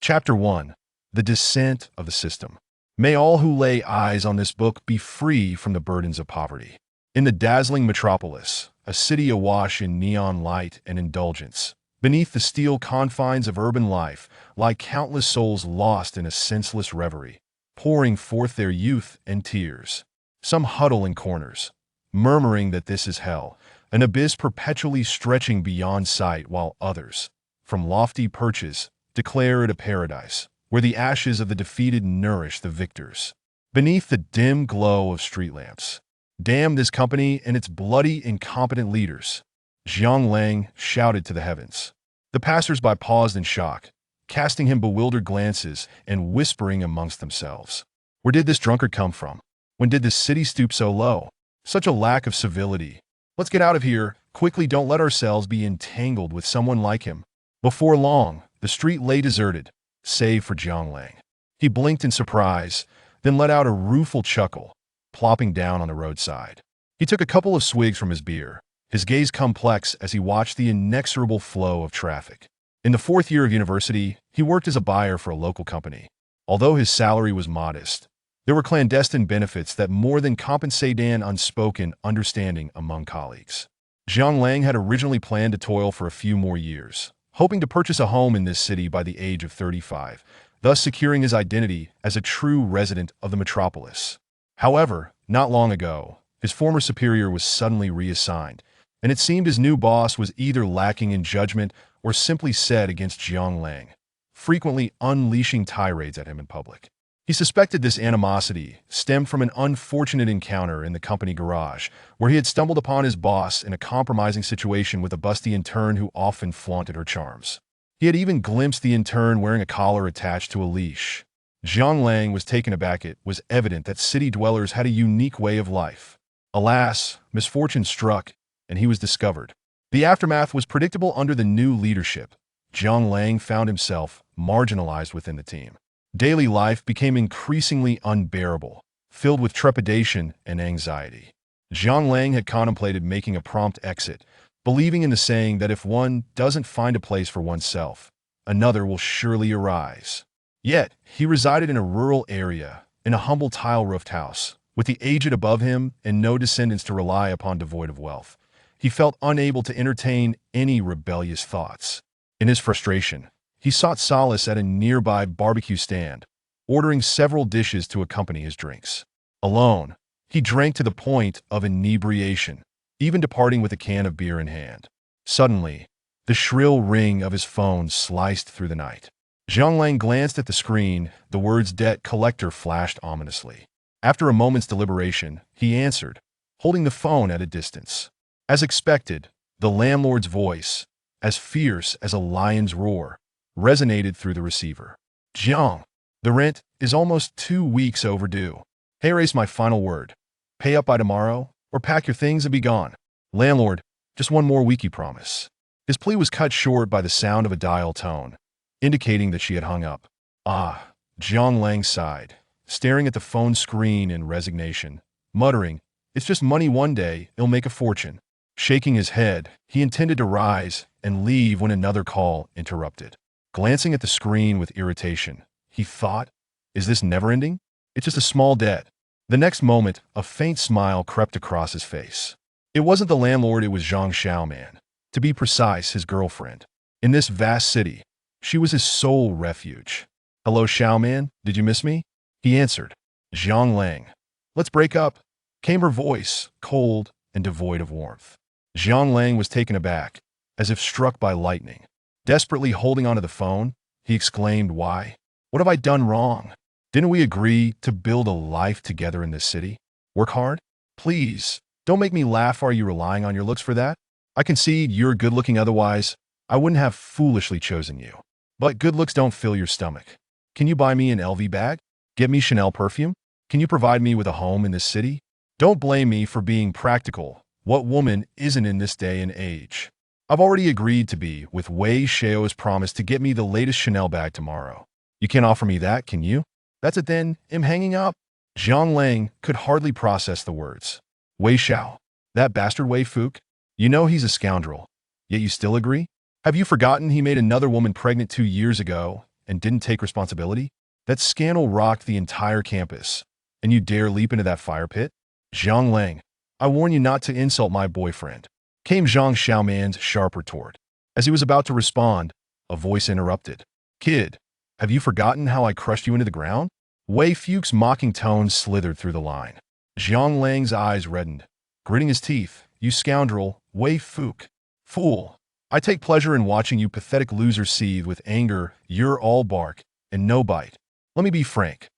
Chapter 1. The Descent of the System. May all who lay eyes on this book be free from the burdens of poverty. In the dazzling metropolis, a city awash in neon light and indulgence, beneath the steel confines of urban life lie countless souls lost in a senseless reverie, pouring forth their youth and tears. Some huddle in corners, murmuring that this is hell, an abyss perpetually stretching beyond sight, while others, from lofty perches, declare it a paradise, where the ashes of the defeated nourish the victors. Beneath the dim glow of street lamps, damn this company and its bloody, incompetent leaders, Jiang Lang shouted to the heavens. The passers-by paused in shock, casting him bewildered glances and whispering amongst themselves. Where did this drunkard come from? When did this city stoop so low? Such a lack of civility. Let's get out of here, quickly, don't let ourselves be entangled with someone like him. Before long, the street lay deserted, save for Jiang Lang. He blinked in surprise, then let out a rueful chuckle, plopping down on the roadside. He took a couple of swigs from his beer, his gaze complex as he watched the inexorable flow of traffic. In the fourth year of university, he worked as a buyer for a local company. Although his salary was modest, there were clandestine benefits that more than compensated an unspoken understanding among colleagues. Jiang Lang had originally planned to toil for a few more years, hoping to purchase a home in this city by the age of 35, thus securing his identity as a true resident of the metropolis. However, not long ago, his former superior was suddenly reassigned, and it seemed his new boss was either lacking in judgment or simply set against Jiang Lang, frequently unleashing tirades at him in public. He suspected this animosity stemmed from an unfortunate encounter in the company garage, where he had stumbled upon his boss in a compromising situation with a busty intern who often flaunted her charms. He had even glimpsed the intern wearing a collar attached to a leash. Jiang Lang was taken aback. It was evident that city dwellers had a unique way of life. Alas, misfortune struck, and he was discovered. The aftermath was predictable under the new leadership. Jiang Lang found himself marginalized within the team. Daily life became increasingly unbearable, filled with trepidation and anxiety. Jiang Lang had contemplated making a prompt exit, believing in the saying that if one doesn't find a place for oneself, another will surely arise. Yet, he resided in a rural area, in a humble tile-roofed house, with the aged above him and no descendants to rely upon, devoid of wealth. He felt unable to entertain any rebellious thoughts. In his frustration, he sought solace at a nearby barbecue stand, ordering several dishes to accompany his drinks. Alone, he drank to the point of inebriation, even departing with a can of beer in hand. Suddenly, the shrill ring of his phone sliced through the night. Jiang Lang glanced at the screen. The words "debt collector" flashed ominously. After a moment's deliberation, he answered, holding the phone at a distance. As expected, the landlord's voice, as fierce as a lion's roar, resonated through the receiver. "Jiang, the rent is almost 2 weeks overdue. Hey, erase my final word. Pay up by tomorrow, or pack your things and be gone. Landlord, just one more week, you promise." His plea was cut short by the sound of a dial tone, indicating that she had hung up. "Ah," Jiang Lang sighed, staring at the phone screen in resignation, muttering, "It's just money. One day, it'll make a fortune." Shaking his head, he intended to rise and leave when another call interrupted. Glancing at the screen with irritation, he thought, "Is this never-ending? It's just a small debt." The next moment, a faint smile crept across his face. It wasn't the landlord, it was Zhang Xiaoman. To be precise, his girlfriend. In this vast city, she was his sole refuge. "Hello, Xiaoman, did you miss me?" he answered. "Jiang Lang. Let's break up," came her voice, cold and devoid of warmth. Jiang Lang was taken aback, as if struck by lightning. Desperately holding onto the phone, he exclaimed, "Why? What have I done wrong? Didn't we agree to build a life together in this city? Work hard? Please, don't make me laugh. Are you relying on your looks for that? I concede you're good-looking, otherwise I wouldn't have foolishly chosen you. But good looks don't fill your stomach. Can you buy me an LV bag? Get me Chanel perfume? Can you provide me with a home in this city? Don't blame me for being practical. What woman isn't in this day and age? I've already agreed to be with Wei Xiao as promised to get me the latest Chanel bag tomorrow. You can't offer me that, can you?" "That's it then, I'm hanging up." Jiang Lang could hardly process the words. "Wei Xiao? That bastard Wei Fuke? You know he's a scoundrel. Yet you still agree? Have you forgotten he made another woman pregnant 2 years ago, and didn't take responsibility? That scandal rocked the entire campus, and you dare leap into that fire pit? Zhang Lang, I warn you not to insult my boyfriend, came Zhang Xiaoman's sharp retort. As he was about to respond, a voice interrupted. Kid, have you forgotten how I crushed you into the ground? Wei Fuch's mocking tones slithered through the line. Zhang Lang's eyes reddened. Gritting his teeth, you scoundrel, Wei Fuch. Fool, I take pleasure in watching you pathetic losers seethe with anger. You're all bark and no bite. Let me be frank.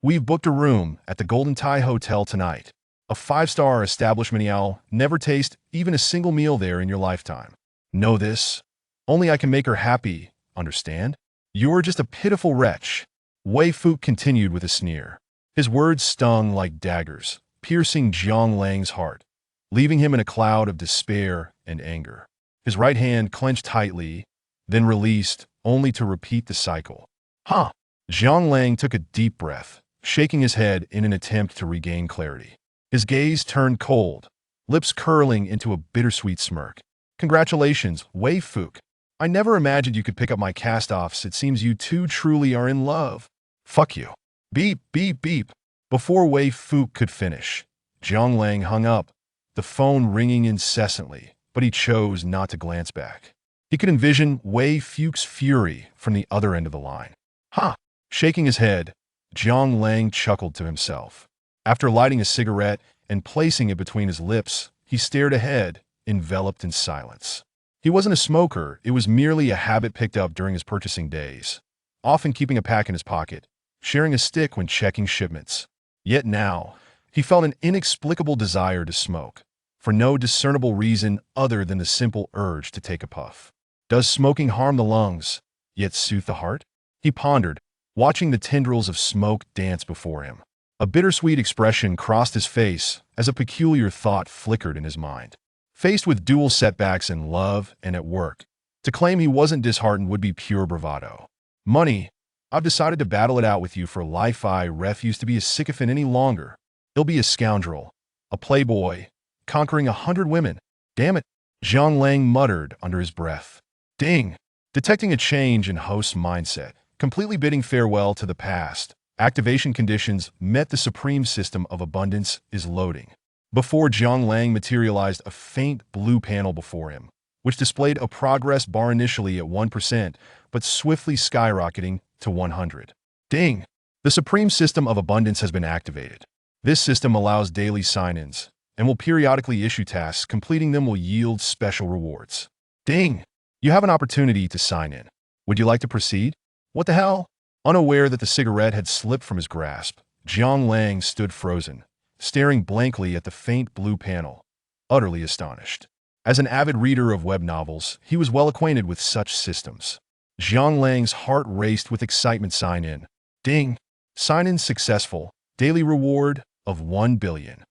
We've booked a room at the Golden Tai Hotel tonight. A 5-star establishment. Y'all never taste even a single meal there in your lifetime. Know this? Only I can make her happy, understand? You're just a pitiful wretch. Wei Fuch continued with a sneer. His words stung like daggers, piercing Zhang Lang's heart, leaving him in a cloud of despair and anger. His right hand clenched tightly, then released, only to repeat the cycle. Huh! Zhang Lang took a deep breath, shaking his head in an attempt to regain clarity. His gaze turned cold, lips curling into a bittersweet smirk. Congratulations, Wei Fuch. I never imagined you could pick up my cast-offs. It seems you two truly are in love. Fuck you. Beep, beep, beep. Before Wei Fuch could finish, Zhang Lang hung up, the phone ringing incessantly, but he chose not to glance back. He could envision Wei Fuch's fury from the other end of the line. Ha! Shaking his head, Zhang Lang chuckled to himself. After lighting a cigarette and placing it between his lips, he stared ahead, enveloped in silence. He wasn't a smoker, it was merely a habit picked up during his purchasing days, often keeping a pack in his pocket, sharing a stick when checking shipments. Yet now, he felt an inexplicable desire to smoke, for no discernible reason other than the simple urge to take a puff. Does smoking harm the lungs, yet soothe the heart? He pondered, watching the tendrils of smoke dance before him. A bittersweet expression crossed his face as a peculiar thought flickered in his mind. Faced with dual setbacks in love and at work, to claim he wasn't disheartened would be pure bravado. Money, I've decided to battle it out with you for life. I refuse to be a sycophant any longer. He'll be a scoundrel, a playboy, conquering 100 women. Damn it, Zhang Lang muttered under his breath. Ding! Detecting a change in host's mindset, completely bidding farewell to the past, activation conditions met. The supreme system of abundance is loading. Before Zhang Lang materialized a faint blue panel before him, which displayed a progress bar initially at 1%, but swiftly skyrocketing to 100. Ding! The supreme system of abundance has been activated. This system allows daily sign-ins and will periodically issue tasks. Completing them will yield special rewards. Ding! You have an opportunity to sign in. Would you like to proceed? What the hell? Unaware that the cigarette had slipped from his grasp, Zhang Lang stood frozen, staring blankly at the faint blue panel, utterly astonished. As an avid reader of web novels, he was well acquainted with such systems. Zhang Lang's heart raced with excitement. Sign in. Ding! Sign-in successful. Daily reward of 1 billion.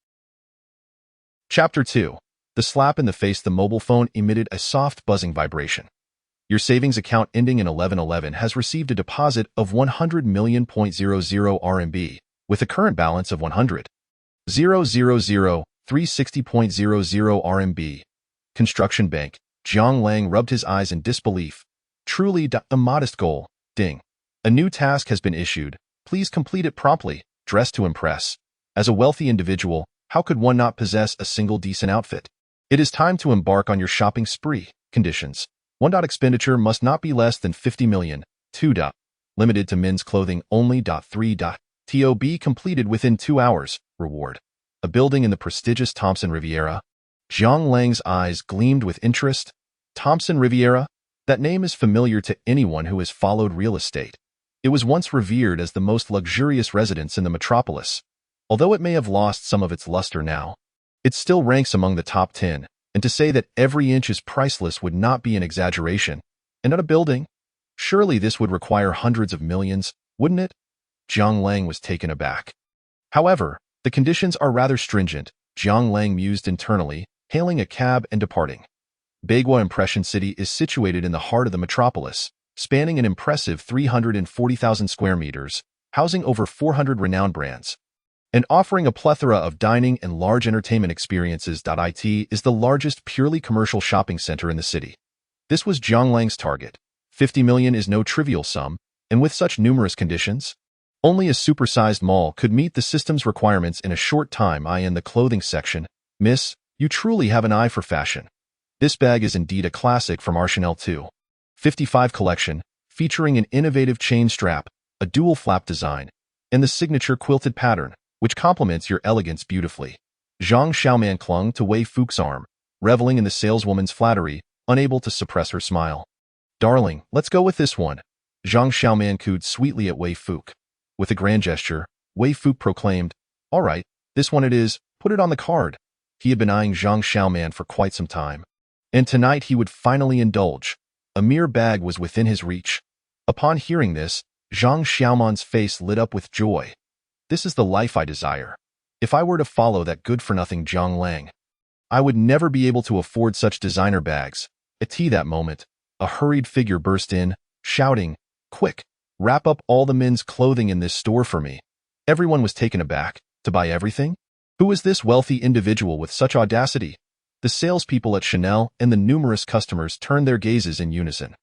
Chapter 2. The slap in the face. The mobile phone emitted a soft buzzing vibration. Your savings account ending in 1111 has received a deposit of 100 million.00 RMB, with a current balance of 100,000,360.00 RMB. Construction Bank. Zhang Lang rubbed his eyes in disbelief. Truly a modest goal. Ding. A new task has been issued. Please complete it promptly. Dress to impress. As a wealthy individual, how could one not possess a single decent outfit? It is time to embark on your shopping spree. Conditions. 1. Expenditure must not be less than 50 million. 2. Limited to men's clothing only. 3. TOB completed within 2 hours. Reward. A building in the prestigious Thompson Riviera. Zhang Lang's eyes gleamed with interest. Thompson Riviera? That name is familiar to anyone who has followed real estate. It was once revered as the most luxurious residence in the metropolis. Although it may have lost some of its luster now, it still ranks among the top 10, and to say that every inch is priceless would not be an exaggeration. And not a building? Surely this would require hundreds of millions, wouldn't it? Zhang Lang was taken aback. However, the conditions are rather stringent, Zhang Lang mused internally, hailing a cab and departing. Bagua Impression City is situated in the heart of the metropolis, spanning an impressive 340,000 square meters, housing over 400 renowned brands, and offering a plethora of dining and large entertainment experiences. It is the largest purely commercial shopping center in the city. This was Zhang Lang's target. 50 million is no trivial sum, And with such numerous conditions, only a supersized mall could meet the system's requirements in a short time. In the clothing section, Miss, you truly have an eye for fashion. This bag is indeed a classic from our Chanel 255 collection, featuring an innovative chain strap, a dual flap design, and the signature quilted pattern, which complements your elegance beautifully. Zhang Xiaoman clung to Wei Fuch's arm, reveling in the saleswoman's flattery, unable to suppress her smile. Darling, let's go with this one. Zhang Xiaoman cooed sweetly at Wei Fuch. With a grand gesture, Wei Fuch proclaimed, "All right, this one it is, put it on the card." He had been eyeing Zhang Xiaoman for quite some time. And tonight he would finally indulge. A mere bag was within his reach. Upon hearing this, Zhang Xiaoman's face lit up with joy. This is the life I desire. If I were to follow that good-for-nothing Zhang Lang, I would never be able to afford such designer bags. At that moment, a hurried figure burst in, shouting, "Quick, wrap up all the men's clothing in this store for me." Everyone was taken aback. To buy everything? Who is this wealthy individual with such audacity? The salespeople at Chanel and the numerous customers turned their gazes in unison.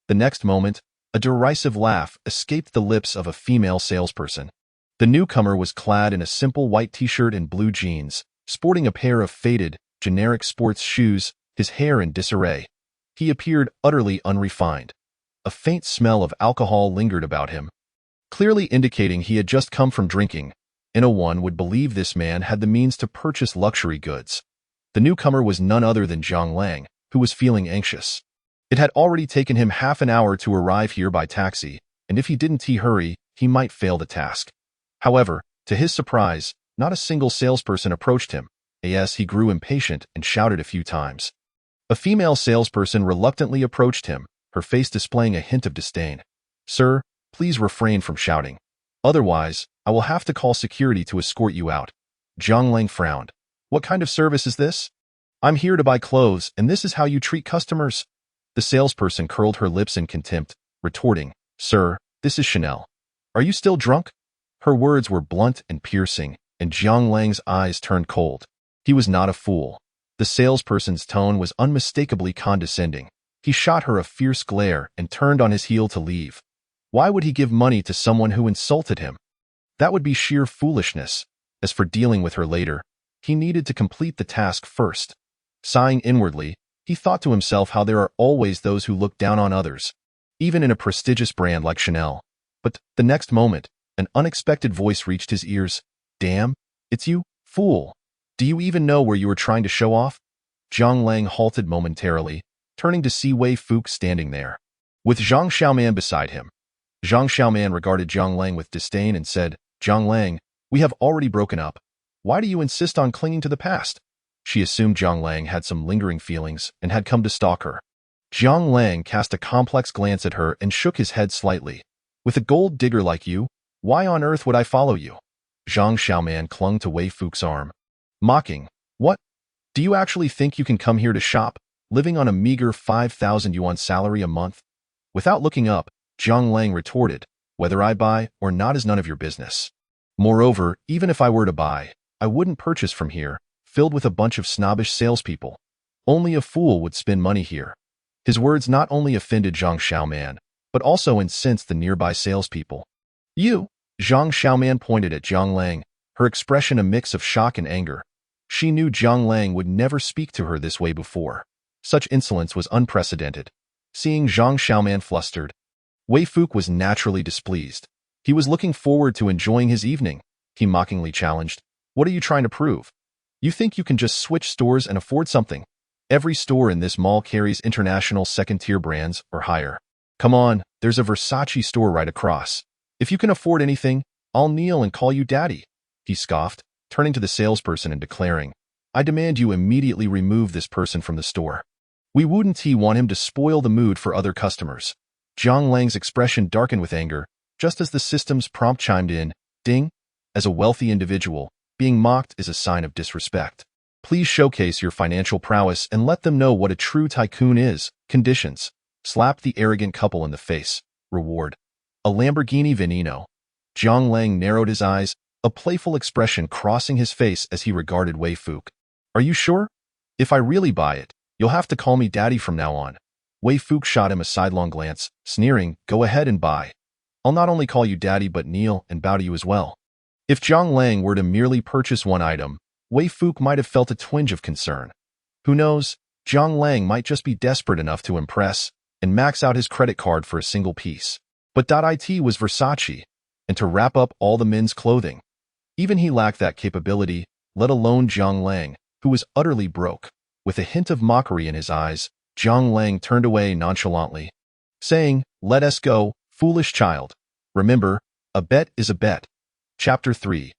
The next moment, a derisive laugh escaped the lips of a female salesperson. The newcomer was clad in a simple white t-shirt and blue jeans, sporting a pair of faded, generic sports shoes, his hair in disarray. He appeared utterly unrefined. A faint smell of alcohol lingered about him, clearly indicating he had just come from drinking, and no one would believe this man had the means to purchase luxury goods. The newcomer was none other than Zhang Lang, who was feeling anxious. It had already taken him half an hour to arrive here by taxi, and if he didn't hurry, he might fail the task. However, to his surprise, not a single salesperson approached him. As he grew impatient and shouted a few times. A female salesperson reluctantly approached him, her face displaying a hint of disdain. "Sir, please refrain from shouting. Otherwise, I will have to call security to escort you out." Zhang Lang frowned. "What kind of service is this? I'm here to buy clothes, and this is how you treat customers?" The salesperson curled her lips in contempt, retorting, "Sir, this is Chanel. Are you still drunk?" Her words were blunt and piercing, and Zhang Lang's eyes turned cold. He was not a fool. The salesperson's tone was unmistakably condescending. He shot her a fierce glare and turned on his heel to leave. Why would he give money to someone who insulted him? That would be sheer foolishness. As for dealing with her later, he needed to complete the task first. Sighing inwardly, he thought to himself how there are always those who look down on others, even in a prestigious brand like Chanel. But the next moment, an unexpected voice reached his ears. "Damn, it's you, fool. Do you even know where you are trying to show off?" Zhang Lang halted momentarily, turning to see Wei Fuch standing there, with Zhang Xiaoman beside him. Zhang Xiaoman regarded Zhang Lang with disdain and said, "Zhang Lang, we have already broken up. Why do you insist on clinging to the past?" She assumed Zhang Lang had some lingering feelings and had come to stalk her. Zhang Lang cast a complex glance at her and shook his head slightly. "With a gold digger like you, why on earth would I follow you?" Zhang Xiaoman clung to Wei Fuch's arm, mocking, "What? Do you actually think you can come here to shop, living on a meager 5,000 yuan salary a month?" Without looking up, Zhang Lang retorted, "Whether I buy or not is none of your business. Moreover, even if I were to buy, I wouldn't purchase from here, filled with a bunch of snobbish salespeople. Only a fool would spend money here." His words not only offended Zhang Xiaoman, but also incensed the nearby salespeople. "You?" Zhang Xiaoman pointed at Zhang Lang, her expression a mix of shock and anger. She knew Zhang Lang would never speak to her this way before. Such insolence was unprecedented. Seeing Zhang Xiaoman flustered, Wei Fuch was naturally displeased. He was looking forward to enjoying his evening. He mockingly challenged, "What are you trying to prove? You think you can just switch stores and afford something? Every store in this mall carries international second-tier brands or higher. Come on, there's a Versace store right across. If you can afford anything, I'll kneel and call you daddy." He scoffed, turning to the salesperson and declaring, "I demand you immediately remove this person from the store. We wouldn't want him to spoil the mood for other customers." Zhang Lang's expression darkened with anger, just as the system's prompt chimed in, "Ding. As a wealthy individual, being mocked is a sign of disrespect. Please showcase your financial prowess and let them know what a true tycoon is." Conditions: slapped the arrogant couple in the face. Reward: a Lamborghini Veneno. Zhang Lang narrowed his eyes, a playful expression crossing his face as he regarded Wei Fuch. "Are you sure? If I really buy it, you'll have to call me daddy from now on." Wei Fuch shot him a sidelong glance, sneering, "Go ahead and buy. I'll not only call you daddy but kneel and bow to you as well. If Zhang Lang were to merely purchase one item, Wei Fuke might have felt a twinge of concern. Who knows, Zhang Lang might just be desperate enough to impress and max out his credit card for a single piece. But .it was Versace, and to wrap up all the men's clothing. Even he lacked that capability, let alone Zhang Lang, who was utterly broke. With a hint of mockery in his eyes, Zhang Lang turned away nonchalantly, saying, "Let us go, foolish child. Remember, a bet is a bet." Chapter 3.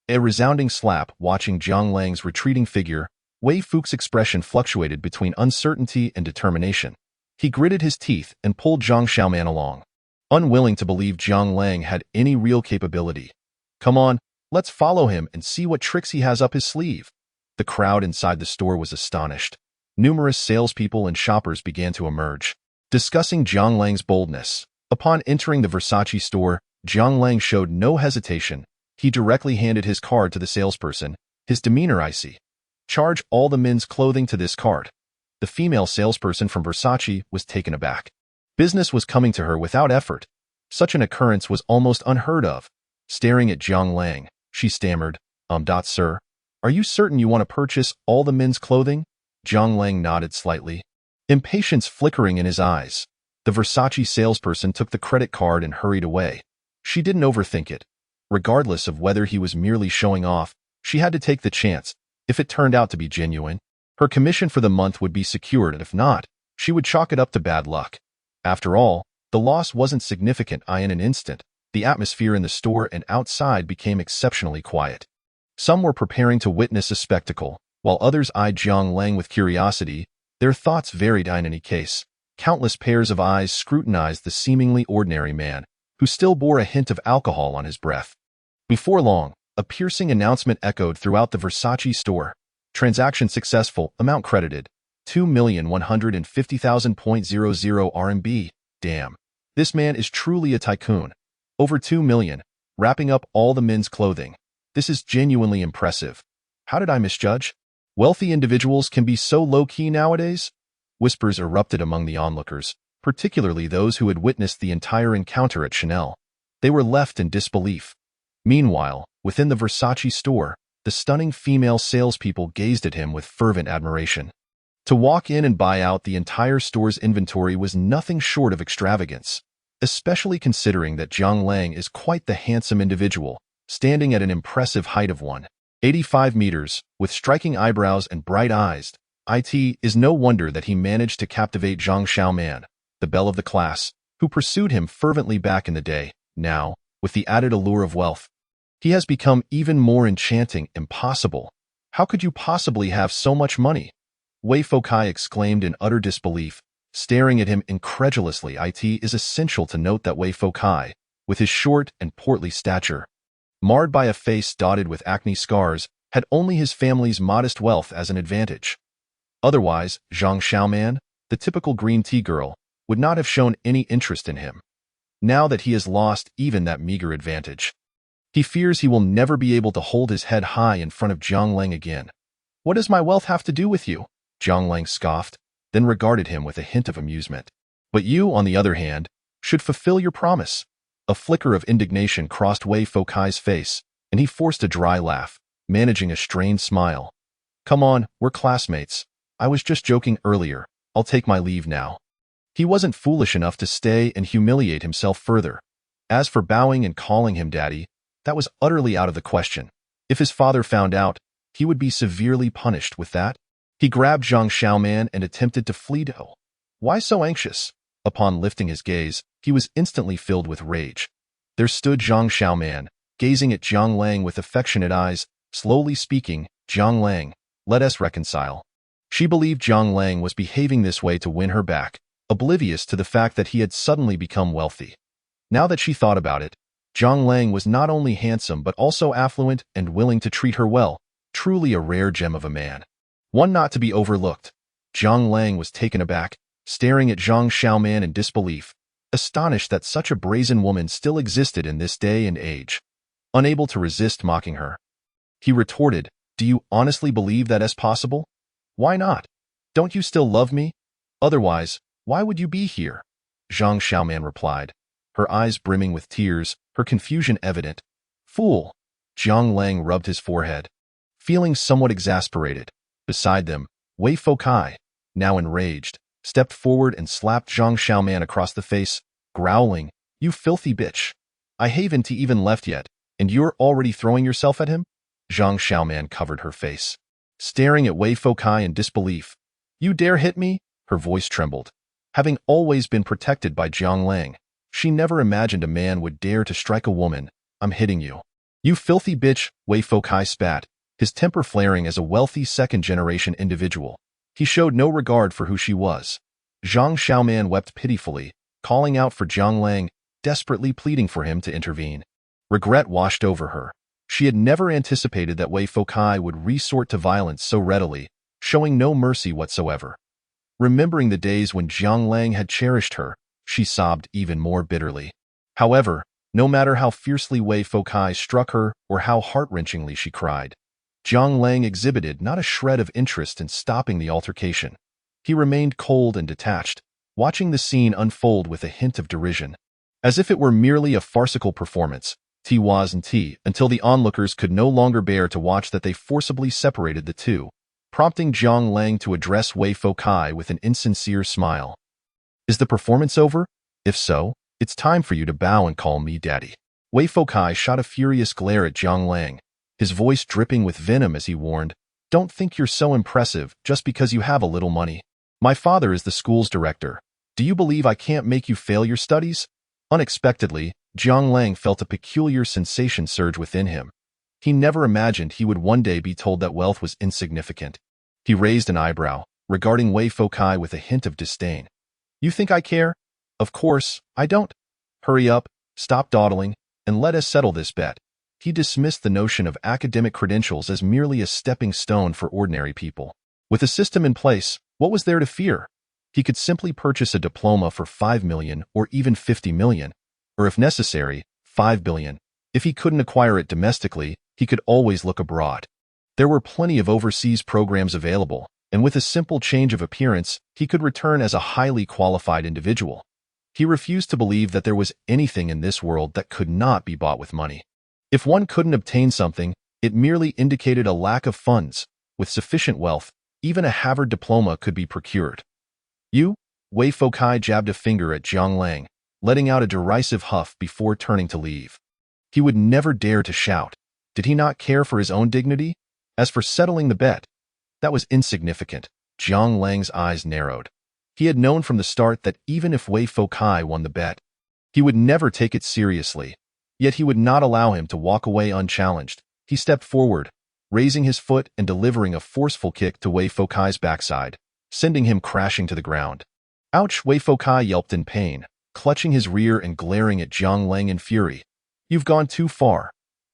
A resounding slap. Watching Zhang Lang's retreating figure, Wei Fuke's expression fluctuated between uncertainty and determination. He gritted his teeth and pulled Zhang Xiaoman along, unwilling to believe Zhang Lang had any real capability. "Come on, let's follow him and see what tricks he has up his sleeve." The crowd inside the store was astonished. Numerous salespeople and shoppers began to emerge, discussing Zhang Lang's boldness. Upon entering the Versace store, Zhang Lang showed no hesitation. He directly handed his card to the salesperson, his demeanor icy. "Charge all the men's clothing to this card." The female salesperson from Versace was taken aback. Business was coming to her without effort. Such an occurrence was almost unheard of. Staring at Zhang Lang, she stammered, Sir, are you certain you want to purchase all the men's clothing?" Zhang Lang nodded slightly, impatience flickering in his eyes. The Versace salesperson took the credit card and hurried away. She didn't overthink it. Regardless of whether he was merely showing off, she had to take the chance. If it turned out to be genuine, her commission for the month would be secured, and if not, she would chalk it up to bad luck. After all, the loss wasn't significant. In an instant, the atmosphere in the store and outside became exceptionally quiet. Some were preparing to witness a spectacle, while others eyed Zhang Lang with curiosity. Their thoughts varied. In any case, countless pairs of eyes scrutinized the seemingly ordinary man, who still bore a hint of alcohol on his breath. Before long, a piercing announcement echoed throughout the Versace store. "Transaction successful, amount credited, 2,150,000.00 RMB. Damn. This man is truly a tycoon. Over 2 million, wrapping up all the men's clothing. This is genuinely impressive. How did I misjudge? Wealthy individuals can be so low-key nowadays?" Whispers erupted among the onlookers, particularly those who had witnessed the entire encounter at Chanel. They were left in disbelief. Meanwhile, within the Versace store, the stunning female salespeople gazed at him with fervent admiration. To walk in and buy out the entire store's inventory was nothing short of extravagance, especially considering that Zhang Lang is quite the handsome individual, standing at an impressive height of 185 meters, with striking eyebrows and bright eyes. It is no wonder that he managed to captivate Zhang Xiaoman, the belle of the class, who pursued him fervently back in the day. Now, with the added allure of wealth, he has become even more enchanting. "Impossible. How could you possibly have so much money?" Wei Fuke exclaimed in utter disbelief, staring at him incredulously. It is essential to note that Wei Fuke, with his short and portly stature, marred by a face dotted with acne scars, had only his family's modest wealth as an advantage. Otherwise, Zhang Xiaoman, the typical green tea girl, would not have shown any interest in him. Now that he has lost even that meager advantage, he fears he will never be able to hold his head high in front of Zhang Lang again. "What does my wealth have to do with you?" Zhang Lang scoffed, then regarded him with a hint of amusement. "But you, on the other hand, should fulfill your promise." A flicker of indignation crossed Wei Fuke's face, and he forced a dry laugh, managing a strained smile. "Come on, we're classmates. I was just joking earlier. I'll take my leave now." He wasn't foolish enough to stay and humiliate himself further. As for bowing and calling him daddy, that was utterly out of the question. If his father found out, he would be severely punished with that. He grabbed Zhang Xiaoman and attempted to flee. Why so anxious? Upon lifting his gaze, he was instantly filled with rage. There stood Zhang Xiaoman, gazing at Zhang Lang with affectionate eyes, slowly speaking, "Zhang Lang, let us reconcile." She believed Zhang Lang was behaving this way to win her back, oblivious to the fact that he had suddenly become wealthy. Now that she thought about it, Zhang Lang was not only handsome but also affluent and willing to treat her well, truly a rare gem of a man. One not to be overlooked. Zhang Lang was taken aback, staring at Zhang Xiaoman in disbelief, astonished that such a brazen woman still existed in this day and age. Unable to resist mocking her, he retorted, "Do you honestly believe that is possible? Why not? Don't you still love me? Otherwise, why would you be here?" Zhang Xiaoman replied, her eyes brimming with tears, her confusion evident. Fool! Jiang Lang rubbed his forehead. Feeling somewhat exasperated, beside them, Wei Fokai, now enraged, stepped forward and slapped Zhang Xiaoman across the face, growling, "You filthy bitch! I haven't even left yet, and you're already throwing yourself at him?" Zhang Xiaoman covered her face, staring at Wei Fokai in disbelief. "You dare hit me?" Her voice trembled. Having always been protected by Jiang Lang, she never imagined a man would dare to strike a woman. "I'm hitting you." "You filthy bitch," Wei Fokai spat, his temper flaring as a wealthy second-generation individual. He showed no regard for who she was. Zhang Xiaoman wept pitifully, calling out for Jiang Lang, desperately pleading for him to intervene. Regret washed over her. She had never anticipated that Wei Fokai would resort to violence so readily, showing no mercy whatsoever. Remembering the days when Jiang Lang had cherished her, she sobbed even more bitterly. However, no matter how fiercely Wei Fokai struck her or how heart-wrenchingly she cried, Jiang Lang exhibited not a shred of interest in stopping the altercation. He remained cold and detached, watching the scene unfold with a hint of derision. As if it were merely a farcical performance, T was and T, until the onlookers could no longer bear to watch that they forcibly separated the two, prompting Jiang Lang to address Wei Fokai with an insincere smile. "Is the performance over? If so, it's time for you to bow and call me daddy." Wei Fokai shot a furious glare at Jiang Lang, his voice dripping with venom as he warned, "Don't think you're so impressive just because you have a little money. My father is the school's director. Do you believe I can't make you fail your studies?" Unexpectedly, Jiang Lang felt a peculiar sensation surge within him. He never imagined he would one day be told that wealth was insignificant. He raised an eyebrow, regarding Wei Fokai with a hint of disdain. "You think I care? Of course, I don't. Hurry up, stop dawdling, and let us settle this bet." He dismissed the notion of academic credentials as merely a stepping stone for ordinary people. With a system in place, what was there to fear? He could simply purchase a diploma for 5 million or even 50 million, or if necessary, 5 billion. If he couldn't acquire it domestically, he could always look abroad. There were plenty of overseas programs available, and with a simple change of appearance, he could return as a highly qualified individual. He refused to believe that there was anything in this world that could not be bought with money. If one couldn't obtain something, it merely indicated a lack of funds. With sufficient wealth, even a Harvard diploma could be procured. "You?" Wei Fokai jabbed a finger at Jiang Lang, letting out a derisive huff before turning to leave. He would never dare to shout. Did he not care for his own dignity? As for settling the bet, that was insignificant. Jiang Lang's eyes narrowed. He had known from the start that even if Wei Fokai won the bet, he would never take it seriously. Yet he would not allow him to walk away unchallenged. He stepped forward, raising his foot and delivering a forceful kick to Wei Fokai's backside, sending him crashing to the ground. "Ouch!" Wei Fokai yelped in pain, clutching his rear and glaring at Jiang Lang in fury. "You've gone too far.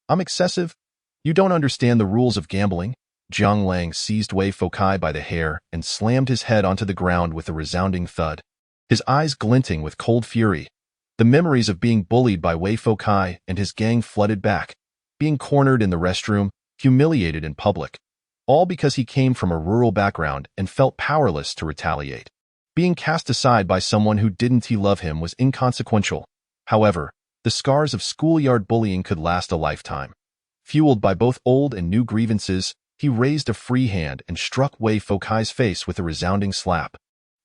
I'm excessive? You don't understand the rules of gambling." Jiang Lang seized Wei Fokai by the hair and slammed his head onto the ground with a resounding thud, his eyes glinting with cold fury. The memories of being bullied by Wei Fokai and his gang flooded back, being cornered in the restroom, humiliated in public, all because he came from a rural background and felt powerless to retaliate. Being cast aside by someone who didn't love him was inconsequential. However, the scars of schoolyard bullying could last a lifetime. Fueled by both old and new grievances, he raised a free hand and struck Wei Fokai's face with a resounding slap.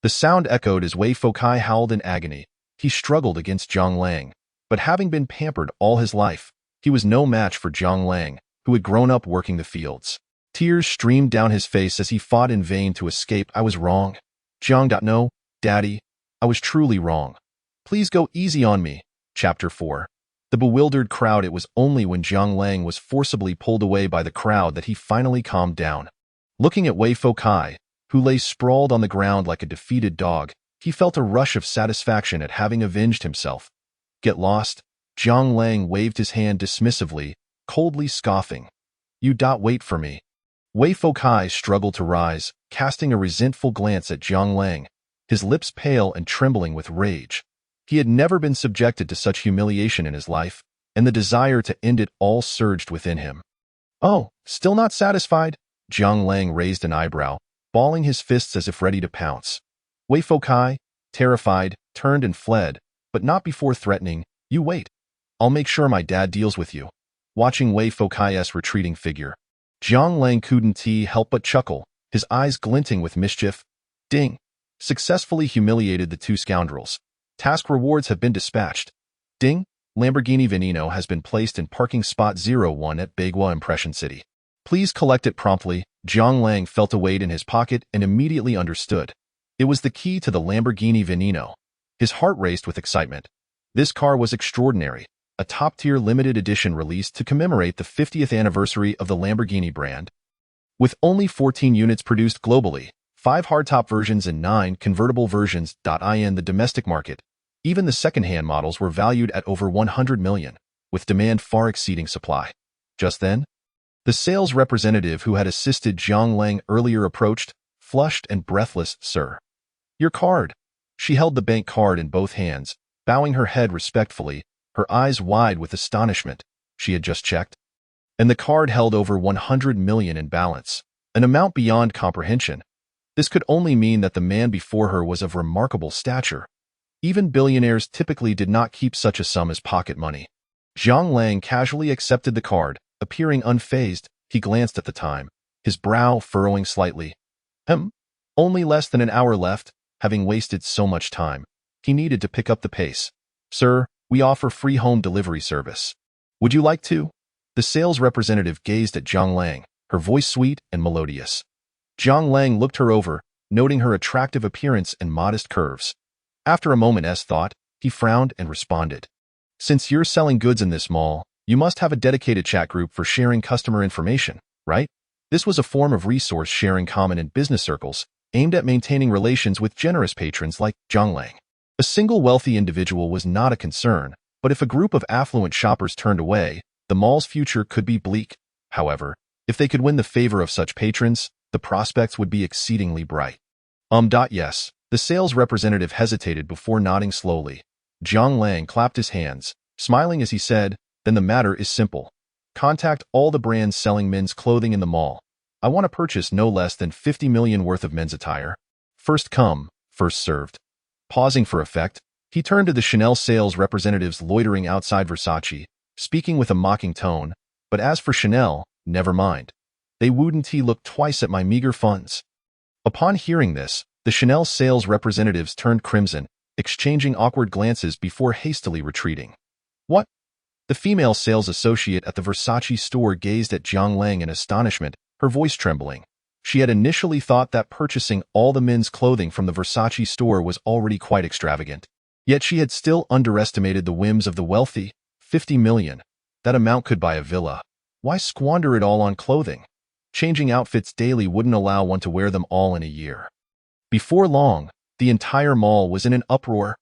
The sound echoed as Wei Fokai howled in agony. He struggled against Jiang Lang, but having been pampered all his life, he was no match for Jiang Lang, who had grown up working the fields. Tears streamed down his face as he fought in vain to escape. "I was wrong. Jiang. No, Daddy, I was truly wrong. Please go easy on me." Chapter 4. The bewildered crowd. It was only when Jiang Lang was forcibly pulled away by the crowd that he finally calmed down. Looking at Wei Fokai, who lay sprawled on the ground like a defeated dog, he felt a rush of satisfaction at having avenged himself. "Get lost?" Jiang Lang waved his hand dismissively, coldly scoffing. "You. Wait for me." Wei Fokai struggled to rise, casting a resentful glance at Jiang Lang, his lips pale and trembling with rage. He had never been subjected to such humiliation in his life, and the desire to end it all surged within him. "Oh, still not satisfied?" Jiang Lang raised an eyebrow, balling his fists as if ready to pounce. Wei Fokai, terrified, turned and fled, but not before threatening, "You wait. I'll make sure my dad deals with you." Watching Wei Fokai's retreating figure, Zhang Lang couldn't help but chuckle, his eyes glinting with mischief. Ding. Successfully humiliated the two scoundrels. Task rewards have been dispatched. Ding. Lamborghini Veneno has been placed in parking spot 01 at Bagua Impression City. Please collect it promptly. Zhang Lang felt a weight in his pocket and immediately understood. It was the key to the Lamborghini Veneno. His heart raced with excitement. This car was extraordinary, a top-tier limited edition release to commemorate the 50th anniversary of the Lamborghini brand. With only 14 units produced globally, 5 hardtop versions and 9 convertible versions. In the domestic market, even the second-hand models were valued at over 100 million, with demand far exceeding supply. Just then, the sales representative who had assisted Zhang Lang earlier approached, flushed and breathless. "Sir, your card." She held the bank card in both hands, bowing her head respectfully, her eyes wide with astonishment. She had just checked, and the card held over 100 million in balance, an amount beyond comprehension. This could only mean that the man before her was of remarkable stature. Even billionaires typically did not keep such a sum as pocket money. Zhang Lang casually accepted the card, appearing unfazed. He glanced at the time, his brow furrowing slightly. Only less than an hour left. Having wasted so much time, he needed to pick up the pace. "Sir, we offer free home delivery service. Would you like to?" The sales representative gazed at Zhang Lang, her voice sweet and melodious. Zhang Lang looked her over, noting her attractive appearance and modest curves. After a moment's thought, he frowned and responded. "Since you're selling goods in this mall, you must have a dedicated chat group for sharing customer information, right?" This was a form of resource sharing common in business circles, aimed at maintaining relations with generous patrons like Zhang Lang. A single wealthy individual was not a concern, but if a group of affluent shoppers turned away, the mall's future could be bleak. However, if they could win the favor of such patrons, the prospects would be exceedingly bright. Yes. The sales representative hesitated before nodding slowly. Zhang Lang clapped his hands, smiling as he said, "Then the matter is simple. Contact all the brands selling men's clothing in the mall. I want to purchase no less than 50 million worth of men's attire. First come, first served." Pausing for effect, he turned to the Chanel sales representatives loitering outside Versace, speaking with a mocking tone. "But as for Chanel, never mind. They wouldn't look twice at my meager funds." Upon hearing this, the Chanel sales representatives turned crimson, exchanging awkward glances before hastily retreating. "What?" The female sales associate at the Versace store gazed at Zhang Lang in astonishment, her voice trembling. She had initially thought that purchasing all the men's clothing from the Versace store was already quite extravagant. Yet she had still underestimated the whims of the wealthy. 50 million. That amount could buy a villa. Why squander it all on clothing? Changing outfits daily wouldn't allow one to wear them all in a year. Before long, the entire mall was in an uproar.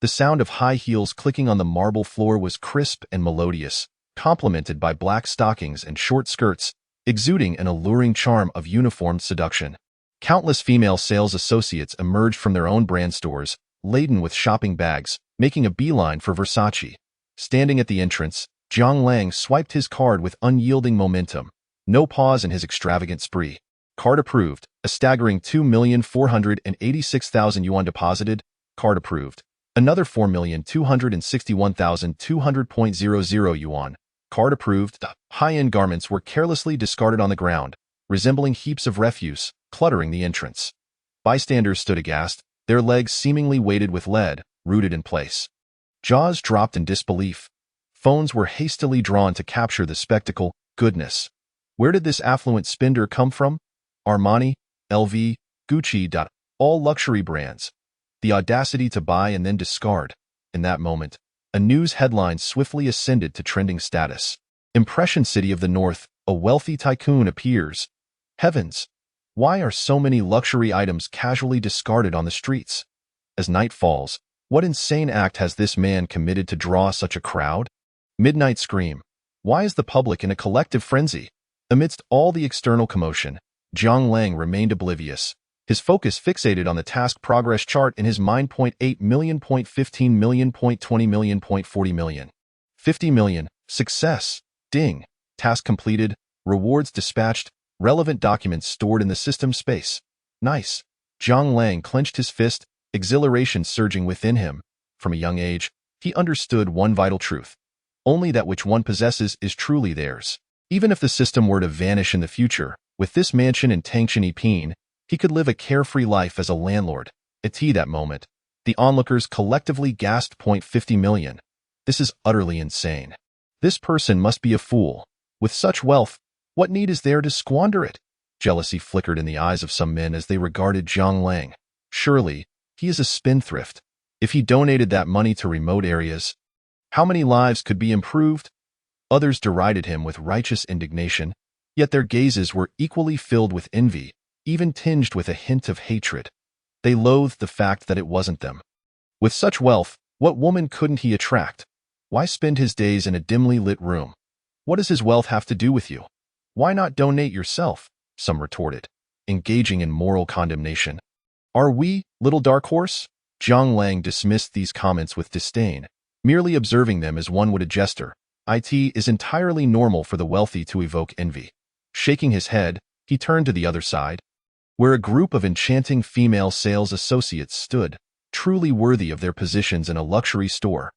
The sound of high heels clicking on the marble floor was crisp and melodious, complemented by black stockings and short skirts, exuding an alluring charm of uniformed seduction. Countless female sales associates emerged from their own brand stores, laden with shopping bags, making a beeline for Versace. Standing at the entrance, Zhang Lang swiped his card with unyielding momentum. No pause in his extravagant spree. Card approved. A staggering 2,486,000 yuan deposited. Card approved. Another 4,261,200.00 yuan. Card approved. High-end garments were carelessly discarded on the ground, resembling heaps of refuse, cluttering the entrance. Bystanders stood aghast, their legs seemingly weighted with lead, rooted in place. Jaws dropped in disbelief. Phones were hastily drawn to capture the spectacle. Goodness! Where did this affluent spender come from? Armani, LV, Gucci. All luxury brands. The audacity to buy and then discard. In that moment, a news headline swiftly ascended to trending status. Impression City of the North, a wealthy tycoon appears. Heavens! Why are so many luxury items casually discarded on the streets? As night falls, what insane act has this man committed to draw such a crowd? Midnight scream. Why is the public in a collective frenzy? Amidst all the external commotion, Zhang Lang remained oblivious, his focus fixated on the task progress chart in his mind. 8 million, 15 million, 20 million, 40 million. 50 million. Success. Ding. Task completed. Rewards dispatched. Relevant documents stored in the system space. Nice. Zhang Lang clenched his fist, exhilaration surging within him. From a young age, he understood one vital truth. Only that which one possesses is truly theirs. Even if the system were to vanish in the future, with this mansion in Tangchenipine, he could live a carefree life as a landlord. At that moment, the onlookers collectively gasped. $50 million. This is utterly insane. This person must be a fool. With such wealth, what need is there to squander it? Jealousy flickered in the eyes of some men as they regarded Zhang Lang. Surely, he is a spendthrift. If he donated that money to remote areas, how many lives could be improved? Others derided him with righteous indignation, yet their gazes were equally filled with envy, even tinged with a hint of hatred. They loathed the fact that it wasn't them. With such wealth, what woman couldn't he attract? Why spend his days in a dimly lit room? What does his wealth have to do with you? Why not donate yourself? Some retorted, engaging in moral condemnation. Are we, little dark horse? Zhang Lang dismissed these comments with disdain, merely observing them as one would a jester. It is entirely normal for the wealthy to evoke envy. Shaking his head, he turned to the other side, where a group of enchanting female sales associates stood, truly worthy of their positions in a luxury store,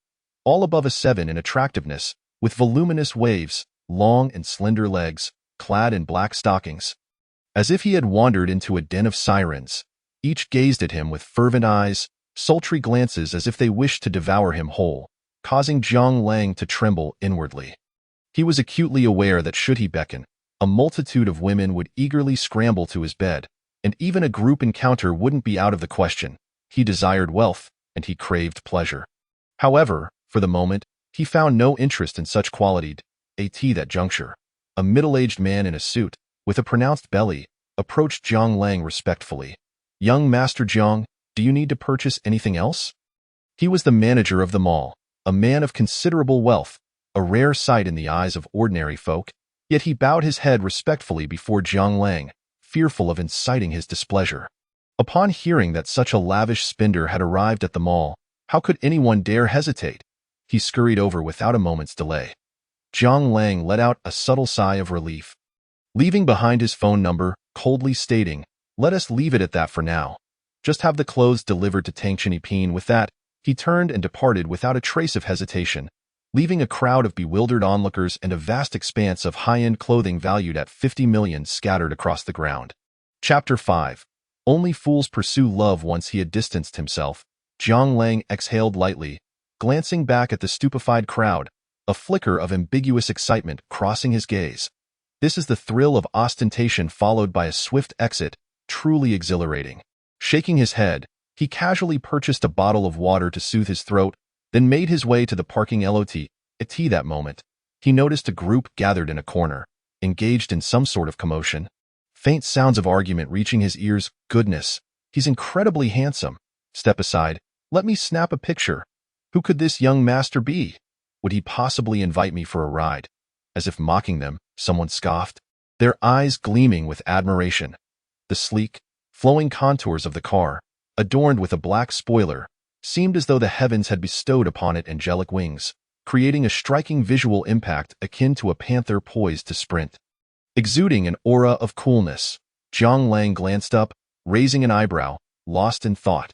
all above a 7 in attractiveness, with voluminous waves, long and slender legs, clad in black stockings. As if he had wandered into a den of sirens, each gazed at him with fervent eyes, sultry glances as if they wished to devour him whole, causing Zhang Lang to tremble inwardly. He was acutely aware that should he beckon, a multitude of women would eagerly scramble to his bed, and even a group encounter wouldn't be out of the question. He desired wealth, and he craved pleasure. However, for the moment, he found no interest in such quality. At that juncture, a middle-aged man in a suit, with a pronounced belly, approached Zhang Lang respectfully. "Young Master Zhang, do you need to purchase anything else?" He was the manager of the mall, a man of considerable wealth, a rare sight in the eyes of ordinary folk, yet he bowed his head respectfully before Zhang Lang, fearful of inciting his displeasure. Upon hearing that such a lavish spender had arrived at the mall, how could anyone dare hesitate? He scurried over without a moment's delay. Zhang Lang let out a subtle sigh of relief, leaving behind his phone number, coldly stating, "Let us leave it at that for now. Just have the clothes delivered to Tangchenipine." With that, he turned and departed without a trace of hesitation, leaving a crowd of bewildered onlookers and a vast expanse of high-end clothing valued at 50 million scattered across the ground. Chapter 5. Only fools pursue love. Once he had distanced himself, Zhang Lang exhaled lightly, glancing back at the stupefied crowd, a flicker of ambiguous excitement crossing his gaze. This is the thrill of ostentation followed by a swift exit, truly exhilarating. Shaking his head, he casually purchased a bottle of water to soothe his throat, then made his way to the parking lot. At that moment, he noticed a group gathered in a corner, engaged in some sort of commotion. Faint sounds of argument reaching his ears. "Goodness, he's incredibly handsome. Step aside, let me snap a picture. Who could this young master be? Would he possibly invite me for a ride?" As if mocking them, someone scoffed, their eyes gleaming with admiration. The sleek, flowing contours of the car, adorned with a black spoiler, seemed as though the heavens had bestowed upon it angelic wings, creating a striking visual impact akin to a panther poised to sprint. Exuding an aura of coolness, Zhang Lang glanced up, raising an eyebrow, lost in thought.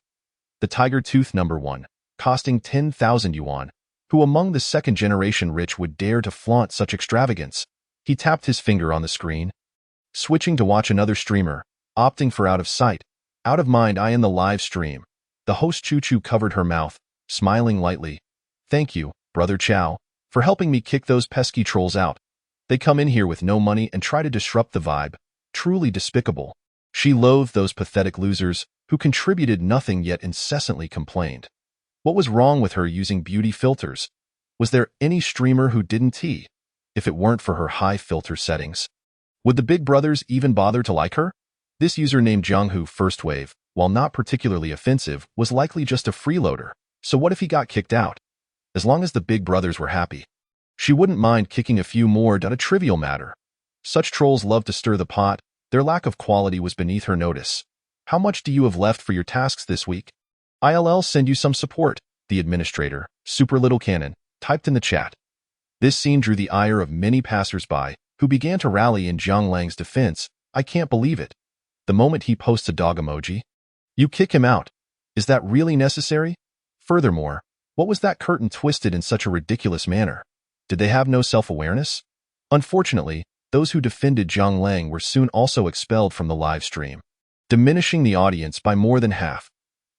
The tiger tooth number 1, costing 10,000 yuan. Who among the second-generation rich would dare to flaunt such extravagance? He tapped his finger on the screen, switching to watch another streamer, opting for out of sight, out of mind. I in the live stream. The host Chu Chu covered her mouth, smiling lightly. "Thank you, Brother Chow, for helping me kick those pesky trolls out. They come in here with no money and try to disrupt the vibe. Truly despicable." She loathed those pathetic losers who contributed nothing yet incessantly complained. What was wrong with her using beauty filters? Was there any streamer who didn't? If it weren't for her high filter settings, would the big brothers even bother to like her? This user named Jianghu First Wave, while not particularly offensive, was likely just a freeloader. So what if he got kicked out? As long as the big brothers were happy, she wouldn't mind kicking a few more. A trivial matter. Such trolls love to stir the pot. Their lack of quality was beneath her notice. "How much do you have left for your tasks this week? I'll send you some support," the administrator, Super Little Cannon, typed in the chat. This scene drew the ire of many passers-by, who began to rally in Zhang Lang's defense. "I can't believe it. The moment he posts a dog emoji, you kick him out. Is that really necessary? Furthermore, What was that curtain twisted in such a ridiculous manner? Did they have no self-awareness? Unfortunately, those who defended Zhang Lang were soon also expelled from the live stream, diminishing the audience by more than half.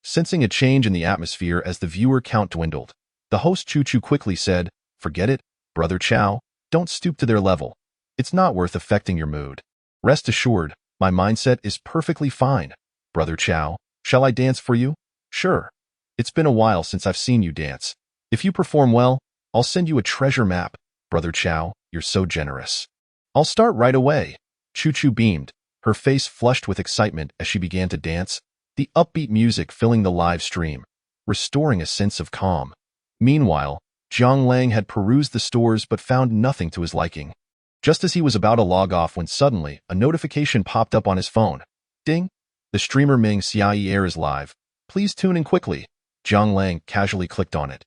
Sensing a change in the atmosphere as the viewer count dwindled, the host Chu Chu quickly said, "Forget it, Brother Chow, don't stoop to their level. It's not worth affecting your mood. Rest assured, my mindset is perfectly fine. Brother Chow, shall I dance for you? Sure. It's been a while since I've seen you dance. If you perform well, I'll send you a treasure map. Brother Chow, you're so generous. I'll start right away." Chu Chu beamed, her face flushed with excitement as she began to dance, the upbeat music filling the live stream, restoring a sense of calm. Meanwhile, Zhang Lang had perused the stores but found nothing to his liking. Just as he was about to log off when suddenly a notification popped up on his phone. Ding! The streamer Ming Xiaoyi Air is live. Please tune in quickly. Zhang Lang casually clicked on it.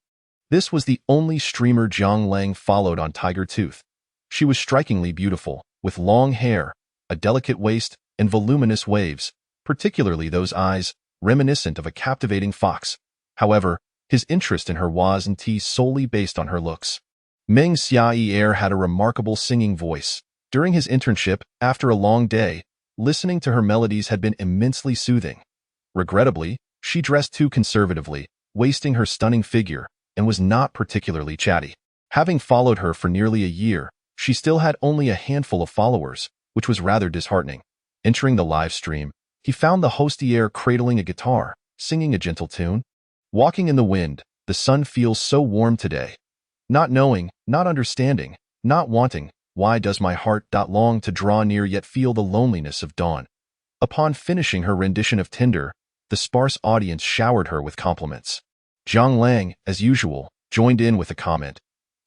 This was the only streamer Zhang Lang followed on Tiger Tooth. She was strikingly beautiful, with long hair, a delicate waist, and voluminous waves, particularly those eyes, reminiscent of a captivating fox. However, his interest in her wasn't solely based on her looks. Ming Xiaoyi Air had a remarkable singing voice. During his internship, after a long day, listening to her melodies had been immensely soothing. Regrettably, she dressed too conservatively, wasting her stunning figure, and was not particularly chatty. Having followed her for nearly a year, she still had only a handful of followers, which was rather disheartening. Entering the live stream, he found the hostier cradling a guitar, singing a gentle tune. Walking in the wind, the sun feels so warm today. Not knowing, not understanding, not wanting, why does my heart long to draw near yet feel the loneliness of dawn? Upon finishing her rendition of Tinder, the sparse audience showered her with compliments. Zhang Lang, as usual, joined in with a comment.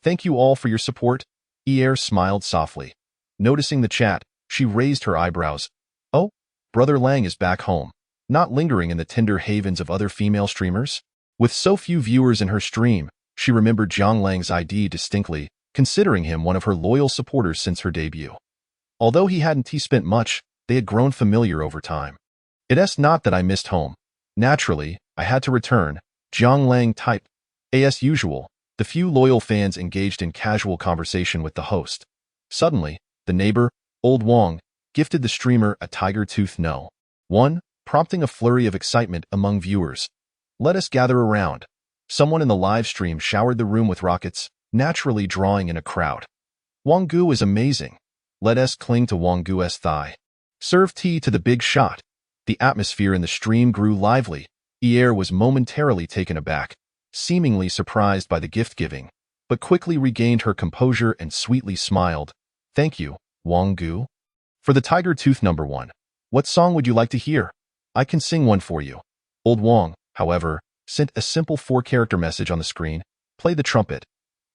"Thank you all for your support." Air smiled softly. Noticing the chat, she raised her eyebrows. "Oh, Brother Lang is back home, not lingering in the tender havens of other female streamers?" With so few viewers in her stream, she remembered Zhang Lang's ID distinctly, considering him one of her loyal supporters since her debut. Although he hadn't spent much, they had grown familiar over time. "It's not that I missed home. Naturally, I had to return," Zhang Lang typed. As usual, the few loyal fans engaged in casual conversation with the host. Suddenly, the neighbor, Old Wong, gifted the streamer a Tiger Tooth No. 1, prompting a flurry of excitement among viewers. "Let us gather around." Someone in the live stream showered the room with rockets, naturally drawing in a crowd. "Wong Gu is amazing. Let us cling to Wong Gu's thigh. Serve tea to the big shot." The atmosphere in the stream grew lively. Air was momentarily taken aback, seemingly surprised by the gift-giving, but quickly regained her composure and sweetly smiled. "Thank you, Wong Gu. For the Tiger Tooth number 1, what song would you like to hear? I can sing one for you." Old Wong, however, sent a simple 4-character message on the screen. "Play the trumpet."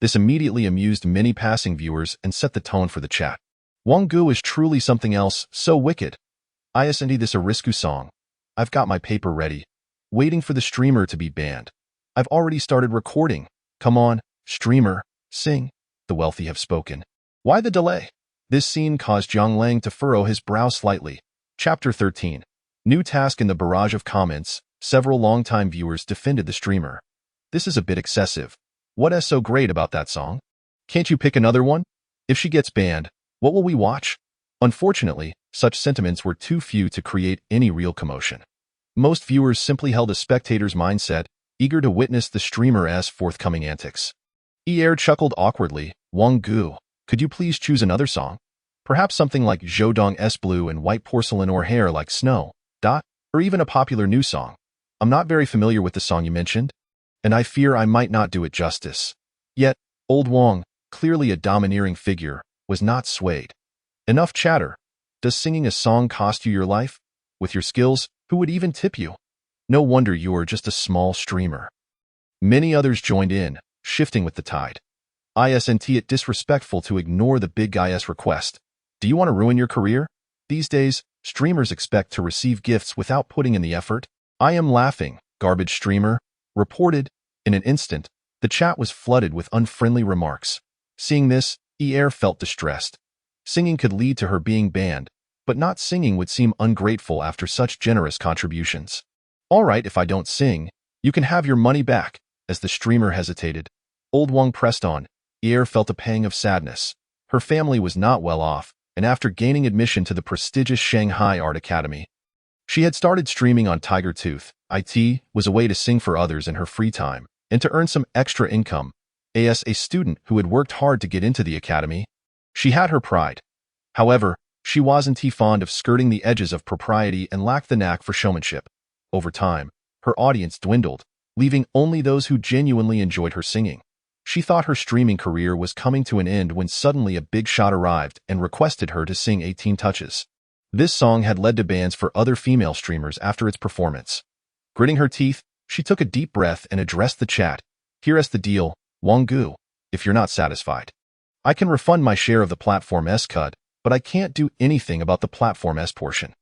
This immediately amused many passing viewers and set the tone for the chat. "Wong Gu is truly something else, so wicked. Isn't this a risky song? I've got my paper ready, waiting for the streamer to be banned. I've already started recording. Come on, streamer, sing." The wealthy have spoken. Why the delay? This scene caused Zhang Lang to furrow his brow slightly. Chapter 13. New task. In the barrage of comments, several longtime viewers defended the streamer. "This is a bit excessive. What's so great about that song? Can't you pick another one? If she gets banned, what will we watch?" Unfortunately, such sentiments were too few to create any real commotion. Most viewers simply held a spectator's mindset, eager to witness the streamer's forthcoming antics. Air chuckled awkwardly. "Wong Gu, could you please choose another song? Perhaps something like Zhoudong's Blue and White Porcelain, or Hair Like Snow, or even a popular new song. I'm not very familiar with the song you mentioned, and I fear I might not do it justice." Yet, Old Wong, clearly a domineering figure, was not swayed. "Enough chatter. Does singing a song cost you your life? With your skills, who would even tip you? No wonder you are just a small streamer." Many others joined in, shifting with the tide. "Isn't it disrespectful to ignore the big guy's request? Do you want to ruin your career? These days, streamers expect to receive gifts without putting in the effort." "I am laughing," garbage streamer reported. In an instant, the chat was flooded with unfriendly remarks. Seeing this, Air felt distressed. Singing could lead to her being banned, but not singing would seem ungrateful after such generous contributions. "All right, if I don't sing, you can have your money back." As the streamer hesitated, Old Wang pressed on. Ear felt a pang of sadness. Her family was not well off, and after gaining admission to the prestigious Shanghai Art Academy, she had started streaming on DivineTycoon's. It was a way to sing for others in her free time and to earn some extra income. As a student who had worked hard to get into the academy, she had her pride. However, she wasn't fond of skirting the edges of propriety and lacked the knack for showmanship. Over time, her audience dwindled, leaving only those who genuinely enjoyed her singing. She thought her streaming career was coming to an end when suddenly a big shot arrived and requested her to sing 18 Touches. This song had led to bans for other female streamers after its performance. Gritting her teeth, she took a deep breath and addressed the chat. Here's the deal, Wanggu. If you're not satisfied, I can refund my share of the Platform S cut, but I can't do anything about the Platform S portion.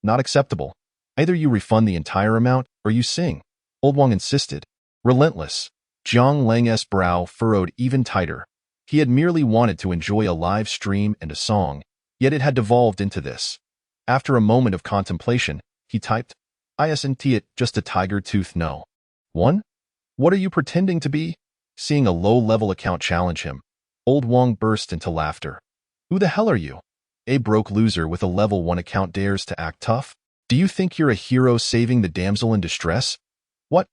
Not acceptable. Either you refund the entire amount or you sing, Old Wang insisted. Relentless, Jiang Lang's brow furrowed even tighter. He had merely wanted to enjoy a live stream and a song, yet it had devolved into this. After a moment of contemplation, he typed, "Isn't it just a tiger tooth no? One? What are you pretending to be?" Seeing a low-level account challenge him, Old Wang burst into laughter. "Who the hell are you? A broke loser with a level 1 account dares to act tough? Do you think you're a hero saving the damsel in distress? What?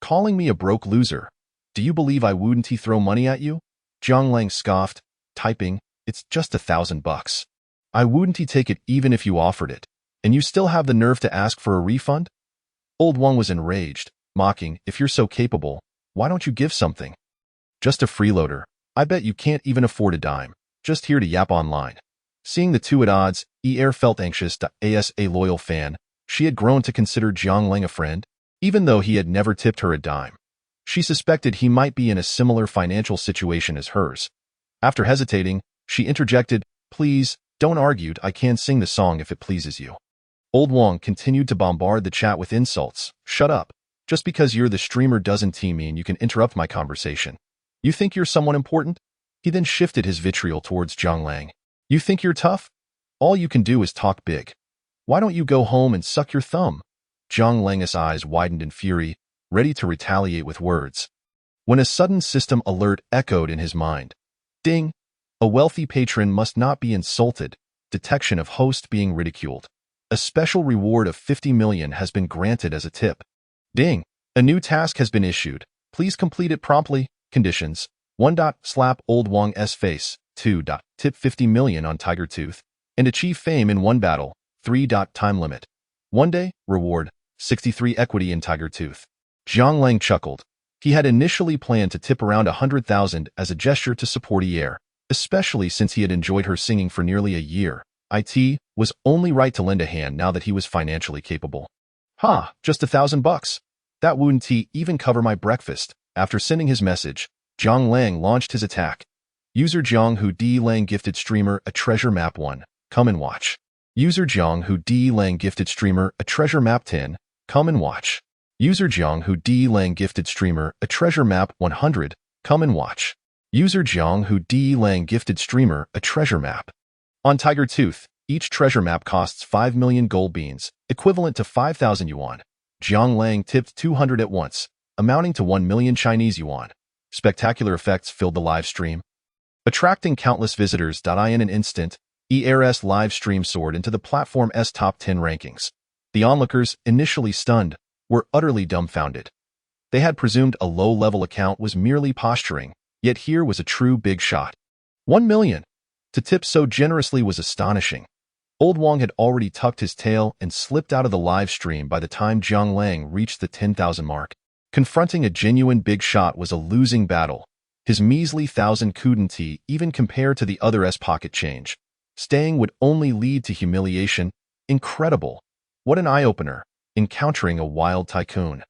Calling me a broke loser? Do you believe I wouldn't throw money at you?" Jiang Lang scoffed, typing, "It's just $1,000. I wouldn't take it even if you offered it. And you still have the nerve to ask for a refund?" Old Wang was enraged, mocking, "If you're so capable, why don't you give something? Just a freeloader. I bet you can't even afford a dime. Just here to yap online." Seeing the two at odds, felt anxious. As a loyal fan, she had grown to consider Jiang Lang a friend, even though he had never tipped her a dime. She suspected he might be in a similar financial situation as hers. After hesitating, she interjected, "Please, don't argue. I can sing the song if it pleases you." Old Wang continued to bombard the chat with insults. "Shut up. Just because you're the streamer doesn't mean you can interrupt my conversation. You think you're someone important?" He then shifted his vitriol towards Jiang Lang. "You think you're tough? All you can do is talk big. Why don't you go home and suck your thumb?" Jiang Lang's eyes widened in fury, ready to retaliate with words, when a sudden system alert echoed in his mind. Ding! A wealthy patron must not be insulted. Detection of host being ridiculed. A special reward of 50 million has been granted as a tip. Ding! A new task has been issued. Please complete it promptly. Conditions. 1. Slap Old Wang's face. 2. Tip 50 million on DivineTycoon's and achieve fame in one battle. 3. Time limit. 1 day. Reward. 63 equity in DivineTycoon's. Jiang Lang chuckled. He had initially planned to tip around 100,000 as a gesture to support Ear, especially since he had enjoyed her singing for nearly a year. It was only right to lend a hand now that he was financially capable. Just $1,000. That wouldn't even cover my breakfast. After sending his message, Jiang Lang launched his attack. User Jiang Hu D Lang gifted streamer a treasure map 1. Come and watch. User Jiang Hu D Lang gifted streamer a treasure map 10. Come and watch. User Jiang Hu D Lang gifted streamer a treasure map 100. Come and watch. User Jiang Hu D Lang gifted streamer a treasure map. On DivineTycoon's, each treasure map costs 5 million gold beans, equivalent to 5,000 yuan. Jiang Lang tipped 200 at once, amounting to 1 million Chinese yuan. Spectacular effects filled the live stream, attracting countless visitors. In an instant, ERS live stream soared into the Platform's top 10 rankings. The onlookers, initially stunned, were utterly dumbfounded. They had presumed a low-level account was merely posturing, yet here was a true big shot. 1 million! To tip so generously was astonishing. Old Wang had already tucked his tail and slipped out of the live stream by the time Jiang Lang reached the 10,000 mark. Confronting a genuine big shot was a losing battle. His measly 1,000 couldn't even compare to the other's pocket change. Staying would only lead to humiliation. Incredible. What an eye-opener, encountering a wild tycoon.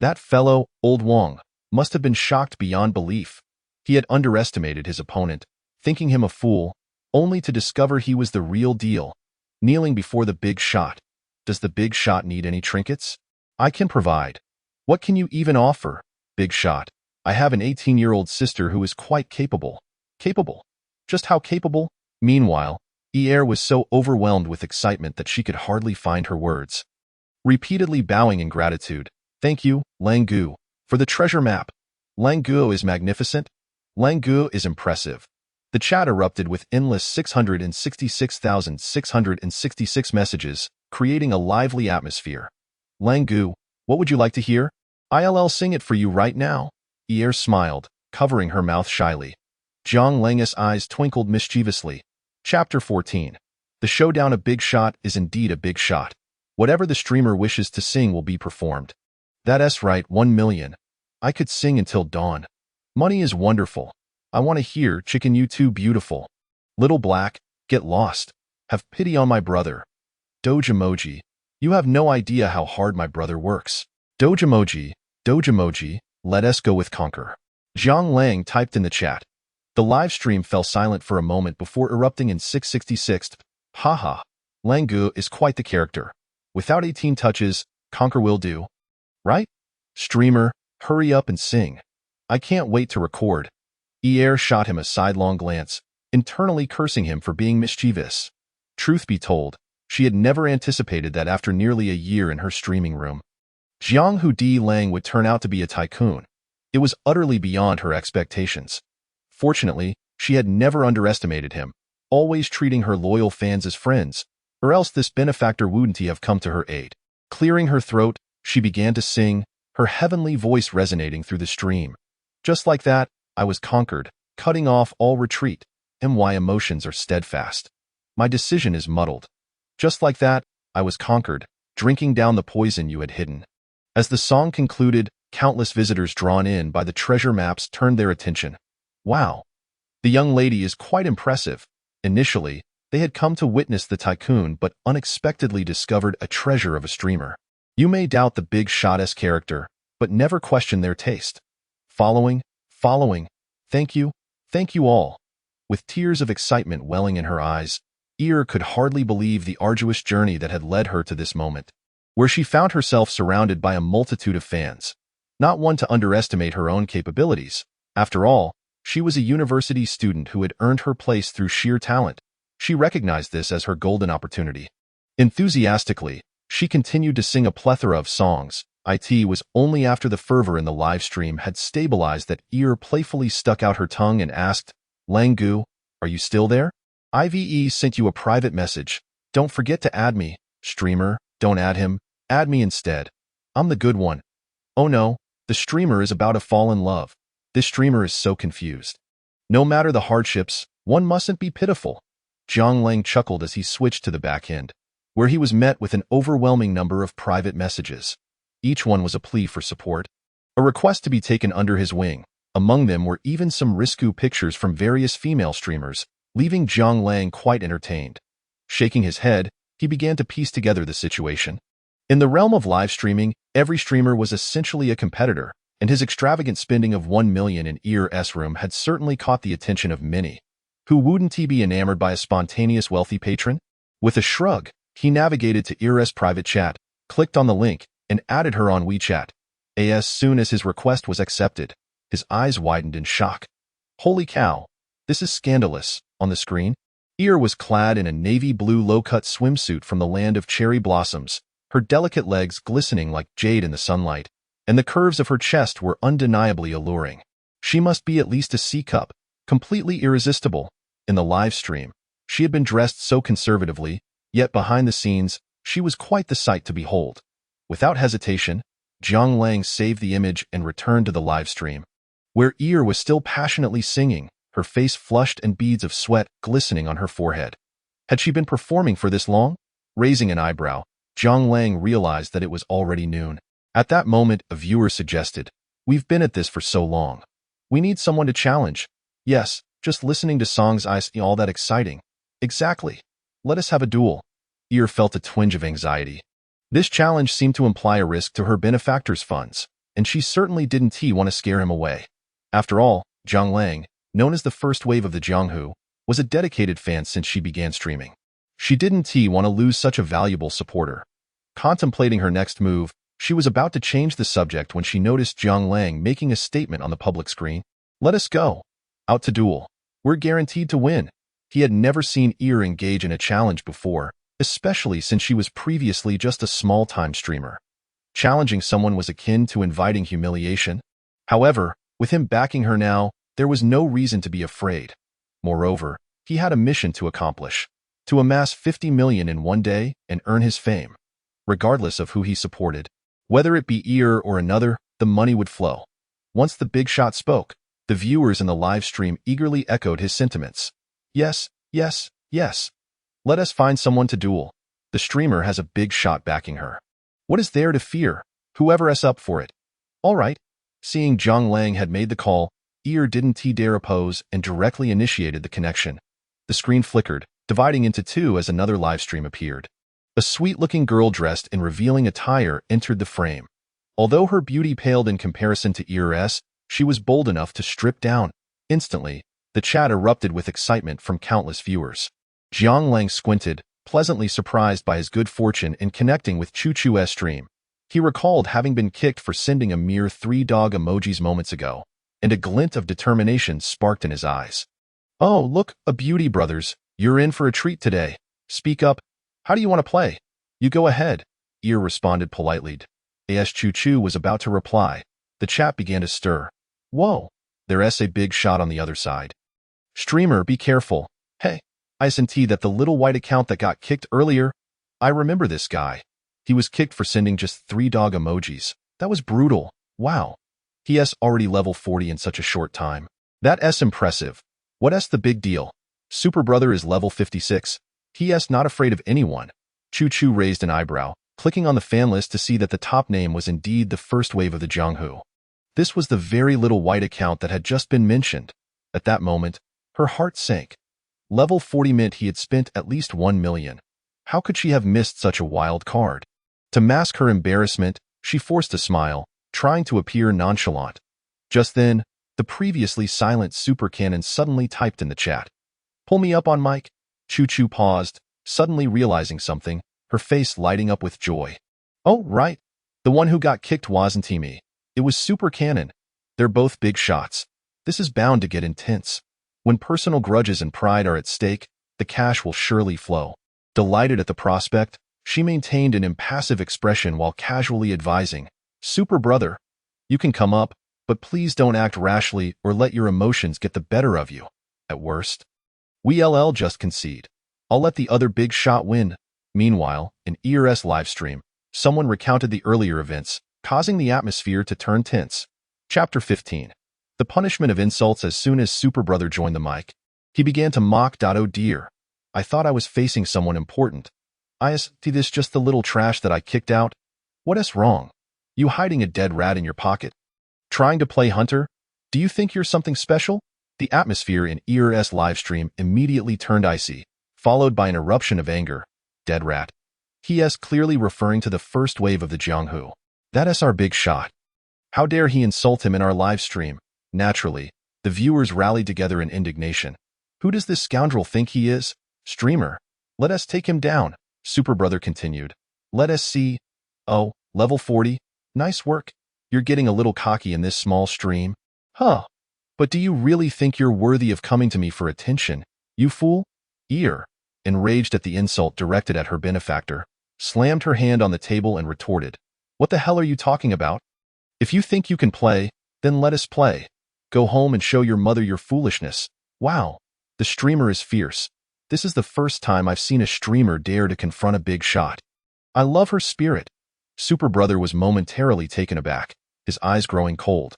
That fellow, Old Wang, must have been shocked beyond belief. He had underestimated his opponent, thinking him a fool, only to discover he was the real deal. Kneeling before the big shot. Does the big shot need any trinkets? I can provide. What can you even offer? Big shot. I have an 18-year-old sister who is quite capable. Capable? Just how capable? Meanwhile, Ear was so overwhelmed with excitement that she could hardly find her words. Repeatedly bowing in gratitude, "Thank you, Lang Gu, for the treasure map. Languo is magnificent. Languo is impressive. The chat erupted with endless 666,666 messages, creating a lively atmosphere. Languo, what would you like to hear? I'll sing it for you right now. Eir smiled, covering her mouth shyly. Jiang Lang's eyes twinkled mischievously. Chapter 14. The showdown. A big shot is indeed a big shot. Whatever the streamer wishes to sing will be performed. That's right, 1 million. I could sing until dawn. Money is wonderful. I want to hear Checkin, you too beautiful. Little Black, get lost. Have pity on my brother. Doge emoji. You have no idea how hard my brother works. Doge emoji, let us go with Conquer. Jiang Lang typed in the chat. The live stream fell silent for a moment before erupting in 666th. Haha. Languo is quite the character. Without 18 touches, Conquer will do. Right? Streamer, hurry up and sing. I can't wait to record. Eir shot him a sidelong glance, internally cursing him for being mischievous. Truth be told, she had never anticipated that after nearly a year in her streaming room, Jiang Di Lang would turn out to be a tycoon. It was utterly beyond her expectations. Fortunately, she had never underestimated him, always treating her loyal fans as friends, or else this benefactor wouldn't have come to her aid. Clearing her throat, she began to sing, her heavenly voice resonating through the stream. Just like that, I was conquered, cutting off all retreat, and my emotions are steadfast. My decision is muddled. Just like that, I was conquered, drinking down the poison you had hidden. As the song concluded, countless visitors drawn in by the treasure maps turned their attention. Wow! The young lady is quite impressive. Initially, they had come to witness the tycoon but unexpectedly discovered a treasure of a streamer. You may doubt the big shot-esque character, but never question their taste. Following, thank you all. With tears of excitement welling in her eyes, Eir could hardly believe the arduous journey that had led her to this moment, where she found herself surrounded by a multitude of fans. Not one to underestimate her own capabilities. After all, she was a university student who had earned her place through sheer talent. She recognized this as her golden opportunity. Enthusiastically, she continued to sing a plethora of songs. It was only after the fervor in the live stream had stabilized that Eir playfully stuck out her tongue and asked, Languo, are you still there? IVE sent you a private message. Don't forget to add me. Streamer, don't add him. Add me instead. I'm the good one. Oh no, the streamer is about to fall in love. This streamer is so confused. No matter the hardships, one mustn't be pitiful. Jiang Lang chuckled as he switched to the back end, where he was met with an overwhelming number of private messages. Each one was a plea for support, a request to be taken under his wing. Among them were even some risque pictures from various female streamers, leaving Jiang Lang quite entertained. Shaking his head, he began to piece together the situation. In the realm of live streaming, every streamer was essentially a competitor, and his extravagant spending of 1 million in Eir's room had certainly caught the attention of many. Who wouldn't be enamored by a spontaneous wealthy patron? With a shrug, he navigated to Eir's private chat, clicked on the link, and added her on WeChat. As soon as his request was accepted, his eyes widened in shock. Holy cow, this is scandalous. On the screen, Eir was clad in a navy blue low-cut swimsuit from the land of cherry blossoms, her delicate legs glistening like jade in the sunlight, and the curves of her chest were undeniably alluring. She must be at least a C-cup, completely irresistible. In the live stream, she had been dressed so conservatively, yet behind the scenes, she was quite the sight to behold. Without hesitation, Jiang Lang saved the image and returned to the live stream, where Eir was still passionately singing, her face flushed and beads of sweat glistening on her forehead. Had she been performing for this long? Raising an eyebrow, Jiang Lang realized that it was already noon. At that moment, a viewer suggested, "We've been at this for so long. We need someone to challenge." Yes, just listening to songs is all that exciting. Exactly. Let us have a duel. Eir felt a twinge of anxiety. This challenge seemed to imply a risk to her benefactor's funds, and she certainly didn't want to scare him away. After all, Jiang Lang, known as the first wave of the Jianghu, was a dedicated fan since she began streaming. She didn't want to lose such a valuable supporter. Contemplating her next move, she was about to change the subject when she noticed Jiang Lang making a statement on the public screen. Let us go. Out to duel. We're guaranteed to win. He had never seen Eir engage in a challenge before, especially since she was previously just a small-time streamer. Challenging someone was akin to inviting humiliation. However, With him backing her now, there was no reason to be afraid. Moreover, he had a mission to accomplish: to amass 50 million in one day and earn his fame. Regardless of who he supported, whether it be Ear or another, the money would flow. Once the big shot spoke, the viewers in the live stream eagerly echoed his sentiments. Yes, yes, yes. Let us find someone to duel. The streamer has a big shot backing her. What is there to fear? Whoever's up for it. All right. Seeing Zhang Lang had made the call, Ear didn't dare oppose and directly initiated the connection. The screen flickered, dividing into two as another live stream appeared. A sweet-looking girl dressed in revealing attire entered the frame. Although her beauty paled in comparison to Ear's, she was bold enough to strip down. Instantly, the chat erupted with excitement from countless viewers. Zhang Lang squinted, pleasantly surprised by his good fortune in connecting with Chuchu's stream. He recalled having been kicked for sending a mere 3 dog emojis moments ago, and a glint of determination sparked in his eyes. Oh, look, a beauty, brothers. You're in for a treat today. Speak up. How do you want to play? You go ahead. Ear responded politely. As Chuchu was about to reply, the chat began to stir. Whoa, there's a big shot on the other side. Streamer, be careful. Hey, I see that the little white account that got kicked earlier. I remember this guy. He was kicked for sending just 3 dog emojis. That was brutal. Wow. He's already level 40 in such a short time. That's impressive. What's the big deal? Super Brother is level 56. He's not afraid of anyone. Chuchu raised an eyebrow, clicking on the fan list to see that the top name was indeed the first wave of the Jianghu. This was the very little white account that had just been mentioned. At that moment, her heart sank. Level 40 meant he had spent at least 1 million. How could she have missed such a wild card? To mask her embarrassment, she forced a smile, trying to appear nonchalant. Just then, the previously silent Super Cannon suddenly typed in the chat. Pull me up on mic. Chuchu paused, suddenly realizing something, her face lighting up with joy. Oh, right. The one who got kicked wasn't me. It was Super Cannon. They're both big shots. This is bound to get intense. When personal grudges and pride are at stake, the cash will surely flow. Delighted at the prospect, she maintained an impassive expression while casually advising, Super Brother, you can come up, but please don't act rashly or let your emotions get the better of you. At worst, we'll just concede. I'll let the other big shot win. Meanwhile, in Ear's livestream, someone recounted the earlier events, causing the atmosphere to turn tense. Chapter 15. The punishment of insults. As soon as Super Brother joined the mic, he began to mock. Oh dear. I thought I was facing someone important. Is this just the little trash that I kicked out? What's wrong? You hiding a dead rat in your pocket? Trying to play hunter? Do you think you're something special? The atmosphere in Ear's livestream immediately turned icy, followed by an eruption of anger. Dead rat. He's clearly referring to the first wave of the Jianghu. That's our big shot. How dare he insult him in our live stream? Naturally, the viewers rallied together in indignation. Who does this scoundrel think he is? Streamer. Let us take him down. Super Brother continued. Let us see. Oh, level 40. Nice work. You're getting a little cocky in this small stream. Huh. But do you really think you're worthy of coming to me for attention, you fool? Ear, enraged at the insult directed at her benefactor, slammed her hand on the table and retorted. What the hell are you talking about? If you think you can play, then let us play. Go home and show your mother your foolishness. Wow. The streamer is fierce. This is the first time I've seen a streamer dare to confront a big shot. I love her spirit. Super Brother was momentarily taken aback, his eyes growing cold.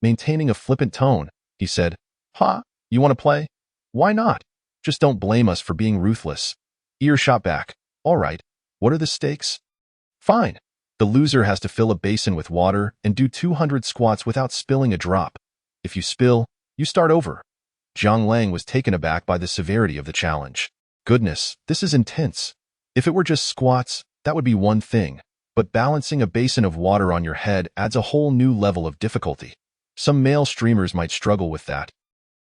Maintaining a flippant tone, he said, "Ha, you want to play? Why not? Just don't blame us for being ruthless." Ear shot back. All right, what are the stakes? Fine. The loser has to fill a basin with water and do 200 squats without spilling a drop. If you spill, you start over. Zhang Lang was taken aback by the severity of the challenge. Goodness, this is intense. If it were just squats, that would be one thing, but balancing a basin of water on your head adds a whole new level of difficulty. Some male streamers might struggle with that.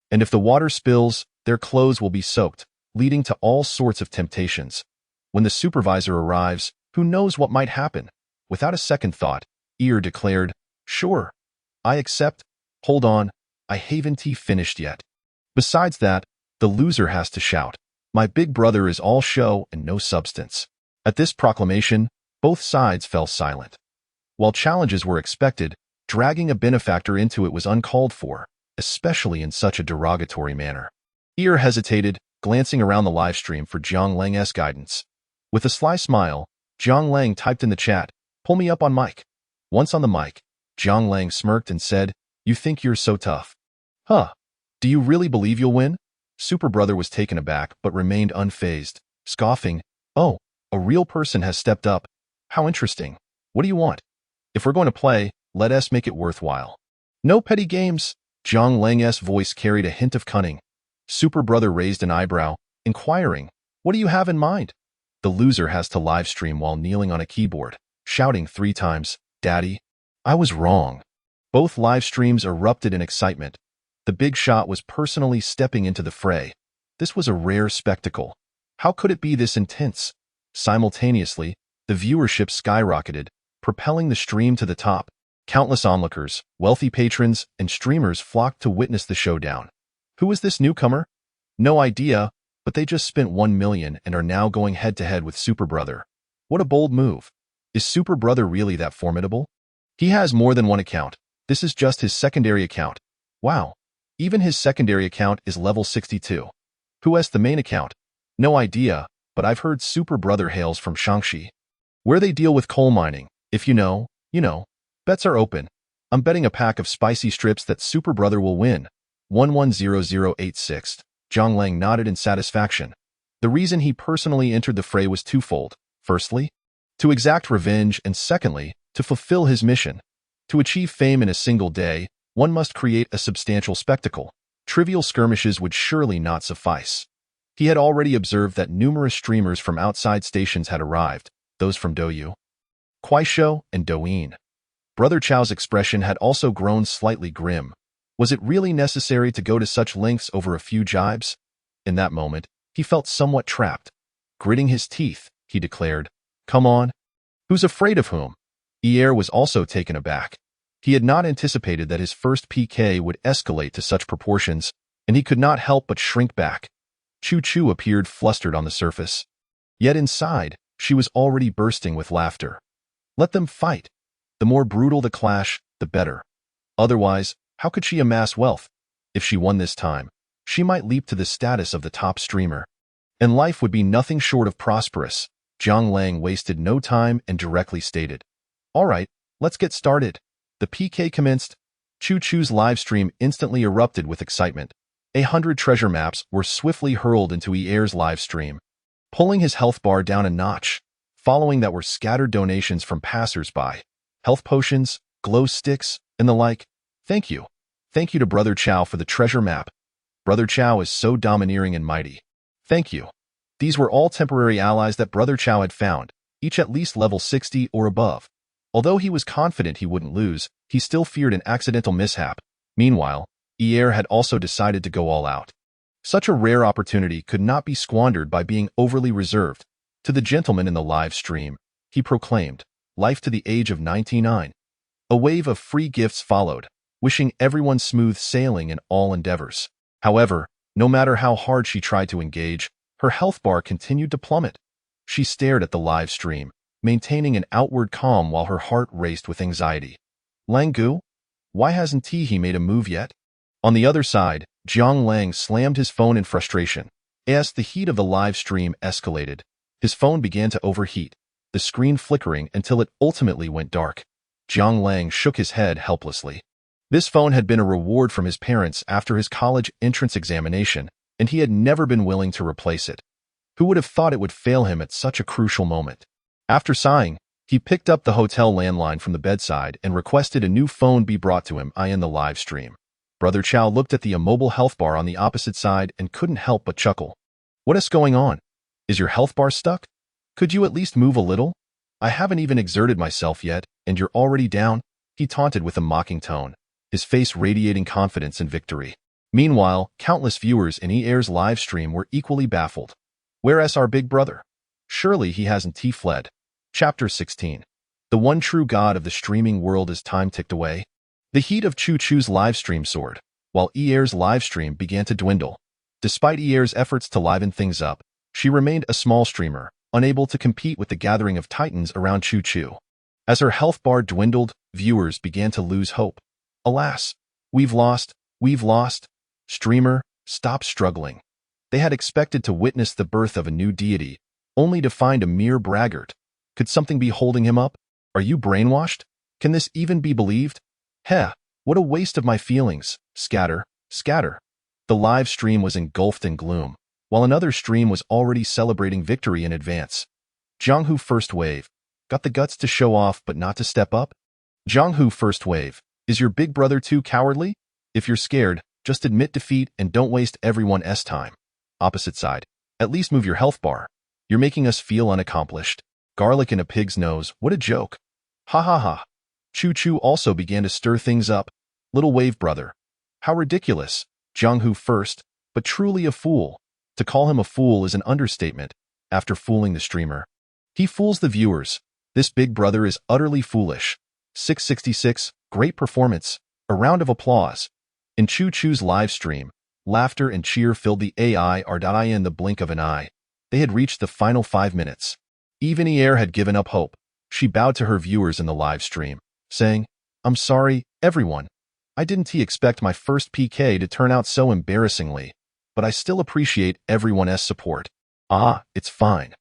And if the water spills, their clothes will be soaked, leading to all sorts of temptations. When the supervisor arrives, who knows what might happen? Without a second thought, Ear declared, "Sure. I accept. Hold on, I haven't finished yet." Besides that, the loser has to shout, "My big brother is all show and no substance." At this proclamation, both sides fell silent. While challenges were expected, Dragging a benefactor into it was uncalled for, especially in such a derogatory manner. Ear hesitated, glancing around the livestream for Jiang Lang's guidance. With a sly smile, Jiang Lang typed in the chat, "Pull me up on mic." Once on the mic, Jiang Lang smirked and said, "You think you're so tough? Huh? Do you really believe you'll win?" Super Brother was taken aback but remained unfazed, scoffing, "Oh, a real person has stepped up. How interesting. What do you want? If we're going to play, let us make it worthwhile. No petty games." Jiang Lang's voice carried a hint of cunning. Super Brother raised an eyebrow, inquiring, "What do you have in mind?" The loser has to livestream while kneeling on a keyboard, shouting 3 times, "Daddy, I was wrong." Both live streams erupted in excitement. The big shot was personally stepping into the fray. This was a rare spectacle. How could it be this intense? Simultaneously, the viewership skyrocketed, propelling the stream to the top. Countless onlookers, wealthy patrons, and streamers flocked to witness the showdown. Who is this newcomer? No idea, but they just spent 1 million and are now going head-to-head with Super Brother. What a bold move. Is Super Brother really that formidable? He has more than one account. This is just his secondary account. Wow. Even his secondary account is level 62. Who has the main account? No idea, but I've heard Super Brother hails from Shaanxi, where they deal with coal mining. If you know, you know. Bets are open. I'm betting a pack of spicy strips that Super Brother will win. 110086. Jiang Lang nodded in satisfaction. The reason he personally entered the fray was twofold. Firstly, to exact revenge, and secondly, to fulfill his mission. To achieve fame in a single day, one must create a substantial spectacle. Trivial skirmishes would surely not suffice. He had already observed that numerous streamers from outside stations had arrived, those from Douyu, Kuaishou, and Douyin. Brother Chao's expression had also grown slightly grim. Was it really necessary to go to such lengths over a few jibes? In that moment, he felt somewhat trapped. Gritting his teeth, he declared, "Come on." Who's afraid of whom? Ear was also taken aback. He had not anticipated that his first PK would escalate to such proportions, and he could not help but shrink back. Chu Chu appeared flustered on the surface. Yet inside, she was already bursting with laughter. Let them fight. The more brutal the clash, the better. Otherwise, how could she amass wealth? If she won this time, she might leap to the status of the top streamer. And life would be nothing short of prosperous. Jiang Lang wasted no time and directly stated, "All right, let's get started." The PK commenced. Chu Chu's livestream instantly erupted with excitement. 100 treasure maps were swiftly hurled into Ear's livestream, pulling his health bar down a notch. Following that were scattered donations from passers-by. Health potions, glow sticks, and the like. Thank you. Thank you to Brother Chao for the treasure map. Brother Chao is so domineering and mighty. Thank you. These were all temporary allies that Brother Chao had found, each at least level 60 or above. Although he was confident he wouldn't lose, he still feared an accidental mishap. Meanwhile, Ear had also decided to go all out. Such a rare opportunity could not be squandered by being overly reserved. To the gentleman in the live stream, he proclaimed, "Life to the age of 99. A wave of free gifts followed, wishing everyone smooth sailing in all endeavors. However, no matter how hard she tried to engage, her health bar continued to plummet. She stared at the live stream, maintaining an outward calm while her heart raced with anxiety. Langgu? Why hasn't he made a move yet? On the other side, Jiang Lang slammed his phone in frustration. As the heat of the live stream escalated, his phone began to overheat, the screen flickering until it ultimately went dark. Jiang Lang shook his head helplessly. This phone had been a reward from his parents after his college entrance examination, and he had never been willing to replace it. Who would have thought it would fail him at such a crucial moment? After sighing, he picked up the hotel landline from the bedside and requested a new phone be brought to him in the live stream. Brother Chao looked at the immobile health bar on the opposite side and couldn't help but chuckle. What is going on? Is your health bar stuck? Could you at least move a little? I haven't even exerted myself yet, and you're already down? He taunted with a mocking tone, his face radiating confidence and victory. Meanwhile, countless viewers in Ear's live stream were equally baffled. Whereas our big brother? Surely he hasn't fled. Chapter 16. The one true god of the streaming world as time ticked away. The heat of Chu Chu's livestream soared, while Ear's livestream began to dwindle. Despite Ear's efforts to liven things up, she remained a small streamer, unable to compete with the gathering of titans around Chu Chu. As her health bar dwindled, viewers began to lose hope. Alas, we've lost. Streamer, stop struggling. They had expected to witness the birth of a new deity, only to find a mere braggart. Could something be holding him up? Are you brainwashed? Can this even be believed? Heh, what a waste of my feelings. Scatter. The live stream was engulfed in gloom, while another stream was already celebrating victory in advance. Jianghu First Wave. Got the guts to show off but not to step up? Jianghu First Wave. Is your big brother too cowardly? If you're scared, just admit defeat and don't waste everyone's time. Opposite side. At least move your health bar. You're making us feel unaccomplished. Garlic in a pig's nose. What a joke. Ha ha ha. Choo Choo also began to stir things up. Little wave brother. How ridiculous. Jianghu First, but truly a fool. To call him a fool is an understatement. After fooling the streamer, he fools the viewers. This big brother is utterly foolish. 666, great performance. A round of applause. In Choo Choo's live stream, laughter and cheer filled the AI in the blink of an eye. They had reached the final 5 minutes. Even Air had given up hope. She bowed to her viewers in the live stream, saying, I'm sorry, everyone. I didn't expect my first PK to turn out so embarrassingly, but I still appreciate everyone's support. It's fine.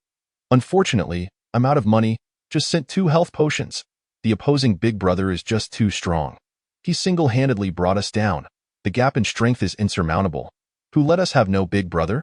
Unfortunately, I'm out of money. Just sent 2 health potions. The opposing big brother is just too strong. He single-handedly brought us down. The gap in strength is insurmountable. Who let us have no big brother?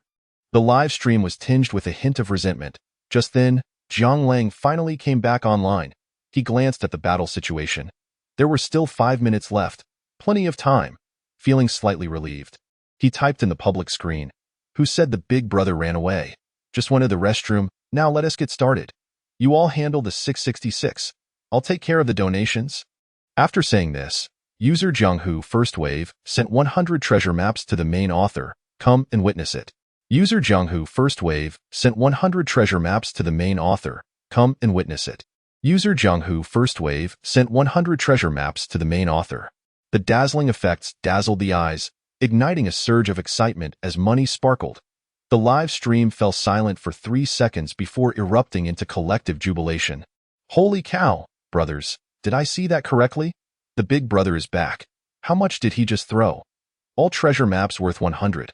The live stream was tinged with a hint of resentment. Just then, Jiang Lang finally came back online. He glanced at the battle situation. There were still 5 minutes left. Plenty of time. Feeling slightly relieved, he typed in the public screen. Who said the big brother ran away? Just went to the restroom. Now let us get started. You all handle the 666. I'll take care of the donations. After saying this, user Jianghu First Wave sent 100 treasure maps to the main author. Come and witness it. User Jianghu First Wave sent 100 treasure maps to the main author. Come and witness it. User Jianghu First Wave sent 100 treasure maps to the main author. The dazzling effects dazzled the eyes, igniting a surge of excitement as money sparkled. The live stream fell silent for 3 seconds before erupting into collective jubilation. Holy cow, brothers, did I see that correctly? The big brother is back. How much did he just throw? All treasure maps worth 100.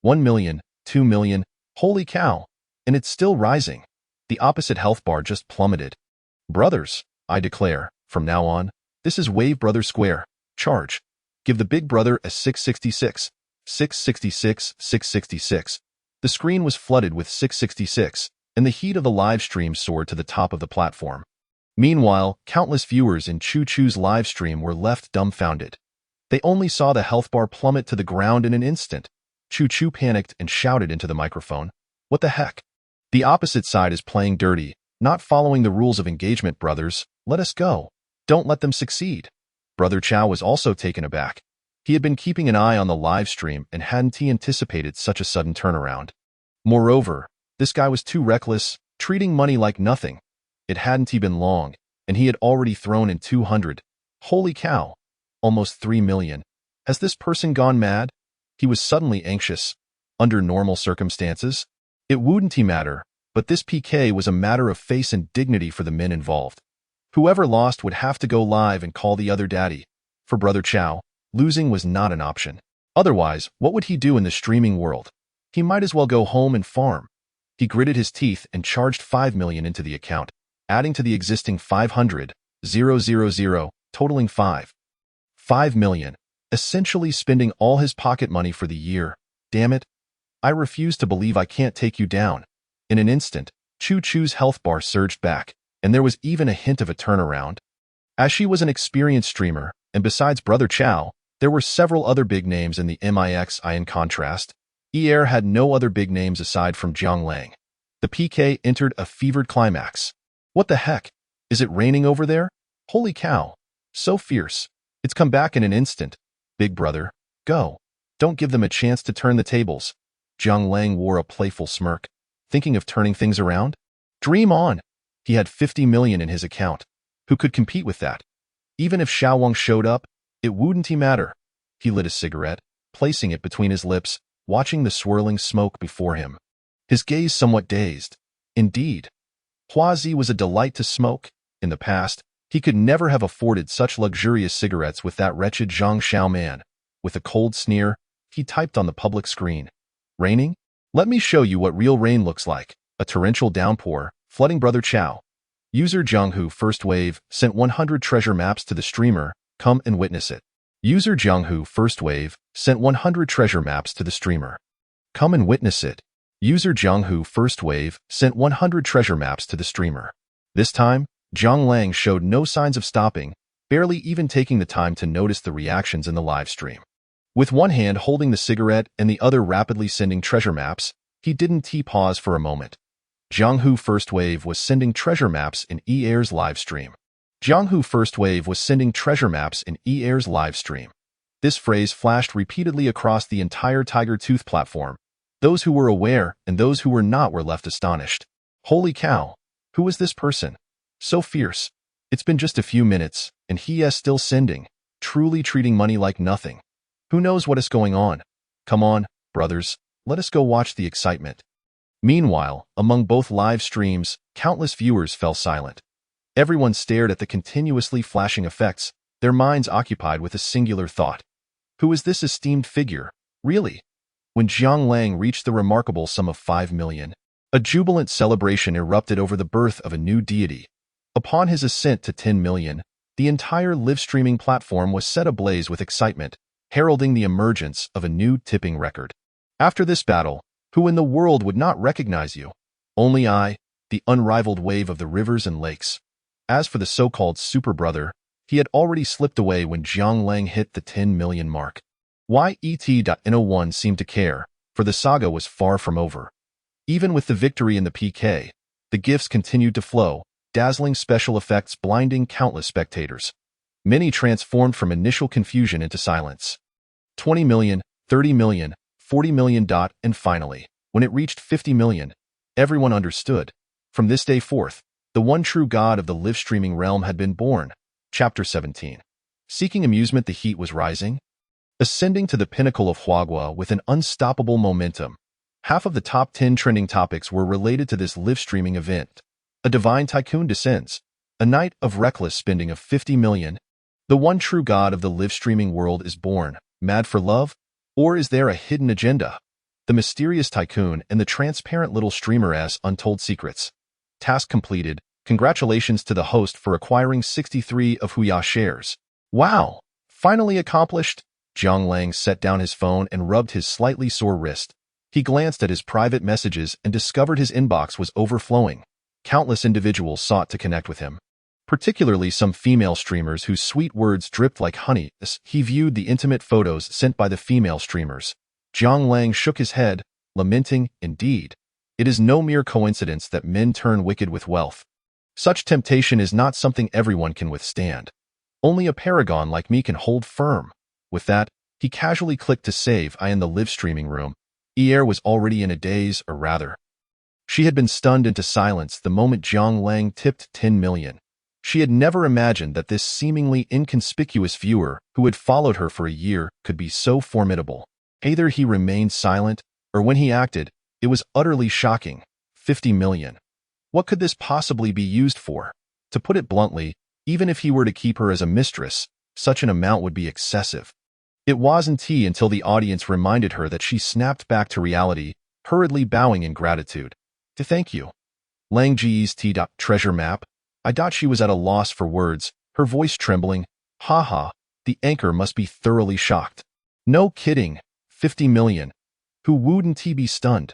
1 million, 2 million, holy cow, and it's still rising. The opposite health bar just plummeted. Brothers, I declare, from now on, this is Wave Brother Square. Charge. Give the big brother a 666. 666. The screen was flooded with 666, and the heat of the live stream soared to the top of the platform. Meanwhile, countless viewers in Choo Choo's live stream were left dumbfounded. They only saw the health bar plummet to the ground in an instant. Choo Choo panicked and shouted into the microphone. What the heck? The opposite side is playing dirty, not following the rules of engagement, brothers. Let us go. Don't let them succeed. Brother Chow was also taken aback. He had been keeping an eye on the live stream and hadn't anticipated such a sudden turnaround. Moreover, this guy was too reckless, treating money like nothing. It hadn't been long, and he had already thrown in 200. Holy cow! Almost 3 million. Has this person gone mad? He was suddenly anxious. Under normal circumstances, it wouldn't matter, but this PK was a matter of face and dignity for the men involved. Whoever lost would have to go live and call the other daddy. For Brother Chow, losing was not an option. Otherwise, what would he do in the streaming world? He might as well go home and farm. He gritted his teeth and charged 5 million into the account, adding to the existing 500,000, totaling 5 million, essentially spending all his pocket money for the year. Damn it. I refuse to believe I can't take you down. In an instant, Choo Choo's health bar surged back, and there was even a hint of a turnaround. As she was an experienced streamer, and besides Brother Chow, there were several other big names in the mix. In contrast, Air had no other big names aside from Jiang Lang. The PK entered a fevered climax. What the heck? Is it raining over there? Holy cow. So fierce. It's come back in an instant. Big brother, go. Don't give them a chance to turn the tables. Jiang Lang wore a playful smirk. Thinking of turning things around? Dream on. He had 50 million in his account. Who could compete with that? Even if Xiaowang showed up, it wouldn't matter. He lit a cigarette, placing it between his lips, watching the swirling smoke before him. His gaze somewhat dazed. Indeed. Huazi was a delight to smoke. In the past, He could never have afforded such luxurious cigarettes with that wretched Zhang Xiao man. With a cold sneer, he typed on the public screen. Raining? Let me show you what real rain looks like. A torrential downpour, flooding Brother Chow. User Jianghu First Wave sent 100 treasure maps to the streamer. Come and witness it. User Jianghu First Wave sent 100 treasure maps to the streamer. Come and witness it. User Jianghu First Wave sent 100 treasure maps to the streamer. This time, Zhang Lang showed no signs of stopping, barely even taking the time to notice the reactions in the live stream. With one hand holding the cigarette and the other rapidly sending treasure maps, he didn't pause for a moment. Jianghu First Wave was sending treasure maps in E-Air's live stream. Jianghu First Wave was sending treasure maps in E-Air's live stream. This phrase flashed repeatedly across the entire Tiger Tooth platform. Those who were aware and those who were not were left astonished. Holy cow! Who is this person? So fierce. It's been just a few minutes, and he is still sending, truly treating money like nothing. Who knows what is going on? Come on, brothers, let us go watch the excitement. Meanwhile, among both live streams, countless viewers fell silent. Everyone stared at the continuously flashing effects, their minds occupied with a singular thought. Who is this esteemed figure, really? When Zhang Lang reached the remarkable sum of 5 million, a jubilant celebration erupted over the birth of a new deity. Upon his ascent to 10 million, the entire live-streaming platform was set ablaze with excitement, heralding the emergence of a new tipping record. After this battle, who in the world would not recognize you? Only I, the unrivaled wave of the rivers and lakes. As for the so-called super brother, he had already slipped away when Zhang Lang hit the 10 million mark. No one seemed to care, for the saga was far from over. Even with the victory in the PK, the gifts continued to flow, dazzling special effects blinding countless spectators. Many transformed from initial confusion into silence. 20 million, 30 million, 40 million. And finally, when it reached 50 million, everyone understood. From this day forth, the one true god of the live-streaming realm had been born. Chapter 17. Seeking amusement, the heat was rising. Ascending to the pinnacle of Huagua with an unstoppable momentum, half of the top 10 trending topics were related to this live-streaming event. A divine tycoon descends. A night of reckless spending of 50 million. The one true god of the live-streaming world is born. Mad for love? Or is there a hidden agenda? The mysterious tycoon and the transparent little streamer's untold secrets. Task completed. Congratulations to the host for acquiring 63 of Huya shares. Wow! Finally accomplished. Zhang Lang set down his phone and rubbed his slightly sore wrist. He glanced at his private messages and discovered his inbox was overflowing. Countless individuals sought to connect with him, particularly some female streamers whose sweet words dripped like honey. As he viewed the intimate photos sent by the female streamers, Zhang Lang shook his head, lamenting, indeed, it is no mere coincidence that men turn wicked with wealth. Such temptation is not something everyone can withstand. Only a paragon like me can hold firm. With that, he casually clicked to save. I in the live streaming room. E-Air was already in a daze, or rather. She had been stunned into silence the moment Zhang Lang tipped 10 million. She had never imagined that this seemingly inconspicuous viewer who had followed her for a year could be so formidable. Either he remained silent, or when he acted, it was utterly shocking. 50 million. What could this possibly be used for? To put it bluntly, even if he were to keep her as a mistress, such an amount would be excessive. It wasn't until the audience reminded her that she snapped back to reality, hurriedly bowing in gratitude. To thank you. Lang Ji's treasure map. I thought she was at a loss for words, her voice trembling. Ha, the anchor must be thoroughly shocked. No kidding, 50 million. Who wouldn't he be stunned?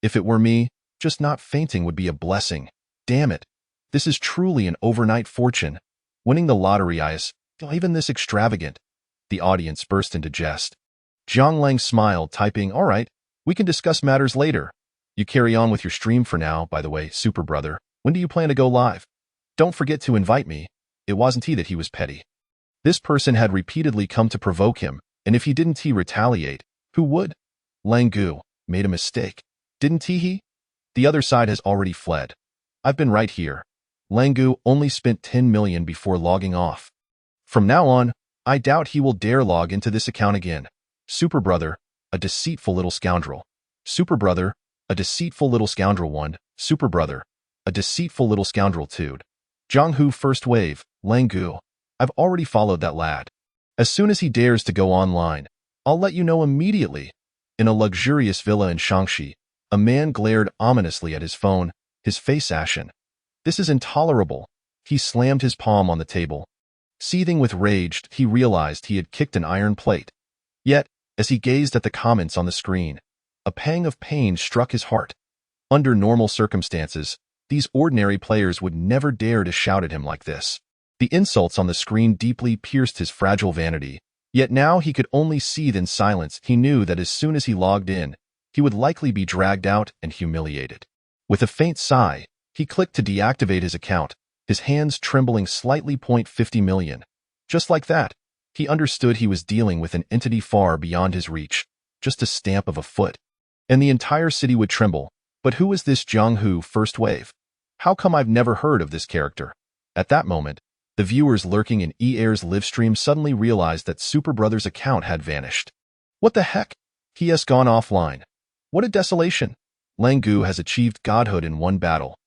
If it were me, just not fainting would be a blessing. Damn it. This is truly an overnight fortune. Winning the lottery is even this extravagant. The audience burst into jest. Zhang Lang smiled, typing, all right, we can discuss matters later. You carry on with your stream for now, by the way, super brother. When do you plan to go live? Don't forget to invite me. It wasn't he that he was petty. This person had repeatedly come to provoke him, and if he didn't retaliate, who would? Lang Gu made a mistake. Didn't he? The other side has already fled. I've been right here. Lang Gu only spent 10 million before logging off. From now on, I doubt he will dare log into this account again. Super brother, a deceitful little scoundrel. Super brother, a deceitful little scoundrel. 1. Super brother, a deceitful little scoundrel. 2. Jianghu First Wave, Langu, I've already followed that lad. As soon as he dares to go online, I'll let you know immediately. In a luxurious villa in Shaanxi, a man glared ominously at his phone, his face ashen. This is intolerable. He slammed his palm on the table. Seething with rage, he realized he had kicked an iron plate. Yet, as he gazed at the comments on the screen, a pang of pain struck his heart. Under normal circumstances, these ordinary players would never dare to shout at him like this. The insults on the screen deeply pierced his fragile vanity, yet now he could only seethe in silence. He knew that as soon as he logged in, he would likely be dragged out and humiliated. With a faint sigh, he clicked to deactivate his account, his hands trembling slightly. 50 million. Just like that, he understood he was dealing with an entity far beyond his reach, just a stamp of a foot. And the entire city would tremble. But who is this Jiang Hu First Wave? How come I've never heard of this character? At that moment, the viewers lurking in E-Air's livestream suddenly realized that Super Brother's account had vanished. What the heck? He has gone offline. What a desolation! Langu has achieved godhood in one battle.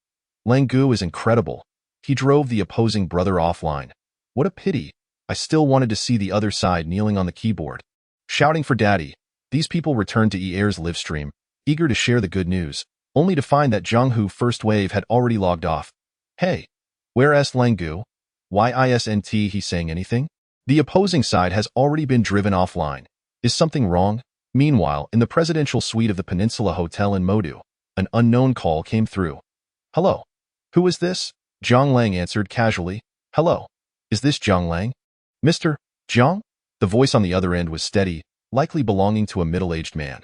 Langu is incredible. He drove the opposing brother offline. What a pity. I still wanted to see the other side kneeling on the keyboard, shouting for daddy. These people returned to E-Air's livestream, eager to share the good news, only to find that Jiang Hu First Wave had already logged off. Hey, where is Langu? Why isn't he saying anything? The opposing side has already been driven offline. Is something wrong? Meanwhile, in the presidential suite of the Peninsula Hotel in Modu, an unknown call came through. Hello. Who is this? Zhang Lang answered casually. Hello. Is this Zhang Lang? Mr. Zhang? The voice on the other end was steady, likely belonging to a middle-aged man.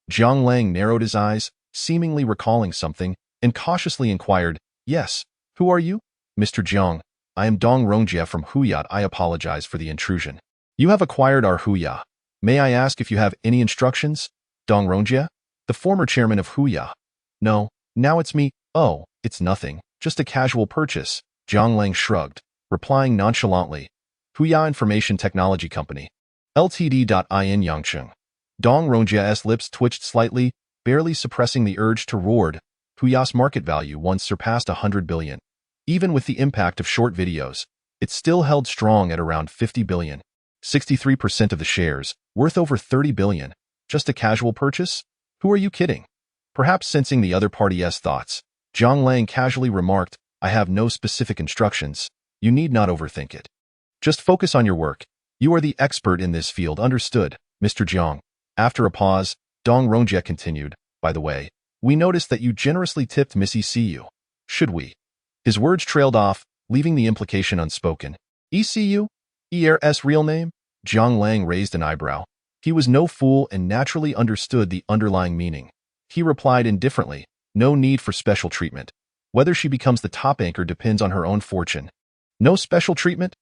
Zhang Lang narrowed his eyes, seemingly recalling something, and cautiously inquired, Yes, who are you? Mr. Zhang, I am Dong Rongjie from Huyat. I apologize for the intrusion. You have acquired our Huya. May I ask if you have any instructions? Dong Rongjie? The former chairman of Huya. No, now it's me. Oh, it's nothing, just a casual purchase. Zhang Lang shrugged, replying nonchalantly. Huya Information Technology Company. Ltd.in Yangcheng. Dong Rongjie's lips twitched slightly, barely suppressing the urge to roar. Huya's market value once surpassed 100 billion. Even with the impact of short videos, it still held strong at around 50 billion. 63% of the shares, worth over 30 billion. Just a casual purchase? Who are you kidding? Perhaps sensing the other party's thoughts, Zhang Lang casually remarked, I have no specific instructions. You need not overthink it. Just focus on your work. You are the expert in this field. Understood, Mr. Jiang. After a pause, Dong Rongjie continued, By the way, we noticed that you generously tipped Miss ECU. Should we? His words trailed off, leaving the implication unspoken. ECU? ER's real name? Zhang Lang raised an eyebrow. He was no fool and naturally understood the underlying meaning. He replied indifferently, No need for special treatment. Whether she becomes the top anchor depends on her own fortune. No special treatment?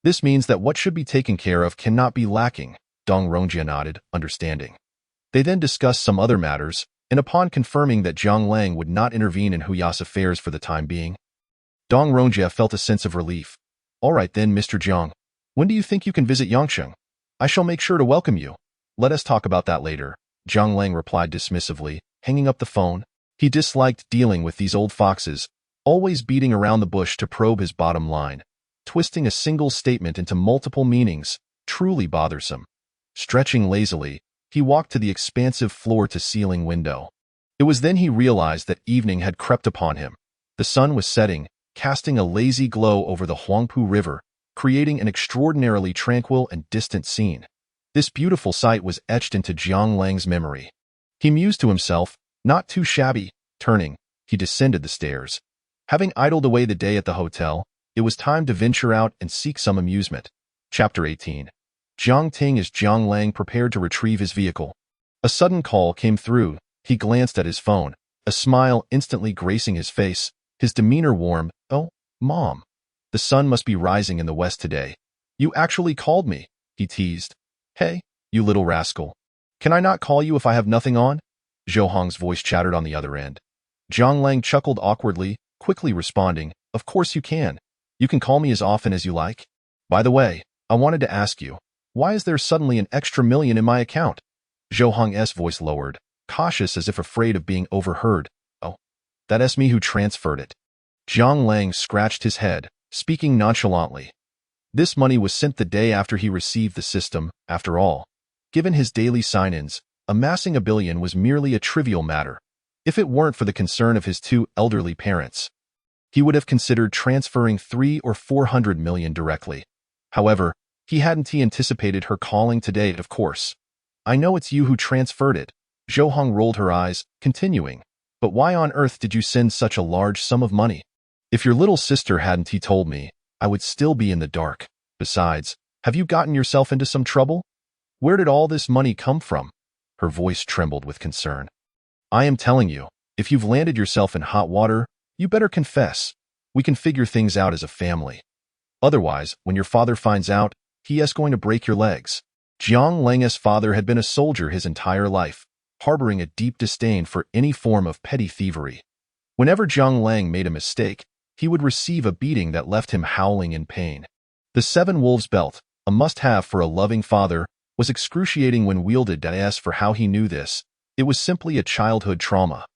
This means that what should be taken care of cannot be lacking. Dong Rongjie nodded, understanding. They then discussed some other matters, and upon confirming that Zhang Lang would not intervene in Huya's affairs for the time being, Dong Rongjie felt a sense of relief. All right then, Mr. Jiang. When do you think you can visit Yangcheng? I shall make sure to welcome you. Let us talk about that later, Zhang Lang replied dismissively, hanging up the phone. He disliked dealing with these old foxes, always beating around the bush to probe his bottom line, twisting a single statement into multiple meanings, truly bothersome. Stretching lazily, he walked to the expansive floor-to-ceiling window. It was then he realized that evening had crept upon him. The sun was setting, casting a lazy glow over the Huangpu River, creating an extraordinarily tranquil and distant scene. This beautiful sight was etched into Zhang Lang's memory. He mused to himself, not too shabby. Turning, he descended the stairs. Having idled away the day at the hotel, it was time to venture out and seek some amusement. Chapter 18. Zhang Ting as Zhang Lang prepared to retrieve his vehicle. A sudden call came through. He glanced at his phone, a smile instantly gracing his face, his demeanor warm. Oh, Mom. The sun must be rising in the west today. You actually called me, he teased. Hey, you little rascal. Can I not call you if I have nothing on? Zhou Hong's voice chattered on the other end. Zhang Lang chuckled awkwardly, quickly responding, Of course you can. You can call me as often as you like. By the way, I wanted to ask you, why is there suddenly an extra million in my account? Zhou Hong's voice lowered, cautious as if afraid of being overheard. Oh, that's me who transferred it. Zhang Lang scratched his head, speaking nonchalantly. This money was sent the day after he received the system. After all, given his daily sign-ins, amassing $1 billion was merely a trivial matter. If it weren't for the concern of his 2 elderly parents, he would have considered transferring $300 or $400 million directly. However, he hadn't anticipated her calling today, of course. I know it's you who transferred it. Zhou rolled her eyes, continuing. But why on earth did you send such a large sum of money? If your little sister hadn't told me, I would still be in the dark. Besides, have you gotten yourself into some trouble? Where did all this money come from? Her voice trembled with concern. I am telling you, if you've landed yourself in hot water, you better confess. We can figure things out as a family. Otherwise, when your father finds out, he is going to break your legs. Jiang Lang's father had been a soldier his entire life, harboring a deep disdain for any form of petty thievery. Whenever Jiang Lang made a mistake, he would receive a beating that left him howling in pain. The 7 Wolves belt, a must-have for a loving father, was excruciating when wielded. As for how he knew this, it was simply a childhood trauma.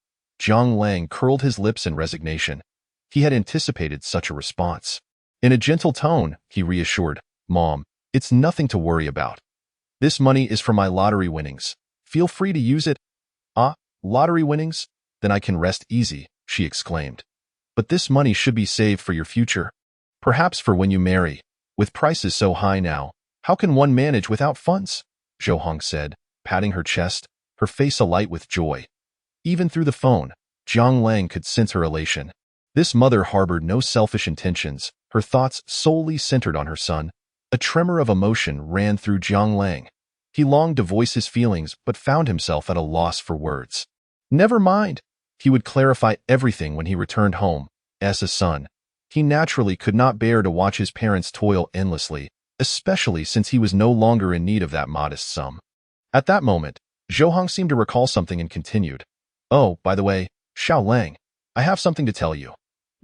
Jiang Lang curled his lips in resignation. He had anticipated such a response. In a gentle tone, he reassured, Mom, it's nothing to worry about. This money is for my lottery winnings. Feel free to use it. Ah, lottery winnings? Then I can rest easy, she exclaimed. But this money should be saved for your future. Perhaps for when you marry. With prices so high now, how can one manage without funds? Zhou said, patting her chest, her face alight with joy. Even through the phone, Jiang Lang could sense her elation. This mother harbored no selfish intentions, her thoughts solely centered on her son. A tremor of emotion ran through Jiang Lang. He longed to voice his feelings but found himself at a loss for words. Never mind. He would clarify everything when he returned home. As a son, he naturally could not bear to watch his parents toil endlessly, especially since he was no longer in need of that modest sum. At that moment, Zhou seemed to recall something and continued. Oh, by the way, Xiao Lang, I have something to tell you.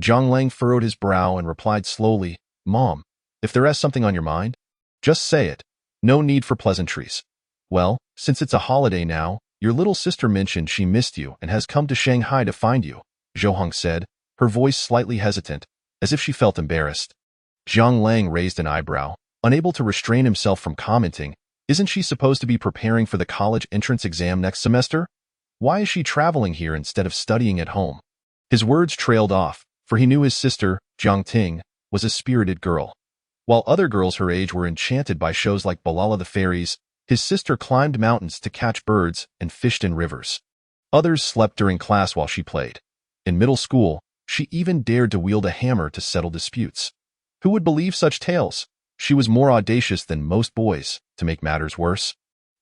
Jiang Lang furrowed his brow and replied slowly, Mom, if there is something on your mind, just say it. No need for pleasantries. Well, since it's a holiday now, your little sister mentioned she missed you and has come to Shanghai to find you, Zhou said, her voice slightly hesitant, as if she felt embarrassed. Jiang Lang raised an eyebrow, unable to restrain himself from commenting, Isn't she supposed to be preparing for the college entrance exam next semester? Why is she traveling here instead of studying at home? His words trailed off, for he knew his sister, Jiang Ting, was a spirited girl. While other girls her age were enchanted by shows like Balala the Fairies, his sister climbed mountains to catch birds and fished in rivers. Others slept during class while she played. In middle school, she even dared to wield a hammer to settle disputes. Who would believe such tales? She was more audacious than most boys. To make matters worse,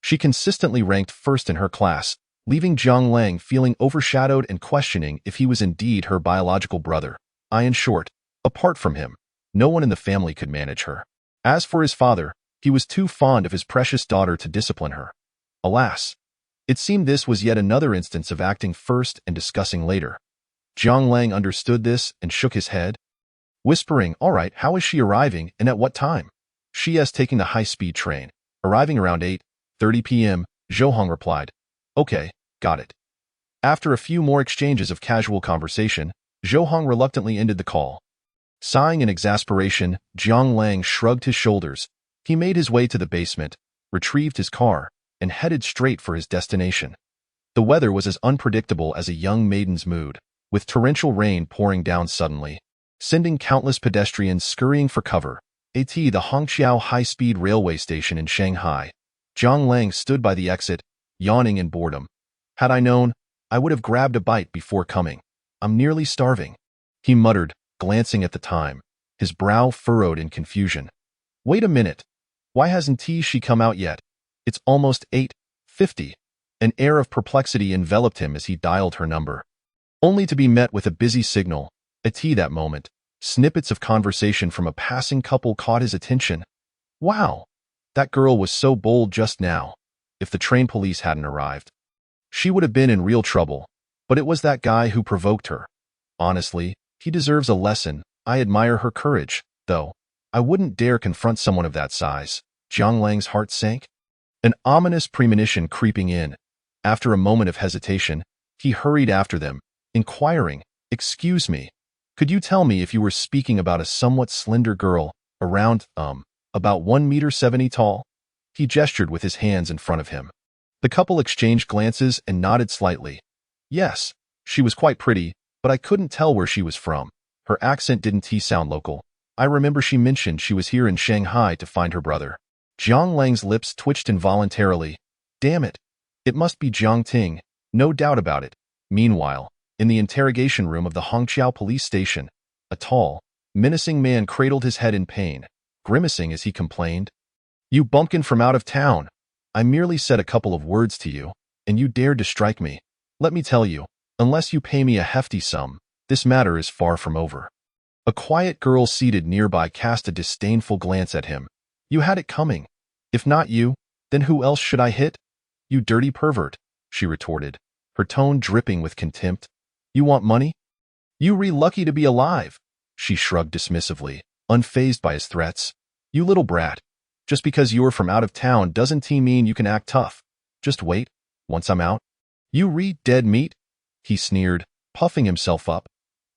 she consistently ranked first in her class, leaving Jiang Lang feeling overshadowed and questioning if he was indeed her biological brother. In short, apart from him, no one in the family could manage her. As for his father, he was too fond of his precious daughter to discipline her. Alas, it seemed this was yet another instance of acting first and discussing later. Jiang Lang understood this and shook his head, whispering, All right, how is she arriving and at what time? She is taking the high-speed train, arriving around 8:30 p.m., Zhou replied. Okay, got it. After a few more exchanges of casual conversation, Zhou reluctantly ended the call. Sighing in exasperation, Jiang Lang shrugged his shoulders. He made his way to the basement, retrieved his car, and headed straight for his destination. The weather was as unpredictable as a young maiden's mood, with torrential rain pouring down suddenly, sending countless pedestrians scurrying for cover. The Hongqiao high-speed railway station in Shanghai. Jiang Lang stood by the exit, yawning in boredom. Had I known, I would have grabbed a bite before coming. I'm nearly starving, he muttered, glancing at the time, his brow furrowed in confusion. Wait a minute. Why hasn't she come out yet? It's almost 8:50. An air of perplexity enveloped him as he dialed her number, only to be met with a busy signal. That moment, snippets of conversation from a passing couple caught his attention. Wow, that girl was so bold just now. If the train police hadn't arrived, she would have been in real trouble, but it was that guy who provoked her. Honestly, he deserves a lesson. I admire her courage, though. I wouldn't dare confront someone of that size. Jiang Lang's heart sank, an ominous premonition creeping in. After a moment of hesitation, he hurried after them, inquiring, Excuse me, Could you tell me if you were speaking about a somewhat slender girl, around, about 1 meter 70 tall? He gestured with his hands in front of him. The couple exchanged glances and nodded slightly. Yes, she was quite pretty, but I couldn't tell where she was from. Her accent didn't sound local. I remember she mentioned she was here in Shanghai to find her brother. Jiang Lang's lips twitched involuntarily. Damn it. It must be Jiang Ting, no doubt about it. Meanwhile, in the interrogation room of the Hongqiao police station, a tall, menacing man cradled his head in pain, grimacing as he complained. You bumpkin from out of town. I merely said a couple of words to you, and you dared to strike me. Let me tell you, unless you pay me a hefty sum, this matter is far from over. A quiet girl seated nearby cast a disdainful glance at him. You had it coming. If not you, then who else should I hit? You dirty pervert, she retorted, her tone dripping with contempt. You want money? You lucky to be alive, she shrugged dismissively, unfazed by his threats. You little brat. Just because you're from out of town doesn't mean you can act tough. Just wait, once I'm out. You dead meat? He sneered, puffing himself up.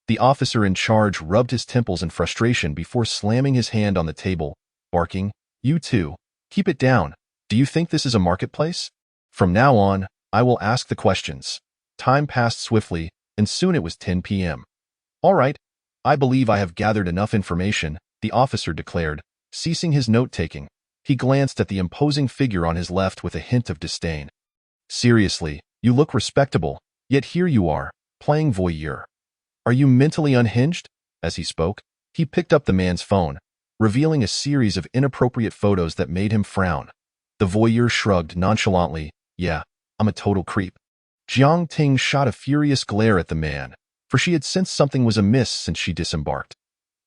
The officer in charge rubbed his temples in frustration before slamming his hand on the table, barking, You too. Keep it down. Do you think this is a marketplace? From now on, I will ask the questions. Time passed swiftly, and soon it was 10 p.m. All right, I believe I have gathered enough information, the officer declared, ceasing his note-taking. He glanced at the imposing figure on his left with a hint of disdain. Seriously, you look respectable, yet here you are, playing voyeur. Are you mentally unhinged? As he spoke, he picked up the man's phone, revealing a series of inappropriate photos that made him frown. The voyeur shrugged nonchalantly. Yeah, I'm a total creep. Jiang Ting shot a furious glare at the man, for she had sensed something was amiss since she disembarked.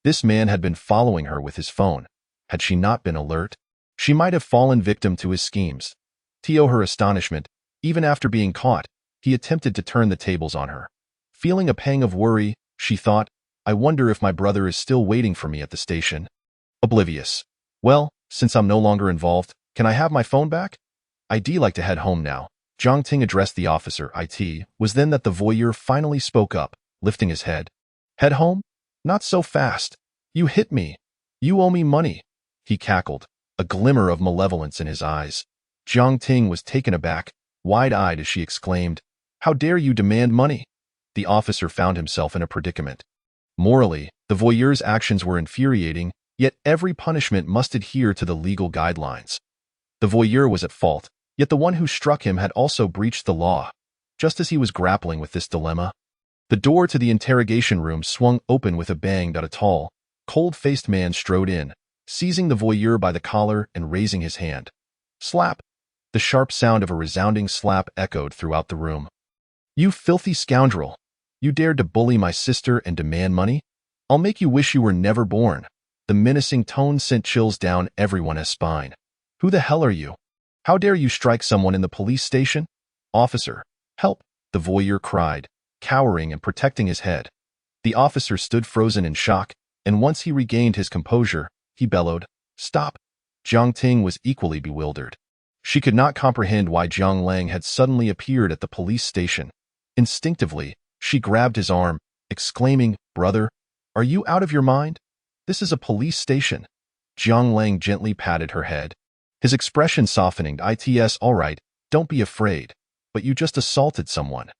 This man had been following her with his phone. Had she not been alert, she might have fallen victim to his schemes. To her astonishment, even after being caught, he attempted to turn the tables on her. Feeling a pang of worry, she thought, I wonder if my brother is still waiting for me at the station. Oblivious. Well, since I'm no longer involved, can I have my phone back? I'd like to head home now. Jiang Ting addressed the officer. It was then that the voyeur finally spoke up, lifting his head. Head home? Not so fast. You hit me. You owe me money. He cackled, a glimmer of malevolence in his eyes. Jiang Ting was taken aback, wide-eyed as she exclaimed, How dare you demand money? The officer found himself in a predicament. Morally, the voyeur's actions were infuriating, yet every punishment must adhere to the legal guidelines. The voyeur was at fault, yet the one who struck him had also breached the law. Just as he was grappling with this dilemma, the door to the interrogation room swung open with a bang. A tall, cold-faced man strode in, seizing the voyeur by the collar and raising his hand. Slap! The sharp sound of a resounding slap echoed throughout the room. You filthy scoundrel! You dared to bully my sister and demand money? I'll make you wish you were never born. The menacing tone sent chills down everyone's spine. Who the hell are you? How dare you strike someone in the police station? Officer, help! The voyeur cried, cowering and protecting his head. The officer stood frozen in shock, and once he regained his composure, he bellowed, Stop! Jiang Ting was equally bewildered. She could not comprehend why Jiang Lang had suddenly appeared at the police station. Instinctively, she grabbed his arm, exclaiming, Brother, are you out of your mind? This is a police station. Jiang Lang gently patted her head, his expression softening. It's all right, don't be afraid, but you just assaulted someone.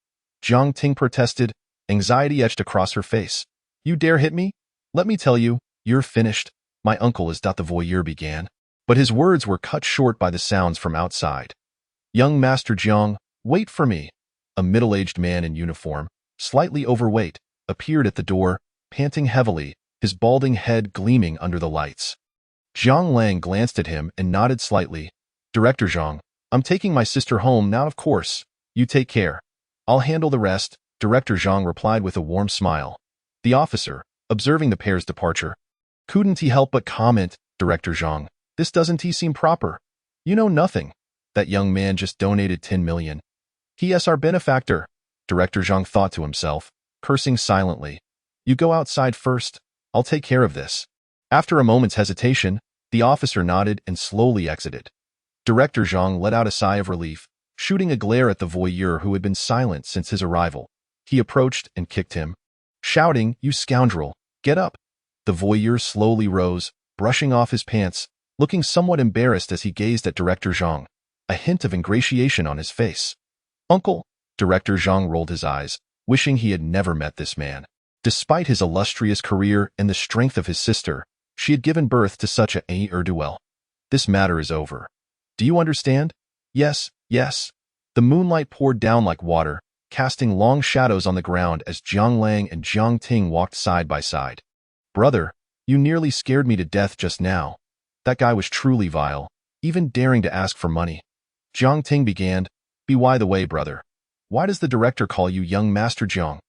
Jiang Ting protested, anxiety etched across her face. You dare hit me? Let me tell you, you're finished. My uncle is. The voyeur began, but his words were cut short by the sounds from outside. Young Master Jiang, wait for me. A middle-aged man in uniform, slightly overweight, appeared at the door, panting heavily, his balding head gleaming under the lights. Jiang Lang glanced at him and nodded slightly. Director Zhang, I'm taking my sister home now, of course. You take care. I'll handle the rest, Director Zhang replied with a warm smile. The officer, observing the pair's departure, couldn't he help but comment, Director Zhang, this doesn't seem proper. You know nothing. That young man just donated 10 million. He is our benefactor, Director Zhang thought to himself, cursing silently. You go outside first. I'll take care of this. After a moment's hesitation, the officer nodded and slowly exited. Director Zhang let out a sigh of relief, shooting a glare at the voyeur who had been silent since his arrival. He approached and kicked him. shouting, "You scoundrel, get up!" The voyeur slowly rose, brushing off his pants, looking somewhat embarrassed as he gazed at Director Zhang, a hint of ingratiation on his face. "Uncle," Director Zhang rolled his eyes, wishing he had never met this man. Despite his illustrious career and the strength of his sister, she had given birth to such a ne'er-do-well. "This matter is over. Do you understand?" "Yes, yes." The moonlight poured down like water, casting long shadows on the ground as Jiang Lang and Jiang Ting walked side by side. "Brother, you nearly scared me to death just now. That guy was truly vile, even daring to ask for money." Jiang Ting began, "By the way, brother, why does the director call you young Master Jiang?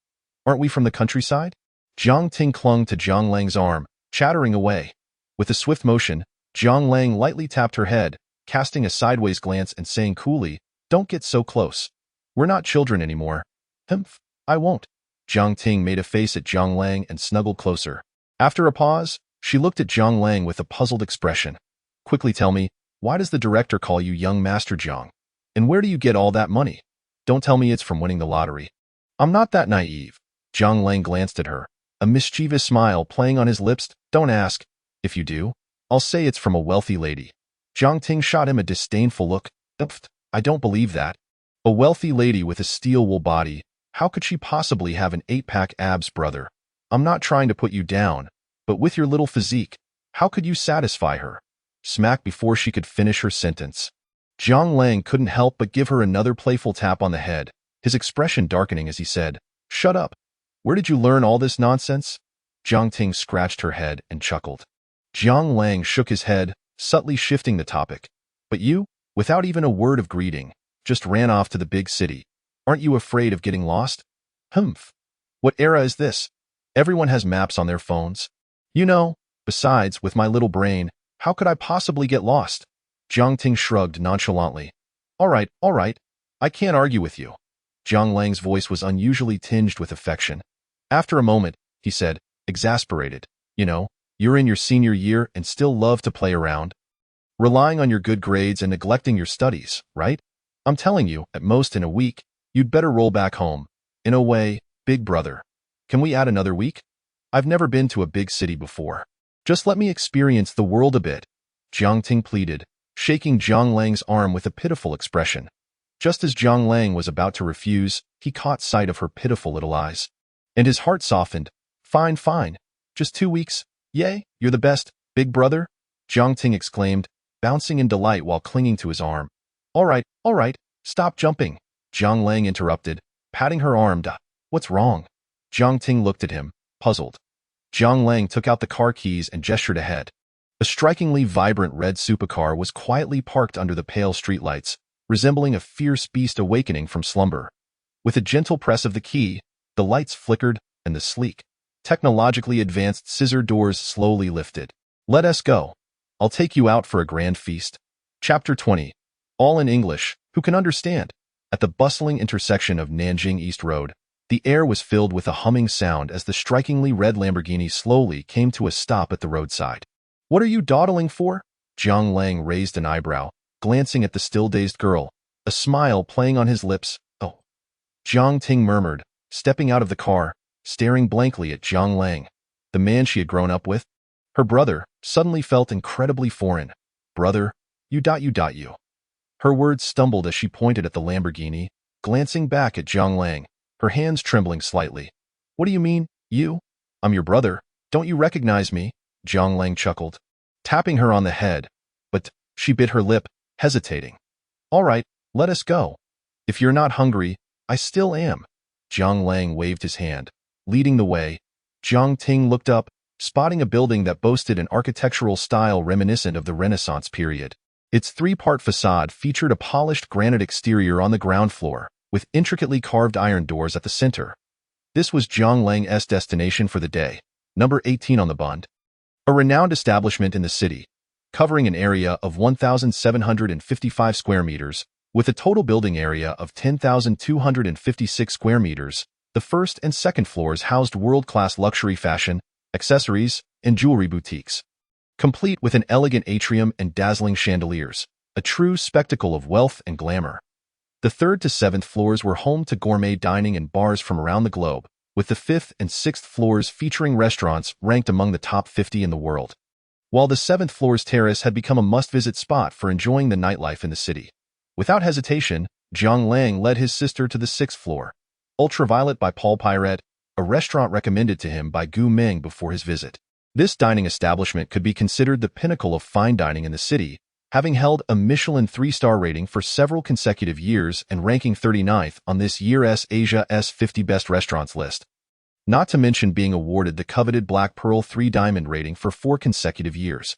Aren't we from the countryside?" Jiang Ting clung to Jiang Lang's arm, chattering away. With a swift motion, Jiang Lang lightly tapped her head, casting a sideways glance and saying coolly, "Don't get so close. We're not children anymore." "Humph, I won't." Jiang Ting made a face at Jiang Lang and snuggled closer. After a pause, she looked at Jiang Lang with a puzzled expression. "Quickly tell me, why does the director call you young Master Jiang? And where do you get all that money? Don't tell me it's from winning the lottery." "I'm not that naive." Jiang Lang glanced at her, a mischievous smile playing on his lips. "Don't ask. If you do, I'll say it's from a wealthy lady." Jiang Ting shot him a disdainful look. "I don't believe that. A wealthy lady with a steel-wool body, how could she possibly have an 8-pack abs, brother? I'm not trying to put you down, but with your little physique, how could you satisfy her?" Smack before she could finish her sentence. Jiang Lang couldn't help but give her another playful tap on the head, his expression darkening as he said, "Shut up. Where did you learn all this nonsense?" Jiang Ting scratched her head and chuckled. Jiang Lang shook his head, subtly shifting the topic. "But you, without even a word of greeting, just ran off to the big city. Aren't you afraid of getting lost?" "Humph. What era is this? Everyone has maps on their phones. You know, besides, with my little brain, how could I possibly get lost?" Jiang Ting shrugged nonchalantly. All right, I can't argue with you." Jiang Lang's voice was unusually tinged with affection. After a moment, he said, exasperated, "You know, you're in your senior year and still love to play around. Relying on your good grades and neglecting your studies, right? I'm telling you, at most in a week, you'd better roll back home. In a way, big brother. Can we add another week? I've never been to a big city before. Just let me experience the world a bit," Jiang Ting pleaded, shaking Jiang Lang's arm with a pitiful expression. Just as Jiang Lang was about to refuse, he caught sight of her pitiful little eyes. And his heart softened. Fine. Just 2 weeks. Yay, you're the best, big brother," Jiang Ting exclaimed, bouncing in delight while clinging to his arm. All right, stop jumping," Jiang Lang interrupted, patting her arm. "What's wrong?" Jiang Ting looked at him, puzzled. Jiang Lang took out the car keys and gestured ahead. A strikingly vibrant red supercar was quietly parked under the pale streetlights, resembling a fierce beast awakening from slumber. With a gentle press of the key, the lights flickered and the sleek, technologically advanced scissor doors slowly lifted. "Let us go. I'll take you out for a grand feast." Chapter 20. All in English, who can understand? At the bustling intersection of Nanjing East Road, the air was filled with a humming sound as the strikingly red Lamborghini slowly came to a stop at the roadside. "What are you dawdling for?" Jiang Lang raised an eyebrow, glancing at the still-dazed girl, a smile playing on his lips. "Oh," Jiang Ting murmured, stepping out of the car, staring blankly at Jiang Lang, the man she had grown up with. Her brother suddenly felt incredibly foreign. "Brother, you. Her words stumbled as she pointed at the Lamborghini, glancing back at Jiang Lang, her hands trembling slightly. "What do you mean, you? I'm your brother. Don't you recognize me?" Jiang Lang chuckled, tapping her on the head. "But," she bit her lip, hesitating. "All right, let us go. If you're not hungry, I still am." Jiang Lang waved his hand, leading the way. Jiang Ting looked up, spotting a building that boasted an architectural style reminiscent of the Renaissance period. Its 3-part facade featured a polished granite exterior on the ground floor, with intricately carved iron doors at the center. This was Jiang Lang's destination for the day, number 18 on the bund. A renowned establishment in the city, covering an area of 1,755 square meters, with a total building area of 10,256 square meters. The first and second floors housed world-class luxury fashion, accessories, and jewelry boutiques, complete with an elegant atrium and dazzling chandeliers, a true spectacle of wealth and glamour. The 3rd to 7th floors were home to gourmet dining and bars from around the globe, with the 5th and 6th floors featuring restaurants ranked among the top 50 in the world, while the 7th floor's terrace had become a must-visit spot for enjoying the nightlife in the city. Without hesitation, Jiang Lang led his sister to the 6th floor, Ultraviolet by Paul Pirate, a restaurant recommended to him by Gu Meng before his visit. This dining establishment could be considered the pinnacle of fine dining in the city, having held a Michelin 3-star rating for several consecutive years and ranking 39th on this year's Asia's 50 Best Restaurants list. Not to mention being awarded the coveted Black Pearl 3 Diamond rating for 4 consecutive years.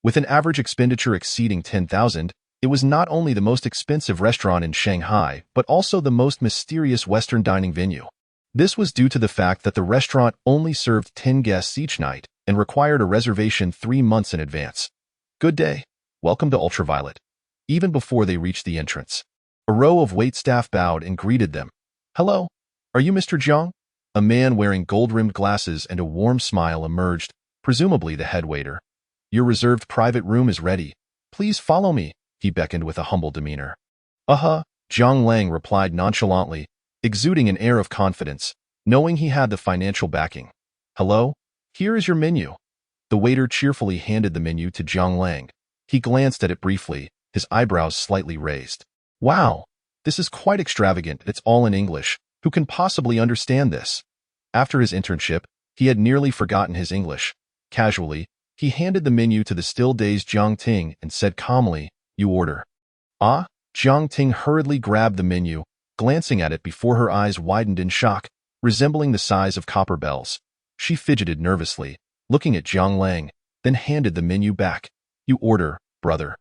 With an average expenditure exceeding 10,000, it was not only the most expensive restaurant in Shanghai, but also the most mysterious Western dining venue. This was due to the fact that the restaurant only served 10 guests each night and required a reservation 3 months in advance. Good day. Welcome to Ultraviolet. Even before they reached the entrance, a row of waitstaff bowed and greeted them. Hello, are you Mr. Jiang? A man wearing gold-rimmed glasses and a warm smile emerged, presumably the head waiter. Your reserved private room is ready. Please follow me, he beckoned with a humble demeanor. Jiang Lang replied nonchalantly, exuding an air of confidence, knowing he had the financial backing. Hello, here is your menu. The waiter cheerfully handed the menu to Jiang Lang. He glanced at it briefly, his eyebrows slightly raised. Wow, this is quite extravagant. It's all in English. Who can possibly understand this? After his internship, he had nearly forgotten his English. Casually, he handed the menu to the still-dazed Jiang Ting and said calmly, "You order." Ah? Jiang Ting hurriedly grabbed the menu, glancing at it before her eyes widened in shock, resembling the size of copper bells. She fidgeted nervously, looking at Jiang Lang, then handed the menu back. You order, brother.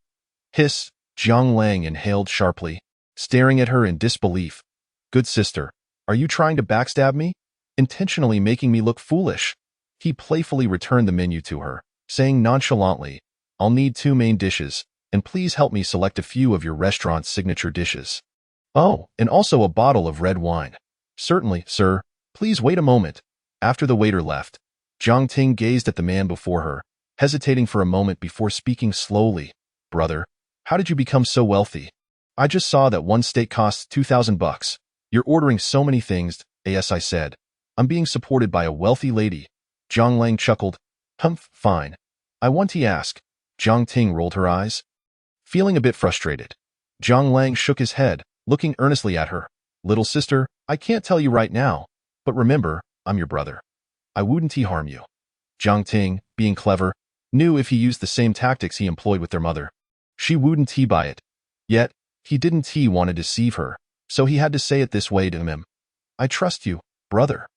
Hiss, Jiang Lang inhaled sharply, staring at her in disbelief. Good sister, are you trying to backstab me? Intentionally making me look foolish? He playfully returned the menu to her, saying nonchalantly, I'll need 2 main dishes, and please help me select a few of your restaurant's signature dishes. Oh, and also a bottle of red wine. Certainly, sir. Please wait a moment. After the waiter left, Jiang Ting gazed at the man before her, hesitating for a moment before speaking slowly. Brother, how did you become so wealthy? I just saw that one steak costs 2,000 bucks. You're ordering so many things. Yes, I said. I'm being supported by a wealthy lady. Jiang Lang chuckled. Humph, fine. I want to ask. Jiang Ting rolled her eyes, feeling a bit frustrated. Jiang Lang shook his head, looking earnestly at her. Little sister, I can't tell you right now, but remember, I'm your brother. I wouldn't harm you. Jiang Ting, being clever, knew if he used the same tactics he employed with their mother, she wouldn't buy it. Yet, he didn't want to deceive her, so he had to say it this way to him. I trust you, brother.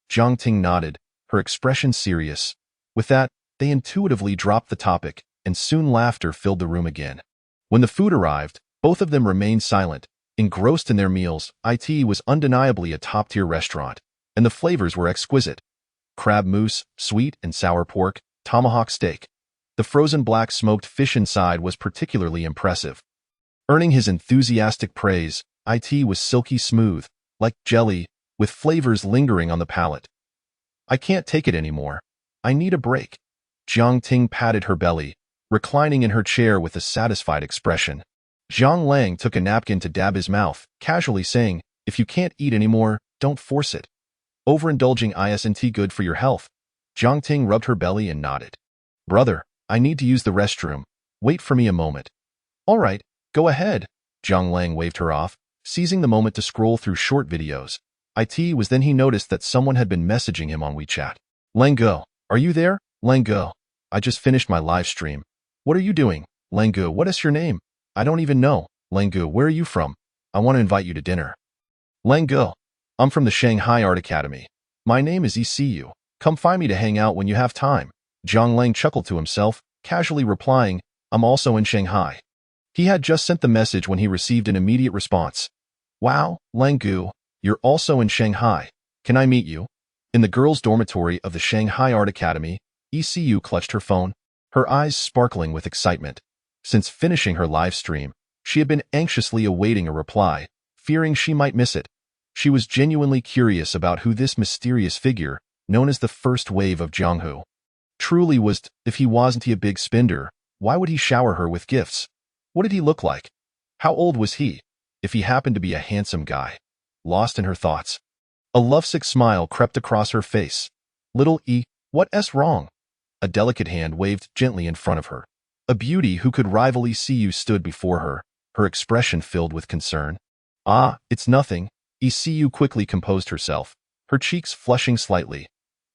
Jiang Ting nodded, her expression serious. With that, they intuitively dropped the topic, and soon laughter filled the room again. When the food arrived, both of them remained silent, engrossed in their meals. It was undeniably a top-tier restaurant, and the flavors were exquisite. Crab mousse, sweet and sour pork, tomahawk steak. The frozen black smoked fish inside was particularly impressive. Earning his enthusiastic praise, it was silky smooth, like jelly, with flavors lingering on the palate. I can't take it anymore. I need a break. Jiang Ting patted her belly, reclining in her chair with a satisfied expression. Jiang Lang took a napkin to dab his mouth, casually saying, if you can't eat anymore, don't force it. Overindulging isn't good for your health. Jiang Ting rubbed her belly and nodded. Brother, I need to use the restroom. Wait for me a moment. All right, go ahead. Jiang Lang waved her off, seizing the moment to scroll through short videos. It was then he noticed that someone had been messaging him on WeChat. Lango, are you there? Lango, I just finished my live stream. What are you doing? Lango, what is your name? I don't even know. Lango, where are you from? I want to invite you to dinner. Lango, I'm from the Shanghai Art Academy. My name is ECU. Come find me to hang out when you have time. Jiang Lang chuckled to himself, casually replying, I'm also in Shanghai. He had just sent the message when he received an immediate response. Wow, Langu, you're also in Shanghai. Can I meet you? In the girls' dormitory of the Shanghai Art Academy, ECU clutched her phone, her eyes sparkling with excitement. Since finishing her live stream, she had been anxiously awaiting a reply, fearing she might miss it. She was genuinely curious about who this mysterious figure, known as the first wave of Jianghu, truly was. If he wasn't a big spender, why would he shower her with gifts? What did he look like? How old was he? If he happened to be a handsome guy? Lost in her thoughts. A lovesick smile crept across her face. "Little E, what's wrong?" A delicate hand waved gently in front of her. A beauty who could rival ECU stood before her, her expression filled with concern. "Ah, it's nothing." ECU quickly composed herself, her cheeks flushing slightly.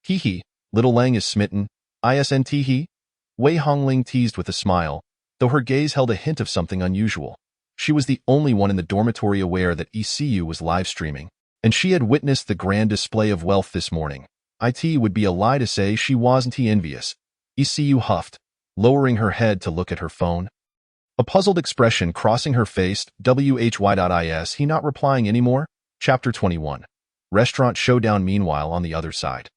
"Hee, little Lang is smitten, isn't he?" Wei Hongling teased with a smile, though her gaze held a hint of something unusual. She was the only one in the dormitory aware that ECU was live streaming, and she had witnessed the grand display of wealth this morning. It would be a lie to say she wasn't envious. ECU huffed, lowering her head to look at her phone. A puzzled expression crossing her face. Why.is he not replying anymore? Chapter 21. Restaurant Showdown. Meanwhile, on the other side.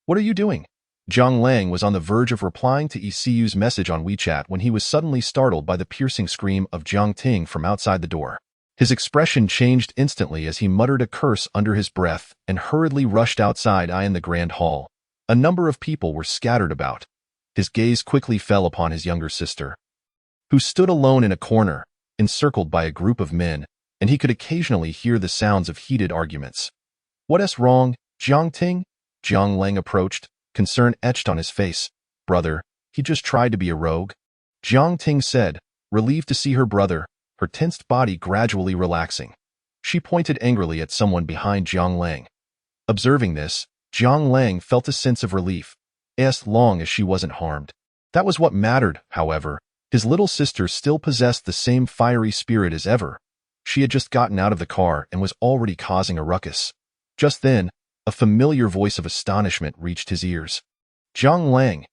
"What are you doing?" Zhang Lang was on the verge of replying to ECU's message on WeChat when he was suddenly startled by the piercing scream of Jiang Ting from outside the door. His expression changed instantly as he muttered a curse under his breath and hurriedly rushed outside. In the grand hall, a number of people were scattered about. His gaze quickly fell upon his younger sister, who stood alone in a corner, encircled by a group of men, and he could occasionally hear the sounds of heated arguments. "What's wrong, Jiang Ting?" Zhang Lang approached, concern etched on his face. "Brother, he just tried to be a rogue," Jiang Ting said, relieved to see her brother, her tensed body gradually relaxing. She pointed angrily at someone behind Zhang Lang. Observing this, Zhang Lang felt a sense of relief, as long as she wasn't harmed. That was what mattered, however. His little sister still possessed the same fiery spirit as ever. She had just gotten out of the car and was already causing a ruckus. Just then, a familiar voice of astonishment reached his ears. "Zhang Lang,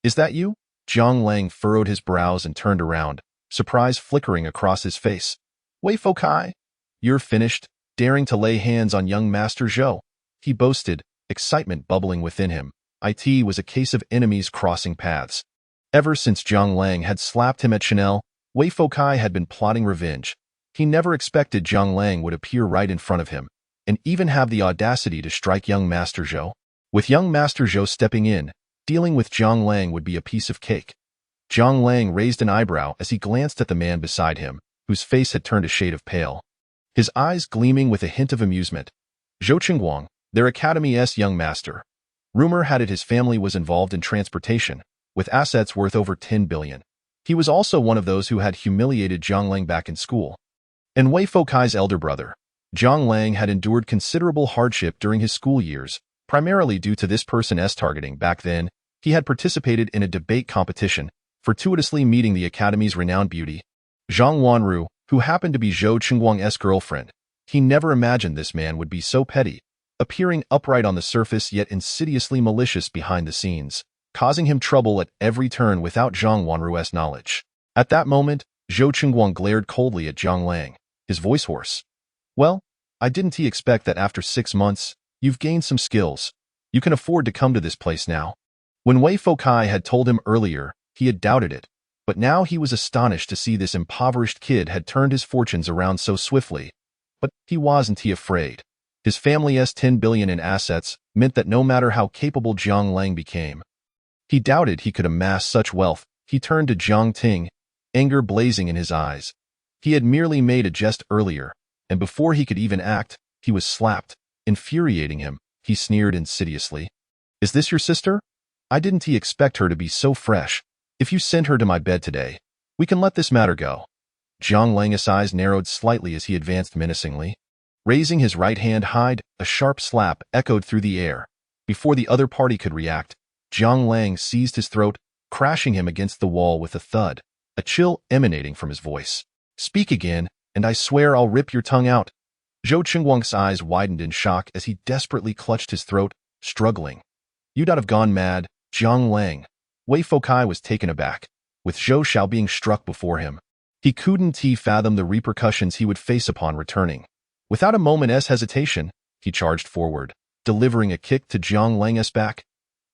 is that you?" Zhang Lang furrowed his brows and turned around, surprise flickering across his face. "Wei Fokai, you're finished, daring to lay hands on young Master Zhou," he boasted, excitement bubbling within him. It was a case of enemies crossing paths. Ever since Zhang Lang had slapped him at Chanel, Wei Fokai had been plotting revenge. He never expected Zhang Lang would appear right in front of him, and even have the audacity to strike young Master Zhou. With young Master Zhou stepping in, dealing with Zhang Lang would be a piece of cake. Zhang Lang raised an eyebrow as he glanced at the man beside him, whose face had turned a shade of pale, his eyes gleaming with a hint of amusement. "Zhou Qingguang, their academy's young master. Rumor had it his family was involved in transportation, with assets worth over 10 billion. He was also one of those who had humiliated Zhang Lang back in school. And Wei Fokai's elder brother. Zhang Lang had endured considerable hardship during his school years, primarily due to this person's targeting. Back then, he had participated in a debate competition, fortuitously meeting the academy's renowned beauty, Zhang Wanru, who happened to be Zhou Qingguang's girlfriend. He never imagined this man would be so petty, appearing upright on the surface yet insidiously malicious behind the scenes, causing him trouble at every turn without Zhang Wanru's knowledge. At that moment, Zhou Qingguang glared coldly at Zhang Lang, his voice hoarse. "Well, I didn't expect that after 6 months, you've gained some skills. You can afford to come to this place now." When Wei Fokai had told him earlier, he had doubted it, but now he was astonished to see this impoverished kid had turned his fortunes around so swiftly. But he wasn't afraid. His family's 10 billion in assets meant that no matter how capable Zhang Lang became, he doubted he could amass such wealth. He turned to Jiang Ting, anger blazing in his eyes. He had merely made a jest earlier, and before he could even act, he was slapped, infuriating him. He sneered insidiously. "Is this your sister? I didn't expect her to be so fresh. If you send her to my bed today, we can let this matter go." Zhang Lang's eyes narrowed slightly as he advanced menacingly. Raising his right hand high, a sharp slap echoed through the air. Before the other party could react, Zhang Lang seized his throat, crashing him against the wall with a thud, a chill emanating from his voice. "Speak again, and I swear I'll rip your tongue out." Zhou Qingguang's eyes widened in shock as he desperately clutched his throat, struggling. "You'd have gone mad, Zhang Lang." Wei Fokai was taken aback, with Zhou Xiao being struck before him. He couldn't fathom the repercussions he would face upon returning. Without a moment's hesitation, he charged forward, delivering a kick to Zhang Lang's back.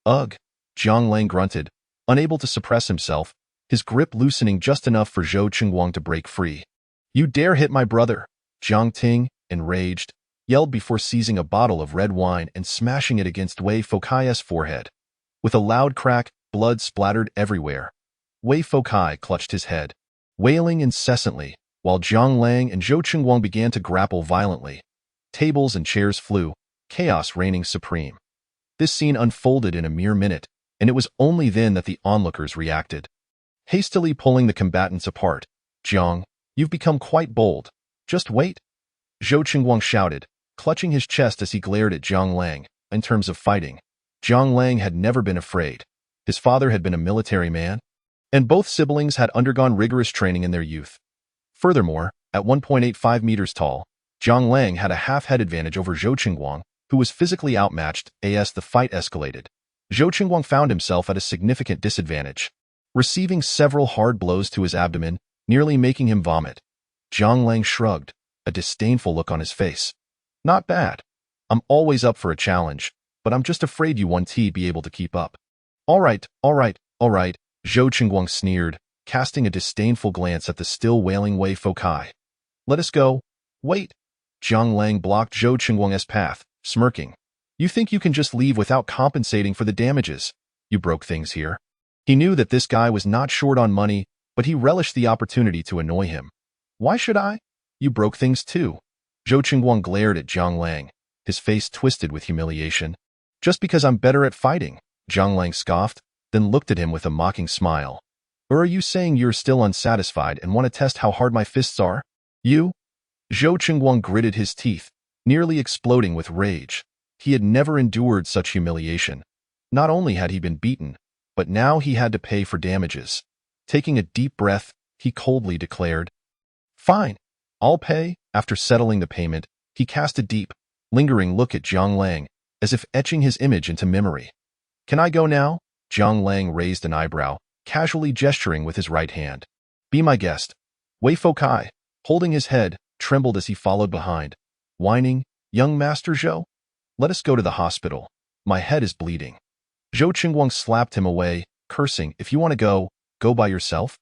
"Ugh!" Zhang Lang grunted, unable to suppress himself, his grip loosening just enough for Zhou Qingguang to break free. "You dare hit my brother!" Jiang Ting, enraged, yelled before seizing a bottle of red wine and smashing it against Wei Fokai's forehead. With a loud crack, blood splattered everywhere. Wei Fokai clutched his head, wailing incessantly, while Zhang Lang and Zhou Qingguang began to grapple violently. Tables and chairs flew, chaos reigning supreme. This scene unfolded in a mere minute, and it was only then that the onlookers reacted. Hastily pulling the combatants apart, "Jiang, you've become quite bold. Just wait," Zhou Qingguang shouted, clutching his chest as he glared at Jiang Lang. In terms of fighting, Jiang Lang had never been afraid. His father had been a military man, and both siblings had undergone rigorous training in their youth. Furthermore, at 1.85 meters tall, Jiang Lang had a half-head advantage over Zhou Qingguang, who was physically outmatched. As the fight escalated, Zhou Qingguang found himself at a significant disadvantage, receiving several hard blows to his abdomen, nearly making him vomit. Jiang Lang shrugged, a disdainful look on his face. "Not bad. I'm always up for a challenge, but I'm just afraid you won't be able to keep up." All right, Zhou Qingguang sneered, casting a disdainful glance at the still wailing Wei Fokai. "Let us go." "Wait." Jiang Lang blocked Zhou Qingguang's path, smirking. "You think you can just leave without compensating for the damages? You broke things here." He knew that this guy was not short on money, but he relished the opportunity to annoy him. "Why should I? You broke things too." Zhou Qingguang glared at Jiang Lang, his face twisted with humiliation. "Just because I'm better at fighting," Jiang Lang scoffed, then looked at him with a mocking smile. "Or are you saying you're still unsatisfied and want to test how hard my fists are? You?" Zhou Qingguang gritted his teeth, nearly exploding with rage. He had never endured such humiliation. Not only had he been beaten, but now he had to pay for damages. Taking a deep breath, he coldly declared, "Fine, I'll pay." After settling the payment, he cast a deep, lingering look at Jiang Lang, as if etching his image into memory. "Can I go now?" Jiang Lang raised an eyebrow, casually gesturing with his right hand. "Be my guest." Wei Fokai, holding his head, trembled as he followed behind, whining, "Young Master Zhou, let us go to the hospital. My head is bleeding." Zhou Qingguang slapped him away, cursing, "If you want to go, go by yourself.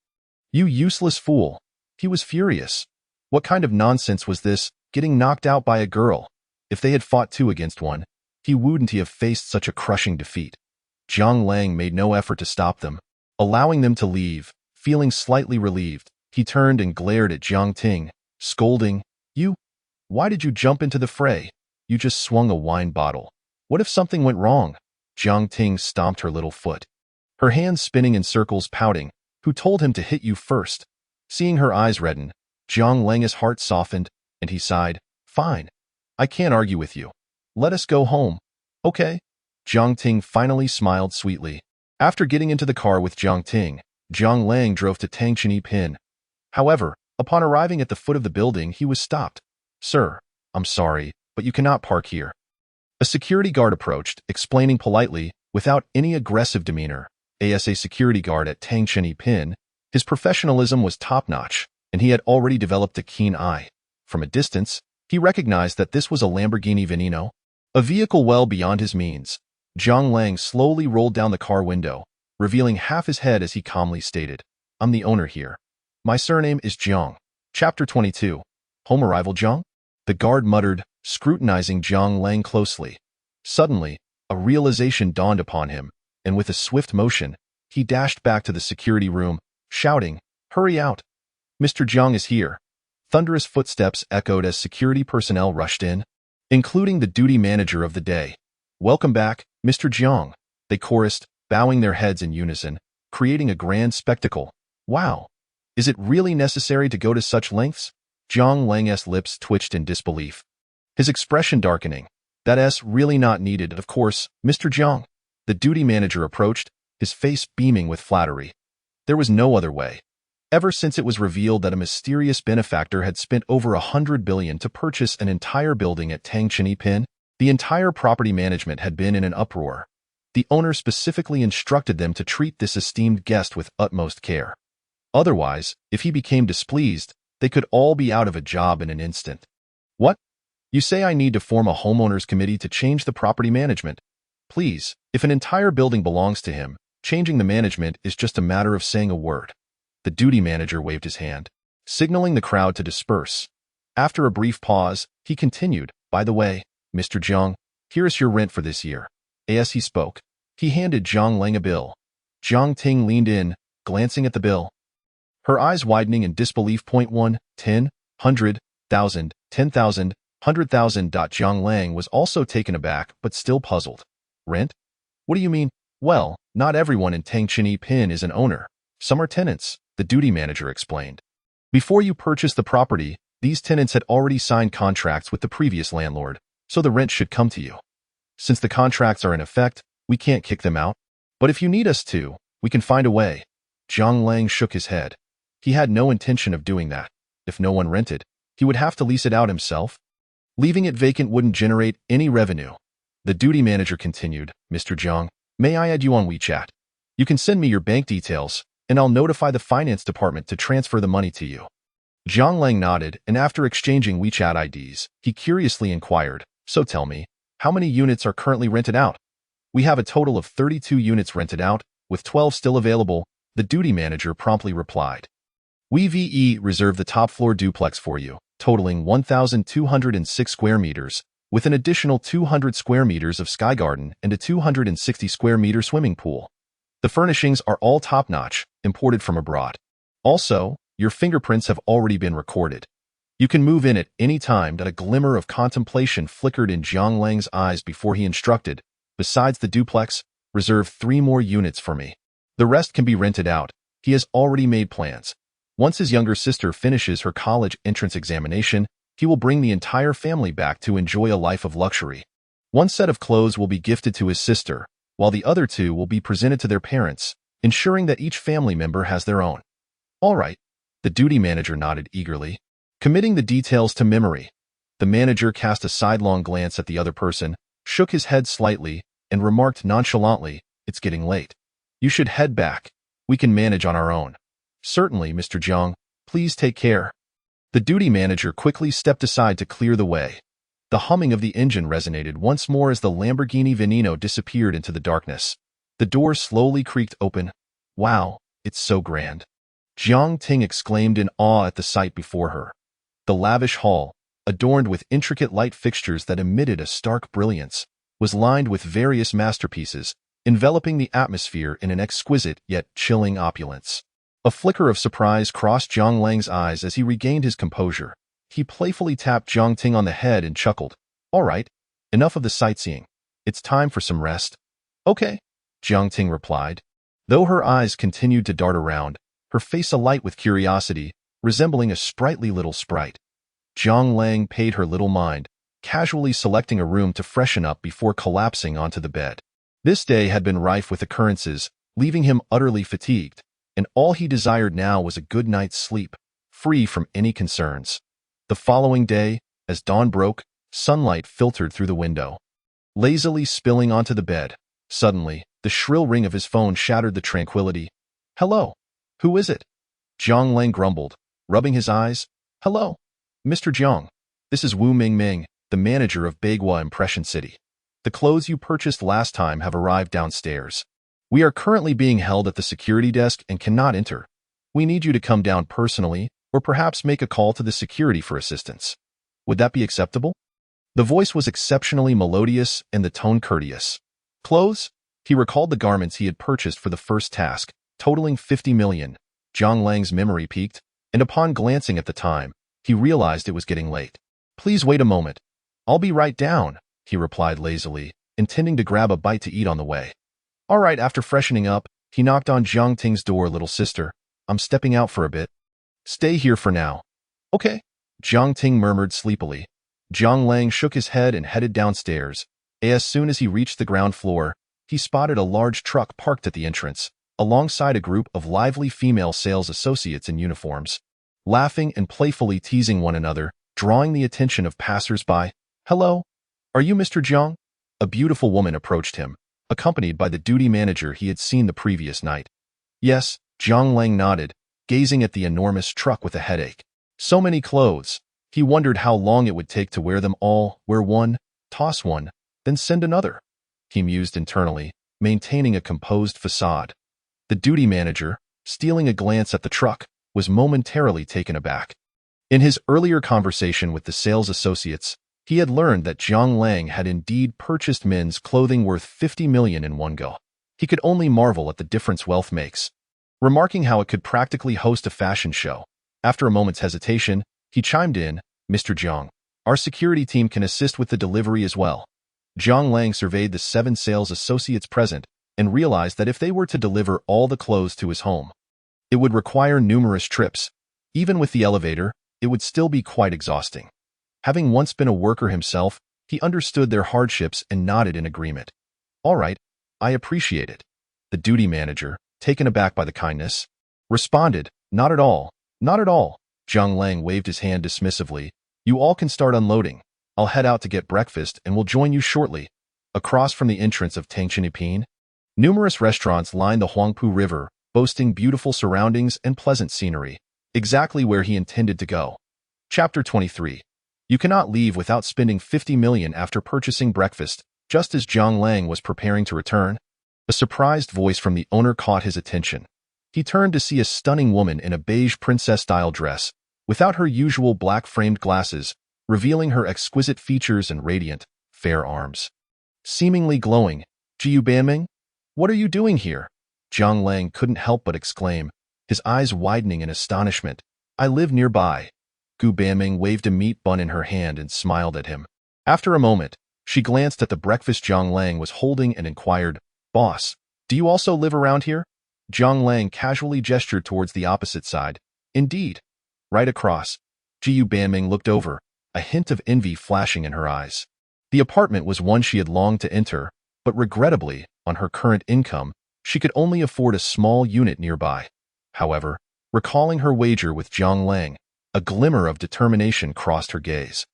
You useless fool." He was furious. What kind of nonsense was this, getting knocked out by a girl? If they had fought 2 against 1, he wouldn't have faced such a crushing defeat. Jiang Lang made no effort to stop them, allowing them to leave. Feeling slightly relieved, he turned and glared at Jiang Ting, scolding, "You? Why did you jump into the fray? You just swung a wine bottle. What if something went wrong?" Jiang Ting stomped her little foot, her hands spinning in circles, pouting. "Who told him to hit you first?" Seeing her eyes redden, Jiang Lang's heart softened, and he sighed, "Fine. I can't argue with you. Let us go home." "Okay." Jiang Ting finally smiled sweetly. After getting into the car with Jiang Ting, Jiang Lang drove to Tangchini Pin. However, upon arriving at the foot of the building, he was stopped. "Sir, I'm sorry, but you cannot park here." A security guard approached, explaining politely, without any aggressive demeanor. As a security guard at Tangchini Pin, his professionalism was top-notch, and he had already developed a keen eye. From a distance, he recognized that this was a Lamborghini Veneno, a vehicle well beyond his means. Jiang Lang slowly rolled down the car window, revealing half his head as he calmly stated, "I'm the owner here. My surname is Jiang." Chapter 22. Home arrival Jiang? The guard muttered, scrutinizing Jiang Lang closely. Suddenly, a realization dawned upon him, and with a swift motion, he dashed back to the security room, shouting, "Hurry out! Mr. Jiang is here." Thunderous footsteps echoed as security personnel rushed in, including the duty manager of the day. "Welcome back, Mr. Jiang," they chorused, bowing their heads in unison, creating a grand spectacle. "Wow! Is it really necessary to go to such lengths?" Jiang Lang's lips twitched in disbelief, his expression darkening. "That's really not needed, of course, Mr. Jiang." The duty manager approached, his face beaming with flattery. There was no other way. Ever since it was revealed that a mysterious benefactor had spent over 100 billion to purchase an entire building at Tangchini Pin, the entire property management had been in an uproar. The owner specifically instructed them to treat this esteemed guest with utmost care. Otherwise, if he became displeased, they could all be out of a job in an instant. "What? You say I need to form a homeowners committee to change the property management? Please, if an entire building belongs to him, changing the management is just a matter of saying a word." The duty manager waved his hand, signaling the crowd to disperse. After a brief pause, he continued, "By the way, Mr. Jiang, here is your rent for this year." As he spoke, he handed Jiang Lang a bill. Jiang Ting leaned in, glancing at the bill, her eyes widening in disbelief. 1, 10, 100, 1,000, 10,000, 100,000. Jiang Lang was also taken aback but still puzzled. Rent? What do you mean? Well, not everyone in Tangchini Pin is an owner. Some are tenants, the duty manager explained. Before you purchase the property, these tenants had already signed contracts with the previous landlord, so the rent should come to you. Since the contracts are in effect, we can't kick them out. But if you need us to, we can find a way. Jiang Lang shook his head. He had no intention of doing that. If no one rented, he would have to lease it out himself. Leaving it vacant wouldn't generate any revenue. The duty manager continued, Mr. Jiang, may I add you on WeChat? You can send me your bank details, and I'll notify the finance department to transfer the money to you. Jiang Lang nodded, and after exchanging WeChat IDs, he curiously inquired, so tell me, how many units are currently rented out? We have a total of 32 units rented out, with 12 still available, the duty manager promptly replied. We reserve the top-floor duplex for you, totaling 1,206 square meters, with an additional 200 square meters of sky garden and a 260 square meter swimming pool. The furnishings are all top-notch, imported from abroad. Also, your fingerprints have already been recorded. You can move in at any time. A glimmer of contemplation flickered in Jiang Lang's eyes before he instructed, besides the duplex, reserve 3 more units for me. The rest can be rented out. He has already made plans. Once his younger sister finishes her college entrance examination, he will bring the entire family back to enjoy a life of luxury. 1 set of clothes will be gifted to his sister, while the other 2 will be presented to their parents, ensuring that each family member has their own. All right, the duty manager nodded eagerly, committing the details to memory. The manager cast a sidelong glance at the other person, shook his head slightly, and remarked nonchalantly, it's getting late. You should head back. We can manage on our own. Certainly, Mr. Jiang. Please take care. The duty manager quickly stepped aside to clear the way. The humming of the engine resonated once more as the Lamborghini Veneno disappeared into the darkness. The door slowly creaked open. Wow, it's so grand. Jiang Ting exclaimed in awe at the sight before her. The lavish hall, adorned with intricate light fixtures that emitted a stark brilliance, was lined with various masterpieces, enveloping the atmosphere in an exquisite yet chilling opulence. A flicker of surprise crossed Jiang Lang's eyes as he regained his composure. He playfully tapped Jiang Ting on the head and chuckled. All right, enough of the sightseeing. It's time for some rest. Okay, Jiang Ting replied. Though her eyes continued to dart around, her face alight with curiosity, resembling a sprightly little sprite. Jiang Lang paid her little mind, casually selecting a room to freshen up before collapsing onto the bed. This day had been rife with occurrences, leaving him utterly fatigued, and all he desired now was a good night's sleep, free from any concerns. The following day, as dawn broke, sunlight filtered through the window, lazily spilling onto the bed. Suddenly, the shrill ring of his phone shattered the tranquility. Hello? Who is it? Jiang Lang grumbled, rubbing his eyes. Hello, Mr. Jiang. This is Wu Mingming, the manager of Bagua Impression City. The clothes you purchased last time have arrived downstairs. We are currently being held at the security desk and cannot enter. We need you to come down personally, or perhaps make a call to the security for assistance. Would that be acceptable? The voice was exceptionally melodious and the tone courteous. Clothes? He recalled the garments he had purchased for the first task, totaling 50 million. Jiang Lang's memory peaked, and upon glancing at the time, he realized it was getting late. Please wait a moment. I'll be right down, he replied lazily, intending to grab a bite to eat on the way. All right, after freshening up, he knocked on Jiang Ting's door. Little sister, I'm stepping out for a bit. Stay here for now. Okay, Jiang Ting murmured sleepily. Jiang Lang shook his head and headed downstairs. As soon as he reached the ground floor, he spotted a large truck parked at the entrance, alongside a group of lively female sales associates in uniforms, laughing and playfully teasing one another, drawing the attention of passers-by. Hello? Are you Mr. Jiang? A beautiful woman approached him, accompanied by the duty manager he had seen the previous night. Yes, Jiang Lang nodded, gazing at the enormous truck with a headache. So many clothes. He wondered how long it would take to wear them all, wear one, toss one, then send another. He mused internally, maintaining a composed facade. The duty manager, stealing a glance at the truck, was momentarily taken aback. In his earlier conversation with the sales associates, he had learned that Jiang Lang had indeed purchased men's clothing worth 50 million in one go. He could only marvel at the difference wealth makes. Remarking how it could practically host a fashion show, after a moment's hesitation, he chimed in, Mr. Jiang, Our security team can assist with the delivery as well. Jiang Lang surveyed the 7 sales associates present and realized that if they were to deliver all the clothes to his home, it would require numerous trips. Even with the elevator, it would still be quite exhausting. Having once been a worker himself, he understood their hardships and nodded in agreement. All right, I appreciate it. The duty manager, taken aback by the kindness, responded, not at all, not at all. Jiang Lang waved his hand dismissively. You all can start unloading. I'll head out to get breakfast and will join you shortly. Across from the entrance of Tangchinipin, numerous restaurants line the Huangpu River, boasting beautiful surroundings and pleasant scenery, exactly where he intended to go. Chapter 23. You cannot leave without spending 50 million after purchasing breakfast. Just as Jiang Lang was preparing to return, a surprised voice from the owner caught his attention. He turned to see a stunning woman in a beige princess-style dress, without her usual black-framed glasses, revealing her exquisite features and radiant, fair arms. Seemingly glowing, Jiu Banming? What are you doing here? Jiang Lang couldn't help but exclaim, his eyes widening in astonishment. I live nearby. Gu Banming waved a meat bun in her hand and smiled at him. After a moment, she glanced at the breakfast Jiang Lang was holding and inquired, Boss, do you also live around here? Jiang Lang casually gestured towards the opposite side. Indeed. Right across. Jiu Banming looked over, a hint of envy flashing in her eyes. The apartment was one she had longed to enter, but regrettably, on her current income, she could only afford a small unit nearby. However, recalling her wager with Jiang Lang, a glimmer of determination crossed her gaze.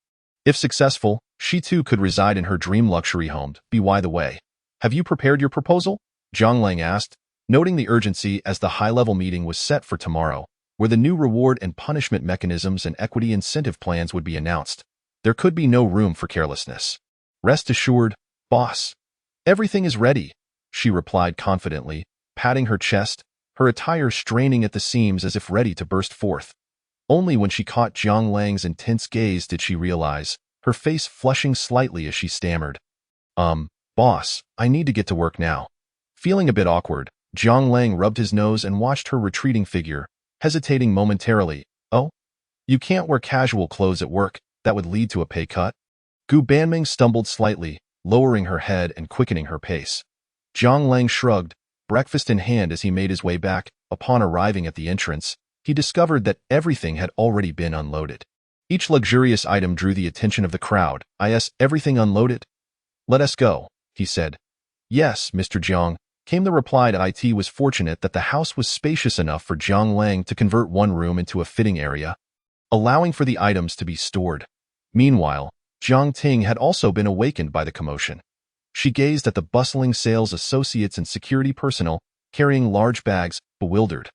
If successful, she too could reside in her dream luxury home. By the way, have you prepared your proposal? Jiang Lang asked, noting the urgency as the high-level meeting was set for tomorrow, where the new reward and punishment mechanisms and equity incentive plans would be announced. There could be no room for carelessness. Rest assured, boss. Everything is ready, she replied confidently, patting her chest, her attire straining at the seams as if ready to burst forth. Only when she caught Jiang Lang's intense gaze did she realize, her face flushing slightly as she stammered. Boss, I need to get to work now. Feeling a bit awkward, Jiang Lang rubbed his nose and watched her retreating figure, hesitating momentarily. Oh? You can't wear casual clothes at work, that would lead to a pay cut? Gu Banming stumbled slightly, lowering her head and quickening her pace. Jiang Lang shrugged, breakfast in hand as he made his way back. Upon arriving at the entrance, he discovered that everything had already been unloaded. Each luxurious item drew the attention of the crowd. Everything unloaded? Let us go, he said. Yes, Mr. Jiang, came the reply. It was fortunate that the house was spacious enough for Jiang Lang to convert one room into a fitting area, allowing for the items to be stored. Meanwhile, Jiang Ting had also been awakened by the commotion. She gazed at the bustling sales associates and security personnel, carrying large bags, bewildered.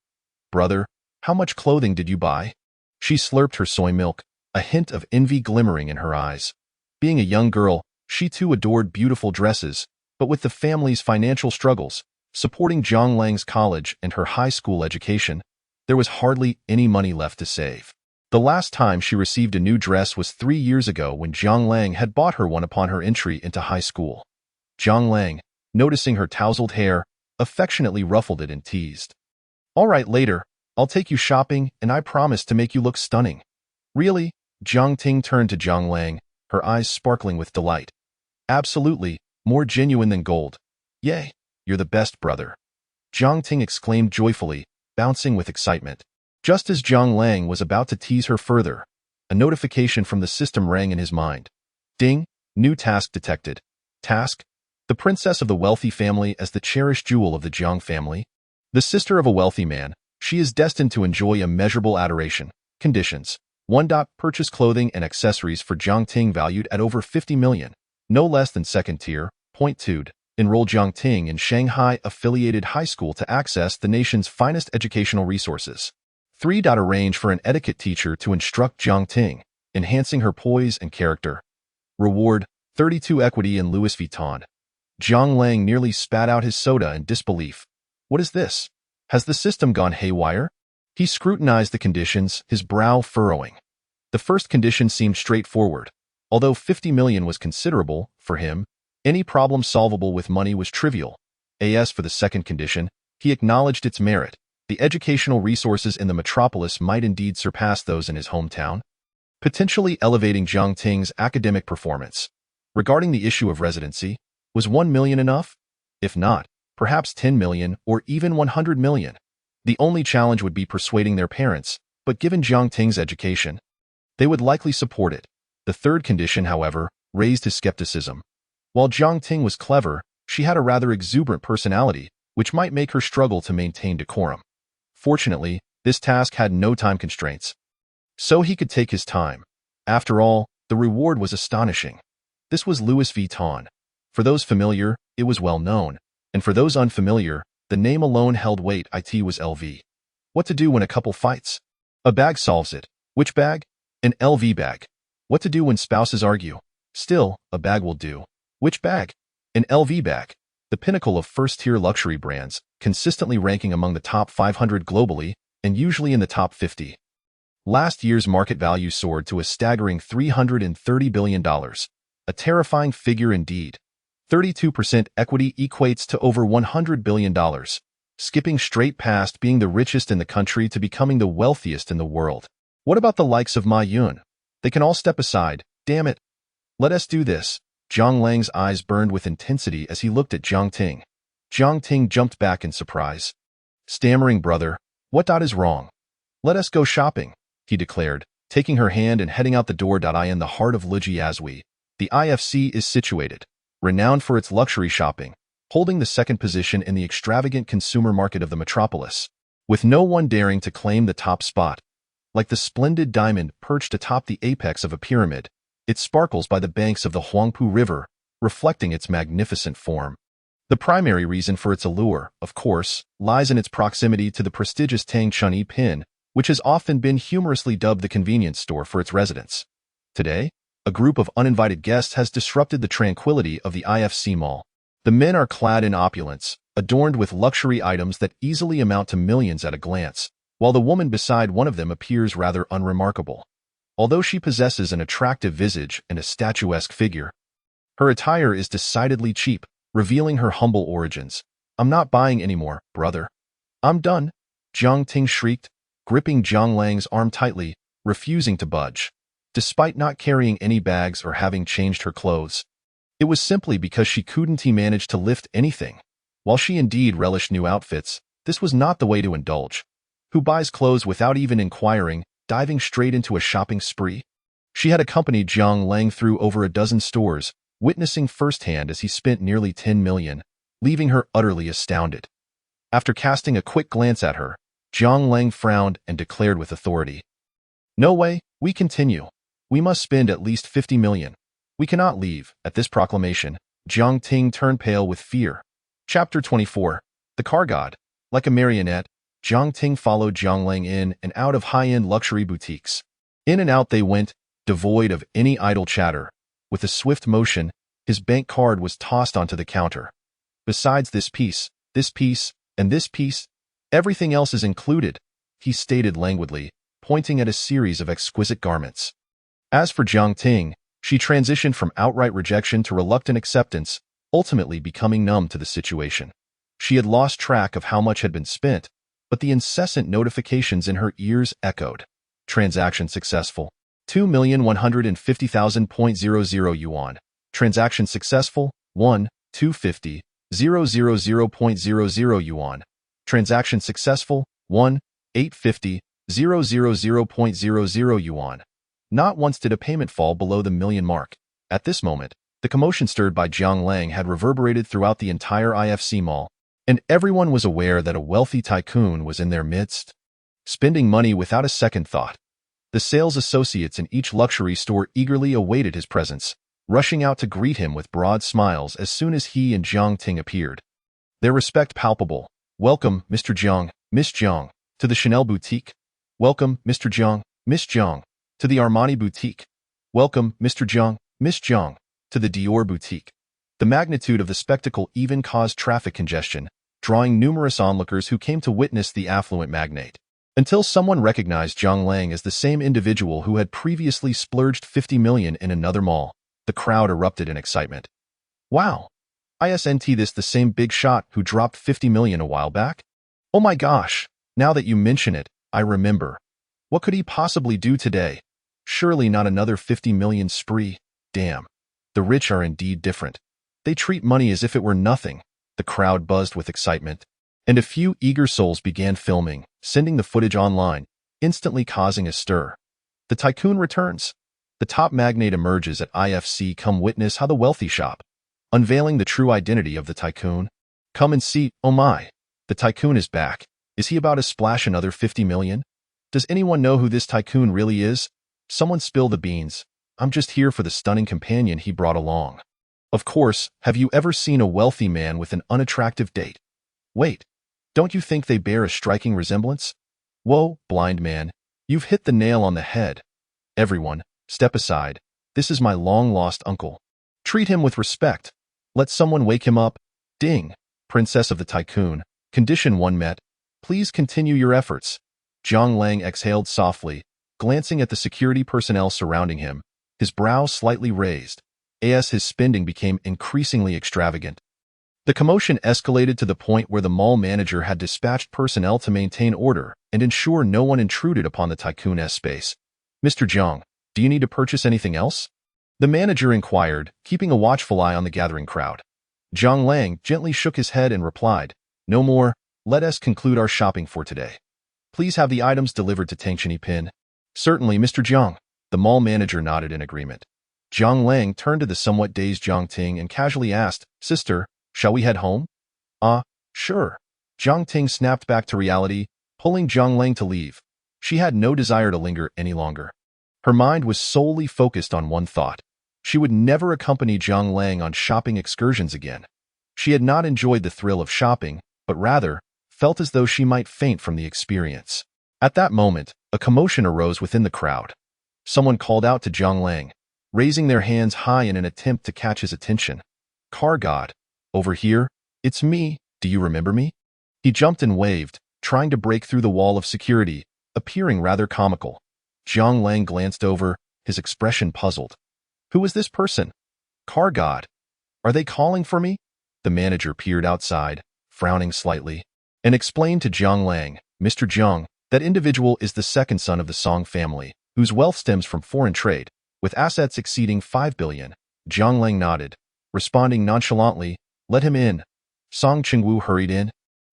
Brother, how much clothing did you buy? She slurped her soy milk, a hint of envy glimmering in her eyes. Being a young girl, she too adored beautiful dresses, but with the family's financial struggles, supporting Jiang Lang's college and her high school education, there was hardly any money left to save. The last time she received a new dress was 3 years ago when Jiang Lang had bought her one upon her entry into high school. Jiang Lang, noticing her tousled hair, affectionately ruffled it and teased. All right, later, I'll take you shopping and I promise to make you look stunning. Really? Jiang Ting turned to Jiang Lang, her eyes sparkling with delight. Absolutely, more genuine than gold. Yay, you're the best, brother. Jiang Ting exclaimed joyfully, bouncing with excitement. Just as Jiang Lang was about to tease her further, a notification from the system rang in his mind. Ding, new task detected. Task? The princess of the wealthy family as the cherished jewel of the Jiang family. The sister of a wealthy man, she is destined to enjoy immeasurable adoration. Conditions. 1. Purchase clothing and accessories for Jiang Ting valued at over 50 million, no less than second tier. Point 2. Enroll Jiang Ting in Shanghai-affiliated high school to access the nation's finest educational resources. 3. Arrange for an etiquette teacher to instruct Jiang Ting, enhancing her poise and character. Reward, 32 equity in Louis Vuitton. Jiang Lang nearly spat out his soda in disbelief. What is this? Has the system gone haywire? He scrutinized the conditions, his brow furrowing. The first condition seemed straightforward. Although 50 million was considerable, for him, any problem solvable with money was trivial. As for the second condition, he acknowledged its merit. The educational resources in the metropolis might indeed surpass those in his hometown. potentially elevating Jiang Ting's academic performance. Regarding the issue of residency, was 1 million enough? If not, perhaps 10 million or even 100 million. The only challenge would be persuading their parents, but given Jiang Ting's education, they would likely support it. The third condition, however, raised his skepticism. While Jiang Ting was clever, she had a rather exuberant personality, which might make her struggle to maintain decorum. Fortunately, this task had no time constraints, so he could take his time. After all, the reward was astonishing. This was Louis Vuitton. For those familiar, it was well known, and for those unfamiliar, the name alone held weight. It was LV. What to do when a couple fights? A bag solves it. Which bag? An LV bag. What to do when spouses argue? Still, a bag will do. Which bag? An LV bag. The pinnacle of first-tier luxury brands, consistently ranking among the top 500 globally and usually in the top 50. Last year's market value soared to a staggering $330 billion. A terrifying figure indeed. 32% equity equates to over $100 billion, skipping straight past being the richest in the country to becoming the wealthiest in the world. What about the likes of Ma Yun? They can all step aside. Damn it. Let us do this. Zhang Lang's eyes burned with intensity as he looked at Jiang Ting. Jiang Ting jumped back in surprise. Stammering, brother, what is wrong? Let us go shopping, he declared, taking her hand and heading out the door. In the heart of Lijiazui, the IFC is situated, renowned for its luxury shopping, holding the second position in the extravagant consumer market of the metropolis, with no one daring to claim the top spot. Like the splendid diamond perched atop the apex of a pyramid, it sparkles by the banks of the Huangpu River, reflecting its magnificent form. The primary reason for its allure, of course, lies in its proximity to the prestigious Tang Chunyi Pin, which has often been humorously dubbed the convenience store for its residents. Today, a group of uninvited guests has disrupted the tranquility of the IFC mall. The men are clad in opulence, adorned with luxury items that easily amount to millions at a glance, while the woman beside one of them appears rather unremarkable. Although she possesses an attractive visage and a statuesque figure, her attire is decidedly cheap, revealing her humble origins. I'm not buying anymore, brother. I'm done, Jiang Ting shrieked, gripping Zhang Lang's arm tightly, refusing to budge. Despite not carrying any bags or having changed her clothes, it was simply because she couldn't manage to lift anything. While she indeed relished new outfits, this was not the way to indulge. Who buys clothes without even inquiring, diving straight into a shopping spree? She had accompanied Zhang Lang through over a dozen stores, witnessing firsthand as he spent nearly 10 million, leaving her utterly astounded. After casting a quick glance at her, Zhang Lang frowned and declared with authority, "No way, we continue. We must spend at least 50 million. We cannot leave." At this proclamation, Jiang Ting turned pale with fear. Chapter 24. The Car God. Like a marionette, Jiang Ting followed Zhang Lang in and out of high-end luxury boutiques. In and out they went, devoid of any idle chatter. With a swift motion, his bank card was tossed onto the counter. Besides this piece, and this piece, everything else is included, he stated languidly, pointing at a series of exquisite garments. As for Jiang Ting, she transitioned from outright rejection to reluctant acceptance, ultimately becoming numb to the situation. She had lost track of how much had been spent, but the incessant notifications in her ears echoed. Transaction successful. 2,150,000.00 yuan. Transaction successful. 1,250,000.00 yuan. Transaction successful. 1,850,000.00 yuan. Not once did a payment fall below the million mark. At this moment, the commotion stirred by Jiang Lang had reverberated throughout the entire IFC mall, and everyone was aware that a wealthy tycoon was in their midst, spending money without a second thought. The sales associates in each luxury store eagerly awaited his presence, rushing out to greet him with broad smiles as soon as he and Jiang Ting appeared. Their respect palpable. "Welcome, Mr. Jiang, Miss Jiang, to the Chanel boutique. Welcome, Mr. Jiang, Miss Jiang, to the Armani boutique. Welcome, Mr. Jiang, Miss Jiang, to the Dior boutique." The magnitude of the spectacle even caused traffic congestion, drawing numerous onlookers who came to witness the affluent magnate. Until someone recognized Zhang Lang as the same individual who had previously splurged 50 million in another mall, the crowd erupted in excitement. "Wow! Isn't this the same big shot who dropped 50 million a while back? Oh my gosh, now that you mention it, I remember. What could he possibly do today?" Surely not another 50 million spree. Damn. The rich are indeed different. They treat money as if it were nothing. The crowd buzzed with excitement, and a few eager souls began filming, sending the footage online, instantly causing a stir. The tycoon returns. The top magnate emerges at IFC. Come witness how the wealthy shop, unveiling the true identity of the tycoon. Come and see, oh my. The tycoon is back. Is he about to splash another 50 million? Does anyone know who this tycoon really is? Someone spill the beans. I'm just here for the stunning companion he brought along. Of course, have you ever seen a wealthy man with an unattractive date? Wait, don't you think they bear a striking resemblance? Whoa, blind man, you've hit the nail on the head. Everyone, step aside. This is my long-lost uncle. Treat him with respect. Let someone wake him up. Ding. Princess of the Tycoon. Condition 1 met. Please continue your efforts. Zhang Lang exhaled softly, glancing at the security personnel surrounding him, his brow slightly raised. As his spending became increasingly extravagant. The commotion escalated to the point where the mall manager had dispatched personnel to maintain order and ensure no one intruded upon the tycoon's space. Mr. Zhang, do you need to purchase anything else? The manager inquired, keeping a watchful eye on the gathering crowd. Zhang Lang gently shook his head and replied, No more, let us conclude our shopping for today. Please have the items delivered to Tangchini Pin. Certainly, Mr. Zhang. The mall manager nodded in agreement. Zhang Lang turned to the somewhat dazed Zhang Ting and casually asked, Sister, shall we head home? Sure. Zhang Ting snapped back to reality, pulling Zhang Lang to leave. She had no desire to linger any longer. Her mind was solely focused on one thought. She would never accompany Zhang Lang on shopping excursions again. She had not enjoyed the thrill of shopping, but rather felt as though she might faint from the experience. At that moment, a commotion arose within the crowd. Someone called out to Zhang Lang, raising their hands high in an attempt to catch his attention. Car God, over here, it's me, do you remember me? He jumped and waved, trying to break through the wall of security, appearing rather comical. Zhang Lang glanced over, his expression puzzled. Who is this person? Car God. Are they calling for me? The manager peered outside, frowning slightly, and explained to Zhang Lang, Mr. Zhang, that individual is the second son of the Song family, whose wealth stems from foreign trade, with assets exceeding 5 billion. Zhang Lang nodded, responding nonchalantly, Let him in. Song Chengwu hurried in,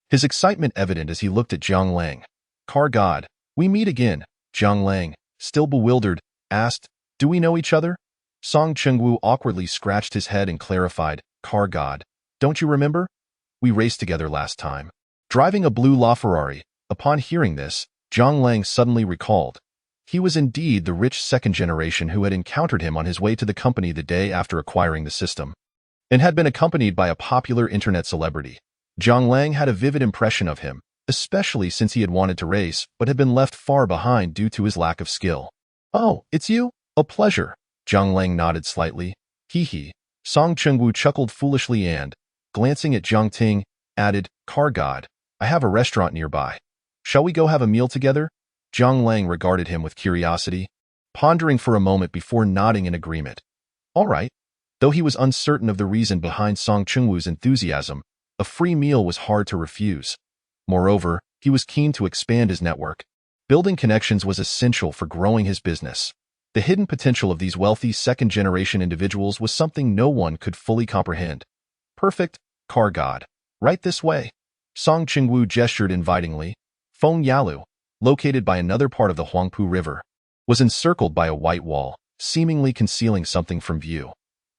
his excitement evident as he looked at Zhang Lang. Car God, we meet again. Zhang Lang, still bewildered, asked, Do we know each other? Song Chengwu awkwardly scratched his head and clarified, Car God, don't you remember? We raced together last time, driving a blue LaFerrari. Upon hearing this, Zhang Lang suddenly recalled. He was indeed the rich second generation who had encountered him on his way to the company the day after acquiring the system, and had been accompanied by a popular internet celebrity. Zhang Lang had a vivid impression of him, especially since he had wanted to race but had been left far behind due to his lack of skill. Oh, it's you? A pleasure. Zhang Lang nodded slightly. Hee. Song Chengwu chuckled foolishly and, glancing at Zhang Ting, added, Car God, I have a restaurant nearby. Shall we go have a meal together? Zhang Lang regarded him with curiosity, pondering for a moment before nodding in agreement. All right. Though he was uncertain of the reason behind Song Chengwu's enthusiasm, a free meal was hard to refuse. Moreover, he was keen to expand his network. Building connections was essential for growing his business. The hidden potential of these wealthy second-generation individuals was something no one could fully comprehend. Perfect, Car God. Right this way. Song Chengwu gestured invitingly. Feng Yalu, located by another part of the Huangpu River, was encircled by a white wall, seemingly concealing something from view.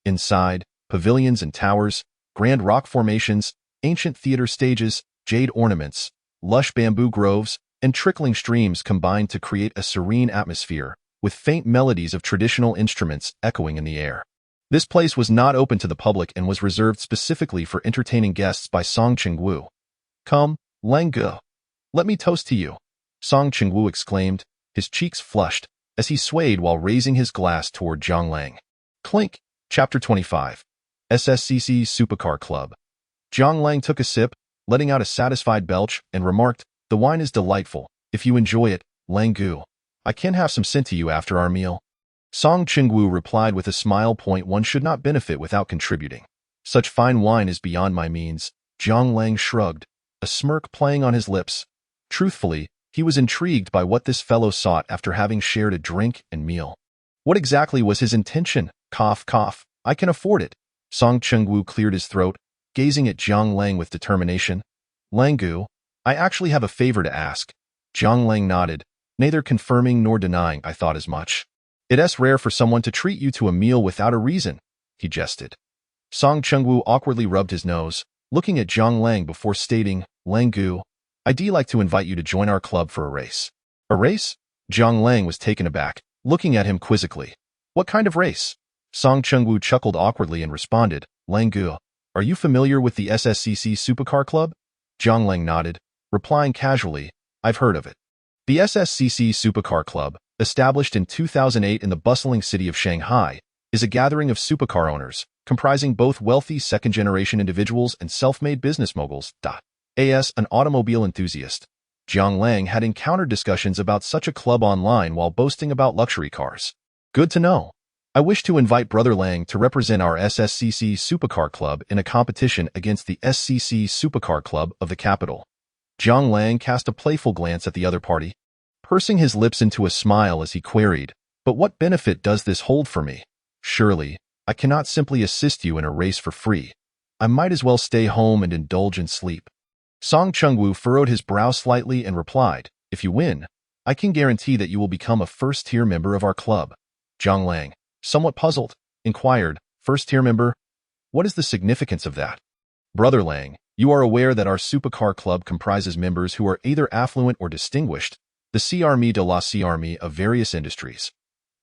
Inside, pavilions and towers, grand rock formations, ancient theater stages, jade ornaments, lush bamboo groves, and trickling streams combined to create a serene atmosphere, with faint melodies of traditional instruments echoing in the air. This place was not open to the public and was reserved specifically for entertaining guests by Song Chengwu. Come, Lang Ge. Let me toast to you. Song Chengwu exclaimed, his cheeks flushed, as he swayed while raising his glass toward Zhang Lang. Clink. Chapter 25. SSCC Supercar Club. Zhang Lang took a sip, letting out a satisfied belch, and remarked, The wine is delightful. If you enjoy it, Lang Ge, I can have some sent to you after our meal. Song Chengwu replied with a smile. One should not benefit without contributing. Such fine wine is beyond my means. Zhang Lang shrugged, a smirk playing on his lips. Truthfully, he was intrigued by what this fellow sought after having shared a drink and meal. What exactly was his intention? Cough, cough. I can afford it. Song Chengwu cleared his throat, gazing at Jiang Lang with determination. Langgu, I actually have a favor to ask. Jiang Lang nodded, neither confirming nor denying. I thought as much. It's rare for someone to treat you to a meal without a reason, he jested. Song Chengwu awkwardly rubbed his nose, looking at Jiang Lang before stating, Langgu, I'd like to invite you to join our club for a race. A race? Jiang Lang was taken aback, looking at him quizzically. What kind of race? Song Chengwu chuckled awkwardly and responded, Langgu, are you familiar with the SSCC Supercar Club? Jiang Lang nodded, replying casually, I've heard of it. The SSCC Supercar Club, established in 2008 in the bustling city of Shanghai, is a gathering of supercar owners, comprising both wealthy second-generation individuals and self-made business moguls. As an automobile enthusiast, Jiang Lang had encountered discussions about such a club online while boasting about luxury cars. Good to know. I wish to invite Brother Lang to represent our SSCC Supercar Club in a competition against the SCC Supercar Club of the capital. Jiang Lang cast a playful glance at the other party, pursing his lips into a smile as he queried, but what benefit does this hold for me? Surely, I cannot simply assist you in a race for free. I might as well stay home and indulge in sleep. Song Chengwu furrowed his brow slightly and replied, if you win, I can guarantee that you will become a first-tier member of our club. Jiang Lang, somewhat puzzled, inquired, first-tier member? What is the significance of that? Brother Lang, you are aware that our supercar club comprises members who are either affluent or distinguished, the C-Army de la C-Army of various industries.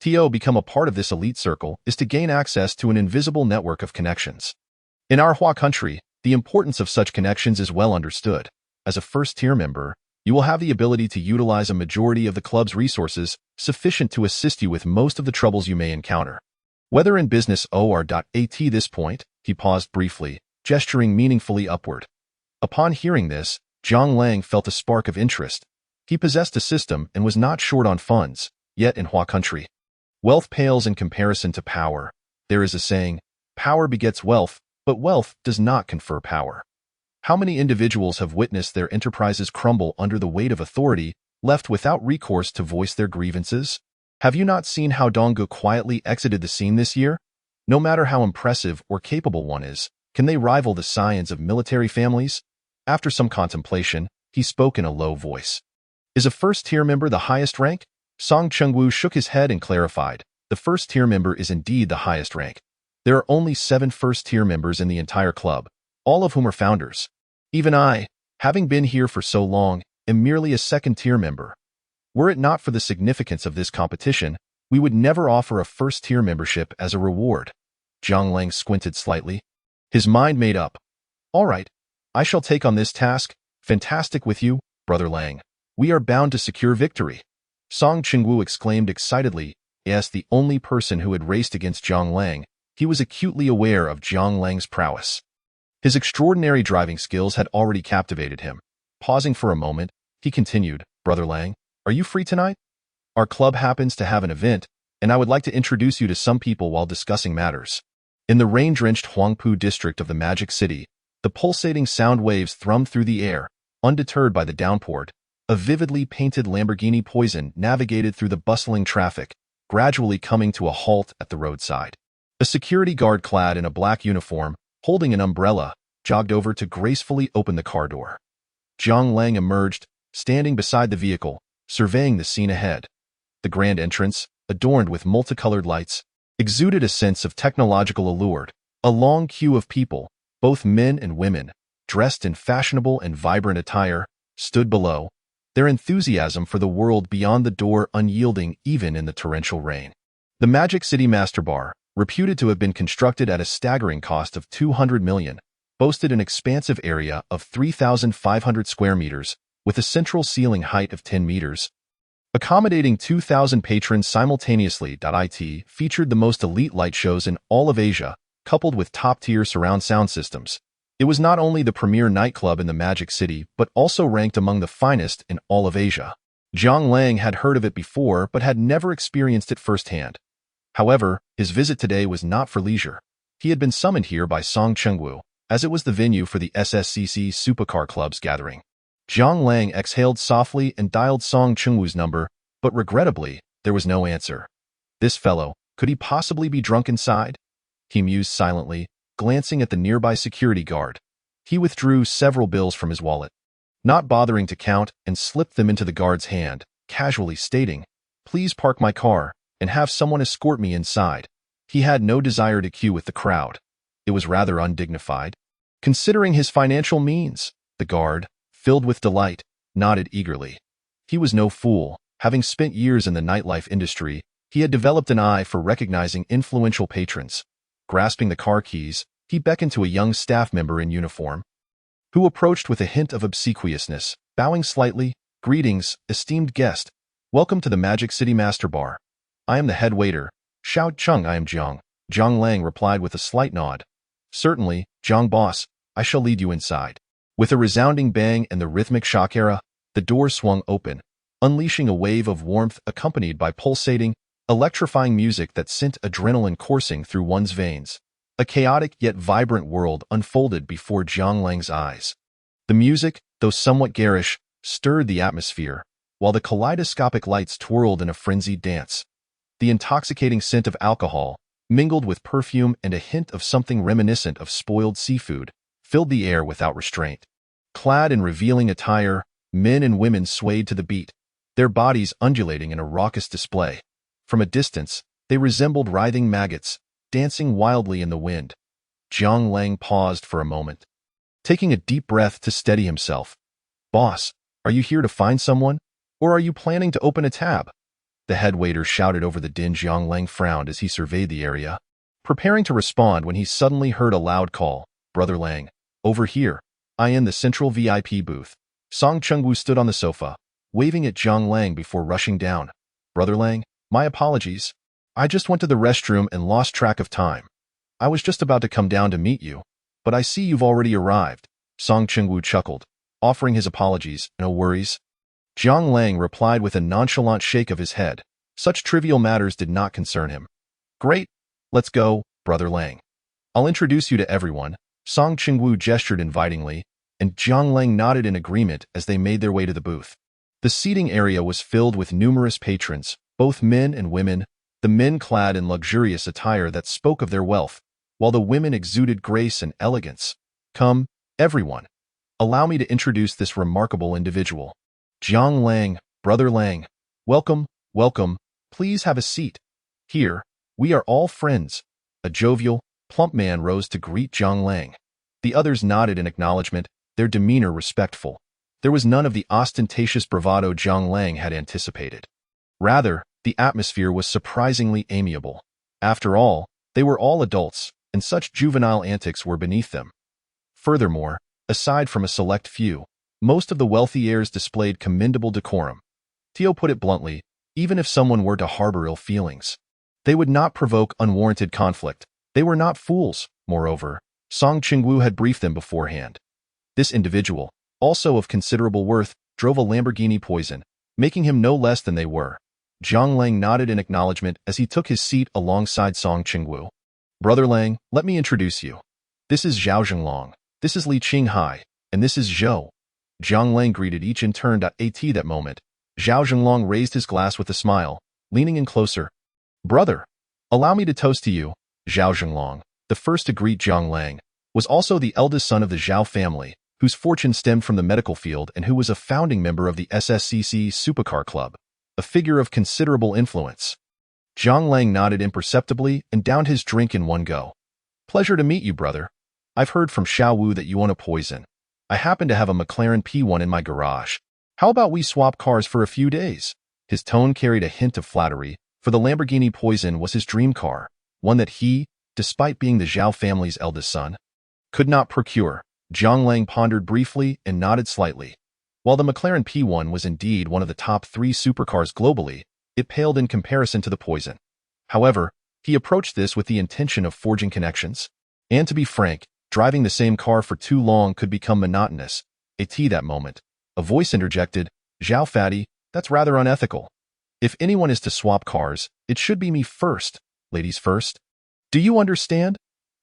To become a part of this elite circle is to gain access to an invisible network of connections. In our Hua country, the importance of such connections is well understood. As a first-tier member, you will have the ability to utilize a majority of the club's resources sufficient to assist you with most of the troubles you may encounter. Whether in business or at this point, he paused briefly, gesturing meaningfully upward. Upon hearing this, Jiang Lang felt a spark of interest. He possessed a system and was not short on funds, yet in Hua country, wealth pales in comparison to power. There is a saying, power begets wealth, but wealth does not confer power. How many individuals have witnessed their enterprises crumble under the weight of authority, left without recourse to voice their grievances? Have you not seen how Donggu quietly exited the scene this year? No matter how impressive or capable one is, can they rival the scions of military families? After some contemplation, he spoke in a low voice. Is a first-tier member the highest rank? Song Chengwu shook his head and clarified, the first-tier member is indeed the highest rank. There are only 7 first-tier members in the entire club, all of whom are founders. Even I, having been here for so long, am merely a second-tier member. Were it not for the significance of this competition, we would never offer a first-tier membership as a reward. Jiang Lang squinted slightly. His mind made up. All right, I shall take on this task. Fantastic with you, Brother Lang. We are bound to secure victory. Song Chengwu exclaimed excitedly. As the only person who had raced against Jiang Lang, he was acutely aware of Jiang Lang's prowess. His extraordinary driving skills had already captivated him. Pausing for a moment, he continued, Brother Lang, are you free tonight? Our club happens to have an event, and I would like to introduce you to some people while discussing matters. In the rain-drenched Huangpu district of the Magic City, the pulsating sound waves thrummed through the air, undeterred by the downpour. A vividly painted Lamborghini Poison navigated through the bustling traffic, gradually coming to a halt at the roadside. A security guard clad in a black uniform, holding an umbrella, jogged over to gracefully open the car door. Jiang Lang emerged, standing beside the vehicle, surveying the scene ahead. The grand entrance, adorned with multicolored lights, exuded a sense of technological allure. A long queue of people, both men and women, dressed in fashionable and vibrant attire, stood below, their enthusiasm for the world beyond the door unyielding even in the torrential rain. The Magic City Master Bar, reputed to have been constructed at a staggering cost of $200 million, boasted an expansive area of 3,500 square meters, with a central ceiling height of 10 meters. Accommodating 2,000 patrons simultaneously. It featured the most elite light shows in all of Asia, coupled with top-tier surround sound systems. It was not only the premier nightclub in the Magic City, but also ranked among the finest in all of Asia. Jiang Lang had heard of it before, but had never experienced it firsthand. However, his visit today was not for leisure. He had been summoned here by Song Chengwu, as it was the venue for the SSCC Supercar Club's gathering. Jiang Lang exhaled softly and dialed Song Chengwu's number, but regrettably, there was no answer. This fellow, could he possibly be drunk inside? He mused silently, glancing at the nearby security guard. He withdrew several bills from his wallet, not bothering to count, and slipped them into the guard's hand, casually stating, "Please park my car and have someone escort me inside." He had no desire to queue with the crowd. It was rather undignified. Considering his financial means, the guard, filled with delight, nodded eagerly. He was no fool. Having spent years in the nightlife industry, he had developed an eye for recognizing influential patrons. Grasping the car keys, he beckoned to a young staff member in uniform, who approached with a hint of obsequiousness, bowing slightly. "Greetings, esteemed guest. Welcome to the Magic City Master Bar. I am the head waiter. Xiao Chung, I am Jiang." Jiang Lang replied with a slight nod. "Certainly, Jiang boss, I shall lead you inside." With a resounding bang and the rhythmic shock era, the door swung open, unleashing a wave of warmth accompanied by pulsating, electrifying music that sent adrenaline coursing through one's veins. A chaotic yet vibrant world unfolded before Jiang Lang's eyes. The music, though somewhat garish, stirred the atmosphere, while the kaleidoscopic lights twirled in a frenzied dance. The intoxicating scent of alcohol, mingled with perfume and a hint of something reminiscent of spoiled seafood, filled the air without restraint. Clad in revealing attire, men and women swayed to the beat, their bodies undulating in a raucous display. From a distance, they resembled writhing maggots, dancing wildly in the wind. Jiang Lang paused for a moment, taking a deep breath to steady himself. "Boss, are you here to find someone, or are you planning to open a tab?" The head waiter shouted over the din. Jiang Lang frowned as he surveyed the area, preparing to respond when he suddenly heard a loud call. "Brother Lang, over here. I am the central VIP booth." Song Chengwu stood on the sofa, waving at Jiang Lang before rushing down. "Brother Lang, my apologies. I just went to the restroom and lost track of time. I was just about to come down to meet you, but I see you've already arrived." Song Chengwu chuckled, offering his apologies. "No worries." Jiang Lang replied with a nonchalant shake of his head. Such trivial matters did not concern him. "Great. Let's go, Brother Lang. I'll introduce you to everyone." Song Chengwu gestured invitingly, and Jiang Lang nodded in agreement as they made their way to the booth. The seating area was filled with numerous patrons, both men and women, the men clad in luxurious attire that spoke of their wealth, while the women exuded grace and elegance. "Come, everyone. Allow me to introduce this remarkable individual. Jiang Lang, Brother Lang. Welcome, welcome. Please have a seat. Here, we are all friends." A jovial, plump man rose to greet Jiang Lang. The others nodded in acknowledgement, their demeanor respectful. There was none of the ostentatious bravado Jiang Lang had anticipated. Rather, the atmosphere was surprisingly amiable. After all, they were all adults, and such juvenile antics were beneath them. Furthermore, aside from a select few, most of the wealthy heirs displayed commendable decorum. Tio put it bluntly, even if someone were to harbor ill feelings, they would not provoke unwarranted conflict. They were not fools, moreover. Song Chengwu had briefed them beforehand. This individual, also of considerable worth, drove a Lamborghini Poison, making him no less than they were. Jiang Lang nodded in acknowledgement as he took his seat alongside Song Chengwu. "Brother Lang, let me introduce you. This is Zhao Zhenglong, this is Li Qinghai, and this is Zhou." Jiang Lang greeted each in turn. At that moment, Zhao Zhenglong raised his glass with a smile, leaning in closer. "Brother, allow me to toast to you." Zhao Zhenglong, the first to greet Jiang Lang, was also the eldest son of the Zhao family, whose fortune stemmed from the medical field and who was a founding member of the SSCC Supercar Club, a figure of considerable influence. Jiang Lang nodded imperceptibly and downed his drink in one go. "Pleasure to meet you, brother. I've heard from Xiao Wu that you own a Poison. I happen to have a McLaren P1 in my garage. How about we swap cars for a few days?" His tone carried a hint of flattery, for the Lamborghini Poison was his dream car, one that he, despite being the Zhao family's eldest son, could not procure. Jiang Lang pondered briefly and nodded slightly. While the McLaren P1 was indeed one of the top 3 supercars globally, it paled in comparison to the Poison. However, he approached this with the intention of forging connections. And to be frank, driving the same car for too long could become monotonous. At that moment, a voice interjected, "Zhao Fatty, that's rather unethical. If anyone is to swap cars, it should be me first. Ladies first. Do you understand?"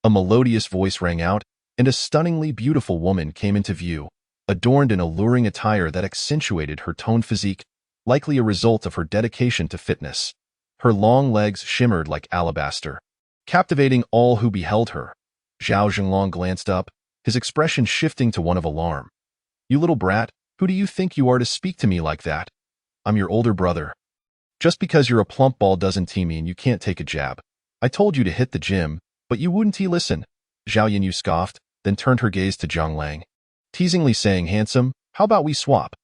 A melodious voice rang out, and a stunningly beautiful woman came into view, adorned in alluring attire that accentuated her toned physique, likely a result of her dedication to fitness. Her long legs shimmered like alabaster, captivating all who beheld her. Zhao Zhenglong glanced up, his expression shifting to one of alarm. "You little brat, who do you think you are to speak to me like that? I'm your older brother. Just because you're a plump ball doesn't mean you can't take a jab. I told you to hit the gym, but you wouldn't listen." Zhao Yanyu scoffed, then turned her gaze to Zhang Lang, teasingly saying, "Handsome, how about we swap?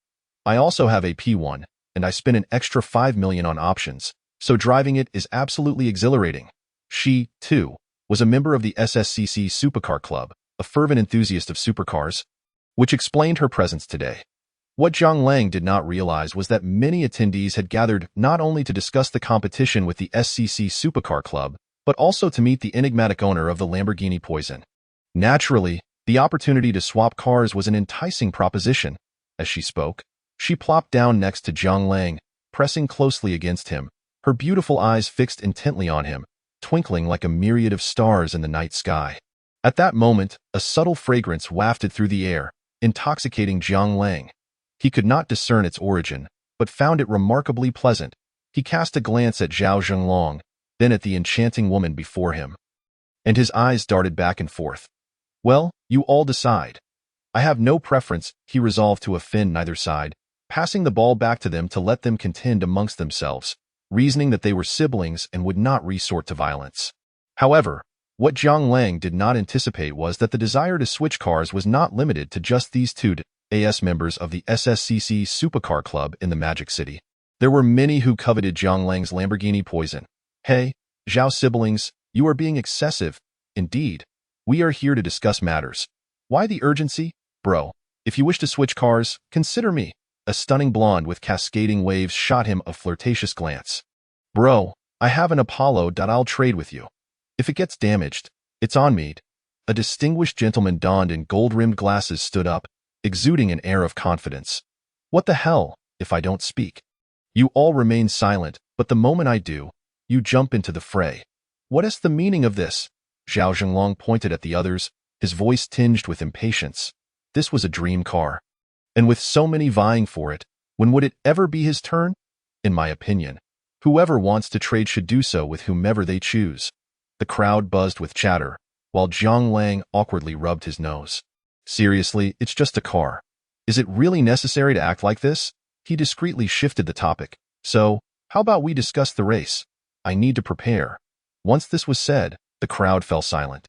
I also have a P1, and I spent an extra 5 million on options, so driving it is absolutely exhilarating." She, too, was a member of the SSCC Supercar Club, a fervent enthusiast of supercars, which explained her presence today. What Zhang Lang did not realize was that many attendees had gathered not only to discuss the competition with the SCC Supercar Club, but also to meet the enigmatic owner of the Lamborghini Poison. Naturally, the opportunity to swap cars was an enticing proposition. As she spoke, she plopped down next to Zhang Lang, pressing closely against him, her beautiful eyes fixed intently on him, twinkling like a myriad of stars in the night sky. At that moment, a subtle fragrance wafted through the air, intoxicating Zhang Lang. He could not discern its origin, but found it remarkably pleasant. He cast a glance at Zhao Zhenglong, then at the enchanting woman before him, and his eyes darted back and forth. "Well, you all decide. I have no preference," he resolved to offend neither side, passing the ball back to them to let them contend amongst themselves, reasoning that they were siblings and would not resort to violence. However, what Zhang Lang did not anticipate was that the desire to switch cars was not limited to just these two AS members of the SSCC Supercar Club in the Magic City. There were many who coveted Zhang Lang's Lamborghini Poison. "Hey, Zhao siblings, you are being excessive. Indeed, we are here to discuss matters. Why the urgency? Bro, if you wish to switch cars, consider me." A stunning blonde with cascading waves shot him a flirtatious glance. "Bro, I have an Apollo that I'll trade with you. If it gets damaged, it's on me." A distinguished gentleman donned in gold-rimmed glasses stood up, exuding an air of confidence. "What the hell, if I don't speak? You all remain silent, but the moment I do, you jump into the fray. What is the meaning of this?" Zhao Zhenglong pointed at the others, his voice tinged with impatience. This was a dream car. And with so many vying for it, when would it ever be his turn? In my opinion, whoever wants to trade should do so with whomever they choose. The crowd buzzed with chatter, while Zhang Lang awkwardly rubbed his nose. "Seriously, it's just a car. Is it really necessary to act like this?" He discreetly shifted the topic. "So, how about we discuss the race? I need to prepare." Once this was said, the crowd fell silent.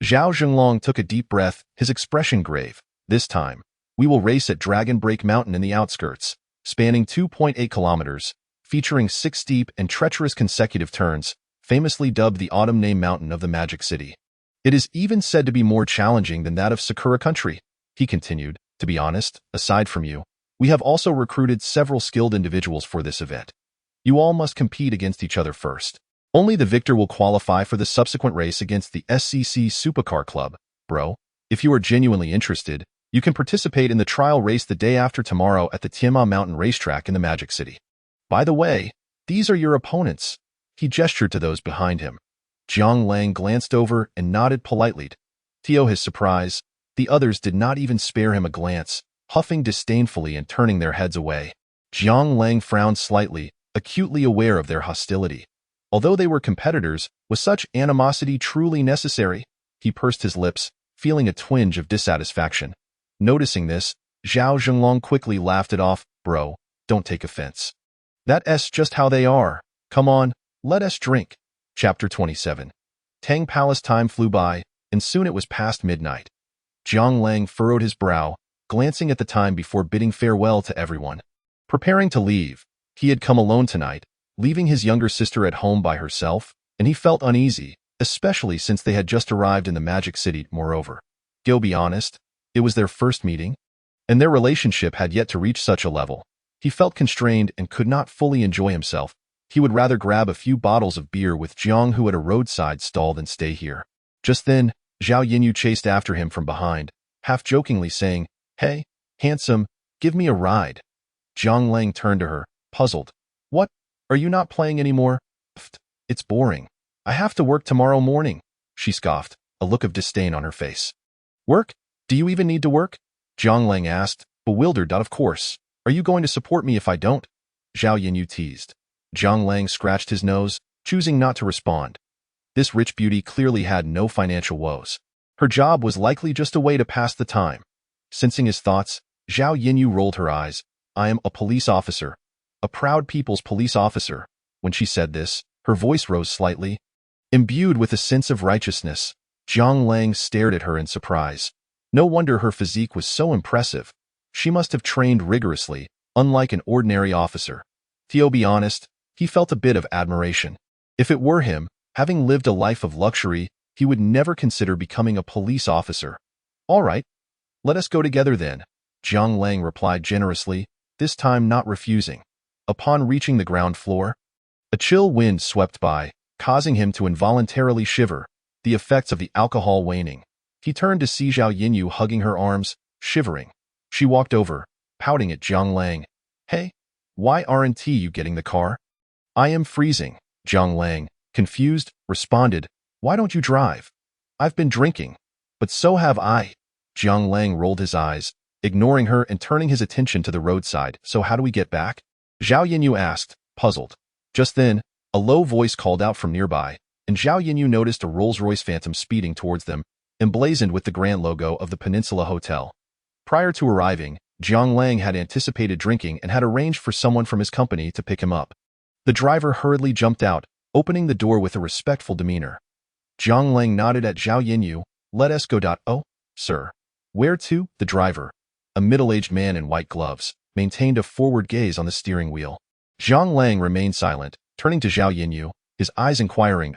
Zhao Zhenglong took a deep breath, his expression grave. "This time, we will race at Dragon Break Mountain in the outskirts, spanning 2.8 kilometers, featuring 6 steep and treacherous consecutive turns, famously dubbed the Autumn Name Mountain of the Magic City. It is even said to be more challenging than that of Sakura Country," he continued. "To be honest, aside from you, we have also recruited several skilled individuals for this event. You all must compete against each other first. Only the victor will qualify for the subsequent race against the SCC Supercar Club. Bro, if you are genuinely interested, you can participate in the trial race the day after tomorrow at the Tianma Mountain Racetrack in the Magic City. By the way, these are your opponents." He gestured to those behind him. Zhang Lang glanced over and nodded politely. To his surprise, the others did not even spare him a glance, huffing disdainfully and turning their heads away. Zhang Lang frowned slightly, acutely aware of their hostility. Although they were competitors, was such animosity truly necessary? He pursed his lips, feeling a twinge of dissatisfaction. Noticing this, Zhao Zhenglong quickly laughed it off. "Bro, don't take offense. That's just how they are. Come on, let us drink." Chapter 27. Tang Palace. Time flew by, and soon it was past midnight. Zhang Lang furrowed his brow, glancing at the time before bidding farewell to everyone. Preparing to leave, he had come alone tonight, leaving his younger sister at home by herself, and he felt uneasy, especially since they had just arrived in the Magic City. Moreover, go be honest, it was their first meeting, and their relationship had yet to reach such a level. He felt constrained and could not fully enjoy himself. He would rather grab a few bottles of beer with Jiang Hu at a roadside stall than stay here. Just then, Zhao Yanyu chased after him from behind, half-jokingly saying, "Hey, handsome, give me a ride." Zhang Lang turned to her, puzzled. "What? Are you not playing anymore?" "Pfft, it's boring. I have to work tomorrow morning," she scoffed, a look of disdain on her face. "Work? Do you even need to work?" Zhang Lang asked, bewildered. "Of course. Are you going to support me if I don't?" Zhao Yanyu teased. Jiang Lang scratched his nose, choosing not to respond. This rich beauty clearly had no financial woes. Her job was likely just a way to pass the time. Sensing his thoughts, Zhao Yinyu rolled her eyes. I am a police officer. A proud people's police officer. When she said this, her voice rose slightly. Imbued with a sense of righteousness, Jiang Lang stared at her in surprise. No wonder her physique was so impressive. She must have trained rigorously, unlike an ordinary officer. To be honest, he felt a bit of admiration. If it were him, having lived a life of luxury, he would never consider becoming a police officer. All right, let us go together then, Jiang Lang replied generously, this time not refusing. Upon reaching the ground floor, a chill wind swept by, causing him to involuntarily shiver, the effects of the alcohol waning. He turned to see Zhao Yinyu hugging her arms, shivering. She walked over, pouting at Jiang Lang. Hey, why aren't you getting the car? I am freezing, Jiang Lang, confused, responded. Why don't you drive? I've been drinking. But so have I. Jiang Lang rolled his eyes, ignoring her and turning his attention to the roadside. So how do we get back? Zhao Yinyu asked, puzzled. Just then, a low voice called out from nearby, and Zhao Yinyu noticed a Rolls-Royce Phantom speeding towards them, emblazoned with the grand logo of the Peninsula Hotel. Prior to arriving, Jiang Lang had anticipated drinking and had arranged for someone from his company to pick him up. The driver hurriedly jumped out, opening the door with a respectful demeanor. Jiang Lang nodded at Zhao Yinyu. Let us go. Oh, sir. Where to? The driver, a middle-aged man in white gloves, maintained a forward gaze on the steering wheel. Jiang Lang remained silent, turning to Zhao Yinyu, his eyes inquiring,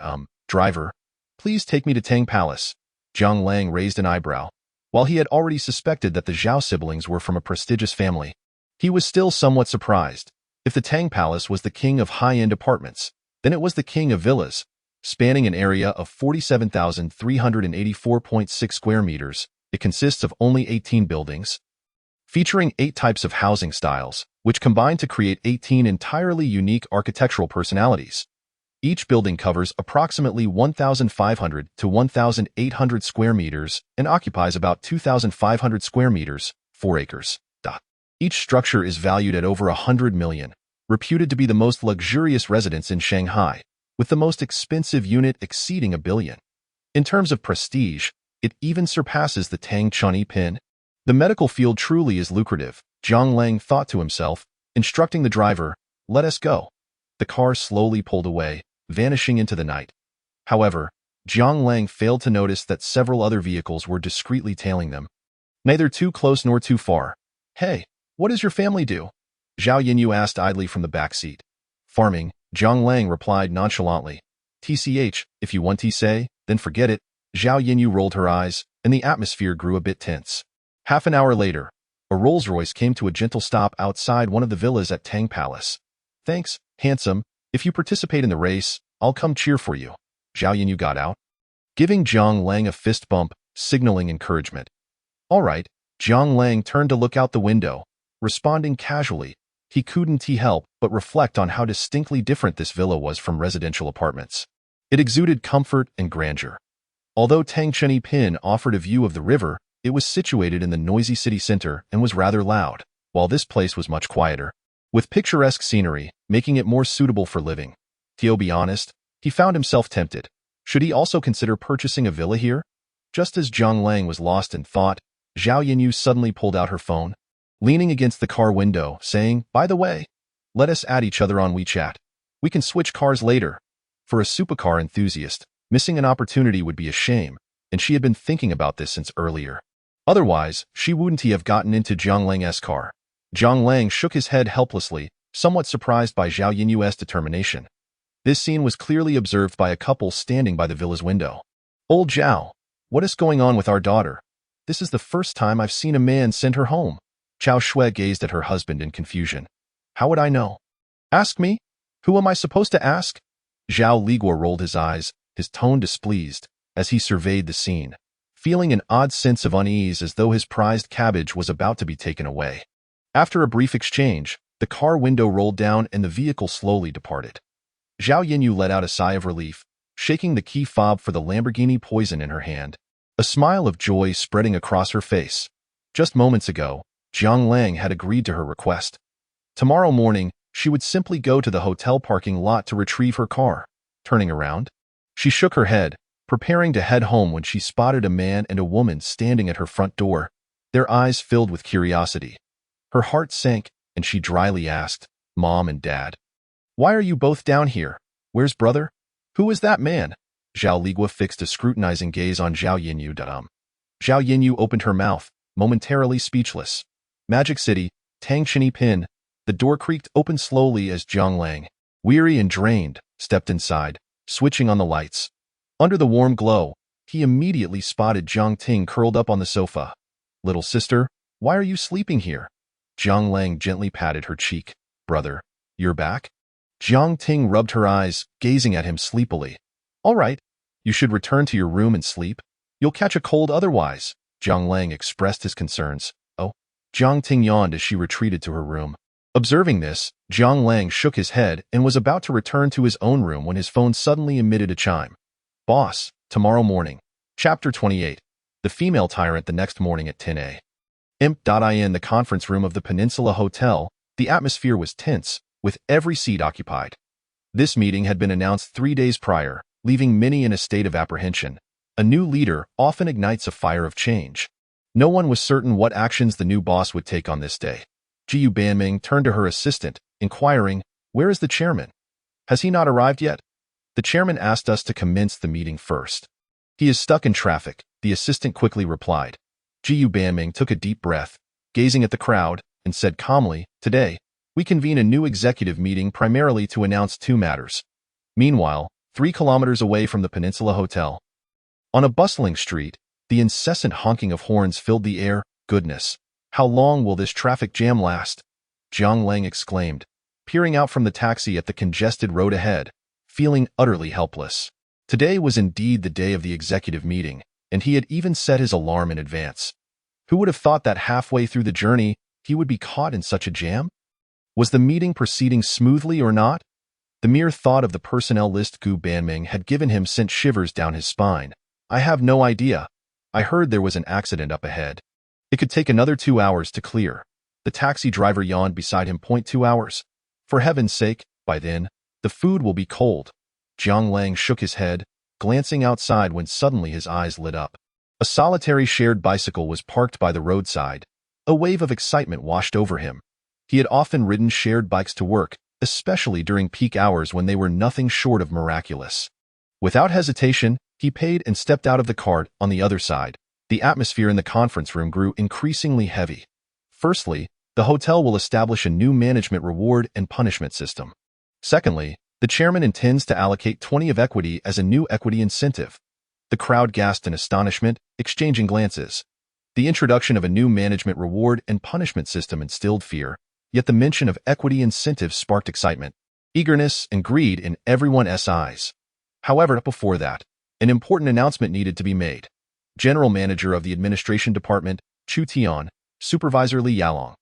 driver, please take me to Tang Palace. Jiang Lang raised an eyebrow. While he had already suspected that the Zhao siblings were from a prestigious family, he was still somewhat surprised. If the Tang Palace was the king of high-end apartments, then it was the king of villas, spanning an area of 47,384.6 square meters. It consists of only 18 buildings, featuring 8 types of housing styles, which combine to create 18 entirely unique architectural personalities. Each building covers approximately 1,500 to 1,800 square meters and occupies about 2,500 square meters, 4 acres. Each structure is valued at over 100 million, reputed to be the most luxurious residence in Shanghai, with the most expensive unit exceeding $1 billion. In terms of prestige, it even surpasses the Tang Chunyi pin. The medical field truly is lucrative, Jiang Lang thought to himself, instructing the driver, let us go. The car slowly pulled away, vanishing into the night. However, Jiang Lang failed to notice that several other vehicles were discreetly tailing them. Neither too close nor too far. Hey, what does your family do? Zhao Yinyu asked idly from the back seat. Farming, Jiang Lang replied nonchalantly. TCH, if you want to say, then forget it. Zhao Yinyu rolled her eyes, and the atmosphere grew a bit tense. Half an hour later, a Rolls-Royce came to a gentle stop outside one of the villas at Tang Palace. Thanks, handsome. If you participate in the race, I'll come cheer for you. Zhao Yinyu got out, giving Jiang Lang a fist bump, signaling encouragement. All right, Jiang Lang turned to look out the window, responding casually. He couldn't help but reflect on how distinctly different this villa was from residential apartments. It exuded comfort and grandeur. Although Tang Chunyi Pin offered a view of the river, it was situated in the noisy city center and was rather loud, while this place was much quieter, with picturesque scenery, making it more suitable for living. To be honest, he found himself tempted. Should he also consider purchasing a villa here? Just as Jiang Lang was lost in thought, Zhao Yinyu suddenly pulled out her phone, leaning against the car window, saying, by the way, let us add each other on WeChat. We can switch cars later. For a supercar enthusiast, missing an opportunity would be a shame, and she had been thinking about this since earlier. Otherwise, she wouldn't have gotten into Jiang Lang's car. Jiang Lang shook his head helplessly, somewhat surprised by Zhao Yinyu's determination. This scene was clearly observed by a couple standing by the villa's window. Old Zhao, what is going on with our daughter? This is the first time I've seen a man send her home. Chao Shui gazed at her husband in confusion. How would I know? Ask me? Who am I supposed to ask? Zhao Ligua rolled his eyes, his tone displeased, as he surveyed the scene, feeling an odd sense of unease as though his prized cabbage was about to be taken away. After a brief exchange, the car window rolled down and the vehicle slowly departed. Zhao Yinyu let out a sigh of relief, shaking the key fob for the Lamborghini Poison in her hand, a smile of joy spreading across her face. Just moments ago, Jiang Lang had agreed to her request. Tomorrow morning, she would simply go to the hotel parking lot to retrieve her car. Turning around, she shook her head, preparing to head home when she spotted a man and a woman standing at her front door, their eyes filled with curiosity. Her heart sank, and she dryly asked, "Mom and Dad, why are you both down here? Where's brother? Who is that man?" Zhao Ligua fixed a scrutinizing gaze on Zhao Yinyu. Zhao Yinyu opened her mouth, momentarily speechless. Magic City, Tangchini Pin. The door creaked open slowly as Zhang Lang, weary and drained, stepped inside, switching on the lights. Under the warm glow, he immediately spotted Zhang Ting curled up on the sofa. "Little sister, why are you sleeping here?" Zhang Lang gently patted her cheek. "Brother, you're back?" Zhang Ting rubbed her eyes, gazing at him sleepily. "All right, you should return to your room and sleep. You'll catch a cold otherwise." Zhang Lang expressed his concerns. "Oh." Zhang Ting yawned as she retreated to her room. Observing this, Zhang Lang shook his head and was about to return to his own room when his phone suddenly emitted a chime. "Boss, tomorrow morning." Chapter 28. The Female Tyrant. The next morning at 10 a.m. In the conference room of the Peninsula Hotel, the atmosphere was tense, with every seat occupied. This meeting had been announced 3 days prior, leaving many in a state of apprehension. A new leader often ignites a fire of change. No one was certain what actions the new boss would take on this day. Jiyu Banming turned to her assistant, inquiring, "Where is the chairman? Has he not arrived yet?" "The chairman asked us to commence the meeting first." "He is stuck in traffic," the assistant quickly replied. Jiyu Banming took a deep breath, gazing at the crowd, and said calmly, "Today, we convene a new executive meeting primarily to announce 2 matters." Meanwhile, 3 kilometers away from the Peninsula Hotel, on a bustling street, the incessant honking of horns filled the air. "Goodness, how long will this traffic jam last?" Zhang Lang exclaimed, peering out from the taxi at the congested road ahead, feeling utterly helpless. Today was indeed the day of the executive meeting, and he had even set his alarm in advance. Who would have thought that halfway through the journey, he would be caught in such a jam? Was the meeting proceeding smoothly or not? The mere thought of the personnel list Gu Banming had given him sent shivers down his spine. "I have no idea. I heard there was an accident up ahead. It could take another 2 hours to clear." The taxi driver yawned beside him. "2 hours? For heaven's sake, by then, the food will be cold." Zhang Lang shook his head, glancing outside when suddenly his eyes lit up. A solitary shared bicycle was parked by the roadside. A wave of excitement washed over him. He had often ridden shared bikes to work, especially during peak hours when they were nothing short of miraculous. Without hesitation, he paid and stepped out of the cart. On the other side, the atmosphere in the conference room grew increasingly heavy. Firstly, the hotel will establish a new management reward and punishment system. Secondly, the chairman intends to allocate 20 of equity as a new equity incentive. The crowd gasped in astonishment, exchanging glances. The introduction of a new management reward and punishment system instilled fear, yet the mention of equity incentives sparked excitement, eagerness, and greed in everyone's eyes. However, before that, an important announcement needed to be made. General Manager of the Administration Department, Chu Tian, Supervisor Li Yalong,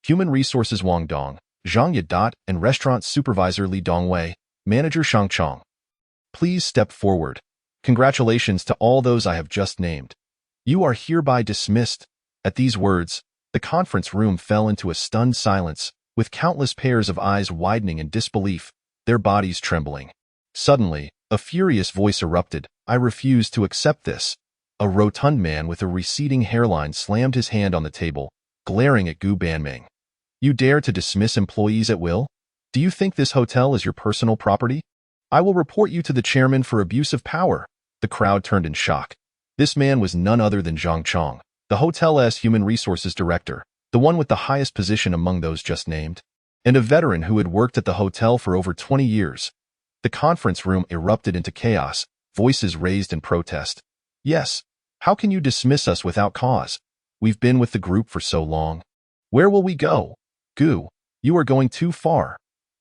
Human Resources Wang Dong, Zhang Yadat, and Restaurant Supervisor Li Dongwei, Manager Shang Chong. Please step forward. Congratulations to all those I have just named. You are hereby dismissed. At these words, the conference room fell into a stunned silence, with countless pairs of eyes widening in disbelief, their bodies trembling. Suddenly, a furious voice erupted. "I refuse to accept this." A rotund man with a receding hairline slammed his hand on the table, glaring at Gu Banming. "You dare to dismiss employees at will? Do you think this hotel is your personal property? I will report you to the chairman for abuse of power." The crowd turned in shock. This man was none other than Zhang Chong, the hotel's human resources director, the one with the highest position among those just named, and a veteran who had worked at the hotel for over 20 years. The conference room erupted into chaos, voices raised in protest. "Yes, how can you dismiss us without cause? We've been with the group for so long. Where will we go? Gu, you are going too far.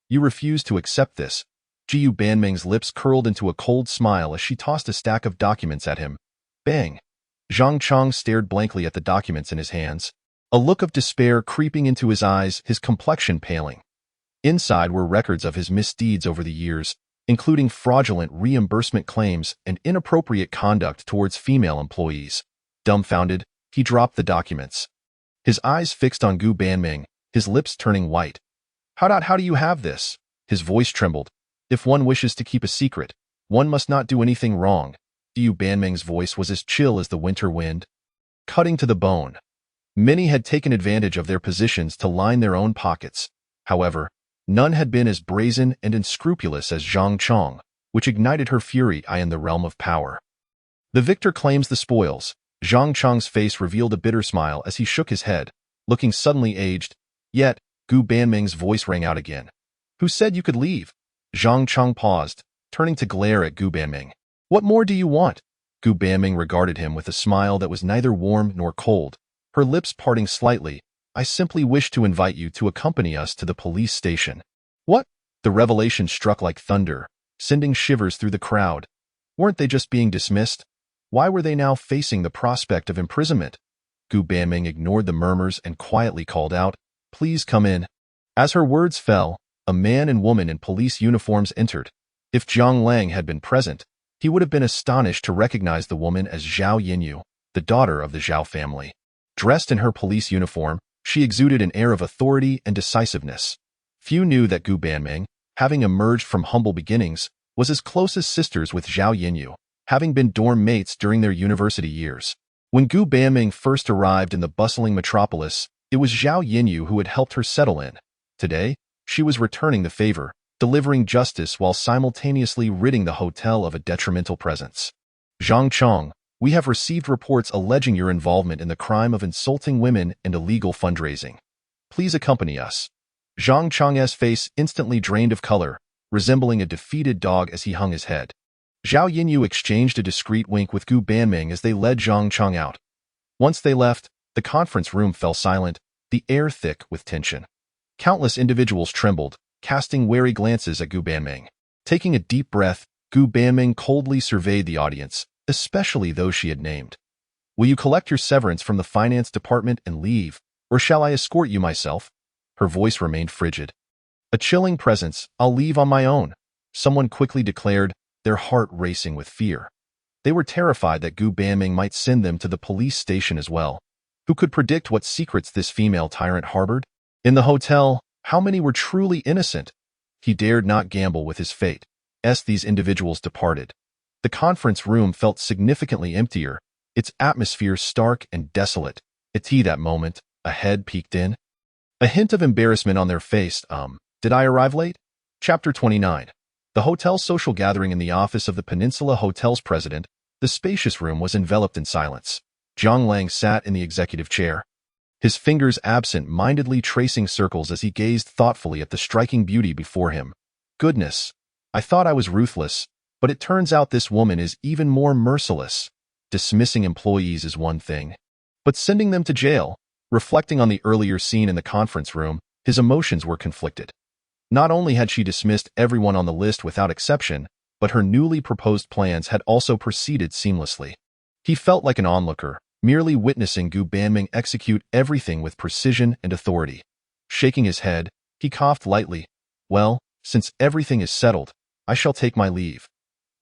You refuse to accept this." Jiyu Banming's lips curled into a cold smile as she tossed a stack of documents at him. Bang! Zhang Chong stared blankly at the documents in his hands, a look of despair creeping into his eyes, his complexion paling. Inside were records of his misdeeds over the years, including fraudulent reimbursement claims and inappropriate conduct towards female employees. Dumbfounded, he dropped the documents. His eyes fixed on Gu Banming, his lips turning white. How do you have this? His voice trembled. If one wishes to keep a secret, one must not do anything wrong. Gu Banming's voice was as chill as the winter wind, cutting to the bone. Many had taken advantage of their positions to line their own pockets. However, none had been as brazen and unscrupulous as Zhang Chong, which ignited her fury in the realm of power. The victor claims the spoils. Zhang Chong's face revealed a bitter smile as he shook his head, looking suddenly aged. Yet, Gu Banming's voice rang out again. Who said you could leave? Zhang Chong paused, turning to glare at Gu Banming. What more do you want? Gu Banming regarded him with a smile that was neither warm nor cold, her lips parting slightly. I simply wish to invite you to accompany us to the police station. What? The revelation struck like thunder, sending shivers through the crowd. Weren't they just being dismissed? Why were they now facing the prospect of imprisonment? Gu Banming ignored the murmurs and quietly called out, Please come in. As her words fell, a man and woman in police uniforms entered. If Zhang Lang had been present, he would have been astonished to recognize the woman as Zhao Yinyu, the daughter of the Zhao family. Dressed in her police uniform, she exuded an air of authority and decisiveness. Few knew that Gu Banming, having emerged from humble beginnings, was as close as sisters with Zhao Yinyu, having been dorm mates during their university years. When Gu Banming first arrived in the bustling metropolis, it was Zhao Yinyu who had helped her settle in. Today, she was returning the favor, delivering justice while simultaneously ridding the hotel of a detrimental presence. Zhang Chong, we have received reports alleging your involvement in the crime of insulting women and illegal fundraising. Please accompany us. Zhang Chong's face instantly drained of color, resembling a defeated dog as he hung his head. Zhao Yinyu exchanged a discreet wink with Gu Banming as they led Zhang Chong out. Once they left, the conference room fell silent, the air thick with tension. Countless individuals trembled, casting wary glances at Gu Banming. Taking a deep breath, Gu Banming coldly surveyed the audience, especially those she had named. Will you collect your severance from the finance department and leave, or shall I escort you myself? Her voice remained frigid. A chilling presence, I'll leave on my own, someone quickly declared, their heart racing with fear. They were terrified that Gu Banming might send them to the police station as well. Who could predict what secrets this female tyrant harbored? In the hotel, how many were truly innocent? He dared not gamble with his fate. As these individuals departed, the conference room felt significantly emptier, its atmosphere stark and desolate. At that moment, a head peeked in. A hint of embarrassment on their face. Did I arrive late? Chapter 29. The hotel's social gathering in the office of the Peninsula Hotel's president, the spacious room was enveloped in silence. Zhang Lang sat in the executive chair, his fingers absent-mindedly tracing circles as he gazed thoughtfully at the striking beauty before him. Goodness, I thought I was ruthless, but it turns out this woman is even more merciless. Dismissing employees is one thing, but sending them to jail. Reflecting on the earlier scene in the conference room, his emotions were conflicted. Not only had she dismissed everyone on the list without exception, but her newly proposed plans had also proceeded seamlessly. He felt like an onlooker, merely witnessing Gu Banming execute everything with precision and authority. Shaking his head, he coughed lightly. Well, since everything is settled, I shall take my leave.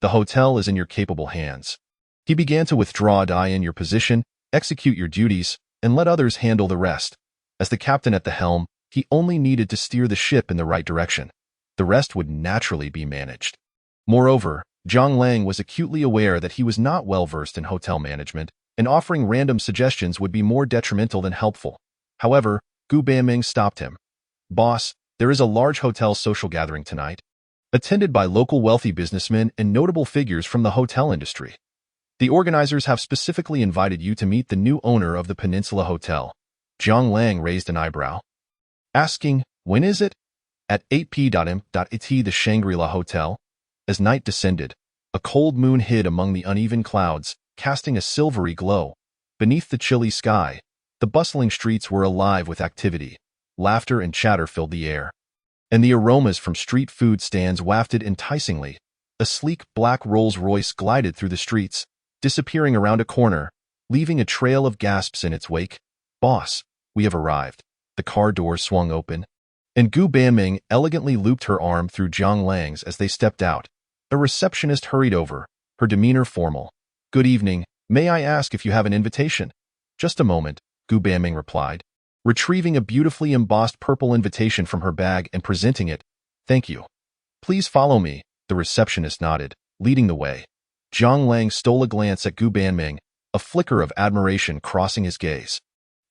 The hotel is in your capable hands. He began to withdraw in your position, execute your duties, and let others handle the rest. As the captain at the helm, he only needed to steer the ship in the right direction. The rest would naturally be managed. Moreover, Zhang Lang was acutely aware that he was not well versed in hotel management, and offering random suggestions would be more detrimental than helpful. However, Gu Banming stopped him. Boss, there is a large hotel social gathering tonight, attended by local wealthy businessmen and notable figures from the hotel industry. The organizers have specifically invited you to meet the new owner of the Peninsula Hotel. Zhang Lang raised an eyebrow, asking, when is it? At 8 p.m. at the Shangri-La Hotel. As night descended, a cold moon hid among the uneven clouds, casting a silvery glow. Beneath the chilly sky, the bustling streets were alive with activity. Laughter and chatter filled the air, and the aromas from street food stands wafted enticingly. A sleek black Rolls-Royce glided through the streets, disappearing around a corner, leaving a trail of gasps in its wake. Boss, we have arrived. The car door swung open, and Gu Banming elegantly looped her arm through Zhang Lang's as they stepped out. A receptionist hurried over, her demeanor formal. Good evening, may I ask if you have an invitation? Just a moment, Gu Banming replied. retrieving a beautifully embossed purple invitation from her bag and presenting it. "Thank you. Please follow me," the receptionist nodded, leading the way. Jiang Lang stole a glance at Gu Banming, a flicker of admiration crossing his gaze.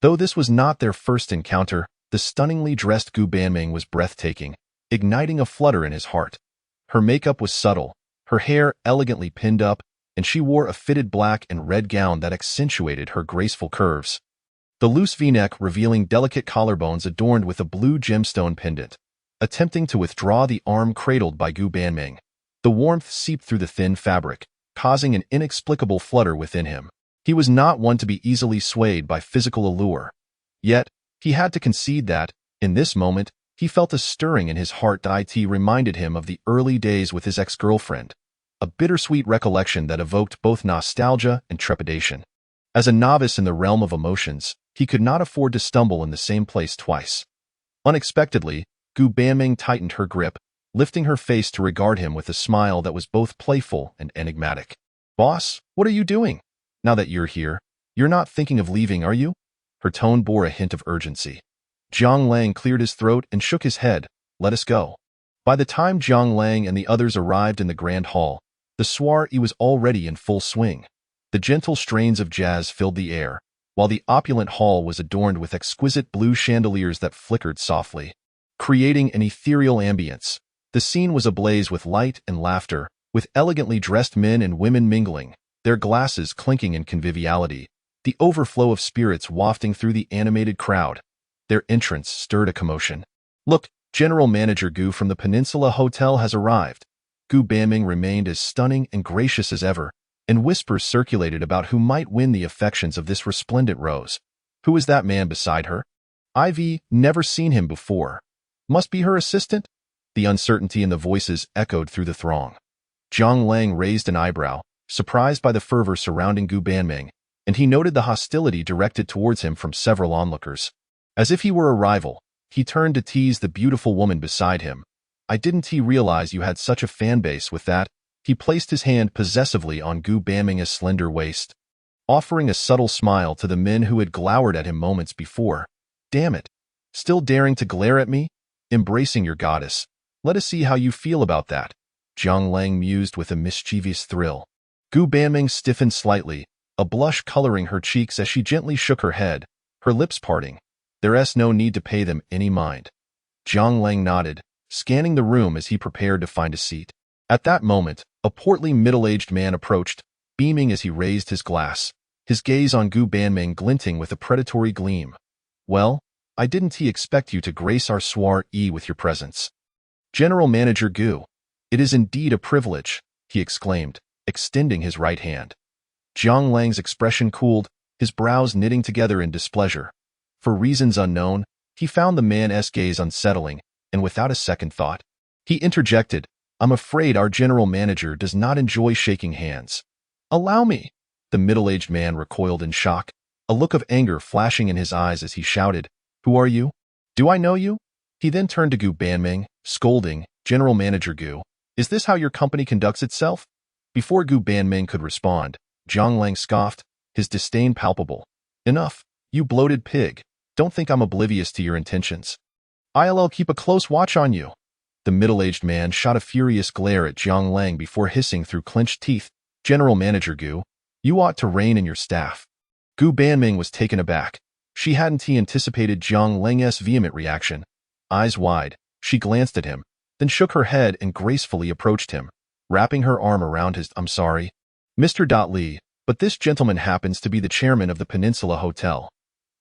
Though this was not their first encounter, the stunningly dressed Gu Banming was breathtaking, igniting a flutter in his heart. Her makeup was subtle, her hair elegantly pinned up, and she wore a fitted black and red gown that accentuated her graceful curves. The loose V-neck revealing delicate collarbones adorned with a blue gemstone pendant. Attempting to withdraw the arm cradled by Gu Banming, the warmth seeped through the thin fabric, causing an inexplicable flutter within him. He was not one to be easily swayed by physical allure. Yet, he had to concede that, in this moment, he felt a stirring in his heart that reminded him of the early days with his ex-girlfriend, a bittersweet recollection that evoked both nostalgia and trepidation. As a novice in the realm of emotions, he could not afford to stumble in the same place twice. Unexpectedly, Gu Banming tightened her grip, lifting her face to regard him with a smile that was both playful and enigmatic. "Boss, what are you doing? Now that you're here, you're not thinking of leaving, are you?" Her tone bore a hint of urgency. Jiang Lang cleared his throat and shook his head. "Let us go." By the time Jiang Lang and the others arrived in the grand hall, the soiree was already in full swing. The gentle strains of jazz filled the air, while the opulent hall was adorned with exquisite blue chandeliers that flickered softly, creating an ethereal ambience. The scene was ablaze with light and laughter, with elegantly dressed men and women mingling, their glasses clinking in conviviality, the overflow of spirits wafting through the animated crowd. Their entrance stirred a commotion. "Look, General Manager Gu from the Peninsula Hotel has arrived." Gu Banming remained as stunning and gracious as ever, and whispers circulated about who might win the affections of this resplendent rose. Who is that man beside her? "I've never seen him before. Must be her assistant?" The uncertainty in the voices echoed through the throng. Jiang Lang raised an eyebrow, surprised by the fervor surrounding Gu Banming, and he noted the hostility directed towards him from several onlookers. As if he were a rival, he turned to tease the beautiful woman beside him. Didn't realize you had such a fan base?" With that, he placed his hand possessively on Gu Banming's slender waist, offering a subtle smile to the men who had glowered at him moments before. "Damn it. Still daring to glare at me? Embracing your goddess. Let us see how you feel about that," Jiang Lang mused with a mischievous thrill. Gu Banming stiffened slightly, a blush coloring her cheeks as she gently shook her head, her lips parting. "There's no need to pay them any mind." Jiang Lang nodded, scanning the room as he prepared to find a seat. At that moment, a portly middle-aged man approached, beaming as he raised his glass, his gaze on Gu Banming glinting with a predatory gleam. "Well, didn't expect you to grace our soiree with your presence. General Manager Gu, it is indeed a privilege," he exclaimed, extending his right hand. Jiang Lang's expression cooled, his brows knitting together in displeasure. For reasons unknown, he found the man's gaze unsettling, and without a second thought, he interjected, "I'm afraid our general manager does not enjoy shaking hands." "Allow me." The middle-aged man recoiled in shock, a look of anger flashing in his eyes as he shouted, "Who are you? Do I know you?" He then turned to Gu Banming, scolding, "General Manager Gu, is this how your company conducts itself?" Before Gu Banming could respond, Jiang Lang scoffed, his disdain palpable. "Enough, you bloated pig. Don't think I'm oblivious to your intentions. I'll keep a close watch on you." The middle-aged man shot a furious glare at Jiang Lang before hissing through clenched teeth, "General Manager Gu, you ought to rein in your staff." Gu Banming was taken aback. She hadn't anticipated Jiang Lang's vehement reaction. Eyes wide, she glanced at him, then shook her head and gracefully approached him, wrapping her arm around his. "I'm sorry, Mr. Li, but this gentleman happens to be the chairman of the Peninsula Hotel."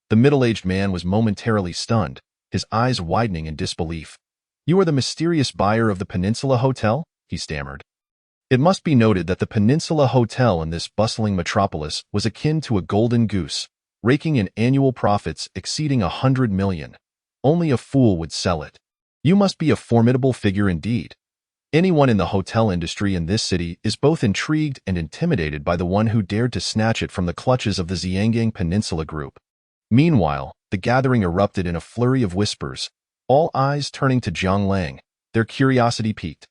The middle-aged man was momentarily stunned, his eyes widening in disbelief. "You are the mysterious buyer of the Peninsula Hotel?" he stammered. It must be noted that the Peninsula Hotel in this bustling metropolis was akin to a golden goose, raking in annual profits exceeding 100 million. Only a fool would sell it. You must be a formidable figure indeed. Anyone in the hotel industry in this city is both intrigued and intimidated by the one who dared to snatch it from the clutches of the Xiangang Peninsula Group. Meanwhile, the gathering erupted in a flurry of whispers, all eyes turning to Jiang Lang, their curiosity piqued.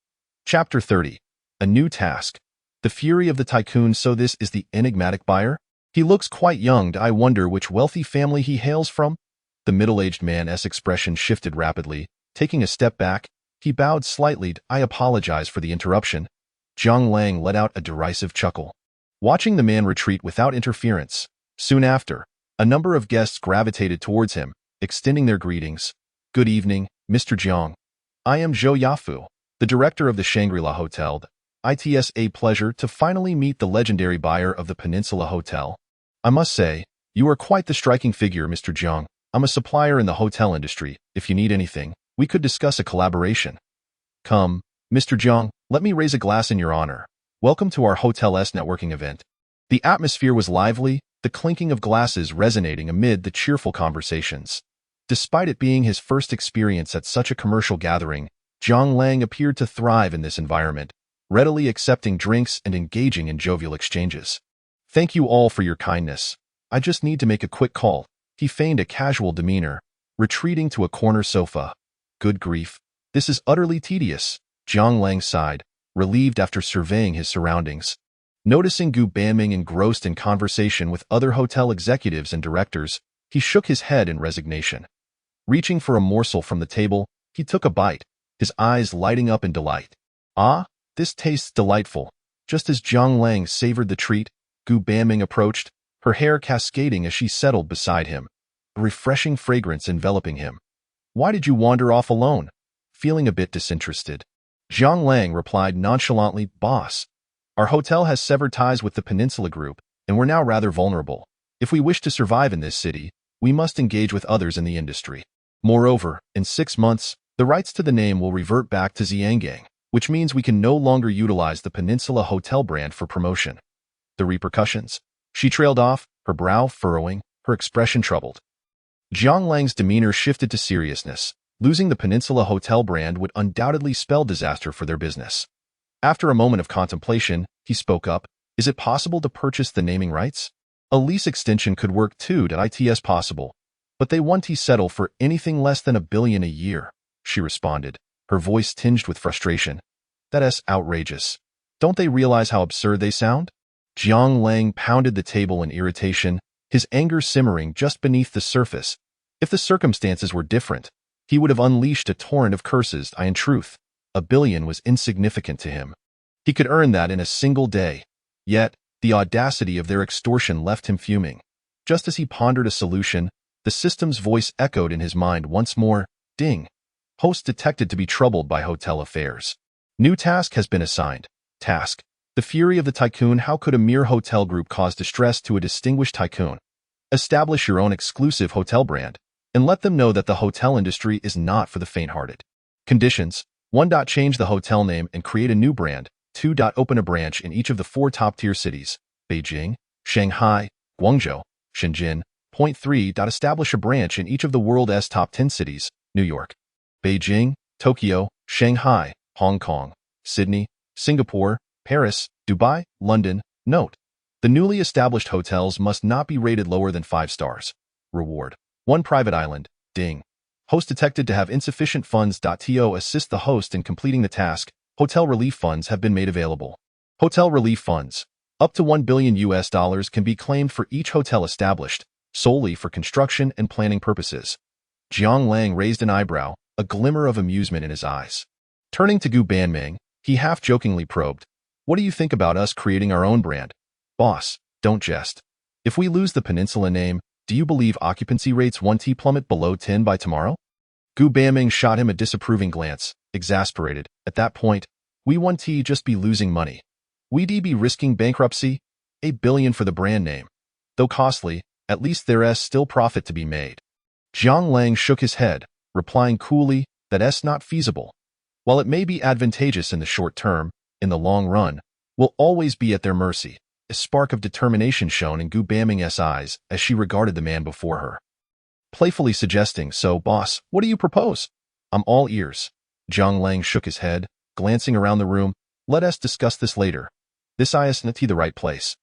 Chapter 30. A New Task. The fury of the tycoon. So this is the enigmatic buyer? He looks quite young. I wonder which wealthy family he hails from? The middle-aged man's expression shifted rapidly. Taking a step back, he bowed slightly. I apologize for the interruption. Zhang Lang let out a derisive chuckle. Watching the man retreat without interference, soon after, a number of guests gravitated towards him, extending their greetings. Good evening, Mr. Jiang. I am Zhou Yafu, the director of the Shangri-La Hotel. It's a pleasure to finally meet the legendary buyer of the Peninsula Hotel. I must say, you are quite the striking figure, Mr. Jiang. I'm a supplier in the hotel industry. If you need anything, we could discuss a collaboration. Come, Mr. Jiang, let me raise a glass in your honor. Welcome to our Hotel's networking event. The atmosphere was lively, the clinking of glasses resonating amid the cheerful conversations. Despite it being his first experience at such a commercial gathering, Zhang Lang appeared to thrive in this environment, readily accepting drinks and engaging in jovial exchanges. Thank you all for your kindness. I just need to make a quick call. He feigned a casual demeanor, retreating to a corner sofa. Good grief. This is utterly tedious. Zhang Lang sighed, relieved after surveying his surroundings. Noticing Gu Banming engrossed in conversation with other hotel executives and directors, he shook his head in resignation. Reaching for a morsel from the table, he took a bite, his eyes lighting up in delight. Ah, this tastes delightful. Just as Zhang Lang savored the treat, Gu Banming approached, her hair cascading as she settled beside him, a refreshing fragrance enveloping him. Why did you wander off alone? Feeling a bit disinterested, Zhang Lang replied nonchalantly, Boss, our hotel has severed ties with the Peninsula Group, and we're now rather vulnerable. If we wish to survive in this city, we must engage with others in the industry. Moreover, in 6 months, the rights to the name will revert back to Xiangang, which means we can no longer utilize the Peninsula Hotel brand for promotion. The repercussions? She trailed off, her brow furrowing, her expression troubled. Zhang Lang's demeanor shifted to seriousness. Losing the Peninsula Hotel brand would undoubtedly spell disaster for their business. After a moment of contemplation, he spoke up. Is it possible to purchase the naming rights? A lease extension could work too. It's possible. But they won't settle for anything less than $1 billion a year, she responded, her voice tinged with frustration. That's outrageous. Don't they realize how absurd they sound? Zhang Lang pounded the table in irritation, his anger simmering just beneath the surface. If the circumstances were different, he would have unleashed a torrent of curses. In truth, $1 billion was insignificant to him. He could earn that in a single day. Yet, the audacity of their extortion left him fuming. Just as he pondered a solution, the system's voice echoed in his mind once more. Ding. Host detected to be troubled by hotel affairs. New task has been assigned. Task. The fury of the tycoon. How could a mere hotel group cause distress to a distinguished tycoon? Establish your own exclusive hotel brand, and let them know that the hotel industry is not for the faint-hearted. Conditions. 1. Change the hotel name and create a new brand. 2. Open a branch in each of the 4 top-tier cities, Beijing, Shanghai, Guangzhou, Shenzhen. 3. Establish a branch in each of the world's top 10 cities, New York, Beijing, Tokyo, Shanghai, Hong Kong, Sydney, Singapore, Paris, Dubai, London. Note: the newly established hotels must not be rated lower than 5 stars. Reward: 1 private island. Ding. Host detected to have insufficient funds. To assist the host in completing the task, hotel relief funds have been made available. Hotel relief funds. Up to $1 billion can be claimed for each hotel established, solely for construction and planning purposes. Zhang Lang raised an eyebrow, a glimmer of amusement in his eyes. Turning to Gu Banming, he half-jokingly probed, What do you think about us creating our own brand? Boss, don't jest. If we lose the Peninsula name, do you believe occupancy rates won't plummet below 10 by tomorrow? Gu Banming shot him a disapproving glance, exasperated. At that point, we won't just be losing money. We'd be risking bankruptcy. $1 billion for the brand name. Though costly, at least there's still profit to be made. Zhang Lang shook his head, replying coolly, That's not feasible. While it may be advantageous in the short term, in the long run, we'll always be at their mercy. A spark of determination shone in Gu Banming's eyes as she regarded the man before her. Playfully suggesting, So, boss, what do you propose? I'm all ears. Zhang Lang shook his head, glancing around the room. Let us discuss this later. This isn't the right place.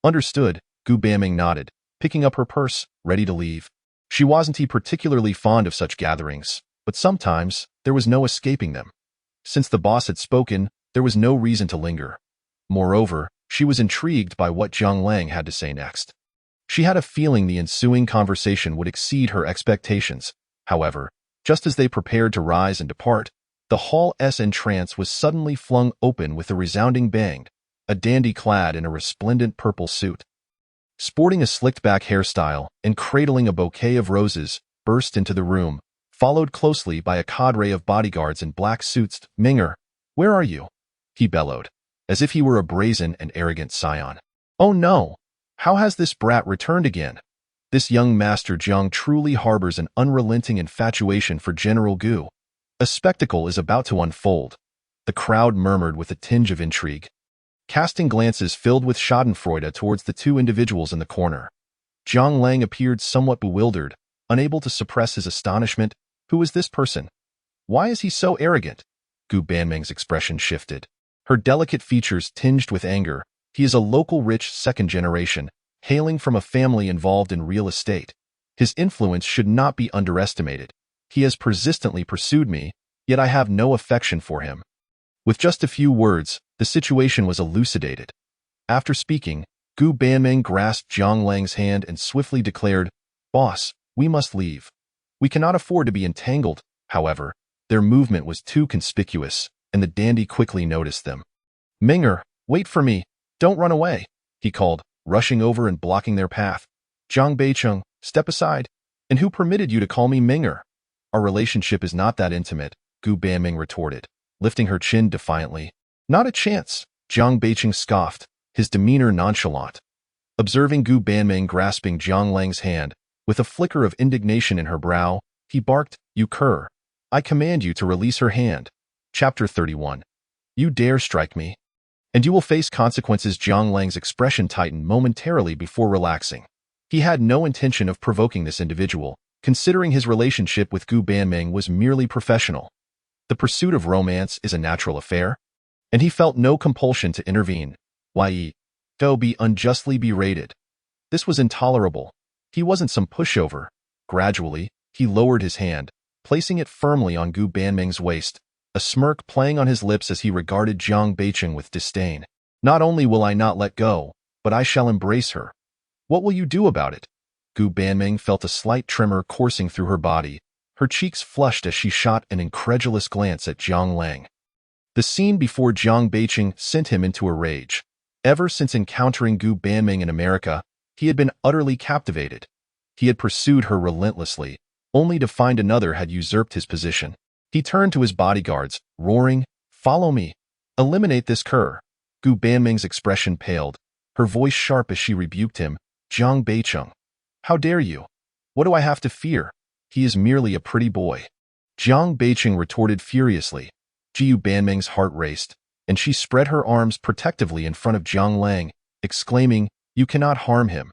Understood, Gu Banming nodded, picking up her purse, ready to leave. She wasn't particularly fond of such gatherings, but sometimes there was no escaping them. Since the boss had spoken, there was no reason to linger. Moreover, she was intrigued by what Zhang Lang had to say next. She had a feeling the ensuing conversation would exceed her expectations. However, just as they prepared to rise and depart, the hall's entrance was suddenly flung open with a resounding bang. A dandy clad in a resplendent purple suit, sporting a slicked-back hairstyle and cradling a bouquet of roses, burst into the room, followed closely by a cadre of bodyguards in black suits. "Minger, where are you?" he bellowed, as if he were a brazen and arrogant scion. "Oh no! How has this brat returned again?" This young Master Zhang truly harbors an unrelenting infatuation for General Gu. A spectacle is about to unfold. The crowd murmured with a tinge of intrigue, casting glances filled with schadenfreude towards the two individuals in the corner. Zhang Lang appeared somewhat bewildered, unable to suppress his astonishment. Who is this person? Why is he so arrogant? Gu Banming's expression shifted, her delicate features tinged with anger. He is a local rich second generation, hailing from a family involved in real estate. His influence should not be underestimated. He has persistently pursued me, yet I have no affection for him. With just a few words, the situation was elucidated. After speaking, Gu Banming grasped Zhang Lang's hand and swiftly declared, "Boss, we must leave. We cannot afford to be entangled." However, their movement was too conspicuous, and the dandy quickly noticed them. "Minger, wait for me. Don't run away," he called, rushing over and blocking their path. "Zhang Beicheng, step aside. And who permitted you to call me Minger?" "Our relationship is not that intimate," Gu Banming retorted, lifting her chin defiantly. "Not a chance," Zhang Beicheng scoffed, his demeanor nonchalant. Observing Gu Banming grasping Zhang Lang's hand, with a flicker of indignation in her brow, he barked, "You cur! I command you to release her hand." Chapter 31. "You dare strike me, and you will face consequences." Zhang Lang's expression tightened momentarily before relaxing. He had no intention of provoking this individual, considering his relationship with Gu Banming was merely professional. The pursuit of romance is a natural affair, and he felt no compulsion to intervene. Why, though be unjustly berated. This was intolerable. He wasn't some pushover. Gradually, he lowered his hand, placing it firmly on Gu Banming's waist, a smirk playing on his lips as he regarded Zhang Beicheng with disdain. "Not only will I not let go, but I shall embrace her." "What will you do about it?" Gu Banming felt a slight tremor coursing through her body. Her cheeks flushed as she shot an incredulous glance at Zhang Lang. The scene before Zhang Beicheng sent him into a rage. Ever since encountering Gu Banming in America, he had been utterly captivated. He had pursued her relentlessly, only to find another had usurped his position. He turned to his bodyguards, roaring, "Follow me! Eliminate this cur!" Gu Banming's expression paled, her voice sharp as she rebuked him. "Zhang Beicheng, how dare you? What do I have to fear? He is merely a pretty boy." Zhang Beicheng retorted furiously. Gu Banming's heart raced, and she spread her arms protectively in front of Zhang Lang, exclaiming, "You cannot harm him.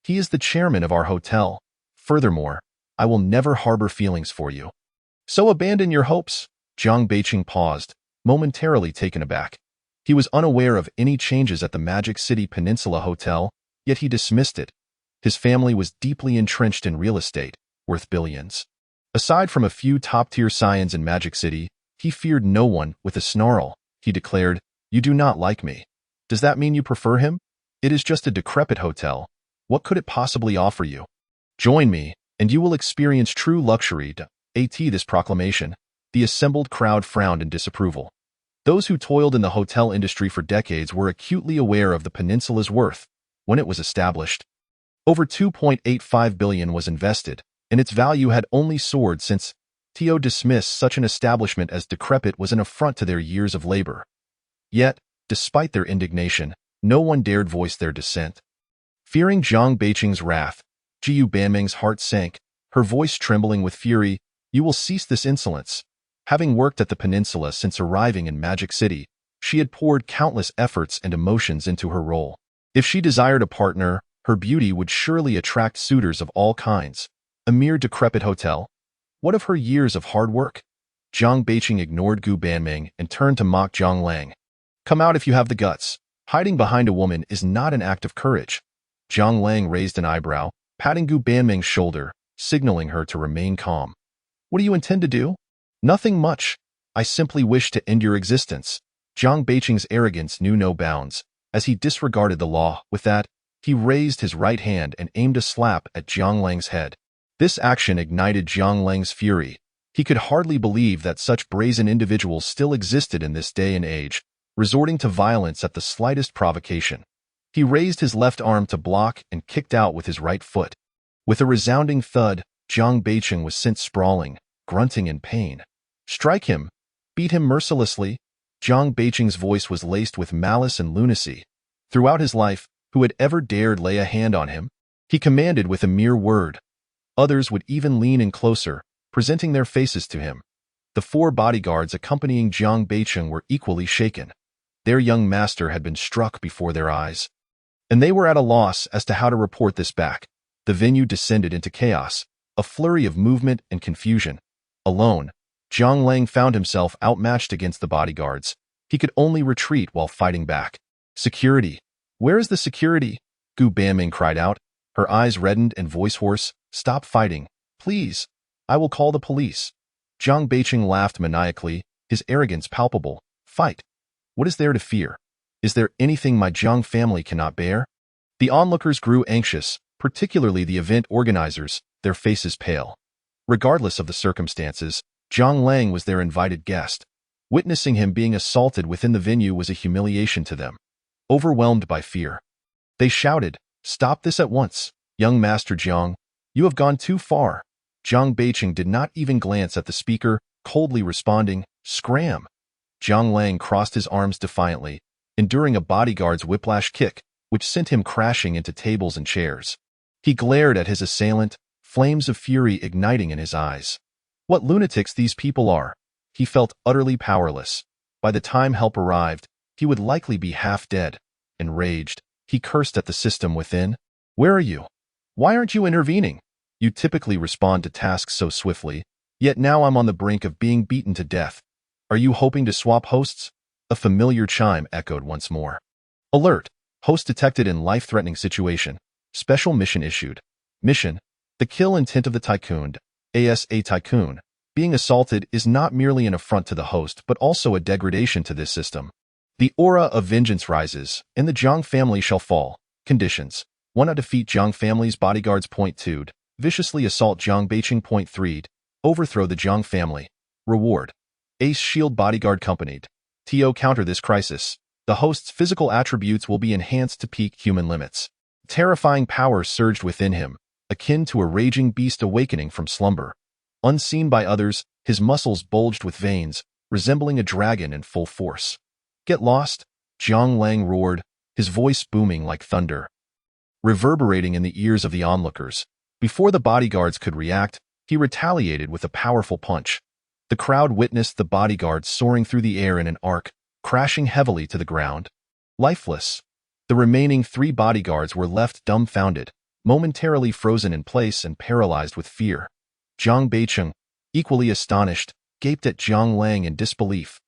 He is the chairman of our hotel. Furthermore, I will never harbor feelings for you. So abandon your hopes." Zhang Beicheng paused, momentarily taken aback. He was unaware of any changes at the Magic City Peninsula Hotel, yet he dismissed it. His family was deeply entrenched in real estate, worth billions. Aside from a few top-tier scions in Magic City, he feared no one. With a snarl, he declared, "You do not like me. Does that mean you prefer him? It is just a decrepit hotel. What could it possibly offer you? Join me, and you will experience true luxury." This proclamation, the assembled crowd frowned in disapproval. Those who toiled in the hotel industry for decades were acutely aware of the peninsula's worth. When it was established, over 2.85 billion was invested, and its value had only soared since. To dismiss such an establishment as decrepit was an affront to their years of labor. Yet, despite their indignation, no one dared voice their dissent. Fearing Zhang Beicheng's wrath, Gu Banming's heart sank, her voice trembling with fury. "You will cease this insolence." Having worked at the peninsula since arriving in Magic City, she had poured countless efforts and emotions into her role. If she desired a partner, her beauty would surely attract suitors of all kinds. A mere decrepit hotel? What of her years of hard work? Zhang Beicheng ignored Gu Banming and turned to mock Zhang Lang. "Come out if you have the guts. Hiding behind a woman is not an act of courage." Zhang Lang raised an eyebrow, patting Gu Banming's shoulder, signaling her to remain calm. "What do you intend to do?" "Nothing much. I simply wish to end your existence." Zhang Beicheng's arrogance knew no bounds, as he disregarded the law. With that, He raised his right hand and aimed a slap at Jiang Lang's head. This action ignited Jiang Lang's fury. He could hardly believe that such brazen individuals still existed in this day and age, resorting to violence at the slightest provocation. He raised his left arm to block and kicked out with his right foot. With a resounding thud, Jiang Beicheng was sent sprawling, grunting in pain. Strike him! Beat him mercilessly! Jiang Beicheng's voice was laced with malice and lunacy. Throughout his life, who had ever dared lay a hand on him? He commanded with a mere word. Others would even lean in closer, presenting their faces to him. The 4 bodyguards accompanying Jiang Beicheng were equally shaken. Their young master had been struck before their eyes, and they were at a loss as to how to report this back. The venue descended into chaos, a flurry of movement and confusion. Alone, Jiang Lang found himself outmatched against the bodyguards. He could only retreat while fighting back. Security! Where is the security? Gu Banming cried out, her eyes reddened and voice hoarse. Stop fighting, please. I will call the police. Jiang Beicheng laughed maniacally, his arrogance palpable. Fight! What is there to fear? Is there anything my Jiang family cannot bear? The onlookers grew anxious, particularly the event organizers, their faces pale. Regardless of the circumstances, Jiang Lang was their invited guest. Witnessing him being assaulted within the venue was a humiliation to them. Overwhelmed by fear, they shouted, "Stop this at once! Young Master Jiang, you have gone too far." Jiang Beicheng did not even glance at the speaker, coldly responding, "Scram!" Jiang Lang crossed his arms defiantly, enduring a bodyguard's whiplash kick, which sent him crashing into tables and chairs. He glared at his assailant, flames of fury igniting in his eyes. What lunatics these people are! He felt utterly powerless. By the time help arrived, he would likely be half dead. Enraged, he cursed at the system within. "Where are you? Why aren't you intervening? You typically respond to tasks so swiftly, yet now I'm on the brink of being beaten to death. Are you hoping to swap hosts?" A familiar chime echoed once more. Alert! Host detected in life-threatening situation. Special mission issued. Mission: the kill intent of the Tycoon. A Tycoon. Being assaulted is not merely an affront to the host but also a degradation to this system. The aura of vengeance rises, and the Jiang family shall fall. Conditions: 1. Defeat Jiang family's bodyguards. 2. Viciously assault Jiang Beicheng. 3. Overthrow the Jiang family. Reward: Ace Shield Bodyguard accompanied. To counter this crisis, the host's physical attributes will be enhanced to peak human limits. Terrifying power surged within him, akin to a raging beast awakening from slumber. Unseen by others, his muscles bulged with veins, resembling a dragon in full force. "Get lost!" Jiang Lang roared, his voice booming like thunder, reverberating in the ears of the onlookers. Before the bodyguards could react, he retaliated with a powerful punch. The crowd witnessed the bodyguards soaring through the air in an arc, crashing heavily to the ground. Lifeless, the remaining 3 bodyguards were left dumbfounded, momentarily frozen in place and paralyzed with fear. Jiang Beicheng, equally astonished, gaped at Jiang Lang in disbelief.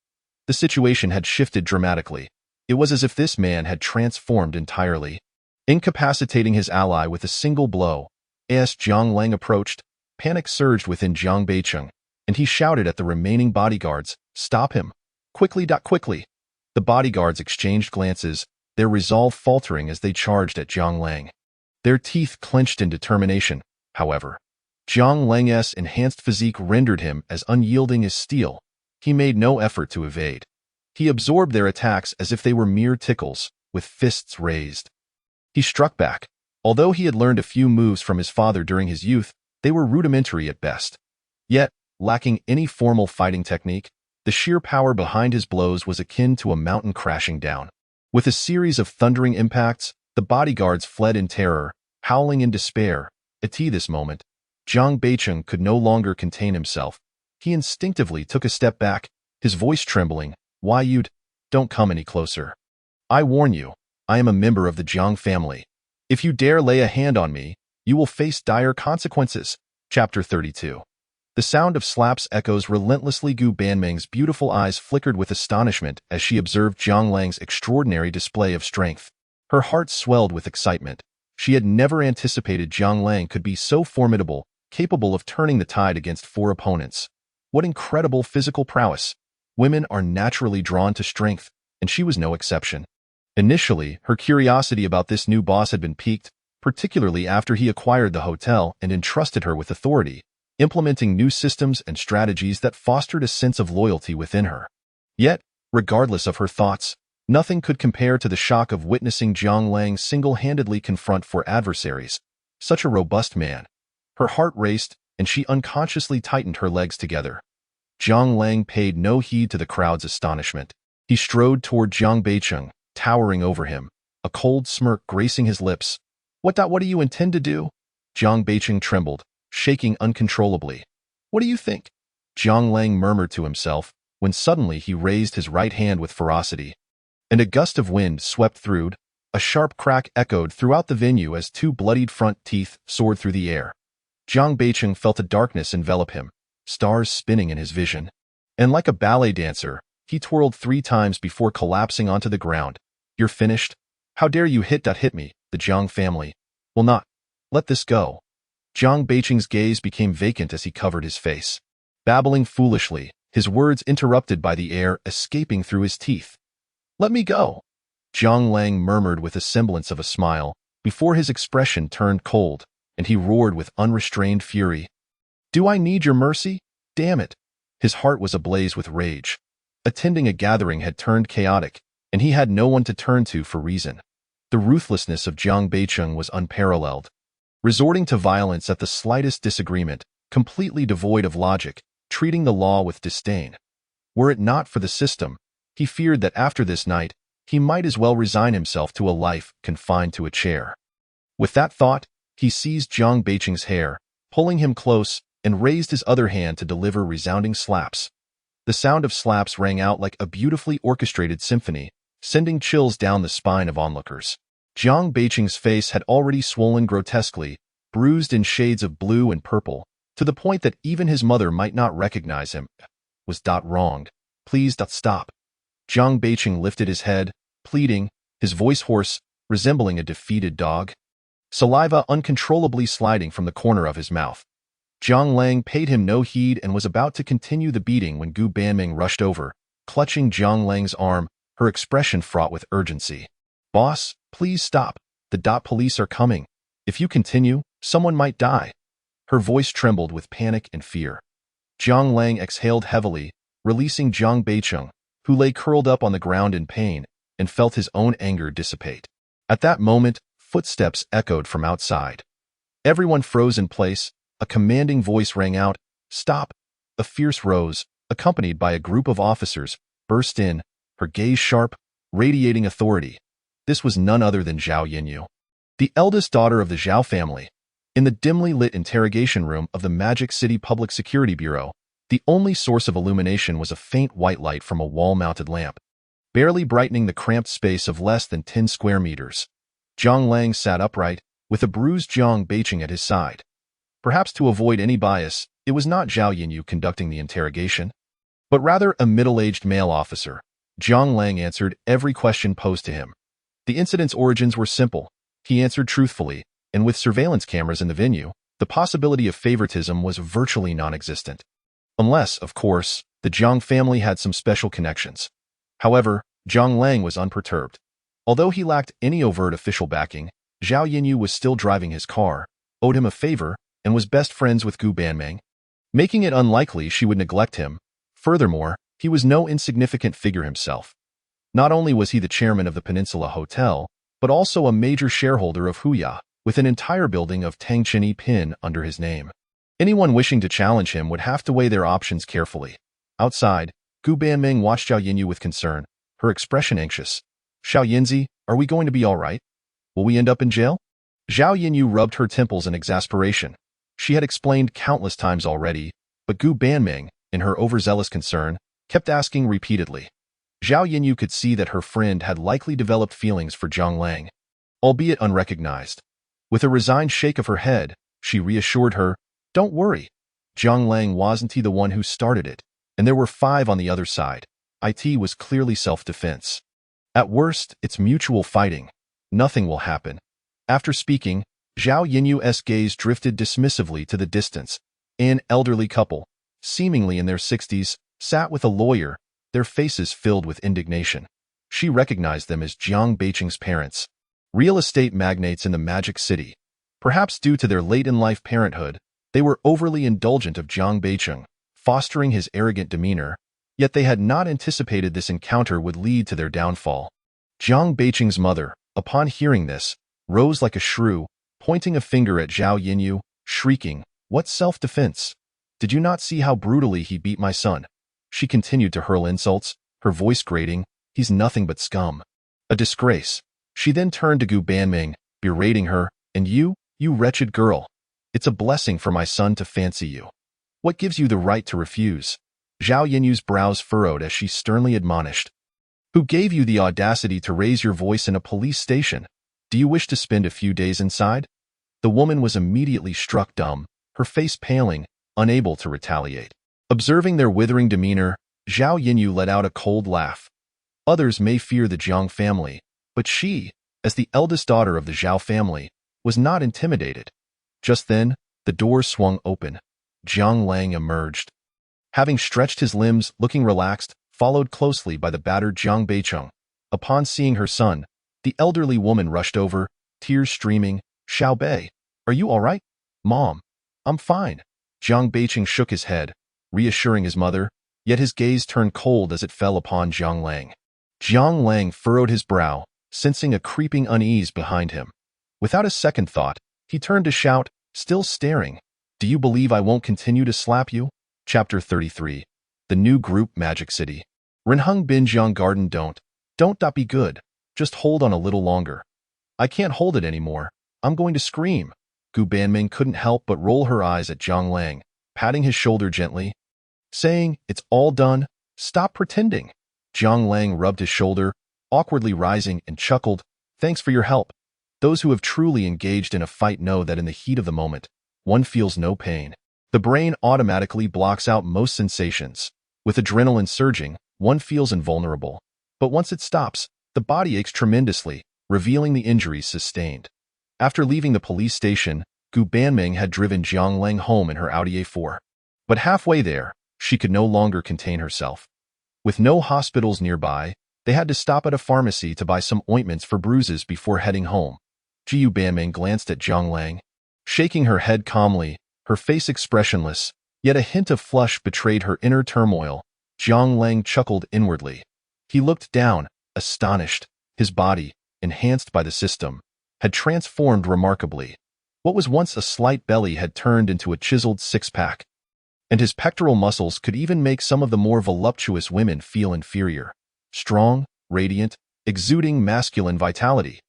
The situation had shifted dramatically. It was as if this man had transformed entirely. Incapacitating his ally with a single blow, as Jiang Lang approached, panic surged within Jiang Beicheng, and he shouted at the remaining bodyguards, "Stop him! Quickly! Quickly!" The bodyguards exchanged glances, their resolve faltering as they charged at Jiang Lang. Their teeth clenched in determination, however. Jiang Lang's enhanced physique rendered him as unyielding as steel. He made no effort to evade. He absorbed their attacks as if they were mere tickles, with fists raised. He struck back. Although he had learned a few moves from his father during his youth, they were rudimentary at best. Yet, lacking any formal fighting technique, the sheer power behind his blows was akin to a mountain crashing down. With a series of thundering impacts, the bodyguards fled in terror, howling in despair. At this moment, Jiang Beicheng could no longer contain himself. He instinctively took a step back, his voice trembling. "Why don't come any closer. I warn you, I am a member of the Jiang family. If you dare lay a hand on me, you will face dire consequences." Chapter 32. The sound of slaps echoes relentlessly. Gu Banming's beautiful eyes flickered with astonishment as she observed Jiang Lang's extraordinary display of strength. Her heart swelled with excitement. She had never anticipated Jiang Lang could be so formidable, capable of turning the tide against 4 opponents. What incredible physical prowess! Women are naturally drawn to strength, and she was no exception. Initially, her curiosity about this new boss had been piqued, particularly after he acquired the hotel and entrusted her with authority, implementing new systems and strategies that fostered a sense of loyalty within her. Yet, regardless of her thoughts, nothing could compare to the shock of witnessing Jiang Lang single-handedly confront four adversaries. Such a robust man. Her heart raced, and she unconsciously tightened her legs together. Jiang Lang paid no heed to the crowd's astonishment. He strode toward Jiang Beicheng, towering over him, a cold smirk gracing his lips. What do you intend to do? Jiang Beicheng trembled, shaking uncontrollably. What do you think? Jiang Lang murmured to himself, when suddenly he raised his right hand with ferocity. And a gust of wind swept through. A sharp crack echoed throughout the venue as two bloodied front teeth soared through the air. Jiang Beicheng felt a darkness envelop him, stars spinning in his vision. And like a ballet dancer, he twirled 3 times before collapsing onto the ground. You're finished? How dare you hit me, the Jiang family will not let this go. Jiang Beicheng's gaze became vacant as he covered his face. Babbling foolishly, his words interrupted by the air escaping through his teeth. Let me go. Jiang Lang murmured with a semblance of a smile, before his expression turned cold, and he roared with unrestrained fury. Do I need your mercy? Damn it. His heart was ablaze with rage. Attending a gathering had turned chaotic, and he had no one to turn to for reason. The ruthlessness of Jiang Beicheng was unparalleled. Resorting to violence at the slightest disagreement, completely devoid of logic, treating the law with disdain. Were it not for the system, he feared that after this night, he might as well resign himself to a life confined to a chair. With that thought, he seized Jiang Beicheng's hair, pulling him close, and raised his other hand to deliver resounding slaps. The sound of slaps rang out like a beautifully orchestrated symphony, sending chills down the spine of onlookers. Jiang Beicheng's face had already swollen grotesquely, bruised in shades of blue and purple, to the point that even his mother might not recognize him. Was wronged. Please stop. Jiang Beicheng lifted his head, pleading, his voice hoarse, resembling a defeated dog. Saliva uncontrollably sliding from the corner of his mouth. Jiang Lang paid him no heed and was about to continue the beating when Gu Banming rushed over, clutching Jiang Lang's arm, her expression fraught with urgency. Boss, please stop. The police are coming. If you continue, someone might die. Her voice trembled with panic and fear. Jiang Lang exhaled heavily, releasing Jiang Beicheng, who lay curled up on the ground in pain, and felt his own anger dissipate. At that moment, footsteps echoed from outside. Everyone froze in place. A commanding voice rang out, "Stop!" A fierce rose, accompanied by a group of officers, burst in, her gaze sharp, radiating authority. This was none other than Zhao Yinyu, the eldest daughter of the Zhao family. In the dimly lit interrogation room of the Magic City Public Security Bureau, the only source of illumination was a faint white light from a wall-mounted lamp, barely brightening the cramped space of less than 10 square meters. Jiang Lang sat upright, with a bruised Jiang Beicheng at his side. Perhaps to avoid any bias, it was not Zhao Yinyu conducting the interrogation, but rather a middle-aged male officer. Jiang Lang answered every question posed to him. The incident's origins were simple. He answered truthfully, and with surveillance cameras in the venue, the possibility of favoritism was virtually non-existent. Unless, of course, the Jiang family had some special connections. However, Jiang Lang was unperturbed. Although he lacked any overt official backing, Zhao Yinyu was still driving his car, owed him a favor, and was best friends with Gu Banming, making it unlikely she would neglect him. Furthermore, he was no insignificant figure himself. Not only was he the chairman of the Peninsula Hotel, but also a major shareholder of Huya, with an entire building of Tangchini Pin under his name. Anyone wishing to challenge him would have to weigh their options carefully. Outside, Gu Banming watched Zhao Yinyu with concern, her expression anxious. Xiao Yinzi, are we going to be all right? Will we end up in jail? Zhao Yinyu rubbed her temples in exasperation. She had explained countless times already, but Gu Banming, in her overzealous concern, kept asking repeatedly. Zhao Yinyu could see that her friend had likely developed feelings for Jiang Lang, albeit unrecognized. With a resigned shake of her head, she reassured her, "Don't worry. Jiang Lang wasn't the one who started it, and there were 5 on the other side. It was clearly self-defense. At worst, it's mutual fighting. Nothing will happen." After speaking, Zhao Yinyu's gaze drifted dismissively to the distance. An elderly couple, seemingly in their 60s, sat with a lawyer, their faces filled with indignation. She recognized them as Jiang Beiqing's parents, real estate magnates in the Magic City. Perhaps due to their late-in-life parenthood, they were overly indulgent of Jiang Beiqing, fostering his arrogant demeanor, yet they had not anticipated this encounter would lead to their downfall. Jiang Beiqing's mother, upon hearing this, rose like a shrew, pointing a finger at Zhao Yinyu, shrieking, "What self-defense? Did you not see how brutally he beat my son?" She continued to hurl insults, her voice grating, "He's nothing but scum. A disgrace." She then turned to Gu Banming, berating her, "And you wretched girl. It's a blessing for my son to fancy you. What gives you the right to refuse?" Zhao Yinyu's brows furrowed as she sternly admonished. "Who gave you the audacity to raise your voice in a police station? Do you wish to spend a few days inside?" The woman was immediately struck dumb, her face paling, unable to retaliate. Observing their withering demeanor, Zhao Yinyu let out a cold laugh. Others may fear the Jiang family, but she, as the eldest daughter of the Zhao family, was not intimidated. Just then, the door swung open. Jiang Lang emerged. Having stretched his limbs, looking relaxed, followed closely by the battered Jiang Beiqing. Upon seeing her son, the elderly woman rushed over, tears streaming. "Xiao Bei, are you all right?" "Mom, I'm fine." Jiang Beiqing shook his head, reassuring his mother, yet his gaze turned cold as it fell upon Jiang Lang. Jiang Lang furrowed his brow, sensing a creeping unease behind him. Without a second thought, he turned to shout, still staring, "Do you believe I won't continue to slap you?" Chapter 33. The New Group Magic City. Renheng Bin Jiang Garden Don't be good. Just hold on a little longer. I can't hold it anymore. I'm going to scream. Gu Banming couldn't help but roll her eyes at Jiang Lang, patting his shoulder gently, saying, "It's all done. Stop pretending." Jiang Lang rubbed his shoulder, awkwardly rising, and chuckled, "Thanks for your help. Those who have truly engaged in a fight know that in the heat of the moment, one feels no pain. The brain automatically blocks out most sensations. With adrenaline surging, one feels invulnerable. But once it stops, the body aches tremendously, revealing the injuries sustained." After leaving the police station, Gu Banming had driven Jiang Lang home in her Audi A4. But halfway there, she could no longer contain herself. With no hospitals nearby, they had to stop at a pharmacy to buy some ointments for bruises before heading home. Gu Banming glanced at Jiang Lang, shaking her head calmly, her face expressionless, yet a hint of flush betrayed her inner turmoil. Jiang Lang chuckled inwardly. He looked down, astonished. His body, enhanced by the system, had transformed remarkably. What was once a slight belly had turned into a chiseled six-pack, and his pectoral muscles could even make some of the more voluptuous women feel inferior. Strong, radiant, exuding masculine vitality.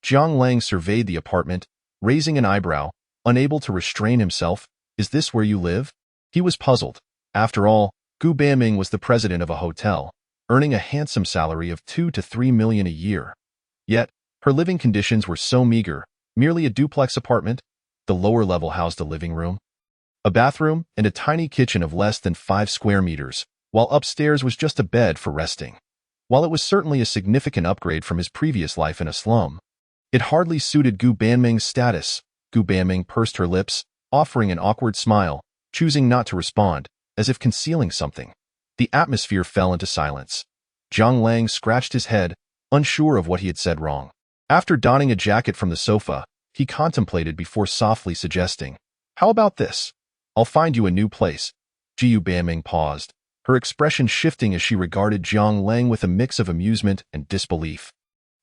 Jiang Lang surveyed the apartment, raising an eyebrow, unable to restrain himself. "Is this where you live?" He was puzzled. After all, Gu Banming was the president of a hotel, earning a handsome salary of 2 to 3 million a year. Yet, her living conditions were so meager, merely a duplex apartment. The lower level housed a living room, a bathroom, and a tiny kitchen of less than 5 square meters, while upstairs was just a bed for resting. While it was certainly a significant upgrade from his previous life in a slum, it hardly suited Gu Banming's status. Gu Banming pursed her lips, offering an awkward smile, choosing not to respond, as if concealing something. The atmosphere fell into silence. Jiang Lang scratched his head, unsure of what he had said wrong. After donning a jacket from the sofa, he contemplated before softly suggesting, "How about this? I'll find you a new place." Gu Banming paused, her expression shifting as she regarded Jiang Lang with a mix of amusement and disbelief.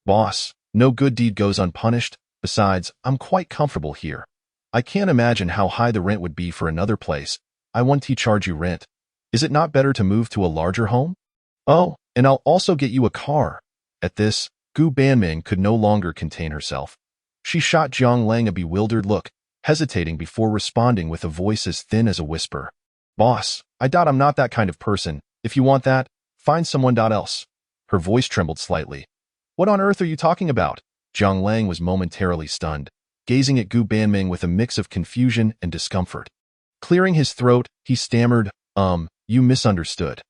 "Boss, no good deed goes unpunished. Besides, I'm quite comfortable here. I can't imagine how high the rent would be for another place. I won't charge you rent. Is it not better to move to a larger home? Oh, and I'll also get you a car." At this, Gu Banming could no longer contain herself. She shot Jiang Lang a bewildered look, hesitating before responding with a voice as thin as a whisper. "Boss, I doubt I'm not that kind of person. If you want that, find someone else." Her voice trembled slightly. "What on earth are you talking about?" Jiang Lang was momentarily stunned, gazing at Gu Banming with a mix of confusion and discomfort. Clearing his throat, he stammered, "You misunderstood.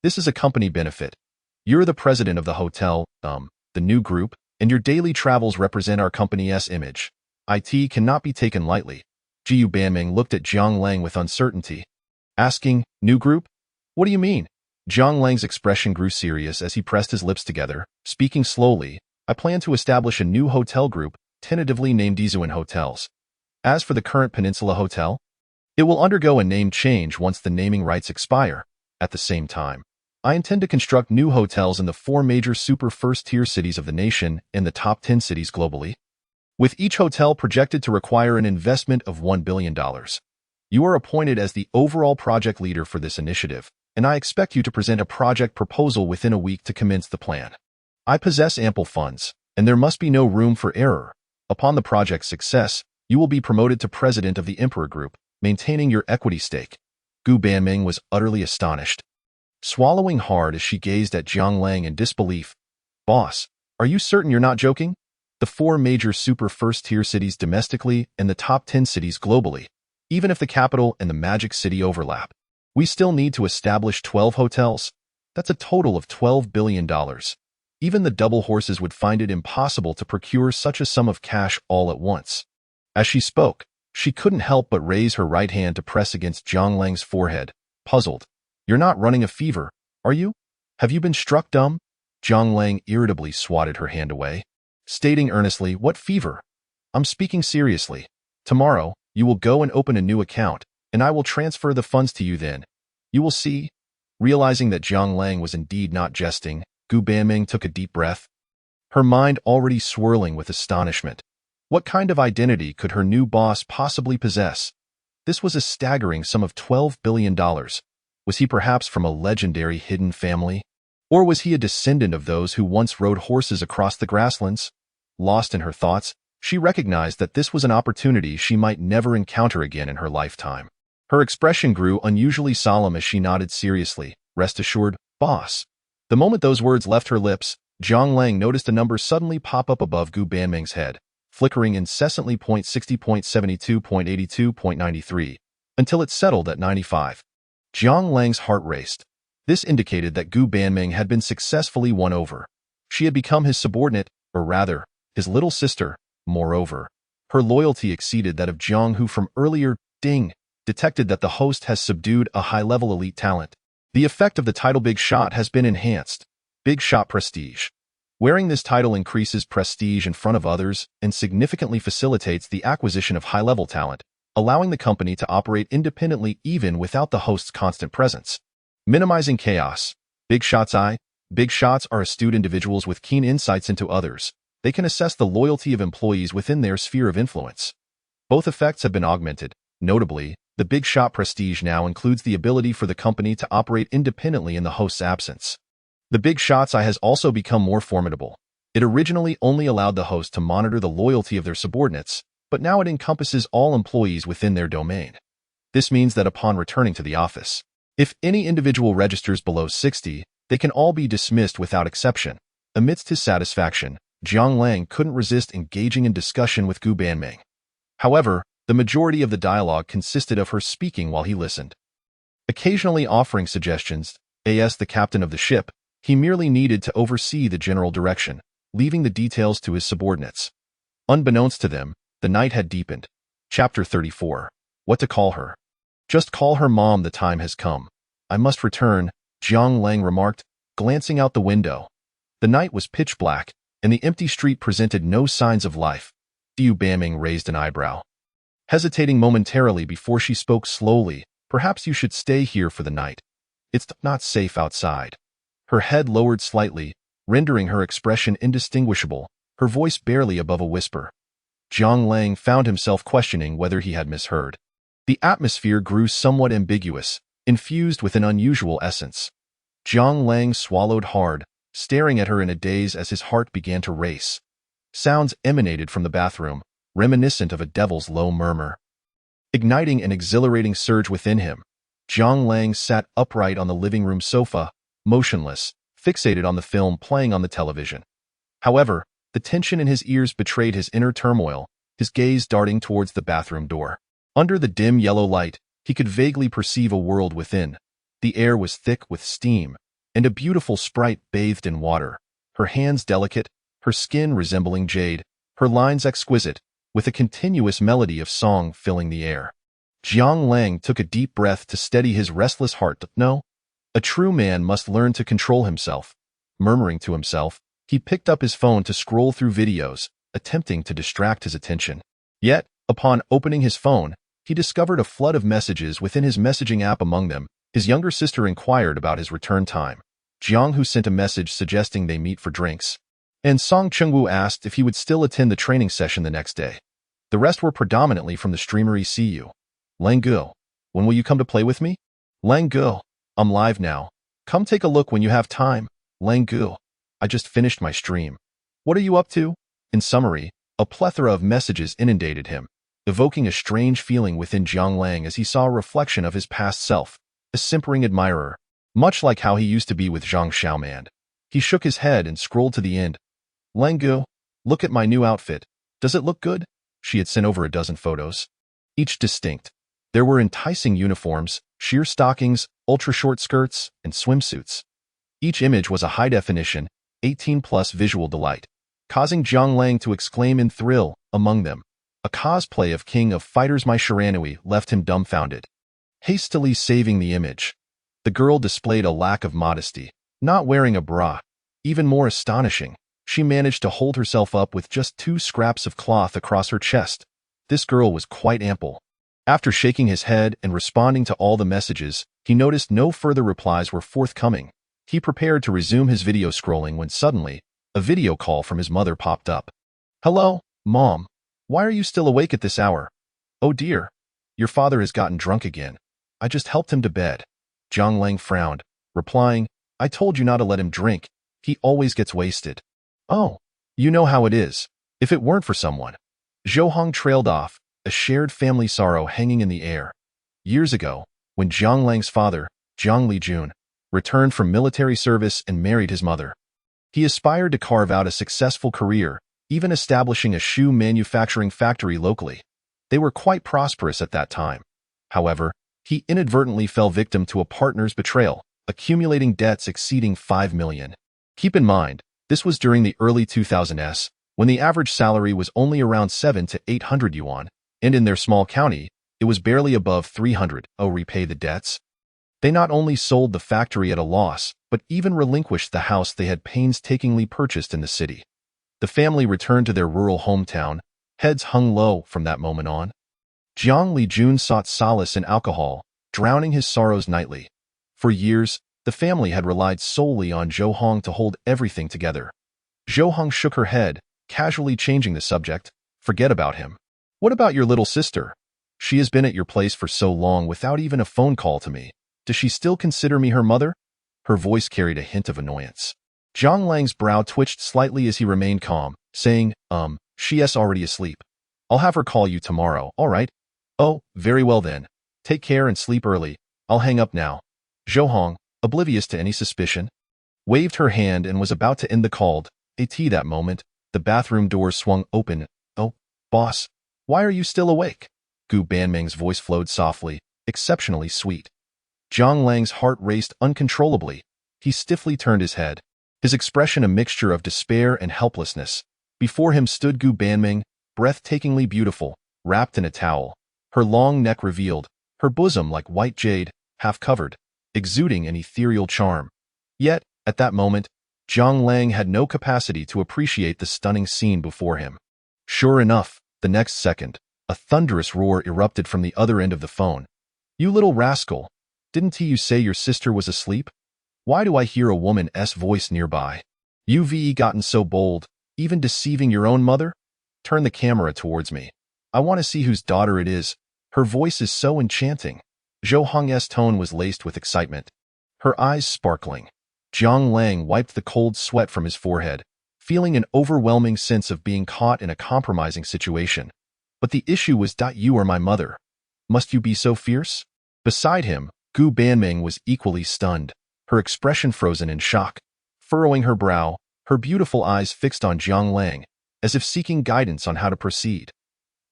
This is a company benefit. You're the president of the hotel, the new group, and your daily travels represent our company's image. IT cannot be taken lightly." Gu Banming looked at Jiang Lang with uncertainty, asking, "New group? What do you mean?" Jiang Lang's expression grew serious as he pressed his lips together, speaking slowly. I plan to establish a new hotel group, tentatively named DaveThe Hotels. As for the current Peninsula Hotel, it will undergo a name change once the naming rights expire. At the same time, I intend to construct new hotels in the 4 major super first-tier cities of the nation and the top 10 cities globally, with each hotel projected to require an investment of $1 billion. You are appointed as the overall project leader for this initiative, and I expect you to present a project proposal within a week to commence the plan. I possess ample funds, and there must be no room for error. Upon the project's success, you will be promoted to president of the Emperor Group, maintaining your equity stake. Gu Banming was utterly astonished, swallowing hard as she gazed at Jiang Lang in disbelief. Boss, are you certain you're not joking? The 4 major super first-tier cities domestically and the top 10 cities globally, even if the capital and the Magic City overlap. We still need to establish 12 hotels. That's a total of $12 billion. Even the double horses would find it impossible to procure such a sum of cash all at once. As she spoke, she couldn't help but raise her right hand to press against Jiang Lang's forehead, puzzled. You're not running a fever, are you? Have you been struck dumb? Jiang Lang irritably swatted her hand away, stating earnestly, what fever? I'm speaking seriously. Tomorrow, you will go and open a new account, and I will transfer the funds to you then. You will see. Realizing that Jiang Lang was indeed not jesting, Gu Banming took a deep breath, her mind already swirling with astonishment. What kind of identity could her new boss possibly possess? This was a staggering sum of $12 billion. Was he perhaps from a legendary hidden family? Or was he a descendant of those who once rode horses across the grasslands? Lost in her thoughts, she recognized that this was an opportunity she might never encounter again in her lifetime. Her expression grew unusually solemn as she nodded seriously. Rest assured, boss. The moment those words left her lips, Jiang Lang noticed a number suddenly pop up above Gu Banming's head, flickering incessantly .60, .72, .82, .93, until it settled at 95. Jiang Lang's heart raced. This indicated that Gu Banming had been successfully won over. She had become his subordinate, or rather, his little sister. Moreover, her loyalty exceeded that of Jiang, who from earlier, detected that the host has subdued a high-level elite talent. The effect of the title Big Shot has been enhanced. Big Shot Prestige. Wearing this title increases prestige in front of others and significantly facilitates the acquisition of high-level talent, allowing the company to operate independently even without the host's constant presence. Minimizing chaos. Big Shots are astute individuals with keen insights into others. They can assess the loyalty of employees within their sphere of influence. Both effects have been augmented. Notably, the Big Shot Prestige now includes the ability for the company to operate independently in the host's absence. The Big Shot's Eye has also become more formidable. It originally only allowed the host to monitor the loyalty of their subordinates, but now it encompasses all employees within their domain. This means that upon returning to the office, if any individual registers below 60, they can all be dismissed without exception. Amidst his satisfaction, Jiang Lang couldn't resist engaging in discussion with Gu Banming. However, the majority of the dialogue consisted of her speaking while he listened. Occasionally offering suggestions, as the captain of the ship, he merely needed to oversee the general direction, leaving the details to his subordinates. Unbeknownst to them, the night had deepened. Chapter 34. What to call her? Just call her Mom, the time has come. I must return, Jiang Lang remarked, glancing out the window. The night was pitch black, and the empty street presented no signs of life. Gu Banming raised an eyebrow, hesitating momentarily before she spoke slowly. Perhaps you should stay here for the night. It's not safe outside. Her head lowered slightly, rendering her expression indistinguishable, her voice barely above a whisper. Jiang Lang found himself questioning whether he had misheard. The atmosphere grew somewhat ambiguous, infused with an unusual essence. Jiang Lang swallowed hard, staring at her in a daze as his heart began to race. Sounds emanated from the bathroom, reminiscent of a devil's low murmur. Igniting an exhilarating surge within him, Jiang Lang sat upright on the living room sofa, motionless, fixated on the film playing on the television. However, the tension in his ears betrayed his inner turmoil, his gaze darting towards the bathroom door. Under the dim yellow light, he could vaguely perceive a world within. The air was thick with steam, and a beautiful sprite bathed in water, her hands delicate, her skin resembling jade, her lines exquisite, with a continuous melody of song filling the air. Jiang Lang took a deep breath to steady his restless heart. No, A true man must learn to control himself. Murmuring to himself, he picked up his phone to scroll through videos, attempting to distract his attention. Yet, upon opening his phone, he discovered a flood of messages within his messaging app. Among them, his younger sister inquired about his return time. Jiang Hu sent a message suggesting they meet for drinks. And Song Chengwu asked if he would still attend the training session the next day. The rest were predominantly from the streamer ECU. Lang Gu, when will you come to play with me? Lang Gu, I'm live now. Come take a look when you have time. Lang Gu, I just finished my stream. What are you up to? In summary, a plethora of messages inundated him, evoking a strange feeling within Jiang Lang as he saw a reflection of his past self, a simpering admirer, much like how he used to be with Zhang Xiaoman. He shook his head and scrolled to the end. Lang Gu, look at my new outfit. Does it look good? She had sent over a dozen photos, each distinct. There were enticing uniforms, sheer stockings, ultra-short skirts, and swimsuits. Each image was a high-definition, 18-plus visual delight, causing Jiang Lang to exclaim in thrill. Among them, a cosplay of King of Fighters Mai Shiranui left him dumbfounded. Hastily saving the image, the girl displayed a lack of modesty, not wearing a bra. Even more astonishing, she managed to hold herself up with just 2 scraps of cloth across her chest. This girl was quite ample. After shaking his head and responding to all the messages, he noticed no further replies were forthcoming. He prepared to resume his video scrolling when suddenly, a video call from his mother popped up. Hello, Mom. Why are you still awake at this hour? Oh dear. Your father has gotten drunk again. I just helped him to bed. Jiang Lang frowned, replying, I told you not to let him drink. He always gets wasted. Oh, you know how it is. If it weren't for someone. Zhou Hong trailed off, a shared family sorrow hanging in the air. Years ago, when Jiang Lang's father, Jiang Lijun, returned from military service and married his mother, he aspired to carve out a successful career, even establishing a shoe manufacturing factory locally. They were quite prosperous at that time. However, he inadvertently fell victim to a partner's betrayal, accumulating debts exceeding 5 million. Keep in mind, this was during the early 2000s, when the average salary was only around 7 to 800 yuan, and in their small county, it was barely above 300. Oh, repay the debts? They not only sold the factory at a loss, but even relinquished the house they had painstakingly purchased in the city. The family returned to their rural hometown, heads hung low from that moment on. Jiang Lijun sought solace in alcohol, drowning his sorrows nightly. For years, the family had relied solely on Zhou Hong to hold everything together. Zhou Hong shook her head, casually changing the subject. Forget about him. What about your little sister? She has been at your place for so long without even a phone call to me. Does she still consider me her mother? Her voice carried a hint of annoyance. Jiang Lang's brow twitched slightly as he remained calm, saying, she's already asleep. I'll have her call you tomorrow, all right? Oh, very well then. Take care and sleep early. I'll hang up now. Zhou Hong, oblivious to any suspicion, waved her hand and was about to end the call. At that moment, the bathroom doors swung open. Oh, boss, why are you still awake? Gu Banming's voice flowed softly, exceptionally sweet. Jiang Lang's heart raced uncontrollably. He stiffly turned his head, his expression a mixture of despair and helplessness. Before him stood Gu Banming, breathtakingly beautiful, wrapped in a towel, her long neck revealed, her bosom like white jade, half covered, exuding an ethereal charm. Yet, at that moment, Jiang Lang had no capacity to appreciate the stunning scene before him. Sure enough, the next second, a thunderous roar erupted from the other end of the phone. You little rascal! Didn't you say your sister was asleep? Why do I hear a woman's voice nearby? You've gotten so bold, even deceiving your own mother? Turn the camera towards me. I want to see whose daughter it is. Her voice is so enchanting. Zhou Hong's tone was laced with excitement, her eyes sparkling. Jiang Lang wiped the cold sweat from his forehead, feeling an overwhelming sense of being caught in a compromising situation. But the issue was, you are my mother. Must you be so fierce? Beside him, Gu Banming was equally stunned, her expression frozen in shock. Furrowing her brow, her beautiful eyes fixed on Jiang Lang, as if seeking guidance on how to proceed.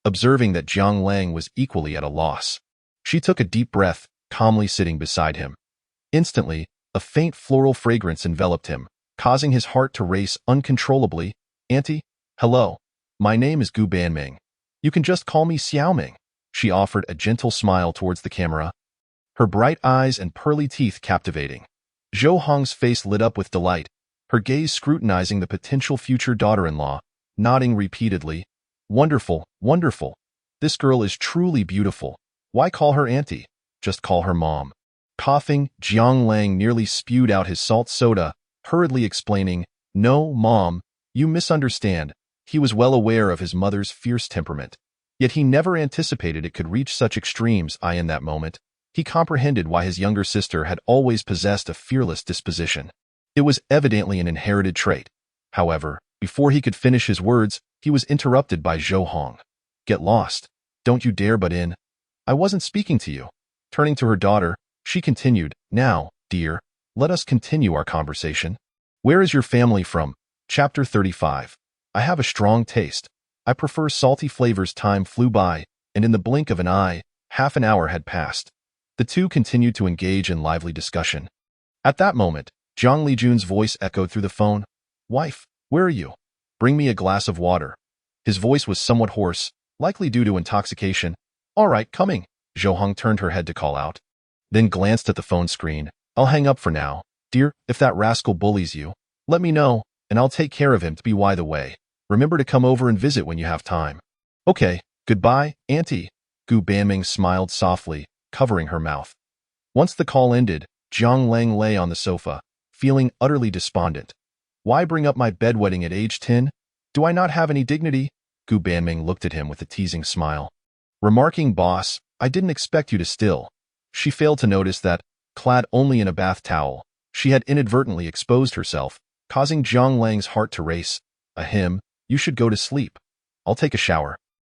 Observing that Jiang Lang was equally at a loss, she took a deep breath, calmly sitting beside him. Instantly, a faint floral fragrance enveloped him, causing his heart to race uncontrollably. Auntie, hello. My name is Gu Banming. You can just call me Xiaoming. She offered a gentle smile towards the camera. her bright eyes and pearly teeth captivating. Zhou Hong's face lit up with delight, her gaze scrutinizing the potential future daughter-in-law, nodding repeatedly. Wonderful, wonderful. This girl is truly beautiful. Why call her auntie? Just call her mom. Coughing, Jiang Lang nearly spewed out his salt soda, hurriedly explaining, No, Mom, you misunderstand. He was well aware of his mother's fierce temperament. Yet he never anticipated it could reach such extremes. In that moment, he comprehended why his younger sister had always possessed a fearless disposition. It was evidently an inherited trait. However, before he could finish his words, he was interrupted by Zhou Hong. Get lost. Don't you dare butt in. I wasn't speaking to you. Turning to her daughter, she continued, Now, dear, let us continue our conversation. Where is your family from? Chapter 35. I have a strong taste. I prefer salty flavors. Time flew by, and in the blink of an eye, half an hour had passed. The two continued to engage in lively discussion. At that moment, Zhang Lijun's voice echoed through the phone. Wife, where are you? Bring me a glass of water. His voice was somewhat hoarse, likely due to intoxication. All right, coming. Zhou Hong turned her head to call out, then glanced at the phone screen. I'll hang up for now. Dear, if that rascal bullies you, let me know, and I'll take care of him. By the way, remember to come over and visit when you have time. Okay, goodbye, Auntie. Gu Banming smiled softly, covering her mouth. Once the call ended, Jiang Lang lay on the sofa, feeling utterly despondent. Why bring up my bedwetting at age 10? Do I not have any dignity? Gu Banming looked at him with a teasing smile. Remarking, Boss, I didn't expect you to still. She failed to notice that, clad only in a bath towel, she had inadvertently exposed herself, causing Jiang Lang's heart to race. Ahem, you should go to sleep. I'll take a shower,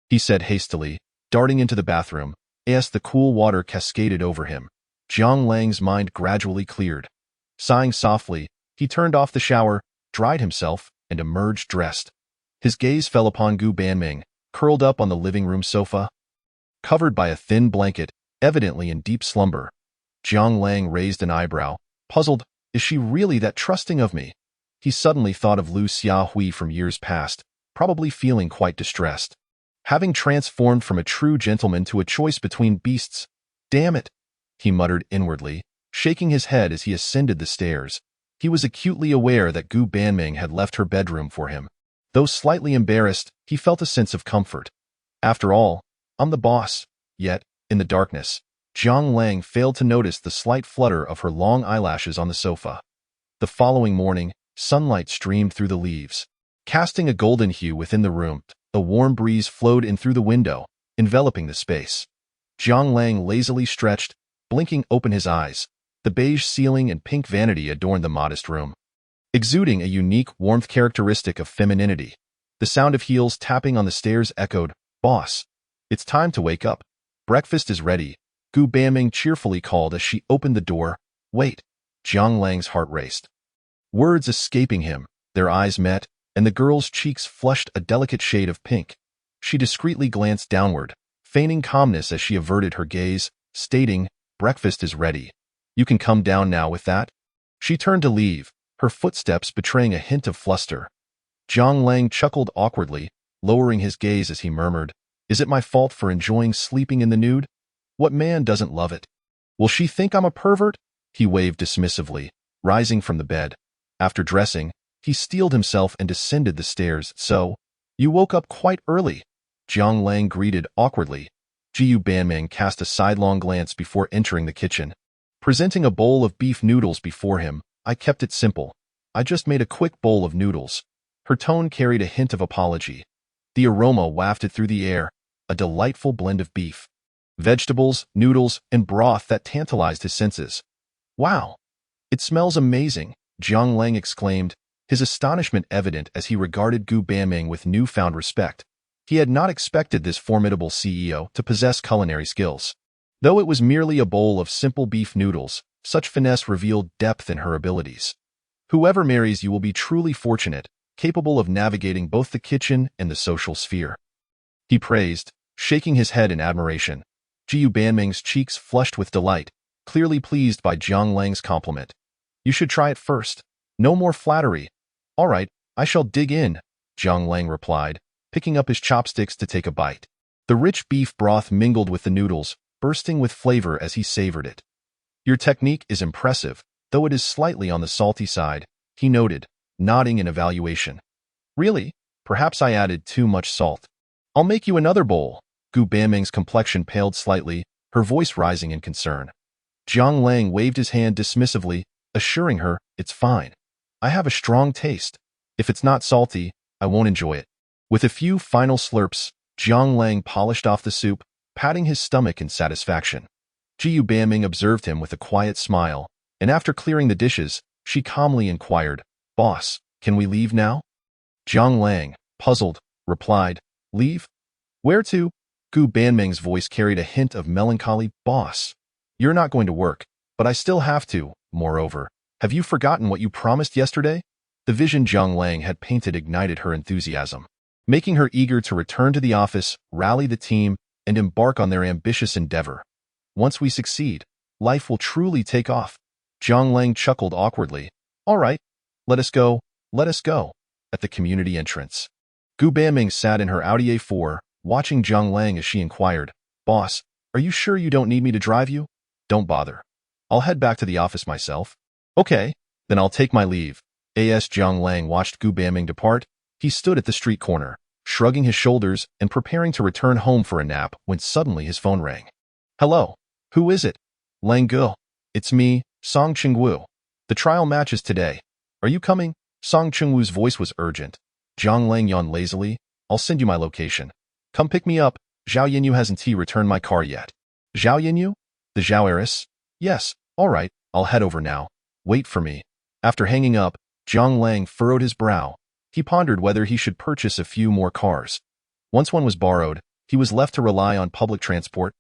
he said hastily, darting into the bathroom. As the cool water cascaded over him, Jiang Lang's mind gradually cleared. Sighing softly, he turned off the shower, dried himself, and emerged dressed. His gaze fell upon Gu Banming, curled up on the living room sofa, covered by a thin blanket, evidently in deep slumber. Jiang Lang raised an eyebrow, puzzled. Is she really that trusting of me? He suddenly thought of Lu Xiaohui from years past, probably feeling quite distressed. Having transformed from a true gentleman to a choice between beasts. Damn it, he muttered inwardly, shaking his head as he ascended the stairs. He was acutely aware that Gu Banming had left her bedroom for him. Though slightly embarrassed, he felt a sense of comfort. After all, I'm the boss. Yet, in the darkness, Jiang Lang failed to notice the slight flutter of her long eyelashes on the sofa. The following morning, sunlight streamed through the leaves, casting a golden hue within the room. A warm breeze flowed in through the window, enveloping the space. Jiang Lang lazily stretched, blinking open his eyes. The beige ceiling and pink vanity adorned the modest room, exuding a unique warmth characteristic of femininity. The sound of heels tapping on the stairs echoed, Boss, it's time to wake up. Breakfast is ready, Gu Banming cheerfully called as she opened the door. Wait. Jiang Lang's heart raced. Words escaping him, their eyes met, and the girl's cheeks flushed a delicate shade of pink. She discreetly glanced downward, feigning calmness as she averted her gaze, stating, Breakfast is ready. You can come down now with that. She turned to leave, her footsteps betraying a hint of fluster. Jiang Lang chuckled awkwardly, lowering his gaze as he murmured, Is it my fault for enjoying sleeping in the nude? What man doesn't love it? Will she think I'm a pervert? He waved dismissively, rising from the bed. After dressing, he steeled himself and descended the stairs. So, you woke up quite early, Jiang Lang greeted awkwardly. Gu Banming cast a sidelong glance before entering the kitchen. Presenting a bowl of beef noodles before him, I kept it simple. I just made a quick bowl of noodles. Her tone carried a hint of apology. The aroma wafted through the air, a delightful blend of beef, vegetables, noodles, and broth that tantalized his senses. Wow! It smells amazing, Jiang Lang exclaimed, his astonishment evident as he regarded Gu Banming with newfound respect. He had not expected this formidable CEO to possess culinary skills. Though it was merely a bowl of simple beef noodles, such finesse revealed depth in her abilities. Whoever marries you will be truly fortunate, capable of navigating both the kitchen and the social sphere, he praised, shaking his head in admiration. Gu Banming's cheeks flushed with delight, clearly pleased by Jiang Lang's compliment. You should try it first. No more flattery. All right, I shall dig in, Jiang Lang replied, picking up his chopsticks to take a bite. The rich beef broth mingled with the noodles, bursting with flavor as he savored it. Your technique is impressive, though it is slightly on the salty side, he noted, nodding in evaluation. Really? Perhaps I added too much salt. I'll make you another bowl. Gu Banming's complexion paled slightly, her voice rising in concern. Jiang Lang waved his hand dismissively, assuring her, it's fine. I have a strong taste. If it's not salty, I won't enjoy it. With a few final slurps, Jiang Lang polished off the soup, patting his stomach in satisfaction. Gu Banming observed him with a quiet smile, and after clearing the dishes, she calmly inquired, Boss, can we leave now? Jiang Lang, puzzled, replied, Leave? Where to? Gu Banming's voice carried a hint of melancholy. Boss, you're not going to work, but I still have to. Moreover, have you forgotten what you promised yesterday? The vision Jiang Lang had painted ignited her enthusiasm, making her eager to return to the office, rally the team, and embark on their ambitious endeavor. Once we succeed, life will truly take off. Jiang Lang chuckled awkwardly. All right, let us go, at the community entrance. Gu Banming sat in her Audi A4, watching Jiang Lang as she inquired, Boss, are you sure you don't need me to drive you? Don't bother. I'll head back to the office myself. Okay, then I'll take my leave. As Jiang Lang watched Gu Banming depart, he stood at the street corner, shrugging his shoulders and preparing to return home for a nap when suddenly his phone rang. Hello, who is it? Lang Gu. It's me, Song Chingwu. The trial match is today. Are you coming? Song Chingwu's voice was urgent. Jiang Lang yawned lazily. I'll send you my location. Come pick me up. Zhao Yinyu hasn't returned my car yet. Zhao Yinyu? The Zhao heiress? Yes, all right, I'll head over now. Wait for me. After hanging up, Jiang Lang furrowed his brow. He pondered whether he should purchase a few more cars. Once one was borrowed, he was left to rely on public transport,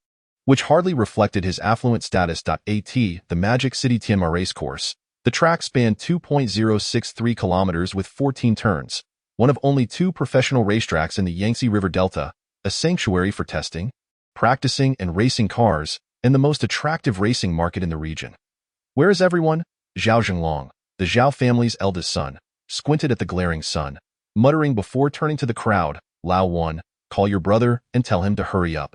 which hardly reflected his affluent status. At the Magic City Tianma racecourse, the track spanned 2.063 kilometers with 14 turns, one of only 2 professional racetracks in the Yangtze River Delta, a sanctuary for testing, practicing, and racing cars, and the most attractive racing market in the region. Where is everyone? Zhao Zhenglong, the Zhao family's eldest son, squinted at the glaring sun, muttering before turning to the crowd, Lao Wan, call your brother and tell him to hurry up.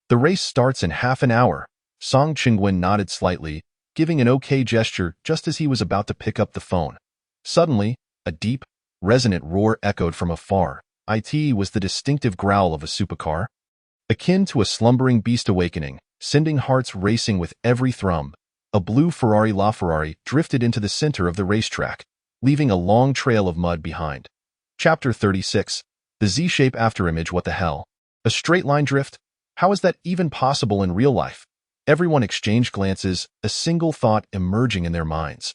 The race starts in half an hour. Song Chingwen nodded slightly, giving an okay gesture just as he was about to pick up the phone. Suddenly, a deep, resonant roar echoed from afar. It was the distinctive growl of a supercar, akin to a slumbering beast awakening, sending hearts racing with every thrum. A blue Ferrari LaFerrari drifted into the center of the racetrack, leaving a long trail of mud behind. Chapter 36. The Z-shape afterimage. What the hell? A straight line drift? How is that even possible in real life? Everyone exchanged glances, a single thought emerging in their minds.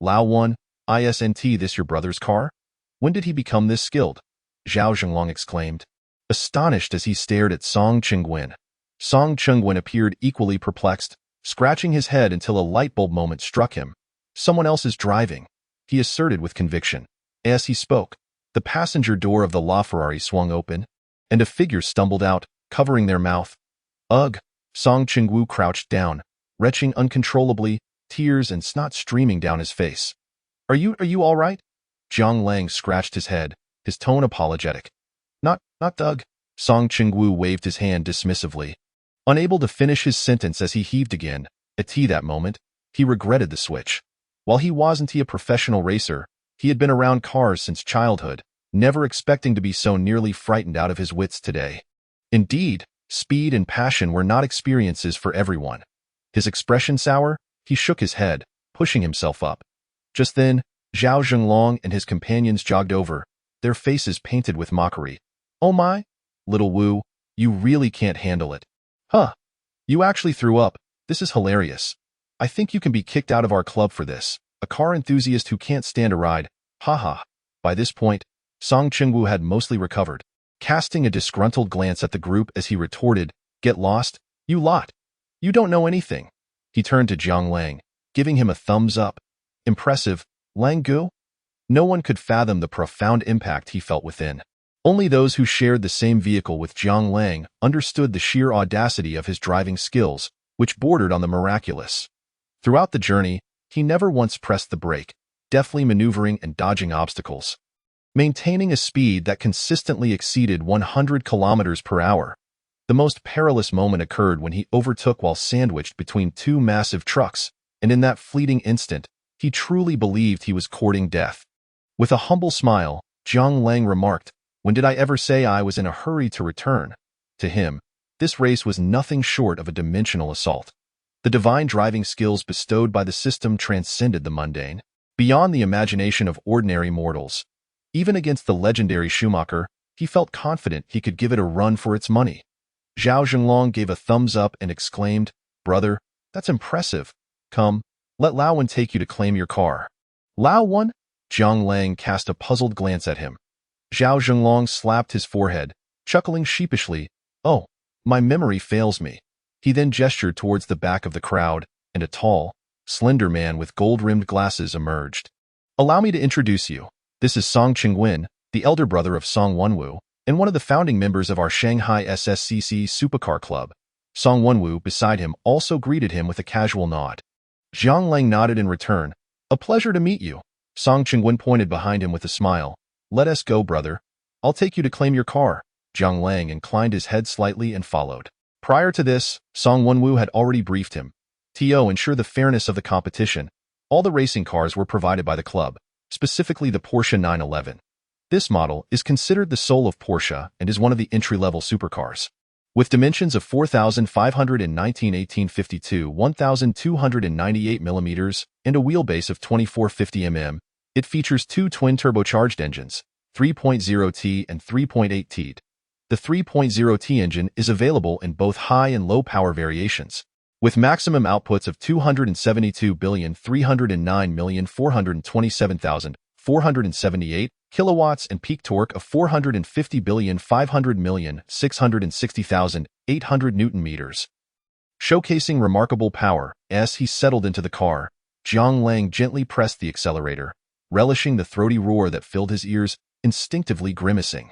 Lao Wan, isn't this your brother's car? When did he become this skilled? Zhao Zhenglong exclaimed, astonished as he stared at Song Chingwen. Song Chingwen appeared equally perplexed, scratching his head until a light bulb moment struck him. Someone else is driving, he asserted with conviction. As he spoke, the passenger door of the LaFerrari swung open, and a figure stumbled out, covering their mouth. Ugh! Song Chingwu crouched down, retching uncontrollably, tears and snot streaming down his face. Are you all right? Jiang Lang scratched his head, his tone apologetic. Not Doug. Song Chingwu waved his hand dismissively. Unable to finish his sentence as he heaved again, at that moment, he regretted the switch. While he wasn't a professional racer, he had been around cars since childhood, never expecting to be so nearly frightened out of his wits today. Indeed, speed and passion were not experiences for everyone. His expression sour, he shook his head, pushing himself up. Just then, Zhao Zhenglong and his companions jogged over, their faces painted with mockery. Oh my, little Wu, you really can't handle it. Huh, you actually threw up. This is hilarious. I think you can be kicked out of our club for this. A car enthusiast who can't stand a ride. Haha. By this point, Song Chingwu had mostly recovered, casting a disgruntled glance at the group as he retorted, Get lost, you lot. You don't know anything. He turned to Jiang Lang, giving him a thumbs up. Impressive, Lang Gu? No one could fathom the profound impact he felt within. Only those who shared the same vehicle with Jiang Lang understood the sheer audacity of his driving skills, which bordered on the miraculous. Throughout the journey, he never once pressed the brake, deftly maneuvering and dodging obstacles, maintaining a speed that consistently exceeded 100 kilometers per hour. The most perilous moment occurred when he overtook while sandwiched between 2 massive trucks, and in that fleeting instant, he truly believed he was courting death. With a humble smile, Zhang Lang remarked, "When did I ever say I was in a hurry to return?" To him, this race was nothing short of a dimensional assault. The divine driving skills bestowed by the system transcended the mundane, beyond the imagination of ordinary mortals. Even against the legendary Schumacher, he felt confident he could give it a run for its money. Zhao Zhenglong gave a thumbs up and exclaimed, "Brother, that's impressive. Come, let Lao Wen take you to claim your car." "Lao Wen?" Zhang Lang cast a puzzled glance at him. Zhao Zhenglong slapped his forehead, chuckling sheepishly, "Oh, my memory fails me." He then gestured towards the back of the crowd, and a tall, slender man with gold-rimmed glasses emerged. "Allow me to introduce you. This is Song Qingwen, the elder brother of Song Wenwu, and one of the founding members of our Shanghai SSCC Supercar Club." Song Wenwu, beside him, also greeted him with a casual nod. Zhang Lang nodded in return. "A pleasure to meet you." Song Qingwen pointed behind him with a smile. "Let us go, brother. I'll take you to claim your car." Zhang Lang inclined his head slightly and followed. Prior to this, Song Wenwu had already briefed him. To ensure the fairness of the competition, all the racing cars were provided by the club, specifically the Porsche 911. This model is considered the soul of Porsche and is one of the entry-level supercars. With dimensions of 4,519/1852 1,298 mm and a wheelbase of 2450 mm, it features two twin-turbocharged engines, 3.0T and 3.8T. The 3.0T engine is available in both high and low power variations, with maximum outputs of 272,309,427,478 kilowatts and peak torque of 450,500,660,800 Newton meters. Showcasing remarkable power, as he settled into the car, Zhang Lang gently pressed the accelerator, relishing the throaty roar that filled his ears, instinctively grimacing.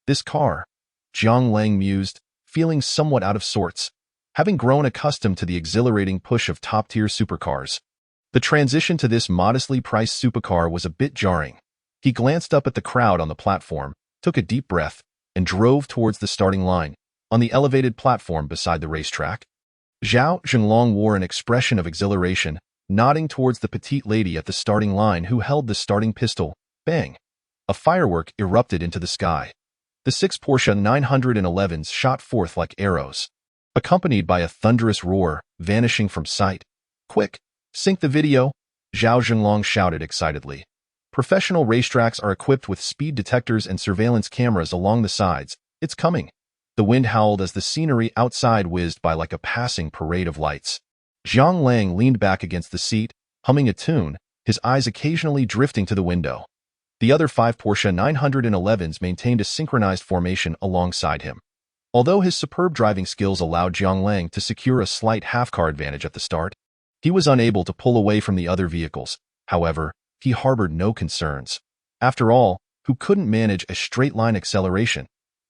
This car, Zhang Lang mused, feeling somewhat out of sorts, having grown accustomed to the exhilarating push of top-tier supercars. The transition to this modestly priced supercar was a bit jarring. He glanced up at the crowd on the platform, took a deep breath, and drove towards the starting line, on the elevated platform beside the racetrack. Zhao Zhenglong wore an expression of exhilaration, nodding towards the petite lady at the starting line who held the starting pistol. Bang! A firework erupted into the sky. The 6 Porsche 911s shot forth like arrows, accompanied by a thunderous roar, vanishing from sight. "Quick, sync the video," Zhao Zhenglong shouted excitedly. Professional racetracks are equipped with speed detectors and surveillance cameras along the sides. "It's coming." The wind howled as the scenery outside whizzed by like a passing parade of lights. Zhang Lang leaned back against the seat, humming a tune, his eyes occasionally drifting to the window. The other 5 Porsche 911s maintained a synchronized formation alongside him. Although his superb driving skills allowed Zhang Lang to secure a slight half-car advantage at the start, he was unable to pull away from the other vehicles. However, he harbored no concerns. After all, who couldn't manage a straight-line acceleration?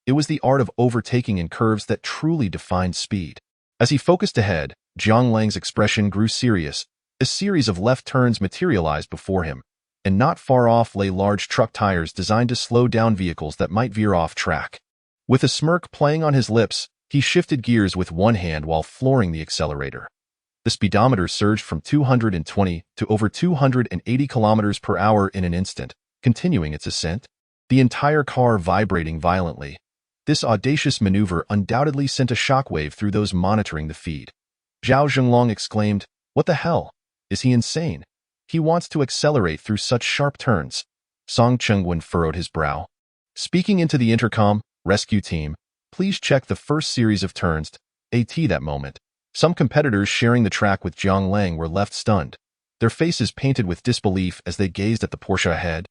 It was the art of overtaking in curves that truly defined speed. As he focused ahead, Zhang Lang's expression grew serious. A series of left turns materialized before him, and not far off lay large truck tires designed to slow down vehicles that might veer off track. With a smirk playing on his lips, he shifted gears with one hand while flooring the accelerator. The speedometer surged from 220 to over 280 kilometers per hour in an instant, continuing its ascent, the entire car vibrating violently. This audacious maneuver undoubtedly sent a shockwave through those monitoring the feed. Zhao Zhenglong exclaimed, "What the hell? Is he insane? He wants to accelerate through such sharp turns." Song Qingwen furrowed his brow. Speaking into the intercom, "Rescue team, please check the first series of turns." At that moment, some competitors sharing the track with Zhang Lang were left stunned, their faces painted with disbelief as they gazed at the Porsche ahead,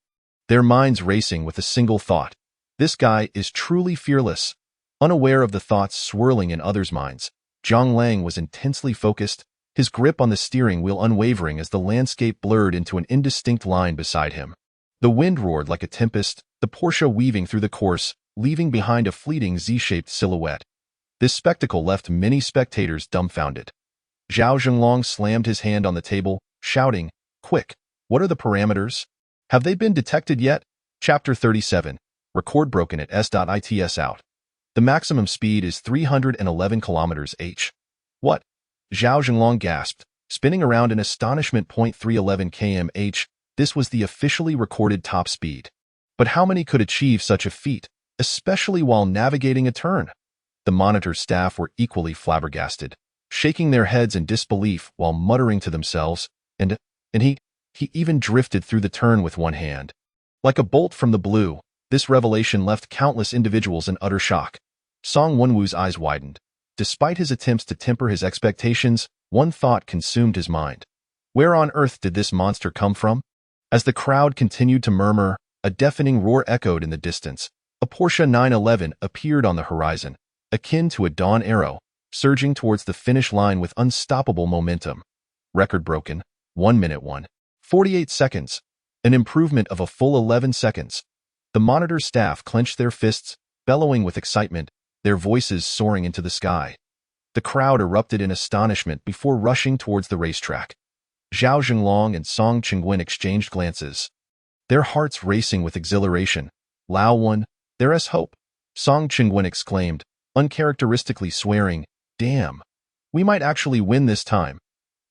their minds racing with a single thought. This guy is truly fearless. Unaware of the thoughts swirling in others' minds, Zhang Lang was intensely focused, his grip on the steering wheel unwavering as the landscape blurred into an indistinct line beside him. The wind roared like a tempest, the Porsche weaving through the course, leaving behind a fleeting Z-shaped silhouette. This spectacle left many spectators dumbfounded. Zhao Zhenglong slammed his hand on the table, shouting, "Quick, what are the parameters? Have they been detected yet?" Chapter 37. Record broken at s.its out. The maximum speed is 311 kilometers h. What? Zhao Zhenglong gasped, spinning around in astonishment. 311 km/h. This was the officially recorded top speed. But how many could achieve such a feat, especially while navigating a turn? The monitor staff were equally flabbergasted, shaking their heads in disbelief while muttering to themselves, and he even drifted through the turn with one hand. Like a bolt from the blue, this revelation left countless individuals in utter shock. Song Wonwoo's eyes widened. Despite his attempts to temper his expectations, one thought consumed his mind. Where on earth did this monster come from? As the crowd continued to murmur, a deafening roar echoed in the distance. A Porsche 911 appeared on the horizon, akin to a dawn arrow, surging towards the finish line with unstoppable momentum. Record broken. 1 minute 1:48 seconds. An improvement of a full 11 seconds. The monitor staff clenched their fists, bellowing with excitement, their voices soaring into the sky. The crowd erupted in astonishment before rushing towards the racetrack. Zhao Zhenglong and Song Qingyun exchanged glances, their hearts racing with exhilaration. Lao won, there's hope, Song Qingyun exclaimed, uncharacteristically swearing, damn, we might actually win this time.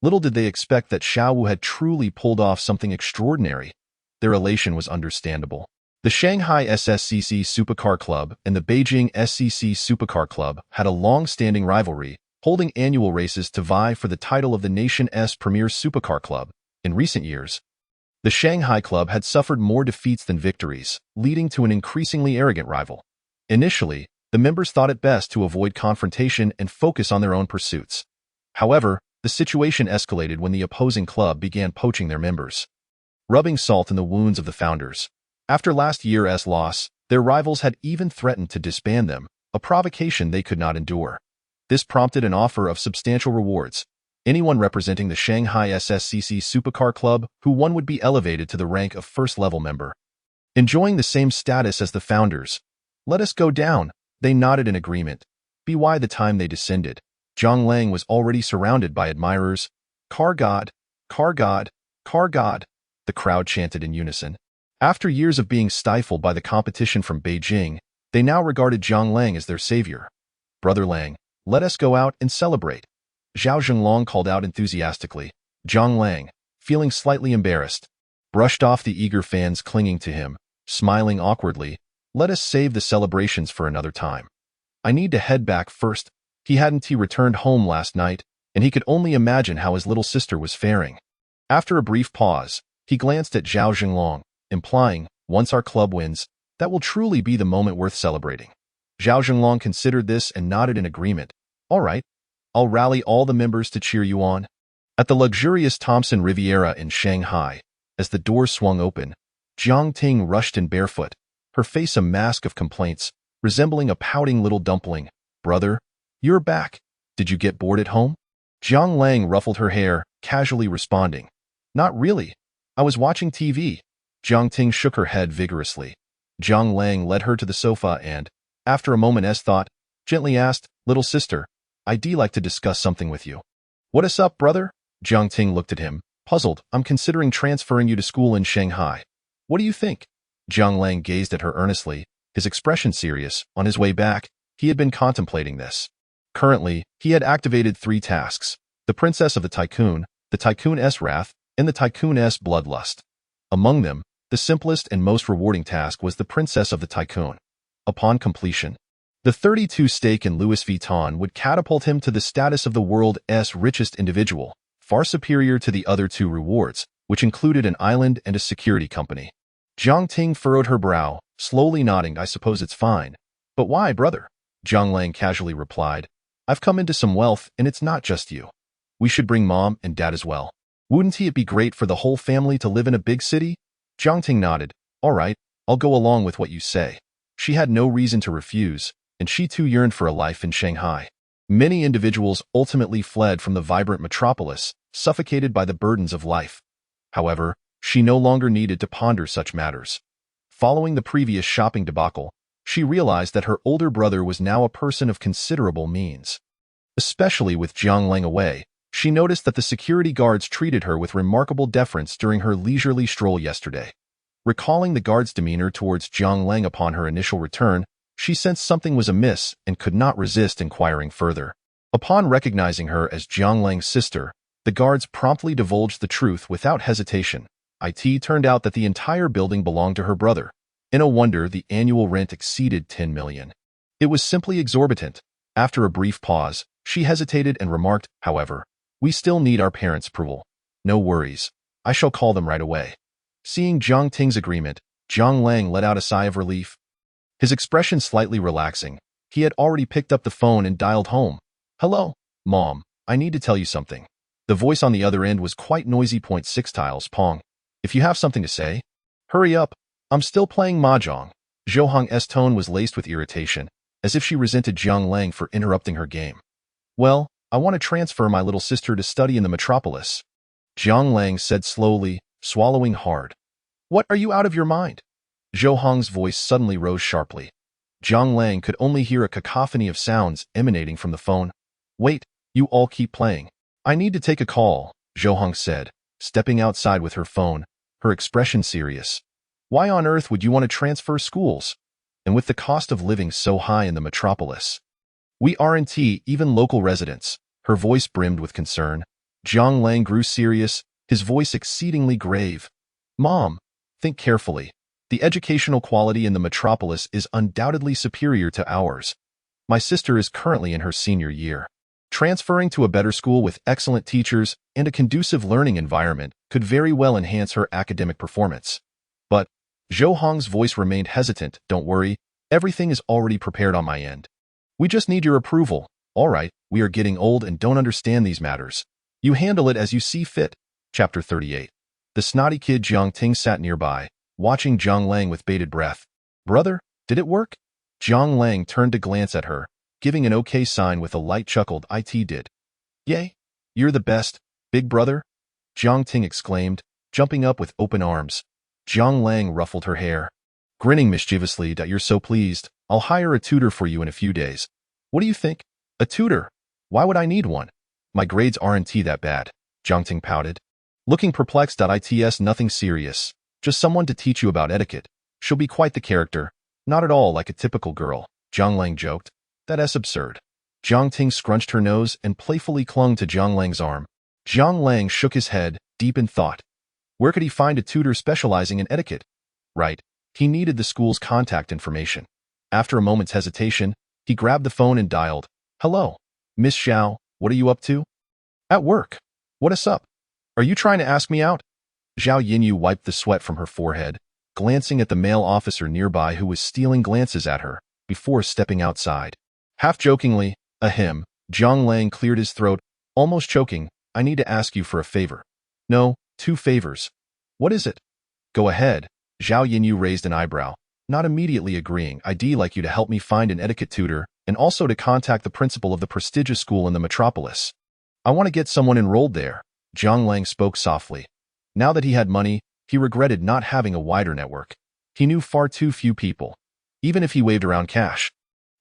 Little did they expect that Xiaowu had truly pulled off something extraordinary. Their elation was understandable. The Shanghai SSCC Supercar Club and the Beijing SCC Supercar Club had a long-standing rivalry, holding annual races to vie for the title of the nation's premier supercar club. In recent years, the Shanghai Club had suffered more defeats than victories, leading to an increasingly arrogant rival. Initially, the members thought it best to avoid confrontation and focus on their own pursuits. However, the situation escalated when the opposing club began poaching their members, rubbing salt in the wounds of the founders. After last year's loss, their rivals had even threatened to disband them, a provocation they could not endure. This prompted an offer of substantial rewards. Anyone representing the Shanghai SSCC Supercar Club who won would be elevated to the rank of first-level member, enjoying the same status as the founders. Let us go down, they nodded in agreement. By the time they descended, Zhang Lang was already surrounded by admirers. Car God, Car God, Car God, the crowd chanted in unison. After years of being stifled by the competition from Beijing, they now regarded Zhang Lang as their savior. Brother Lang, let us go out and celebrate, Zhao Zhenglong called out enthusiastically. Zhang Lang, feeling slightly embarrassed, brushed off the eager fans clinging to him, smiling awkwardly. Let us save the celebrations for another time. I need to head back first. He returned home last night, and he could only imagine how his little sister was faring. After a brief pause, he glanced at Zhao Zhenglong, implying, once our club wins, that will truly be the moment worth celebrating. Zhao Zhenglong considered this and nodded in agreement. All right, I'll rally all the members to cheer you on. At the luxurious Thompson Riviera in Shanghai, as the doors swung open, Jiang Ting rushed in barefoot, her face a mask of complaints, resembling a pouting little dumpling. Brother, you're back. Did you get bored at home? Jiang Lang ruffled her hair, casually responding. Not really. I was watching TV. Jiang Ting shook her head vigorously. Jiang Lang led her to the sofa and, after a moment's thought, gently asked, Little sister, I'd like to discuss something with you. What is up, brother? Jiang Ting looked at him, puzzled. I'm considering transferring you to school in Shanghai. What do you think? Jiang Lang gazed at her earnestly, his expression serious. On his way back, he had been contemplating this. Currently, he had activated 3 tasks: the Princess of the Tycoon, the Tycoon's Wrath, and the Tycoon's Bloodlust. Among them, the simplest and most rewarding task was the Princess of the Tycoon. Upon completion, the 32 stake in Louis Vuitton would catapult him to the status of the world's richest individual, far superior to the other 2 rewards, which included an island and a security company. Jiang Ting furrowed her brow, slowly nodding. I suppose it's fine. But why, brother? Jiang Lang casually replied. I've come into some wealth, and it's not just you. We should bring mom and dad as well. Wouldn't it be great for the whole family to live in a big city? Jiang Ting nodded. All right, I'll go along with what you say. She had no reason to refuse, and she too yearned for a life in Shanghai. Many individuals ultimately fled from the vibrant metropolis, suffocated by the burdens of life. However, she no longer needed to ponder such matters. Following the previous shopping debacle, she realized that her older brother was now a person of considerable means. Especially with Jiang Lang away, she noticed that the security guards treated her with remarkable deference during her leisurely stroll yesterday. Recalling the guard's demeanor towards Jiang Lang upon her initial return, she sensed something was amiss and could not resist inquiring further. Upon recognizing her as Jiang Lang's sister, The guards promptly divulged the truth without hesitation. It turned out that the entire building belonged to her brother. And no wonder the annual rent exceeded 10 million. It was simply exorbitant. After a brief pause, she hesitated and remarked, however, "We still need our parents' approval." "No worries. I shall call them right away." Seeing Jiang Ting's agreement, Jiang Lang let out a sigh of relief. His expression slightly relaxing. He had already picked up the phone and dialed home. "Hello, Mom. I need to tell you something." The voice on the other end was quite noisy. 6 tiles pong. "If you have something to say, hurry up. I'm still playing mahjong." Zhou Hong's tone was laced with irritation, as if she resented Jiang Lang for interrupting her game. "Well, I want to transfer my little sister to study in the metropolis," Jiang Lang said slowly, swallowing hard. "What, are you out of your mind?" Zhou Hong's voice suddenly rose sharply. Jiang Lang could only hear a cacophony of sounds emanating from the phone. "Wait, you all keep playing. I need to take a call," Zhou Hong said, stepping outside with her phone, her expression serious. "Why on earth would you want to transfer schools? And with the cost of living so high in the metropolis? We aren't even local residents." Her voice brimmed with concern. Jiang Lang grew serious, his voice exceedingly grave. "Mom, think carefully. The educational quality in the metropolis is undoubtedly superior to ours. My sister is currently in her senior year. Transferring to a better school with excellent teachers and a conducive learning environment could very well enhance her academic performance." But Zhou Hong's voice remained hesitant. "Don't worry, everything is already prepared on my end. We just need your approval. All right, we are getting old and don't understand these matters. You handle it as you see fit." Chapter 38. The snotty kid Jiang Ting sat nearby, watching Jiang Lang with bated breath. "Brother, did it work?" Jiang Lang turned to glance at her, giving an okay sign with a light chuckle. "It did." "Yay, you're the best, big brother," Jiang Ting exclaimed, jumping up with open arms. Jiang Lang ruffled her hair, grinning mischievously. "You're so pleased. I'll hire a tutor for you in a few days." "What do you think? A tutor? Why would I need one? My grades aren't that bad," Jiang Ting pouted, looking perplexed. "It's nothing serious. Just someone to teach you about etiquette. She'll be quite the character. Not at all like a typical girl," Jiang Lang joked. "That's absurd." Jiang Ting scrunched her nose and playfully clung to Jiang Lang's arm. Jiang Lang shook his head, deep in thought. Where could he find a tutor specializing in etiquette? Right, he needed the school's contact information. After a moment's hesitation, he grabbed the phone and dialed. "Hello, Miss Xiao, what are you up to?" "At work. What's up? Are you trying to ask me out?" Zhao Yinyu wiped the sweat from her forehead, glancing at the male officer nearby who was stealing glances at her, before stepping outside. Half jokingly, ahem, Jiang Lang cleared his throat, almost choking. "I need to ask you for a favor." "No, 2 favors." "What is it?" "Go ahead." Zhao Yinyu raised an eyebrow, not immediately agreeing. "I'd like you to help me find an etiquette tutor, and also to contact the principal of the prestigious school in the metropolis. I want to get someone enrolled there." Jiang Lang spoke softly. Now that he had money, he regretted not having a wider network. He knew far too few people. Even if he waved around cash,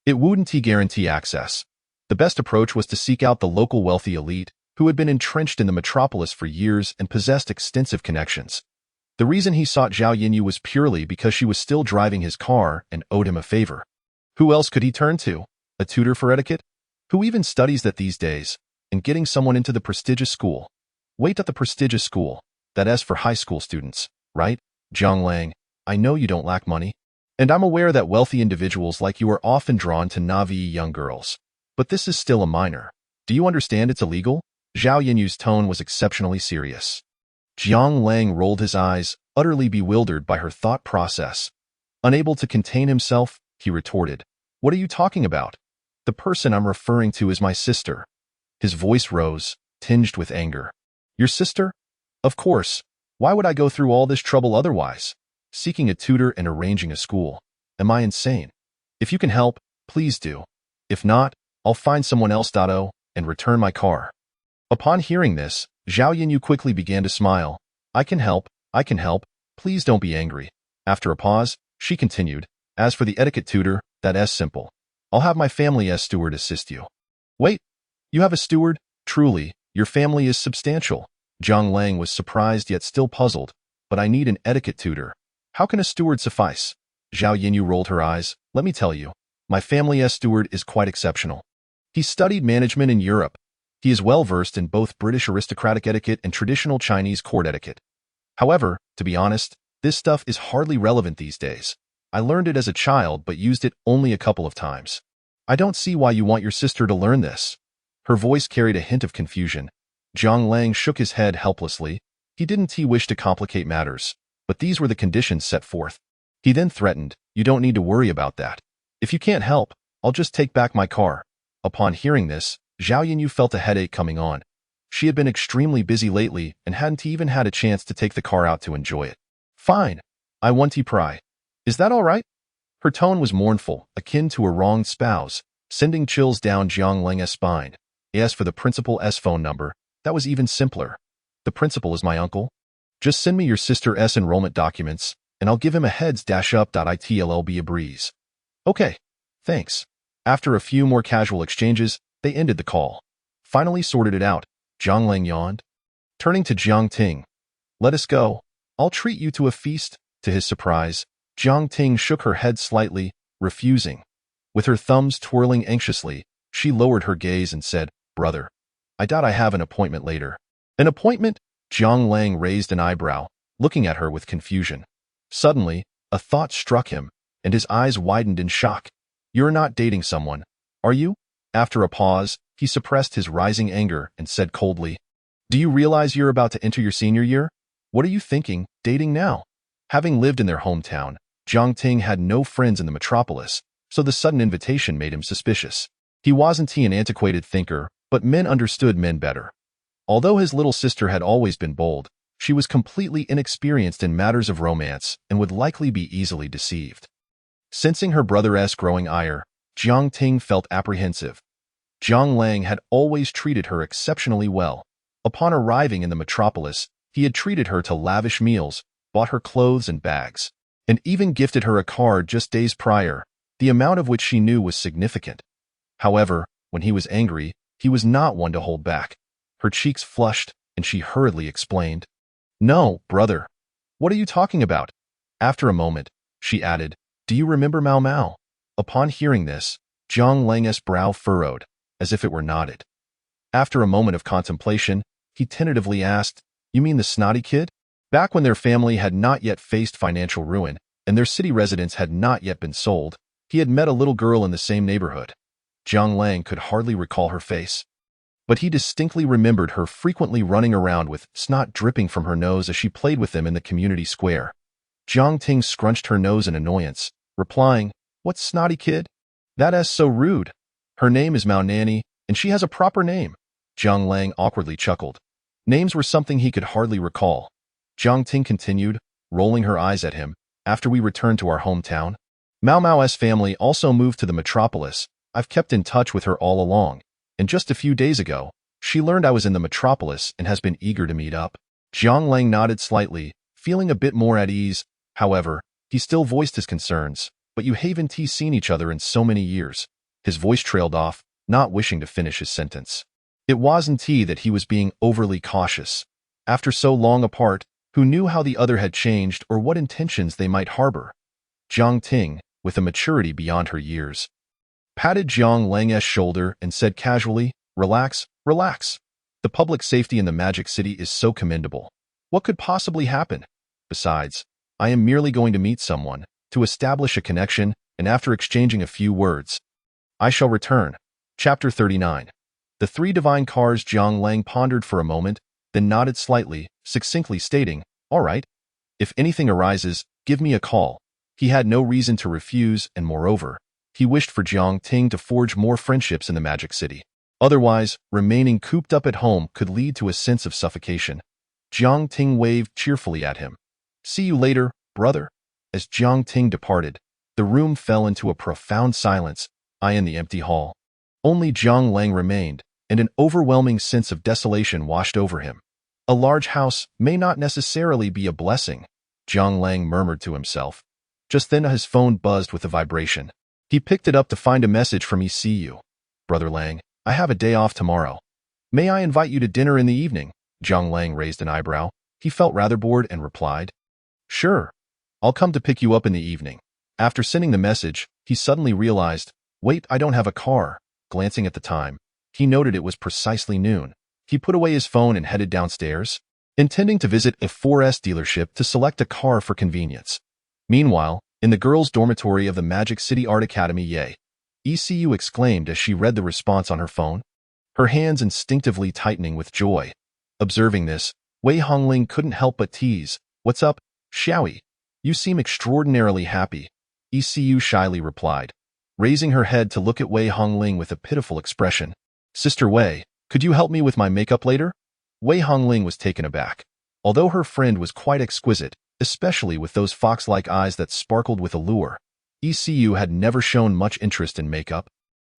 it wouldn't guarantee access. The best approach was to seek out the local wealthy elite, who had been entrenched in the metropolis for years and possessed extensive connections. The reason he sought Zhao Yinyu was purely because she was still driving his car and owed him a favor. Who else could he turn to? A tutor for etiquette? Who even studies that these days? And getting someone into the prestigious school. Wait, at the prestigious school. That's for high school students, right? Jiang Lang, I know you don't lack money. And I'm aware that wealthy individuals like you are often drawn to naive young girls. But this is still a minor. Do you understand it's illegal? Zhao Yinyu's tone was exceptionally serious. Jiang Lang rolled his eyes, utterly bewildered by her thought process. Unable to contain himself, he retorted, "What are you talking about? The person I'm referring to is my sister." His voice rose, tinged with anger. "Your sister? Of course. Why would I go through all this trouble otherwise? Seeking a tutor and arranging a school. Am I insane? If you can help, please do. If not, I'll find someone else. And return my car." Upon hearing this, Zhao Yinyu quickly began to smile. I can help. Please don't be angry." After a pause, she continued, "As for the etiquette tutor, that's simple. I'll have my family's steward assist you." "Wait, you have a steward? Truly, your family is substantial." Jiang Lang was surprised yet still puzzled. "But I need an etiquette tutor. How can a steward suffice?" Zhao Yinyu rolled her eyes. "Let me tell you, my family's steward is quite exceptional. He studied management in Europe. He is well versed in both British aristocratic etiquette and traditional Chinese court etiquette. However, to be honest, this stuff is hardly relevant these days. I learned it as a child but used it only a couple of times. I don't see why you want your sister to learn this. Her voice carried a hint of confusion. Jiang Lang shook his head helplessly. He didn't wish to complicate matters, but these were the conditions set forth. He then threatened, "You don't need to worry about that. If you can't help, I'll just take back my car." Upon hearing this, Zhao Yinyu felt a headache coming on. She had been extremely busy lately and hadn't even had a chance to take the car out to enjoy it. "Fine. I want to pry. Is that all right?" Her tone was mournful, akin to a wronged spouse, sending chills down Jiang Lang's spine. As for the principal's phone number, that was even simpler. "The principal is my uncle. Just send me your sister's enrollment documents, and I'll give him a heads-up.itllb a breeze." "Okay. Thanks." After a few more casual exchanges, they ended the call. Finally sorted it out, Jiang Lang yawned. Turning to Jiang Ting, "Let us go. I'll treat you to a feast." To his surprise, Jiang Ting shook her head slightly, refusing. With her thumbs twirling anxiously, she lowered her gaze and said, "Brother, I doubt I have an appointment later." "An appointment?" Jiang Lang raised an eyebrow, looking at her with confusion. Suddenly, a thought struck him, and his eyes widened in shock. "You're not dating someone, are you?" After a pause, he suppressed his rising anger and said coldly, "Do you realize you're about to enter your senior year? What are you thinking, dating now?" Having lived in their hometown, Jiang Ting had no friends in the metropolis, so the sudden invitation made him suspicious. He wasn't an antiquated thinker, but men understood men better. Although his little sister had always been bold, she was completely inexperienced in matters of romance and would likely be easily deceived. Sensing her brother's growing ire, Jiang Ting felt apprehensive. Jiang Lang had always treated her exceptionally well. Upon arriving in the metropolis, he had treated her to lavish meals, bought her clothes and bags, and even gifted her a car just days prior, the amount of which she knew was significant. However, when he was angry, he was not one to hold back. Her cheeks flushed, and she hurriedly explained, "No, brother. What are you talking about?" After a moment, she added, "Do you remember Mao Mao?" Upon hearing this, Jiang Lang's brow furrowed, as if it were knotted. After a moment of contemplation, he tentatively asked, "You mean the snotty kid?" Back when their family had not yet faced financial ruin, and their city residence had not yet been sold, he had met a little girl in the same neighborhood. Jiang Lang could hardly recall her face, but he distinctly remembered her frequently running around with snot dripping from her nose as she played with them in the community square. Jiang Ting scrunched her nose in annoyance, replying, "What snotty kid? That's so rude. Her name is Mao Nanny, and she has a proper name." Jiang Lang awkwardly chuckled. Names were something he could hardly recall. Jiang Ting continued, rolling her eyes at him, "After we returned to our hometown, Mao Mao's family also moved to the metropolis. I've kept in touch with her all along, and just a few days ago, she learned I was in the metropolis and has been eager to meet up." Jiang Lang nodded slightly, feeling a bit more at ease. However, he still voiced his concerns. "But you haven't seen each other in so many years." His voice trailed off, not wishing to finish his sentence. It wasn't that he was being overly cautious. After so long apart, who knew how the other had changed or what intentions they might harbor? Jiang Ting, with a maturity beyond her years, patted Jiang Lang's shoulder and said casually, "Relax, relax. The public safety in the Magic City is so commendable. What could possibly happen? Besides, I am merely going to meet someone, to establish a connection, and after exchanging a few words, I shall return." Chapter 39. The three divine cars. Jiang Lang pondered for a moment, then nodded slightly, succinctly stating, "All right. If anything arises, give me a call." He had no reason to refuse, and moreover, he wished for Jiang Ting to forge more friendships in the Magic City. Otherwise, remaining cooped up at home could lead to a sense of suffocation. Jiang Ting waved cheerfully at him. "See you later, brother." As Jiang Ting departed, the room fell into a profound silence, in the empty hall. Only Jiang Lang remained, and an overwhelming sense of desolation washed over him. A large house may not necessarily be a blessing, Jiang Lang murmured to himself. Just then his phone buzzed with a vibration. He picked it up to find a message from ECU. "Brother Lang, I have a day off tomorrow. May I invite you to dinner in the evening?" Jiang Lang raised an eyebrow. He felt rather bored and replied, "Sure. I'll come to pick you up in the evening." After sending the message, he suddenly realized, "Wait, I don't have a car." Glancing at the time, he noted it was precisely noon. He put away his phone and headed downstairs, intending to visit a 4S dealership to select a car for convenience. Meanwhile, in the girls' dormitory of the Magic City Art Academy, yay! ECU exclaimed as she read the response on her phone, her hands instinctively tightening with joy. Observing this, Wei Hongling couldn't help but tease, "What's up, Xiaoyi? You seem extraordinarily happy," ECU shyly replied, raising her head to look at Wei Hongling with a pitiful expression. "Sister Wei, could you help me with my makeup later?" Wei Hongling was taken aback. Although her friend was quite exquisite, especially with those fox-like eyes that sparkled with allure, ECU had never shown much interest in makeup.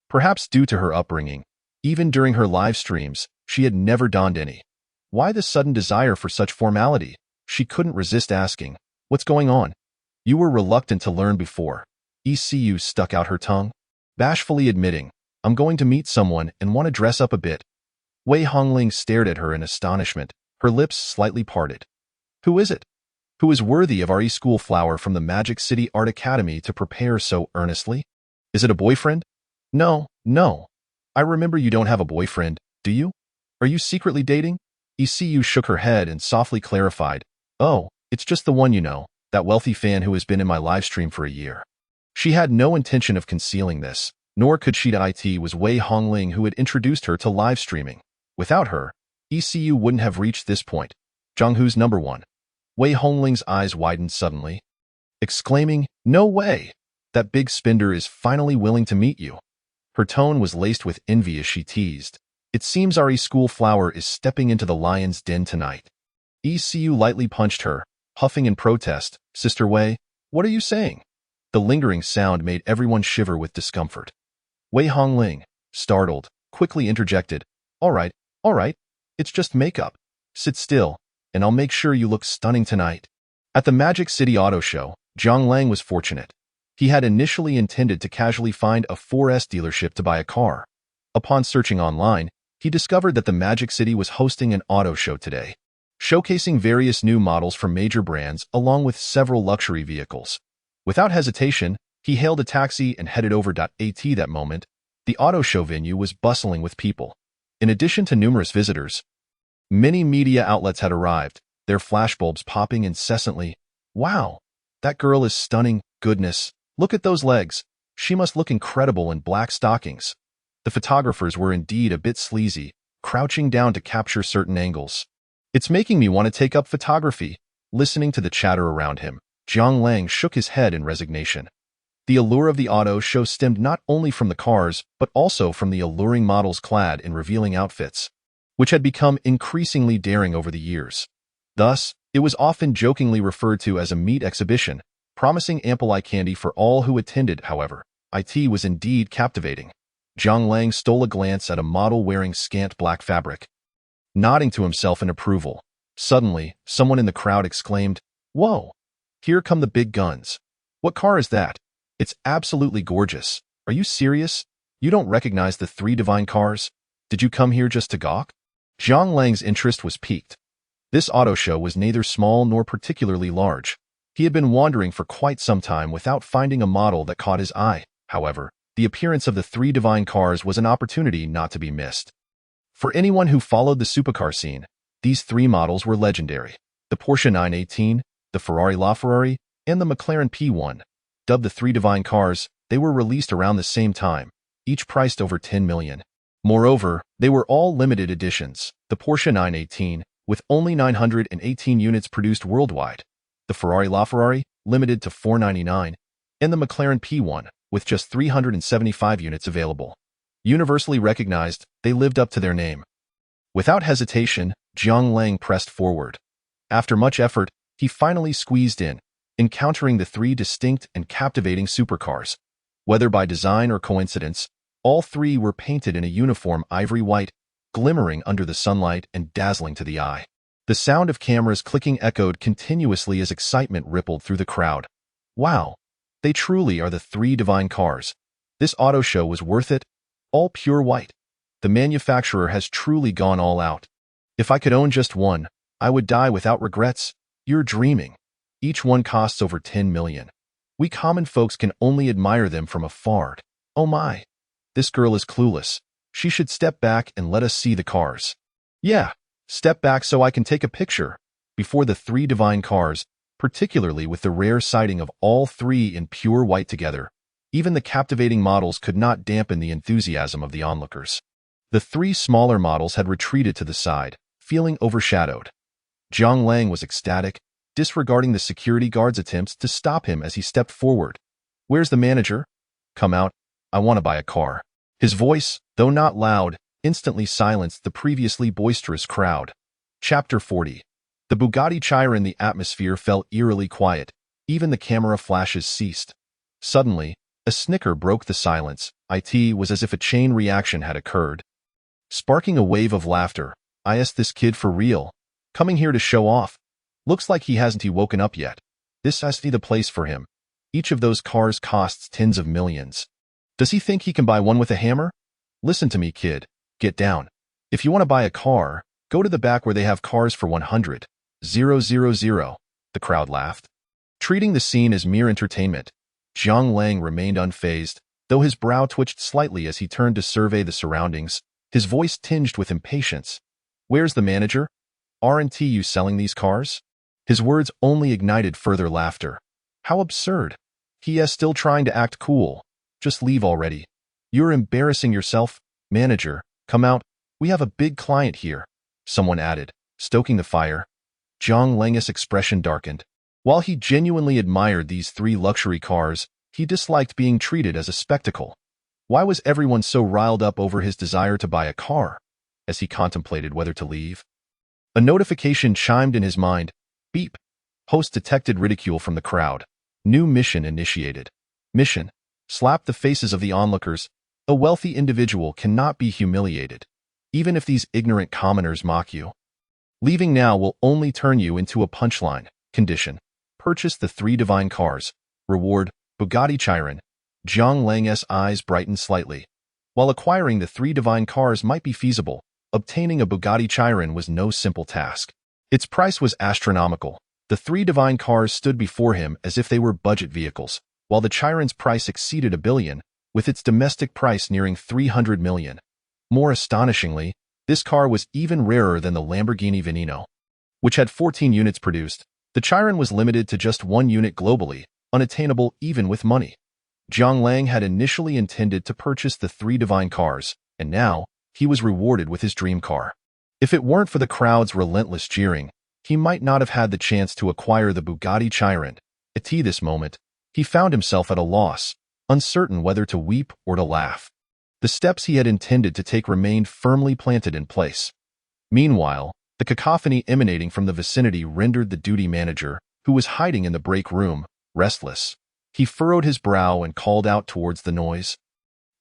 Perhaps due to her upbringing, even during her live streams, she had never donned any. Why the sudden desire for such formality? She couldn't resist asking, "What's going on?" "You were reluctant to learn before." ECU stuck out her tongue, bashfully admitting, "I'm going to meet someone and want to dress up a bit." Wei Hongling stared at her in astonishment, her lips slightly parted. "Who is it? Who is worthy of our e-school flower from the Magic City Art Academy to prepare so earnestly? Is it a boyfriend?" No. I remember you don't have a boyfriend, do you? Are you secretly dating?" ECU shook her head and softly clarified, "Oh, it's just the one you know, that wealthy fan who has been in my livestream for a year." She had no intention of concealing this, nor could she. It was Wei Hongling who had introduced her to live streaming. Without her, ECU wouldn't have reached this point. "Zhanghu's number one." Wei Hongling's eyes widened suddenly, exclaiming, "No way! That big spender is finally willing to meet you." Her tone was laced with envy as she teased, "It seems our e-school flower is stepping into the lion's den tonight." ECU lightly punched her, huffing in protest, "Sister Wei, what are you saying?" The lingering sound made everyone shiver with discomfort. Wei Hongling, startled, quickly interjected, all right, it's just makeup. Sit still, and I'll make sure you look stunning tonight." At the Magic City Auto Show, Zhang Lang was fortunate. He had initially intended to casually find a 4S dealership to buy a car. Upon searching online, he discovered that the Magic City was hosting an auto show today, showcasing various new models from major brands along with several luxury vehicles. Without hesitation, he hailed a taxi and headed over. At that moment, the auto show venue was bustling with people. In addition to numerous visitors, many media outlets had arrived, their flashbulbs popping incessantly. "Wow, that girl is stunning, goodness. Look at those legs. She must look incredible in black stockings." The photographers were indeed a bit sleazy, crouching down to capture certain angles. "It's making me want to take up photography." Listening to the chatter around him, Zhang Lang shook his head in resignation. The allure of the auto show stemmed not only from the cars, but also from the alluring models clad in revealing outfits, which had become increasingly daring over the years. Thus, it was often jokingly referred to as a meat exhibition, promising ample eye candy for all who attended. However, it was indeed captivating. Zhang Lang stole a glance at a model wearing scant black fabric, nodding to himself in approval. Suddenly, someone in the crowd exclaimed, "Whoa! Here come the big guns. What car is that? It's absolutely gorgeous. Are you serious? You don't recognize the three divine cars? Did you come here just to gawk?" Zhang Lang's interest was piqued. This auto show was neither small nor particularly large. He had been wandering for quite some time without finding a model that caught his eye. However, the appearance of the three divine cars was an opportunity not to be missed. For anyone who followed the supercar scene, these three models were legendary. The Porsche 918, the Ferrari LaFerrari, and the McLaren P1. Dubbed the three divine cars, they were released around the same time, each priced over 10 million. Moreover, they were all limited editions. The Porsche 918, with only 918 units produced worldwide. The Ferrari LaFerrari, limited to 499, and the McLaren P1, with just 375 units available. Universally recognized, they lived up to their name. Without hesitation, Zhang Lang pressed forward. After much effort, he finally squeezed in, encountering the three distinct and captivating supercars. Whether by design or coincidence, all three were painted in a uniform ivory white, glimmering under the sunlight and dazzling to the eye. The sound of cameras clicking echoed continuously as excitement rippled through the crowd. "Wow, they truly are the three divine cars. This auto show was worth it, all pure white. The manufacturer has truly gone all out. If I could own just one, I would die without regrets." "You're dreaming. Each one costs over 10 million. We common folks can only admire them from afar." "Oh my, this girl is clueless. She should step back and let us see the cars. Yeah, step back so I can take a picture. Before the three divine cars, particularly with the rare sighting of all three in pure white together, even the captivating models could not dampen the enthusiasm of the onlookers. The three smaller models had retreated to the side, feeling overshadowed. Jiang Lang was ecstatic, disregarding the security guard's attempts to stop him as he stepped forward. Where's the manager? Come out, I want to buy a car. His voice, though not loud, instantly silenced the previously boisterous crowd. Chapter 40. The Bugatti Chiron. The atmosphere felt eerily quiet. Even the camera flashes ceased. Suddenly, a snicker broke the silence. It was as if a chain reaction had occurred. Sparking a wave of laughter, I asked this kid for real. Coming here to show off. Looks like he hasn't woken up yet. This has to be the place for him. Each of those cars costs tens of millions. Does he think he can buy one with a hammer? Listen to me, kid. Get down. If you want to buy a car, go to the back where they have cars for 100,000. The crowd laughed. Treating the scene as mere entertainment, Jiang Lang remained unfazed, though his brow twitched slightly as he turned to survey the surroundings, his voice tinged with impatience. Where's the manager? Aren't you selling these cars? His words only ignited further laughter. How absurd. He is still trying to act cool. Just leave already. You're embarrassing yourself. Manager, come out. We have a big client here, someone added, stoking the fire. Jiang Lang's expression darkened. While he genuinely admired these three luxury cars, he disliked being treated as a spectacle. Why was everyone so riled up over his desire to buy a car? As he contemplated whether to leave, a notification chimed in his mind. Beep. Host detected ridicule from the crowd. New mission initiated. Mission. Slap the faces of the onlookers. A wealthy individual cannot be humiliated, even if these ignorant commoners mock you. Leaving now will only turn you into a punchline. Condition. Purchase the three divine cars. Reward, Bugatti Chiron. Jiang Lang's eyes brightened slightly. While acquiring the three divine cars might be feasible, obtaining a Bugatti Chiron was no simple task. Its price was astronomical. The three divine cars stood before him as if they were budget vehicles, while the Chiron's price exceeded $1 billion, with its domestic price nearing $300 million. More astonishingly, this car was even rarer than the Lamborghini Veneno, which had 14 units produced. The Chiron was limited to just 1 unit globally, unattainable even with money. Jiang Lang had initially intended to purchase the three divine cars, and now he was rewarded with his dream car. If it weren't for the crowd's relentless jeering, he might not have had the chance to acquire the Bugatti Chiron. At this moment, he found himself at a loss, uncertain whether to weep or to laugh. The steps he had intended to take remained firmly planted in place. Meanwhile, the cacophony emanating from the vicinity rendered the duty manager, who was hiding in the break room, restless. He furrowed his brow and called out towards the noise.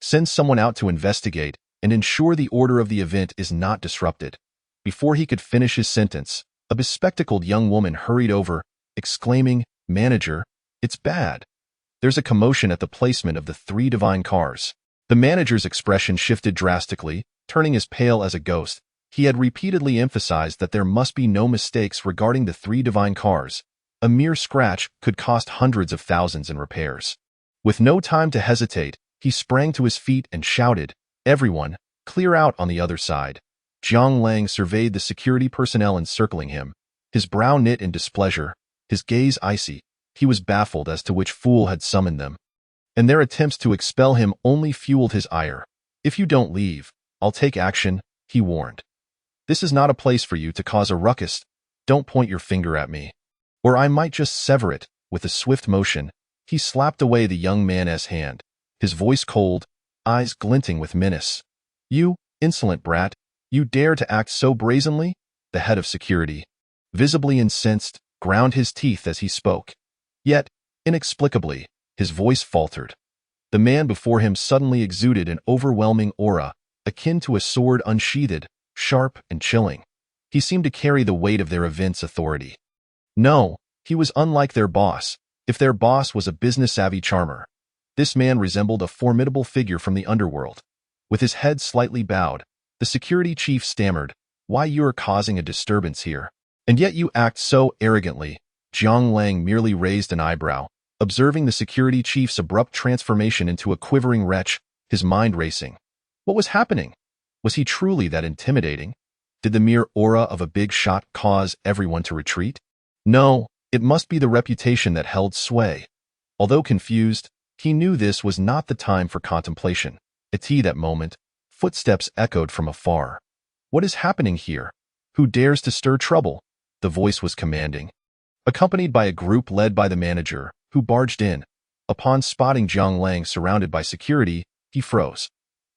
Send someone out to investigate and ensure the order of the event is not disrupted. Before he could finish his sentence, a bespectacled young woman hurried over, exclaiming, Manager, it's bad. There's a commotion at the placement of the three divine cars. The manager's expression shifted drastically, turning as pale as a ghost. He had repeatedly emphasized that there must be no mistakes regarding the three divine cars. A mere scratch could cost hundreds of thousands in repairs. With no time to hesitate, he sprang to his feet and shouted, Everyone, clear out on the other side. Jiang Lang surveyed the security personnel encircling him, his brow knit in displeasure, his gaze icy. He was baffled as to which fool had summoned them, and their attempts to expel him only fueled his ire. If you don't leave, I'll take action, he warned. This is not a place for you to cause a ruckus. Don't point your finger at me, or I might just sever it. With a swift motion, he slapped away the young man's hand, his voice cold, eyes glinting with menace. You, insolent brat, you dare to act so brazenly? The head of security, visibly incensed, ground his teeth as he spoke. Yet, inexplicably, his voice faltered. The man before him suddenly exuded an overwhelming aura, akin to a sword unsheathed, sharp and chilling. He seemed to carry the weight of their event's authority. No, he was unlike their boss. If their boss was a business-savvy charmer, this man resembled a formidable figure from the underworld. With his head slightly bowed, the security chief stammered, Why, you are causing a disturbance here. And yet you act so arrogantly. Jiang Lang merely raised an eyebrow, observing the security chief's abrupt transformation into a quivering wretch, his mind racing. What was happening? Was he truly that intimidating? Did the mere aura of a big shot cause everyone to retreat? No, it must be the reputation that held sway. Although confused, he knew this was not the time for contemplation. At that moment, footsteps echoed from afar. What is happening here? Who dares to stir trouble? The voice was commanding. Accompanied by a group led by the manager, who barged in. Upon spotting Jiang Lang surrounded by security, he froze.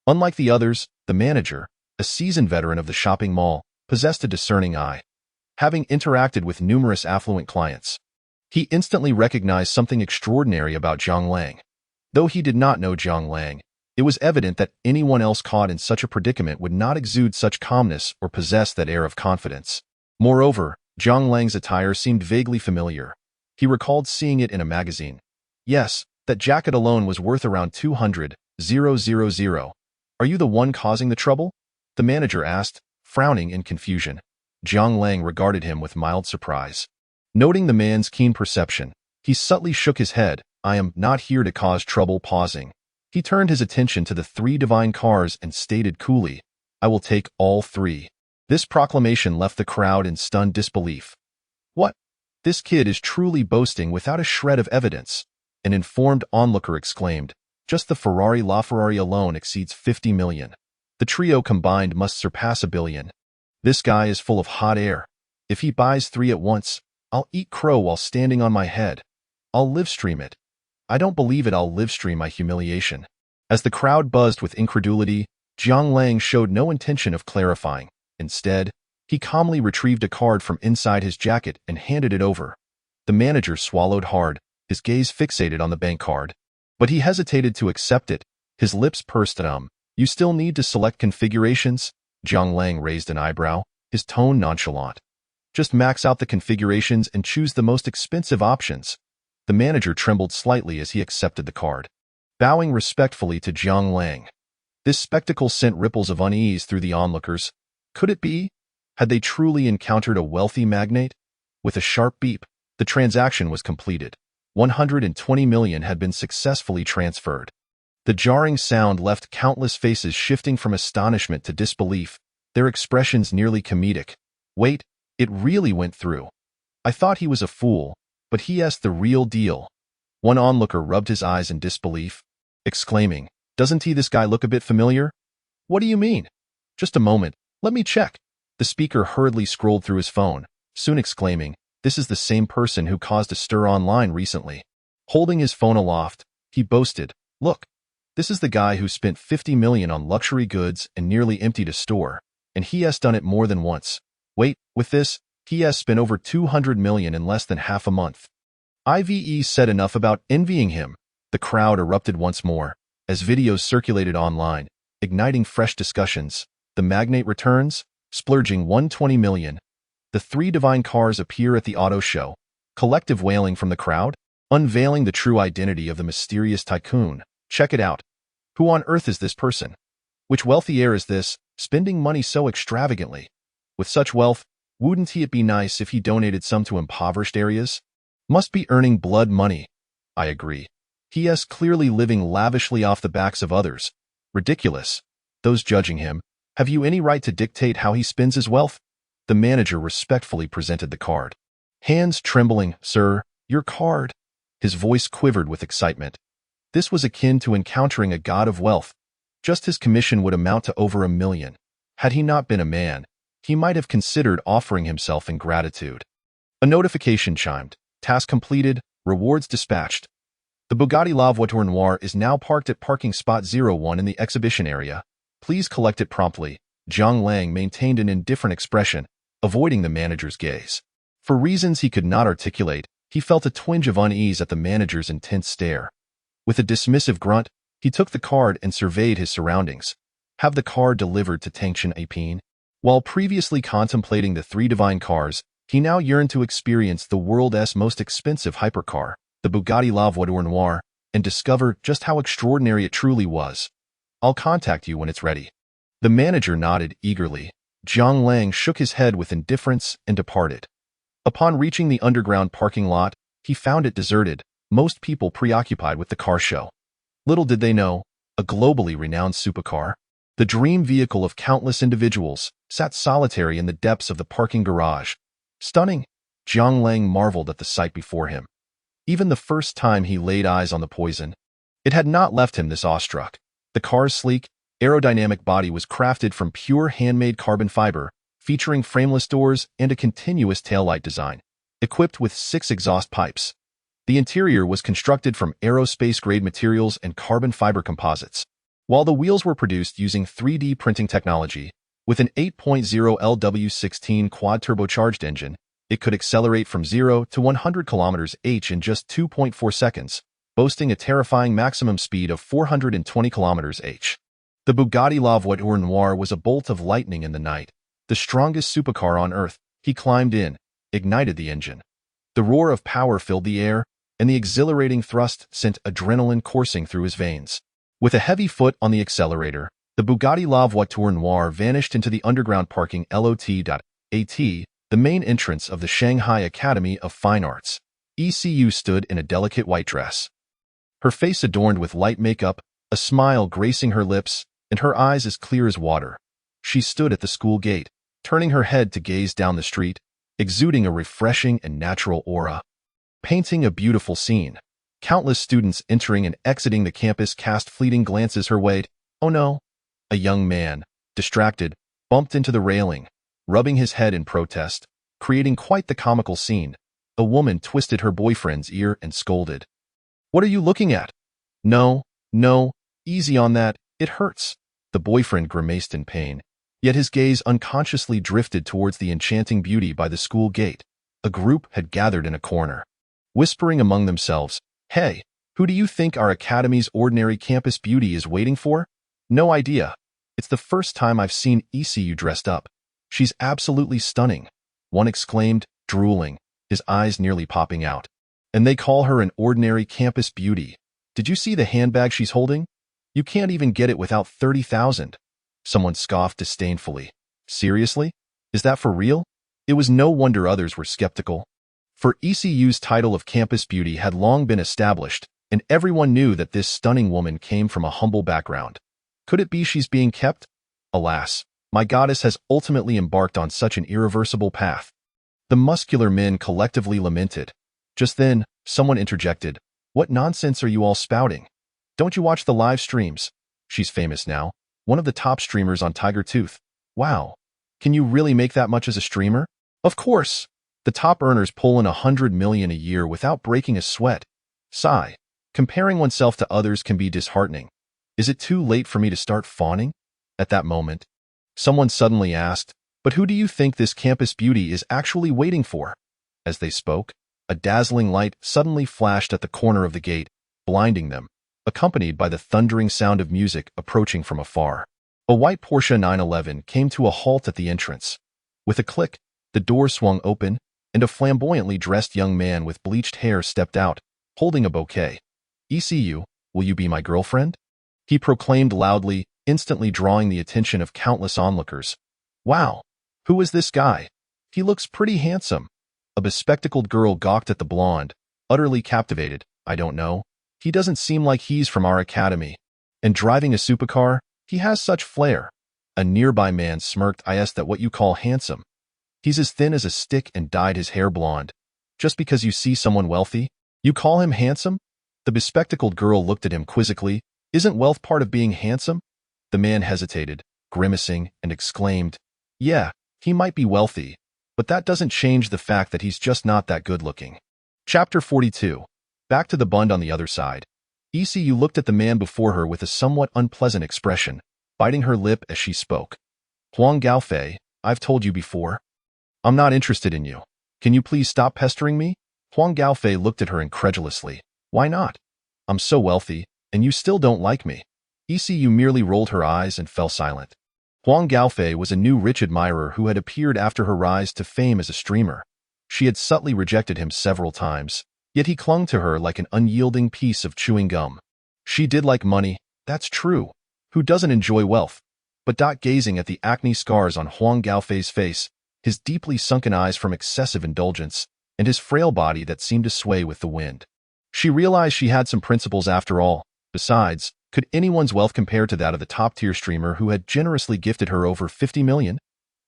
Unlike the others, the manager, a seasoned veteran of the shopping mall, possessed a discerning eye. Having interacted with numerous affluent clients, he instantly recognized something extraordinary about Jiang Lang. Though he did not know Jiang Lang, it was evident that anyone else caught in such a predicament would not exude such calmness or possess that air of confidence. Moreover, Jiang Lang's attire seemed vaguely familiar. He recalled seeing it in a magazine. Yes, that jacket alone was worth around 200,000. Are you the one causing the trouble? The manager asked, frowning in confusion. Jiang Lang regarded him with mild surprise. Noting the man's keen perception, he subtly shook his head. I am not here to cause trouble. Pausing, he turned his attention to the 3 divine cars and stated coolly, I will take all 3. This proclamation left the crowd in stunned disbelief. What? This kid is truly boasting without a shred of evidence, an informed onlooker exclaimed. Just the Ferrari LaFerrari alone exceeds 50 million. The trio combined must surpass 1 billion. This guy is full of hot air. If he buys 3 at once, I'll eat crow while standing on my head. I'll livestream it. I don't believe it. I'll livestream my humiliation. As the crowd buzzed with incredulity, Jiang Lang showed no intention of clarifying. Instead, he calmly retrieved a card from inside his jacket and handed it over. The manager swallowed hard, his gaze fixated on the bank card. But he hesitated to accept it. His lips pursed. You still need to select configurations? Jiang Lang raised an eyebrow, his tone nonchalant. Just max out the configurations and choose the most expensive options. The manager trembled slightly as he accepted the card, bowing respectfully to Jiang Lang. This spectacle sent ripples of unease through the onlookers. Could it be? Had they truly encountered a wealthy magnate? With a sharp beep, the transaction was completed. 120 million had been successfully transferred. The jarring sound left countless faces shifting from astonishment to disbelief, their expressions nearly comedic. Wait, it really went through. I thought he was a fool, but he's the real deal. One onlooker rubbed his eyes in disbelief, exclaiming, Doesn't this guy look a bit familiar? What do you mean? Just a moment, let me check. The speaker hurriedly scrolled through his phone, soon exclaiming, This is the same person who caused a stir online recently. Holding his phone aloft, he boasted, Look, this is the guy who spent 50 million on luxury goods and nearly emptied a store, and he has done it more than once. Wait, with this, he has spent over 200 million in less than half a month. IVE said enough about envying him. The crowd erupted once more, as videos circulated online, igniting fresh discussions. The magnate returns, splurging 120 million. The 3 divine cars appear at the auto show. Collective wailing from the crowd, unveiling the true identity of the mysterious tycoon. Check it out. Who on earth is this person? Which wealthy heir is this, spending money so extravagantly? With such wealth, wouldn't it be nice if he donated some to impoverished areas? Must be earning blood money. I agree. He is clearly living lavishly off the backs of others. Ridiculous. Those judging him, have you any right to dictate how he spends his wealth? The manager respectfully presented the card. Hands trembling, Sir, your card. His voice quivered with excitement. This was akin to encountering a god of wealth. Just his commission would amount to over 1 million. Had he not been a man, he might have considered offering himself in gratitude. A notification chimed. Task completed, rewards dispatched. The Bugatti La Voiture Noire is now parked at parking spot 01 in the exhibition area. Please collect it promptly. Jiang Lang maintained an indifferent expression, avoiding the manager's gaze. For reasons he could not articulate, he felt a twinge of unease at the manager's intense stare. With a dismissive grunt, he took the card and surveyed his surroundings. Have the card delivered to Tangshan Apine? While previously contemplating the 3 divine cars, he now yearned to experience the world's most expensive hypercar, the Bugatti La Voiture Noire, and discover just how extraordinary it truly was. I'll contact you when it's ready. The manager nodded eagerly. Jiang Lang shook his head with indifference and departed. Upon reaching the underground parking lot, he found it deserted, most people preoccupied with the car show. Little did they know, a globally renowned supercar, The dream vehicle of countless individuals, sat solitary in the depths of the parking garage. Stunning, Jiang Lang marveled at the sight before him. Even the first time he laid eyes on the poison, it had not left him this awestruck. The car's sleek, aerodynamic body was crafted from pure handmade carbon fiber, featuring frameless doors and a continuous taillight design, equipped with 6 exhaust pipes. The interior was constructed from aerospace-grade materials and carbon fiber composites, while the wheels were produced using 3D printing technology. With an 8.0 LW16 quad-turbocharged engine, it could accelerate from 0 to 100 km/h in just 2.4 seconds, boasting a terrifying maximum speed of 420 km/h. The Bugatti La Voiture Noire was a bolt of lightning in the night. The strongest supercar on Earth. He climbed in, ignited the engine. The roar of power filled the air, and the exhilarating thrust sent adrenaline coursing through his veins. With a heavy foot on the accelerator, the Bugatti La Voiture Noire vanished into the underground parking lot.at, the main entrance of the Shanghai Academy of Fine Arts. ECU stood in a delicate white dress, her face adorned with light makeup, a smile gracing her lips, and her eyes as clear as water. She stood at the school gate, turning her head to gaze down the street, exuding a refreshing and natural aura, painting a beautiful scene. Countless students entering and exiting the campus cast fleeting glances her way. Oh no! A young man, distracted, bumped into the railing, rubbing his head in protest, creating quite the comical scene. A woman twisted her boyfriend's ear and scolded. "What are you looking at?" No, easy on that, it hurts." The boyfriend grimaced in pain, yet his gaze unconsciously drifted towards the enchanting beauty by the school gate. A group had gathered in a corner, whispering among themselves, "Hey, who do you think our academy's ordinary campus beauty is waiting for?" "No idea. It's the first time I've seen ECU dressed up. She's absolutely stunning," one exclaimed, drooling, his eyes nearly popping out. "And they call her an ordinary campus beauty. Did you see the handbag she's holding? You can't even get it without 30,000. Someone scoffed disdainfully. "Seriously? Is that for real?" It was no wonder others were skeptical. For ECU's title of campus beauty had long been established, and everyone knew that this stunning woman came from a humble background. Could it be she's being kept? Alas, my goddess has ultimately embarked on such an irreversible path. The muscular men collectively lamented. Just then, someone interjected. "What nonsense are you all spouting? Don't you watch the live streams? She's famous now, one of the top streamers on Tiger Tooth." "Wow, can you really make that much as a streamer?" "Of course. The top earners pull in 100 million a year without breaking a sweat." Sigh. Comparing oneself to others can be disheartening. Is it too late for me to start fawning? At that moment, someone suddenly asked, "But who do you think this campus beauty is actually waiting for?" As they spoke, a dazzling light suddenly flashed at the corner of the gate, blinding them, accompanied by the thundering sound of music approaching from afar. A white Porsche 911 came to a halt at the entrance. With a click, the door swung open, and a flamboyantly dressed young man with bleached hair stepped out, holding a bouquet. "ECU, will you be my girlfriend?" he proclaimed loudly, instantly drawing the attention of countless onlookers. "Wow, who is this guy? He looks pretty handsome." A bespectacled girl gawked at the blonde, utterly captivated. "I don't know. He doesn't seem like he's from our academy. And driving a supercar, he has such flair." A nearby man smirked. "Is that what you call handsome? He's as thin as a stick and dyed his hair blonde. Just because you see someone wealthy, you call him handsome?" The bespectacled girl looked at him quizzically. "Isn't wealth part of being handsome?" The man hesitated, grimacing, and exclaimed, "Yeah, he might be wealthy, but that doesn't change the fact that he's just not that good-looking." Chapter 42. Back to the bund on the other side. ECU looked at the man before her with a somewhat unpleasant expression, biting her lip as she spoke. "Huang Gaofei, I've told you before. I'm not interested in you. Can you please stop pestering me?" Huang Gaofei looked at her incredulously. "Why not? I'm so wealthy, and you still don't like me." ECU merely rolled her eyes and fell silent. Huang Gaofei was a new rich admirer who had appeared after her rise to fame as a streamer. She had subtly rejected him several times, yet he clung to her like an unyielding piece of chewing gum. She did like money, that's true. Who doesn't enjoy wealth? But gazing at the acne scars on Huang Gaofei's face, his deeply sunken eyes from excessive indulgence, and his frail body that seemed to sway with the wind, she realized she had some principles after all. Besides, Could anyone's wealth compare to that of the top-tier streamer who had generously gifted her over 50 million?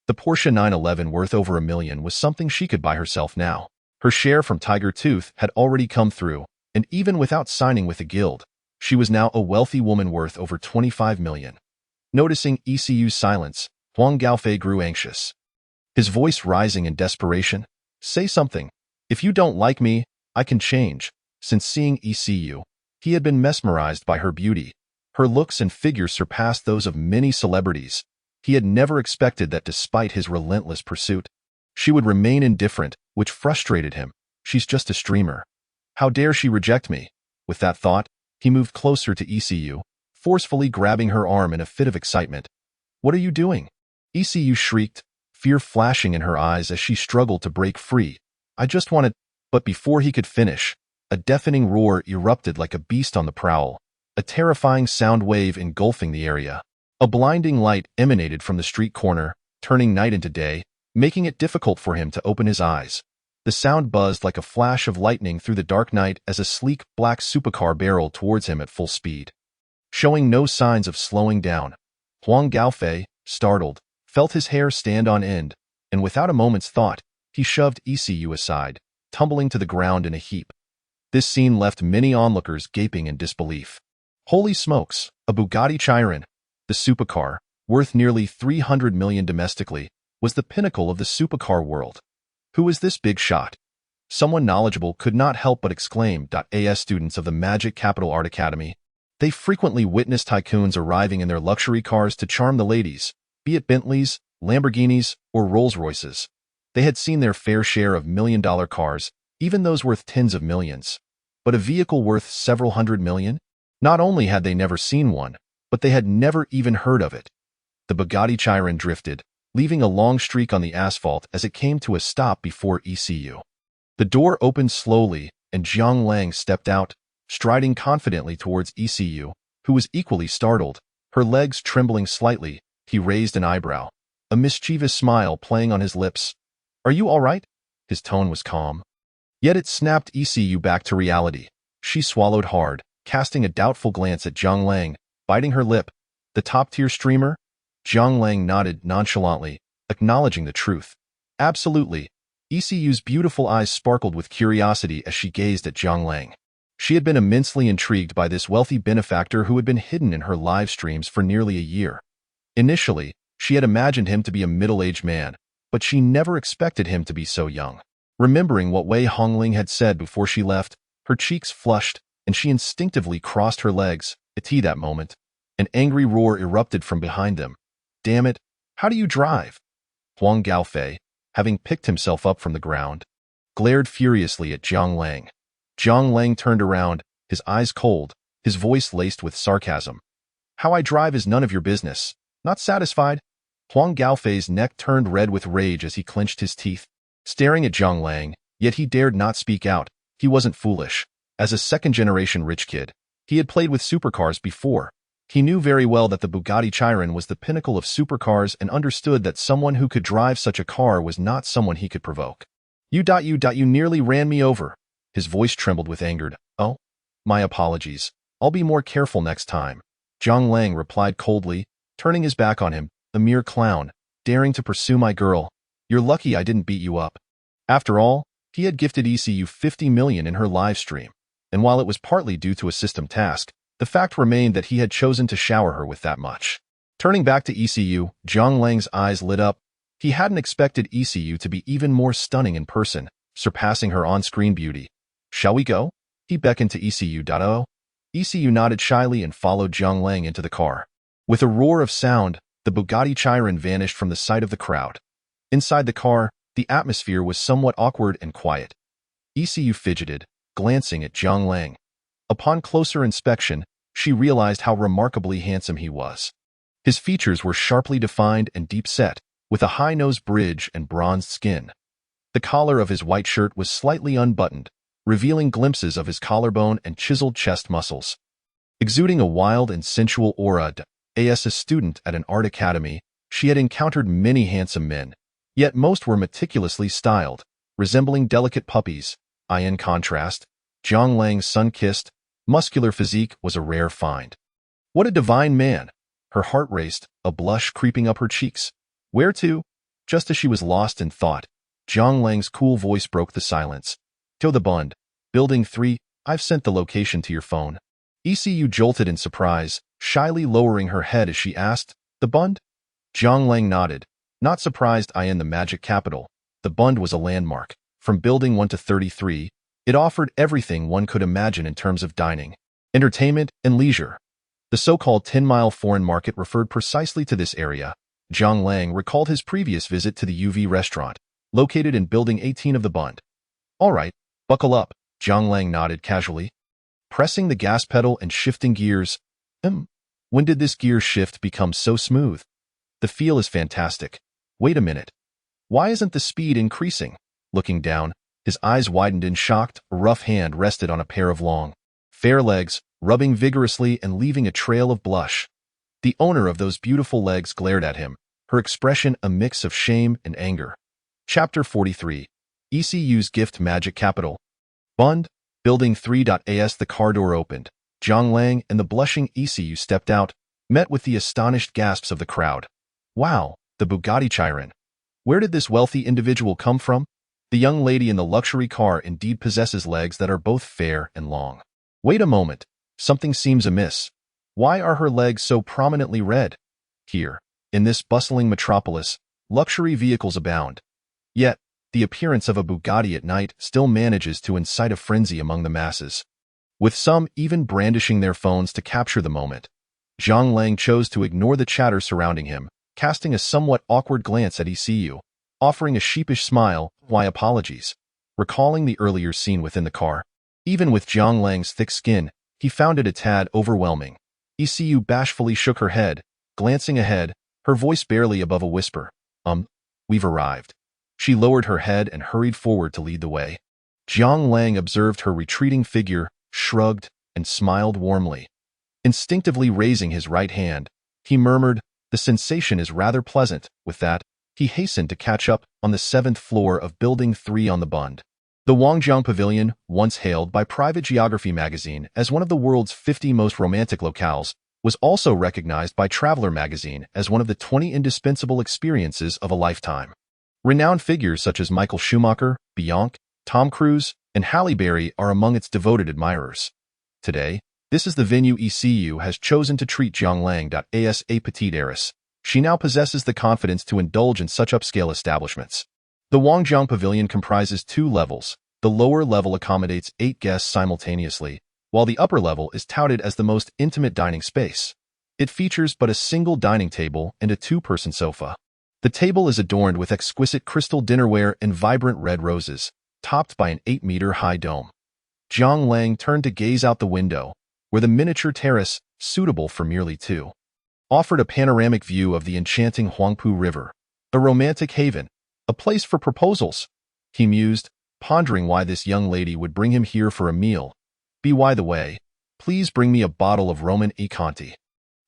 The Porsche 911 worth over $1 million was something she could buy herself now. Her share from Tiger Tooth had already come through, and even without signing with the guild, she was now a wealthy woman worth over 25 million. Noticing ECU's silence, Huang Gaofei grew anxious. His voice rising in desperation. Say something. If you don't like me, I can change. Since seeing ECU, he had been mesmerized by her beauty. Her looks and figure surpassed those of many celebrities. He had never expected that despite his relentless pursuit, she would remain indifferent, which frustrated him. She's just a streamer. How dare she reject me? With that thought, he moved closer to ECU, forcefully grabbing her arm in a fit of excitement. What are you doing? ECU shrieked, fear flashing in her eyes as she struggled to break free. I just wanted... But before he could finish, a deafening roar erupted like a beast on the prowl, a terrifying sound wave engulfing the area. A blinding light emanated from the street corner, turning night into day, making it difficult for him to open his eyes. The sound buzzed like a flash of lightning through the dark night as a sleek, black supercar barreled towards him at full speed. Showing no signs of slowing down, Huang Gaofei, startled, felt his hair stand on end, and without a moment's thought, he shoved ECU aside, tumbling to the ground in a heap. This scene left many onlookers gaping in disbelief. Holy smokes, a Bugatti Chiron, the supercar, worth nearly 300 million domestically, was the pinnacle of the supercar world. Who is this big shot? Someone knowledgeable could not help but exclaim. As students of the Magic Capital Art Academy, they frequently witnessed tycoons arriving in their luxury cars to charm the ladies, be it Bentleys, Lamborghinis, or Rolls-Royces. They had seen their fair share of million-dollar cars, even those worth tens of millions. But a vehicle worth several hundred million? Not only had they never seen one, but they had never even heard of it. The Bugatti Chiron drifted, leaving a long streak on the asphalt as it came to a stop before ECU. The door opened slowly, and Jiang Lang stepped out, striding confidently towards ECU, who was equally startled. Her legs trembling slightly, he raised an eyebrow, a mischievous smile playing on his lips. Are you all right? His tone was calm. Yet it snapped ECU back to reality. She swallowed hard, casting a doubtful glance at Jiang Lang, biting her lip. The top-tier streamer? Jiang Lang nodded nonchalantly, acknowledging the truth. Absolutely. ECU's beautiful eyes sparkled with curiosity as she gazed at Jiang Lang. She had been immensely intrigued by this wealthy benefactor who had been hidden in her live streams for nearly a year. Initially, she had imagined him to be a middle-aged man, but she never expected him to be so young. Remembering what Wei Hongling had said before she left, her cheeks flushed, and she instinctively crossed her legs. At that moment, an angry roar erupted from behind them. Damn it, how do you drive? Huang Gaofei, having picked himself up from the ground, glared furiously at Jiang Lang. Jiang Lang turned around, his eyes cold, his voice laced with sarcasm. How I drive is none of your business. Not satisfied? Huang Gaofei's neck turned red with rage as he clenched his teeth, staring at Jiang Lang, yet he dared not speak out. He wasn't foolish. As a second-generation rich kid, he had played with supercars before. He knew very well that the Bugatti Chiron was the pinnacle of supercars and understood that someone who could drive such a car was not someone he could provoke. You nearly ran me over. His voice trembled with anger. Oh? My apologies. I'll be more careful next time. Jiang Lang replied coldly, turning his back on him. A mere clown, daring to pursue my girl. You're lucky I didn't beat you up. After all, he had gifted ECU 50 million in her live stream, and while it was partly due to a system task, the fact remained that he had chosen to shower her with that much. Turning back to ECU, Jiang Lang's eyes lit up. He hadn't expected ECU to be even more stunning in person, surpassing her on-screen beauty. Shall we go? He beckoned to ECU. ECU nodded shyly and followed Jiang Lang into the car. With a roar of sound, the Bugatti Chiron vanished from the sight of the crowd. Inside the car, the atmosphere was somewhat awkward and quiet. ECU fidgeted, glancing at Jiang Lang. Upon closer inspection, she realized how remarkably handsome he was. His features were sharply defined and deep-set, with a high-nose bridge and bronzed skin. The collar of his white shirt was slightly unbuttoned, revealing glimpses of his collarbone and chiseled chest muscles. Exuding a wild and sensual aura, as a student at an art academy, she had encountered many handsome men, yet most were meticulously styled, resembling delicate puppies. In contrast, Jiang Lang's sun-kissed, muscular physique was a rare find. What a divine man! Her heart raced, a blush creeping up her cheeks. Where to? Just as she was lost in thought, Jiang Lang's cool voice broke the silence. To the Bund. Building 3, I've sent the location to your phone. ECU jolted in surprise, shyly lowering her head as she asked, The Bund? Jiang Lang nodded. Not surprised I in the magic capital. The Bund was a landmark. From Building 1 to 33, it offered everything one could imagine in terms of dining, entertainment, and leisure. The so-called 10-mile foreign market referred precisely to this area. Jiang Lang recalled his previous visit to the UV restaurant, located in Building 18 of the Bund. All right, buckle up, Jiang Lang nodded casually, pressing the gas pedal and shifting gears. When did this gear shift become so smooth? The feel is fantastic. Wait a minute. Why isn't the speed increasing? Looking down, his eyes widened in shock. A rough hand rested on a pair of long, fair legs, rubbing vigorously and leaving a trail of blush. The owner of those beautiful legs glared at him, her expression a mix of shame and anger. Chapter 43. ECU's Gift Magic Capital. Bund, Building 3.as. The car door opened. Jiang Lang and the blushing ECU stepped out, met with the astonished gasps of the crowd. Wow, the Bugatti Chiron. Where did this wealthy individual come from? The young lady in the luxury car indeed possesses legs that are both fair and long. Wait a moment. Something seems amiss. Why are her legs so prominently red? Here, in this bustling metropolis, luxury vehicles abound. Yet, the appearance of a Bugatti at night still manages to incite a frenzy among the masses, with some even brandishing their phones to capture the moment. Jiang Lang chose to ignore the chatter surrounding him, casting a somewhat awkward glance at ECU, offering a sheepish smile. Why apologies? Recalling the earlier scene within the car, even with Jiang Lang's thick skin, he found it a tad overwhelming. ECU bashfully shook her head, glancing ahead, her voice barely above a whisper. We've arrived. She lowered her head and hurried forward to lead the way. Jiang Lang observed her retreating figure, shrugged, and smiled warmly. Instinctively raising his right hand, he murmured, The sensation is rather pleasant. With that, he hastened to catch up on the 7th floor of Building 3 on the Bund. The Wangjiang Pavilion, once hailed by Private Geography magazine as one of the world's 50 most romantic locales, was also recognized by Traveler magazine as one of the 20 indispensable experiences of a lifetime. Renowned figures such as Michael Schumacher, Bianca, Tom Cruise, and Halle Berry are among its devoted admirers. Today, this is the venue ECU has chosen to treat Jiang Lang as a petite heiress. She now possesses the confidence to indulge in such upscale establishments. The Wangjiang Pavilion comprises 2 levels. The lower level accommodates 8 guests simultaneously, while the upper level is touted as the most intimate dining space. It features but a single dining table and a 2-person sofa. The table is adorned with exquisite crystal dinnerware and vibrant red roses, topped by an 8-meter-high dome. Jiang Lang turned to gaze out the window, where the miniature terrace, suitable for merely 2, offered a panoramic view of the enchanting Huangpu River, a romantic haven, a place for proposals. He mused, pondering why this young lady would bring him here for a meal. By the way, please bring me a bottle of Roman e Conti.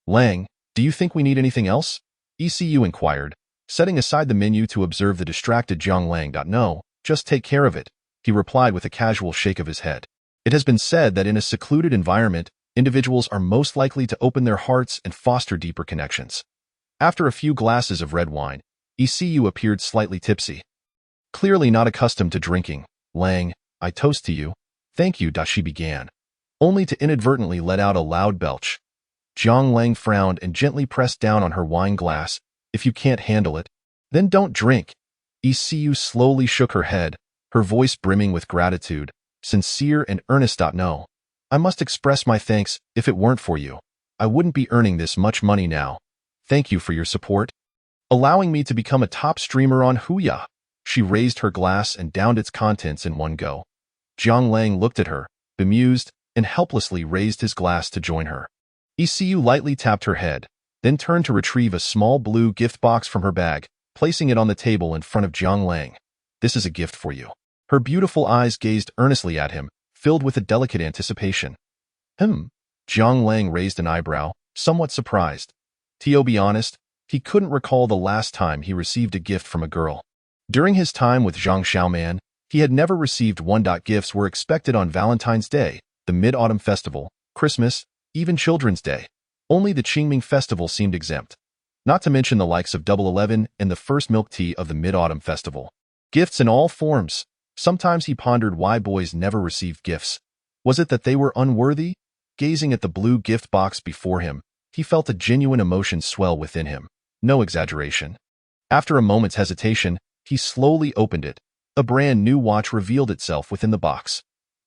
Lang, do you think we need anything else? ECU inquired, setting aside the menu to observe the distracted Jiang Lang. No, just take care of it, he replied with a casual shake of his head. It has been said that in a secluded environment, individuals are most likely to open their hearts and foster deeper connections. After a few glasses of red wine, ECU appeared slightly tipsy. Clearly not accustomed to drinking, Lang, I toast to you. Thank you, she began, only to inadvertently let out a loud belch. Jiang Lang frowned and gently pressed down on her wine glass. If you can't handle it, then don't drink. ECU slowly shook her head, her voice brimming with gratitude, sincere and earnest. No, I must express my thanks. If it weren't for you, I wouldn't be earning this much money now. Thank you for your support, allowing me to become a top streamer on Huya. She raised her glass and downed its contents in one go. Jiang Lang looked at her, bemused, and helplessly raised his glass to join her. ECU lightly tapped her head, then turned to retrieve a small blue gift box from her bag, placing it on the table in front of Jiang Lang. This is a gift for you. Her beautiful eyes gazed earnestly at him, filled with a delicate anticipation. Jiang Lang raised an eyebrow, somewhat surprised. To be honest, he couldn't recall the last time he received a gift from a girl. During his time with Zhang Xiaoman, he had never received one. Gifts were expected on Valentine's Day, the Mid-Autumn Festival, Christmas, even Children's Day. Only the Qingming festival seemed exempt, not to mention the likes of Double 11 and the first milk tea of the Mid-Autumn Festival. Gifts in all forms. Sometimes he pondered why boys never received gifts. Was it that they were unworthy? Gazing at the blue gift box before him, he felt a genuine emotion swell within him. No exaggeration. After a moment's hesitation, he slowly opened it. A brand new watch revealed itself within the box.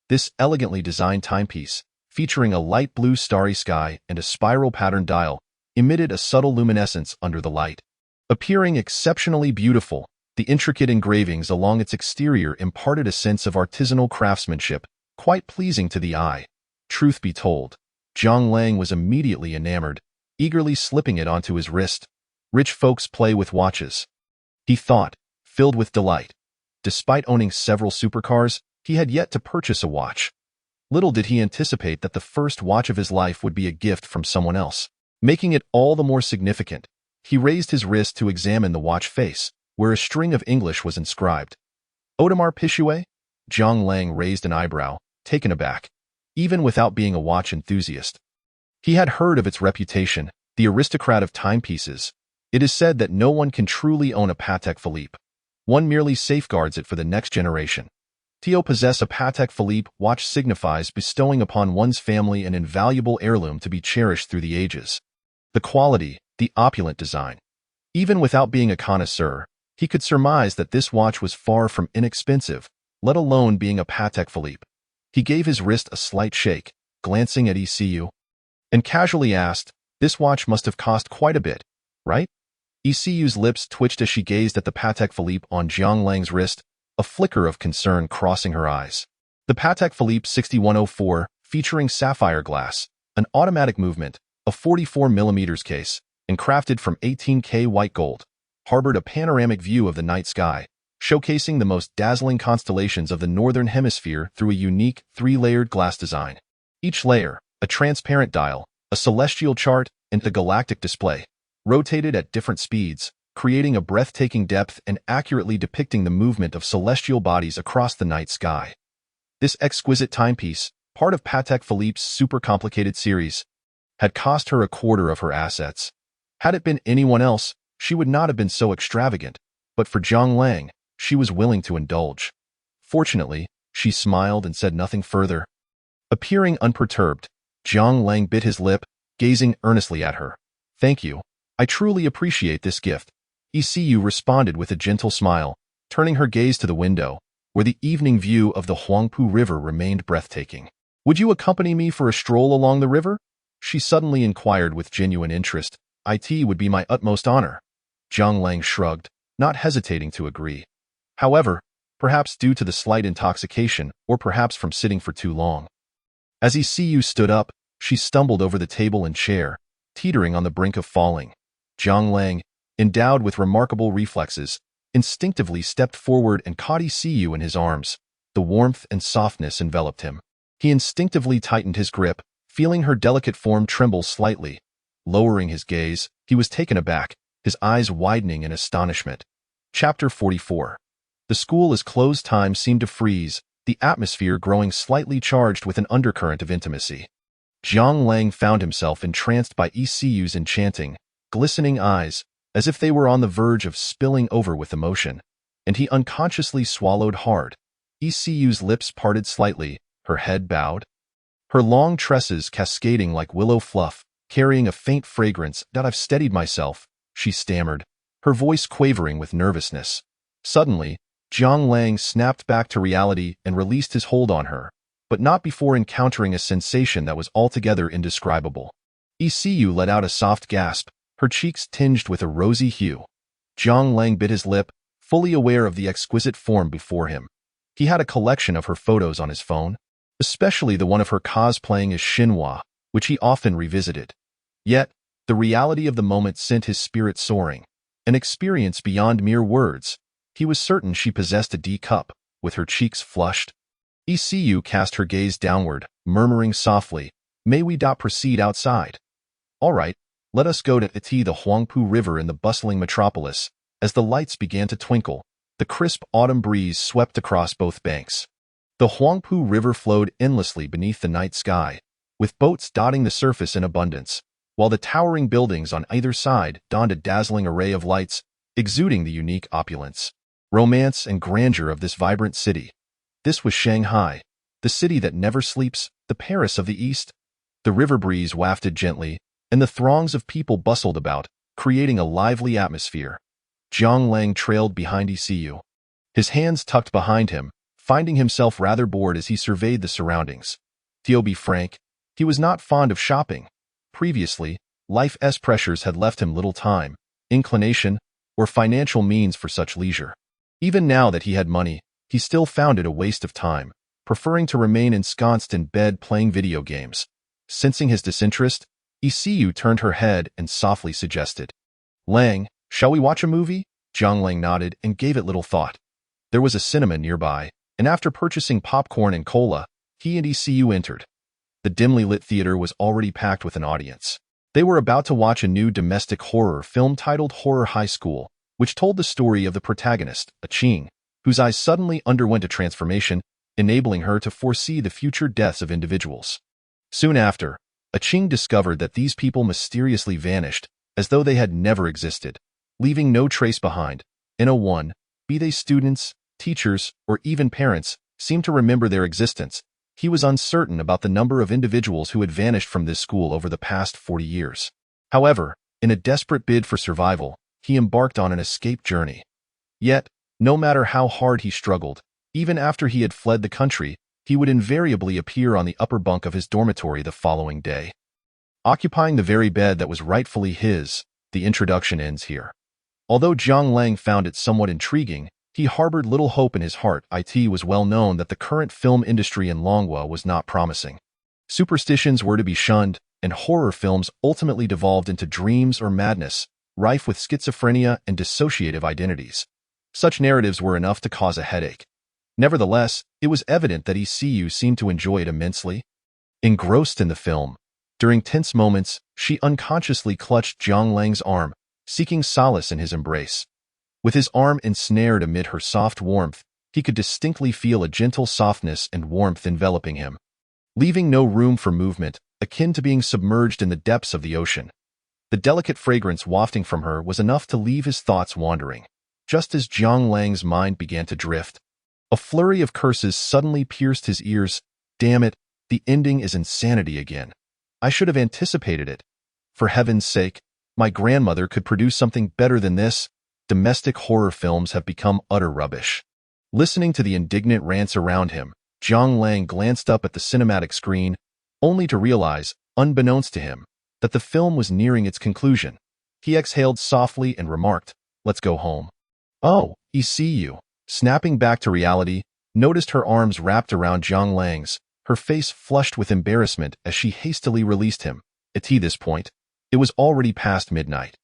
This elegantly designed timepiece, featuring a light blue starry sky and a spiral pattern dial, emitted a subtle luminescence under the light. Appearing exceptionally beautiful, the intricate engravings along its exterior imparted a sense of artisanal craftsmanship, quite pleasing to the eye. Truth be told, Zhang Lang was immediately enamored, eagerly slipping it onto his wrist. Rich folks play with watches, he thought, filled with delight. Despite owning several supercars, he had yet to purchase a watch. Little did he anticipate that the first watch of his life would be a gift from someone else, making it all the more significant. He raised his wrist to examine the watch face, where a string of English was inscribed. Audemars Piguet? Zhang Lang raised an eyebrow, taken aback, even without being a watch enthusiast. He had heard of its reputation, the aristocrat of timepieces. It is said that no one can truly own a Patek Philippe. One merely safeguards it for the next generation. To possess a Patek Philippe watch signifies bestowing upon one's family an invaluable heirloom to be cherished through the ages. The quality, the opulent design. Even without being a connoisseur, he could surmise that this watch was far from inexpensive, let alone being a Patek Philippe. He gave his wrist a slight shake, glancing at ECU, and casually asked, "This watch must have cost quite a bit, right?" ECU's lips twitched as she gazed at the Patek Philippe on Zhang Lang's wrist, a flicker of concern crossing her eyes. The Patek Philippe 6104, featuring sapphire glass, an automatic movement, a 44mm case, and crafted from 18K white gold, harbored a panoramic view of the night sky, showcasing the most dazzling constellations of the Northern Hemisphere through a unique, three-layered glass design. Each layer, a transparent dial, a celestial chart, and a galactic display, rotated at different speeds, creating a breathtaking depth and accurately depicting the movement of celestial bodies across the night sky. This exquisite timepiece, part of Patek Philippe's super complicated series, had cost her a quarter of her assets. Had it been anyone else, she would not have been so extravagant, but for Zhang Lang, she was willing to indulge. Fortunately, she smiled and said nothing further. Appearing unperturbed, Zhang Lang bit his lip, gazing earnestly at her. "Thank you. I truly appreciate this gift." ECU responded with a gentle smile, turning her gaze to the window, where the evening view of the Huangpu River remained breathtaking. "Would you accompany me for a stroll along the river?" she suddenly inquired with genuine interest. "It would be my utmost honor." Zhang Lang shrugged, not hesitating to agree. However, perhaps due to the slight intoxication, or perhaps from sitting for too long. As ECU stood up, she stumbled over the table and chair, teetering on the brink of falling. Zhang Lang, endowed with remarkable reflexes, instinctively stepped forward and caught ECU in his arms. The warmth and softness enveloped him. He instinctively tightened his grip, feeling her delicate form tremble slightly. Lowering his gaze, he was taken aback, his eyes widening in astonishment. Chapter 44. The school as closed time seemed to freeze, the atmosphere growing slightly charged with an undercurrent of intimacy. Zhang Lang found himself entranced by ECU's enchanting, glistening eyes, as if they were on the verge of spilling over with emotion, and he unconsciously swallowed hard. ECU's lips parted slightly, her head bowed, her long tresses cascading like willow fluff, carrying a faint fragrance. "I've steadied myself," she stammered, her voice quavering with nervousness. Suddenly, Zhang Lang snapped back to reality and released his hold on her, but not before encountering a sensation that was altogether indescribable. ECU let out a soft gasp, her cheeks tinged with a rosy hue. Zhang Lang bit his lip, fully aware of the exquisite form before him. He had a collection of her photos on his phone, especially the one of her cosplaying as Xinhua, which he often revisited. Yet, the reality of the moment sent his spirit soaring, an experience beyond mere words. He was certain she possessed a D cup, with her cheeks flushed. ECU cast her gaze downward, murmuring softly, "May we proceed outside?" "All right, let us go to the Huangpu River in the bustling metropolis." As the lights began to twinkle, the crisp autumn breeze swept across both banks. The Huangpu River flowed endlessly beneath the night sky, with boats dotting the surface in abundance. while the towering buildings on either side donned a dazzling array of lights, exuding the unique opulence, romance, and grandeur of this vibrant city. This was Shanghai, the city that never sleeps, the Paris of the East. The river breeze wafted gently, and the throngs of people bustled about, creating a lively atmosphere. Jiang Lang trailed behind ECU, his hands tucked behind him, finding himself rather bored as he surveyed the surroundings. To be frank, he was not fond of shopping. Previously, life's pressures had left him little time, inclination, or financial means for such leisure. Even now that he had money, he still found it a waste of time, preferring to remain ensconced in bed playing video games. Sensing his disinterest, ECU turned her head and softly suggested, "Lang, shall we watch a movie?" Jiang Lang nodded and gave it little thought. There was a cinema nearby, and after purchasing popcorn and cola, he and ECU entered. The dimly lit theater was already packed with an audience. They were about to watch a new domestic horror film titled Horror High School, which told the story of the protagonist, a Qing, whose eyes suddenly underwent a transformation, enabling her to foresee the future deaths of individuals. Soon after, a Qing discovered that these people mysteriously vanished, as though they had never existed, leaving no trace behind. No one, be they students, teachers, or even parents, seemed to remember their existence. He was uncertain about the number of individuals who had vanished from this school over the past 40 years. However, in a desperate bid for survival, he embarked on an escape journey. Yet, no matter how hard he struggled, even after he had fled the country, he would invariably appear on the upper bunk of his dormitory the following day. Occupying the very bed that was rightfully his, the introduction ends here. Although Jiang Lang found it somewhat intriguing, he harbored little hope in his heart. It was well known that the current film industry in Longhua was not promising. Superstitions were to be shunned, and horror films ultimately devolved into dreams or madness, rife with schizophrenia and dissociative identities. Such narratives were enough to cause a headache. Nevertheless, it was evident that ECU seemed to enjoy it immensely. Engrossed in the film, during tense moments, she unconsciously clutched Jiang Lang's arm, seeking solace in his embrace. With his arm ensnared amid her soft warmth, he could distinctly feel a gentle softness and warmth enveloping him, leaving no room for movement, akin to being submerged in the depths of the ocean. The delicate fragrance wafting from her was enough to leave his thoughts wandering. Just as Jiang Lang's mind began to drift, a flurry of curses suddenly pierced his ears. Damn it, the ending is insanity again. I should have anticipated it. For heaven's sake, my grandmother could produce something better than this. Domestic horror films have become utter rubbish. Listening to the indignant rants around him, Jiang Lang glanced up at the cinematic screen, only to realize, unbeknownst to him, that the film was nearing its conclusion. He exhaled softly and remarked, "Let's go home." "Oh, ECU." Snapping back to reality, noticed her arms wrapped around Jiang Lang's, her face flushed with embarrassment as she hastily released him. At this point, it was already past midnight.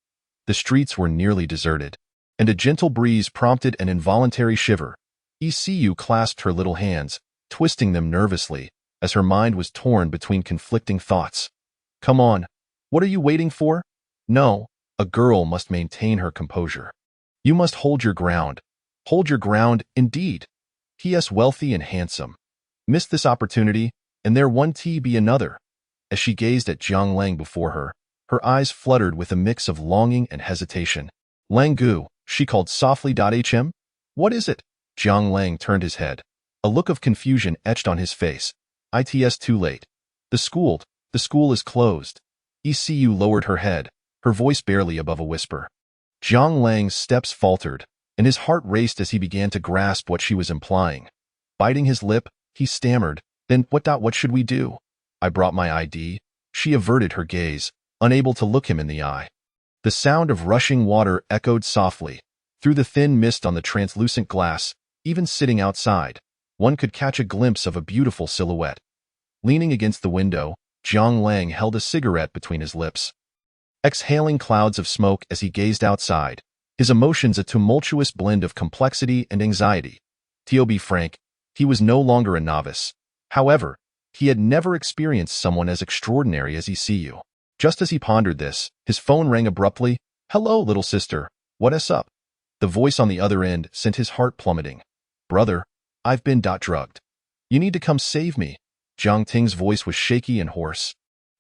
The streets were nearly deserted, and a gentle breeze prompted an involuntary shiver. ECU clasped her little hands, twisting them nervously, as her mind was torn between conflicting thoughts. "Come on, what are you waiting for?" "No, a girl must maintain her composure. You must hold your ground. Hold your ground, indeed. He is wealthy and handsome. Missed this opportunity, and there won't be another." As she gazed at Jiang Lang before her, her eyes fluttered with a mix of longing and hesitation. "Langgu," she called softly. "What is it?" Jiang Lang turned his head. A look of confusion etched on his face. "It's too late. The school is closed." ECU lowered her head, her voice barely above a whisper. Jiang Lang's steps faltered, and his heart raced as he began to grasp what she was implying. Biting his lip, he stammered, "Then what should we do?" "I brought my ID." She averted her gaze, unable to look him in the eye. The sound of rushing water echoed softly through the thin mist on the translucent glass. Even sitting outside, one could catch a glimpse of a beautiful silhouette. Leaning against the window, Jiang Lang held a cigarette between his lips, exhaling clouds of smoke as he gazed outside, his emotions a tumultuous blend of complexity and anxiety. To be frank, he was no longer a novice. However, he had never experienced someone as extraordinary as ECU. Just as he pondered this, his phone rang abruptly. "Hello, little sister. What's up?" The voice on the other end sent his heart plummeting. "Brother, I've been drugged. You need to come save me." Jiang Ting's voice was shaky and hoarse.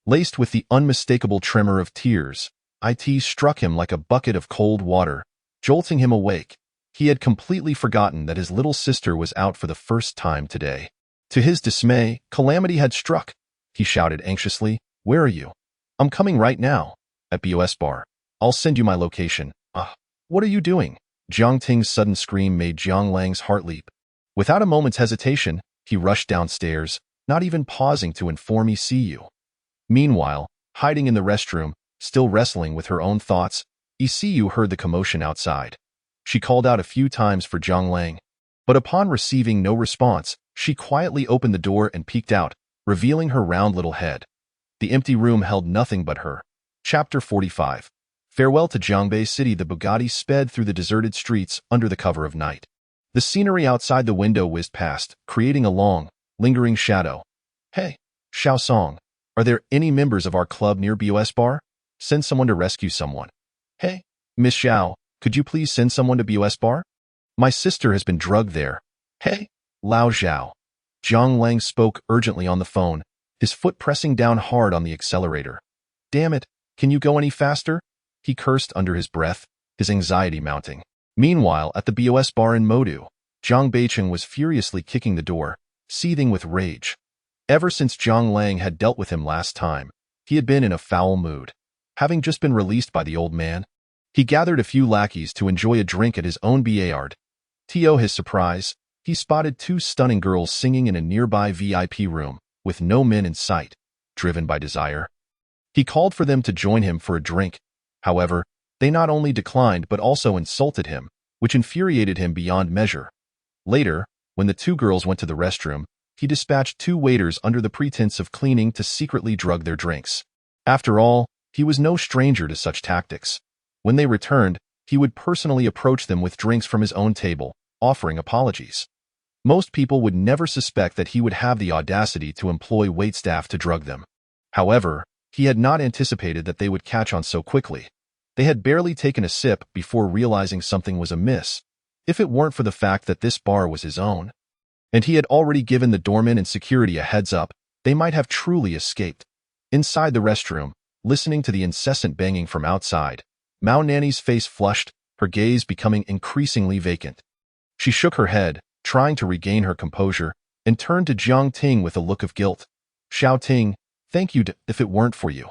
laced with the unmistakable tremor of tears. It struck him like a bucket of cold water, jolting him awake. He had completely forgotten that his little sister was out for the first time today. To his dismay, calamity had struck. He shouted anxiously, "Where are you?" "I'm coming right now. At BOS bar. I'll send you my location." What are you doing?" Jiang Ting's sudden scream made Jiang Lang's heart leap. Without a moment's hesitation, he rushed downstairs, not even pausing to inform ECU. Meanwhile, hiding in the restroom, still wrestling with her own thoughts, ECU heard the commotion outside. She called out a few times for Jiang Lang, but upon receiving no response, she quietly opened the door and peeked out, revealing her round little head. The empty room held nothing but her. Chapter 45. Farewell to Jiangbei City. The Bugatti sped through the deserted streets under the cover of night. The scenery outside the window whizzed past, creating a long, lingering shadow. "Hey, Xiao Song, are there any members of our club near BOS bar? Send someone to rescue someone." "Hey, Miss Xiao, could you please send someone to BOS bar? My sister has been drugged there." "Hey, Lao Zhao." Jiang Lang spoke urgently on the phone, his foot pressing down hard on the accelerator. "Damn it, can you go any faster?" He cursed under his breath, his anxiety mounting. Meanwhile, at the BOS bar in Modu, Zhang Beicheng was furiously kicking the door, seething with rage. Ever since Jiang Lang had dealt with him last time, he had been in a foul mood. Having just been released by the old man, he gathered a few lackeys to enjoy a drink at his own billiard. To his surprise, he spotted two stunning girls singing in a nearby VIP room, with no men in sight. Driven by desire, he called for them to join him for a drink. However, they not only declined but also insulted him, which infuriated him beyond measure. Later, when the two girls went to the restroom, he dispatched two waiters under the pretense of cleaning to secretly drug their drinks. After all, he was no stranger to such tactics. When they returned, he would personally approach them with drinks from his own table, offering apologies. Most people would never suspect that he would have the audacity to employ waitstaff to drug them. However, he had not anticipated that they would catch on so quickly. They had barely taken a sip before realizing something was amiss, if it weren't for the fact that this bar was his own. And he had already given the doorman and security a heads up, they might have truly escaped. Inside the restroom, listening to the incessant banging from outside, Mao Nanny's face flushed, her gaze becoming increasingly vacant. She shook her head, trying to regain her composure, and turned to Jiang Ting with a look of guilt. "Xiao Ting, thank you if it weren't for you."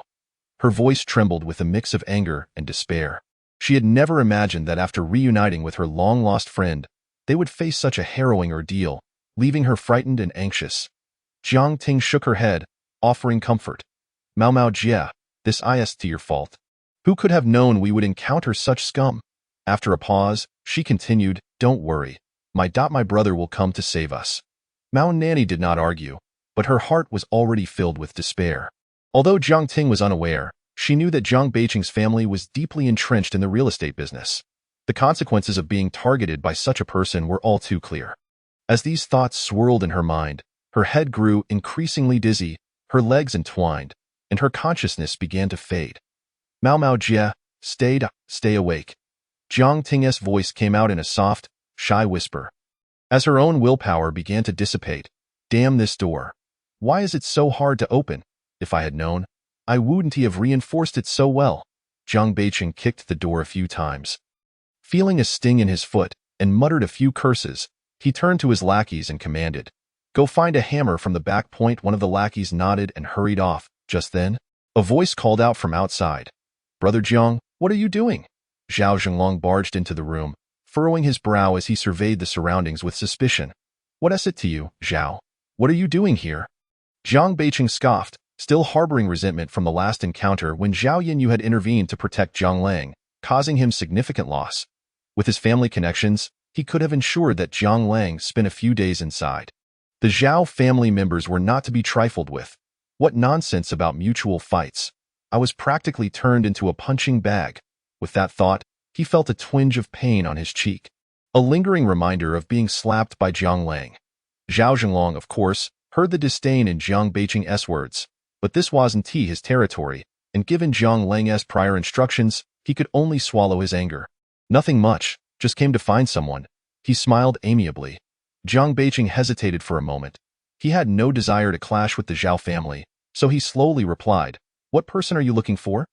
Her voice trembled with a mix of anger and despair. She had never imagined that after reuniting with her long-lost friend, they would face such a harrowing ordeal, leaving her frightened and anxious. Jiang Ting shook her head, offering comfort. "Mao Jie, this is your fault. Who could have known we would encounter such scum?" After a pause, she continued, "Don't worry. My brother will come to save us." Mao Nanny did not argue, but her heart was already filled with despair. Although Jiang Ting was unaware, she knew that Jiang Beicheng's family was deeply entrenched in the real estate business. The consequences of being targeted by such a person were all too clear. As these thoughts swirled in her mind, her head grew increasingly dizzy, her legs entwined, and her consciousness began to fade. "Mao Jie, stay awake." Jiang Ting's voice came out in a soft, shy whisper. As her own willpower began to dissipate, "Damn this door. Why is it so hard to open? If I had known, I wouldn't have reinforced it so well." Jiang Beicheng kicked the door a few times. Feeling a sting in his foot, and muttered a few curses, he turned to his lackeys and commanded, "Go find a hammer from the back point." One of the lackeys nodded and hurried off. Just then, a voice called out from outside, "Brother Jiang, what are you doing?" Zhao Zhenglong barged into the room, furrowing his brow as he surveyed the surroundings with suspicion. "What is it to you, Zhao? What are you doing here?" Jiang Beicheng scoffed, still harboring resentment from the last encounter when Zhao Yinyu had intervened to protect Jiang Lang, causing him significant loss. With his family connections, he could have ensured that Jiang Lang spent a few days inside. The Zhao family members were not to be trifled with. What nonsense about mutual fights. I was practically turned into a punching bag. With that thought, he felt a twinge of pain on his cheek, a lingering reminder of being slapped by Jiang Lang. Zhao Zhenglong, of course, heard the disdain in Jiang Beicheng's words, but this wasn't his territory, and given Jiang Lang's prior instructions, he could only swallow his anger. "Nothing much, just came to find someone." He smiled amiably. Jiang Beicheng hesitated for a moment. He had no desire to clash with the Zhao family, so he slowly replied, What person are you looking for?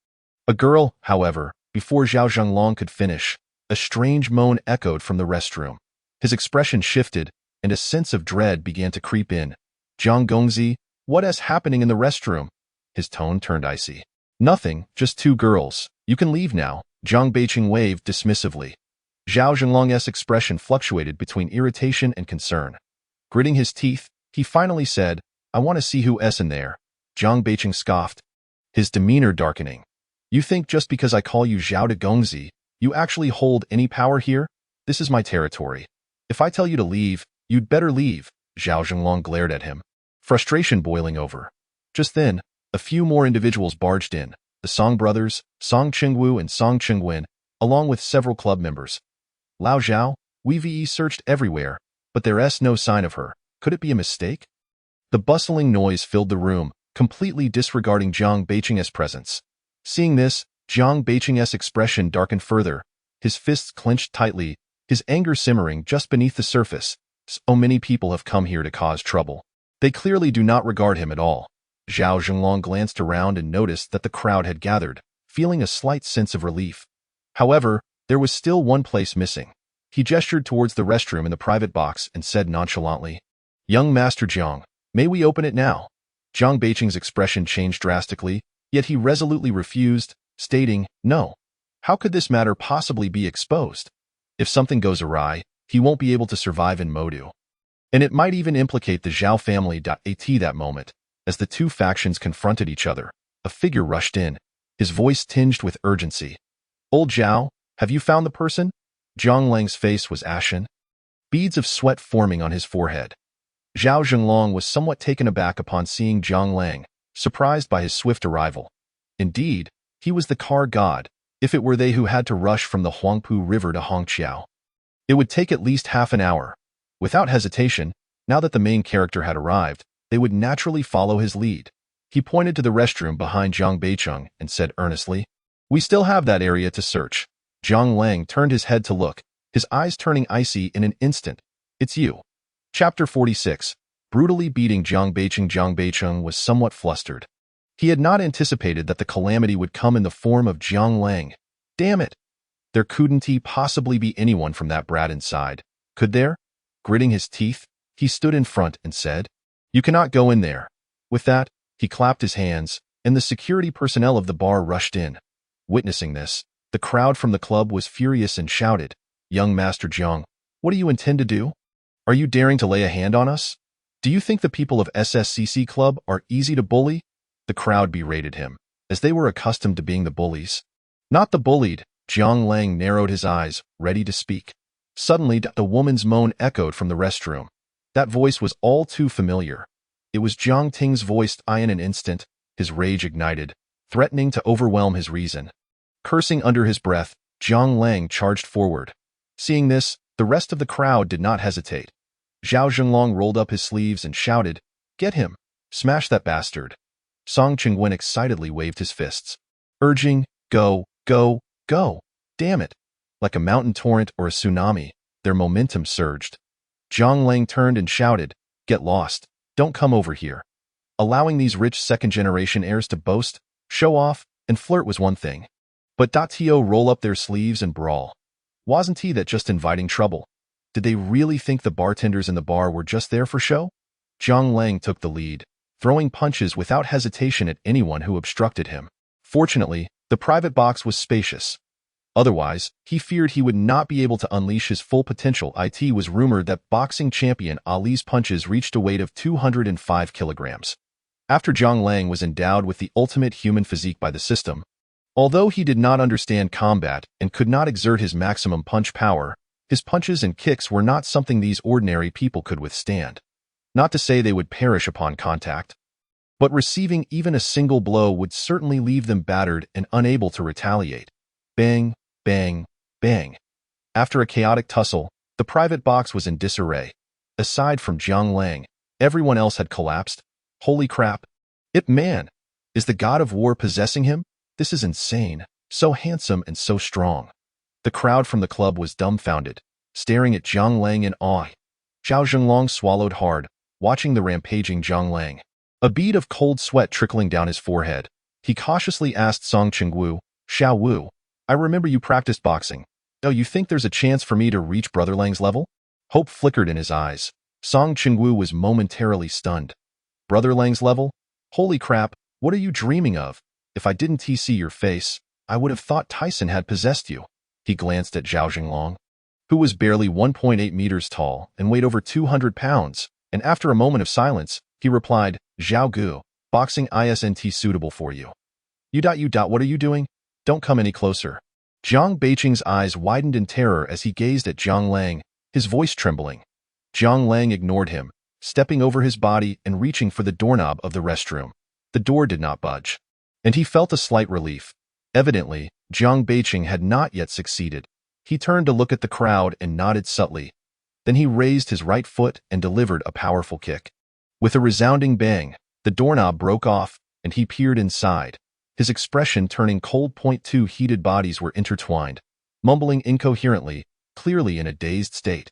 A girl, however, before Zhao Zhenglong could finish, a strange moan echoed from the restroom. His expression shifted, and a sense of dread began to creep in. Jiang Gongzi, what is happening in the restroom? His tone turned icy. Nothing, just two girls. You can leave now, Jiang Beiqing waved dismissively. Zhao Zhenglong's expression fluctuated between irritation and concern. Gritting his teeth, he finally said, I want to see who's in there. Jiang Beiqing scoffed, his demeanor darkening. You think just because I call you Zhao de Gongzi, you actually hold any power here? This is my territory. If I tell you to leave, you'd better leave, Zhao Zhenglong glared at him, frustration boiling over. Just then, a few more individuals barged in, the Song brothers, Song Qingwu and Song Qingwen, along with several club members. Lao Zhao, we searched everywhere, but there's no sign of her. Could it be a mistake? The bustling noise filled the room, completely disregarding Jiang Beiqing's presence. Seeing this, Jiang Beiqing's expression darkened further, his fists clenched tightly, his anger simmering just beneath the surface. So many people have come here to cause trouble. They clearly do not regard him at all. Zhao Zhenglong glanced around and noticed that the crowd had gathered, feeling a slight sense of relief. However, there was still one place missing. He gestured towards the restroom in the private box and said nonchalantly, Young Master Jiang, may we open it now? Jiang Beiqing's expression changed drastically, yet he resolutely refused, stating, No. How could this matter possibly be exposed? If something goes awry, he won't be able to survive in Modu. And it might even implicate the Zhao family. At that moment, as the two factions confronted each other, a figure rushed in, his voice tinged with urgency. Old Zhao, have you found the person? Zhang Lang's face was ashen, beads of sweat forming on his forehead. Zhao Zhenglong was somewhat taken aback upon seeing Zhang Lang, surprised by his swift arrival. Indeed, he was the car god, if it were they who had to rush from the Huangpu River to Hongqiao. It would take at least half an hour. Without hesitation, now that the main character had arrived, they would naturally follow his lead. He pointed to the restroom behind Jiang Beiqing and said earnestly, We still have that area to search. Zhang Lang turned his head to look, his eyes turning icy in an instant. It's you. Chapter 46. Brutally beating Jiang Beiqing. Jiang Beiqing was somewhat flustered. He had not anticipated that the calamity would come in the form of Zhang Lang. Damn it! There couldn't possibly be anyone from that brat inside, could there? Gritting his teeth, he stood in front and said, You cannot go in there. With that, he clapped his hands, and the security personnel of the bar rushed in. Witnessing this, the crowd from the club was furious and shouted, Young Master Jiang, what do you intend to do? Are you daring to lay a hand on us? Do you think the people of SSCC Club are easy to bully? The crowd berated him, as they were accustomed to being the bullies. Not the bullied, Jiang Lang narrowed his eyes, ready to speak. Suddenly, the woman's moan echoed from the restroom. That voice was all too familiar. It was Jiang Ting's voice. In an instant, his rage ignited, threatening to overwhelm his reason. Cursing under his breath, Jiang Lang charged forward. Seeing this, the rest of the crowd did not hesitate. Zhao Zhenglong rolled up his sleeves and shouted, Get him! Smash that bastard! Song Qingwen excitedly waved his fists, urging, Go, go, go! Damn it! Like a mountain torrent or a tsunami, their momentum surged. Zhang Lang turned and shouted, Get lost! Don't come over here! Allowing these rich second-generation heirs to boast, show off, and flirt was one thing. But to roll up their sleeves and brawl. Wasn't he that just inviting trouble? Did they really think the bartenders in the bar were just there for show? Zhang Lang took the lead, throwing punches without hesitation at anyone who obstructed him. Fortunately, the private box was spacious. Otherwise, he feared he would not be able to unleash his full potential. It was rumored that boxing champion Ali's punches reached a weight of 205 kilograms. After Zhang Lang was endowed with the ultimate human physique by the system, although he did not understand combat and could not exert his maximum punch power, his punches and kicks were not something these ordinary people could withstand. Not to say they would perish upon contact, but receiving even a single blow would certainly leave them battered and unable to retaliate. Bang, bang, bang. After a chaotic tussle, the private box was in disarray. Aside from Zhang Lang, everyone else had collapsed. Holy crap! Man, is the god of war possessing him? This is insane. So handsome and so strong. The crowd from the club was dumbfounded, staring at Zhang Lang in awe. Zhao Zhenglong swallowed hard, watching the rampaging Zhang Lang. A bead of cold sweat trickling down his forehead. He cautiously asked Song Chingwu, Xiao Wu, I remember you practiced boxing. Oh, you think there's a chance for me to reach Brother Lang's level? Hope flickered in his eyes. Song Chingwu was momentarily stunned. Brother Lang's level? Holy crap, what are you dreaming of? If I didn't see your face, I would have thought Tyson had possessed you. He glanced at Zhao Jinglong, who was barely 1.8 meters tall and weighed over 200 pounds, and after a moment of silence, he replied, Zhao Gu, boxing isn't suitable for you. What are you doing? Don't come any closer. Jiang Beiqing's eyes widened in terror as he gazed at Jiang Lang, his voice trembling. Jiang Lang ignored him, stepping over his body and reaching for the doorknob of the restroom. The door did not budge, and he felt a slight relief. Evidently, Jiang Beiqing had not yet succeeded. He turned to look at the crowd and nodded subtly. Then he raised his right foot and delivered a powerful kick. With a resounding bang, the doorknob broke off, and he peered inside, his expression turning cold. Two heated bodies were intertwined, mumbling incoherently, clearly in a dazed state.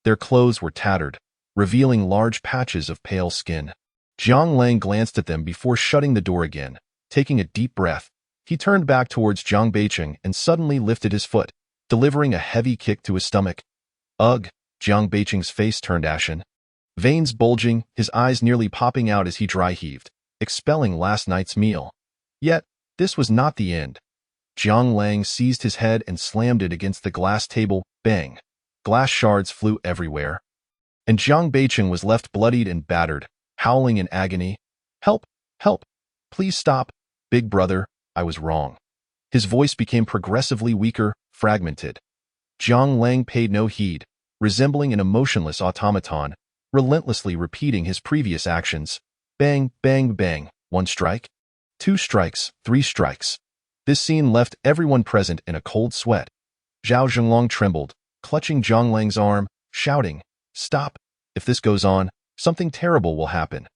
Their clothes were tattered, revealing large patches of pale skin. Jiang Lang glanced at them before shutting the door again. Taking a deep breath, he turned back towards Jiang Beiqing and suddenly lifted his foot, delivering a heavy kick to his stomach. Ugh! Jiang Beiqing's face turned ashen. Veins bulging, his eyes nearly popping out as he dry-heaved, expelling last night's meal. Yet, this was not the end. Jiang Lang seized his head and slammed it against the glass table. Bang! Glass shards flew everywhere. And Jiang Beiqing was left bloodied and battered, howling in agony. Help! Help! Please stop! Big brother, I was wrong. His voice became progressively weaker, fragmented. Jiang Lang paid no heed, resembling an emotionless automaton, relentlessly repeating his previous actions. Bang, bang, bang, 1 strike, 2 strikes, 3 strikes. This scene left everyone present in a cold sweat. Zhao Jinglong trembled, clutching Jiang Lang's arm, shouting, Stop! If this goes on, something terrible will happen.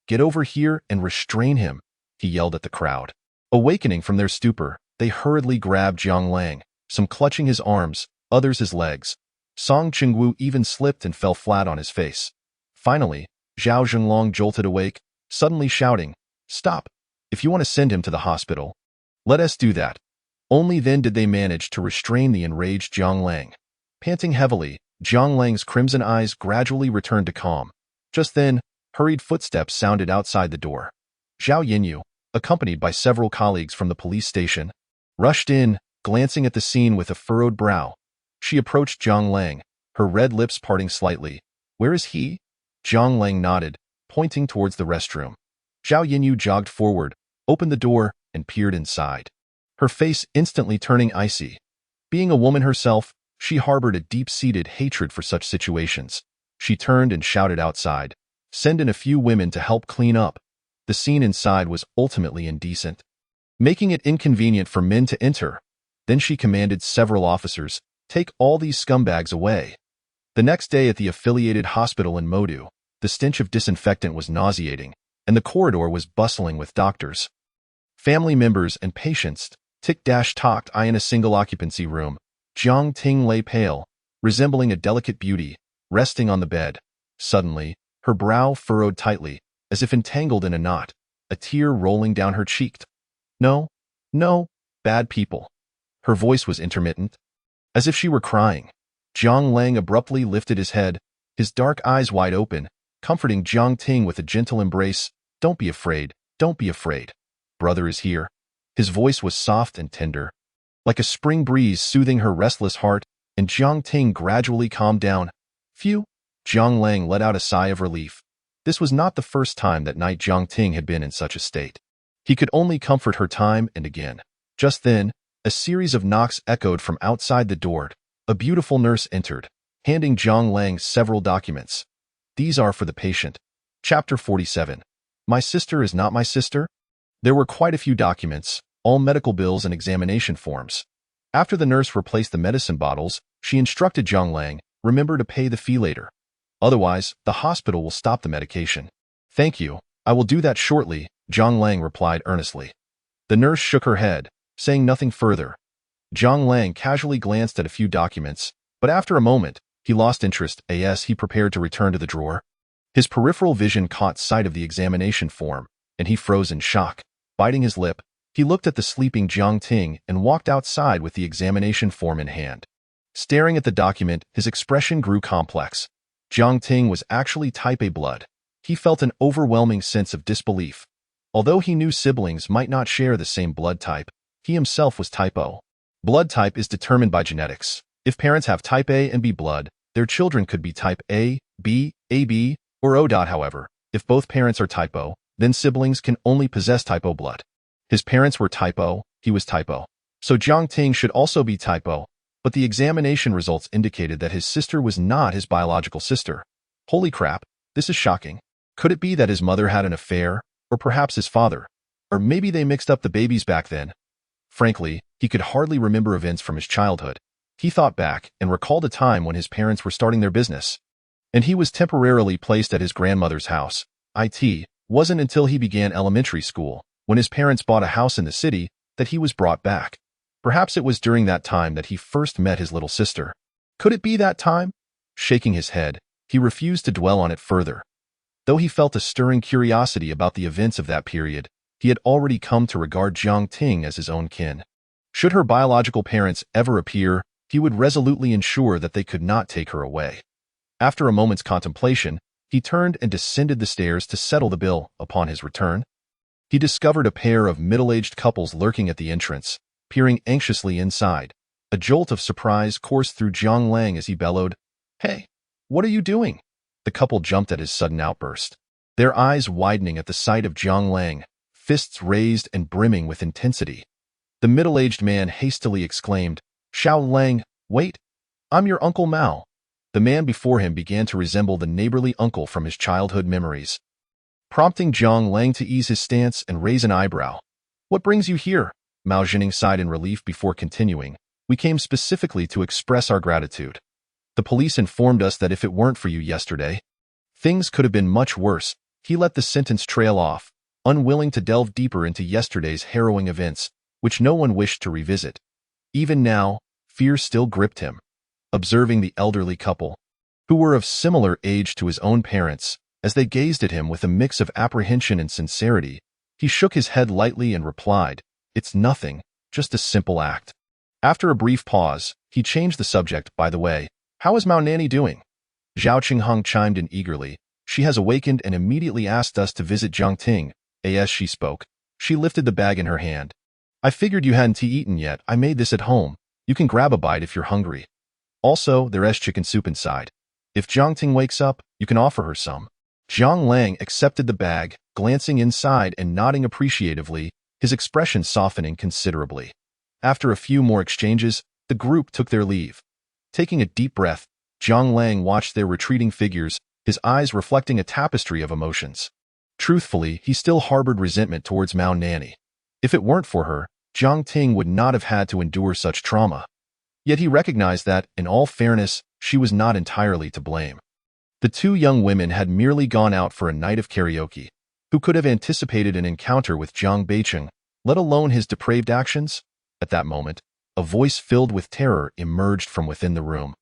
Get over here and restrain him, he yelled at the crowd. Awakening from their stupor, they hurriedly grabbed Jiang Lang, some clutching his arms, others his legs. Song Chingwu even slipped and fell flat on his face. Finally, Zhao Jinglong jolted awake, suddenly shouting, Stop! If you want to send him to the hospital, let us do that. Only then did they manage to restrain the enraged Jiang Lang. Panting heavily, Jiang Lang's crimson eyes gradually returned to calm. Just then, hurried footsteps sounded outside the door. Zhao Yinyu, accompanied by several colleagues from the police station, rushed in, glancing at the scene with a furrowed brow. She approached Jiang Lang, her red lips parting slightly. Where is he? Jiang Lang nodded, pointing towards the restroom. Zhao Yinyu jogged forward, opened the door, and peered inside, her face instantly turning icy. Being a woman herself, she harbored a deep-seated hatred for such situations. She turned and shouted outside, Send in a few women to help clean up. The scene inside was ultimately indecent, making it inconvenient for men to enter. Then she commanded several officers, Take all these scumbags away. The next day at the affiliated hospital in Modu, the stench of disinfectant was nauseating, and the corridor was bustling with doctors, family members, and patients. Tick-talked in a single-occupancy room. Jiang Ting lay pale, resembling a delicate beauty, resting on the bed. Suddenly, her brow furrowed tightly, as if entangled in a knot, a tear rolling down her cheek. No, no, bad people. Her voice was intermittent, as if she were crying. Jiang Lang abruptly lifted his head, his dark eyes wide open, comforting Jiang Ting with a gentle embrace. Don't be afraid, don't be afraid. Brother is here. His voice was soft and tender, like a spring breeze soothing her restless heart, and Jiang Ting gradually calmed down. Phew! Jiang Lang let out a sigh of relief. This was not the first time that night Jiang Ting had been in such a state. He could only comfort her time and again. Just then, a series of knocks echoed from outside the door. A beautiful nurse entered, handing Jiang Lang several documents. These are for the patient. Chapter 47. My sister is not my sister? There were quite a few documents, all medical bills and examination forms. After the nurse replaced the medicine bottles, she instructed Jiang Lang, Remember to pay the fee later. Otherwise, the hospital will stop the medication. Thank you, I will do that shortly, Jiang Lang replied earnestly. The nurse shook her head, saying nothing further. Jiang Lang casually glanced at a few documents, but after a moment, he lost interest as he prepared to return to the drawer. His peripheral vision caught sight of the examination form, and he froze in shock, biting his lip. He looked at the sleeping Jiang Ting and walked outside with the examination form in hand. Staring at the document, his expression grew complex. Jiang Ting was actually type A blood. He felt an overwhelming sense of disbelief. Although he knew siblings might not share the same blood type, he himself was type O. Blood type is determined by genetics. If parents have type A and B blood, their children could be type A, B, AB, or O. However, if both parents are type O, then siblings can only possess type O blood. His parents were type O, he was type O. So Jiang Ting should also be type O, but the examination results indicated that his sister was not his biological sister. Holy crap, this is shocking. Could it be that his mother had an affair, or perhaps his father? Or maybe they mixed up the babies back then? Frankly, he could hardly remember events from his childhood. He thought back and recalled a time when his parents were starting their business, and he was temporarily placed at his grandmother's house. It wasn't until he began elementary school, when his parents bought a house in the city, that he was brought back. Perhaps it was during that time that he first met his little sister. Could it be that time? Shaking his head, he refused to dwell on it further. Though he felt a stirring curiosity about the events of that period, he had already come to regard Jiang Ting as his own kin. Should her biological parents ever appear, he would resolutely ensure that they could not take her away. After a moment's contemplation, he turned and descended the stairs to settle the bill. Upon his return, he discovered a pair of middle-aged couples lurking at the entrance, peering anxiously inside. A jolt of surprise coursed through Jiang Lang as he bellowed, "Hey, what are you doing?" The couple jumped at his sudden outburst, their eyes widening at the sight of Jiang Lang, fists raised and brimming with intensity. The middle-aged man hastily exclaimed, "Xiao Lang, wait! I'm your Uncle Mao." The man before him began to resemble the neighborly uncle from his childhood memories, prompting Jiang Lang to ease his stance and raise an eyebrow. "What brings you here?" Mao Zhenning sighed in relief before continuing. "We came specifically to express our gratitude. The police informed us that if it weren't for you yesterday, things could have been much worse." He let the sentence trail off, unwilling to delve deeper into yesterday's harrowing events, which no one wished to revisit. Even now, fear still gripped him. Observing the elderly couple, who were of similar age to his own parents, as they gazed at him with a mix of apprehension and sincerity, he shook his head lightly and replied, "It's nothing, just a simple act." After a brief pause, he changed the subject. "By the way, how is Mao Nanny doing?" Zhao Qingheng chimed in eagerly. "She has awakened and immediately asked us to visit Jiang Ting." As she spoke, she lifted the bag in her hand. "I figured you hadn't eaten yet. I made this at home. You can grab a bite if you're hungry. Also, there's chicken soup inside. If Jiang Ting wakes up, you can offer her some." Jiang Lang accepted the bag, glancing inside and nodding appreciatively, his expression softening considerably. After a few more exchanges, the group took their leave. Taking a deep breath, Jiang Lang watched their retreating figures, his eyes reflecting a tapestry of emotions. Truthfully, he still harbored resentment towards Mao Nanny. If it weren't for her, Jiang Ting would not have had to endure such trauma. Yet he recognized that, in all fairness, she was not entirely to blame. The two young women had merely gone out for a night of karaoke. Who could have anticipated an encounter with Jiang Beicheng, let alone his depraved actions? At that moment, a voice filled with terror emerged from within the room,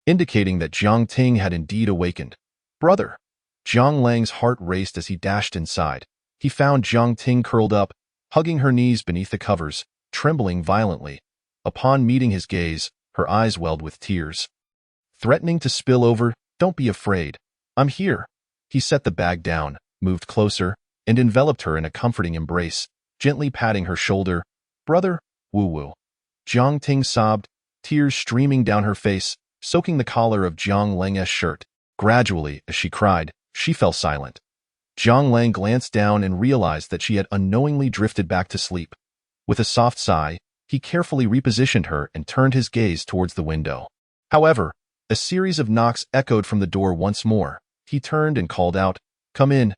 indicating that Jiang Ting had indeed awakened. "Brother!" Jiang Lang's heart raced as he dashed inside. He found Jiang Ting curled up, hugging her knees beneath the covers, trembling violently. Upon meeting his gaze, her eyes welled with tears, threatening to spill over. "Don't be afraid. I'm here." He set the bag down, moved closer, and enveloped her in a comforting embrace, gently patting her shoulder. "Brother, woo-woo." Jiang Ting sobbed, tears streaming down her face, soaking the collar of Jiang Lang's shirt. Gradually, as she cried, she fell silent. Jiang Lang glanced down and realized that she had unknowingly drifted back to sleep. With a soft sigh, he carefully repositioned her and turned his gaze towards the window. However, a series of knocks echoed from the door once more. He turned and called out, "Come in."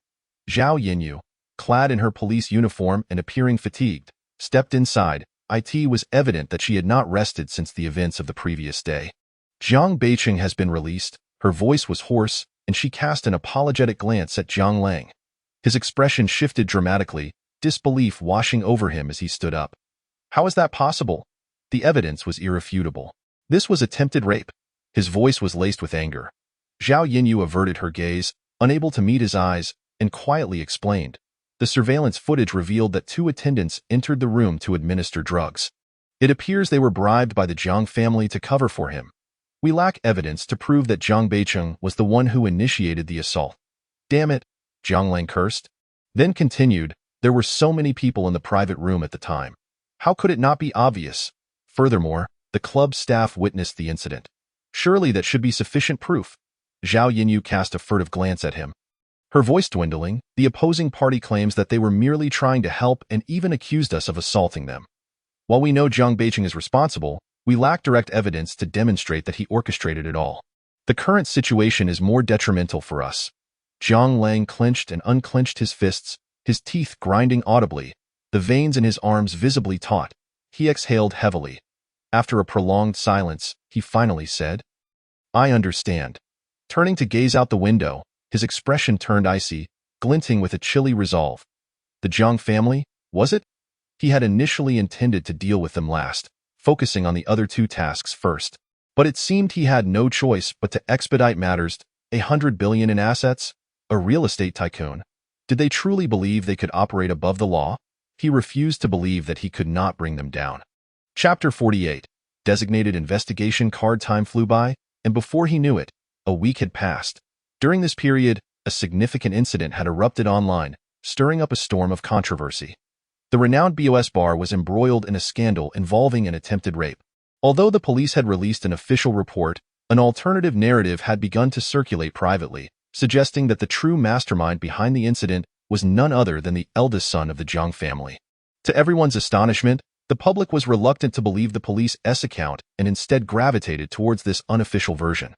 Zhao Yinyu, clad in her police uniform and appearing fatigued, stepped inside. It was evident that she had not rested since the events of the previous day. "Jiang Beicheng has been released." Her voice was hoarse, and she cast an apologetic glance at Jiang Lang. His expression shifted dramatically, disbelief washing over him as he stood up. "How is that possible?" The evidence was irrefutable. This was attempted rape. His voice was laced with anger. Zhao Yinyu averted her gaze, unable to meet his eyes, and quietly explained, The surveillance footage revealed that 2 attendants entered the room to administer drugs. It appears they were bribed by the Jiang family to cover for him. We lack evidence to prove that Jiang Beicheng was the one who initiated the assault. Damn it, Jiang Lang cursed. Then continued, there were so many people in the private room at the time. How could it not be obvious? Furthermore, the club staff witnessed the incident. Surely that should be sufficient proof. Zhao Yinyu cast a furtive glance at him. Her voice dwindling, the opposing party claims that they were merely trying to help and even accused us of assaulting them. While we know Jiang Beicheng is responsible, we lack direct evidence to demonstrate that he orchestrated it all. The current situation is more detrimental for us. Jiang Lang clenched and unclenched his fists, his teeth grinding audibly, the veins in his arms visibly taut. He exhaled heavily. After a prolonged silence, he finally said, I understand. Turning to gaze out the window, his expression turned icy, glinting with a chilly resolve. The Jiang family, was it? He had initially intended to deal with them last, focusing on the other 2 tasks first. But it seemed he had no choice but to expedite matters. 100 billion in assets? A real estate tycoon? Did they truly believe they could operate above the law? He refused to believe that he could not bring them down. Chapter 48. Designated investigation card. Time flew by, and before he knew it, a week had passed. During this period, a significant incident had erupted online, stirring up a storm of controversy. The renowned BOS bar was embroiled in a scandal involving an attempted rape. Although the police had released an official report, an alternative narrative had begun to circulate privately, suggesting that the true mastermind behind the incident was none other than the eldest son of the Jiang family. To everyone's astonishment, the public was reluctant to believe the police's account and instead gravitated towards this unofficial version.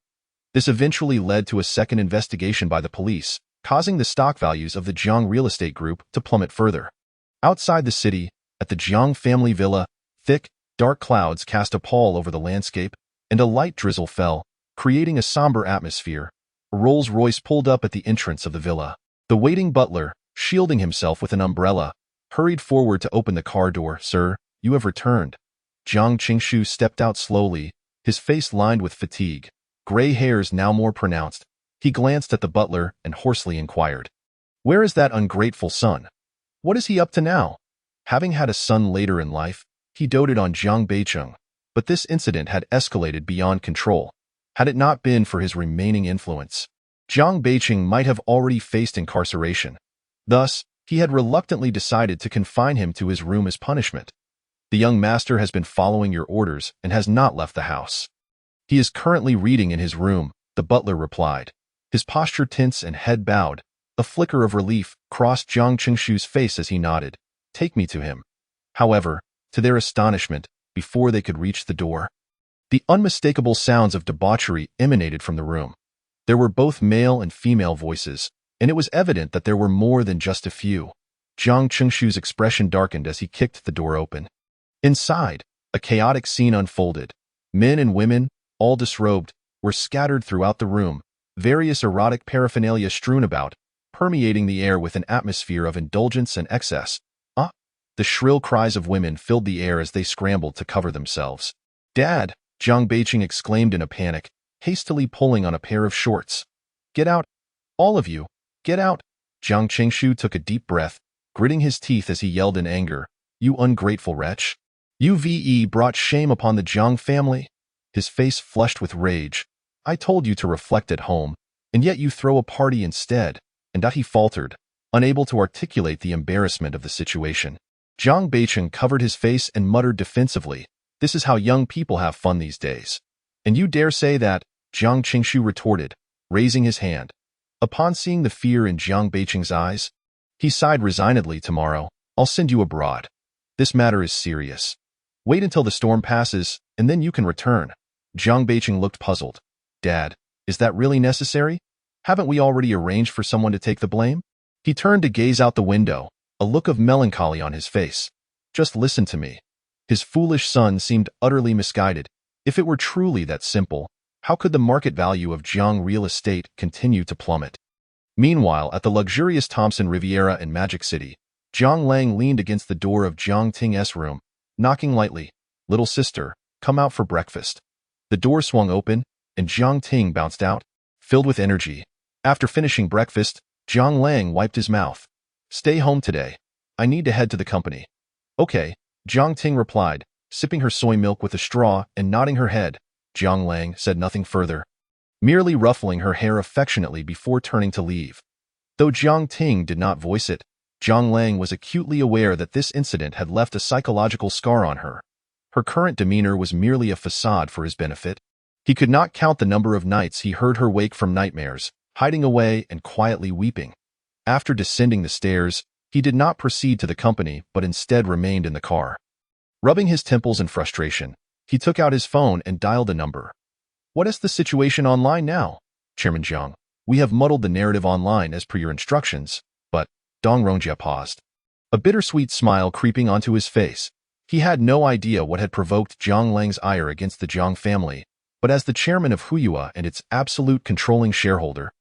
This eventually led to a second investigation by the police, causing the stock values of the Jiang real estate group to plummet further. Outside the city, at the Jiang family villa, thick, dark clouds cast a pall over the landscape, and a light drizzle fell, creating a somber atmosphere. A Rolls-Royce pulled up at the entrance of the villa. The waiting butler, shielding himself with an umbrella, hurried forward to open the car door. Sir, you have returned. Jiang Qingshu stepped out slowly, his face lined with fatigue, gray hairs now more pronounced. He glanced at the butler and hoarsely inquired, where is that ungrateful son? What is he up to now? Having had a son later in life, he doted on Jiang Beicheng, but this incident had escalated beyond control. Had it not been for his remaining influence, Jiang Beicheng might have already faced incarceration. Thus, he had reluctantly decided to confine him to his room as punishment. The young master has been following your orders and has not left the house. He is currently reading in his room, the butler replied. His posture tense and head bowed. A flicker of relief crossed Jiang Qingshu's face as he nodded. Take me to him. However, to their astonishment, before they could reach the door, the unmistakable sounds of debauchery emanated from the room. There were both male and female voices, and it was evident that there were more than just a few. Jiang Qingshu's expression darkened as he kicked the door open. Inside, a chaotic scene unfolded. Men and women, all disrobed, were scattered throughout the room, various erotic paraphernalia strewn about, permeating the air with an atmosphere of indulgence and excess. The shrill cries of women filled the air as they scrambled to cover themselves. Dad, Jiang Beicheng exclaimed in a panic, hastily pulling on a pair of shorts. Get out! All of you! Get out! Jiang Qingshu took a deep breath, gritting his teeth as he yelled in anger. You ungrateful wretch! You brought shame upon the Jiang family. His face flushed with rage. I told you to reflect at home, and yet you throw a party instead. And he faltered, unable to articulate the embarrassment of the situation. Jiang Beicheng covered his face and muttered defensively, this is how young people have fun these days. And you dare say that? Jiang Qingshu retorted, raising his hand. Upon seeing the fear in Jiang Beicheng's eyes, he sighed resignedly. Tomorrow, I'll send you abroad. This matter is serious. Wait until the storm passes, and then you can return. Jiang Beicheng looked puzzled. Dad, is that really necessary? Haven't we already arranged for someone to take the blame? He turned to gaze out the window, a look of melancholy on his face. Just listen to me. His foolish son seemed utterly misguided. If it were truly that simple, how could the market value of Jiang real estate continue to plummet? Meanwhile, at the luxurious Thompson Riviera in Magic City, Jiang Lang leaned against the door of Jiang Ting's room, knocking lightly. Little sister, come out for breakfast. The door swung open, and Jiang Ting bounced out, filled with energy. After finishing breakfast, Jiang Lang wiped his mouth. Stay home today. I need to head to the company. Okay, Jiang Ting replied, sipping her soy milk with a straw and nodding her head. Jiang Lang said nothing further, merely ruffling her hair affectionately before turning to leave. Though Jiang Ting did not voice it, Jiang Lang was acutely aware that this incident had left a psychological scar on her. Her current demeanor was merely a facade for his benefit. He could not count the number of nights he heard her wake from nightmares, hiding away and quietly weeping. After descending the stairs, he did not proceed to the company but instead remained in the car. Rubbing his temples in frustration, he took out his phone and dialed a number. What is the situation online now? Chairman Jiang, we have muddled the narrative online as per your instructions, but Dong Rongjie paused, a bittersweet smile creeping onto his face. He had no idea what had provoked Jiang Lang's ire against the Jiang family, but as the chairman of Huiyue and its absolute controlling shareholder,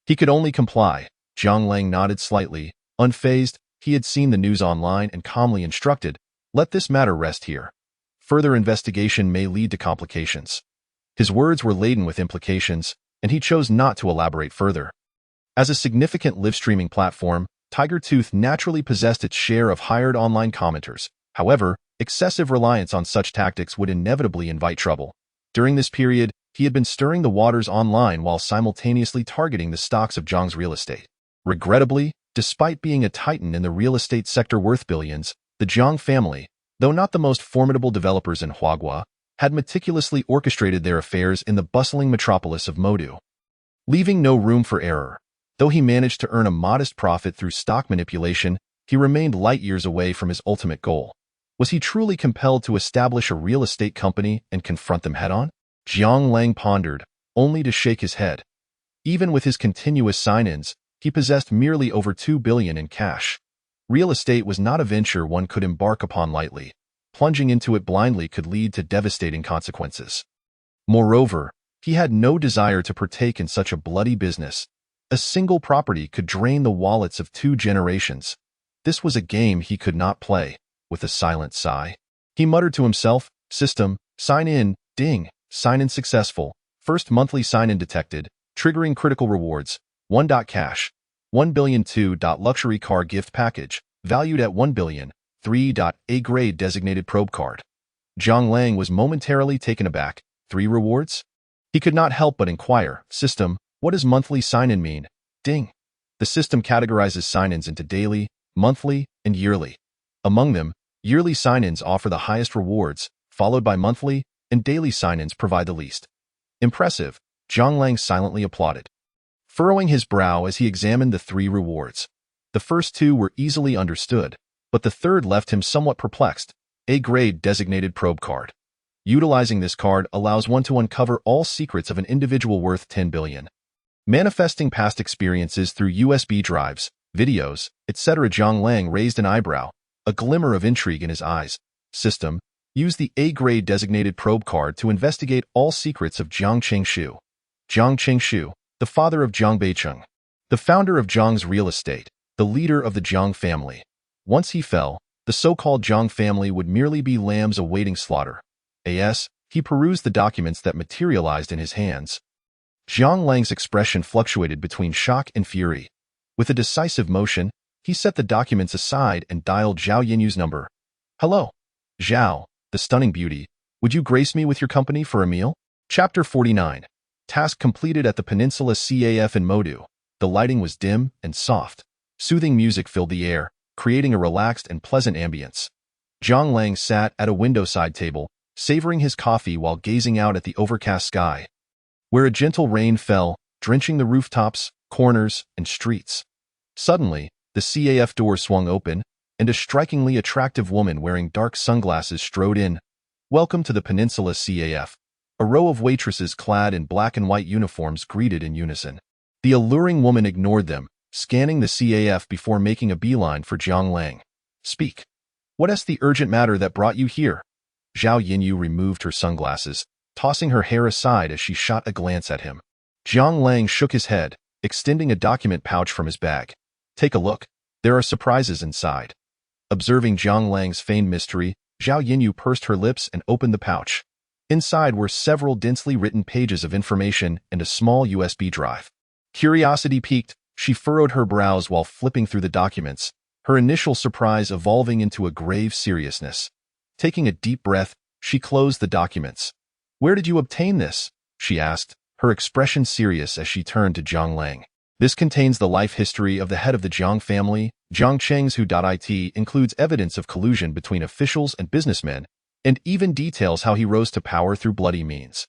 he could only comply. Jiang Lang nodded slightly, unfazed. He had seen the news online and calmly instructed, let this matter rest here. Further investigation may lead to complications. His words were laden with implications, and he chose not to elaborate further. As a significant live-streaming platform, TigerTooth naturally possessed its share of hired online commenters. However, excessive reliance on such tactics would inevitably invite trouble. During this period, he had been stirring the waters online while simultaneously targeting the stocks of Jiang's real estate. Regrettably, despite being a titan in the real estate sector worth billions, the Jiang family, though not the most formidable developers in Huagua, had meticulously orchestrated their affairs in the bustling metropolis of Modu, leaving no room for error. Though he managed to earn a modest profit through stock manipulation, he remained light years away from his ultimate goal. Was he truly compelled to establish a real estate company and confront them head-on? Jiang Lang pondered, only to shake his head. Even with his continuous sign-ins, he possessed merely over 2 billion in cash. Real estate was not a venture one could embark upon lightly. Plunging into it blindly could lead to devastating consequences. Moreover, he had no desire to partake in such a bloody business. A single property could drain the wallets of 2 generations. This was a game he could not play. With a silent sigh, he muttered to himself, system, sign in, ding, sign in successful, first monthly sign in detected, triggering critical rewards, 1. Cash, 1 billion. 2. Luxury car gift package, valued at 1 billion, 3. A-grade designated probe card. Jiang Lang was momentarily taken aback. 3 rewards? He could not help but inquire, system, what does monthly sign in mean? Ding. The system categorizes sign-ins into daily, monthly, and yearly. Among them, yearly sign-ins offer the highest rewards, followed by monthly, and daily sign-ins provide the least. Impressive, Jiang Lang silently applauded, furrowing his brow as he examined the 3 rewards. The first 2 were easily understood, but the third left him somewhat perplexed. A-grade designated probe card. Utilizing this card allows one to uncover all secrets of an individual worth 10 billion. Manifesting past experiences through USB drives, videos, etc. Jiang Lang raised an eyebrow, a glimmer of intrigue in his eyes. System, use the A-grade designated probe card to investigate all secrets of Jiang Qingshu. Jiang Qingshu, the father of Jiang Beicheng, the founder of Jiang's real estate, the leader of the Jiang family. Once he fell, the so-called Jiang family would merely be lambs awaiting slaughter. He perused the documents that materialized in his hands. Jiang Lang's expression fluctuated between shock and fury. With a decisive motion, he set the documents aside and dialed Zhao Yinyu's number. Hello. Zhao, the stunning beauty, would you grace me with your company for a meal? Chapter 49. Task completed at the Peninsula CAF in Modu. The lighting was dim and soft. Soothing music filled the air, creating a relaxed and pleasant ambience. Jiang Lang sat at a window-side table, savoring his coffee while gazing out at the overcast sky, where a gentle rain fell, drenching the rooftops, corners, and streets. Suddenly, the CAF door swung open, and a strikingly attractive woman wearing dark sunglasses strode in. Welcome to the Peninsula CAF. A row of waitresses clad in black and white uniforms greeted in unison. The alluring woman ignored them, scanning the CAF before making a beeline for Jiang Lang. Speak. What is the urgent matter that brought you here? Zhao Yinyu removed her sunglasses, tossing her hair aside as she shot a glance at him. Jiang Lang shook his head, extending a document pouch from his bag. Take a look. There are surprises inside. Observing Jiang Lang's feigned mystery, Zhao Yinyu pursed her lips and opened the pouch. Inside were several densely written pages of information and a small USB drive. Curiosity piqued, She furrowed her brows while flipping through the documents, her initial surprise evolving into a grave seriousness. Taking a deep breath, she closed the documents. "Where did you obtain this?" she asked, her expression serious as she turned to Zhang Lang. "This contains the life history of the head of the Jiang family. Jiang Cheng's Who.it includes evidence of collusion between officials and businessmen, and even details how he rose to power through bloody means."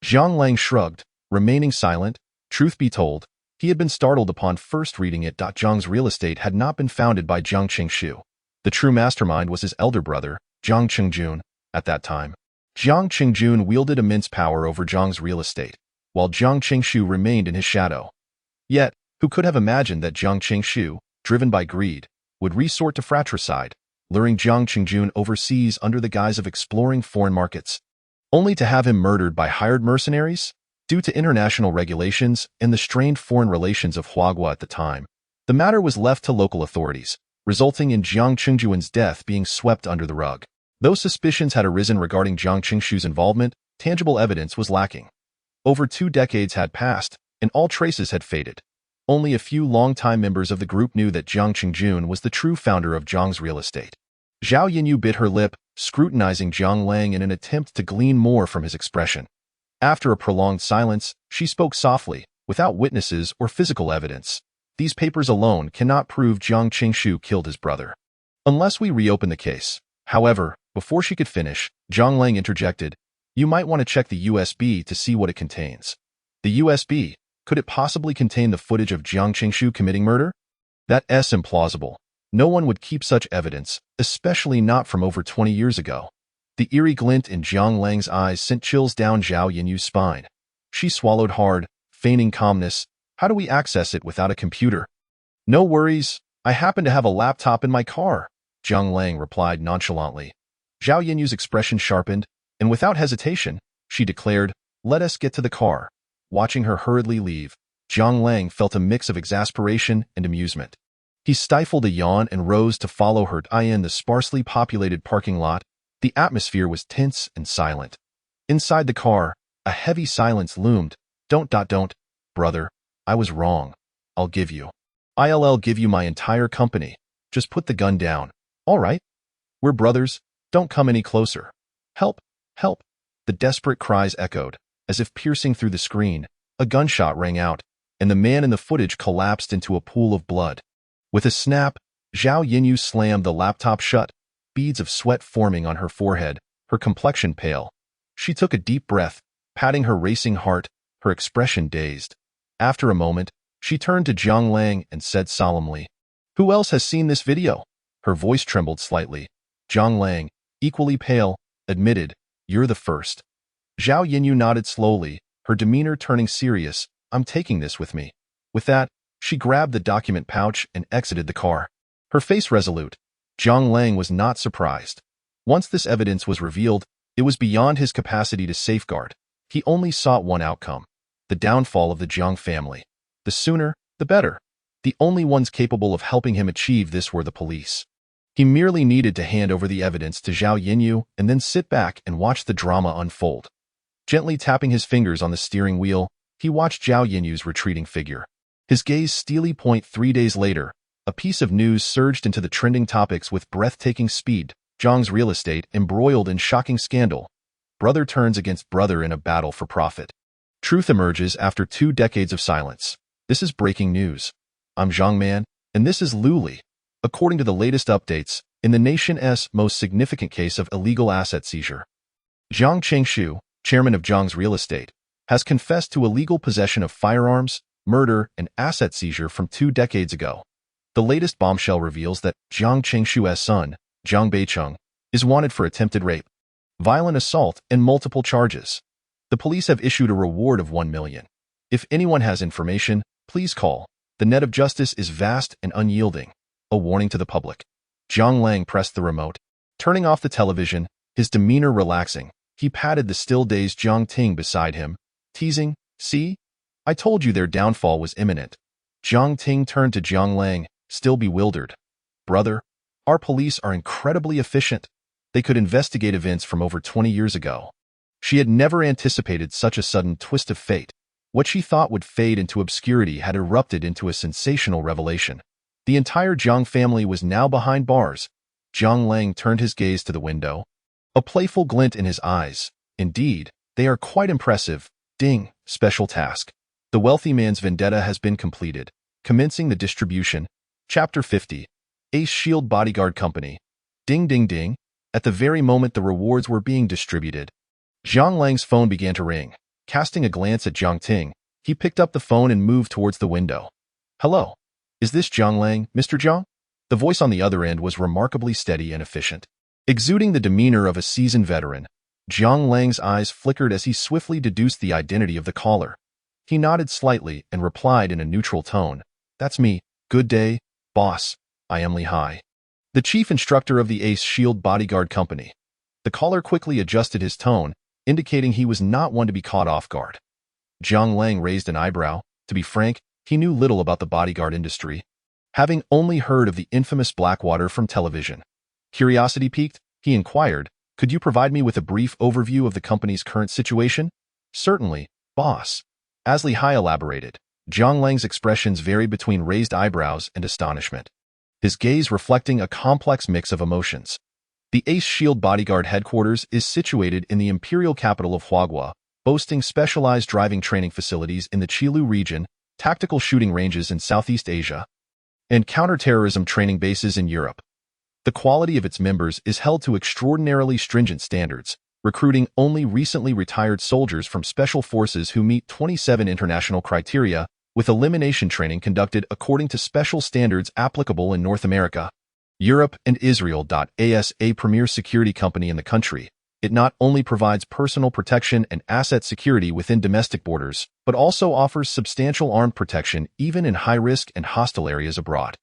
Zhang Lang shrugged, remaining silent. Truth be told, he had been startled upon first reading it. Jiang's real estate had not been founded by Jiang Qingshu. The true mastermind was his elder brother, Jiang Qingjun, at that time. Jiang Qingjun wielded immense power over Jiang's real estate, while Jiang Qingshu remained in his shadow. Yet, who could have imagined that Jiang Qingshu, driven by greed, would resort to fratricide, luring Jiang Qingjun overseas under the guise of exploring foreign markets, only to have him murdered by hired mercenaries? Due to international regulations and the strained foreign relations of Huagua at the time, the matter was left to local authorities, resulting in Jiang Qingjun's death being swept under the rug. Though suspicions had arisen regarding Jiang Qingshu's involvement, tangible evidence was lacking. Over 2 decades had passed, and all traces had faded. Only a few longtime members of the group knew that Jiang Qingjun was the true founder of Jiang's real estate. Zhao Yinyu bit her lip, scrutinizing Zhang Lang in an attempt to glean more from his expression. After a prolonged silence, she spoke softly, without witnesses or physical evidence. "These papers alone cannot prove Jiang Qingshu killed his brother, unless we reopen the case." However, before she could finish, Zhang Lang interjected, "You might want to check the USB to see what it contains." "The USB? Could it possibly contain the footage of Jiang Qingshu committing murder? That's implausible. No one would keep such evidence, especially not from over 20 years ago." The eerie glint in Zhang Lang's eyes sent chills down Zhao Yinyu's spine. She swallowed hard, feigning calmness. "How do we access it without a computer?" "No worries. I happen to have a laptop in my car," Zhang Lang replied nonchalantly. Zhao Yinyu's expression sharpened, and without hesitation, she declared, "Let us get to the car." Watching her hurriedly leave, Zhang Lang felt a mix of exasperation and amusement. He stifled a yawn and rose to follow her in the sparsely populated parking lot. The atmosphere was tense and silent. Inside the car, a heavy silence loomed. Don't, brother. I was wrong. I'll give you my entire company. Just put the gun down. All right? We're brothers. Don't come any closer. Help, help. The desperate cries echoed. As if piercing through the screen, a gunshot rang out, and the man in the footage collapsed into a pool of blood. With a snap, Zhao Yinyu slammed the laptop shut, beads of sweat forming on her forehead, her complexion pale. She took a deep breath, patting her racing heart, her expression dazed. After a moment, she turned to Zhang Lang and said solemnly, "Who else has seen this video?" Her voice trembled slightly. Zhang Lang, equally pale, admitted, "You're the first." Zhao Yinyu nodded slowly, her demeanor turning serious. "I'm taking this with me." With that, she grabbed the document pouch and exited the car. Her face resolute. Zhang Lang was not surprised. Once this evidence was revealed, it was beyond his capacity to safeguard. He only sought one outcome: the downfall of the Jiang family. The sooner, the better. The only ones capable of helping him achieve this were the police. He merely needed to hand over the evidence to Zhao Yinyu and then sit back and watch the drama unfold. Gently tapping his fingers on the steering wheel, he watched Zhao Yinyu's retreating figure. His gaze steely. 3 days later, a piece of news surged into the trending topics with breathtaking speed. Jiang's real estate embroiled in shocking scandal. Brother turns against brother in a battle for profit. Truth emerges after 2 decades of silence. This is breaking news. I'm Zhang Man, and this is Luli. According to the latest updates, in the nation's most significant case of illegal asset seizure, Jiang Qingshu, chairman of Jiang's real estate, has confessed to illegal possession of firearms, murder, and asset seizure from 2 decades ago. The latest bombshell reveals that Jiang Qingshu's son, Jiang Beicheng, is wanted for attempted rape, violent assault, and multiple charges. The police have issued a reward of 1 million. If anyone has information, please call. The net of justice is vast and unyielding. A warning to the public. Zhang Lang pressed the remote, turning off the television, his demeanor relaxing. He patted the still-dazed Jiang Ting beside him, teasing, "See? I told you their downfall was imminent." Jiang Ting turned to Zhang Lang, still bewildered. "Brother, our police are incredibly efficient. They could investigate events from over 20 years ago." She had never anticipated such a sudden twist of fate. What she thought would fade into obscurity had erupted into a sensational revelation. The entire Jiang family was now behind bars. Jiang Lang turned his gaze to the window, a playful glint in his eyes. Indeed, they are quite impressive. Ding, special task. The wealthy man's vendetta has been completed. Commencing the distribution. Chapter 50. Ace Shield Bodyguard Company. Ding ding ding. At the very moment the rewards were being distributed, Jiang Lang's phone began to ring. Casting a glance at Jiang Ting, he picked up the phone and moved towards the window. Hello. Is this Jiang Lang, Mr. Jiang? The voice on the other end was remarkably steady and efficient. Exuding the demeanor of a seasoned veteran, Jiang Lang's eyes flickered as he swiftly deduced the identity of the caller. He nodded slightly and replied in a neutral tone. That's me. Good day, boss. I am Li Hai, the chief instructor of the Ace Shield Bodyguard Company. The caller quickly adjusted his tone, indicating he was not one to be caught off guard. Jiang Lang raised an eyebrow. To be frank, he knew little about the bodyguard industry, having only heard of the infamous Blackwater from television. Curiosity piqued, he inquired, could you provide me with a brief overview of the company's current situation? Certainly, boss. As Li Hai elaborated, Jiang Lang's expressions varied between raised eyebrows and astonishment, his gaze reflecting a complex mix of emotions. The Ace Shield Bodyguard headquarters is situated in the imperial capital of Huagua, boasting specialized driving training facilities in the Qilu region, tactical shooting ranges in Southeast Asia, and counterterrorism training bases in Europe. The quality of its members is held to extraordinarily stringent standards, recruiting only recently retired soldiers from special forces who meet 27 international criteria, with elimination training conducted according to special standards applicable in North America, Europe, and Israel. As a premier security company in the country, it not only provides personal protection and asset security within domestic borders, but also offers substantial armed protection even in high-risk and hostile areas abroad.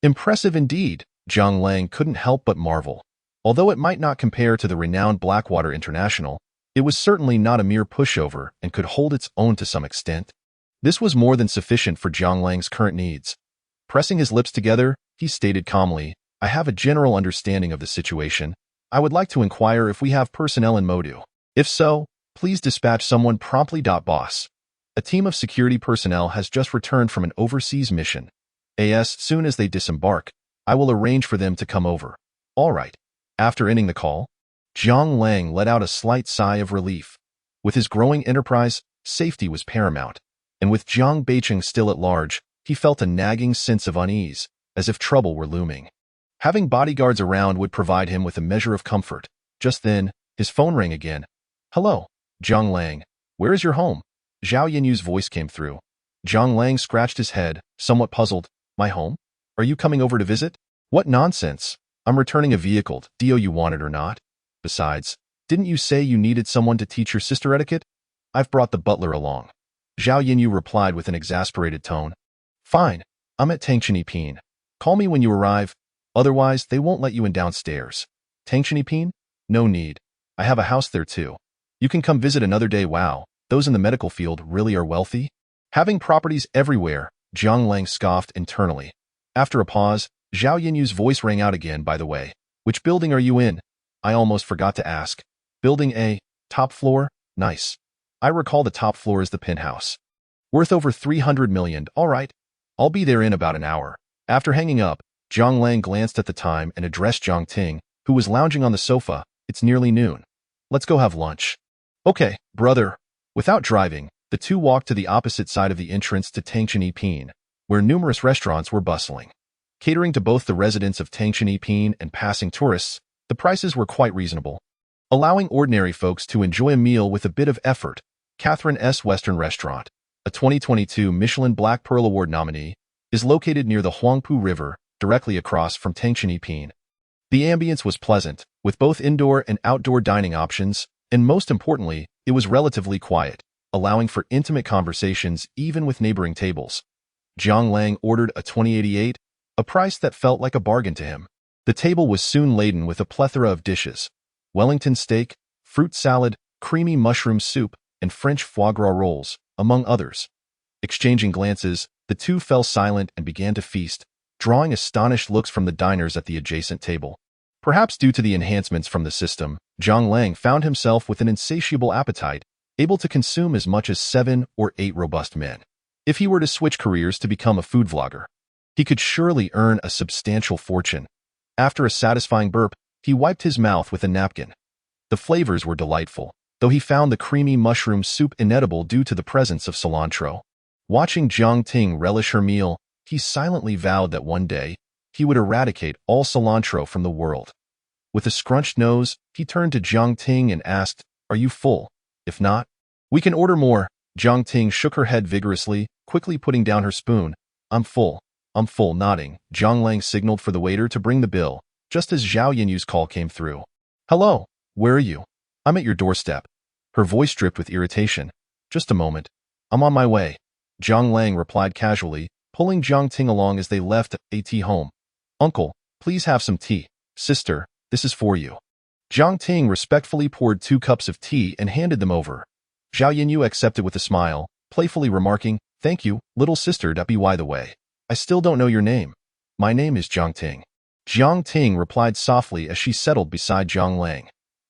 Impressive indeed, Jiang Lang couldn't help but marvel. Although it might not compare to the renowned Blackwater International, it was certainly not a mere pushover and could hold its own to some extent. This was more than sufficient for Jiang Lang's current needs. Pressing his lips together, he stated calmly, I have a general understanding of the situation. I would like to inquire if we have personnel in Modu. If so, please dispatch someone promptly. Boss. A team of security personnel has just returned from an overseas mission. As soon as they disembark, I will arrange for them to come over. All right. After ending the call, Jiang Lang let out a slight sigh of relief. With his growing enterprise, safety was paramount. And with Jiang Beicheng still at large, he felt a nagging sense of unease, as if trouble were looming. Having bodyguards around would provide him with a measure of comfort. Just then, his phone rang again. Hello, Jiang Lang. Where is your home? Zhao Yinyu's voice came through. Jiang Lang scratched his head, somewhat puzzled. My home? Are you coming over to visit? What nonsense. I'm returning a vehicle, do you want it or not? Besides, didn't you say you needed someone to teach your sister etiquette? I've brought the butler along. Zhao Yinyu replied with an exasperated tone. Fine, I'm at Tangchenipin. Call me when you arrive, otherwise they won't let you in downstairs. Tangchenipin? No need. I have a house there too. You can come visit another day. Wow, those in the medical field really are wealthy? Having properties everywhere, Jiang Lang scoffed internally. After a pause, Zhao Yinyu's voice rang out again. By the way, which building are you in? I almost forgot to ask. Building A, top floor? Nice. I recall the top floor is the penthouse. Worth over 300 million. All right. I'll be there in about an hour. After hanging up, Jiang Lang glanced at the time and addressed Jiang Ting, who was lounging on the sofa. It's nearly noon. Let's go have lunch. Okay, brother. Without driving, the two walked to the opposite side of the entrance to Tangchenipin, where numerous restaurants were bustling. Catering to both the residents of Tangchenipin and passing tourists, the prices were quite reasonable, allowing ordinary folks to enjoy a meal with a bit of effort. Catherine S. Western Restaurant, a 2022 Michelin Black Pearl Award nominee, is located near the Huangpu River, directly across from Tangchenipin. The ambience was pleasant, with both indoor and outdoor dining options, and most importantly, it was relatively quiet, allowing for intimate conversations even with neighboring tables. Jiang Lang ordered a 2088, a price that felt like a bargain to him. The table was soon laden with a plethora of dishes: Wellington steak, fruit salad, creamy mushroom soup, and French foie gras rolls, among others. Exchanging glances, the two fell silent and began to feast, drawing astonished looks from the diners at the adjacent table. Perhaps due to the enhancements from the system, Jiang Lang found himself with an insatiable appetite. able to consume as much as 7 or 8 robust men. If he were to switch careers to become a food vlogger, he could surely earn a substantial fortune. After a satisfying burp, he wiped his mouth with a napkin. The flavors were delightful, though he found the creamy mushroom soup inedible due to the presence of cilantro. Watching Jiang Ting relish her meal, he silently vowed that one day, he would eradicate all cilantro from the world. With a scrunched nose, he turned to Jiang Ting and asked, "Are you full? If not, we can order more." Jiang Ting shook her head vigorously, quickly putting down her spoon. I'm full, nodding. Zhang Lang signaled for the waiter to bring the bill, just as Zhao Yinyu's call came through. "Hello, where are you?" "I'm at your doorstep." Her voice dripped with irritation. "Just a moment. I'm on my way." Zhang Lang replied casually, pulling Jiang Ting along as they left at home. "Uncle, please have some tea." "Sister, this is for you." Jiang Ting respectfully poured 2 cups of tea and handed them over. Zhao Yinyu accepted with a smile, playfully remarking, "Thank you, little sister. By the way, I still don't know your name." "My name is Jiang Ting." Jiang Ting replied softly as she settled beside Zhang Lang.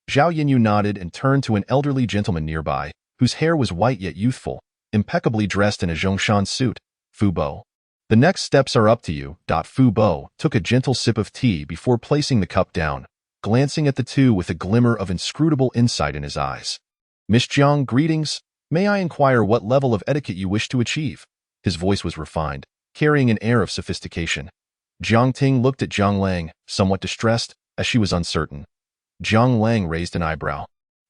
Zhao Yinyu nodded and turned to an elderly gentleman nearby, whose hair was white yet youthful, impeccably dressed in a Zhongshan suit. "Fu Bo. The next steps are up to you." Fu Bo took a gentle sip of tea before placing the cup down, glancing at the two with a glimmer of inscrutable insight in his eyes. "Miss Jiang, greetings. May I inquire what level of etiquette you wish to achieve?" His voice was refined, carrying an air of sophistication. Jiang Ting looked at Zhang Lang, somewhat distressed, as she was uncertain. Zhang Lang raised an eyebrow.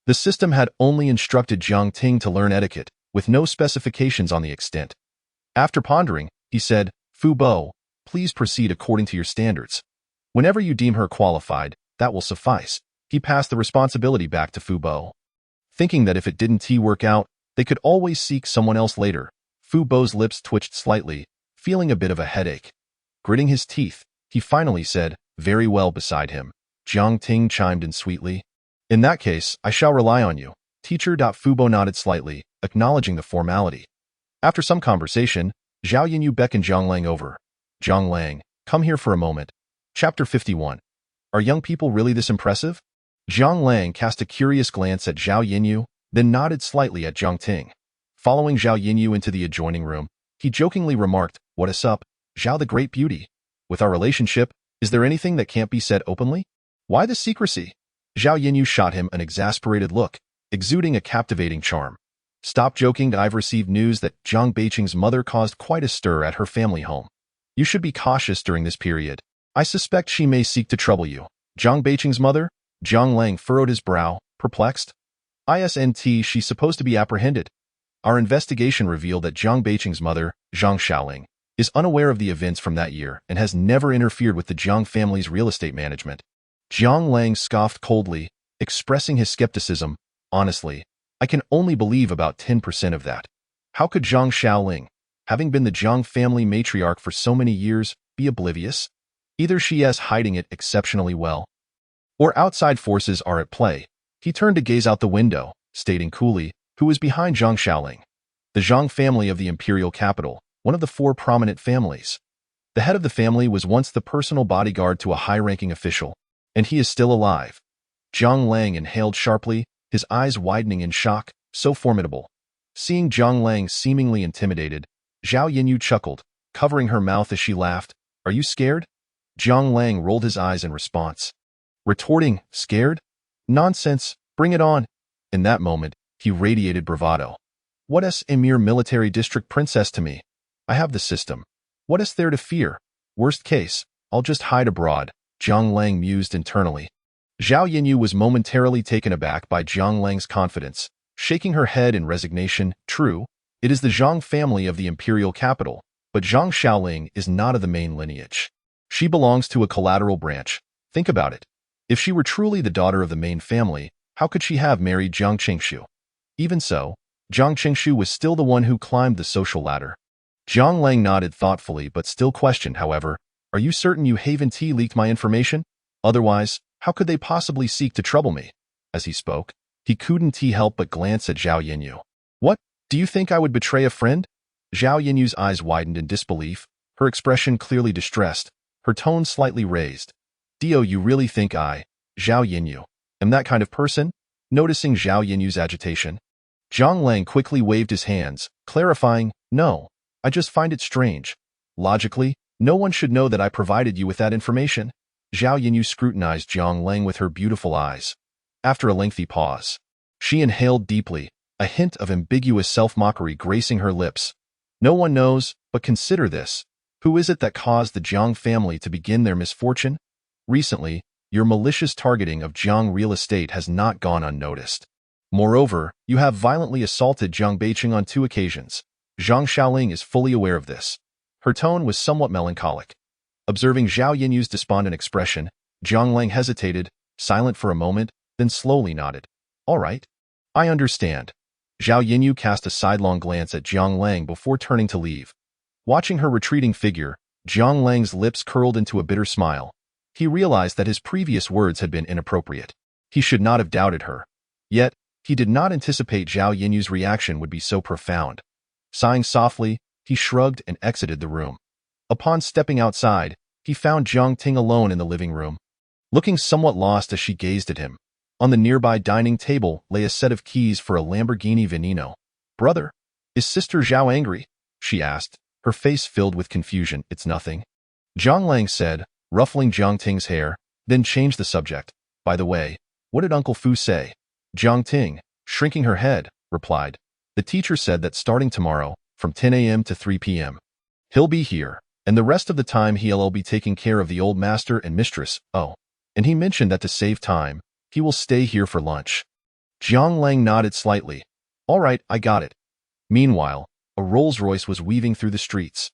The system had only instructed Jiang Ting to learn etiquette, with no specifications on the extent. After pondering, he said, "Fu Bo, please proceed according to your standards. Whenever you deem her qualified, that will suffice." He passed the responsibility back to Fu Bo. Thinking that if it didn't work out, they could always seek someone else later, Fu Bo's lips twitched slightly, feeling a bit of a headache. Gritting his teeth, he finally said, "Very well." Beside him, Jiang Ting chimed in sweetly. "In that case, I shall rely on you, teacher." Fu Bo nodded slightly, acknowledging the formality. After some conversation, Zhao Yinyu beckoned Zhang Lang over. "Zhang Lang, come here for a moment." Chapter 51. Are young people really this impressive? Zhang Lang cast a curious glance at Zhao Yinyu, then nodded slightly at Jiang Ting. Following Zhao Yinyu into the adjoining room, he jokingly remarked, "What is up, Zhao the Great Beauty? With our relationship, is there anything that can't be said openly? Why the secrecy?" Zhao Yinyu shot him an exasperated look, exuding a captivating charm. "Stop joking. I've received news that Zhang Beiqing's mother caused quite a stir at her family home. You should be cautious during this period. I suspect she may seek to trouble you." "Zhang Beiqing's mother?" Zhang Lang furrowed his brow, perplexed. "Isn't she's supposed to be apprehended? Our investigation revealed that Zhang Beiqing's mother, Zhang Xiaoling, is unaware of the events from that year and has never interfered with the Zhang family's real estate management." Zhang Lang scoffed coldly, expressing his skepticism. "Honestly, I can only believe about 10% of that. How could Zhang Xiaoling, having been the Zhang family matriarch for so many years, be oblivious? Either she is hiding it exceptionally well, or outside forces are at play." He turned to gaze out the window, stating coolly, "Who is behind Zhang Xiaoling?" "The Zhang family of the imperial capital, one of the 4 prominent families. The head of the family was once the personal bodyguard to a high-ranking official, and he is still alive." Zhang Lang inhaled sharply, his eyes widening in shock. So formidable. Seeing Zhang Lang seemingly intimidated, Zhao Yinyu chuckled, covering her mouth as she laughed. "Are you scared?" Zhang Lang rolled his eyes in response, retorting, "Scared? Nonsense, bring it on." In that moment, he radiated bravado. "What is a mere military district princess to me? I have the system. What is there to fear? Worst case, I'll just hide abroad." Zhang Lang mused internally. Zhao Yinyu was momentarily taken aback by Zhang Lang's confidence, shaking her head in resignation. "True, it is the Zhang family of the imperial capital, but Zhang Xiaoling is not of the main lineage. She belongs to a collateral branch. Think about it. If she were truly the daughter of the main family, how could she have married Jiang Qingshu? Even so, Jiang Qingshu was still the one who climbed the social ladder." Zhang Lang nodded thoughtfully but still questioned, however, "Are you certain you haven't leaked my information? Otherwise, how could they possibly seek to trouble me?" As he spoke, he couldn't help but glance at Zhao Yinyu. "What? Do you think I would betray a friend?" Zhao Yinyu's eyes widened in disbelief, her expression clearly distressed, her tone slightly raised. "Do you really think I, Zhao Yinyu, am that kind of person?" Noticing Zhao Yinyu's agitation, Zhang Lang quickly waved his hands, clarifying, "No, I just find it strange. Logically, no one should know that I provided you with that information." Zhao Yinyu scrutinized Zhang Lang with her beautiful eyes. After a lengthy pause, she inhaled deeply, a hint of ambiguous self-mockery gracing her lips. "No one knows, but consider this. Who is it that caused the Jiang family to begin their misfortune? Recently, your malicious targeting of Jiang real estate has not gone unnoticed. Moreover, you have violently assaulted Jiang Beiqing on 2 occasions. Zhang Xiaoling is fully aware of this." Her tone was somewhat melancholic. Observing Zhao Yinyu's despondent expression, Zhang Lang hesitated, silent for a moment, then slowly nodded. "All right. I understand." Zhao Yinyu cast a sidelong glance at Zhang Lang before turning to leave. Watching her retreating figure, Zhang Lang's lips curled into a bitter smile. He realized that his previous words had been inappropriate. He should not have doubted her. Yet, he did not anticipate Zhao Yinyu's reaction would be so profound. Sighing softly, he shrugged and exited the room. Upon stepping outside, he found Jiang Ting alone in the living room, looking somewhat lost as she gazed at him. On the nearby dining table lay a set of keys for a Lamborghini Veneno. "Brother, is Sister Zhao angry?" she asked, her face filled with confusion. "It's nothing," Zhang Lang said, ruffling Jiang Ting's hair, then changed the subject. "By the way, what did Uncle Fu say?" Jiang Ting, shrinking her head, replied, "The teacher said that starting tomorrow, from 10 a.m. to 3 p.m., he'll be here, and the rest of the time he'll be taking care of the old master and mistress. Oh, and he mentioned that to save time, he will stay here for lunch." Jiang Lang nodded slightly. "All right, I got it." Meanwhile, a Rolls-Royce was weaving through the streets.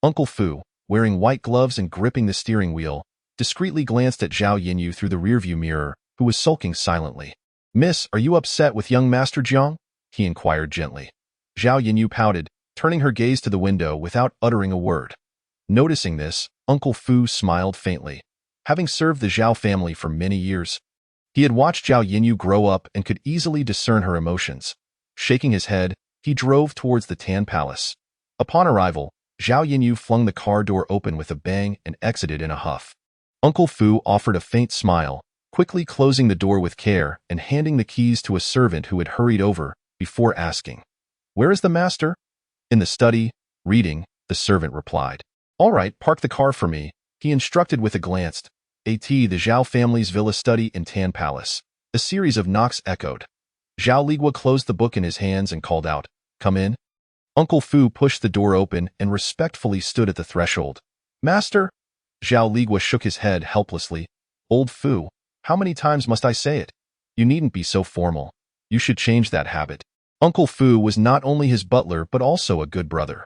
Uncle Fu, wearing white gloves and gripping the steering wheel, discreetly glanced at Zhao Yinyu through the rearview mirror, who was sulking silently. "Miss, are you upset with young Master Jiang?" he inquired gently. Zhao Yinyu pouted, turning her gaze to the window without uttering a word. Noticing this, Uncle Fu smiled faintly. Having served the Zhao family for many years, he had watched Zhao Yinyu grow up and could easily discern her emotions. Shaking his head, he drove towards the Tan Palace. Upon arrival, Zhao Yinyu flung the car door open with a bang and exited in a huff. Uncle Fu offered a faint smile, quickly closing the door with care and handing the keys to a servant who had hurried over, before asking, "Where is the master?" "In the study, reading," the servant replied. "All right, park the car for me," he instructed with a glance. The Zhao family's villa study in Tan Palace. A series of knocks echoed. Zhao Ligua closed the book in his hands and called out, "Come in." Uncle Fu pushed the door open and respectfully stood at the threshold. "Master?" Zhao Ligua shook his head helplessly. "Old Fu, how many times must I say it? You needn't be so formal. You should change that habit." Uncle Fu was not only his butler but also a good brother.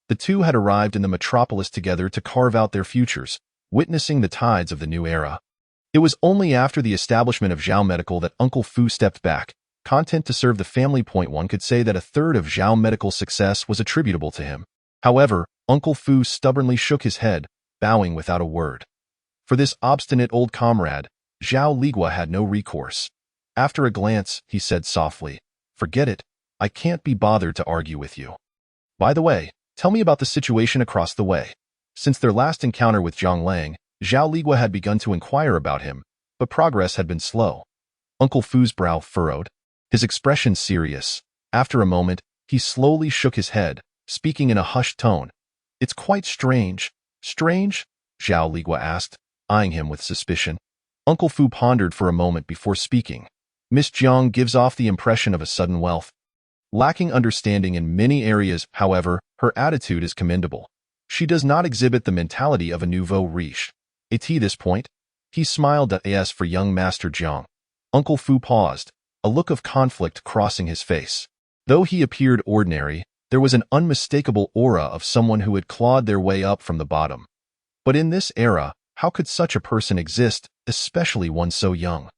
The two had arrived in the metropolis together to carve out their futures, witnessing the tides of the new era. It was only after the establishment of Zhao Medical that Uncle Fu stepped back, content to serve the family. One could say that a third of Zhao Medical's success was attributable to him. However, Uncle Fu stubbornly shook his head, bowing without a word. For this obstinate old comrade, Zhao Ligua had no recourse. After a glance, he said softly, "Forget it. I can't be bothered to argue with you. By the way, tell me about the situation across the way." Since their last encounter with Zhang Lang, Zhao Ligua had begun to inquire about him, but progress had been slow. Uncle Fu's brow furrowed, his expression serious. After a moment, he slowly shook his head, speaking in a hushed tone. "It's quite strange." "Strange?" Zhao Ligua asked, eyeing him with suspicion. Uncle Fu pondered for a moment before speaking. "Miss Jiang gives off the impression of a sudden wealth. Lacking understanding in many areas, however, her attitude is commendable. She does not exhibit the mentality of a nouveau riche. At this point, he smiled at as for young Master Jiang." Uncle Fu paused, a look of conflict crossing his face. Though he appeared ordinary, there was an unmistakable aura of someone who had clawed their way up from the bottom. But in this era, how could such a person exist, especially one so young?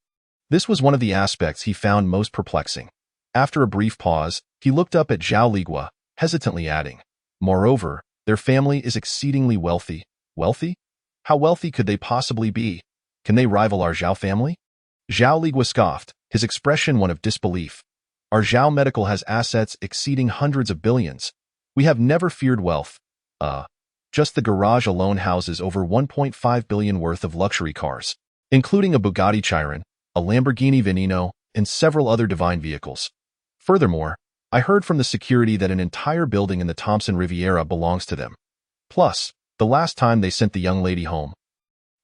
This was one of the aspects he found most perplexing. After a brief pause, he looked up at Zhao Ligua, hesitantly adding, "Moreover, their family is exceedingly wealthy." "Wealthy? How wealthy could they possibly be? Can they rival our Zhao family?" Zhao Ligua scoffed, his expression one of disbelief. "Our Zhao Medical has assets exceeding hundreds of billions. We have never feared wealth. Just the garage alone houses over 1.5 billion worth of luxury cars, including a Bugatti Chiron, a Lamborghini Veneno, and several other divine vehicles. Furthermore, I heard from the security that an entire building in the Thompson Riviera belongs to them. Plus, the last time they sent the young lady home,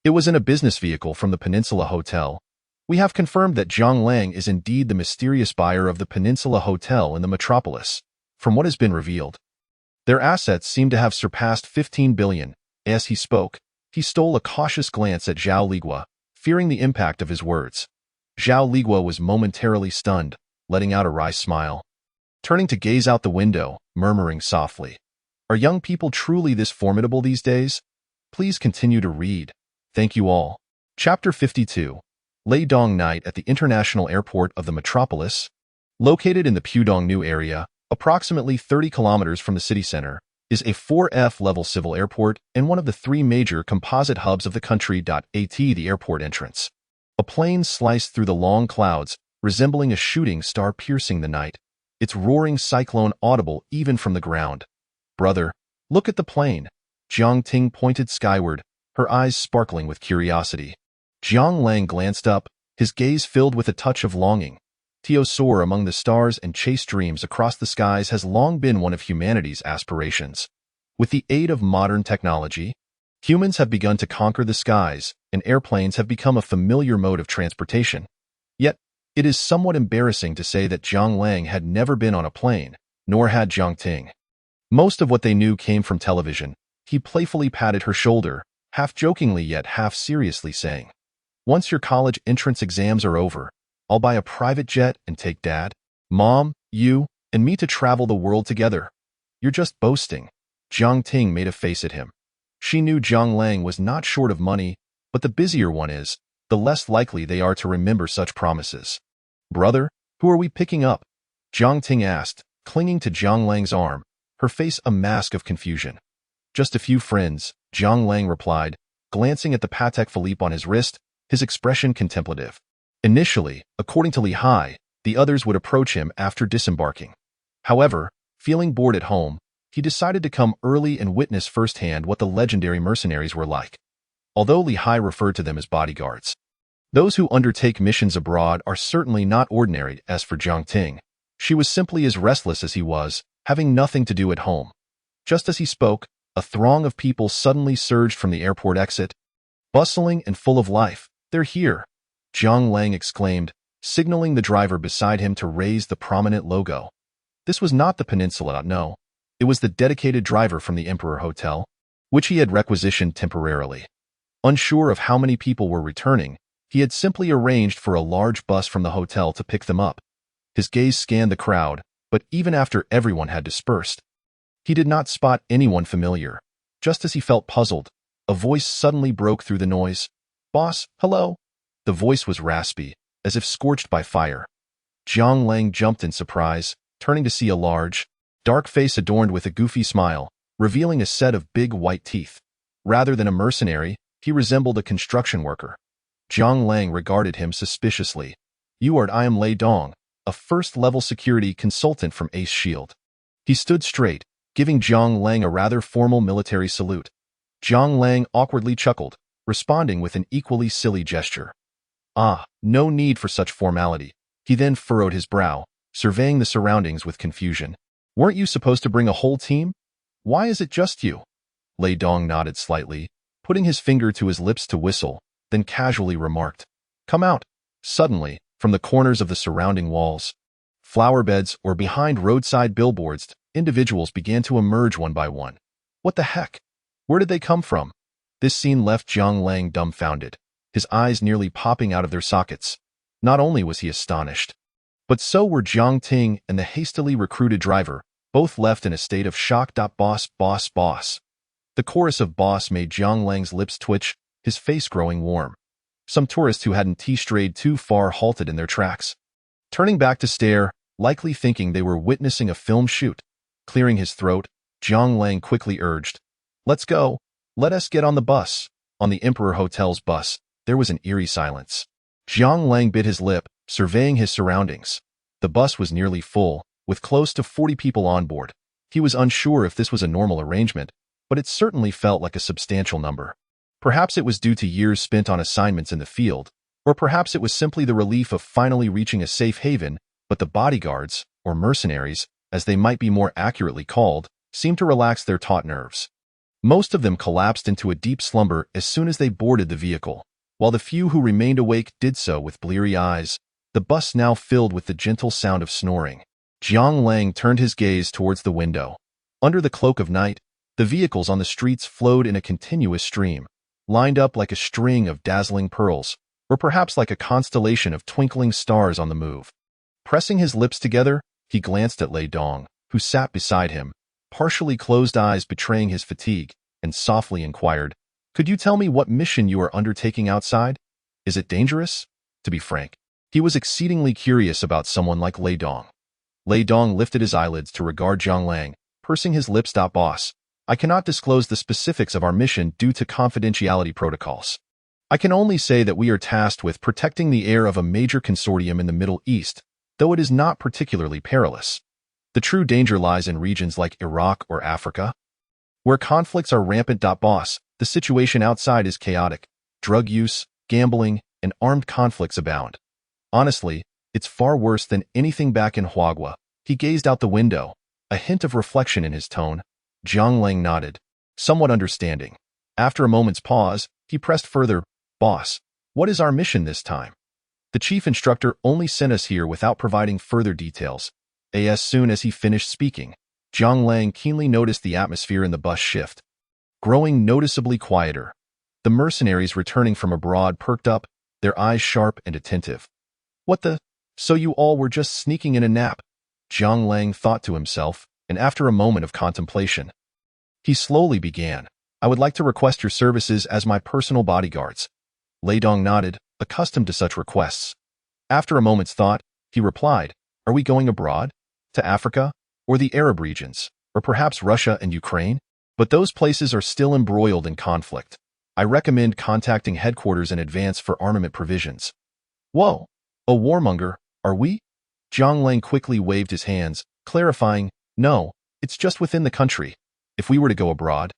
it was in a business vehicle from the Peninsula Hotel. We have confirmed that Zhang Lang is indeed the mysterious buyer of the Peninsula Hotel in the metropolis. From what has been revealed, their assets seem to have surpassed 15 billion. As he spoke, he stole a cautious glance at Zhao Ligua, fearing the impact of his words. Zhao Ligua was momentarily stunned, letting out a wry smile, turning to gaze out the window, murmuring softly, "Are young people truly this formidable these days?" Please continue to read. Thank you all. Chapter 52. Lei Dong Night at the International Airport of the Metropolis. Located in the Pudong area, approximately 30 kilometers from the city center, is a 4F-level civil airport and one of the three major composite hubs of the country. The airport entrance. A plane sliced through the long clouds, resembling a shooting star piercing the night, its roaring cyclone audible even from the ground. "Brother, look at the plane." Jiang Ting pointed skyward, her eyes sparkling with curiosity. Zhang Lang glanced up, his gaze filled with a touch of longing. To soar among the stars and chase dreams across the skies has long been one of humanity's aspirations. With the aid of modern technology, humans have begun to conquer the skies, and airplanes have become a familiar mode of transportation. Yet, it is somewhat embarrassing to say that Zhang Lang had never been on a plane, nor had Jiang Ting. Most of what they knew came from television. He playfully patted her shoulder, half jokingly yet half seriously saying, "Once your college entrance exams are over, I'll buy a private jet and take Dad, Mom, you, and me to travel the world together." "You're just boasting." Jiang Ting made a face at him. She knew Zhang Lang was not short of money, but the busier one is, the less likely they are to remember such promises. "Brother, who are we picking up?" Jiang Ting asked, clinging to Zhang Lang's arm, her face a mask of confusion. "Just a few friends," Zhang Lang replied, glancing at the Patek Philippe on his wrist, his expression contemplative. Initially, according to Lehigh, the others would approach him after disembarking. However, feeling bored at home, he decided to come early and witness firsthand what the legendary mercenaries were like. Although Lehigh referred to them as bodyguards, those who undertake missions abroad are certainly not ordinary. As for Jiang Ting, she was simply as restless as he was, having nothing to do at home. Just as he spoke, a throng of people suddenly surged from the airport exit. Bustling and full of life. "They're here," Zhang Lang exclaimed, signaling the driver beside him to raise the prominent logo. This was not the Peninsula, no. It was the dedicated driver from the Emperor Hotel, which he had requisitioned temporarily. Unsure of how many people were returning, he had simply arranged for a large bus from the hotel to pick them up. His gaze scanned the crowd, but even after everyone had dispersed, he did not spot anyone familiar. Just as he felt puzzled, a voice suddenly broke through the noise. "Boss, hello?" The voice was raspy, as if scorched by fire. Zhang Lang jumped in surprise, turning to see a large, dark face adorned with a goofy smile, revealing a set of big white teeth. Rather than a mercenary, he resembled a construction worker. Zhang Lang regarded him suspiciously. I am Lei Dong, a first-level security consultant from Ace Shield." He stood straight, giving Zhang Lang a rather formal military salute. Zhang Lang awkwardly chuckled, responding with an equally silly gesture. "Ah, no need for such formality." He then furrowed his brow, surveying the surroundings with confusion. "Weren't you supposed to bring a whole team? Why is it just you?" Lei Dong nodded slightly, putting his finger to his lips to whistle, then casually remarked, "Come out." Suddenly, from the corners of the surrounding walls, flower beds, or behind roadside billboards, individuals began to emerge one by one. What the heck? Where did they come from? This scene left Zhang Lang dumbfounded, his eyes nearly popping out of their sockets. Not only was he astonished, but so were Jiang Ting and the hastily recruited driver, both left in a state of shock. "Boss, boss, boss." The chorus of boss made Zhang Lang's lips twitch, his face growing warm. Some tourists who hadn't strayed too far halted in their tracks, turning back to stare, likely thinking they were witnessing a film shoot. Clearing his throat, Zhang Lang quickly urged, "Let's go. Let us get on the bus." On the Emperor Hotel's bus, there was an eerie silence. Zhang Lang bit his lip, surveying his surroundings. The bus was nearly full, with close to 40 people on board. He was unsure if this was a normal arrangement, but it certainly felt like a substantial number. Perhaps it was due to years spent on assignments in the field, or perhaps it was simply the relief of finally reaching a safe haven, but the bodyguards, or mercenaries, as they might be more accurately called, seemed to relax their taut nerves. Most of them collapsed into a deep slumber as soon as they boarded the vehicle, while the few who remained awake did so with bleary eyes, the bus now filled with the gentle sound of snoring. Jiang Lang turned his gaze towards the window. Under the cloak of night, the vehicles on the streets flowed in a continuous stream, lined up like a string of dazzling pearls, or perhaps like a constellation of twinkling stars on the move. Pressing his lips together, he glanced at Lei Dong, who sat beside him, partially closed eyes betraying his fatigue, and softly inquired, "Could you tell me what mission you are undertaking outside? Is it dangerous?" To be frank, he was exceedingly curious about someone like Lei Dong. Lei Dong lifted his eyelids to regard Jiang Lang, pursing his lips. "Boss, I cannot disclose the specifics of our mission due to confidentiality protocols. I can only say that we are tasked with protecting the air of a major consortium in the Middle East, though it is not particularly perilous. The true danger lies in regions like Iraq or Africa, where conflicts are rampant. Boss, the situation outside is chaotic. Drug use, gambling, and armed conflicts abound. Honestly, it's far worse than anything back in Huagua." He gazed out the window, a hint of reflection in his tone. Jiang Lang nodded, somewhat understanding. After a moment's pause, he pressed further, "Boss, what is our mission this time? The chief instructor only sent us here without providing further details." As soon as he finished speaking, Jiang Lang keenly noticed the atmosphere in the bus shift, growing noticeably quieter. The mercenaries returning from abroad perked up, their eyes sharp and attentive. "What the? So you all were just sneaking in a nap?" Jiang Lang thought to himself, and after a moment of contemplation, he slowly began, "I would like to request your services as my personal bodyguards." Lei Dong nodded, accustomed to such requests. After a moment's thought, he replied, "Are we going abroad? To Africa? Or the Arab regions? Or perhaps Russia and Ukraine? But those places are still embroiled in conflict. I recommend contacting headquarters in advance for armament provisions." "Whoa, a warmonger, are we?" Jiang Lang quickly waved his hands, clarifying, "No, it's just within the country. If we were to go abroad,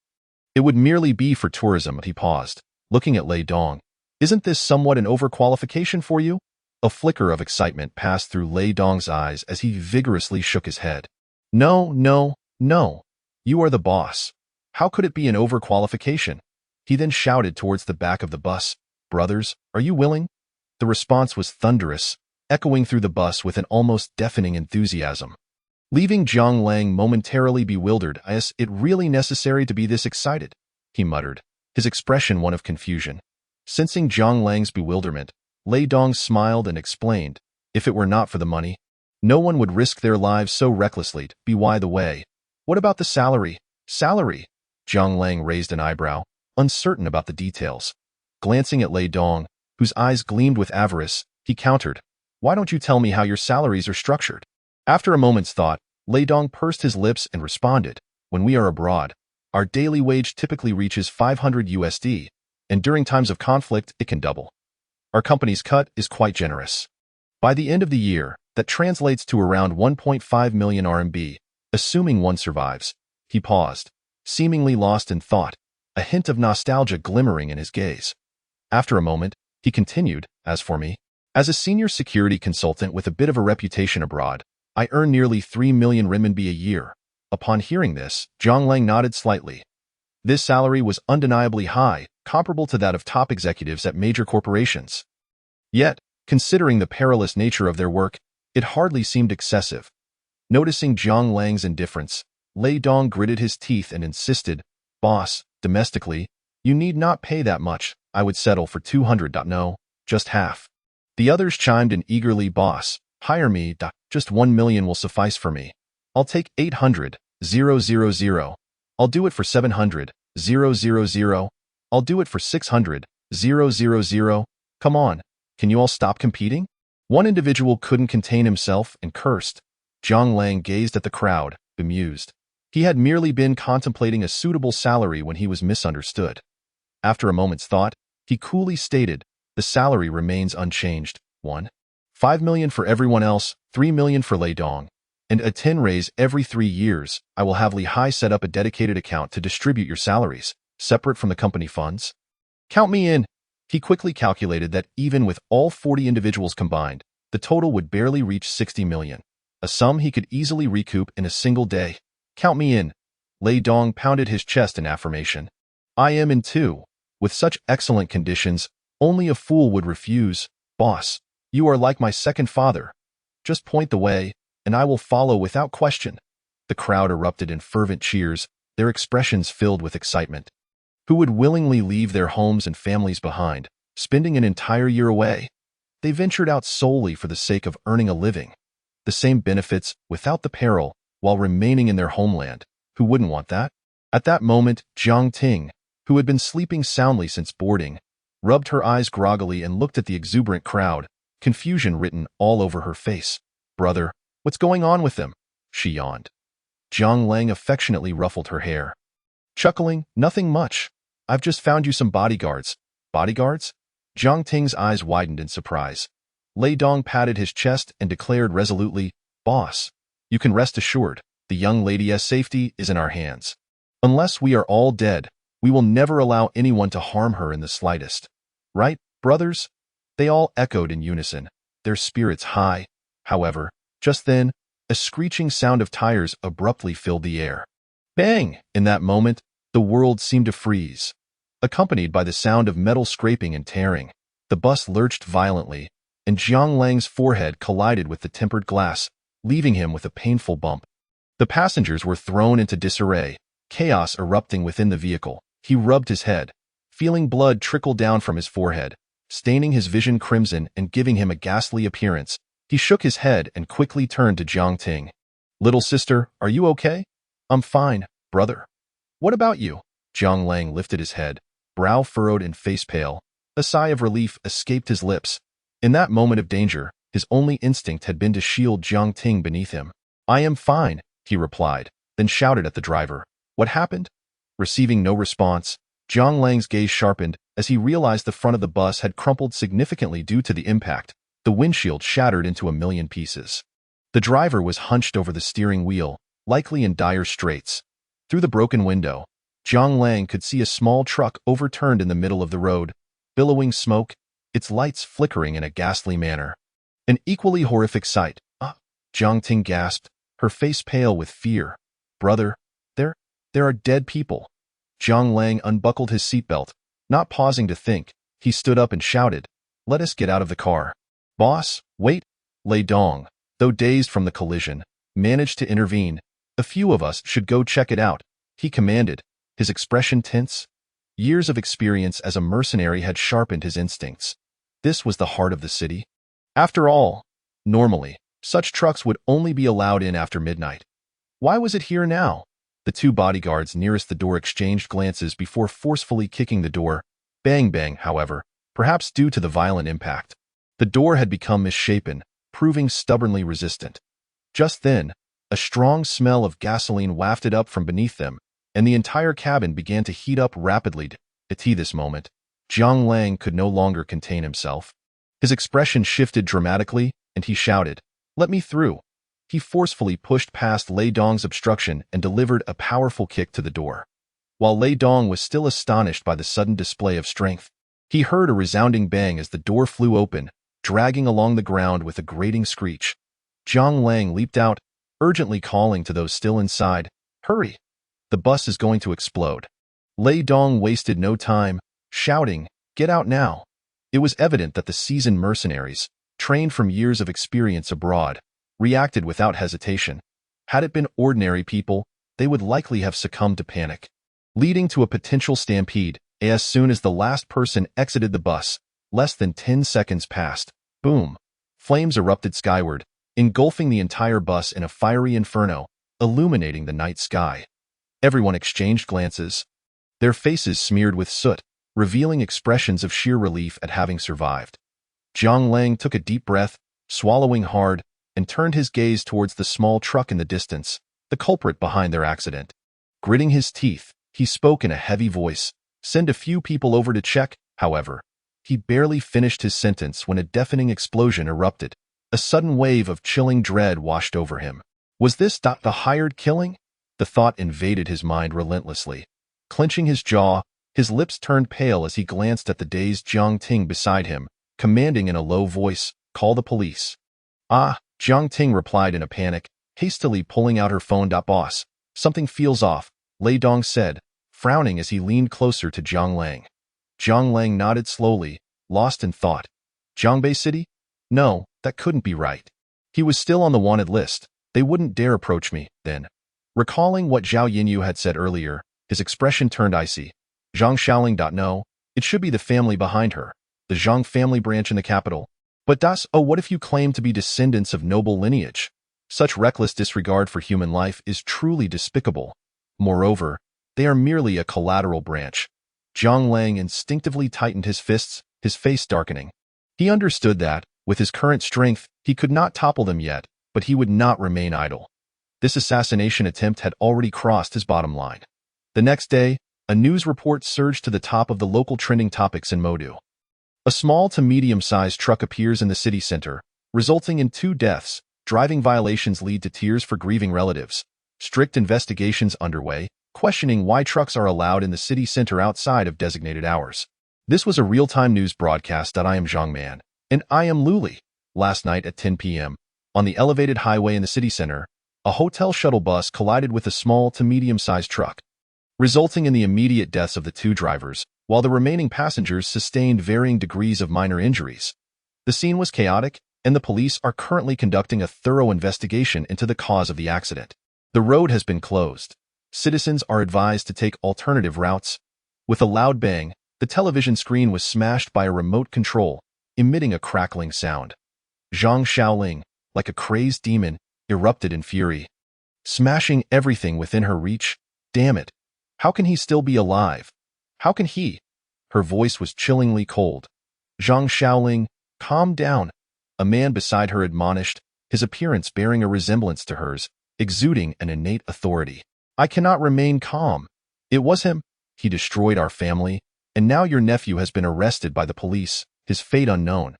it would merely be for tourism." He paused, looking at Lei Dong. "Isn't this somewhat an overqualification for you?" A flicker of excitement passed through Lei Dong's eyes as he vigorously shook his head. "No, no, no. You are the boss. How could it be an overqualification?" He then shouted towards the back of the bus, "Brothers, are you willing?" The response was thunderous, echoing through the bus with an almost deafening enthusiasm. Leaving Jiang Lang momentarily bewildered. "Is it really necessary to be this excited?" he muttered, his expression one of confusion. Sensing Jiang Lang's bewilderment, Lei Dong smiled and explained, "If it were not for the money, no one would risk their lives so recklessly. By the way, what about the salary?" "Salary?" Jiang Lang raised an eyebrow, uncertain about the details. Glancing at Lei Dong, whose eyes gleamed with avarice, he countered, "Why don't you tell me how your salaries are structured?" After a moment's thought, Lei Dong pursed his lips and responded, "When we are abroad, our daily wage typically reaches 500 USD, and during times of conflict, it can double. Our company's cut is quite generous. By the end of the year, that translates to around 1.5 million RMB, assuming one survives." He paused, seemingly lost in thought, a hint of nostalgia glimmering in his gaze. After a moment, he continued, "As for me, as a senior security consultant with a bit of a reputation abroad, I earn nearly 3 million renminbi a year." Upon hearing this, Jiang Lang nodded slightly. This salary was undeniably high, comparable to that of top executives at major corporations. Yet, considering the perilous nature of their work, it hardly seemed excessive. Noticing Jiang Lang's indifference, Lei Dong gritted his teeth and insisted, "Boss, domestically, you need not pay that much. I would settle for 200. No, just half." The others chimed in eagerly, "Boss, hire me. Just 1 million will suffice for me. I'll take 800,000. I'll do it for 700,000. I'll do it for 600,000. Come on, can you all stop competing?" One individual couldn't contain himself and cursed. Jiang Lang gazed at the crowd, bemused. He had merely been contemplating a suitable salary when he was misunderstood. After a moment's thought, he coolly stated, "The salary remains unchanged. 5 million for everyone else, 3 million for Lei Dong, and a 10 raise every 3 years. I will have Lehigh set up a dedicated account to distribute your salaries, separate from the company funds. Count me in." He quickly calculated that even with all 40 individuals combined, the total would barely reach 60 million. A a sum he could easily recoup in a single day. Count me in. Lei Dong pounded his chest in affirmation. I am in too. With such excellent conditions, only a fool would refuse. Boss, you are like my second father. Just point the way, and I will follow without question. The crowd erupted in fervent cheers, their expressions filled with excitement. Who would willingly leave their homes and families behind, spending an entire year away? They ventured out solely for the sake of earning a living. The same benefits without the peril, while remaining in their homeland. Who wouldn't want that? At that moment, Jiang Ting, who had been sleeping soundly since boarding, rubbed her eyes groggily and looked at the exuberant crowd, confusion written all over her face. Brother, what's going on with them? She yawned. Jiang Lang affectionately ruffled her hair. Chuckling, nothing much. I've just found you some bodyguards. Bodyguards? Jiang Ting's eyes widened in surprise. Lei Dong patted his chest and declared resolutely, Boss, you can rest assured, the young lady's safety is in our hands. Unless we are all dead, we will never allow anyone to harm her in the slightest. Right, brothers? They all echoed in unison, their spirits high. However, just then, a screeching sound of tires abruptly filled the air. Bang! In that moment, the world seemed to freeze. Accompanied by the sound of metal scraping and tearing, the bus lurched violently, and Jiang Lang's forehead collided with the tempered glass, leaving him with a painful bump. The passengers were thrown into disarray, chaos erupting within the vehicle. He rubbed his head, feeling blood trickle down from his forehead, staining his vision crimson and giving him a ghastly appearance. He shook his head and quickly turned to Jiang Ting. Little sister, are you okay? I'm fine, brother. What about you? Jiang Lang lifted his head, brow furrowed and face pale. A sigh of relief escaped his lips. In that moment of danger, his only instinct had been to shield Jiang Ting beneath him. I am fine, he replied, then shouted at the driver. What happened? Receiving no response, Jiang Lang's gaze sharpened as he realized the front of the bus had crumpled significantly due to the impact. The windshield shattered into a million pieces. The driver was hunched over the steering wheel, likely in dire straits. Through the broken window, Jiang Lang could see a small truck overturned in the middle of the road, billowing smoke, its lights flickering in a ghastly manner. An equally horrific sight. Jiang Ting gasped, her face pale with fear. Brother, there are dead people. Jiang Lang unbuckled his seatbelt. Not pausing to think, he stood up and shouted, Let us get out of the car. Boss, wait. Lei Dong, though dazed from the collision, managed to intervene. A few of us should go check it out, he commanded, his expression tense. Years of experience as a mercenary had sharpened his instincts. This was the heart of the city. After all, normally, such trucks would only be allowed in after midnight. Why was it here now? The two bodyguards nearest the door exchanged glances before forcefully kicking the door. Bang bang, however, perhaps due to the violent impact. The door had become misshapen, proving stubbornly resistant. Just then, a strong smell of gasoline wafted up from beneath them, and the entire cabin began to heat up rapidly. At this moment, Jiang Lang could no longer contain himself. His expression shifted dramatically, and he shouted, Let me through. He forcefully pushed past Lei Dong's obstruction and delivered a powerful kick to the door. While Lei Dong was still astonished by the sudden display of strength, he heard a resounding bang as the door flew open, dragging along the ground with a grating screech. Jiang Lang leaped out, urgently calling to those still inside, Hurry! The bus is going to explode. Lei Dong wasted no time, shouting, Get out now! It was evident that the seasoned mercenaries, trained from years of experience abroad, reacted without hesitation. Had it been ordinary people, they would likely have succumbed to panic, leading to a potential stampede. As soon as the last person exited the bus, less than 10 seconds passed. Boom! Flames erupted skyward, engulfing the entire bus in a fiery inferno, illuminating the night sky. Everyone exchanged glances, their faces smeared with soot, revealing expressions of sheer relief at having survived. Jiang Lang took a deep breath, swallowing hard, and turned his gaze towards the small truck in the distance, the culprit behind their accident. Gritting his teeth, he spoke in a heavy voice, Send a few people over to check. However, he barely finished his sentence when a deafening explosion erupted. A sudden wave of chilling dread washed over him. Was this the hired killing? The thought invaded his mind relentlessly. Clenching his jaw, his lips turned pale as he glanced at the dazed Jiang Ting beside him, commanding in a low voice, Call the police. Jiang Ting replied in a panic, hastily pulling out her phone. Boss, something feels off, Lei Dong said, frowning as he leaned closer to Jiang Lang. Jiang Lang nodded slowly, lost in thought. Jiangbei City? No, that couldn't be right. He was still on the wanted list. They wouldn't dare approach me, then. Recalling what Zhao Yinyu had said earlier, his expression turned icy. Zhang Xiaoling. No, it should be the family behind her, the Zhang family branch in the capital. But what if you claim to be descendants of noble lineage? Such reckless disregard for human life is truly despicable. Moreover, they are merely a collateral branch. Jiang Lang instinctively tightened his fists, his face darkening. He understood that, with his current strength, he could not topple them yet, but he would not remain idle. This assassination attempt had already crossed his bottom line. The next day, a news report surged to the top of the local trending topics in Modu. A small to medium-sized truck appears in the city center, resulting in 2 deaths. Driving violations lead to tears for grieving relatives. Strict investigations underway, questioning why trucks are allowed in the city center outside of designated hours. This was a real-time news broadcast. I am Zhang Man. And I am Luli. Last night at 10 p.m., on the elevated highway in the city center, a hotel shuttle bus collided with a small to medium-sized truck, resulting in the immediate deaths of the 2 drivers, while the remaining passengers sustained varying degrees of minor injuries. The scene was chaotic, and the police are currently conducting a thorough investigation into the cause of the accident. The road has been closed. Citizens are advised to take alternative routes. With a loud bang, the television screen was smashed by a remote control, emitting a crackling sound. Zhang Xiaoling, like a crazed demon, erupted in fury, smashing everything within her reach. Damn it! How can he still be alive? How can he? Her voice was chillingly cold. Zhang Xiaoling, calm down. A man beside her admonished, his appearance bearing a resemblance to hers, exuding an innate authority. I cannot remain calm. It was him. He destroyed our family, and now your nephew has been arrested by the police, his fate unknown.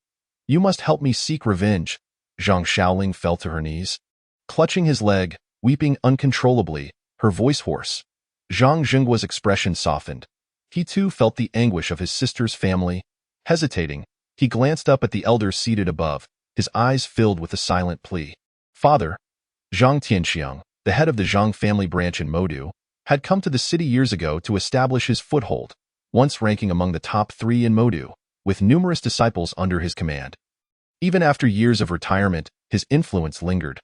You must help me seek revenge. Zhang Xiaoling fell to her knees, clutching his leg, weeping uncontrollably, her voice hoarse. Zhang Zhengguo's expression softened. He too felt the anguish of his sister's family. Hesitating, he glanced up at the elders seated above, his eyes filled with a silent plea. Father, Zhang Tianxiang, the head of the Zhang family branch in Modu, had come to the city years ago to establish his foothold, once ranking among the top 3 in Modu, with numerous disciples under his command. Even after years of retirement, his influence lingered.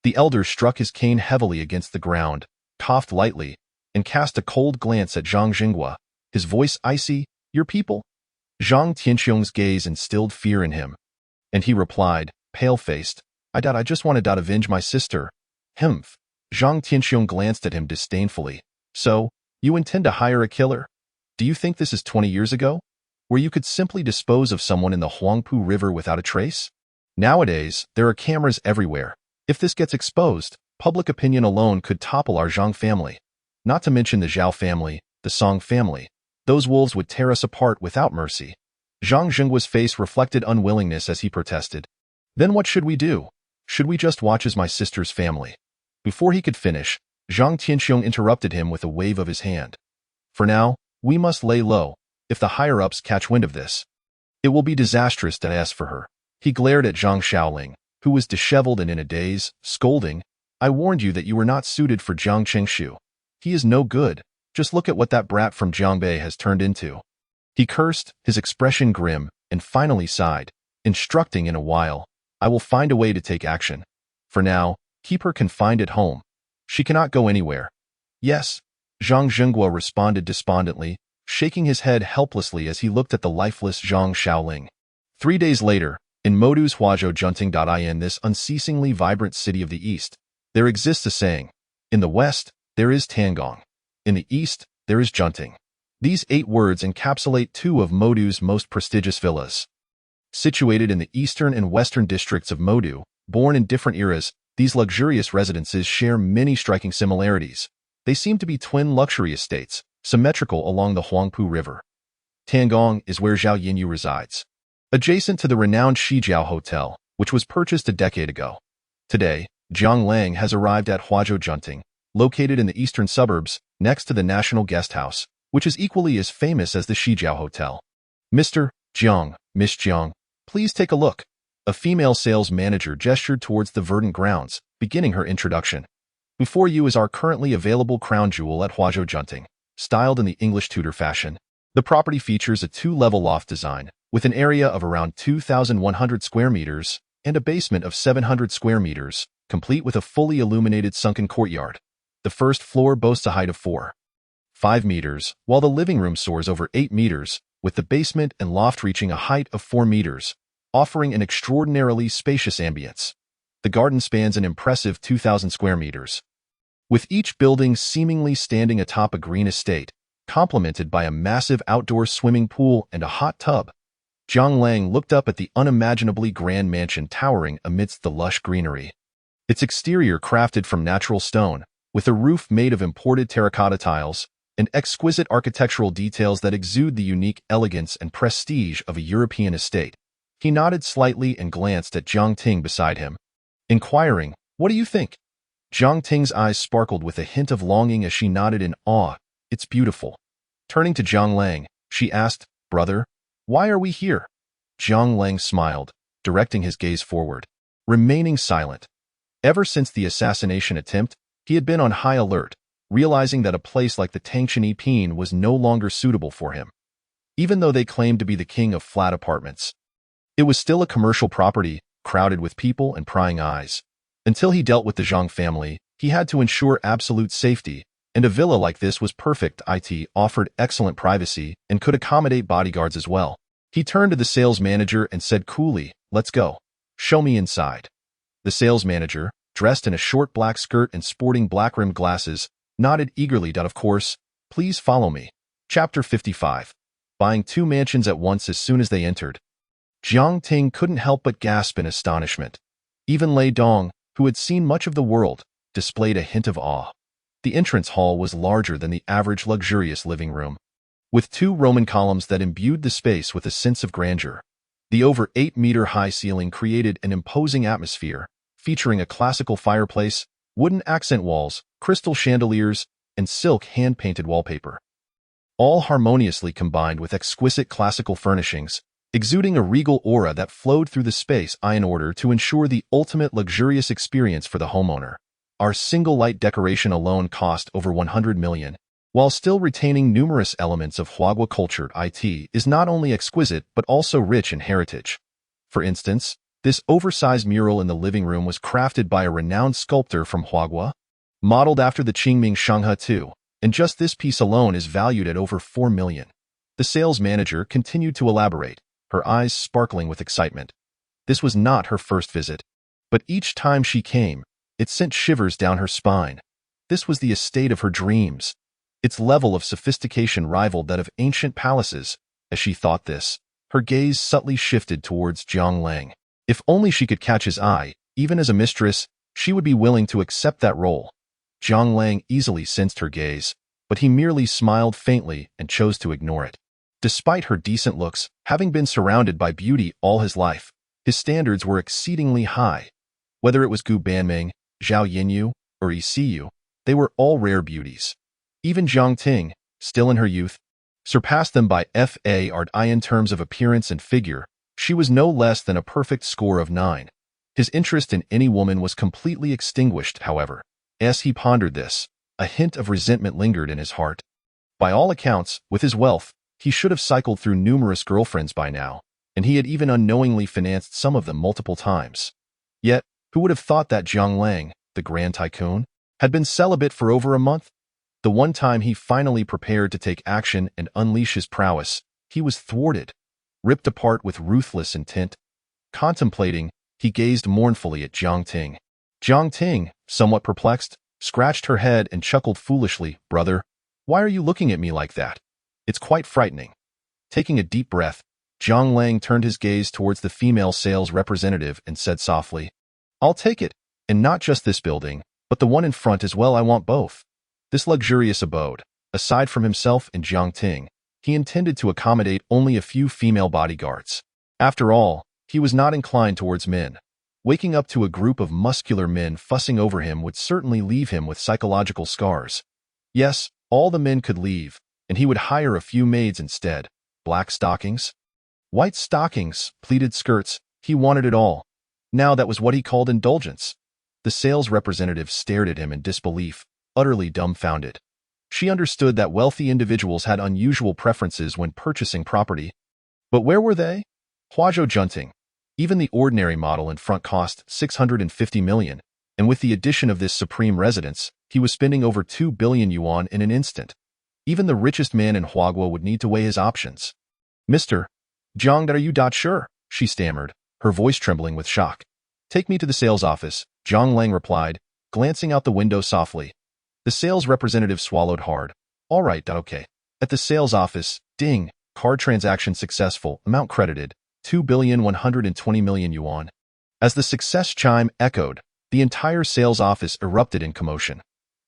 The elder struck his cane heavily against the ground, coughed lightly, and cast a cold glance at Zhang Zhenghua, his voice icy. Your people? Zhang Tianxiang's gaze instilled fear in him, and he replied, pale-faced, I just wanted to avenge my sister. Humph. Zhang Tianxiang glanced at him disdainfully. So, you intend to hire a killer? Do you think this is 20 years ago, where you could simply dispose of someone in the Huangpu River without a trace? Nowadays, there are cameras everywhere. If this gets exposed, public opinion alone could topple our Zhang family. Not to mention the Zhao family, the Song family. Those wolves would tear us apart without mercy. Zhang Zhengguo's face reflected unwillingness as he protested. Then what should we do? Should we just watch as my sister's family? Before he could finish, Zhang Tianxiang interrupted him with a wave of his hand. For now, we must lay low. If the higher-ups catch wind of this, it will be disastrous. As for her, he glared at Zhang Xiaoling, who was disheveled and in a daze, scolding, I warned you that you were not suited for Jiang Chengshu. He is no good. Just look at what that brat from Jiangbei has turned into. He cursed, his expression grim, and finally sighed, instructing in a while, I will find a way to take action. For now, keep her confined at home. She cannot go anywhere. Yes, Zhang Zhenghua responded despondently, shaking his head helplessly as he looked at the lifeless Zhang Xiaoling. 3 days later, in Modu's Huazhou Junting. This unceasingly vibrant city of the East, there exists a saying. In the West, there is Tangong. In the East, there is Junting. These 8 words encapsulate 2 of Modu's most prestigious villas. Situated in the eastern and western districts of Modu, born in different eras, these luxurious residences share many striking similarities. They seem to be twin luxury estates, symmetrical along the Huangpu River. Tangong is where Zhao Yinyu resides, adjacent to the renowned Shijiao Hotel, which was purchased a decade ago. Today, Jiang Lang has arrived at Huazhou Junting, located in the eastern suburbs, next to the National Guest House, which is equally as famous as the Shijiao Hotel. Mr. Jiang, Miss Jiang, please take a look. A female sales manager gestured towards the verdant grounds, beginning her introduction. Before you is our currently available crown jewel at Huazhou Junting, styled in the English Tudor fashion. The property features a two-level loft design, with an area of around 2,100 square meters and a basement of 700 square meters, complete with a fully illuminated sunken courtyard. The first floor boasts a height of 4.5 meters, while the living room soars over 8 meters, with the basement and loft reaching a height of 4 meters, offering an extraordinarily spacious ambience. The garden spans an impressive 2,000 square meters, with each building seemingly standing atop a green estate, complemented by a massive outdoor swimming pool and a hot tub. Zhang Lang looked up at the unimaginably grand mansion towering amidst the lush greenery. Its exterior crafted from natural stone, with a roof made of imported terracotta tiles, and exquisite architectural details that exude the unique elegance and prestige of a European estate. He nodded slightly and glanced at Jiang Ting beside him, inquiring, "What do you think?" Jiang Ting's eyes sparkled with a hint of longing as she nodded in awe. "It's beautiful." Turning to Zhang Lang, she asked, "Brother, why are we here?" Zhang Lang smiled, directing his gaze forward, remaining silent. Ever since the assassination attempt, he had been on high alert, realizing that a place like the Tangchini Pin was no longer suitable for him. Even though they claimed to be the king of flat apartments, it was still a commercial property, crowded with people and prying eyes. Until he dealt with the Zhang family, he had to ensure absolute safety, and a villa like this was perfect. It offered excellent privacy and could accommodate bodyguards as well. He turned to the sales manager and said coolly, "Let's go. Show me inside." The sales manager, dressed in a short black skirt and sporting black-rimmed glasses, nodded eagerly. "Of course, please follow me." Chapter 55. Buying two mansions at once. As soon as they entered, Jiang Ting couldn't help but gasp in astonishment. Even Lei Dong, who had seen much of the world, displayed a hint of awe. The entrance hall was larger than the average luxurious living room, with two Roman columns that imbued the space with a sense of grandeur. The over 8-meter-high ceiling created an imposing atmosphere, featuring a classical fireplace, wooden accent walls, crystal chandeliers, and silk hand-painted wallpaper, all harmoniously combined with exquisite classical furnishings, exuding a regal aura that flowed through the space in order to ensure the ultimate luxurious experience for the homeowner. Our single light decoration alone cost over 100 million, while still retaining numerous elements of Huagua culture. It is not only exquisite but also rich in heritage. For instance, this oversized mural in the living room was crafted by a renowned sculptor from Huagua, modeled after the Qingming Shanghe II, and just this piece alone is valued at over 4 million. The sales manager continued to elaborate, her eyes sparkling with excitement. This was not her first visit, but each time she came, it sent shivers down her spine. This was the estate of her dreams. Its level of sophistication rivaled that of ancient palaces. As she thought this, her gaze subtly shifted towards Zhang Lang. If only she could catch his eye, even as a mistress, she would be willing to accept that role. Zhang Lang easily sensed her gaze, but he merely smiled faintly and chose to ignore it. Despite her decent looks, having been surrounded by beauty all his life, his standards were exceedingly high. Whether it was Gu Banming, Zhao Yinyu, or Yi Siyu, they were all rare beauties. Even Jiang Ting, still in her youth, surpassed them by far. In terms of appearance and figure, she was no less than a perfect score of 9. His interest in any woman was completely extinguished, however. As he pondered this, a hint of resentment lingered in his heart. By all accounts, with his wealth, he should have cycled through numerous girlfriends by now, and he had even unknowingly financed some of them multiple times. Yet, who would have thought that Zhang Lang, the Grand Tycoon, had been celibate for over a month? The one time he finally prepared to take action and unleash his prowess, he was thwarted, ripped apart with ruthless intent. Contemplating, he gazed mournfully at Jiang Ting. Jiang Ting, somewhat perplexed, scratched her head and chuckled foolishly. "Brother, why are you looking at me like that? It's quite frightening." Taking a deep breath, Zhang Lang turned his gaze towards the female sales representative and said softly, "I'll take it, and not just this building, but the one in front as well. I want both." This luxurious abode, aside from himself and Jiang Ting, he intended to accommodate only a few female bodyguards. After all, he was not inclined towards men. Waking up to a group of muscular men fussing over him would certainly leave him with psychological scars. Yes, all the men could leave, and he would hire a few maids instead. Black stockings, white stockings, pleated skirts, He wanted it all. Now that was what he called indulgence. The sales representative stared at him in disbelief, utterly dumbfounded. She understood that wealthy individuals had unusual preferences when purchasing property. But where were they? Huazhou Junting. Even the ordinary model in front cost 650 million, and with the addition of this supreme residence, he was spending over 2 billion yuan in an instant. Even the richest man in Huaguo would need to weigh his options. Mr. Zhang, are you sure? She stammered, her voice trembling with shock. Take me to the sales office, Zhang Lang replied, glancing out the window softly. The sales representative swallowed hard. All right, okay. At the sales office, ding, card transaction successful, amount credited, 2,120 million yuan. As the success chime echoed, the entire sales office erupted in commotion.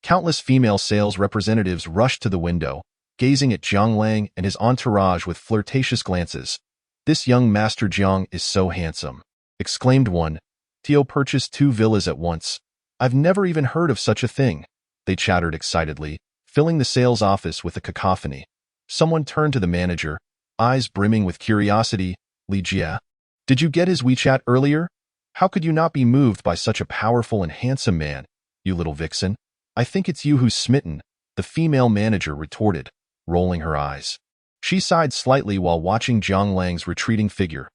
Countless female sales representatives rushed to the window, gazing at Zhang Lang and his entourage with flirtatious glances. This young Master Zhang is so handsome, exclaimed one. Tio purchased 2 villas at once. I've never even heard of such a thing, they chattered excitedly, filling the sales office with a cacophony. Someone turned to the manager, eyes brimming with curiosity. Li Jia, did you get his WeChat earlier? How could you not be moved by such a powerful and handsome man, you little vixen? I think it's you who's smitten, the female manager retorted, rolling her eyes. She sighed slightly while watching Zhang Lang's retreating figure.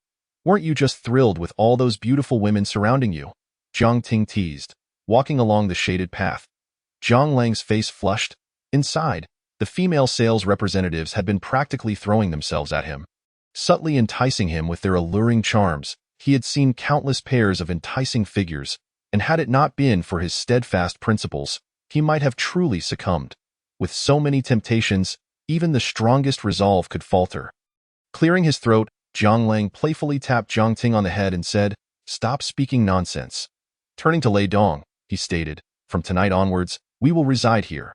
Weren't you just thrilled with all those beautiful women surrounding you? Zhang Ting teased, walking along the shaded path. Zhang Lang's face flushed. Inside, the female sales representatives had been practically throwing themselves at him. Subtly enticing him with their alluring charms, he had seen countless pairs of enticing figures, and had it not been for his steadfast principles, he might have truly succumbed. With so many temptations, even the strongest resolve could falter. Clearing his throat, Zhang Lang playfully tapped Zhang Ting on the head and said, "Stop speaking nonsense." Turning to Lei Dong, he stated, "From tonight onwards, we will reside here.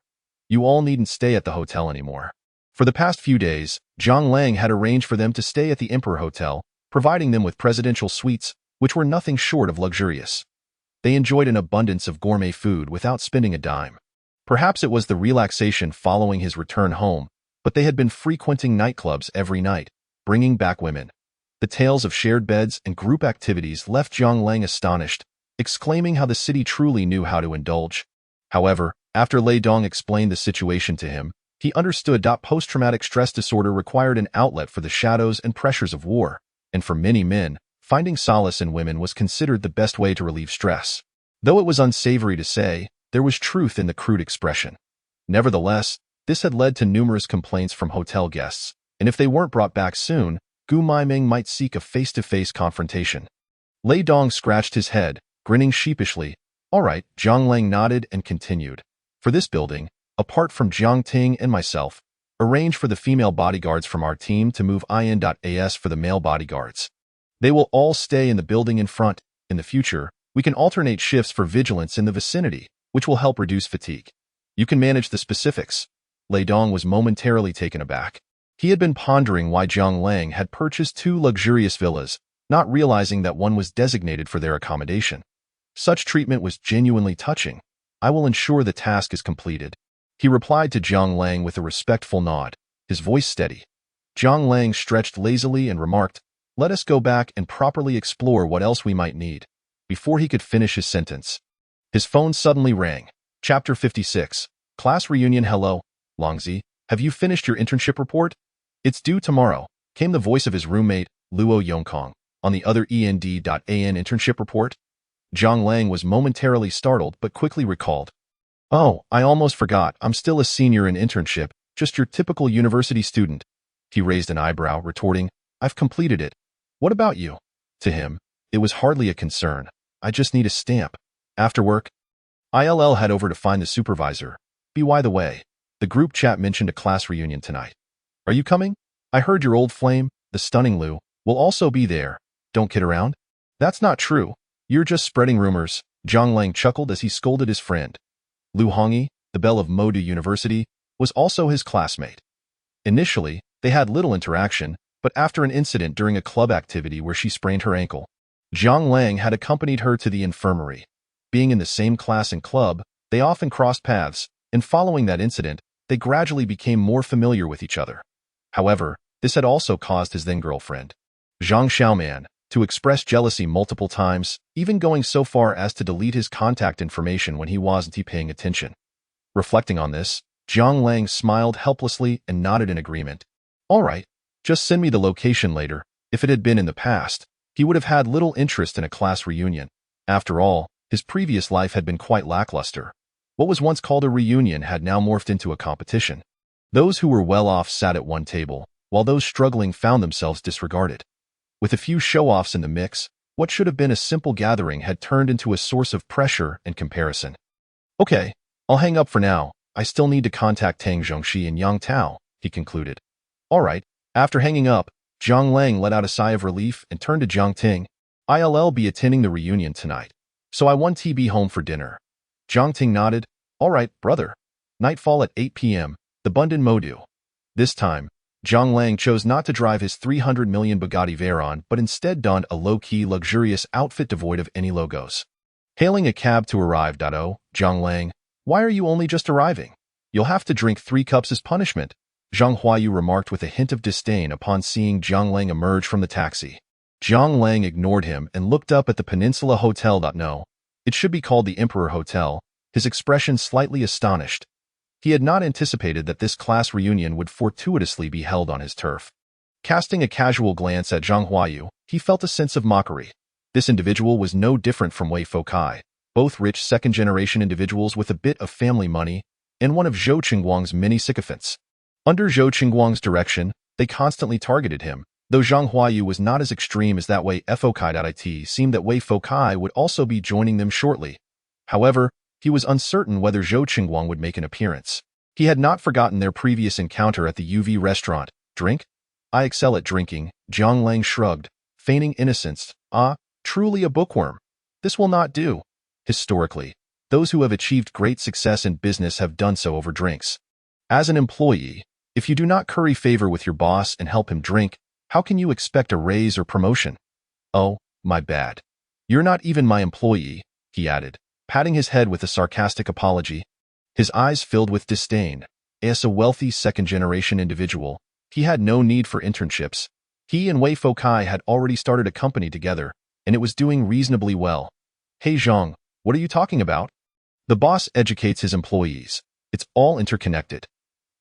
You all needn't stay at the hotel anymore." For the past few days, Zhang Lang had arranged for them to stay at the Emperor Hotel, providing them with presidential suites, which were nothing short of luxurious. They enjoyed an abundance of gourmet food without spending a dime. Perhaps it was the relaxation following his return home, but they had been frequenting nightclubs every night, bringing back women. The tales of shared beds and group activities left Zhang Lang astonished, exclaiming how the city truly knew how to indulge. However, after Lei Dong explained the situation to him, he understood that post-traumatic stress disorder required an outlet for the shadows and pressures of war, and for many men, finding solace in women was considered the best way to relieve stress. Though it was unsavory to say, there was truth in the crude expression. Nevertheless, this had led to numerous complaints from hotel guests, and if they weren't brought back soon, Gu Maiming might seek a face-to-face confrontation. Lei Dong scratched his head, grinning sheepishly. All right, Zhang Lang nodded and continued. For this building, apart from Zhang Ting and myself, arrange for the female bodyguards from our team to move in.as for the male bodyguards. They will all stay in the building in front. In the future, we can alternate shifts for vigilance in the vicinity, which will help reduce fatigue. You can manage the specifics. Lei Dong was momentarily taken aback. He had been pondering why Zhang Lang had purchased 2 luxurious villas, not realizing that one was designated for their accommodation. Such treatment was genuinely touching. I will ensure the task is completed. He replied to Zhang Lang with a respectful nod, his voice steady. Zhang Lang stretched lazily and remarked, "Let us go back and properly explore what else we might need." Before he could finish his sentence, his phone suddenly rang. Chapter 56. Class reunion. Hello, Longzi. Have you finished your internship report? It's due tomorrow, came the voice of his roommate, Luo Yongkong, on the other END.AN internship report. Zhang Lang was momentarily startled but quickly recalled. Oh, I almost forgot. I'm still a senior in internship, just your typical university student. He raised an eyebrow, retorting, I've completed it. What about you? To him, it was hardly a concern. I just need a stamp. After work, ILL head over to find the supervisor. By the way, the group chat mentioned a class reunion tonight. Are you coming? I heard your old flame, the stunning Lu, will also be there. Don't kid around. That's not true. You're just spreading rumors. Zhang Lang chuckled as he scolded his friend. Lu Hongyi, the belle of Modu University, was also his classmate. Initially, they had little interaction, but after an incident during a club activity where she sprained her ankle, Zhang Lang had accompanied her to the infirmary. Being in the same class and club, they often crossed paths, and following that incident, they gradually became more familiar with each other. However, this had also caused his then-girlfriend, Zhang Xiaoman, to express jealousy multiple times, even going so far as to delete his contact information when he wasn't paying attention. Reflecting on this, Zhang Lang smiled helplessly and nodded in agreement. All right, just send me the location later. If it had been in the past, he would have had little interest in a class reunion. After all, his previous life had been quite lackluster. What was once called a reunion had now morphed into a competition. Those who were well off sat at one table, while those struggling found themselves disregarded. With a few show-offs in the mix, what should have been a simple gathering had turned into a source of pressure and comparison. Okay, I'll hang up for now. I still need to contact Tang Zhongxi and Yang Tao, he concluded. All right. After hanging up, Zhang Lang let out a sigh of relief and turned to Jiang Ting. I'll be attending the reunion tonight, so I want to be home for dinner. Jiang Ting nodded. All right, brother. Nightfall at 8 p.m., the Bundan Modu. This time, Zhang Lang chose not to drive his 300 million Bugatti Veyron, but instead donned a low-key, luxurious outfit devoid of any logos. Hailing a cab to arrive. Oh, Zhang Lang, why are you only just arriving? You'll have to drink 3 cups as punishment, Zhang Huayu remarked with a hint of disdain upon seeing Zhang Lang emerge from the taxi. Zhang Lang ignored him and looked up at the Peninsula Hotel. No, it should be called the Emperor Hotel, his expression slightly astonished. He had not anticipated that this class reunion would fortuitously be held on his turf. Casting a casual glance at Zhang Huayu, he felt a sense of mockery. This individual was no different from Wei Fokai, both rich second-generation individuals with a bit of family money, and one of Zhou Qingguang's many sycophants. Under Zhou Qingguang's direction, they constantly targeted him. Though Zhang Huayu was not as extreme as that Wei Fokai. It seemed that Wei Fokai would also be joining them shortly. However, he was uncertain whether Zhou Qingguang would make an appearance. He had not forgotten their previous encounter at the UV restaurant. Drink? I excel at drinking, Zhang Lang shrugged, feigning innocence. Ah, truly a bookworm. This will not do. Historically, those who have achieved great success in business have done so over drinks. As an employee, if you do not curry favor with your boss and help him drink, how can you expect a raise or promotion? Oh, my bad. You're not even my employee, he added, patting his head with a sarcastic apology. His eyes filled with disdain. As a wealthy second-generation individual, he had no need for internships. He and Wei Fokai had already started a company together, and it was doing reasonably well. Hey Zhang, what are you talking about? The boss educates his employees. It's all interconnected.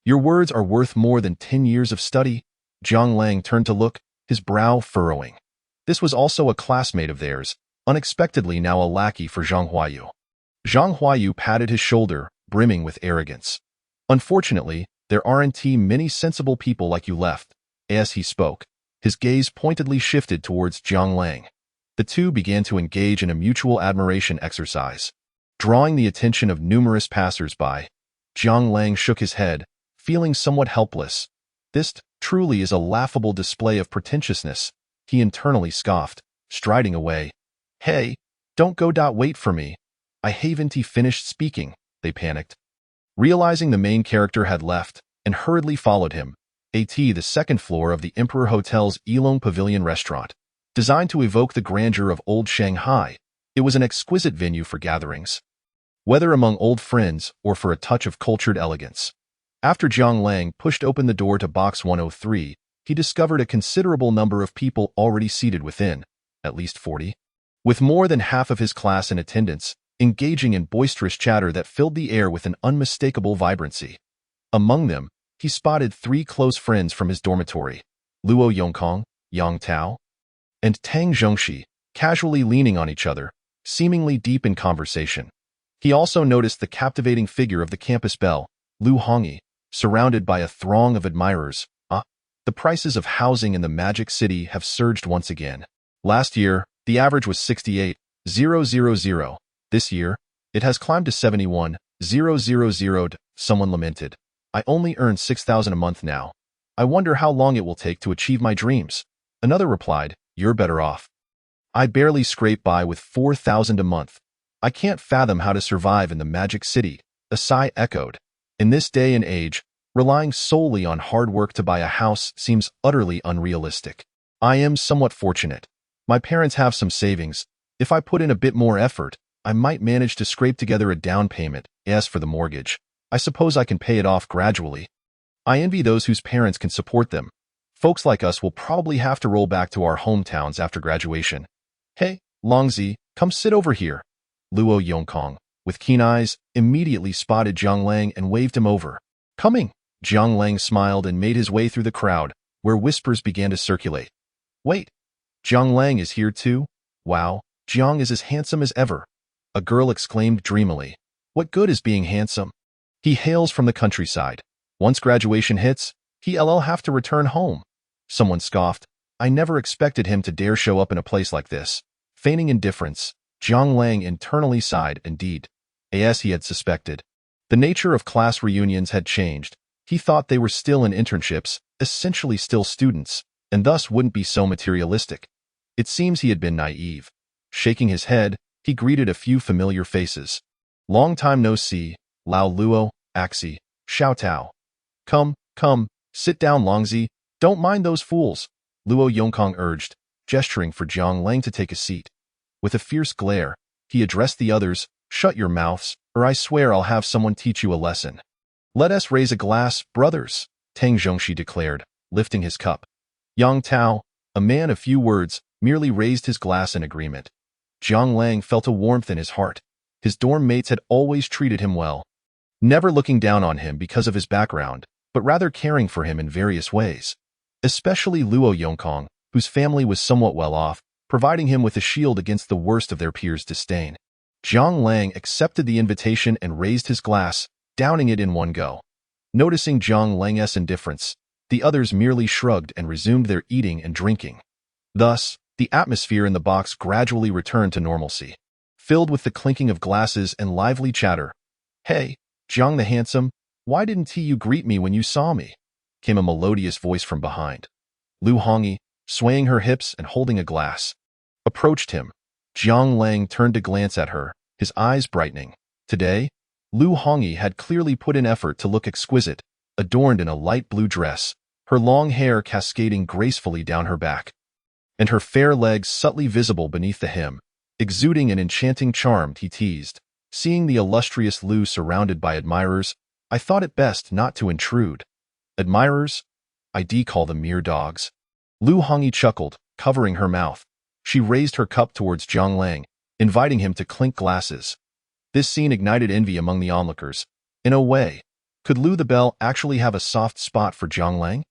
Your words are worth more than 10 years of study. Zhang Lang turned to look, his brow furrowing. This was also a classmate of theirs, unexpectedly now a lackey for Zhang Huayu. Zhang Huayu patted his shoulder, brimming with arrogance. Unfortunately, there aren't many sensible people like you left. As he spoke, his gaze pointedly shifted towards Zhang Lang. The two began to engage in a mutual admiration exercise. Drawing the attention of numerous passers-by, Zhang Lang shook his head, feeling somewhat helpless. This truly is a laughable display of pretentiousness, he internally scoffed, striding away. Hey, don't go. Wait for me. I haven't finished speaking, they panicked. Realizing the main character had left, and hurriedly followed him, the second floor of the Emperor Hotel's Elong Pavilion restaurant. Designed to evoke the grandeur of old Shanghai, it was an exquisite venue for gatherings, whether among old friends or for a touch of cultured elegance. After Zhang Lang pushed open the door to Box 103, he discovered a considerable number of people already seated within, at least 40, with more than half of his class in attendance, engaging in boisterous chatter that filled the air with an unmistakable vibrancy. Among them, he spotted 3 close friends from his dormitory, Luo Yongkong, Yang Tao, and Tang Zhongxi, casually leaning on each other, seemingly deep in conversation. He also noticed the captivating figure of the campus belle, Lu Hongyi, surrounded by a throng of admirers. The prices of housing in the Magic City have surged once again. Last year, the average was 68,000. This year, it has climbed to 71,000. Someone lamented. I only earn 6,000 a month now. I wonder how long it will take to achieve my dreams. Another replied, you're better off. I barely scrape by with 4,000 a month. I can't fathom how to survive in the Magic City, a sigh echoed. In this day and age, relying solely on hard work to buy a house seems utterly unrealistic. I am somewhat fortunate. My parents have some savings. If I put in a bit more effort, I might manage to scrape together a down payment. As for the mortgage, I suppose I can pay it off gradually. I envy those whose parents can support them. Folks like us will probably have to roll back to our hometowns after graduation. Hey, Longzi, come sit over here. Luo Yongkong, with keen eyes, immediately spotted Jiang Lang and waved him over. Coming. Jiang Lang smiled and made his way through the crowd, where whispers began to circulate. Wait, Jiang Lang is here too? Wow, Jiang is as handsome as ever. A girl exclaimed dreamily. What good is being handsome? He hails from the countryside. Once graduation hits, he'll have to return home. Someone scoffed. I never expected him to dare show up in a place like this. Feigning indifference, Jiang Lang internally sighed. Indeed, as he had suspected. The nature of class reunions had changed. He thought they were still in internships, essentially still students, and thus wouldn't be so materialistic. It seems he had been naive. Shaking his head, he greeted a few familiar faces. Long time no see, Lao Luo, Axi, Xiao Tao. Come, sit down Longzi, don't mind those fools, Luo Yongkong urged, gesturing for Jiang Lang to take a seat. With a fierce glare, he addressed the others, shut your mouths, or I swear I'll have someone teach you a lesson. Let us raise a glass, brothers, Tang Zhongxi declared, lifting his cup. Yang Tao, a man of few words, merely raised his glass in agreement. Jiang Lang felt a warmth in his heart. His dorm mates had always treated him well, never looking down on him because of his background, but rather caring for him in various ways. Especially Luo Yongkong, whose family was somewhat well off, providing him with a shield against the worst of their peers' disdain. Jiang Lang accepted the invitation and raised his glass, downing it in one go. Noticing Jiang Lang's indifference, the others merely shrugged and resumed their eating and drinking. Thus, the atmosphere in the box gradually returned to normalcy, filled with the clinking of glasses and lively chatter. Hey, Jiang the handsome, why didn't you greet me when you saw me? Came a melodious voice from behind. Lu Hongyi, swaying her hips and holding a glass, approached him. Jiang Lang turned to glance at her, his eyes brightening. Today, Lu Hongyi had clearly put in effort to look exquisite, adorned in a light blue dress, her long hair cascading gracefully down her back, and her fair legs subtly visible beneath the hem, exuding an enchanting charm. He teased. Seeing the illustrious Lu surrounded by admirers, I thought it best not to intrude. Admirers? I'd call them mere dogs. Lu Hongyi chuckled, covering her mouth. She raised her cup towards Jiang Lang, inviting him to clink glasses. This scene ignited envy among the onlookers. In a way, could Lu the Bell actually have a soft spot for Jiang Lang?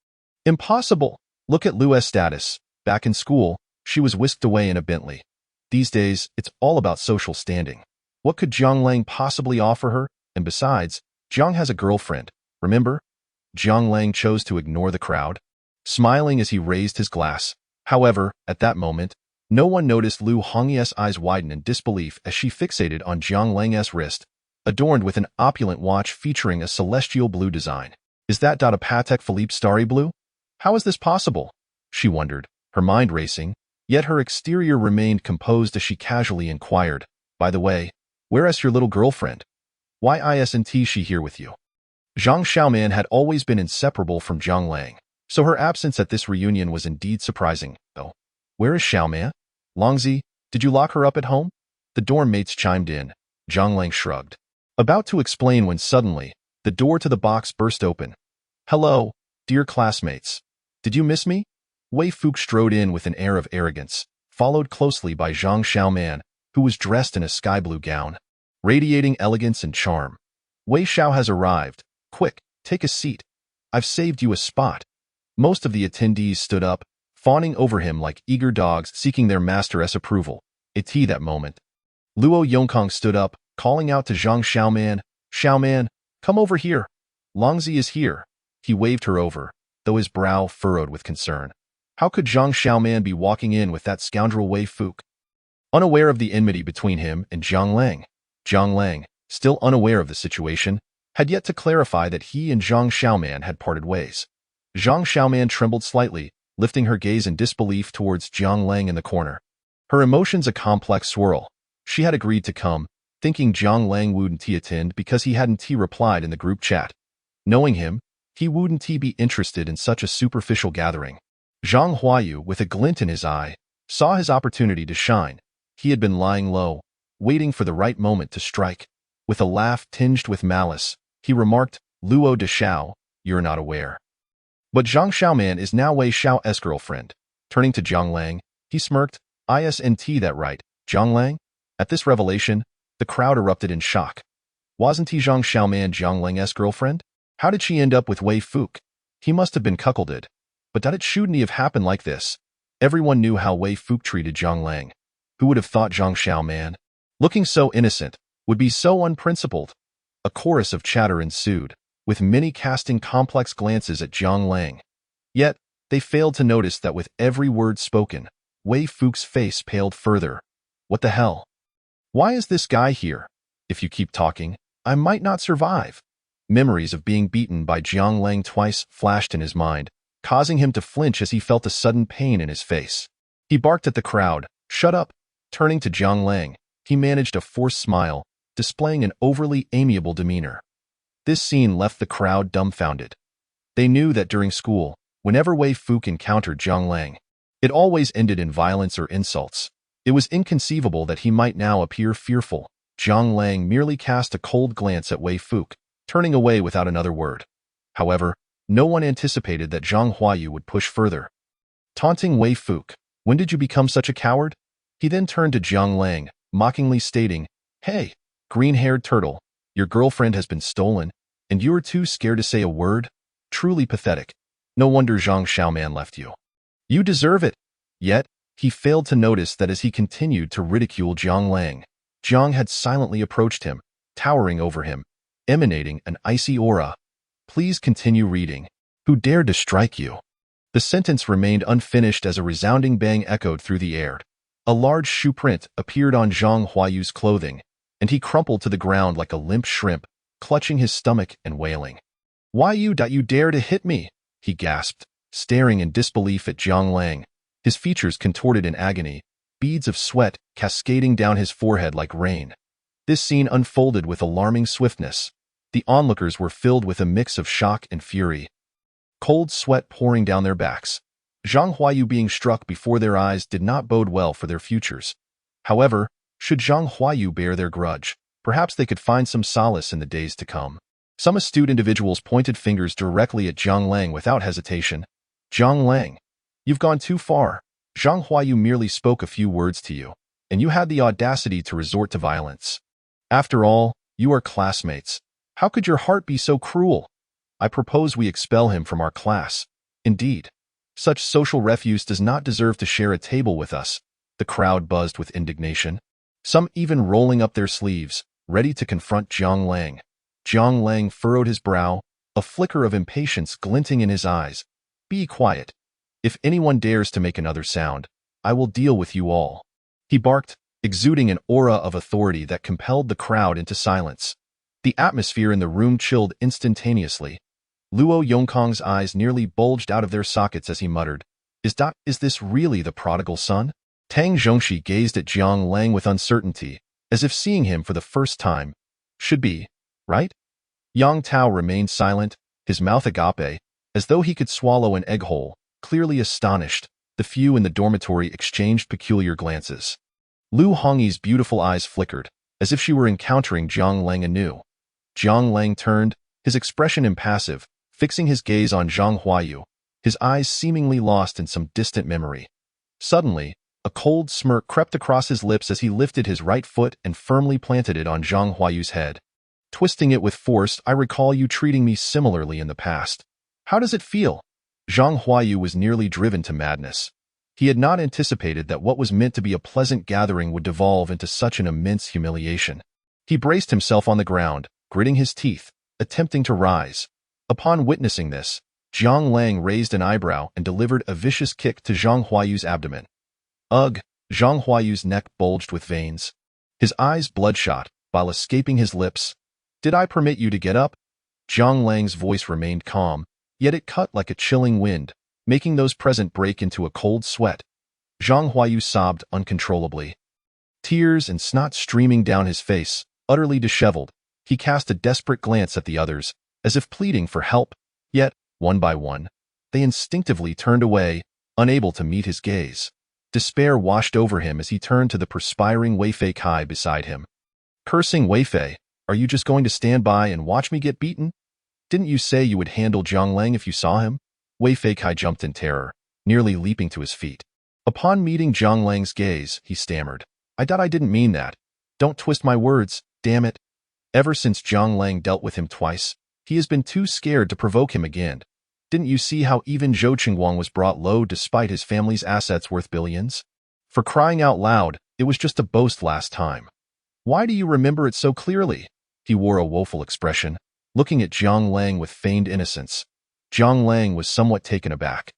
Impossible! Look at Lu's status. Back in school, she was whisked away in a Bentley. These days, it's all about social standing. What could Jiang Lang possibly offer her? And besides, Jiang has a girlfriend, remember? Jiang Lang chose to ignore the crowd, smiling as he raised his glass. However, at that moment, no one noticed Lu Hongyi's eyes widen in disbelief as she fixated on Jiang Lang's wrist, adorned with an opulent watch featuring a celestial blue design. Is that a Patek Philippe starry blue? How is this possible? She wondered, her mind racing, yet her exterior remained composed as she casually inquired, By the way, where is your little girlfriend? Why isn't she here with you? Zhang Xiaoman had always been inseparable from Jiang Lang, so her absence at this reunion was indeed surprising. Oh, where is Xiaoman? Longzi, did you lock her up at home? The dorm mates chimed in. Jiang Lang shrugged, about to explain when suddenly, the door to the box burst open. Hello, dear classmates. Did you miss me? Wei Fuke strode in with an air of arrogance, followed closely by Zhang Xiaoman, who was dressed in a sky blue gown, radiating elegance and charm. Wei Xiao has arrived. Quick, take a seat. I've saved you a spot. Most of the attendees stood up, fawning over him like eager dogs seeking their master's approval. At that moment, Luo Yongkong stood up, calling out to Zhang Xiaoman, Xiaoman, come over here. Longzi is here. He waved her over, though his brow furrowed with concern. How could Zhang Xiaoman be walking in with that scoundrel Wei Fuke? Unaware of the enmity between him and Jiang Lang, still unaware of the situation, had yet to clarify that he and Zhang Xiaoman had parted ways. Zhang Xiaoman trembled slightly, lifting her gaze in disbelief towards Jiang Lang in the corner. Her emotions a complex swirl. She had agreed to come, thinking Jiang Lang wouldn't attend because he hadn't replied in the group chat. Knowing him, he wouldn't be interested in such a superficial gathering. Zhang Huayu, with a glint in his eye, saw his opportunity to shine. He had been lying low, waiting for the right moment to strike. With a laugh tinged with malice, he remarked, Luo de Xiao, you're not aware. But Zhang Xiaoman is now Wei Xiao's girlfriend. Turning to Zhang Lang, he smirked, "Isn't that right, Zhang Lang?" At this revelation, the crowd erupted in shock. Wasn't he Zhang Xiaoman Zhang Lang's girlfriend? How did she end up with Wei Fuke? He must have been cuckolded. But that it shouldn't have happened like this. Everyone knew how Wei Fuke treated Zhang Lang. Who would have thought Zhang Xiaoman, looking so innocent, would be so unprincipled? A chorus of chatter ensued, with many casting complex glances at Zhang Lang. Yet, they failed to notice that with every word spoken, Wei Fuke's face paled further. What the hell? Why is this guy here? If you keep talking, I might not survive. Memories of being beaten by Zhang Lang twice flashed in his mind, causing him to flinch as he felt a sudden pain in his face. He barked at the crowd, "Shut up!" Turning to Zhang Lang, he managed a forced smile, displaying an overly amiable demeanor. This scene left the crowd dumbfounded. They knew that during school, whenever Wei Fuke encountered Zhang Lang, it always ended in violence or insults. It was inconceivable that he might now appear fearful. Zhang Lang merely cast a cold glance at Wei Fuke, turning away without another word. However, no one anticipated that Zhang Huayu would push further. Taunting Wei Fuke, "When did you become such a coward?" He then turned to Zhang Lang, mockingly stating, "Hey, green-haired turtle, your girlfriend has been stolen, and you are too scared to say a word? Truly pathetic. No wonder Zhang Xiaoman left you. You deserve it." Yet, he failed to notice that as he continued to ridicule Zhang Lang, Zhang had silently approached him, towering over him, emanating an icy aura. "Please continue reading. Who dared to strike you?" The sentence remained unfinished as a resounding bang echoed through the air. A large shoe print appeared on Zhang Huayu's clothing, and he crumpled to the ground like a limp shrimp, clutching his stomach and wailing. "Why you dare to hit me?" he gasped, staring in disbelief at Zhang Lang, his features contorted in agony, beads of sweat cascading down his forehead like rain. This scene unfolded with alarming swiftness. The onlookers were filled with a mix of shock and fury, cold sweat pouring down their backs. Zhang Huayu being struck before their eyes did not bode well for their futures. However, should Zhang Huayu bear their grudge, perhaps they could find some solace in the days to come. Some astute individuals pointed fingers directly at Zhang Lang without hesitation. "Zhang Lang, you've gone too far. Zhang Huayu merely spoke a few words to you, and you had the audacity to resort to violence. After all, you are classmates. How could your heart be so cruel? I propose we expel him from our class. Indeed, such social refuse does not deserve to share a table with us." The crowd buzzed with indignation, some even rolling up their sleeves, ready to confront Zhang Lang. Zhang Lang furrowed his brow, a flicker of impatience glinting in his eyes. "Be quiet. If anyone dares to make another sound, I will deal with you all," he barked, exuding an aura of authority that compelled the crowd into silence. The atmosphere in the room chilled instantaneously. Luo Yongkong's eyes nearly bulged out of their sockets as he muttered, Is this really the prodigal son?" Tang Zhongxi gazed at Zhang Lang with uncertainty, as if seeing him for the first time. "Should be, right?" Yang Tao remained silent, his mouth agape, as though he could swallow an egg whole, clearly astonished. The few in the dormitory exchanged peculiar glances. Lu Hongyi's beautiful eyes flickered, as if she were encountering Zhang Lang anew. Zhang Lang turned, his expression impassive, fixing his gaze on Zhang Huayu, his eyes seemingly lost in some distant memory. Suddenly, a cold smirk crept across his lips as he lifted his right foot and firmly planted it on Zhang Huayu's head. Twisting it with force, "I recall you treating me similarly in the past. How does it feel?" Zhang Huayu was nearly driven to madness. He had not anticipated that what was meant to be a pleasant gathering would devolve into such an immense humiliation. He braced himself on the ground, gritting his teeth, attempting to rise. Upon witnessing this, Zhang Lang raised an eyebrow and delivered a vicious kick to Zhang Huayu's abdomen. Ugh! Zhang Huayu's neck bulged with veins, his eyes bloodshot, while escaping his lips. "Did I permit you to get up?" Zhang Lang's voice remained calm, yet it cut like a chilling wind, making those present break into a cold sweat. Zhang Huayu sobbed uncontrollably, tears and snot streaming down his face. Utterly disheveled, he cast a desperate glance at the others, as if pleading for help. Yet, one by one, they instinctively turned away, unable to meet his gaze. Despair washed over him as he turned to the perspiring Weifei Kai beside him. Cursing Weifei, "Are you just going to stand by and watch me get beaten? Didn't you say you would handle Zhang Lang if you saw him?" Wei Feikai jumped in terror, nearly leaping to his feet. Upon meeting Zhang Lang's gaze, he stammered, I didn't mean that. Don't twist my words, damn it. Ever since Zhang Lang dealt with him twice, he has been too scared to provoke him again. Didn't you see how even Zhou Qingguang was brought low despite his family's assets worth billions? For crying out loud, it was just a boast last time. Why do you remember it so clearly? He wore a woeful expression, looking at Zhang Lang with feigned innocence. Zhang Lang was somewhat taken aback.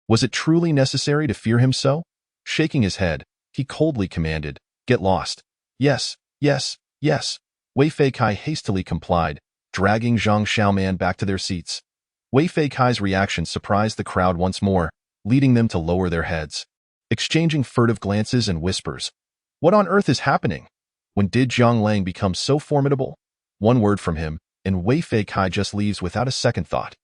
Was it truly necessary to fear him so? Shaking his head, he coldly commanded, Get lost. Yes, yes, yes. Wei Feikai hastily complied, dragging Zhang Xiaoman back to their seats. Wei Feikai's reaction surprised the crowd once more, leading them to lower their heads, exchanging furtive glances and whispers. What on earth is happening? When did Zhang Lang become so formidable? One word from him, and Wei Feikai just leaves without a second thought.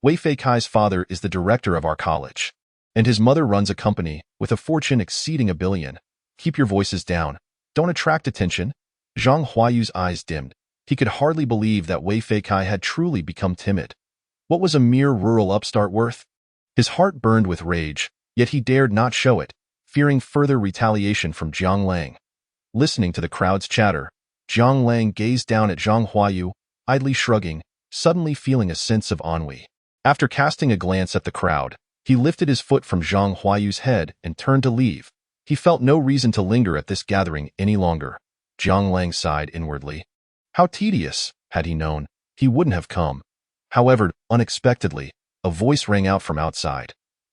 Wei Feikai's father is the director of our college, and his mother runs a company with a fortune exceeding $1 billion. Keep your voices down. Don't attract attention. Zhang Huayu's eyes dimmed. He could hardly believe that Wei Feikai had truly become timid. What was a mere rural upstart worth? His heart burned with rage, yet he dared not show it, fearing further retaliation from Zhang Lang. Listening to the crowd's chatter, Zhang Lang gazed down at Zhang Huayu, idly shrugging, suddenly feeling a sense of ennui. After casting a glance at the crowd, he lifted his foot from Zhang Huayu's head and turned to leave. He felt no reason to linger at this gathering any longer. Zhang Lang sighed inwardly. How tedious, had he known, he wouldn't have come. However, unexpectedly, a voice rang out from outside.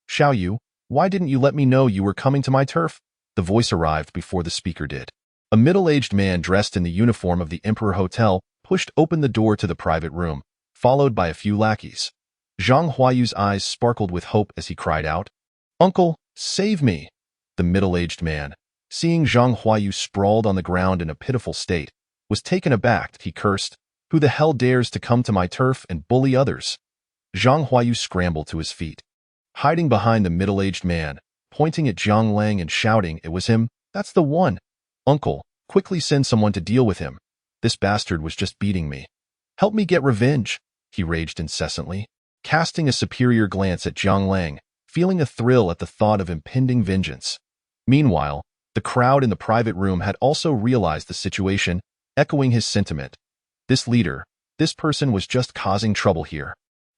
Xiaoyu, why didn't you let me know you were coming to my turf? The voice arrived before the speaker did. A middle-aged man dressed in the uniform of the Emperor Hotel pushed open the door to the private room, followed by a few lackeys. Zhang Huayu's eyes sparkled with hope as he cried out, Uncle, save me! The middle-aged man, seeing Zhang Huayu sprawled on the ground in a pitiful state, was taken aback. He cursed, Who the hell dares to come to my turf and bully others? Zhang Huayu scrambled to his feet. Hiding behind the middle-aged man, pointing at Zhang Lang and shouting, It was him, that's the one. Uncle, quickly send someone to deal with him. This bastard was just beating me. Help me get revenge, he raged incessantly, casting a superior glance at Zhang Lang, feeling a thrill at the thought of impending vengeance. Meanwhile, the crowd in the private room had also realized the situation, echoing his sentiment. This leader, this person was just causing trouble here.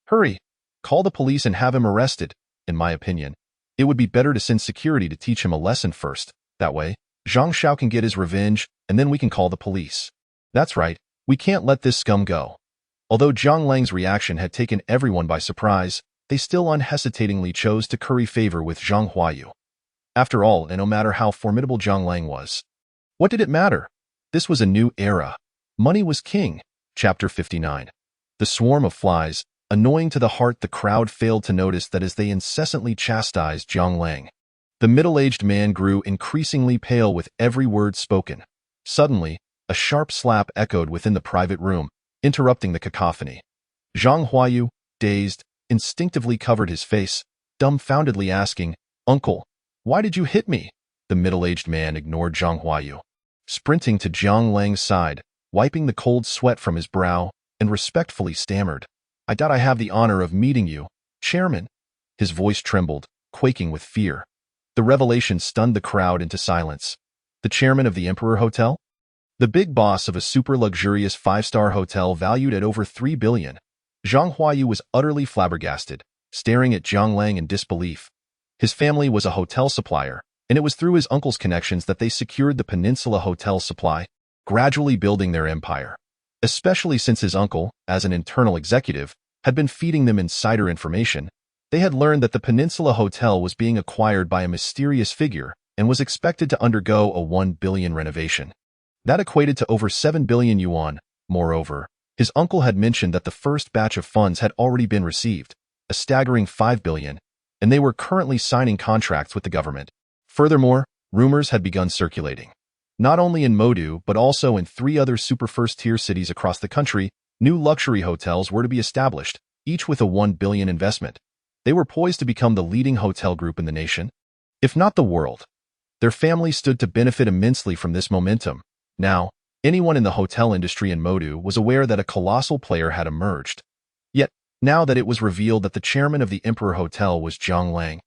Hurry! Call the police and have him arrested. In my opinion, it would be better to send security to teach him a lesson first. That way, Zhang Xiao can get his revenge, and then we can call the police. That's right, we can't let this scum go. Although Zhang Lang's reaction had taken everyone by surprise, they still unhesitatingly chose to curry favor with Zhang Huayu. After all, and no matter how formidable Zhang Lang was, what did it matter? This was a new era. Money was king. Chapter 59. The swarm of flies, annoying to the heart, the crowd failed to notice that as they incessantly chastised Zhang Lang, the middle-aged man grew increasingly pale with every word spoken. Suddenly, a sharp slap echoed within the private room, interrupting the cacophony. Zhang Huayu, dazed, instinctively covered his face, dumbfoundedly asking, Uncle, why did you hit me? The middle-aged man ignored Zhang Huayu, sprinting to Zhang Lang's side, wiping the cold sweat from his brow, and respectfully stammered, I have the honor of meeting you, Chairman. His voice trembled, quaking with fear. The revelation stunned the crowd into silence. The chairman of the Emperor Hotel? The big boss of a super-luxurious 5-star hotel valued at over $3 billion. Zhang Huayu was utterly flabbergasted, staring at Zhang Lang in disbelief. His family was a hotel supplier, and it was through his uncle's connections that they secured the Peninsula Hotel supply, gradually building their empire. Especially since his uncle, as an internal executive, had been feeding them insider information, they had learned that the Peninsula Hotel was being acquired by a mysterious figure and was expected to undergo a $1 billion renovation. That equated to over 7 billion yuan. Moreover, his uncle had mentioned that the first batch of funds had already been received, a staggering 5 billion, and they were currently signing contracts with the government. Furthermore, rumors had begun circulating. Not only in Modu but also in 3 other super first-tier cities across the country, new luxury hotels were to be established, each with a 1 billion investment. They were poised to become the leading hotel group in the nation, if not the world. Their family stood to benefit immensely from this momentum. Now, anyone in the hotel industry in Modu was aware that a colossal player had emerged. Yet, Now that it was revealed that the chairman of the Emperor Hotel was Zhang Lang,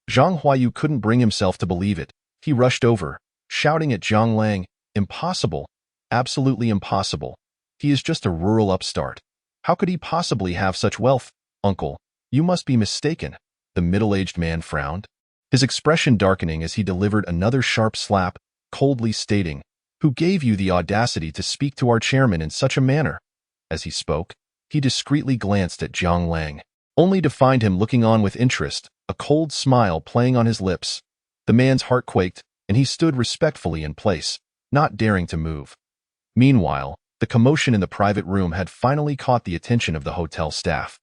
Zhang Huayu couldn't bring himself to believe it. He rushed over, shouting at Zhang Lang, "Impossible! Absolutely impossible! He is just a rural upstart. How could he possibly have such wealth? Uncle, you must be mistaken." The middle-aged man frowned, his expression darkening as he delivered another sharp slap, coldly stating, "Who gave you the audacity to speak to our chairman in such a manner?" As he spoke, he discreetly glanced at Zhang Lang, only to find him looking on with interest, a cold smile playing on his lips. The man's heart quaked, and he stood respectfully in place, not daring to move. Meanwhile, the commotion in the private room had finally caught the attention of the hotel staff,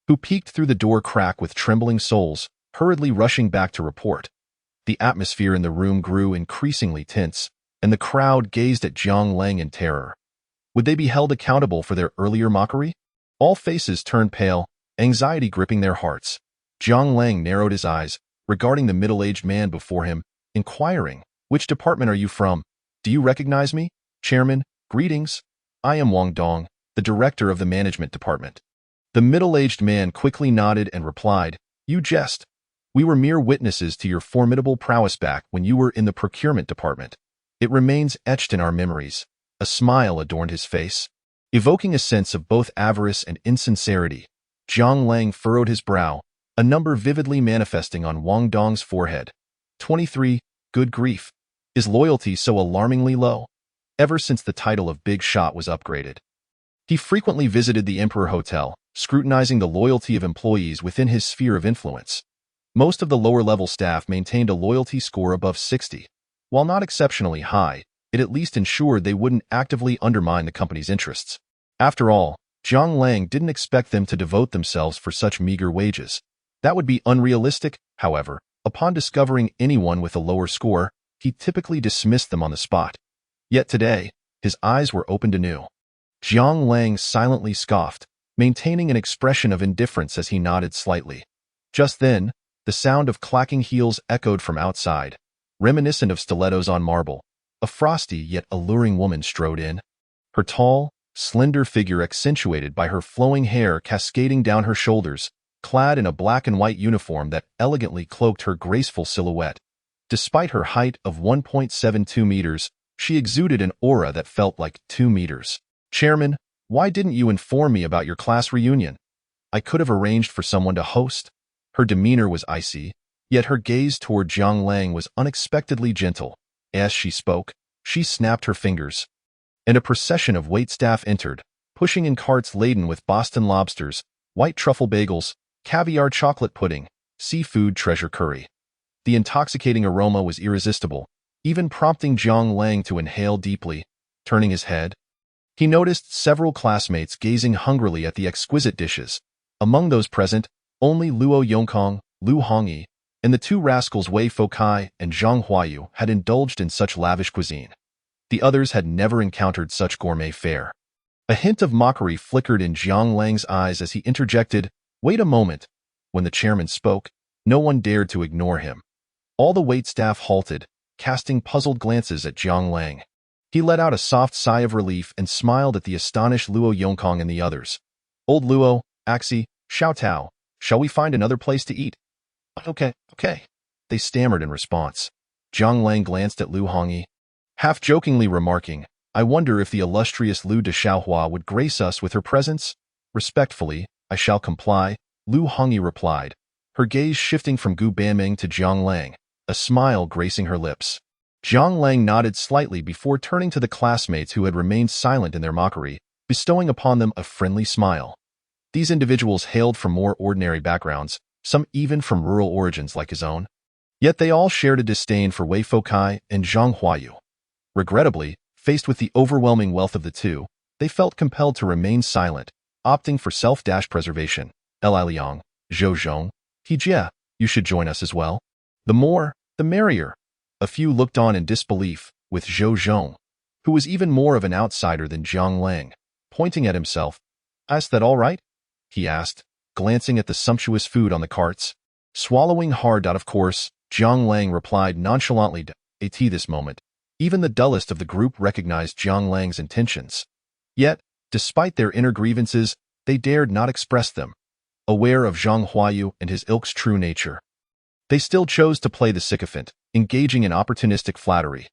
who peeked through the door crack with trembling souls, hurriedly rushing back to report. The atmosphere in the room grew increasingly tense, and the crowd gazed at Zhang Lang in terror. Would they be held accountable for their earlier mockery? All faces turned pale, anxiety gripping their hearts. Zhang Lang narrowed his eyes, regarding the middle-aged man before him, inquiring, "Which department are you from? Do you recognize me? Chairman, greetings. I am Wang Dong, the director of the management department." The middle-aged man quickly nodded and replied, "You jest. We were mere witnesses to your formidable prowess back when you were in the procurement department. It remains etched in our memories." A smile adorned his face, evoking a sense of both avarice and insincerity. Zhang Lang furrowed his brow, a number vividly manifesting on Wang Dong's forehead. 23. Good grief. Is loyalty so alarmingly low? Ever since the title of Big Shot was upgraded, he frequently visited the Emperor Hotel, scrutinizing the loyalty of employees within his sphere of influence. Most of the lower-level staff maintained a loyalty score above 60. While not exceptionally high, it at least ensured they wouldn't actively undermine the company's interests. After all, Zhang Lang didn't expect them to devote themselves for such meager wages. That would be unrealistic, however. Upon discovering anyone with a lower score, he typically dismissed them on the spot. Yet today, his eyes were opened anew. Zhang Lang silently scoffed, maintaining an expression of indifference as he nodded slightly. Just then, the sound of clacking heels echoed from outside, reminiscent of stilettos on marble. A frosty yet alluring woman strode in, her tall, slender figure accentuated by her flowing hair cascading down her shoulders, clad in a black and white uniform that elegantly cloaked her graceful silhouette. Despite her height of 1.72 meters, she exuded an aura that felt like 2 meters. "Chairman, why didn't you inform me about your class reunion? I could have arranged for someone to host." Her demeanor was icy, yet her gaze toward Zhang Lang was unexpectedly gentle. As she spoke, she snapped her fingers, and a procession of waitstaff entered, pushing in carts laden with Boston lobsters, white truffle bagels, caviar chocolate pudding, seafood treasure curry. The intoxicating aroma was irresistible, even prompting Zhang Lang to inhale deeply. Turning his head, he noticed several classmates gazing hungrily at the exquisite dishes. Among those present, only Luo Yongkong, Lu Hongyi, and the two rascals Wei Fokai and Zhang Huayu had indulged in such lavish cuisine. The others had never encountered such gourmet fare. A hint of mockery flickered in Zhang Lang's eyes as he interjected, "Wait a moment." When the chairman spoke, no one dared to ignore him. All the waitstaff halted, casting puzzled glances at Zhang Lang. He let out a soft sigh of relief and smiled at the astonished Luo Yongkong and the others. "Old Luo, Axi, Xiao Tao, shall we find another place to eat?" Okay, they stammered in response. Zhang Lang glanced at Lu Hongyi, half-jokingly remarking, "I wonder if the illustrious Lu de Xiaohua would grace us with her presence?" "Respectfully, I shall comply," Lu Hongyi replied, her gaze shifting from Gu Banming to Zhang Lang, a smile gracing her lips. Zhang Lang nodded slightly before turning to the classmates who had remained silent in their mockery, bestowing upon them a friendly smile. These individuals hailed from more ordinary backgrounds, some even from rural origins like his own. Yet they all shared a disdain for Wei Fokai and Zhang Huayu. Regrettably, faced with the overwhelming wealth of the two, they felt compelled to remain silent, opting for self-preservation. "Eli Liang, Zhou Zhong, Hijie, you should join us as well. The more, the merrier." A few looked on in disbelief, with Zhou Zhong, who was even more of an outsider than Zhang Lang, pointing at himself. "Is that all right?" he asked, glancing at the sumptuous food on the carts. Swallowing hard out of course, Zhang Lang replied nonchalantly to at this moment. Even the dullest of the group recognized Zhang Lang's intentions. Yet, despite their inner grievances, they dared not express them, aware of Zhang Huayu and his ilk's true nature. They still chose to play the sycophant, engaging in opportunistic flattery.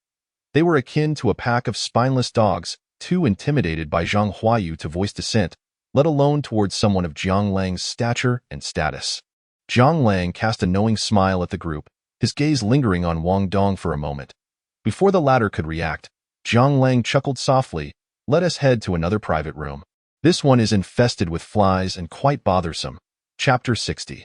They were akin to a pack of spineless dogs, too intimidated by Zhang Huayu to voice dissent, let alone towards someone of Jiang Lang's stature and status. Jiang Lang cast a knowing smile at the group, his gaze lingering on Wang Dong for a moment. Before the latter could react, Jiang Lang chuckled softly, "Let us head to another private room. This one is infested with flies and quite bothersome." Chapter 60.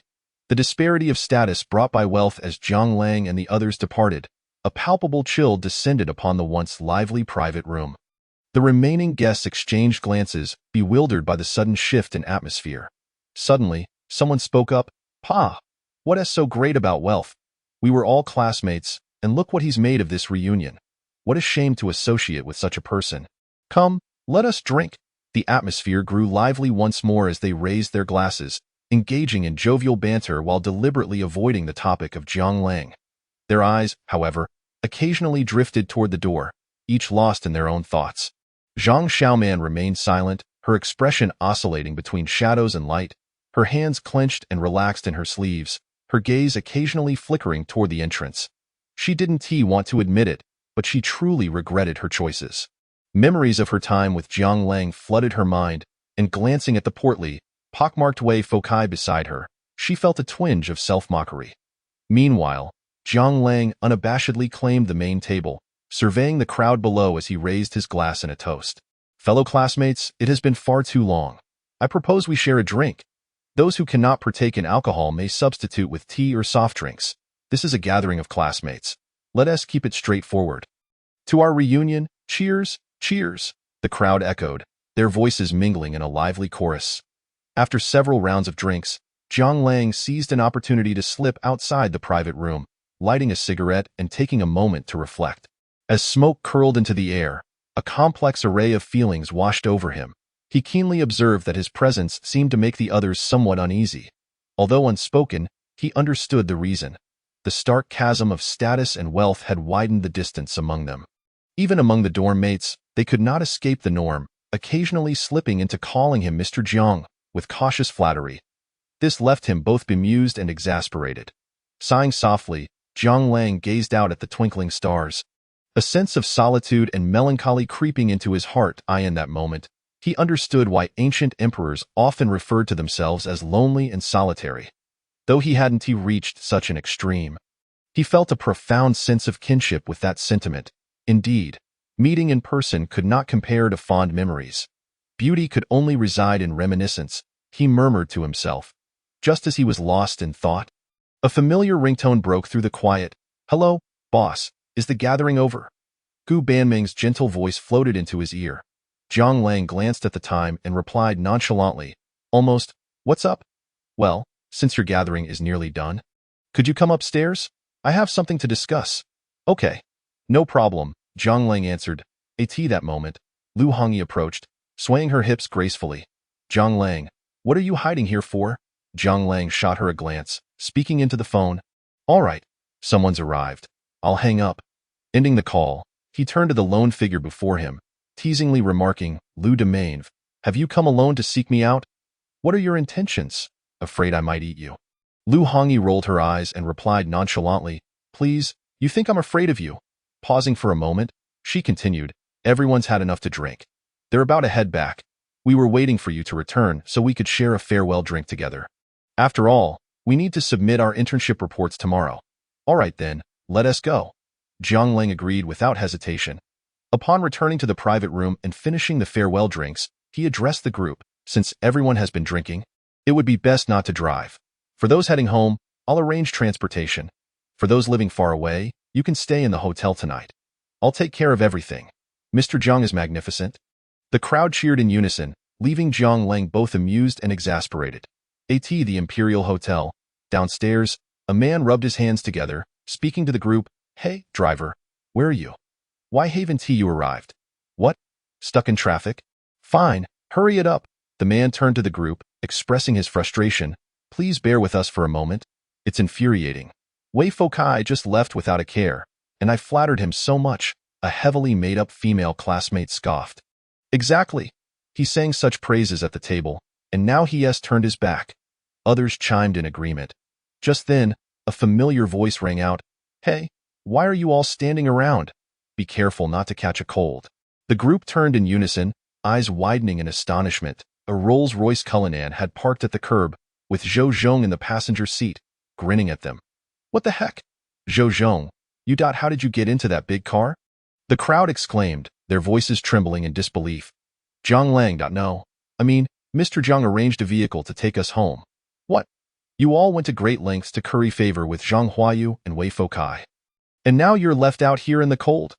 The disparity of status brought by wealth. As Jiang Lang and the others departed, a palpable chill descended upon the once lively private room. The remaining guests exchanged glances, bewildered by the sudden shift in atmosphere. Suddenly, someone spoke up, "Pa, what is so great about wealth? We were all classmates, and look what he's made of this reunion. What a shame to associate with such a person. Come, let us drink." The atmosphere grew lively once more as they raised their glasses, engaging in jovial banter while deliberately avoiding the topic of Jiang Lang. Their eyes, however, occasionally drifted toward the door, each lost in their own thoughts. Zhang Xiaoman remained silent, her expression oscillating between shadows and light, her hands clenched and relaxed in her sleeves, her gaze occasionally flickering toward the entrance. She didn't want to admit it, but she truly regretted her choices. Memories of her time with Jiang Lang flooded her mind, and glancing at the portly, pockmarked Wei Fokai beside her, she felt a twinge of self-mockery. Meanwhile, Jiang Lang unabashedly claimed the main table, surveying the crowd below as he raised his glass in a toast. "Fellow classmates, it has been far too long. I propose we share a drink. Those who cannot partake in alcohol may substitute with tea or soft drinks. This is a gathering of classmates. Let us keep it straightforward. To our reunion, cheers, cheers," the crowd echoed, their voices mingling in a lively chorus. After several rounds of drinks, Jiang Lang seized an opportunity to slip outside the private room, lighting a cigarette and taking a moment to reflect. As smoke curled into the air, a complex array of feelings washed over him. He keenly observed that his presence seemed to make the others somewhat uneasy. Although unspoken, he understood the reason. The stark chasm of status and wealth had widened the distance among them. Even among the dorm mates, they could not escape the norm, occasionally slipping into calling him Mr. Jiang, with cautious flattery. This left him both bemused and exasperated. Sighing softly, Jiang Lang gazed out at the twinkling stars. A sense of solitude and melancholy creeping into his heart. In that moment, he understood why ancient emperors often referred to themselves as lonely and solitary. Though he hadn't reached such an extreme, he felt a profound sense of kinship with that sentiment. Indeed, meeting in person could not compare to fond memories. Beauty could only reside in reminiscence, he murmured to himself, just as he was lost in thought. A familiar ringtone broke through the quiet. "Hello, boss, is the gathering over?" Gu Banming's gentle voice floated into his ear. Jiang Lang glanced at the time and replied nonchalantly, almost, "What's up?" "Well, since your gathering is nearly done, could you come upstairs? I have something to discuss." "Okay, no problem," Jiang Lang answered. That moment, Lu Hongyi approached, swaying her hips gracefully. "Jiang Lang, what are you hiding here for?" Jiang Lang shot her a glance, speaking into the phone. "All right, someone's arrived. I'll hang up." Ending the call, he turned to the lone figure before him, teasingly remarking, "Lu Demaive, have you come alone to seek me out? What are your intentions? Afraid I might eat you." Lu Hongyi rolled her eyes and replied nonchalantly, "Please, you think I'm afraid of you?" Pausing for a moment, she continued, "Everyone's had enough to drink. They're about to head back. We were waiting for you to return so we could share a farewell drink together. After all, we need to submit our internship reports tomorrow." "All right then, let us go." Jiang Lang agreed without hesitation. Upon returning to the private room and finishing the farewell drinks, he addressed the group. "Since everyone has been drinking, it would be best not to drive. For those heading home, I'll arrange transportation. For those living far away, you can stay in the hotel tonight. I'll take care of everything. Mr. Jiang is magnificent." The crowd cheered in unison, leaving Jiang Lang both amused and exasperated. The Imperial Hotel. Downstairs, a man rubbed his hands together, speaking to the group. "Hey, driver, where are you? Why haven't you arrived? What? Stuck in traffic? Fine, hurry it up." The man turned to the group, expressing his frustration. "Please bear with us for a moment. It's infuriating. Wei Fokai just left without a care, and I flattered him so much," a heavily made-up female classmate scoffed. "Exactly. He sang such praises at the table, and now he has turned his back. Others chimed in agreement. Just then, a familiar voice rang out, "Hey, why are you all standing around? Be careful not to catch a cold." The group turned in unison, eyes widening in astonishment. A Rolls-Royce Cullinan had parked at the curb, with Zhou Zhong in the passenger seat, grinning at them. "What the heck? Zhou Zhong, how did you get into that big car?" The crowd exclaimed, their voices trembling in disbelief. "Zhang Lang, no. Mr. Zhang arranged a vehicle to take us home." "What? You all went to great lengths to curry favor with Zhang Huayu and Wei Fokai. And now you're left out here in the cold?"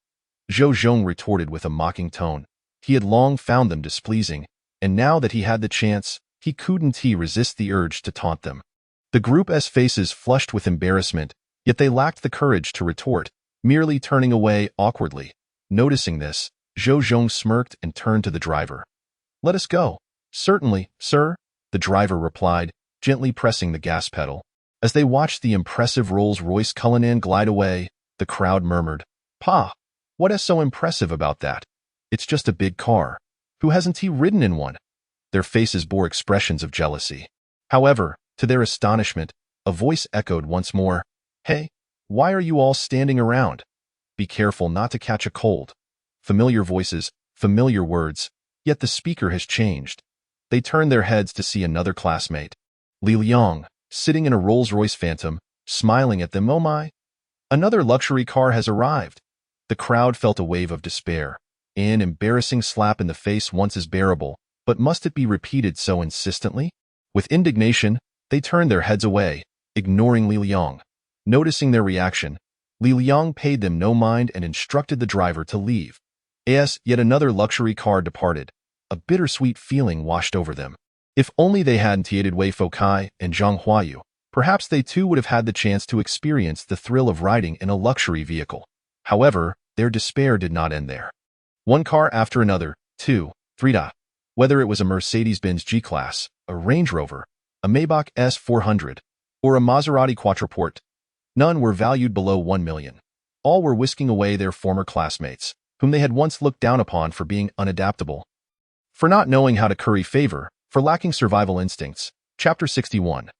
Zhou Zhong retorted with a mocking tone. He had long found them displeasing, and now that he had the chance, he couldn't resist the urge to taunt them. The group's faces flushed with embarrassment, yet they lacked the courage to retort, merely turning away awkwardly. Noticing this, Zhou Zhong smirked and turned to the driver. "Let us go." "Certainly, sir," the driver replied, gently pressing the gas pedal. As they watched the impressive Rolls-Royce Cullinan glide away, the crowd murmured, "Pa, what is so impressive about that? It's just a big car. Who hasn't he ridden in one?" Their faces bore expressions of jealousy. However, to their astonishment, a voice echoed once more, "Hey, why are you all standing around? Be careful not to catch a cold." Familiar voices, familiar words, yet the speaker has changed. They turned their heads to see another classmate, Li Liang, sitting in a Rolls-Royce Phantom, smiling at them. "Oh my! Another luxury car has arrived." The crowd felt a wave of despair. An embarrassing slap in the face once is bearable, but must it be repeated so insistently? With indignation, they turned their heads away, ignoring Li Liang. Noticing their reaction, Li Liang paid them no mind and instructed the driver to leave. As yet another luxury car departed, a bittersweet feeling washed over them. If only they hadn't aided Wei Fokai and Zhang Huayu, perhaps they too would have had the chance to experience the thrill of riding in a luxury vehicle. However, their despair did not end there. One car after another, 2, 3. Whether it was a Mercedes-Benz G-Class, a Range Rover, a Maybach S400, or a Maserati Quattroporte, none were valued below 1 million. All were whisking away their former classmates, whom they had once looked down upon for being unadaptable, for not knowing how to curry favor, for lacking survival instincts. Chapter 61.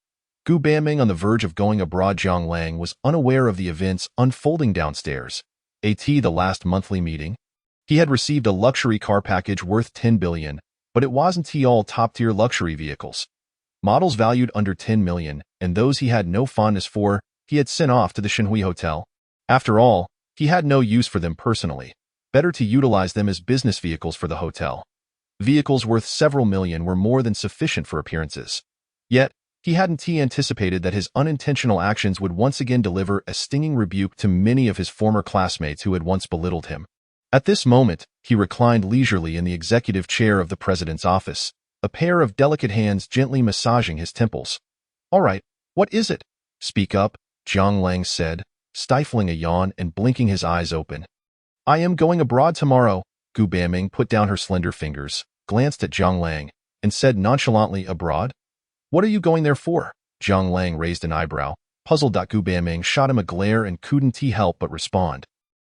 Gu Banming, on the verge of going abroad. Zhang Lang was unaware of the events unfolding downstairs. The last monthly meeting. He had received a luxury car package worth 10 billion, but it wasn't all top-tier luxury vehicles. Models valued under 10 million, and those he had no fondness for, he had sent off to the Shenhui Hotel. After all, he had no use for them personally. Better to utilize them as business vehicles for the hotel. Vehicles worth several million were more than sufficient for appearances. Yet, he hadn't anticipated that his unintentional actions would once again deliver a stinging rebuke to many of his former classmates who had once belittled him. At this moment, he reclined leisurely in the executive chair of the president's office, a pair of delicate hands gently massaging his temples. "All right, what is it? Speak up," Zhang Lang said, stifling a yawn and blinking his eyes open. "I am going abroad tomorrow." Gu Banming put down her slender fingers, glanced at Zhang Lang, and said nonchalantly, "Abroad? What are you going there for?" Zhang Lang raised an eyebrow, puzzled. Gu Banming shot him a glare and couldn't help but respond.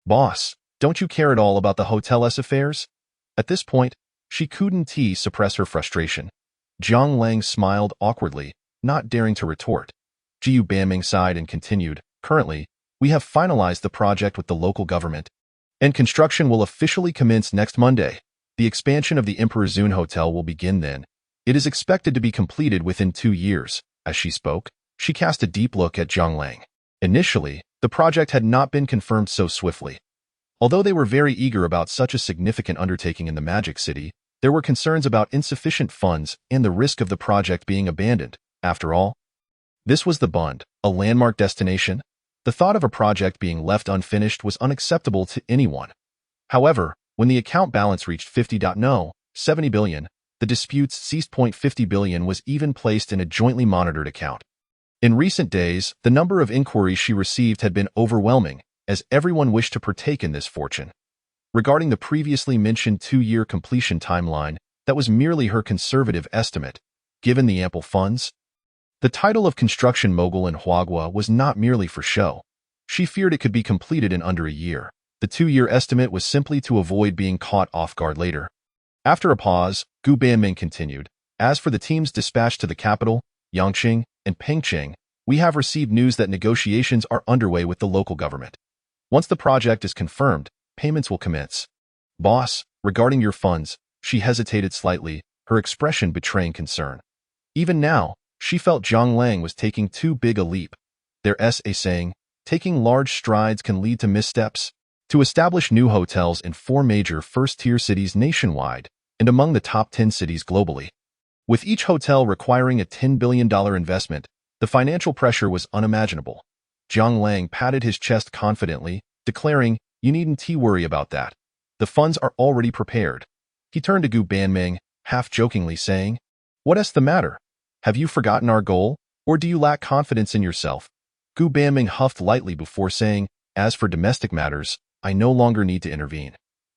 "Boss, don't you care at all about the hotel's affairs?" At this point, she couldn't suppress her frustration. Zhang Lang smiled awkwardly, not daring to retort. Gu Banming sighed and continued, "Currently, we have finalized the project with the local government, and construction will officially commence next Monday. The expansion of the Emperor Zun Hotel will begin then. It is expected to be completed within 2 years." As she spoke, she cast a deep look at Zhang Lang. Initially, the project had not been confirmed so swiftly. Although they were very eager about such a significant undertaking in the Magic City, there were concerns about insufficient funds and the risk of the project being abandoned. After all, this was the Bund, a landmark destination. The thought of a project being left unfinished was unacceptable to anyone. However, when the account balance reached 70 billion, the disputes ceased. 50 billion was even placed in a jointly monitored account. In recent days, the number of inquiries she received had been overwhelming, as everyone wished to partake in this fortune. Regarding the previously mentioned 2-year completion timeline, that was merely her conservative estimate. Given the ample funds, the title of construction mogul in Huagua was not merely for show. She feared it could be completed in under a year. The 2-year estimate was simply to avoid being caught off guard later. After a pause, Gu Banming continued, As for the teams dispatched to the capital, Yangqing and Pengcheng, we have received news that negotiations are underway with the local government. Once the project is confirmed, payments will commence. Boss, regarding your funds, she hesitated slightly, her expression betraying concern. Even now, she felt Zhang Lang was taking too big a leap. Their SA saying, taking large strides can lead to missteps. To establish new hotels in 4 major first-tier cities nationwide and among the top 10 cities globally. With each hotel requiring a $10 billion investment, the financial pressure was unimaginable. Zhang Lang patted his chest confidently, declaring, you needn't worry about that. The funds are already prepared. He turned to Gu Banming, half-jokingly saying, what's the matter? Have you forgotten our goal, or do you lack confidence in yourself? Gu Banming huffed lightly before saying, as for domestic matters, I no longer need to intervene.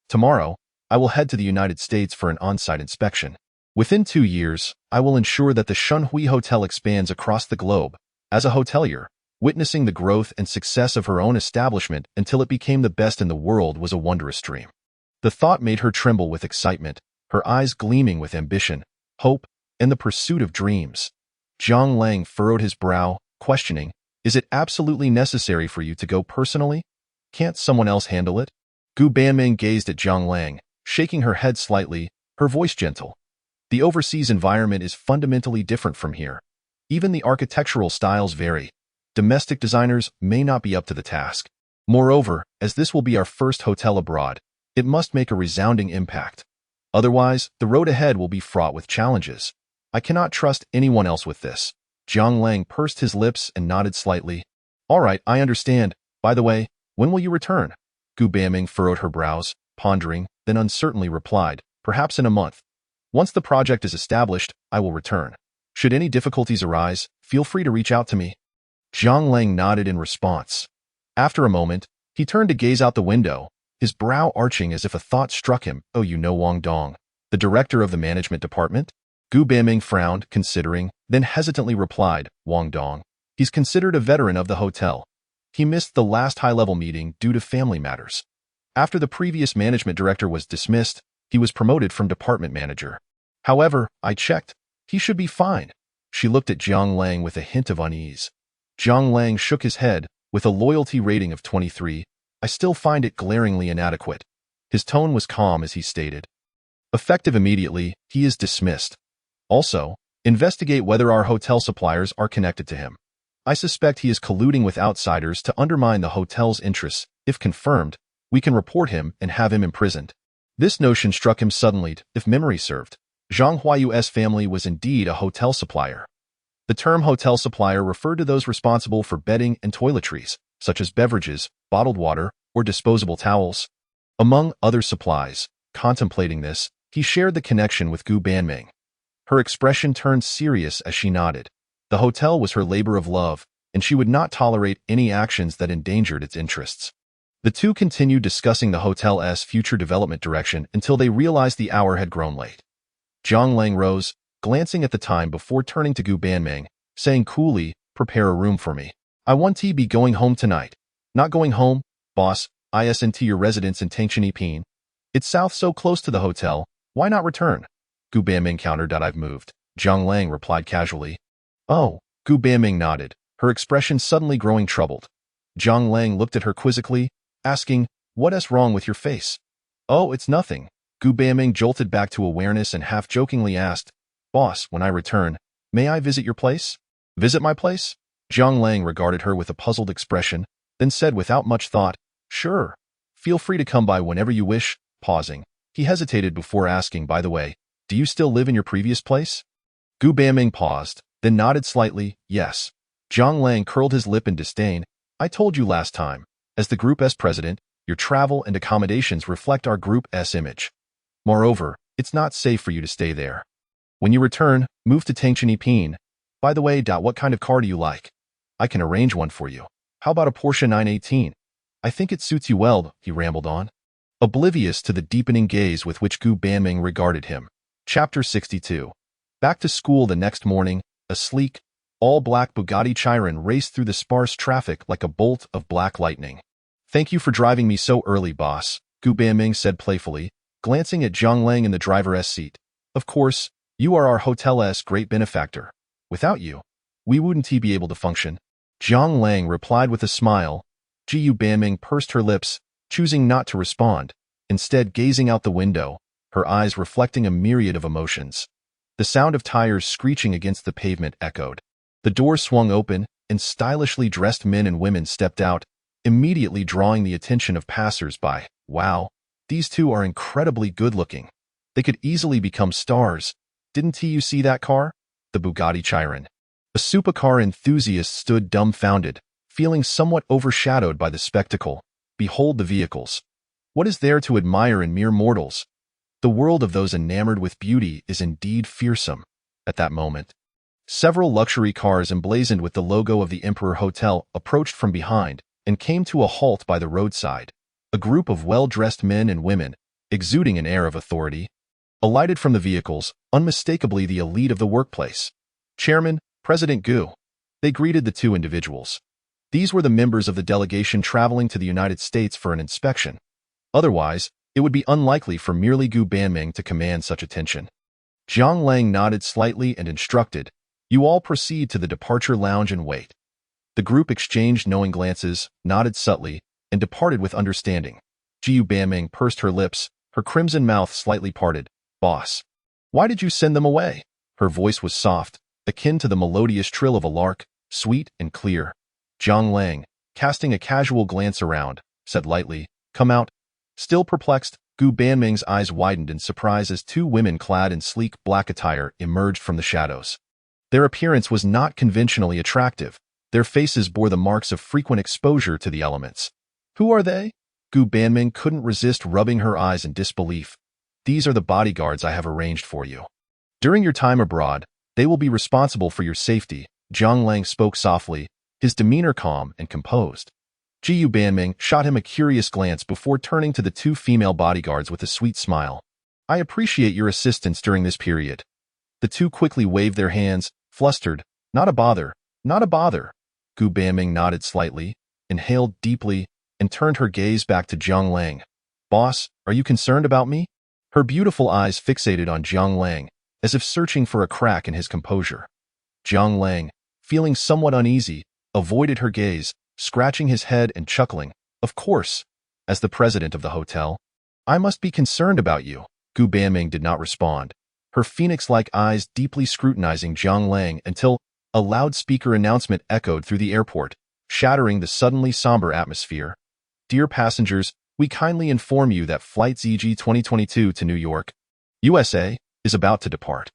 Tomorrow, I will head to the United States for an on-site inspection. Within 2 years, I will ensure that the Shunhui Hotel expands across the globe. As a hotelier, witnessing the growth and success of her own establishment until it became the best in the world was a wondrous dream. The thought made her tremble with excitement, her eyes gleaming with ambition, hope, and the pursuit of dreams. Zhang Lang furrowed his brow, questioning, is it absolutely necessary for you to go personally? Can't someone else handle it? Gu Banming gazed at Zhang Lang, shaking her head slightly, her voice gentle. The overseas environment is fundamentally different from here. Even the architectural styles vary. Domestic designers may not be up to the task. Moreover, as this will be our first hotel abroad, it must make a resounding impact. Otherwise, the road ahead will be fraught with challenges. I cannot trust anyone else with this. Zhang Lang pursed his lips and nodded slightly. All right, I understand. By the way, when will you return? Gu Banming furrowed her brows, pondering, then uncertainly replied, perhaps in a month. Once the project is established, I will return. Should any difficulties arise, feel free to reach out to me. Zhang Lang nodded in response. After a moment, he turned to gaze out the window, his brow arching as if a thought struck him. Oh, you know Wang Dong, the director of the management department? Gu Banming frowned, considering, then hesitantly replied, Wang Dong. He's considered a veteran of the hotel. He missed the last high-level meeting due to family matters. After the previous management director was dismissed, he was promoted from department manager. However, I checked. He should be fine. She looked at Zhang Lang with a hint of unease. Zhang Lang shook his head, with a loyalty rating of 23. I still find it glaringly inadequate. His tone was calm as he stated. Effective immediately, he is dismissed. Also, investigate whether our hotel suppliers are connected to him. I suspect he is colluding with outsiders to undermine the hotel's interests. If confirmed, we can report him and have him imprisoned. This notion struck him suddenly. If memory served, Zhang Huayu's family was indeed a hotel supplier. The term hotel supplier referred to those responsible for bedding and toiletries, such as beverages, bottled water, or disposable towels. Among other supplies, contemplating this, he shared the connection with Gu Banming. Her expression turned serious as she nodded. The hotel was her labor of love, and she would not tolerate any actions that endangered its interests. The two continued discussing the hotel's future development direction until they realized the hour had grown late. Zhang Lang rose, glancing at the time before turning to Gu Banming, saying coolly, prepare a room for me. I want to be going home tonight. Not going home, boss, isn't your residence in Tangshaniping. It's south so close to the hotel, why not return? Gu Banming countered. I've moved. Zhang Lang replied casually. Oh, Gu Banming nodded, her expression suddenly growing troubled. Zhang Lang looked at her quizzically, asking, what's wrong with your face? Oh, it's nothing. Gu Banming jolted back to awareness and half-jokingly asked, boss, when I return, may I visit your place? Visit my place? Zhang Lang regarded her with a puzzled expression, then said without much thought, sure. Feel free to come by whenever you wish. Pausing, he hesitated before asking, by the way, do you still live in your previous place? Gu Banming paused, then nodded slightly, yes. Zhang Lang curled his lip in disdain. I told you last time, as the Group's president, your travel and accommodations reflect our Group's image. Moreover, it's not safe for you to stay there. When you return, move to Tangshaniping. By the way, what kind of car do you like? I can arrange one for you. How about a Porsche 918? I think it suits you well, he rambled on, oblivious to the deepening gaze with which Gu Banming regarded him. Chapter 62. Back to school the next morning, a sleek, all-black Bugatti Chiron raced through the sparse traffic like a bolt of black lightning. Thank you for driving me so early, boss, Gu Banming said playfully, glancing at Zhang Lang in the driver's seat. Of course, You are our hotel's great benefactor. Without you, we wouldn't be able to function. Jiang Lang replied with a smile. Jiu Banming pursed her lips, choosing not to respond, instead gazing out the window, her eyes reflecting a myriad of emotions. The sound of tires screeching against the pavement echoed. The door swung open, and stylishly dressed men and women stepped out, immediately drawing the attention of passers-by. Wow, these two are incredibly good-looking. They could easily become stars. Didn't you see that car? The Bugatti Chiron. A supercar enthusiast stood dumbfounded, feeling somewhat overshadowed by the spectacle. Behold the vehicles. What is there to admire in mere mortals? The world of those enamored with beauty is indeed fearsome. At that moment, several luxury cars emblazoned with the logo of the Emperor Hotel approached from behind and came to a halt by the roadside. A group of well-dressed men and women, exuding an air of authority, alighted from the vehicles, unmistakably the elite of the workplace. Chairman, President Gu. They greeted the two individuals. These were the members of the delegation traveling to the United States for an inspection. Otherwise, it would be unlikely for merely Gu Banming to command such attention. Jiang Lang nodded slightly and instructed, "You all proceed to the departure lounge and wait." The group exchanged knowing glances, nodded subtly, and departed with understanding. Jiu Banming pursed her lips, her crimson mouth slightly parted. "Boss, why did you send them away?" Her voice was soft, akin to the melodious trill of a lark, sweet and clear. Jiang Lang, casting a casual glance around, said lightly, "Come out." Still perplexed, Gu Banming's eyes widened in surprise as two women clad in sleek black attire emerged from the shadows. Their appearance was not conventionally attractive. Their faces bore the marks of frequent exposure to the elements. "Who are they?" Gu Banming couldn't resist rubbing her eyes in disbelief. "These are the bodyguards I have arranged for you. During your time abroad, they will be responsible for your safety." Jiang Lang spoke softly, his demeanor calm and composed. Jiu Banming shot him a curious glance before turning to the two female bodyguards with a sweet smile. "I appreciate your assistance during this period." The two quickly waved their hands, flustered. "Not a bother, not a bother." Gu Banming nodded slightly, inhaled deeply, and turned her gaze back to Jiang Lang. "Boss, are you concerned about me?" Her beautiful eyes fixated on Jiang Lang, as if searching for a crack in his composure. Jiang Lang, feeling somewhat uneasy, avoided her gaze, scratching his head and chuckling. "Of course, as the president of the hotel, I must be concerned about you." Gu Banming did not respond, her phoenix-like eyes deeply scrutinizing Jiang Lang until a loudspeaker announcement echoed through the airport, shattering the suddenly somber atmosphere. "Dear passengers, we kindly inform you that Flight ZG 2022 to New York, USA, is about to depart.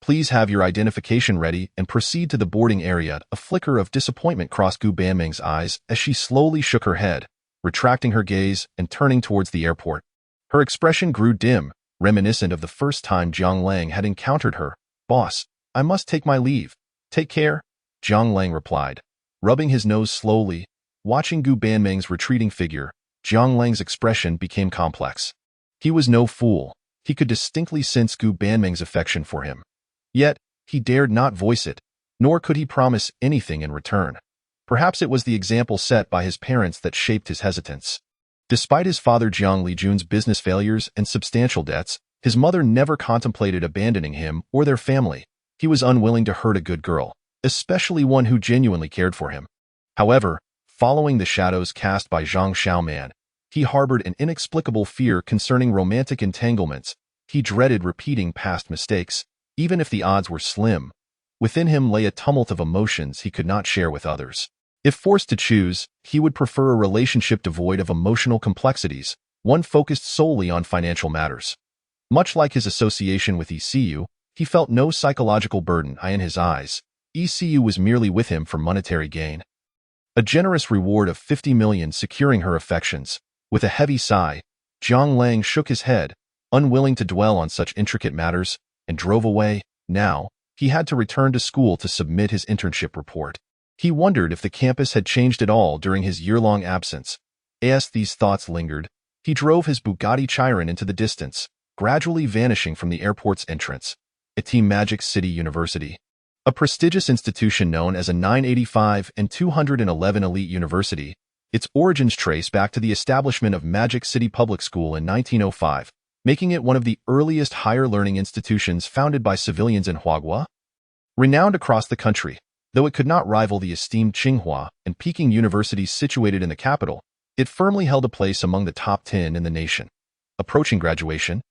Please have your identification ready and proceed to the boarding area." A flicker of disappointment crossed Gu Banming's eyes as she slowly shook her head, retracting her gaze and turning towards the airport. Her expression grew dim, reminiscent of the first time Jiang Lang had encountered her. "Boss, I must take my leave. Take care," Jiang Lang replied, rubbing his nose slowly. Watching Gu Banming's retreating figure, Jiang Lang's expression became complex. He was no fool. He could distinctly sense Gu Banming's affection for him. Yet, he dared not voice it, nor could he promise anything in return. Perhaps it was the example set by his parents that shaped his hesitance. Despite his father Jiang Lijun's business failures and substantial debts, his mother never contemplated abandoning him or their family. He was unwilling to hurt a good girl, especially one who genuinely cared for him. However, following the shadows cast by Zhang Xiaoman, he harbored an inexplicable fear concerning romantic entanglements. He dreaded repeating past mistakes, even if the odds were slim. Within him lay a tumult of emotions he could not share with others. If forced to choose, he would prefer a relationship devoid of emotional complexities, one focused solely on financial matters. Much like his association with ECU, he felt no psychological burden in his eyes. ECU was merely with him for monetary gain. A generous reward of 50 million securing her affections. With a heavy sigh, Jiang Lang shook his head, unwilling to dwell on such intricate matters, and drove away. Now, he had to return to school to submit his internship report. He wondered if the campus had changed at all during his year-long absence. As these thoughts lingered, he drove his Bugatti Chiron into the distance, gradually vanishing from the airport's entrance. Team Magic City University, a prestigious institution known as a 985 and 211 elite university, its origins trace back to the establishment of Magic City Public School in 1905, making it one of the earliest higher learning institutions founded by civilians in Huaghua. Renowned across the country, though it could not rival the esteemed Tsinghua and Peking universities situated in the capital, it firmly held a place among the top 10 in the nation. Approaching graduation,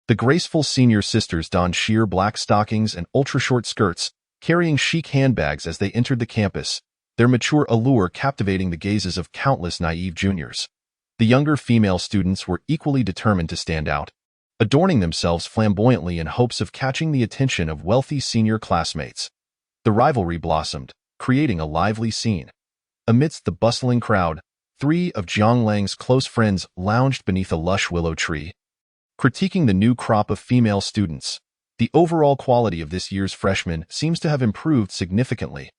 the graceful senior sisters donned sheer black stockings and ultra-short skirts, carrying chic handbags as they entered the campus, their mature allure captivating the gazes of countless naive juniors. The younger female students were equally determined to stand out, adorning themselves flamboyantly in hopes of catching the attention of wealthy senior classmates. The rivalry blossomed, creating a lively scene. Amidst the bustling crowd, 3 of Jiang Lang's close friends lounged beneath a lush willow tree, critiquing the new crop of female students. The overall quality of this year's freshmen seems to have improved significantly.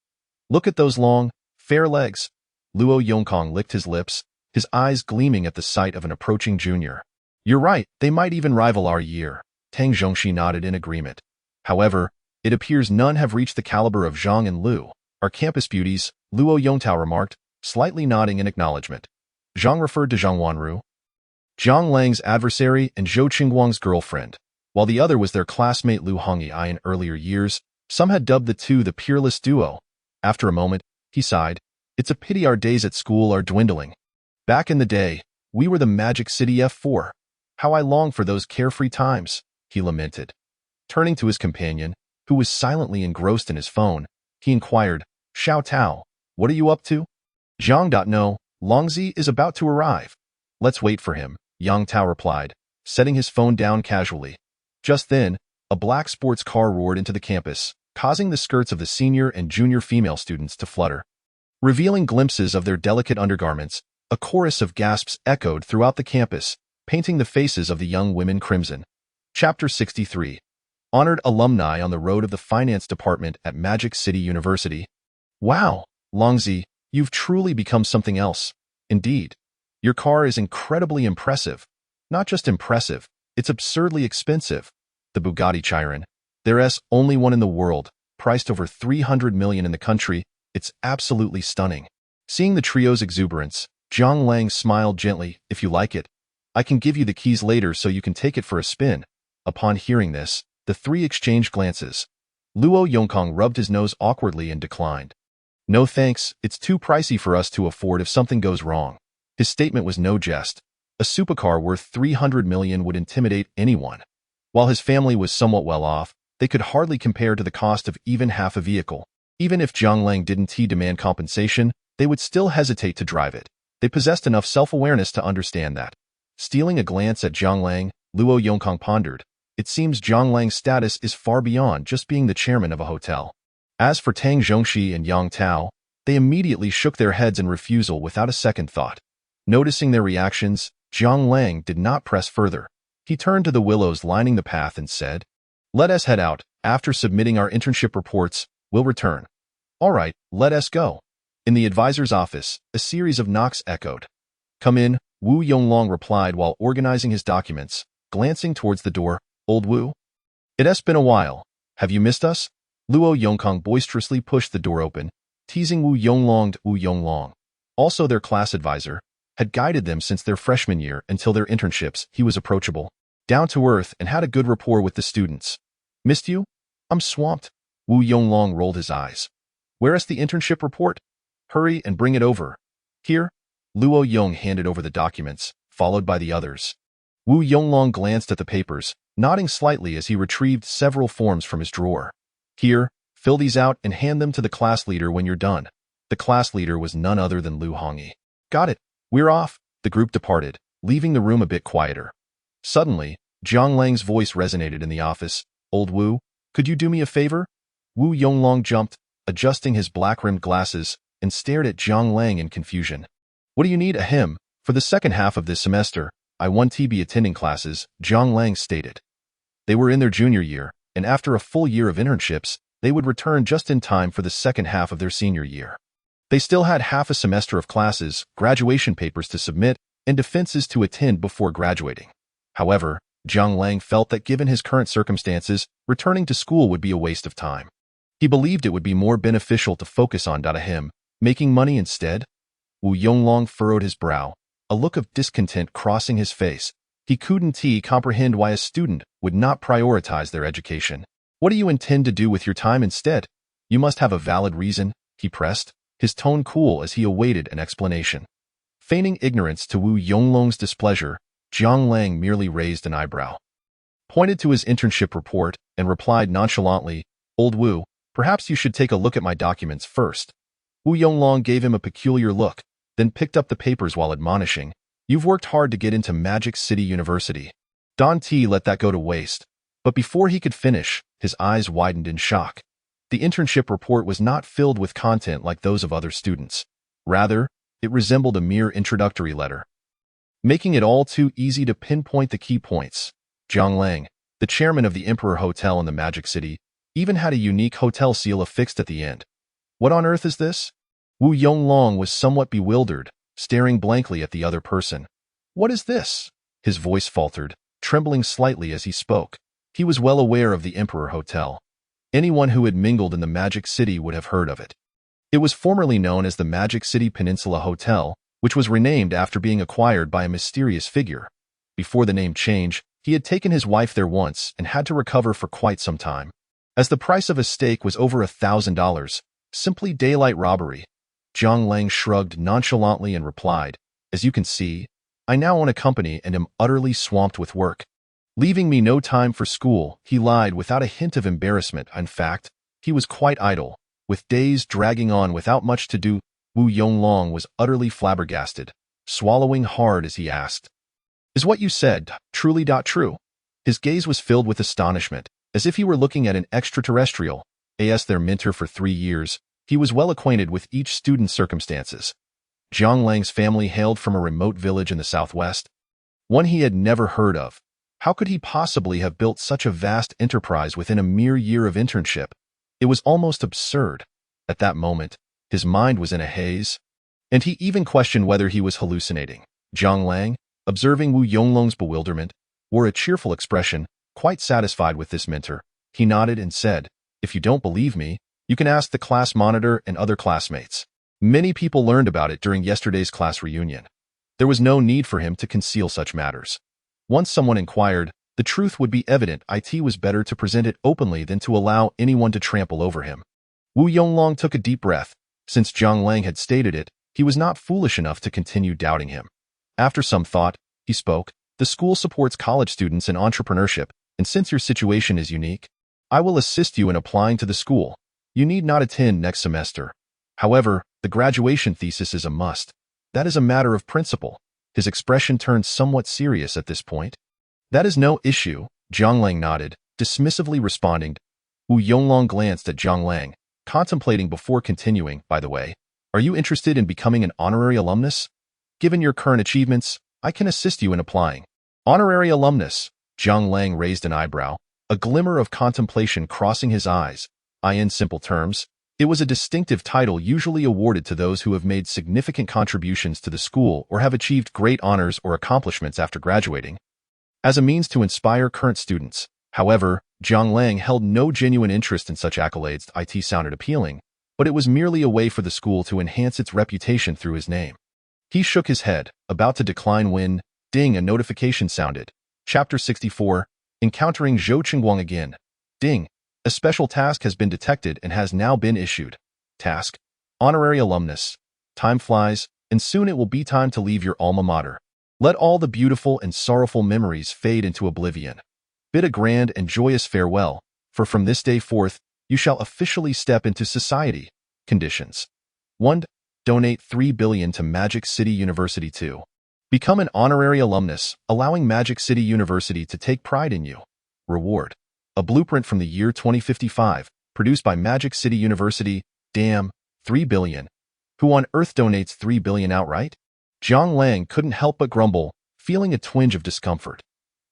Look at those long, fair legs. Luo Yongkang licked his lips, his eyes gleaming at the sight of an approaching junior. You're right, they might even rival our year. Tang Zhongxi nodded in agreement. However, it appears none have reached the caliber of Zhang and Lu, our campus beauties, Luo Yongtao remarked, slightly nodding in acknowledgement. Zhang referred to Zhang Wanru, Jiang Lang's adversary and Zhou Qingguang's girlfriend. While the other was their classmate Lu Hongyi in earlier years, some had dubbed the two the peerless duo. After a moment, he sighed. It's a pity our days at school are dwindling. Back in the day, we were the Magic City F4. How I long for those carefree times, he lamented. Turning to his companion, who was silently engrossed in his phone, he inquired, Xiao Tao, what are you up to? Zhang. No, Longzi is about to arrive. Let's wait for him, Yang Tao replied, setting his phone down casually. Just then, a black sports car roared into the campus, causing the skirts of the senior and junior female students to flutter. Revealing glimpses of their delicate undergarments, a chorus of gasps echoed throughout the campus, painting the faces of the young women crimson. Chapter 63. Honored alumni on the road of the finance department at Magic City University. Wow, Longzi, you've truly become something else. Indeed. Your car is incredibly impressive. Not just impressive, it's absurdly expensive. The Bugatti Chiron. There's only one in the world, priced over 300 million in the country. It's absolutely stunning. Seeing the trio's exuberance, Jiang Lang smiled gently. If you like it, I can give you the keys later so you can take it for a spin. Upon hearing this, the 3 exchanged glances. Luo Yongkang rubbed his nose awkwardly and declined. No thanks, it's too pricey for us to afford if something goes wrong. His statement was no jest. A supercar worth 300 million would intimidate anyone. While his family was somewhat well off, they could hardly compare to the cost of even half a vehicle. Even if Jiang Lang didn't demand compensation, they would still hesitate to drive it. They possessed enough self-awareness to understand that. Stealing a glance at Jiang Lang, Luo Yongkang pondered. It seems Jiang Lang's status is far beyond just being the chairman of a hotel. As for Tang Zhongxi and Yang Tao, they immediately shook their heads in refusal without a second thought. Noticing their reactions, Jiang Lang did not press further. He turned to the willows lining the path and said, Let us head out. After submitting our internship reports, we'll return. All right, let us go. In the advisor's office, a series of knocks echoed. Come in, Wu Yonglong replied while organizing his documents, glancing towards the door. Old Wu? It has been a while. Have you missed us? Luo Yongkang boisterously pushed the door open, teasing Wu Yonglong. Wu Yonglong, also their class advisor, had guided them since their freshman year until their internships. He was approachable, down to earth, and had a good rapport with the students. Missed you? I'm swamped. Wu Yonglong rolled his eyes. Where is the internship report? Hurry and bring it over. Here. Luo Yong handed over the documents, followed by the others. Wu Yonglong glanced at the papers, nodding slightly as he retrieved several forms from his drawer. Here, fill these out and hand them to the class leader when you're done. The class leader was none other than Lu Hongyi. Got it. We're off. The group departed, leaving the room a bit quieter. Suddenly, Jiang Lang's voice resonated in the office. Old Wu, could you do me a favor? Wu Yonglong jumped, adjusting his black-rimmed glasses, and stared at Jiang Lang in confusion. What do you need? Ahem. For the second half of this semester, I won't be attending classes, Jiang Lang stated. They were in their junior year, and after a full year of internships, they would return just in time for the second half of their senior year. They still had half a semester of classes, graduation papers to submit, and defenses to attend before graduating. However, Jiang Lang felt that given his current circumstances, returning to school would be a waste of time. He believed it would be more beneficial to focus on him, making money instead. Wu Yonglong furrowed his brow, a look of discontent crossing his face. He couldn't comprehend why a student would not prioritize their education. What do you intend to do with your time instead? You must have a valid reason, he pressed, his tone cool as he awaited an explanation. Feigning ignorance to Wu Yonglong's displeasure, Jiang Lang merely raised an eyebrow, pointed to his internship report, and replied nonchalantly, "Old Wu, perhaps you should take a look at my documents first." Wu Yonglong gave him a peculiar look, then picked up the papers while admonishing, "You've worked hard to get into Magic City University. DaveThe let that go to waste." But before he could finish, his eyes widened in shock. The internship report was not filled with content like those of other students. Rather, it resembled a mere introductory letter, making it all too easy to pinpoint the key points. Jiang Lang, the chairman of the Emperor Hotel in the Magic City, even had a unique hotel seal affixed at the end. What on earth is this? Wu Yonglong was somewhat bewildered, staring blankly at the other person. What is this? His voice faltered, trembling slightly as he spoke. He was well aware of the Emperor Hotel. Anyone who had mingled in the Magic City would have heard of it. It was formerly known as the Magic City Peninsula Hotel, which was renamed after being acquired by a mysterious figure. Before the name change, he had taken his wife there once and had to recover for quite some time, as the price of a steak was over $1,000, simply daylight robbery. Jiang Lang shrugged nonchalantly and replied, "As you can see, I now own a company and am utterly swamped with work. Leaving me no time for school," he lied without a hint of embarrassment. In fact, he was quite idle, with days dragging on without much to do. Wu Yonglong was utterly flabbergasted, swallowing hard as he asked, "Is what you said truly true?" His gaze was filled with astonishment, as if he were looking at an extraterrestrial. As their mentor for 3 years, he was well acquainted with each student's circumstances. Jiang Lang's family hailed from a remote village in the southwest, one he had never heard of. How could he possibly have built such a vast enterprise within a mere year of internship? It was almost absurd. At that moment, his mind was in a haze, and he even questioned whether he was hallucinating. Jiang Lang, observing Wu Yonglong's bewilderment, wore a cheerful expression, quite satisfied with this mentor. He nodded and said, "If you don't believe me, you can ask the class monitor and other classmates. Many people learned about it during yesterday's class reunion." There was no need for him to conceal such matters. Once someone inquired, the truth would be evident. It was better to present it openly than to allow anyone to trample over him. Wu Yonglong took a deep breath. Since Jiang Lang had stated it, he was not foolish enough to continue doubting him. After some thought, he spoke, "The school supports college students in entrepreneurship, and since your situation is unique, I will assist you in applying to the school. You need not attend next semester. However, the graduation thesis is a must. That is a matter of principle." His expression turned somewhat serious at this point. "That is no issue," Jiang Lang nodded, dismissively responding. Wu Yonglong glanced at Jiang Lang, contemplating before continuing, "By the way, are you interested in becoming an honorary alumnus? Given your current achievements, I can assist you in applying." "Honorary alumnus?" Jiang Lang raised an eyebrow, a glimmer of contemplation crossing his eyes. In simple terms, it was a distinctive title usually awarded to those who have made significant contributions to the school or have achieved great honors or accomplishments after graduating, as a means to inspire current students. However, Jiang Lang held no genuine interest in such accolades. It sounded appealing, but it was merely a way for the school to enhance its reputation through his name. He shook his head, about to decline when, ding, a notification sounded. Chapter 64, Encountering Zhou Qingguang again. Ding. A special task has been detected and has now been issued. Task: Honorary alumnus. Time flies, and soon it will be time to leave your alma mater. Let all the beautiful and sorrowful memories fade into oblivion. Bid a grand and joyous farewell, for from this day forth, you shall officially step into society. Conditions: 1. Donate 3 billion to Magic City University. 2. Become an honorary alumnus, allowing Magic City University to take pride in you. Reward: a blueprint from the year 2055, produced by Magic City University. Damn, 3 billion. Who on earth donates 3 billion outright? Jiang Lang couldn't help but grumble, feeling a twinge of discomfort.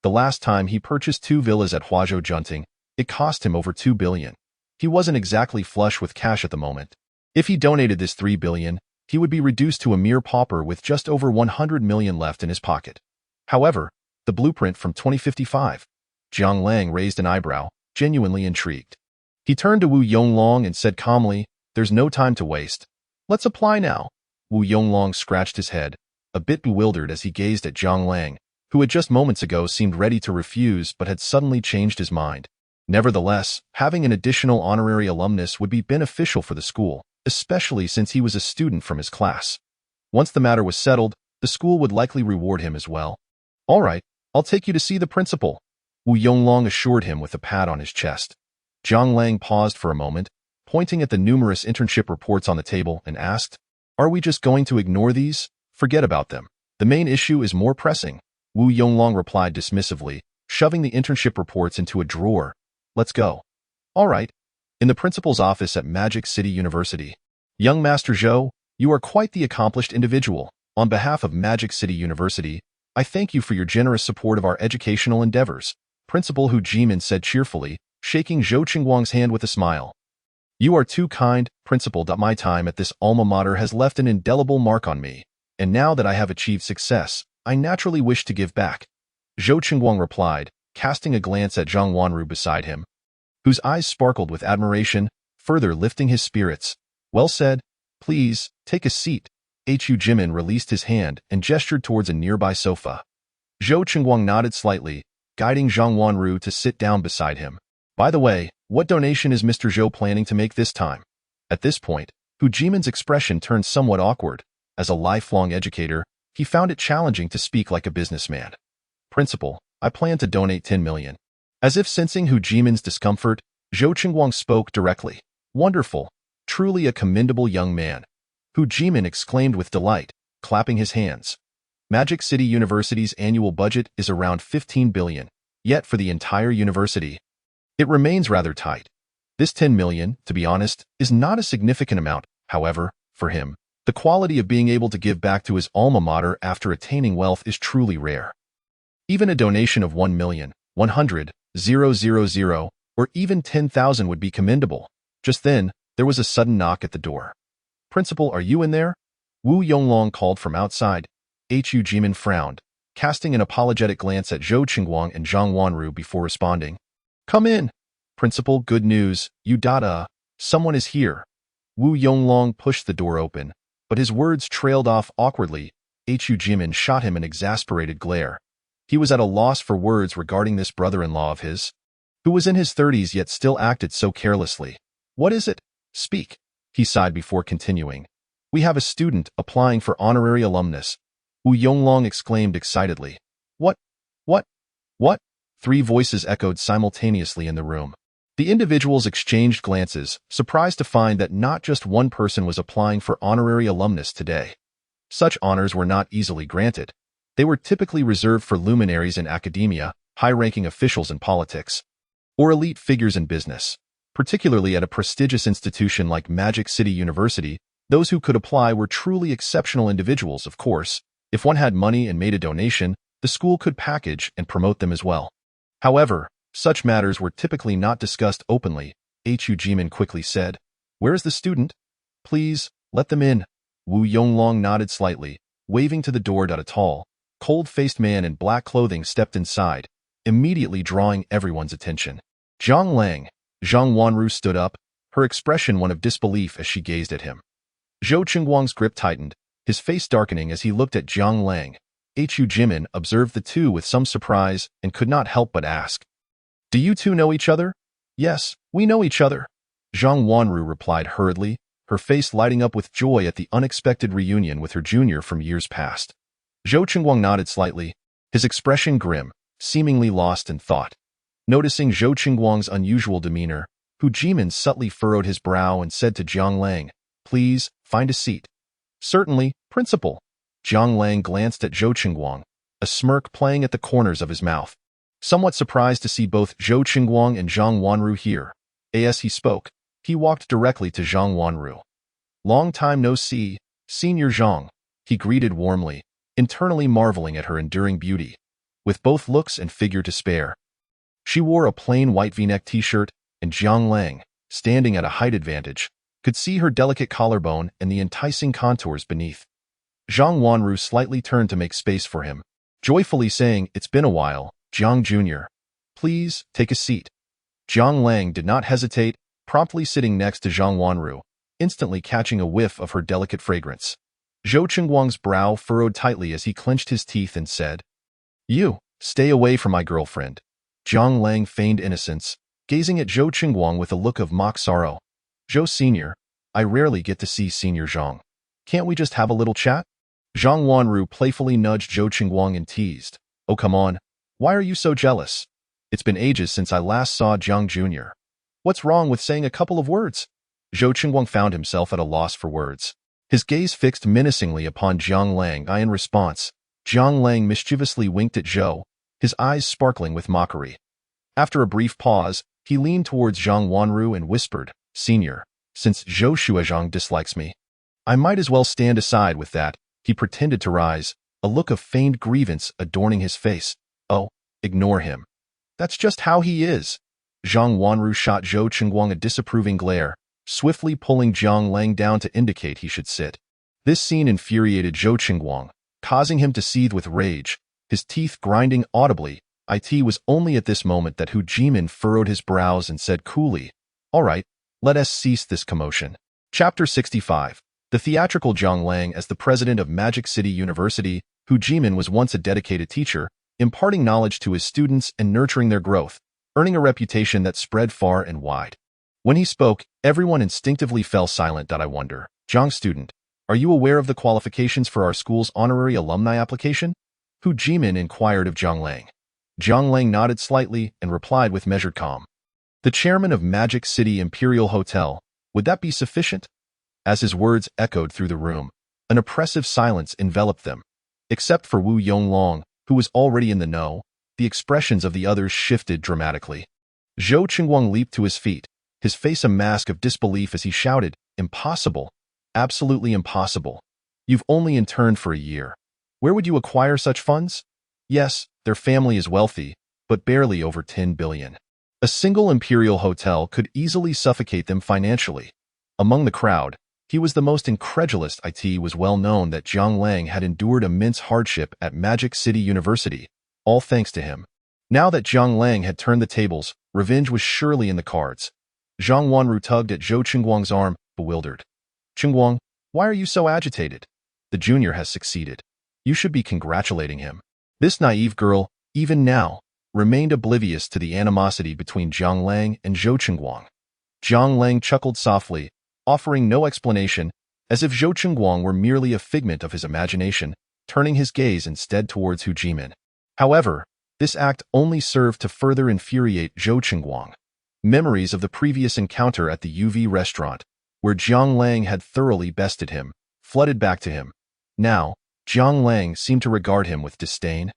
The last time he purchased 2 villas at Huazhou Junting, it cost him over 2 billion. He wasn't exactly flush with cash at the moment. If he donated this 3 billion, he would be reduced to a mere pauper with just over 100 million left in his pocket. However, the blueprint from 2055. Jiang Lang raised an eyebrow, genuinely intrigued. He turned to Wu Yonglong and said calmly, "There's no time to waste. Let's apply now." Wu Yonglong scratched his head, a bit bewildered as he gazed at Jiang Lang, who had just moments ago seemed ready to refuse but had suddenly changed his mind. Nevertheless, having an additional honorary alumnus would be beneficial for the school, especially since he was a student from his class. Once the matter was settled, the school would likely reward him as well. "All right, I'll take you to see the principal," Wu Yonglong assured him with a pat on his chest. Zhang Lang paused for a moment, pointing at the numerous internship reports on the table, and asked, "Are we just going to ignore these? Forget about them. The main issue is more pressing," Wu Yonglong replied dismissively, shoving the internship reports into a drawer. "Let's go." "All right." In the principal's office at Magic City University. "Young Master Zhou, you are quite the accomplished individual. On behalf of Magic City University, I thank you for your generous support of our educational endeavors," Principal Hu Jimin said cheerfully, shaking Zhou Qingguang's hand with a smile. "You are too kind, Principal. My time at this alma mater has left an indelible mark on me, and now that I have achieved success, I naturally wish to give back," Zhou Qingguang replied, casting a glance at Zhang Wanru beside him, whose eyes sparkled with admiration, further lifting his spirits. "Well said. Please, take a seat." Hu Jimin released his hand and gestured towards a nearby sofa. Zhou Qingguang nodded slightly, guiding Zhang Wanru to sit down beside him. "By the way, what donation is Mr. Zhou planning to make this time?" At this point, Hu Jimin's expression turned somewhat awkward. As a lifelong educator, he found it challenging to speak like a businessman. "Principal, I plan to donate 10 million. As if sensing Hu Jimin's discomfort, Zhou Qingguang spoke directly. "Wonderful. Truly a commendable young man," Hu Jimin exclaimed with delight, clapping his hands. Magic City University's annual budget is around 15 billion, yet for the entire university, it remains rather tight. This 10 million, to be honest, is not a significant amount. However, for him, the quality of being able to give back to his alma mater after attaining wealth is truly rare. Even a donation of 1,100,000, or even 10,000 would be commendable. Just then, there was a sudden knock at the door. "Principal, are you in there?" Wu Yonglong called from outside. Hu Jimin frowned, casting an apologetic glance at Zhou Qingguang and Zhang Wanru before responding. "Come in." "Principal, good news. Someone is here." Wu Yonglong pushed the door open, but his words trailed off awkwardly. Hu Jimin shot him an exasperated glare. He was at a loss for words regarding this brother-in-law of his, who was in his 30s yet still acted so carelessly. "What is it? Speak," he sighed before continuing. "We have a student applying for honorary alumnus," Wu Yonglong exclaimed excitedly. What? What?" Three voices echoed simultaneously in the room. The individuals exchanged glances, surprised to find that not just one person was applying for honorary alumnus today. Such honors were not easily granted. They were typically reserved for luminaries in academia, high-ranking officials in politics, or elite figures in business. Particularly at a prestigious institution like Magic City University, those who could apply were truly exceptional individuals. Of course, if one had money and made a donation, the school could package and promote them as well. However, such matters were typically not discussed openly. Hu Jimin quickly said, "Where is the student? Please, let them in." Wu Yonglong nodded slightly, waving to the door. A tall, cold-faced man in black clothing stepped inside, immediately drawing everyone's attention. "Zhang Lang." Zhang Wanru stood up, her expression one of disbelief as she gazed at him. Zhou Qingguang's grip tightened, his face darkening as he looked at Zhang Lang. Hu Jimin observed the two with some surprise and could not help but ask, "Do you two know each other?" "Yes, we know each other," Zhang Wanru replied hurriedly, her face lighting up with joy at the unexpected reunion with her junior from years past. Zhou Qingguang nodded slightly, his expression grim, seemingly lost in thought. Noticing Zhou Qingguang's unusual demeanor, Hu Jimin subtly furrowed his brow and said to Zhang Lang, "Please, find a seat." "Certainly, Principal." Zhang Lang glanced at Zhou Qingguang, a smirk playing at the corners of his mouth. Somewhat surprised to see both Zhou Qingguang and Zhang Wanru here, as he spoke, he walked directly to Zhang Wanru. "Long time no see, Senior Zhang," he greeted warmly, internally marveling at her enduring beauty, with both looks and figure to spare. She wore a plain white V-neck t-shirt, and Zhang Lang, standing at a height advantage, could see her delicate collarbone and the enticing contours beneath. Zhang Wanru slightly turned to make space for him, joyfully saying, "It's been a while, Zhang Jr. Please, take a seat." Zhang Lang did not hesitate, promptly sitting next to Zhang Wanru, instantly catching a whiff of her delicate fragrance. Zhou Qingguang's brow furrowed tightly as he clenched his teeth and said, You, stay away from my girlfriend. Zhang Lang feigned innocence, gazing at Zhou Qingguang with a look of mock sorrow. Zhou Senior, I rarely get to see Senior Zhang. Can't we just have a little chat? Zhang Wanru playfully nudged Zhou Qingguang and teased. Oh, come on. Why are you so jealous? It's been ages since I last saw Zhang Jr. What's wrong with saying a couple of words? Zhou Qingguang found himself at a loss for words. His gaze fixed menacingly upon Zhang Lang. In response, Zhang Lang mischievously winked at Zhou, his eyes sparkling with mockery. After a brief pause, he leaned towards Zhang Wanru and whispered, Senior, since Zhou Shuozhang dislikes me, I might as well stand aside with that. He pretended to rise, a look of feigned grievance adorning his face. Oh, ignore him. That's just how he is. Zhang Wanru shot Zhou Qingguang a disapproving glare, swiftly pulling Zhang Lang down to indicate he should sit. This scene infuriated Zhou Qingguang, causing him to seethe with rage, his teeth grinding audibly. It was only at this moment that Hu Jimin furrowed his brows and said coolly, All right, let us cease this commotion. Chapter 65. The theatrical Zhang Lang. As the president of Magic City University, Hu Jimin was once a dedicated teacher, imparting knowledge to his students and nurturing their growth, earning a reputation that spread far and wide. When he spoke, everyone instinctively fell silent. I wonder, Zhang student, are you aware of the qualifications for our school's honorary alumni application? Hu Jimin inquired of Zhang Lang. Zhang Lang nodded slightly and replied with measured calm. The chairman of Magic City Imperial Hotel, would that be sufficient? As his words echoed through the room, an oppressive silence enveloped them. Except for Wu Yonglong, who was already in the know, the expressions of the others shifted dramatically. Zhou Qingguang leaped to his feet, his face a mask of disbelief as he shouted, Impossible! Absolutely impossible! You've only interned for a year. Where would you acquire such funds? Yes, their family is wealthy, but barely over 10 billion. A single imperial hotel could easily suffocate them financially. Among the crowd, he was the most incredulous. It was well known that Zhang Lang had endured immense hardship at Magic City University, all thanks to him. Now that Zhang Lang had turned the tables, revenge was surely in the cards. Zhang Wanru tugged at Zhou Qingguang's arm, bewildered. Qingguang, why are you so agitated? The junior has succeeded. You should be congratulating him. This naive girl, even now, remained oblivious to the animosity between Zhang Lang and Zhou Qingguang. Zhang Lang chuckled softly, offering no explanation, as if Zhou Qingguang were merely a figment of his imagination, turning his gaze instead towards Hu Jimin. However, this act only served to further infuriate Zhou Qingguang. Memories of the previous encounter at the UV restaurant, where Zhang Lang had thoroughly bested him, flooded back to him. Now, Zhang Lang seemed to regard him with disdain,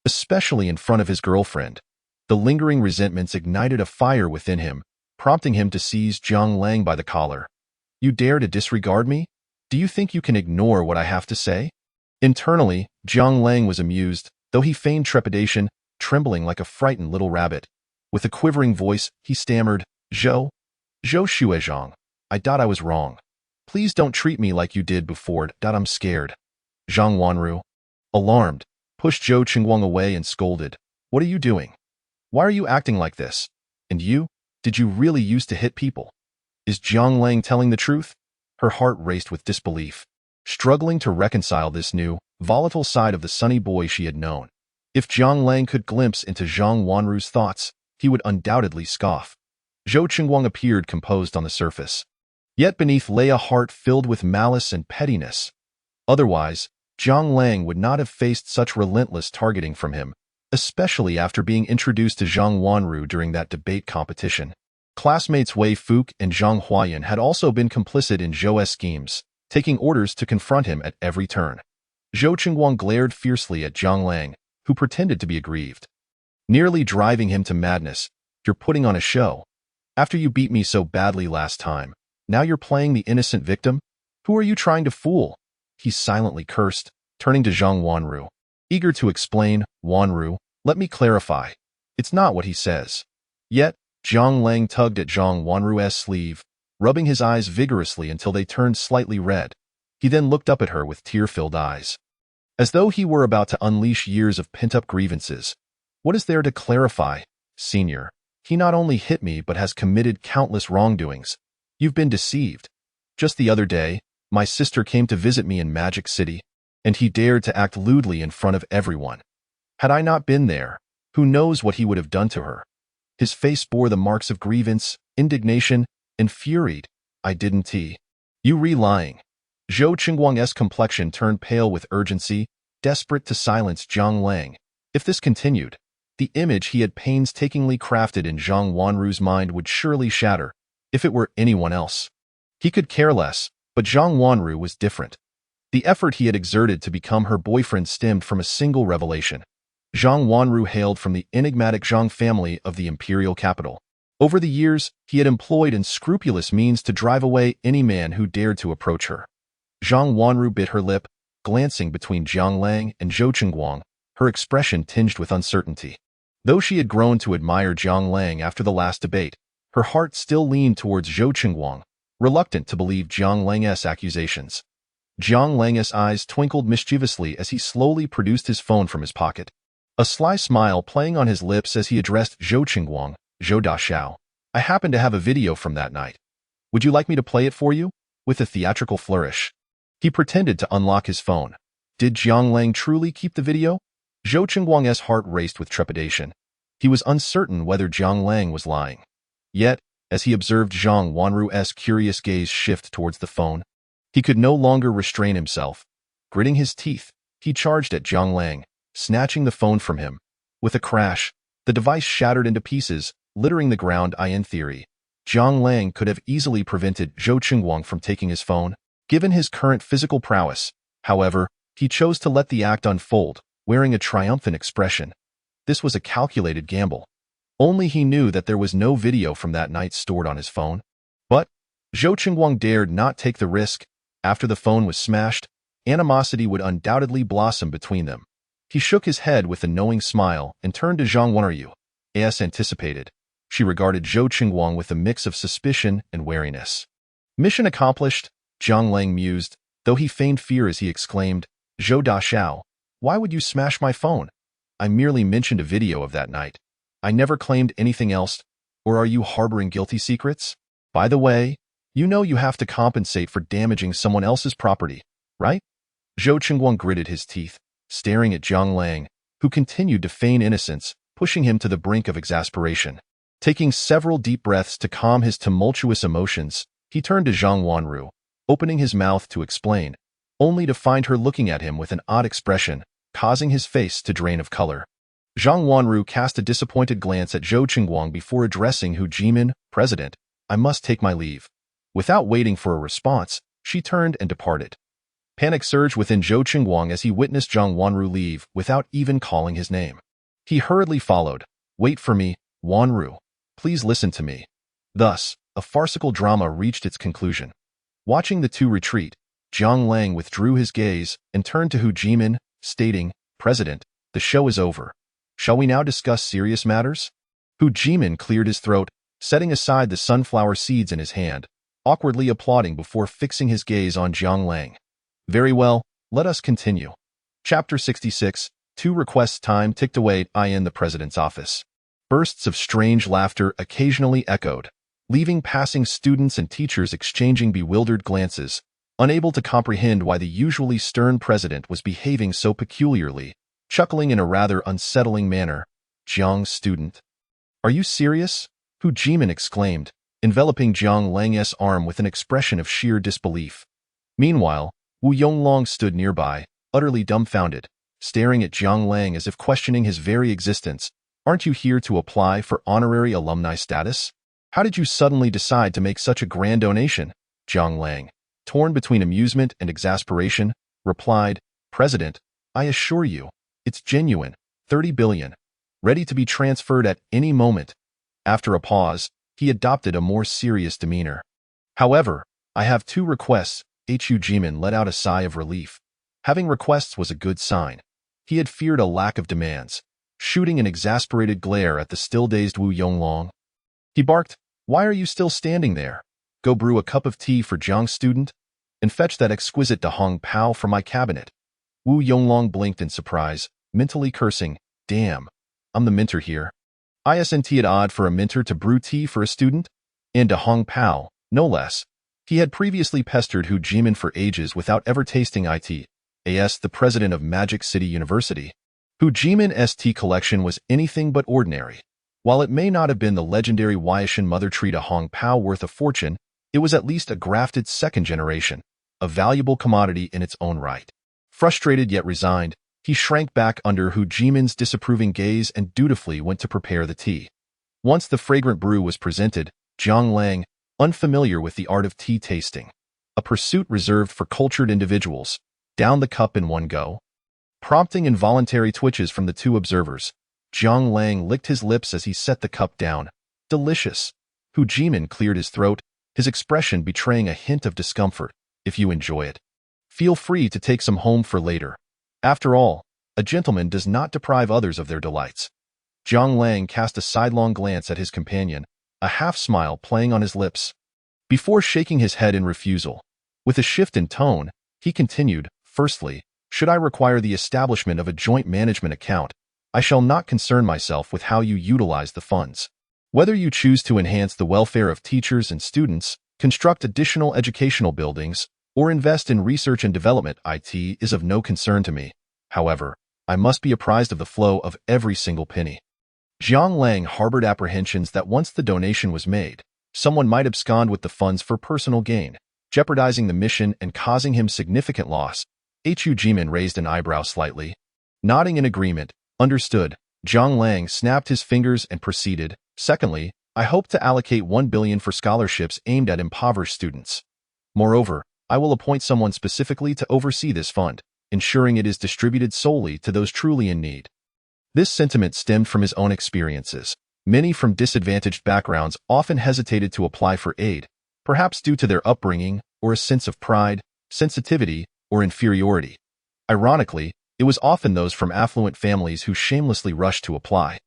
especially in front of his girlfriend. The lingering resentments ignited a fire within him, prompting him to seize Zhang Lang by the collar. You dare to disregard me? Do you think you can ignore what I have to say? Internally, Zhang Lang was amused, though he feigned trepidation, trembling like a frightened little rabbit. With a quivering voice, he stammered, Zhou Shuozhang, I was wrong. Please don't treat me like you did before. I'm scared. Zhang Wanru, alarmed, pushed Zhou Qingguang away and scolded. What are you doing? Why are you acting like this? And you? Did you really used to hit people? Is Zhang Lang telling the truth? Her heart raced with disbelief, struggling to reconcile this new, volatile side of the sunny boy she had known. If Zhang Lang could glimpse into Zhang Wanru's thoughts, he would undoubtedly scoff. Zhou Qingguang appeared composed on the surface. Yet beneath lay a heart filled with malice and pettiness. Otherwise, Zhang Lang would not have faced such relentless targeting from him, especially after being introduced to Zhang Wanru during that debate competition. Classmates Wei Fuke and Zhang Huayan had also been complicit in Zhou's schemes, taking orders to confront him at every turn. Zhou Qingguang glared fiercely at Zhang Lang, who pretended to be aggrieved, nearly driving him to madness. You're putting on a show. After you beat me so badly last time, now you're playing the innocent victim? Who are you trying to fool? He silently cursed, turning to Zhang Wanru. Eager to explain, Wanru, let me clarify. It's not what he says. Yet, Zhang Lang tugged at Zhang Wanru's sleeve, rubbing his eyes vigorously until they turned slightly red. He then looked up at her with tear-filled eyes, as though he were about to unleash years of pent-up grievances. What is there to clarify, senior? He not only hit me but has committed countless wrongdoings. You've been deceived. Just the other day, my sister came to visit me in Magic City, and he dared to act lewdly in front of everyone. Had I not been there, who knows what he would have done to her? His face bore the marks of grievance, indignation, and fury. I didn't. You lying. Zhou Qingguang's complexion turned pale with urgency, desperate to silence Zhang Lang. If this continued, the image he had painstakingly crafted in Zhang Wanru's mind would surely shatter. If it were anyone else, he could care less, but Zhang Wanru was different. The effort he had exerted to become her boyfriend stemmed from a single revelation. Zhang Wanru hailed from the enigmatic Zhang family of the imperial capital. Over the years, he had employed unscrupulous means to drive away any man who dared to approach her. Zhang Wanru bit her lip, glancing between Jiang Lang and Zhou Qingguang, her expression tinged with uncertainty. Though she had grown to admire Jiang Lang after the last debate, her heart still leaned towards Zhou Qingguang, reluctant to believe Jiang Lang's accusations. Jiang Lang's eyes twinkled mischievously as he slowly produced his phone from his pocket. A sly smile playing on his lips as he addressed Zhou Qingguang, Zhou Daxiao. I happen to have a video from that night. Would you like me to play it for you? With a theatrical flourish, he pretended to unlock his phone. Did Jiang Lang truly keep the video? Zhou Qingguang's heart raced with trepidation. He was uncertain whether Jiang Lang was lying. Yet, as he observed Zhang Wanru's curious gaze shift towards the phone, he could no longer restrain himself. Gritting his teeth, he charged at Jiang Lang, snatching the phone from him. With a crash, the device shattered into pieces, littering the ground. In theory, Jiang Lang could have easily prevented Zhou Qingguang from taking his phone, given his current physical prowess. However, he chose to let the act unfold, wearing a triumphant expression. This was a calculated gamble. Only he knew that there was no video from that night stored on his phone. But Zhou Qingguang dared not take the risk. After the phone was smashed, animosity would undoubtedly blossom between them. He shook his head with a knowing smile and turned to Zhang Wanru. As anticipated, she regarded Zhou Qingguang with a mix of suspicion and wariness. Mission accomplished, Jiang Lang mused, though he feigned fear as he exclaimed, Zhou Daxiao, why would you smash my phone? I merely mentioned a video of that night. I never claimed anything else. Or are you harboring guilty secrets? By the way, you know you have to compensate for damaging someone else's property, right? Zhou Qingguang gritted his teeth, staring at Jiang Lang, who continued to feign innocence, pushing him to the brink of exasperation. Taking several deep breaths to calm his tumultuous emotions, he turned to Zhang Wanru, opening his mouth to explain, only to find her looking at him with an odd expression, causing his face to drain of color. Zhang Wanru cast a disappointed glance at Zhou Qingguang before addressing Hu Jimin, President, I must take my leave. Without waiting for a response, she turned and departed. Panic surged within Zhou Qingguang as he witnessed Zhang Wanru leave without even calling his name. He hurriedly followed. Wait for me, Wanru. Please listen to me. Thus, a farcical drama reached its conclusion. Watching the two retreat, Jiang Lang withdrew his gaze and turned to Hu Jimin, stating, President, the show is over. Shall we now discuss serious matters? Hu Jimin cleared his throat, setting aside the sunflower seeds in his hand, awkwardly applauding before fixing his gaze on Jiang Lang. Very well, let us continue. Chapter 66, 2 requests time ticked away in the president's office. Bursts of strange laughter occasionally echoed, leaving passing students and teachers exchanging bewildered glances, unable to comprehend why the usually stern president was behaving so peculiarly, chuckling in a rather unsettling manner. Jiang student. Are you serious? Hu Jimin exclaimed, enveloping Jiang Lang's arm with an expression of sheer disbelief. Meanwhile, Wu Yonglong stood nearby, utterly dumbfounded, staring at Jiang Lang as if questioning his very existence. Aren't you here to apply for honorary alumni status? How did you suddenly decide to make such a grand donation? Jiang Lang, torn between amusement and exasperation, replied, President, I assure you, it's genuine, 30 billion, ready to be transferred at any moment. After a pause, he adopted a more serious demeanor. However, I have 2 requests. Hu Jimin let out a sigh of relief. Having requests was a good sign. He had feared a lack of demands, shooting an exasperated glare at the still-dazed Wu Yonglong. He barked, Why are you still standing there? Go brew a cup of tea for Jiang student, and fetch that exquisite Da Hong Pao from my cabinet. Wu Yonglong blinked in surprise, mentally cursing, Damn, I'm the mentor here. Isn't it odd for a mentor to brew tea for a student? And Da Hong Pao, no less. He had previously pestered Hu Jimin for ages without ever tasting it. As the president of Magic City University. Hu Jimin's tea collection was anything but ordinary. While it may not have been the legendary Wyashan mother tree to Hong Pao worth a fortune, it was at least a grafted second generation, a valuable commodity in its own right. Frustrated yet resigned, he shrank back under Hu Jimin's disapproving gaze and dutifully went to prepare the tea. Once the fragrant brew was presented, Jiang Lang, unfamiliar with the art of tea tasting, a pursuit reserved for cultured individuals, downed the cup in one go. Prompting involuntary twitches from the two observers, Jiang Lang licked his lips as he set the cup down. Delicious. Hu Jimin cleared his throat, his expression betraying a hint of discomfort. If you enjoy it, feel free to take some home for later. After all, a gentleman does not deprive others of their delights. Jiang Lang cast a sidelong glance at his companion, a half-smile playing on his lips. Before shaking his head in refusal, with a shift in tone, he continued, firstly, should I require the establishment of a joint management account, I shall not concern myself with how you utilize the funds. Whether you choose to enhance the welfare of teachers and students, construct additional educational buildings, or invest in research and development, it is of no concern to me. However, I must be apprised of the flow of every single penny. Jiang Lang harbored apprehensions that once the donation was made, someone might abscond with the funds for personal gain, jeopardizing the mission and causing him significant loss. Hu Jimin raised an eyebrow slightly. Nodding in agreement, understood, Jiang Lang snapped his fingers and proceeded. Secondly, I hope to allocate 1 billion for scholarships aimed at impoverished students. Moreover, I will appoint someone specifically to oversee this fund, ensuring it is distributed solely to those truly in need. This sentiment stemmed from his own experiences. Many from disadvantaged backgrounds often hesitated to apply for aid, perhaps due to their upbringing or a sense of pride, sensitivity, or inferiority. Ironically, it was often those from affluent families who shamelessly rushed to apply,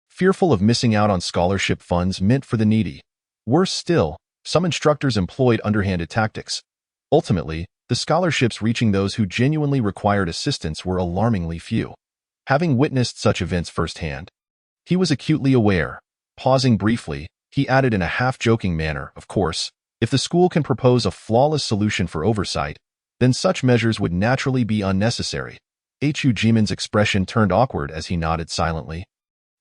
fearful of missing out on scholarship funds meant for the needy. Worse still, some instructors employed underhanded tactics. Ultimately, the scholarships reaching those who genuinely required assistance were alarmingly few. Having witnessed such events firsthand, he was acutely aware. Pausing briefly, he added in a half-joking manner, of course, if the school can propose a flawless solution for oversight, then such measures would naturally be unnecessary. Hu Jimin's expression turned awkward as he nodded silently,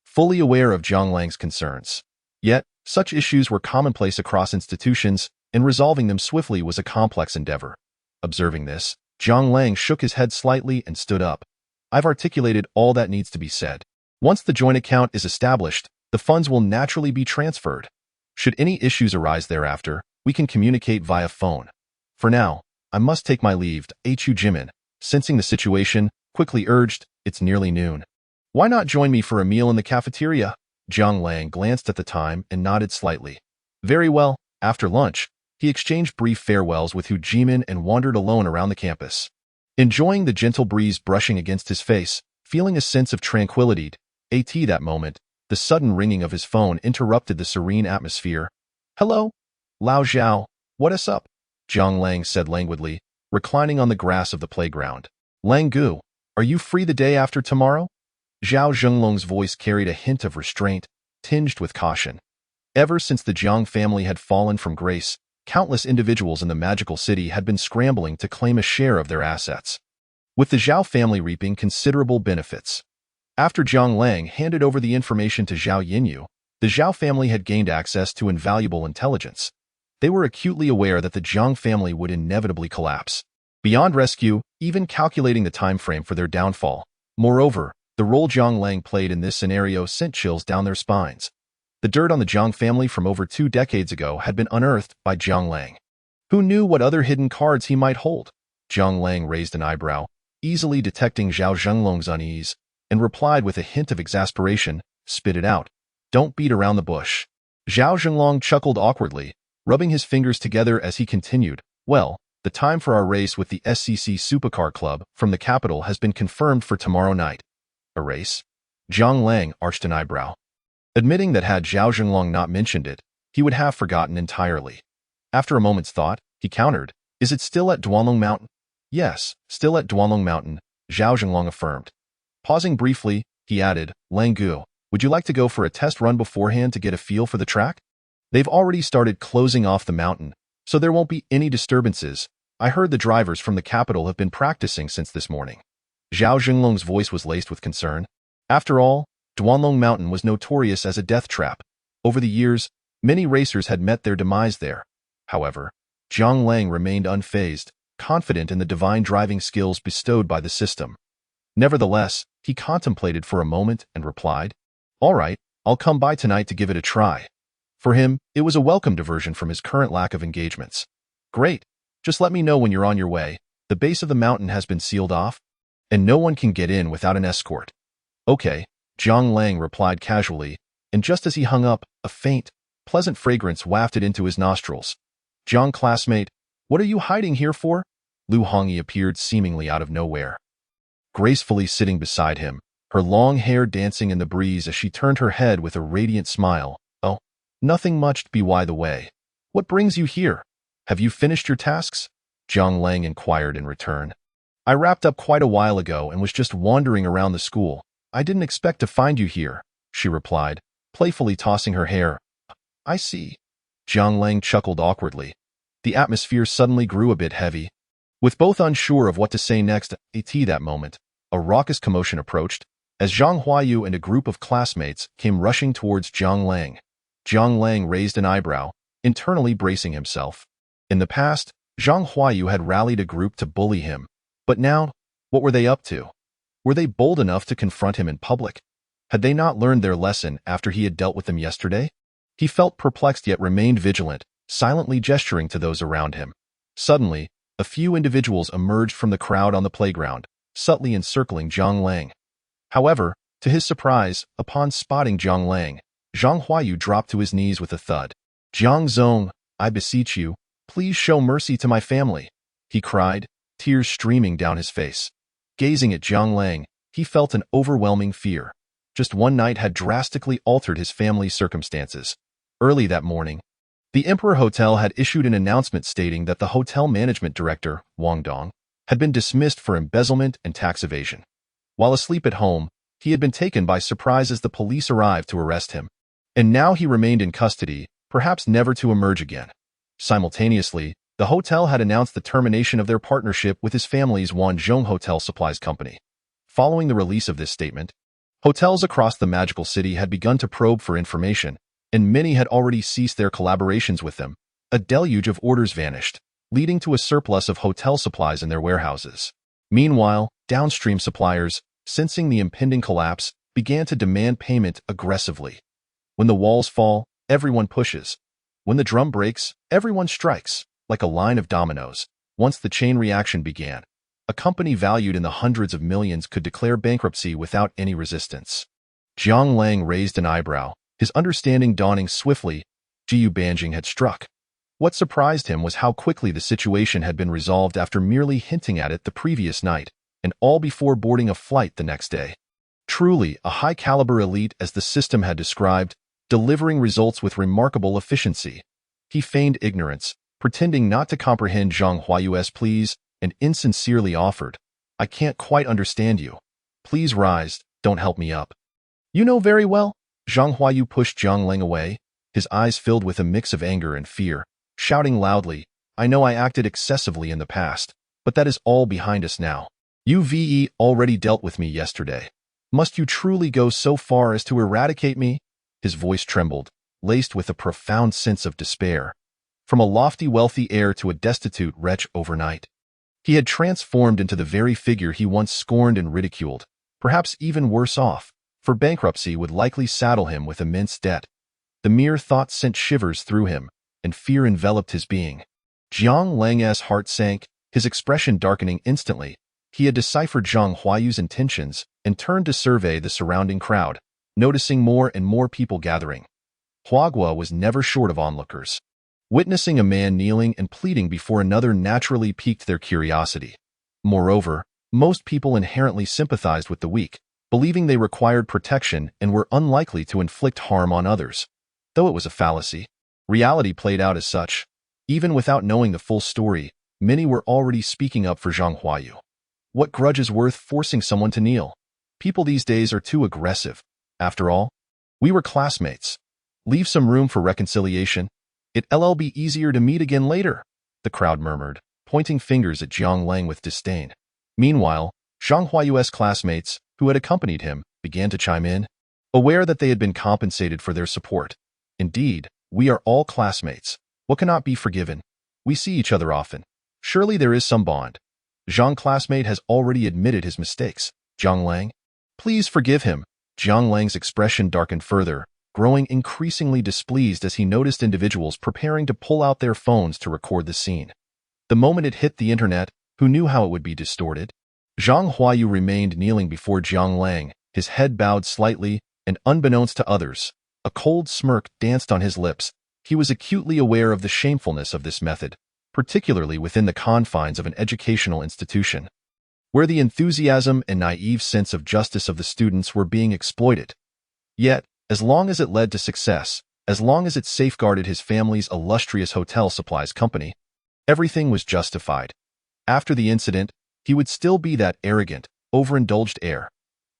fully aware of Jiang Lang's concerns. Yet, such issues were commonplace across institutions, and resolving them swiftly was a complex endeavor. Observing this, Jiang Lang shook his head slightly and stood up. I've articulated all that needs to be said. Once the joint account is established, the funds will naturally be transferred. Should any issues arise thereafter, we can communicate via phone. For now, I must take my leave. Hu Jimin, sensing the situation, quickly urged, it's nearly noon. Why not join me for a meal in the cafeteria? Jiang Lang glanced at the time and nodded slightly. Very well. After lunch, he exchanged brief farewells with Hu Jimin and wandered alone around the campus. Enjoying the gentle breeze brushing against his face, feeling a sense of tranquility, that moment, the sudden ringing of his phone interrupted the serene atmosphere. Hello? Lao Zhao, what's up? Jiang Lang said languidly, reclining on the grass of the playground. Lang Gu, are you free the day after tomorrow? Zhao Zhenglong's voice carried a hint of restraint, tinged with caution. Ever since the Jiang family had fallen from grace, countless individuals in the magical city had been scrambling to claim a share of their assets, with the Zhao family reaping considerable benefits. After Jiang Lang handed over the information to Zhao Yinyu, the Zhao family had gained access to invaluable intelligence. They were acutely aware that the Jiang family would inevitably collapse, beyond rescue, even calculating the time frame for their downfall. Moreover, the role Jiang Lang played in this scenario sent chills down their spines. The dirt on the Jiang family from over 2 decades ago had been unearthed by Jiang Lang. Who knew what other hidden cards he might hold? Jiang Lang raised an eyebrow, easily detecting Zhao Zhenglong's unease, and replied with a hint of exasperation, spit it out. Don't beat around the bush. Zhao Zhenglong chuckled awkwardly, rubbing his fingers together as he continued, well, the time for our race with the SCC Supercar Club from the capital has been confirmed for tomorrow night. A race? Jiang Lang arched an eyebrow, admitting that had Zhao Zhenglong not mentioned it, he would have forgotten entirely. After a moment's thought, he countered, is it still at Duanlong Mountain? Yes, still at Duanlong Mountain, Zhao Zhenglong affirmed. Pausing briefly, he added, Lang Gu, would you like to go for a test run beforehand to get a feel for the track? They've already started closing off the mountain, so there won't be any disturbances. I heard the drivers from the capital have been practicing since this morning. Zhao Jinglong's voice was laced with concern. After all, Duanlong Mountain was notorious as a death trap. Over the years, many racers had met their demise there. However, Zhang Lang remained unfazed, confident in the divine driving skills bestowed by the system. Nevertheless, he contemplated for a moment and replied, "All right, I'll come by tonight to give it a try." For him, it was a welcome diversion from his current lack of engagements. "Great. Just let me know when you're on your way. The base of the mountain has been sealed off, and no one can get in without an escort." "Okay," Zhang Lang replied casually, and just as he hung up, a faint, pleasant fragrance wafted into his nostrils. "Zhang classmate, what are you hiding here for?" Lu Hongyi appeared seemingly out of nowhere. Gracefully sitting beside him, her long hair dancing in the breeze as she turned her head with a radiant smile. "Oh, nothing much, by the way. What brings you here? Have you finished your tasks?" Zhang Lang inquired in return. "I wrapped up quite a while ago and was just wandering around the school. I didn't expect to find you here," she replied, playfully tossing her hair. "I see." Zhang Lang chuckled awkwardly. The atmosphere suddenly grew a bit heavy. With both unsure of what to say next, at that moment, a raucous commotion approached, as Zhang Huayu and a group of classmates came rushing towards Zhang Lang. Zhang Lang raised an eyebrow, internally bracing himself. In the past, Zhang Huayu had rallied a group to bully him. But now, what were they up to? Were they bold enough to confront him in public? Had they not learned their lesson after he had dealt with them yesterday? He felt perplexed yet remained vigilant, silently gesturing to those around him. Suddenly, a few individuals emerged from the crowd on the playground, subtly encircling Zhang Lang. However, to his surprise, upon spotting Zhang Lang, Zhang Huayu dropped to his knees with a thud. "Zhang Zong, I beseech you, please show mercy to my family," he cried, tears streaming down his face. Gazing at Zhang Lang, he felt an overwhelming fear. Just one night had drastically altered his family's circumstances. Early that morning, the Emperor Hotel had issued an announcement stating that the hotel management director, Wang Dong, had been dismissed for embezzlement and tax evasion. While asleep at home, he had been taken by surprise as the police arrived to arrest him. And now he remained in custody, perhaps never to emerge again. Simultaneously, the hotel had announced the termination of their partnership with his family's Wanzhong Hotel Supplies Company. Following the release of this statement, hotels across the magical city had begun to probe for information, and many had already ceased their collaborations with them. A deluge of orders vanished, leading to a surplus of hotel supplies in their warehouses. Meanwhile, downstream suppliers, sensing the impending collapse, began to demand payment aggressively. When the walls fall, everyone pushes. When the drum breaks, everyone strikes, like a line of dominoes. Once the chain reaction began, a company valued in the hundreds of millions could declare bankruptcy without any resistance. Zhang Lang raised an eyebrow, his understanding dawning swiftly. Jiyu Banjing had struck. What surprised him was how quickly the situation had been resolved after merely hinting at it the previous night, and all before boarding a flight the next day. Truly a high-caliber elite as the system had described, delivering results with remarkable efficiency. He feigned ignorance, pretending not to comprehend Zhang Huayu's pleas, and insincerely offered, "I can't quite understand you. Please rise, don't help me up." "You know very well." Zhang Huayu pushed Zhang Lang away, his eyes filled with a mix of anger and fear, shouting loudly, "I know I acted excessively in the past, but that is all behind us now. You've already dealt with me yesterday. Must you truly go so far as to eradicate me?" His voice trembled, laced with a profound sense of despair. From a lofty wealthy heir to a destitute wretch overnight, he had transformed into the very figure he once scorned and ridiculed, perhaps even worse off, for bankruptcy would likely saddle him with immense debt. The mere thought sent shivers through him, and fear enveloped his being. Zhang Lang's heart sank, his expression darkening instantly. He had deciphered Zhang Huayu's intentions and turned to survey the surrounding crowd, noticing more and more people gathering. Huagua was never short of onlookers. Witnessing a man kneeling and pleading before another naturally piqued their curiosity. Moreover, most people inherently sympathized with the weak, believing they required protection and were unlikely to inflict harm on others. Though it was a fallacy, reality played out as such. Even without knowing the full story, many were already speaking up for Zhang Huayu. What grudge is worth forcing someone to kneel? People these days are too aggressive. After all, we were classmates. Leave some room for reconciliation. It'll be easier to meet again later, the crowd murmured, pointing fingers at Zhang Lang with disdain. Meanwhile, Zhang Huayu's classmates, who had accompanied him, began to chime in, aware that they had been compensated for their support. Indeed, we are all classmates. What cannot be forgiven? We see each other often. Surely there is some bond. Zhang classmate has already admitted his mistakes. Zhang Lang? Please forgive him. Zhang Lang's expression darkened further, growing increasingly displeased as he noticed individuals preparing to pull out their phones to record the scene. The moment it hit the internet, who knew how it would be distorted? Zhang Huayu remained kneeling before Zhang Lang, his head bowed slightly, and unbeknownst to others, a cold smirk danced on his lips. He was acutely aware of the shamefulness of this method, particularly within the confines of an educational institution, where the enthusiasm and naive sense of justice of the students were being exploited. Yet, as long as it led to success, as long as it safeguarded his family's illustrious hotel supplies company, everything was justified. After the incident, he would still be that arrogant, overindulged heir.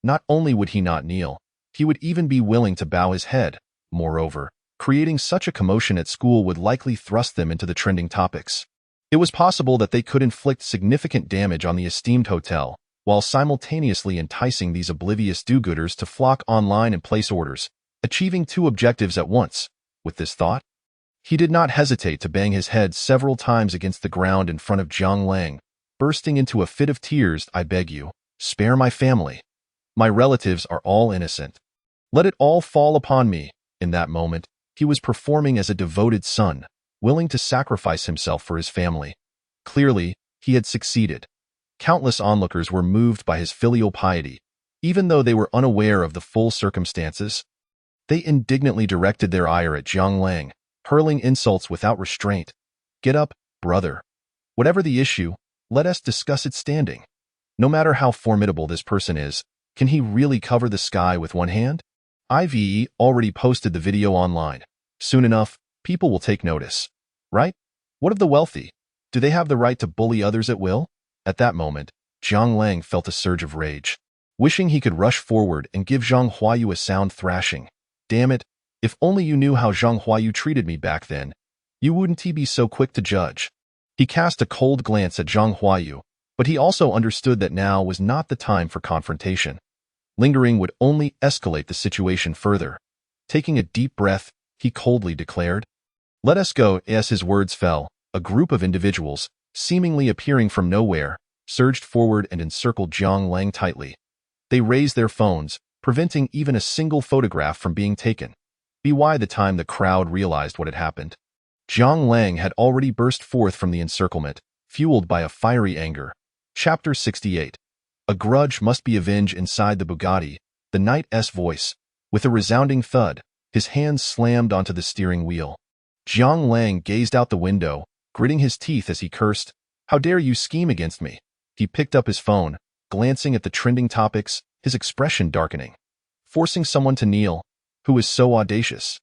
Not only would he not kneel, he would even be willing to bow his head. Moreover, creating such a commotion at school would likely thrust them into the trending topics. It was possible that they could inflict significant damage on the esteemed hotel, while simultaneously enticing these oblivious do-gooders to flock online and place orders, achieving two objectives at once. With this thought, he did not hesitate to bang his head several times against the ground in front of Zhang Lang, bursting into a fit of tears. I beg you, spare my family. My relatives are all innocent. Let it all fall upon me. In that moment, he was performing as a devoted son, willing to sacrifice himself for his family. Clearly, he had succeeded. Countless onlookers were moved by his filial piety, even though they were unaware of the full circumstances. They indignantly directed their ire at Zhang Lang, hurling insults without restraint. Get up, brother. Whatever the issue, let us discuss it standing. No matter how formidable this person is, can he really cover the sky with one hand? DaveThe already posted the video online. Soon enough, people will take notice. Right? What of the wealthy? Do they have the right to bully others at will? At that moment, Zhang Lang felt a surge of rage, wishing he could rush forward and give Zhang Huayu a sound thrashing. Damn it, if only you knew how Zhang Huayu treated me back then, you wouldn't be so quick to judge. He cast a cold glance at Zhang Huayu, but he also understood that now was not the time for confrontation. Lingering would only escalate the situation further. Taking a deep breath, he coldly declared, "Let us go." As his words fell, a group of individuals, seemingly appearing from nowhere, surged forward and encircled Zhang Lang tightly. They raised their phones, preventing even a single photograph from being taken. By the time the crowd realized what had happened, Zhang Lang had already burst forth from the encirclement, fueled by a fiery anger. Chapter 68. A grudge must be avenged. Inside the Bugatti, the knight's voice, with a resounding thud, his hands slammed onto the steering wheel. Zhang Lang gazed out the window, gritting his teeth as he cursed, "How dare you scheme against me?" He picked up his phone, glancing at the trending topics, his expression darkening. Forcing someone to kneel, who is so audacious?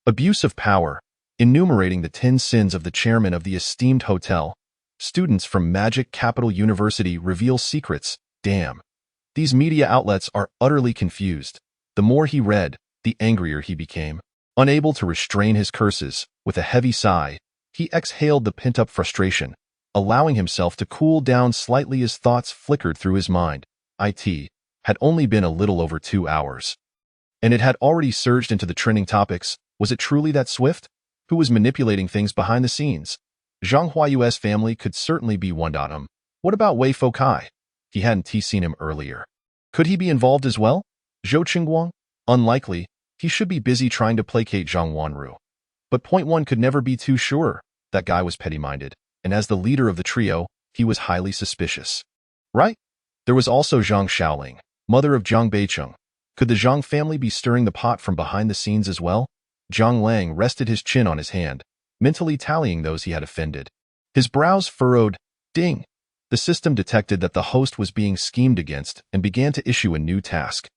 Abuse of power, enumerating the 10 sins of the chairman of the esteemed hotel. Students from Magic Capital University reveal secrets. Damn. These media outlets are utterly confused. The more he read, the angrier he became. Unable to restrain his curses, with a heavy sigh, he exhaled the pent-up frustration, allowing himself to cool down slightly as thoughts flickered through his mind. It had only been a little over 2 hours, and it had already surged into the trending topics. Was it truly that swift? Who was manipulating things behind the scenes? Zhang Huayu's family could certainly be one. What about Wei Fokai? He hadn't seen him earlier. Could he be involved as well? Zhou Qingguang? Unlikely. He should be busy trying to placate Zhang Wanru. But point one could never be too sure. That guy was petty-minded, and as the leader of the trio, he was highly suspicious. Right? There was also Zhang Shaoling, mother of Zhang Beicheng. Could the Zhang family be stirring the pot from behind the scenes as well? Zhang Lang rested his chin on his hand, mentally tallying those he had offended. His brows furrowed. Ding! The system detected that the host was being schemed against and began to issue a new task.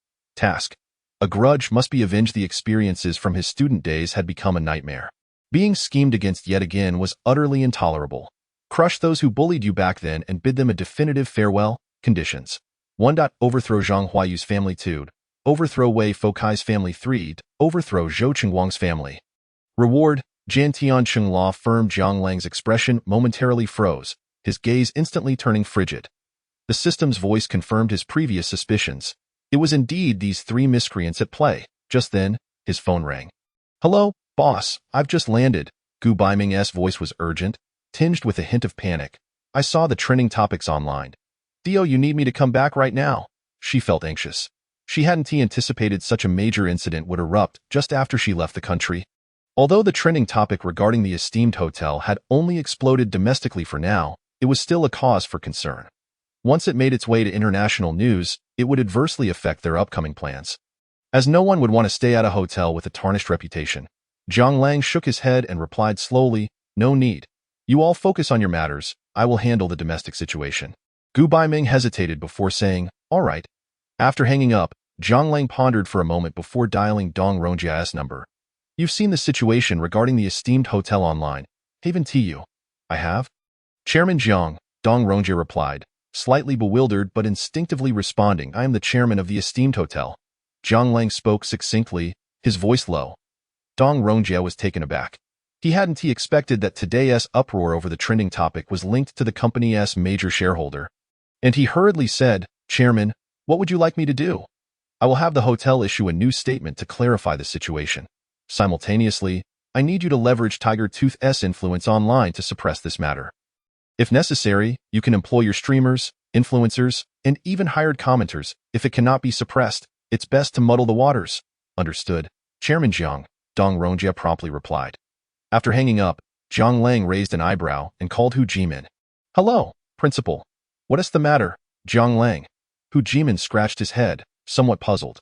A grudge must be avenged. The experiences from his student days had become a nightmare. Being schemed against yet again was utterly intolerable. Crush those who bullied you back then and bid them a definitive farewell. Conditions. 1. Overthrow Zhang Huayu's family. 2. Overthrow Wei Fokai's family. 3. Overthrow Zhou Qingguang's family. Reward. Jan Tiancheng law firm. Zhang Lang's expression momentarily froze, his gaze instantly turning frigid. The system's voice confirmed his previous suspicions. It was indeed these three miscreants at play. Just then, his phone rang. "Hello, boss, I've just landed." Gu Baiming's voice was urgent, tinged with a hint of panic. "I saw the trending topics online. Dio, you need me to come back right now." She felt anxious. She hadn't anticipated such a major incident would erupt just after she left the country. Although the trending topic regarding the esteemed hotel had only exploded domestically for now, it was still a cause for concern. Once it made its way to international news, it would adversely affect their upcoming plans. As no one would want to stay at a hotel with a tarnished reputation, Zhang Lang shook his head and replied slowly, "No need. You all focus on your matters. I will handle the domestic situation." Gu Baiming hesitated before saying, "All right." After hanging up, Zhang Lang pondered for a moment before dialing Dong Rongjia's number. "You've seen the situation regarding the esteemed hotel online, haven't you?" "I have." "Chairman Zhang," Dong Rongjia replied, slightly bewildered but instinctively responding, "I am the chairman of the esteemed hotel." Zhang Lang spoke succinctly, his voice low. Dong Rongjia was taken aback. He hadn't expected that today's uproar over the trending topic was linked to the company's major shareholder. And he hurriedly said, "Chairman, what would you like me to do?" "I will have the hotel issue a new statement to clarify the situation. Simultaneously, I need you to leverage Tiger Tooth's influence online to suppress this matter. If necessary, you can employ your streamers, influencers, and even hired commenters. If it cannot be suppressed, it's best to muddle the waters." "Understood, Chairman Zhang," Dong Rongjia promptly replied. After hanging up, Zhang Lang raised an eyebrow and called Hu Jimin. "Hello, Principal. What is the matter, Zhang Lang?" Hu Jimin scratched his head, somewhat puzzled.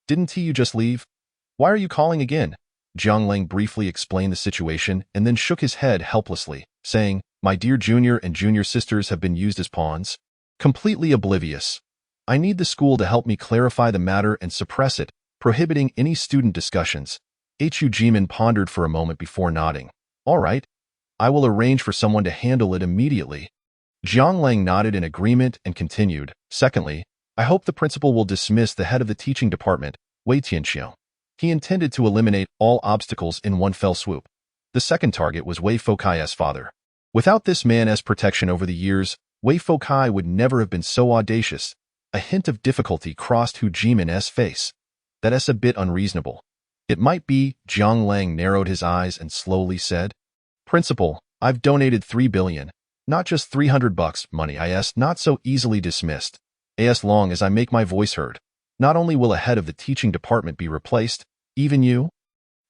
"Didn't you just leave? Why are you calling again?" Zhang Lang briefly explained the situation and then shook his head helplessly, saying, "My dear junior and junior sisters have been used as pawns. Completely oblivious. I need the school to help me clarify the matter and suppress it, prohibiting any student discussions." Hu Jimin pondered for a moment before nodding. "All right. I will arrange for someone to handle it immediately." Zhang Lang nodded in agreement and continued, "Secondly, I hope the principal will dismiss the head of the teaching department, Wei Tianxiu. He intended to eliminate all obstacles in one fell swoop. The second target was Wei Fokai's father. Without this man's protection over the years, Wei Fokai would never have been so audacious." A hint of difficulty crossed Hu Jimin's face. "That's a bit unreasonable." "It might be." Zhang Lang narrowed his eyes and slowly said, "Principal, I've donated 3 billion. Not just $300 money is not so easily dismissed. As long as I make my voice heard, not only will a head of the teaching department be replaced, even you,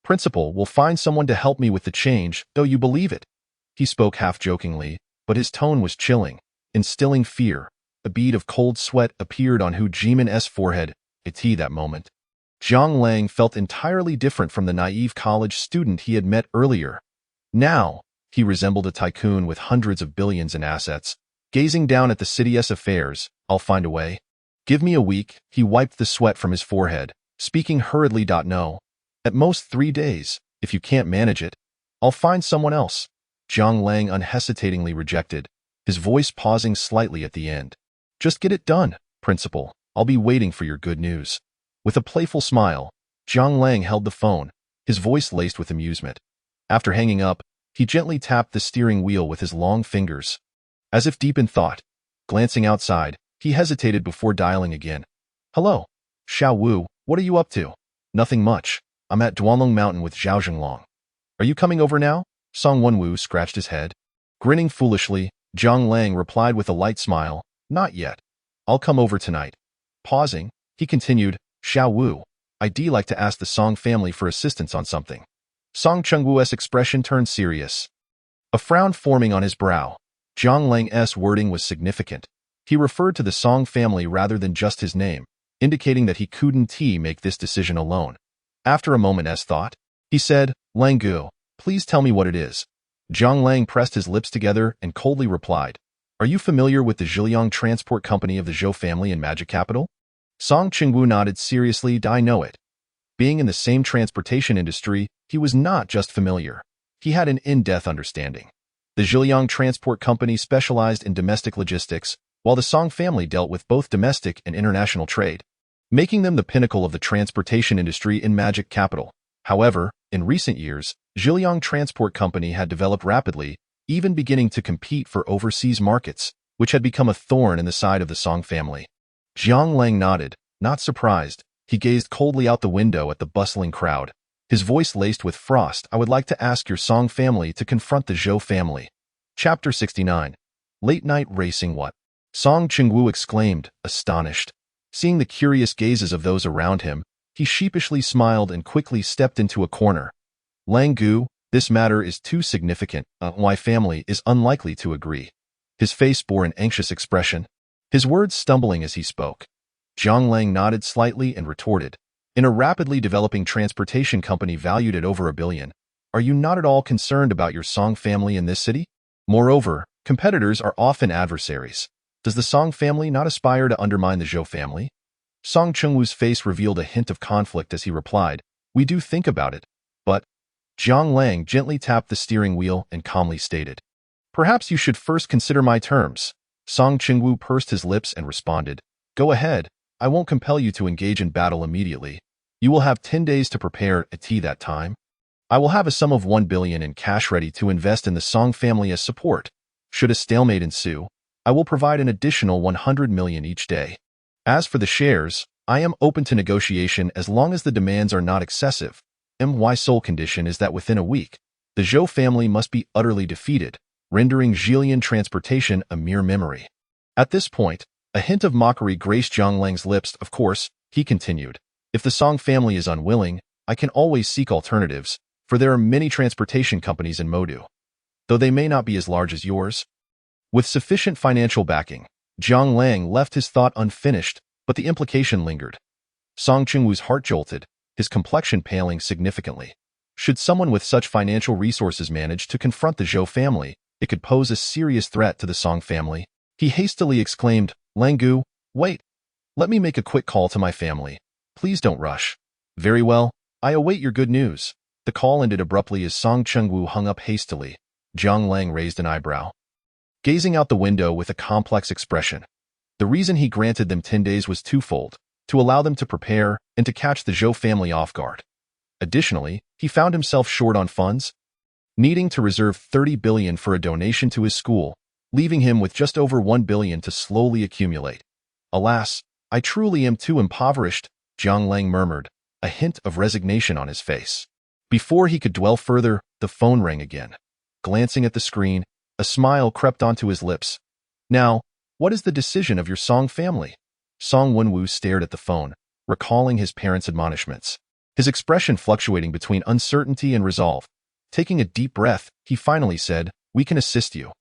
Principal, will find someone to help me with the change, though you believe it." He spoke half-jokingly, but his tone was chilling, instilling fear. A bead of cold sweat appeared on Hu Jimin's forehead. At that moment, Zhang Lang felt entirely different from the naive college student he had met earlier. Now, he resembled a tycoon with hundreds of billions in assets, gazing down at the city's affairs. "I'll find a way. Give me a week." He wiped the sweat from his forehead, speaking hurriedly. "No. At most 3 days. If you can't manage it, I'll find someone else." Zhang Lang unhesitatingly rejected, his voice pausing slightly at the end. "Just get it done, Principal. I'll be waiting for your good news." With a playful smile, Zhang Lang held the phone, his voice laced with amusement. After hanging up, he gently tapped the steering wheel with his long fingers, as if deep in thought. Glancing outside, he hesitated before dialing again. "Hello, Xiao Wu, what are you up to?" "Nothing much. I'm at Duanlong Mountain with Zhao Zhenglong." "Are you coming over now?" Song Wenwu scratched his head. Grinning foolishly, Zhang Lang replied with a light smile, "Not yet. I'll come over tonight." Pausing, he continued, "Xiao Wu, I'd like to ask the Song family for assistance on something." Song Chengwu's expression turned serious, a frown forming on his brow. Zhang Lang's wording was significant. He referred to the Song family rather than just his name, indicating that he couldn't make this decision alone. After a moment's thought, he said, "Langgu, please tell me what it is." Zhang Lang pressed his lips together and coldly replied, "Are you familiar with the Zhiliang Transport Company of the Zhou family in Magic Capital?" Song Chengwu nodded seriously. "I know it." Being in the same transportation industry, he was not just familiar. He had an in-depth understanding. The Zhiliang Transport Company specialized in domestic logistics, while the Song family dealt with both domestic and international trade, making them the pinnacle of the transportation industry in Magic Capital. However, in recent years, Zhiliang Transport Company had developed rapidly, even beginning to compete for overseas markets. which had become a thorn in the side of the Song family. Jiang Lang nodded, not surprised. He gazed coldly out the window at the bustling crowd. His voice laced with frost. I would like to ask your Song family to confront the Zhou family. Chapter 69. Late Night Racing. What? Song Chengwu exclaimed, astonished. Seeing the curious gazes of those around him, he sheepishly smiled and quickly stepped into a corner. Lang Gu, this matter is too significant. My family is unlikely to agree. His face bore an anxious expression, his words stumbling as he spoke. Jiang Lang nodded slightly and retorted, in a rapidly developing transportation company valued at over $1 billion, are you not at all concerned about your Song family in this city? Moreover, competitors are often adversaries. Does the Song family not aspire to undermine the Zhou family? Song Chengwu's face revealed a hint of conflict as he replied, we do think about it, but Jiang Lang gently tapped the steering wheel and calmly stated, perhaps you should first consider my terms. Song Chengwu pursed his lips and responded, go ahead, I won't compel you to engage in battle immediately. You will have 10 days to prepare at that time. I will have a sum of 1 billion in cash ready to invest in the Song family as support. Should a stalemate ensue, I will provide an additional 100 million each day. As for the shares, I am open to negotiation as long as the demands are not excessive. My sole condition is that within a week, the Zhou family must be utterly defeated, rendering Jillian transportation a mere memory. At this point, a hint of mockery graced Jiang Lang's lips. Of course, he continued, if the Song family is unwilling, I can always seek alternatives, for there are many transportation companies in Modu, though they may not be as large as yours. With sufficient financial backing, Jiang Lang left his thought unfinished, but the implication lingered. Song Chengwu's heart jolted, his complexion paling significantly. Should someone with such financial resources manage to confront the Zhou family, it could pose a serious threat to the Song family. He hastily exclaimed, Lang Gu, wait. Let me make a quick call to my family. Please don't rush. Very well, I await your good news. The call ended abruptly as Song Chengwu hung up hastily. Jiang Lang raised an eyebrow, gazing out the window with a complex expression. The reason he granted them 10 days was twofold, to allow them to prepare and to catch the Zhou family off guard. Additionally, he found himself short on funds, needing to reserve 30 billion for a donation to his school, leaving him with just over 1 billion to slowly accumulate. Alas, I truly am too impoverished, Jiang Lang murmured, a hint of resignation on his face. Before he could dwell further, the phone rang again. Glancing at the screen, a smile crept onto his lips. Now, what is the decision of your Song family? Song Wenwu stared at the phone, recalling his parents' admonishments, his expression fluctuating between uncertainty and resolve. Taking a deep breath, he finally said, we can assist you.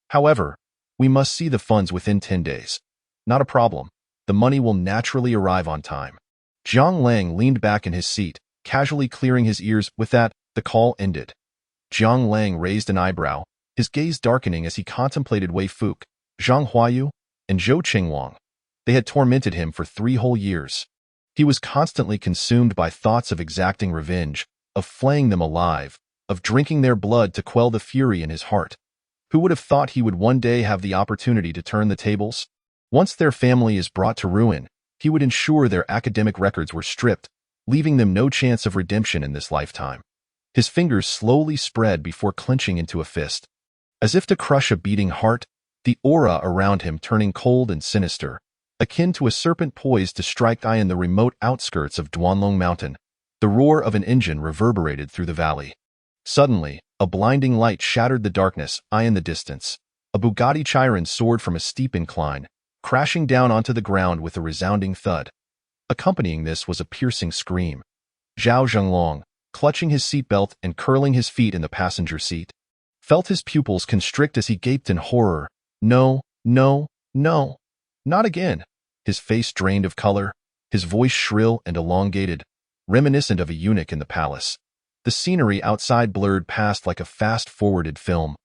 However, we must see the funds within 10 days. Not a problem. The money will naturally arrive on time. Jiang Lang leaned back in his seat, casually clearing his ears. With that, the call ended. Jiang Lang raised an eyebrow, his gaze darkening as he contemplated Wei Fuke, Zhang Huayu, and Zhou Qingwang. They had tormented him for 3 whole years. He was constantly consumed by thoughts of exacting revenge, of flaying them alive, of drinking their blood to quell the fury in his heart. Who would have thought he would one day have the opportunity to turn the tables? Once their family is brought to ruin, he would ensure their academic records were stripped, leaving them no chance of redemption in this lifetime. His fingers slowly spread before clenching into a fist. As if to crush a beating heart, the aura around him turning cold and sinister, akin to a serpent poised to strike in the remote outskirts of Duanlong Mountain. The roar of an engine reverberated through the valley. Suddenly, a blinding light shattered the darkness. In the distance, a Bugatti Chiron soared from a steep incline, crashing down onto the ground with a resounding thud. Accompanying this was a piercing scream. Zhao Zhenglong, clutching his seatbelt and curling his feet in the passenger seat, felt his pupils constrict as he gaped in horror. No, no, no, not again. His face drained of color, his voice shrill and elongated, reminiscent of a eunuch in the palace. The scenery outside blurred past like a fast-forwarded film.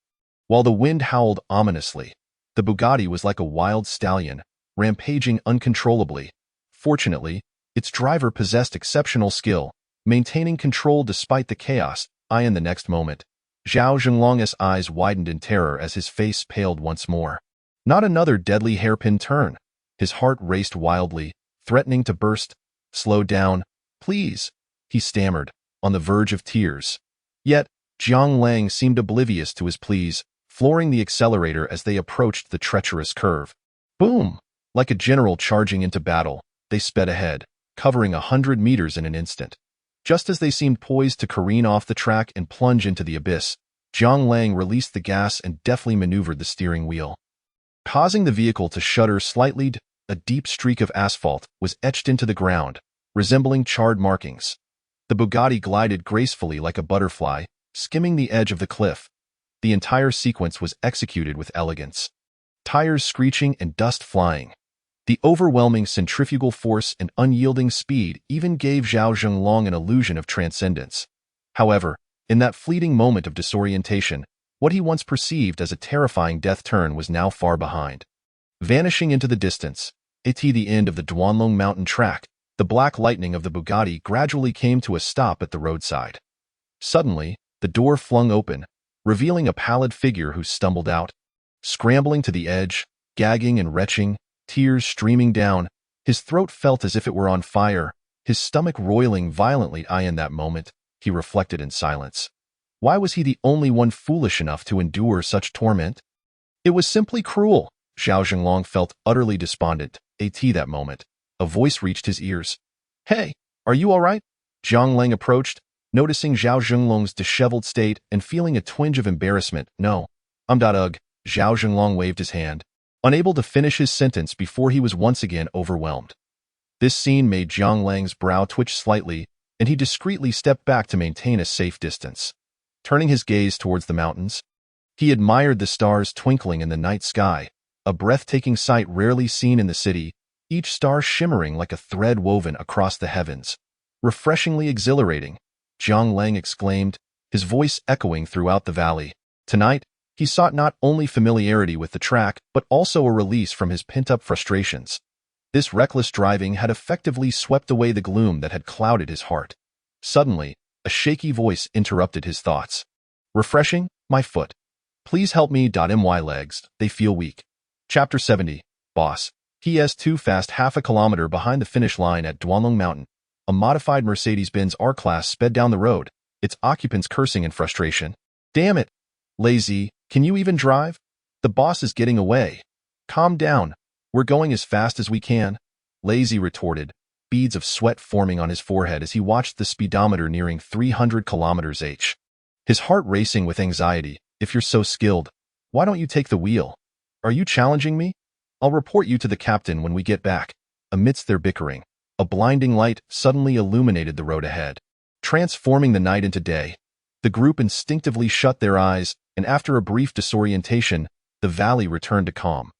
While the wind howled ominously, the Bugatti was like a wild stallion, rampaging uncontrollably. Fortunately, its driver possessed exceptional skill, maintaining control despite the chaos. In the next moment, Zhao Zhenglong's eyes widened in terror as his face paled once more. Not another deadly hairpin turn. His heart raced wildly, threatening to burst. Slow down, please, he stammered, on the verge of tears. Yet, Jiang Lang seemed oblivious to his pleas, flooring the accelerator as they approached the treacherous curve. Boom! Like a general charging into battle, they sped ahead, covering 100 meters in an instant. Just as they seemed poised to careen off the track and plunge into the abyss, Zhang Lang released the gas and deftly maneuvered the steering wheel, causing the vehicle to shudder slightly. A deep streak of asphalt was etched into the ground, resembling charred markings. The Bugatti glided gracefully like a butterfly, skimming the edge of the cliff. The entire sequence was executed with elegance. Tires screeching and dust flying. The overwhelming centrifugal force and unyielding speed even gave Zhao Zhenglong an illusion of transcendence. However, in that fleeting moment of disorientation, what he once perceived as a terrifying death turn was now far behind. Vanishing into the distance, at the end of the Duanlong mountain track, the black lightning of the Bugatti gradually came to a stop at the roadside. Suddenly, the door flung open, revealing a pallid figure who stumbled out. Scrambling to the edge, gagging and retching, tears streaming down, his throat felt as if it were on fire, his stomach roiling violently. In that moment, he reflected in silence. Why was he the only one foolish enough to endure such torment? It was simply cruel. Zhao Zhenglong felt utterly despondent. At that moment, a voice reached his ears. "Hey, are you all right?" Zhang Lang approached, noticing Zhao Zhenglong's disheveled state and feeling a twinge of embarrassment. "No, I'm ugh." Zhao Zhenglong waved his hand, unable to finish his sentence before he was once again overwhelmed. This scene made Zhang Lang's brow twitch slightly, and he discreetly stepped back to maintain a safe distance. Turning his gaze towards the mountains, he admired the stars twinkling in the night sky, a breathtaking sight rarely seen in the city, each star shimmering like a thread woven across the heavens. "Refreshingly exhilarating," Zhang Lang exclaimed, his voice echoing throughout the valley. Tonight, he sought not only familiarity with the track, but also a release from his pent-up frustrations. This reckless driving had effectively swept away the gloom that had clouded his heart. Suddenly, a shaky voice interrupted his thoughts. "Refreshing? My foot. Please help me. My legs, they feel weak." Chapter 70. Boss. He is too fast. Half a kilometer behind the finish line at Duanlong Mountain, a modified Mercedes-Benz R-Class sped down the road, its occupants cursing in frustration. "Damn it! Lazy, can you even drive? The boss is getting away." "Calm down. We're going as fast as we can," Lazy retorted, beads of sweat forming on his forehead as he watched the speedometer nearing 300 kilometers/h. His heart racing with anxiety. "If you're so skilled, why don't you take the wheel? Are you challenging me? I'll report you to the captain when we get back." Amidst their bickering, a blinding light suddenly illuminated the road ahead, transforming the night into day. The group instinctively shut their eyes, and after a brief disorientation, the valley returned to calm.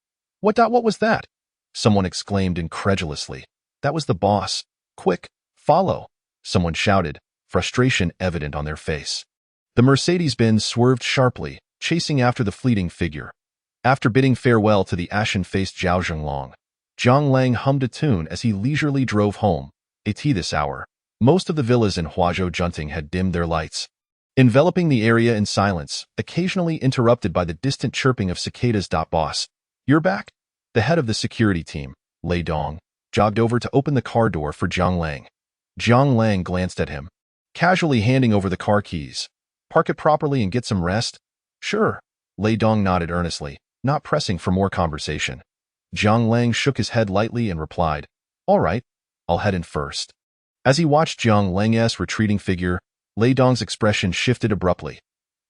What was that?" someone exclaimed incredulously. "That was the boss. Quick, follow," someone shouted, frustration evident on their face. The Mercedes-Benz swerved sharply, chasing after the fleeting figure. After bidding farewell to the ashen-faced Zhao Zhenglong, Zhang Lang hummed a tune as he leisurely drove home. At this hour, most of the villas in Huazhou Junting had dimmed their lights, enveloping the area in silence, occasionally interrupted by the distant chirping of cicadas. "Boss, you're back?" The head of the security team, Lei Dong, jogged over to open the car door for Zhang Lang. Zhang Lang glanced at him, casually handing over the car keys. "Park it properly and get some rest?" "Sure." Lei Dong nodded earnestly, not pressing for more conversation. Zhang Lang shook his head lightly and replied, "All right, I'll head in first." As he watched Zhang Lang's retreating figure, Lei Dong's expression shifted abruptly.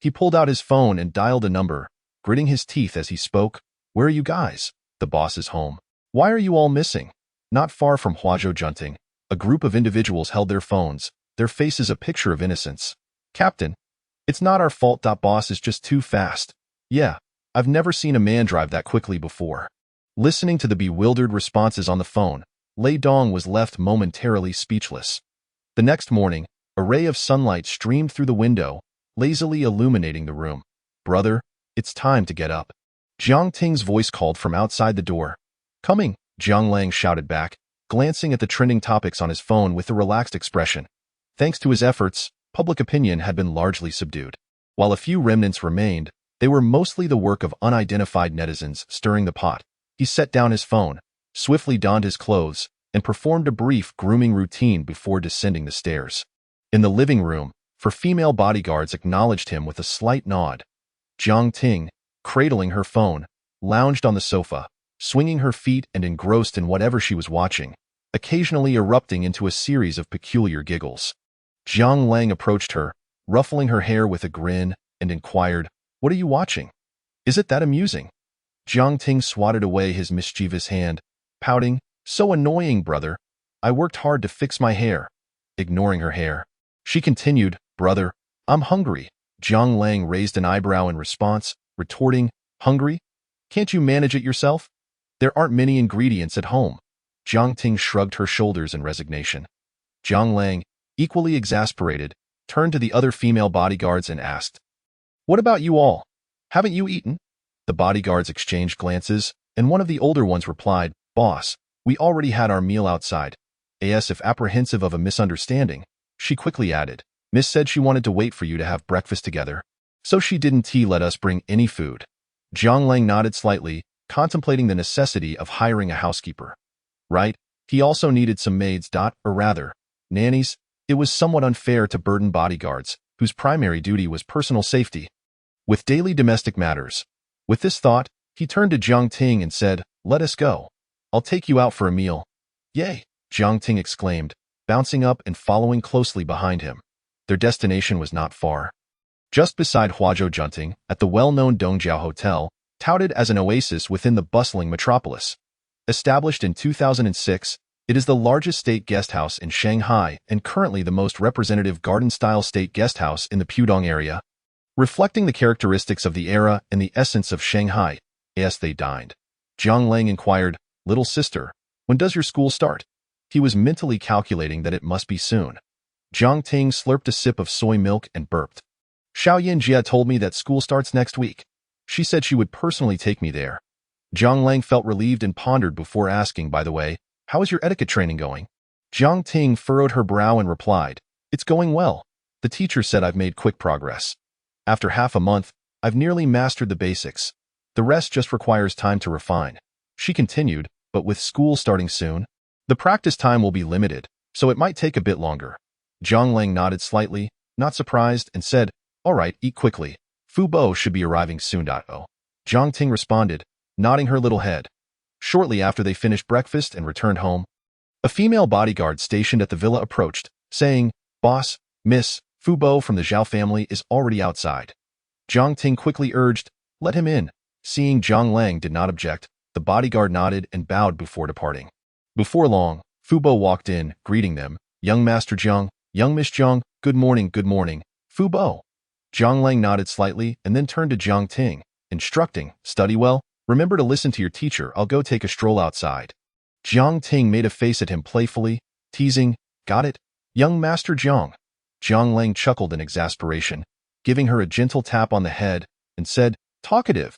He pulled out his phone and dialed a number, gritting his teeth as he spoke. "Where are you guys?" "The boss is home." "Why are you all missing?" Not far from Huazhou Junting, a group of individuals held their phones, their faces a picture of innocence. "Captain, it's not our fault. Boss is just too fast." "Yeah, I've never seen a man drive that quickly before." Listening to the bewildered responses on the phone, Lei Dong was left momentarily speechless. The next morning, a ray of sunlight streamed through the window, lazily illuminating the room. "Brother, it's time to get up." Jiang Ting's voice called from outside the door. "Coming," Zhang Lang shouted back, glancing at the trending topics on his phone with a relaxed expression. Thanks to his efforts, public opinion had been largely subdued. While a few remnants remained, they were mostly the work of unidentified netizens stirring the pot. He set down his phone, swiftly donned his clothes, and performed a brief grooming routine before descending the stairs. In the living room, 4 female bodyguards acknowledged him with a slight nod. Jiang Ting, cradling her phone, lounged on the sofa, swinging her feet and engrossed in whatever she was watching, occasionally erupting into a series of peculiar giggles. Jiang Lang approached her, ruffling her hair with a grin, and inquired, "What are you watching? Is it that amusing?" Jiang Ting swatted away his mischievous hand, pouting, "So annoying, brother. I worked hard to fix my hair." Ignoring her hair, she continued, "Brother, I'm hungry." Jiang Lang raised an eyebrow in response, retorting, "Hungry? Can't you manage it yourself? There aren't many ingredients at home." Jiang Ting shrugged her shoulders in resignation. Jiang Lang, equally exasperated, turned to the other female bodyguards and asked, "What about you all? Haven't you eaten?" The bodyguards exchanged glances, and one of the older ones replied, "Boss, we already had our meal outside." As if apprehensive of a misunderstanding, she quickly added, "Miss said she wanted to wait for you to have breakfast together, so she didn't let us bring any food." Jiang Lang nodded slightly, contemplating the necessity of hiring a housekeeper. Right, he also needed some maids, or rather, nannies. It was somewhat unfair to burden bodyguards, whose primary duty was personal safety, with daily domestic matters. With this thought, he turned to Jiang Ting and said, "Let us go. I'll take you out for a meal." "Yay!" Jiang Ting exclaimed, bouncing up and following closely behind him. Their destination was not far. Just beside Huazhou Junting, at the well-known Dongjiao Hotel, touted as an oasis within the bustling metropolis. Established in 2006, it is the largest state guesthouse in Shanghai and currently the most representative garden-style state guesthouse in the Pudong area, reflecting the characteristics of the era and the essence of Shanghai. As they dined, Jiang Lang inquired, "Little sister, when does your school start?" He was mentally calculating that it must be soon. Jiang Ting slurped a sip of soy milk and burped. "Xiaoyan Jia told me that school starts next week. She said she would personally take me there." Jiang Lang felt relieved and pondered before asking, "By the way, how is your etiquette training going?" Jiang Ting furrowed her brow and replied, "It's going well. The teacher said I've made quick progress. After half a month, I've nearly mastered the basics. The rest just requires time to refine." She continued, "But with school starting soon, the practice time will be limited, so it might take a bit longer." Jiang Lang nodded slightly, not surprised, and said, "All right, eat quickly. Fu Bo should be arriving soon." Jiang Ting responded, nodding her little head. Shortly after they finished breakfast and returned home, a female bodyguard stationed at the villa approached, saying, "Boss, Miss, Fu Bo from the Zhao family is already outside." Jiang Ting quickly urged, "Let him in." Seeing Jiang Lang did not object, the bodyguard nodded and bowed before departing. Before long, Fu Bo walked in, greeting them, "Young Master Jiang, young Miss Jiang, good morning, Fu Bo." Jiang Lang nodded slightly and then turned to Jiang Ting, instructing, "Study well. Remember to listen to your teacher. I'll go take a stroll outside." Jiang Ting made a face at him playfully, teasing, "Got it, young Master Jiang." Jiang Lang chuckled in exasperation, giving her a gentle tap on the head, and said, "Talkative."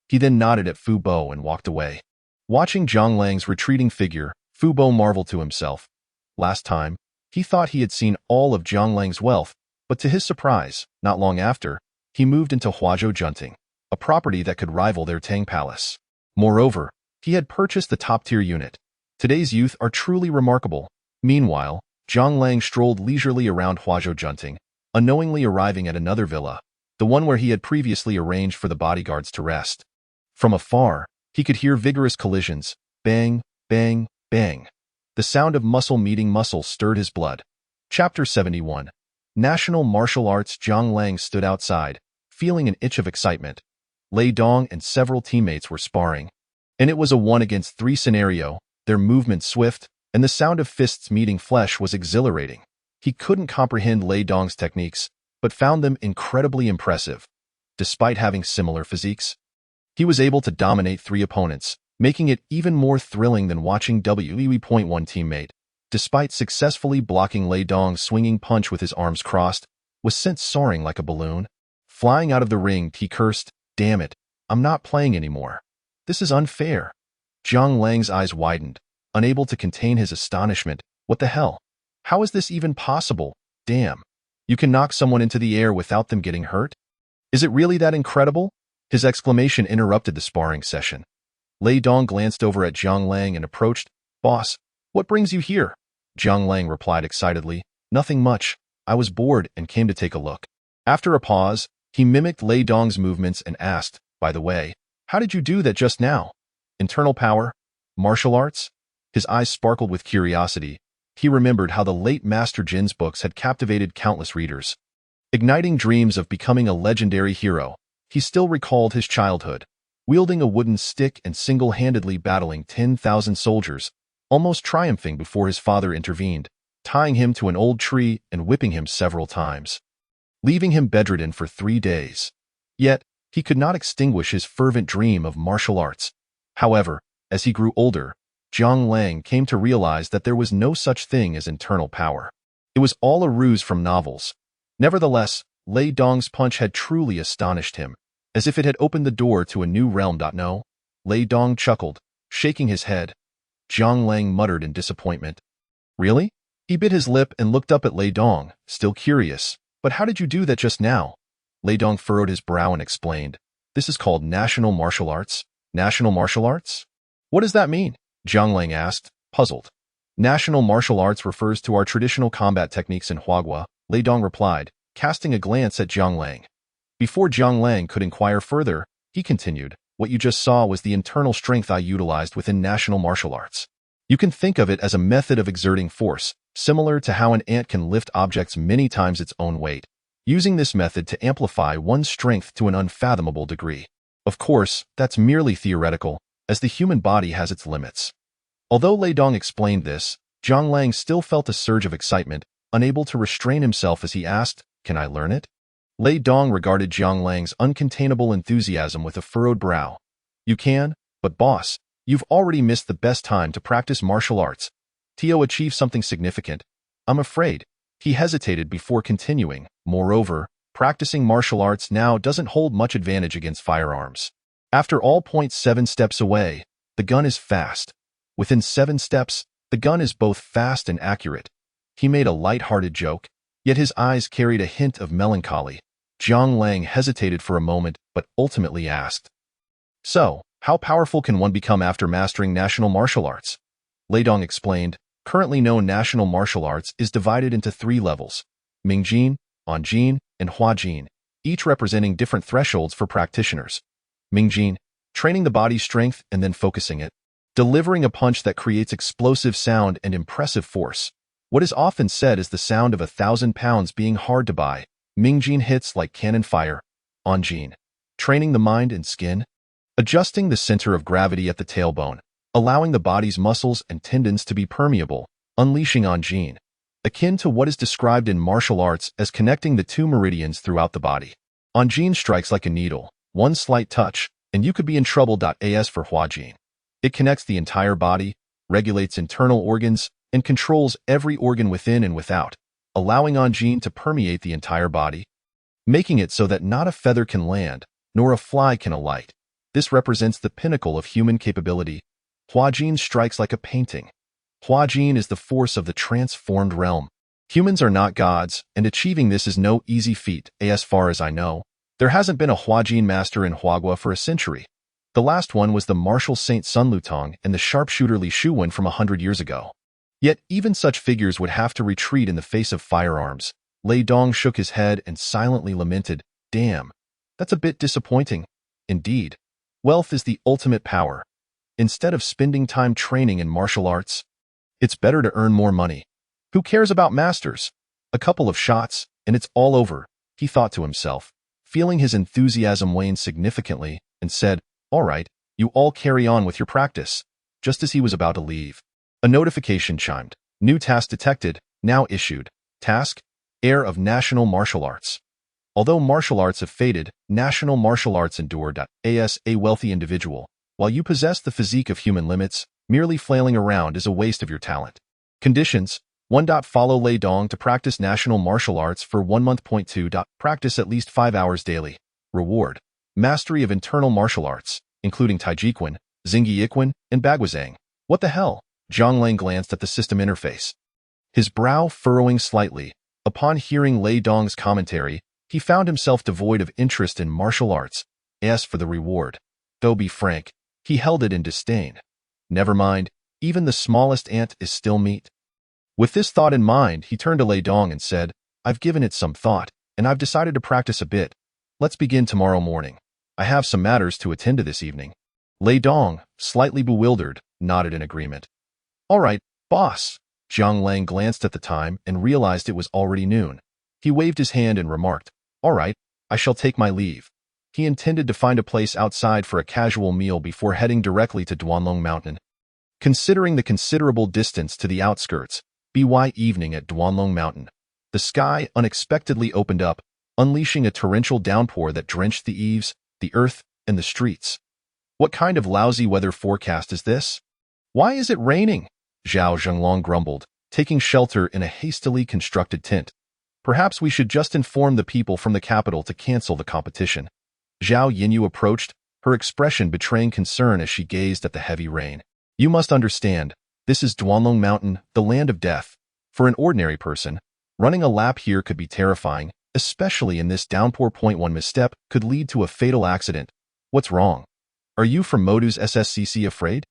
He then nodded at Fu Bo and walked away. Watching Jiang Lang's retreating figure, Fu Bo marveled to himself. Last time, he thought he had seen all of Jiang Lang's wealth, but to his surprise, not long after, he moved into Huazhou Junting, a property that could rival their Tang Palace. Moreover, he had purchased the top-tier unit. Today's youth are truly remarkable. Meanwhile, Jiang Lang strolled leisurely around Huazhou Junting, unknowingly arriving at another villa, the one where he had previously arranged for the bodyguards to rest. From afar, he could hear vigorous collisions, bang, bang, bang. The sound of muscle meeting muscle stirred his blood. Chapter 71. National Martial Arts. Jiang Lang stood outside, feeling an itch of excitement. Lei Dong and several teammates were sparring, and it was a 1-against-3 scenario, their movements swift, and the sound of fists meeting flesh was exhilarating. He couldn't comprehend Lei Dong's techniques, but found them incredibly impressive. Despite having similar physiques, he was able to dominate 3 opponents, making it even more thrilling than watching One teammate, despite successfully blocking Lei Dong's swinging punch with his arms crossed, was sent soaring like a balloon. Flying out of the ring, he cursed, "Damn it, I'm not playing anymore. This is unfair." Jiang Lang's eyes widened, unable to contain his astonishment. What the hell? How is this even possible? Damn. You can knock someone into the air without them getting hurt? Is it really that incredible? His exclamation interrupted the sparring session. Lei Dong glanced over at Jiang Lang and approached. "Boss, what brings you here?" Jiang Lang replied excitedly, "Nothing much. I was bored and came to take a look." After a pause, he mimicked Lei Dong's movements and asked, By the way, how did you do that just now? Internal power? Martial arts? His eyes sparkled with curiosity. He remembered how the late Master Jin's books had captivated countless readers. Igniting dreams of becoming a legendary hero, he still recalled his childhood, wielding a wooden stick and single-handedly battling 10,000 soldiers, almost triumphing before his father intervened, tying him to an old tree and whipping him several times, leaving him bedridden for 3 days. Yet, he could not extinguish his fervent dream of martial arts. However, as he grew older, Jiang Lang came to realize that there was no such thing as internal power. It was all a ruse from novels. Nevertheless, Lei Dong's punch had truly astonished him, as if it had opened the door to a new realm. No, Lei Dong chuckled, shaking his head. Jiang Lang muttered in disappointment. Really? He bit his lip and looked up at Lei Dong, still curious. But how did you do that just now? Lei Dong furrowed his brow and explained. This is called national martial arts. National martial arts? What does that mean? Jiang Lang asked, puzzled. National martial arts refers to our traditional combat techniques in Huagua, Lei Dong replied, casting a glance at Jiang Lang. Before Jiang Lang could inquire further, he continued, what you just saw was the internal strength I utilized within national martial arts. You can think of it as a method of exerting force, similar to how an ant can lift objects many times its own weight, using this method to amplify one's strength to an unfathomable degree. Of course, that's merely theoretical, as the human body has its limits. Although Lei Dong explained this, Jiang Lang still felt a surge of excitement, unable to restrain himself as he asked, can I learn it? Lei Dong regarded Jiang Lang's uncontainable enthusiasm with a furrowed brow. You can, but boss, you've already missed the best time to practice martial arts. To achieve something significant. I'm afraid. He hesitated before continuing. Moreover, practicing martial arts now doesn't hold much advantage against firearms. After all, 7 steps away, the gun is fast. Within 7 steps, the gun is both fast and accurate. He made a light-hearted joke, yet his eyes carried a hint of melancholy. Jiang Lang hesitated for a moment, but ultimately asked, so, how powerful can one become after mastering national martial arts? Lei Dong explained, currently known national martial arts is divided into 3 levels, Mingjin, Onjin, and Huajin, each representing different thresholds for practitioners. Mingjin, training the body's strength and then focusing it, delivering a punch that creates explosive sound and impressive force. What is often said is the sound of 1,000 pounds being hard to buy. Mingjin hits like cannon fire. Onjin, training the mind and skin, adjusting the center of gravity at the tailbone, allowing the body's muscles and tendons to be permeable, unleashing Onjin, akin to what is described in martial arts as connecting the 2 meridians throughout the body. Onjin strikes like a needle, one slight touch, and you could be in trouble. As for Huajin, it connects the entire body, regulates internal organs, and controls every organ within and without, allowing Onjin to permeate the entire body, making it so that not a feather can land, nor a fly can alight. This represents the pinnacle of human capability. Huajin strikes like a painting. Huajin is the force of the transformed realm. Humans are not gods, and achieving this is no easy feat. As far as I know, there hasn't been a Huajin master in Huagua for a century. The last one was the martial saint Sun Lutong and the sharpshooter Li Shuwen from 100 years ago. Yet even such figures would have to retreat in the face of firearms. Lei Dong shook his head and silently lamented, damn, that's a bit disappointing. Indeed, wealth is the ultimate power. Instead of spending time training in martial arts, it's better to earn more money. Who cares about masters? A couple of shots, and it's all over, he thought to himself, feeling his enthusiasm wane significantly, and said, all right, you all carry on with your practice. Just as he was about to leave, a notification chimed. New task detected, now issued. Task, heir of national martial arts. Although martial arts have faded, national martial arts endure. As a wealthy individual, while you possess the physique of human limits, merely flailing around is a waste of your talent. Conditions: 1. Follow Lei Dong to practice national martial arts for 1 month. 2. Practice at least 5 hours daily. Reward: mastery of internal martial arts, including Taijikun, Xingyiquan, and Baguazhang. What the hell? Jiang Lang glanced at the system interface, his brow furrowing slightly. Upon hearing Lei Dong's commentary, he found himself devoid of interest in martial arts. As for the reward, though be frank, he held it in disdain. Never mind, even the smallest ant is still meat. With this thought in mind, he turned to Lei Dong and said, I've given it some thought, and I've decided to practice a bit. Let's begin tomorrow morning. I have some matters to attend to this evening. Lei Dong, slightly bewildered, nodded in agreement. All right, boss. Jiang Lang glanced at the time and realized it was already noon. He waved his hand and remarked, All right, I shall take my leave. He intended to find a place outside for a casual meal before heading directly to Duanlong Mountain. Considering the considerable distance to the outskirts, by evening at Duanlong Mountain, the sky unexpectedly opened up, unleashing a torrential downpour that drenched the eaves, the earth, and the streets. What kind of lousy weather forecast is this? Why is it raining? Zhao Zhenglong grumbled, taking shelter in a hastily constructed tent. Perhaps we should just inform the people from the capital to cancel the competition. Zhao Yinyu approached, her expression betraying concern as she gazed at the heavy rain. You must understand, this is Duanlong Mountain, the land of death. For an ordinary person, running a lap here could be terrifying, especially in this downpour. One misstep could lead to a fatal accident. What's wrong? Are you from Modu's SSCC afraid?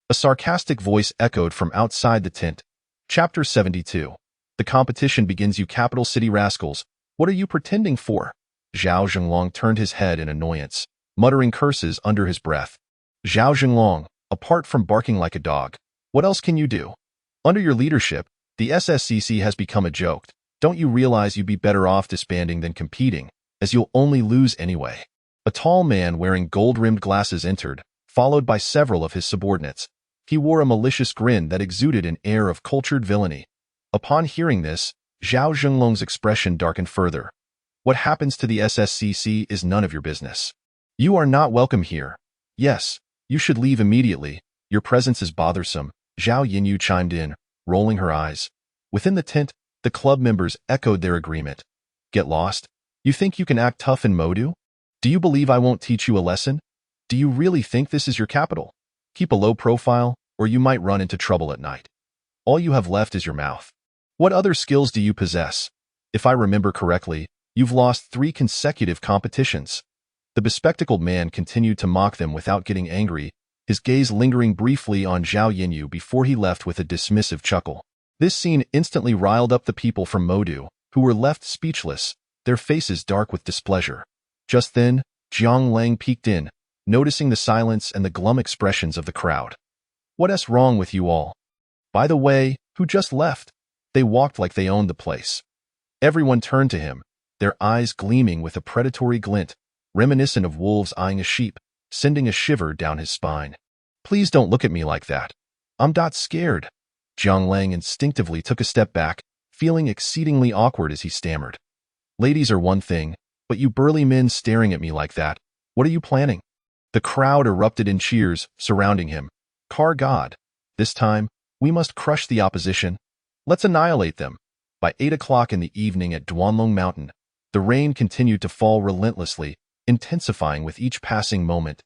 A sarcastic voice echoed from outside the tent. Chapter 72. The competition begins, you capital city rascals. What are you pretending for? Zhao Zhenglong turned his head in annoyance, muttering curses under his breath. Zhao Zhenglong, apart from barking like a dog, what else can you do? Under your leadership, the SSCC has become a joke. Don't you realize you'd be better off disbanding than competing, as you'll only lose anyway? A tall man wearing gold-rimmed glasses entered, followed by several of his subordinates. He wore a malicious grin that exuded an air of cultured villainy. Upon hearing this, Zhao Zhenglong's expression darkened further. What happens to the SSCC is none of your business. You are not welcome here. Yes, you should leave immediately. Your presence is bothersome, Zhao Yinyu chimed in, rolling her eyes. Within the tent, the club members echoed their agreement. Get lost? You think you can act tough in Modu? Do you believe I won't teach you a lesson? Do you really think this is your capital? Keep a low profile, or you might run into trouble at night. All you have left is your mouth. What other skills do you possess? If I remember correctly, you've lost 3 consecutive competitions. The bespectacled man continued to mock them without getting angry, his gaze lingering briefly on Zhao Yinyu before he left with a dismissive chuckle. This scene instantly riled up the people from Modu, who were left speechless, their faces dark with displeasure. Just then, Jiang Lang peeked in, noticing the silence and the glum expressions of the crowd. What's wrong with you all? By the way, who just left? They walked like they owned the place. Everyone turned to him, their eyes gleaming with a predatory glint, reminiscent of wolves eyeing a sheep, sending a shiver down his spine. Please don't look at me like that. I'm not scared. Jiang Lang instinctively took a step back, feeling exceedingly awkward as he stammered. Ladies are one thing, but you burly men staring at me like that, what are you planning? The crowd erupted in cheers, surrounding him. Car God. This time, we must crush the opposition. Let's annihilate them. By 8 o'clock in the evening at Duanlong Mountain, the rain continued to fall relentlessly, intensifying with each passing moment,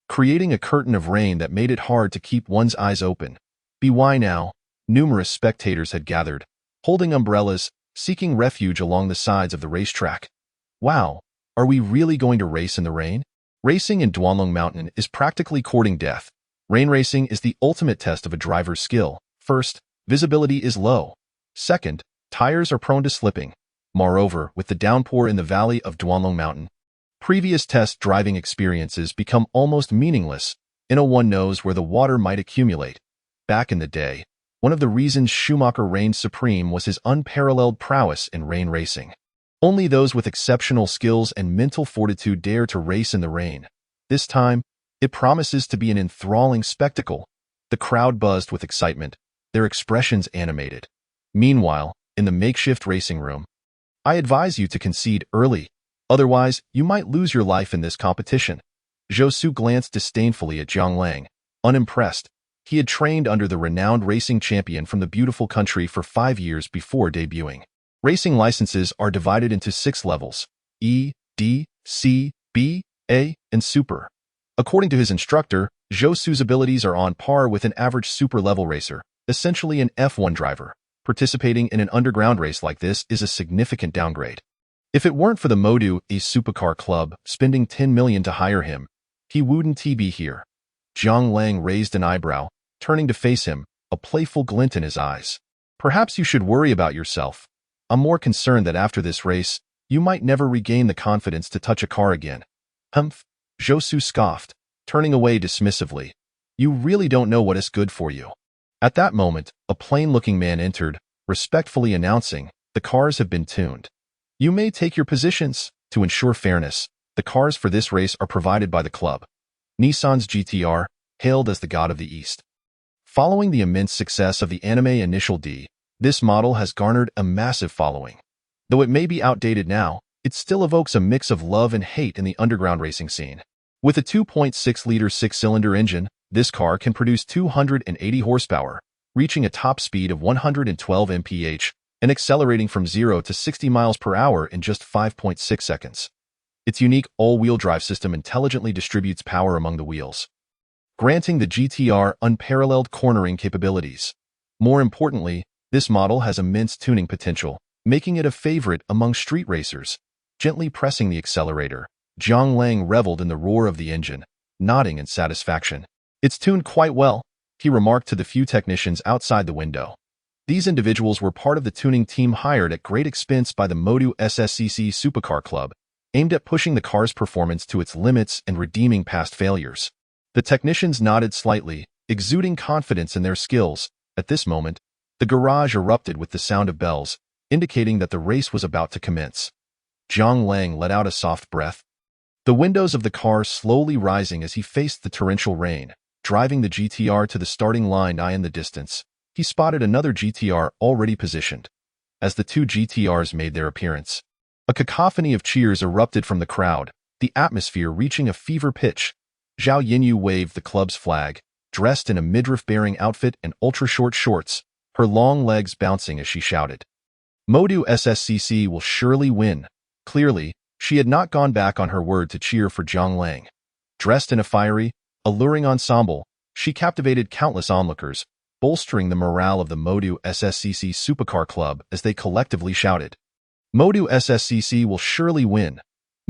creating a curtain of rain that made it hard to keep one's eyes open. By now, numerous spectators had gathered, holding umbrellas, seeking refuge along the sides of the racetrack. Wow, are we really going to race in the rain? Racing in Duanlong Mountain is practically courting death. Rain racing is the ultimate test of a driver's skill. First, visibility is low. Second, tires are prone to slipping. Moreover, with the downpour in the valley of Duanlong Mountain, previous test driving experiences become almost meaningless, and no one knows where the water might accumulate. Back in the day, one of the reasons Schumacher reigned supreme was his unparalleled prowess in rain racing. Only those with exceptional skills and mental fortitude dare to race in the rain. This time, it promises to be an enthralling spectacle. The crowd buzzed with excitement, their expressions animated. Meanwhile, in the makeshift racing room, I advise you to concede early, otherwise you might lose your life in this competition. Zhou Su glanced disdainfully at Jiang Lang, unimpressed. He had trained under the renowned racing champion from the beautiful country for 5 years before debuting. Racing licenses are divided into 6 levels: E, D, C, B, A, and Super. According to his instructor, Zhou Su's abilities are on par with an average super-level racer, essentially an F1 driver. Participating in an underground race like this is a significant downgrade. If it weren't for the Modu a Supercar Club spending 10 million to hire him, he wouldn't be here. Jiang Lang raised an eyebrow, turning to face him, a playful glint in his eyes. Perhaps you should worry about yourself. I'm more concerned that after this race, you might never regain the confidence to touch a car again. Humph. Zhou scoffed, turning away dismissively. You really don't know what is good for you. At that moment, a plain-looking man entered, respectfully announcing, the cars have been tuned. You may take your positions. To ensure fairness, the cars for this race are provided by the club. Nissan's GTR, hailed as the God of the East. Following the immense success of the anime Initial D, this model has garnered a massive following. Though it may be outdated now, it still evokes a mix of love and hate in the underground racing scene. With a 2.6-liter six-cylinder engine, this car can produce 280 horsepower, reaching a top speed of 112 mph and accelerating from 0 to 60 miles per hour in just 5.6 seconds. Its unique all-wheel drive system intelligently distributes power among the wheels, granting the GTR unparalleled cornering capabilities. More importantly, this model has immense tuning potential, making it a favorite among street racers. Gently pressing the accelerator, Zhang Lang reveled in the roar of the engine, nodding in satisfaction. It's tuned quite well, he remarked to the few technicians outside the window. These individuals were part of the tuning team hired at great expense by the Modu SSCC Supercar Club, aimed at pushing the car's performance to its limits and redeeming past failures. The technicians nodded slightly, exuding confidence in their skills. At this moment, the garage erupted with the sound of bells, indicating that the race was about to commence. Zhang Lang let out a soft breath, the windows of the car slowly rising as he faced the torrential rain. Driving the GTR to the starting line in the distance, he spotted another GTR already positioned. As the two GTRs made their appearance, a cacophony of cheers erupted from the crowd, the atmosphere reaching a fever pitch. Zhao Yinyu waved the club's flag, dressed in a midriff-bearing outfit and ultra-short shorts, her long legs bouncing as she shouted, Modu SSCC will surely win. Clearly, she had not gone back on her word to cheer for Zhang Lang. Dressed in a fiery, alluring ensemble, she captivated countless onlookers, bolstering the morale of the Modu SSCC Supercar Club as they collectively shouted, Modu SSCC will surely win.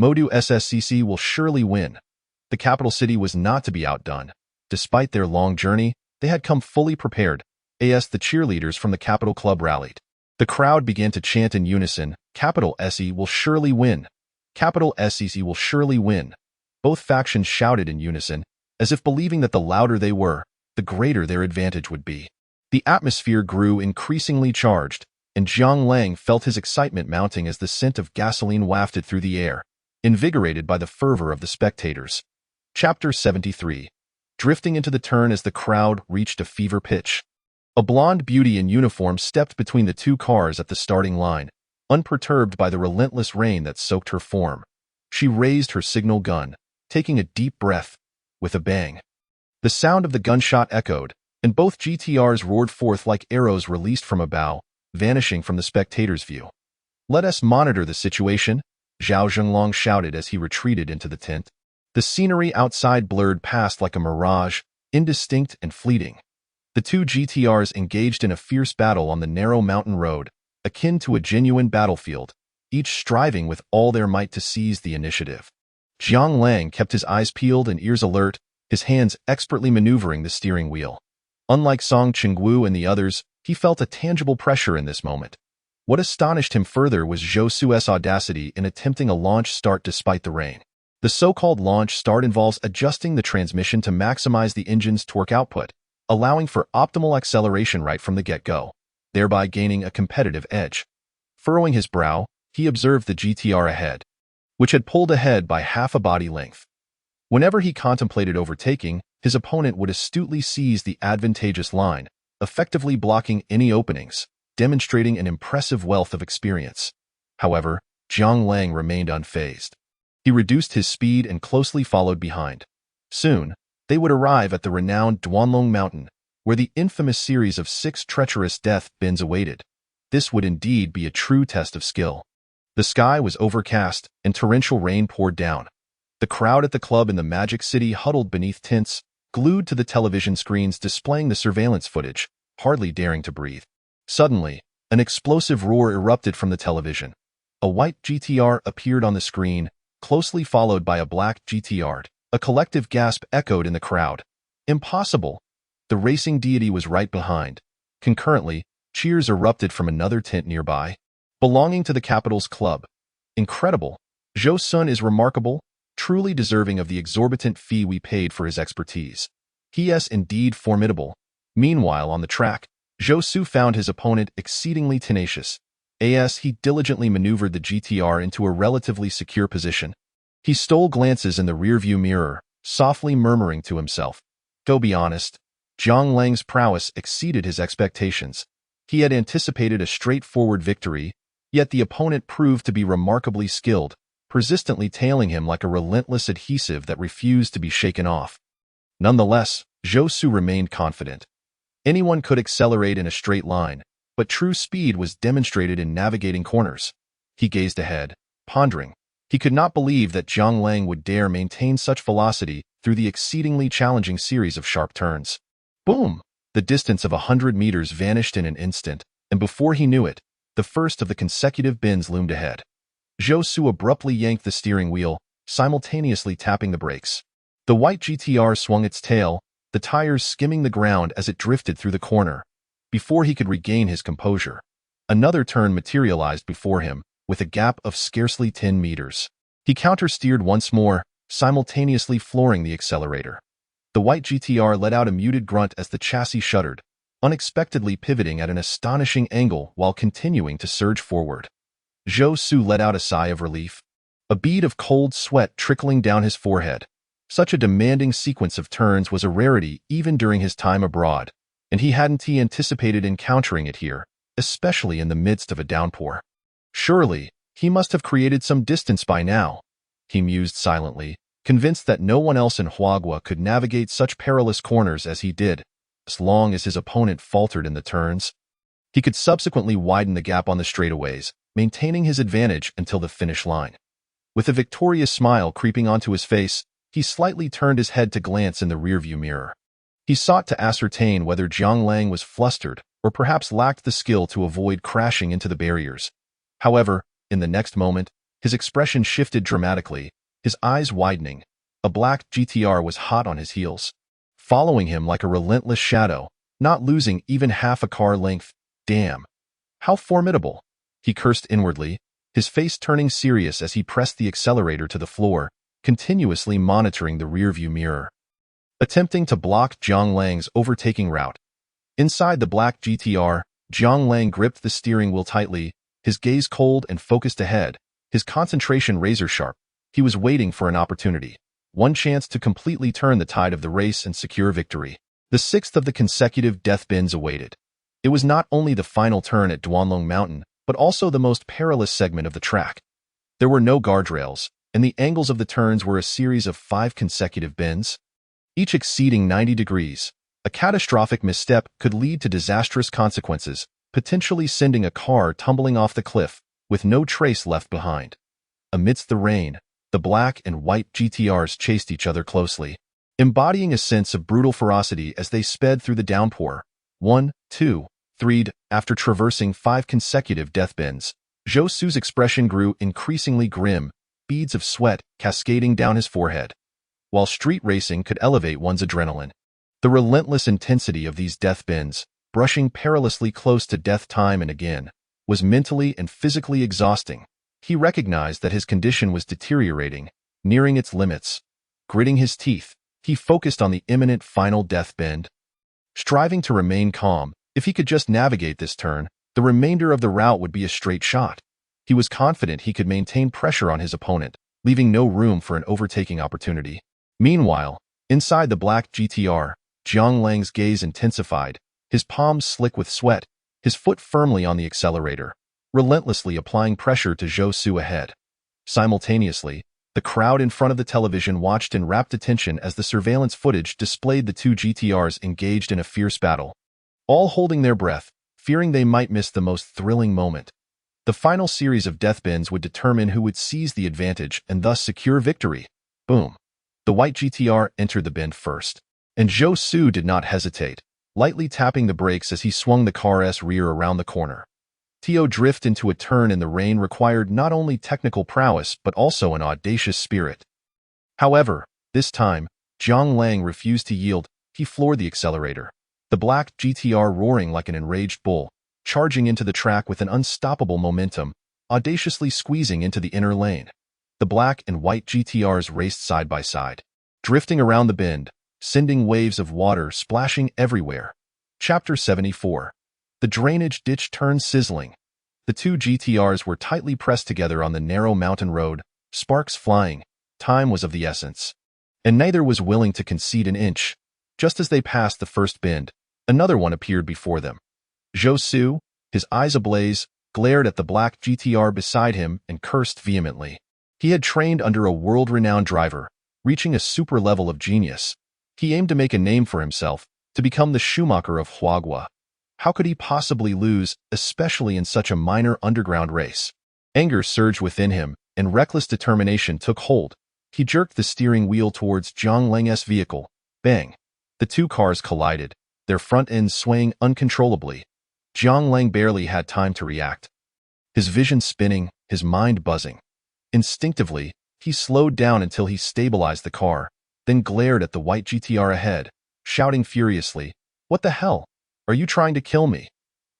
Modu SSCC will surely win. The capital city was not to be outdone. Despite their long journey, they had come fully prepared. As the cheerleaders from the Capital Club rallied, the crowd began to chant in unison, Capital SE will surely win. Capital SEC will surely win. Both factions shouted in unison, as if believing that the louder they were, the greater their advantage would be. The atmosphere grew increasingly charged, and Zhang Lang felt his excitement mounting as the scent of gasoline wafted through the air, invigorated by the fervor of the spectators. Chapter 73. Drifting into the turn as the crowd reached a fever pitch. A blonde beauty in uniform stepped between the two cars at the starting line, unperturbed by the relentless rain that soaked her form. She raised her signal gun, taking a deep breath. With a bang, the sound of the gunshot echoed, and both GTRs roared forth like arrows released from a bow, vanishing from the spectators' view. Let us monitor the situation, Zhao Zhenglong shouted as he retreated into the tent. The scenery outside blurred past like a mirage, indistinct and fleeting. The two GTRs engaged in a fierce battle on the narrow mountain road, akin to a genuine battlefield, each striving with all their might to seize the initiative. Zhang Lang kept his eyes peeled and ears alert, his hands expertly maneuvering the steering wheel. Unlike Song Qingwu and the others, he felt a tangible pressure in this moment. What astonished him further was Zhou Su's audacity in attempting a launch start despite the rain. The so-called launch start involves adjusting the transmission to maximize the engine's torque output, allowing for optimal acceleration right from the get-go, thereby gaining a competitive edge. Furrowing his brow, he observed the GTR ahead, which had pulled ahead by half a body length. Whenever he contemplated overtaking, his opponent would astutely seize the advantageous line, effectively blocking any openings, demonstrating an impressive wealth of experience. However, Zhang Lang remained unfazed. He reduced his speed and closely followed behind. Soon, they would arrive at the renowned Duanlong Mountain, where the infamous series of 6 treacherous death bends awaited. This would indeed be a true test of skill. The sky was overcast, and torrential rain poured down. The crowd at the club in the Magic City huddled beneath tents, glued to the television screens displaying the surveillance footage, hardly daring to breathe. Suddenly, an explosive roar erupted from the television. A white GTR appeared on the screen, closely followed by a black GTR. A collective gasp echoed in the crowd. Impossible! The racing deity was right behind. Concurrently, cheers erupted from another tent nearby, belonging to the Capital's club. Incredible! Zhou Sun is remarkable, truly deserving of the exorbitant fee we paid for his expertise. He is indeed formidable. Meanwhile, on the track, Zhou Su found his opponent exceedingly tenacious. As he diligently maneuvered the GTR into a relatively secure position. He stole glances in the rearview mirror, softly murmuring to himself. To be honest, Zhang Lang's prowess exceeded his expectations. He had anticipated a straightforward victory, yet the opponent proved to be remarkably skilled, persistently tailing him like a relentless adhesive that refused to be shaken off. Nonetheless, Zhou Su remained confident. Anyone could accelerate in a straight line, but true speed was demonstrated in navigating corners. He gazed ahead, pondering. He could not believe that Zhang Lang would dare maintain such velocity through the exceedingly challenging series of sharp turns. Boom! The distance of 100 meters vanished in an instant, and before he knew it, the first of the consecutive bends loomed ahead. Zhou Su abruptly yanked the steering wheel, simultaneously tapping the brakes. The white GTR swung its tail, the tires skimming the ground as it drifted through the corner. Before he could regain his composure, another turn materialized before him, with a gap of scarcely 10 meters. He counter-steered once more, simultaneously flooring the accelerator. The white GTR let out a muted grunt as the chassis shuddered, unexpectedly pivoting at an astonishing angle while continuing to surge forward. Zhou Su let out a sigh of relief, a bead of cold sweat trickling down his forehead. Such a demanding sequence of turns was a rarity even during his time abroad, and he hadn't anticipated encountering it here, especially in the midst of a downpour. Surely, he must have created some distance by now, he mused silently, convinced that no one else in Huagua could navigate such perilous corners as he did. As long as his opponent faltered in the turns, he could subsequently widen the gap on the straightaways, maintaining his advantage until the finish line. With a victorious smile creeping onto his face, he slightly turned his head to glance in the rearview mirror. He sought to ascertain whether Zhang Lang was flustered or perhaps lacked the skill to avoid crashing into the barriers. However, in the next moment, his expression shifted dramatically, his eyes widening. A black GTR was hot on his heels, following him like a relentless shadow, not losing even half a car length. Damn! How formidable! He cursed inwardly, his face turning serious as he pressed the accelerator to the floor, continuously monitoring the rearview mirror, attempting to block Zhang Lang's overtaking route. Inside the black GTR, Zhang Lang gripped the steering wheel tightly, his gaze cold and focused ahead, his concentration razor-sharp. He was waiting for an opportunity, one chance to completely turn the tide of the race and secure victory. The sixth of the consecutive death bends awaited. It was not only the final turn at Duanlong Mountain, but also the most perilous segment of the track. There were no guardrails, and the angles of the turns were a series of 5 consecutive bends, each exceeding 90 degrees. A catastrophic misstep could lead to disastrous consequences, potentially sending a car tumbling off the cliff, with no trace left behind. Amidst the rain, the black and white GTRs chased each other closely, embodying a sense of brutal ferocity as they sped through the downpour. 1, 2, 3. After traversing 5 consecutive death bends, Zhou Su's expression grew increasingly grim, beads of sweat cascading down his forehead. While street racing could elevate one's adrenaline, the relentless intensity of these death bends, brushing perilously close to death time and again, was mentally and physically exhausting. He recognized that his condition was deteriorating, nearing its limits. Gritting his teeth, he focused on the imminent final death bend. Striving to remain calm, if he could just navigate this turn, the remainder of the route would be a straight shot. He was confident he could maintain pressure on his opponent, leaving no room for an overtaking opportunity. Meanwhile, inside the black GTR, Zhang Lang's gaze intensified, his palms slick with sweat, his foot firmly on the accelerator, relentlessly applying pressure to Zhou Su ahead. Simultaneously, the crowd in front of the television watched in rapt attention as the surveillance footage displayed the 2 GTRs engaged in a fierce battle, all holding their breath, fearing they might miss the most thrilling moment. The final series of death bends would determine who would seize the advantage and thus secure victory. Boom! The white GTR entered the bend first, and Zhou Su did not hesitate, lightly tapping the brakes as he swung the car's rear around the corner. To drift into a turn in the rain required not only technical prowess but also an audacious spirit. However, this time, Zhang Lang refused to yield. He floored the accelerator, the black GTR roaring like an enraged bull, charging into the track with an unstoppable momentum, audaciously squeezing into the inner lane. The black and white GTRs raced side by side, drifting around the bend, sending waves of water splashing everywhere. Chapter 74. The drainage ditch turned sizzling. The two GTRs were tightly pressed together on the narrow mountain road, sparks flying. Time was of the essence, and neither was willing to concede an inch. Just as they passed the first bend, another one appeared before them. Zhou, his eyes ablaze, glared at the black GTR beside him and cursed vehemently. He had trained under a world-renowned driver, reaching a super level of genius. He aimed to make a name for himself, to become the Schumacher of Huagua. How could he possibly lose, especially in such a minor underground race? Anger surged within him, and reckless determination took hold. He jerked the steering wheel towards Zhang Lang's vehicle. Bang! The two cars collided, their front ends swaying uncontrollably. Zhang Lang barely had time to react. His vision spinning, his mind buzzing. Instinctively, he slowed down until he stabilized the car, then glared at the white GTR ahead, shouting furiously, "What the hell? Are you trying to kill me?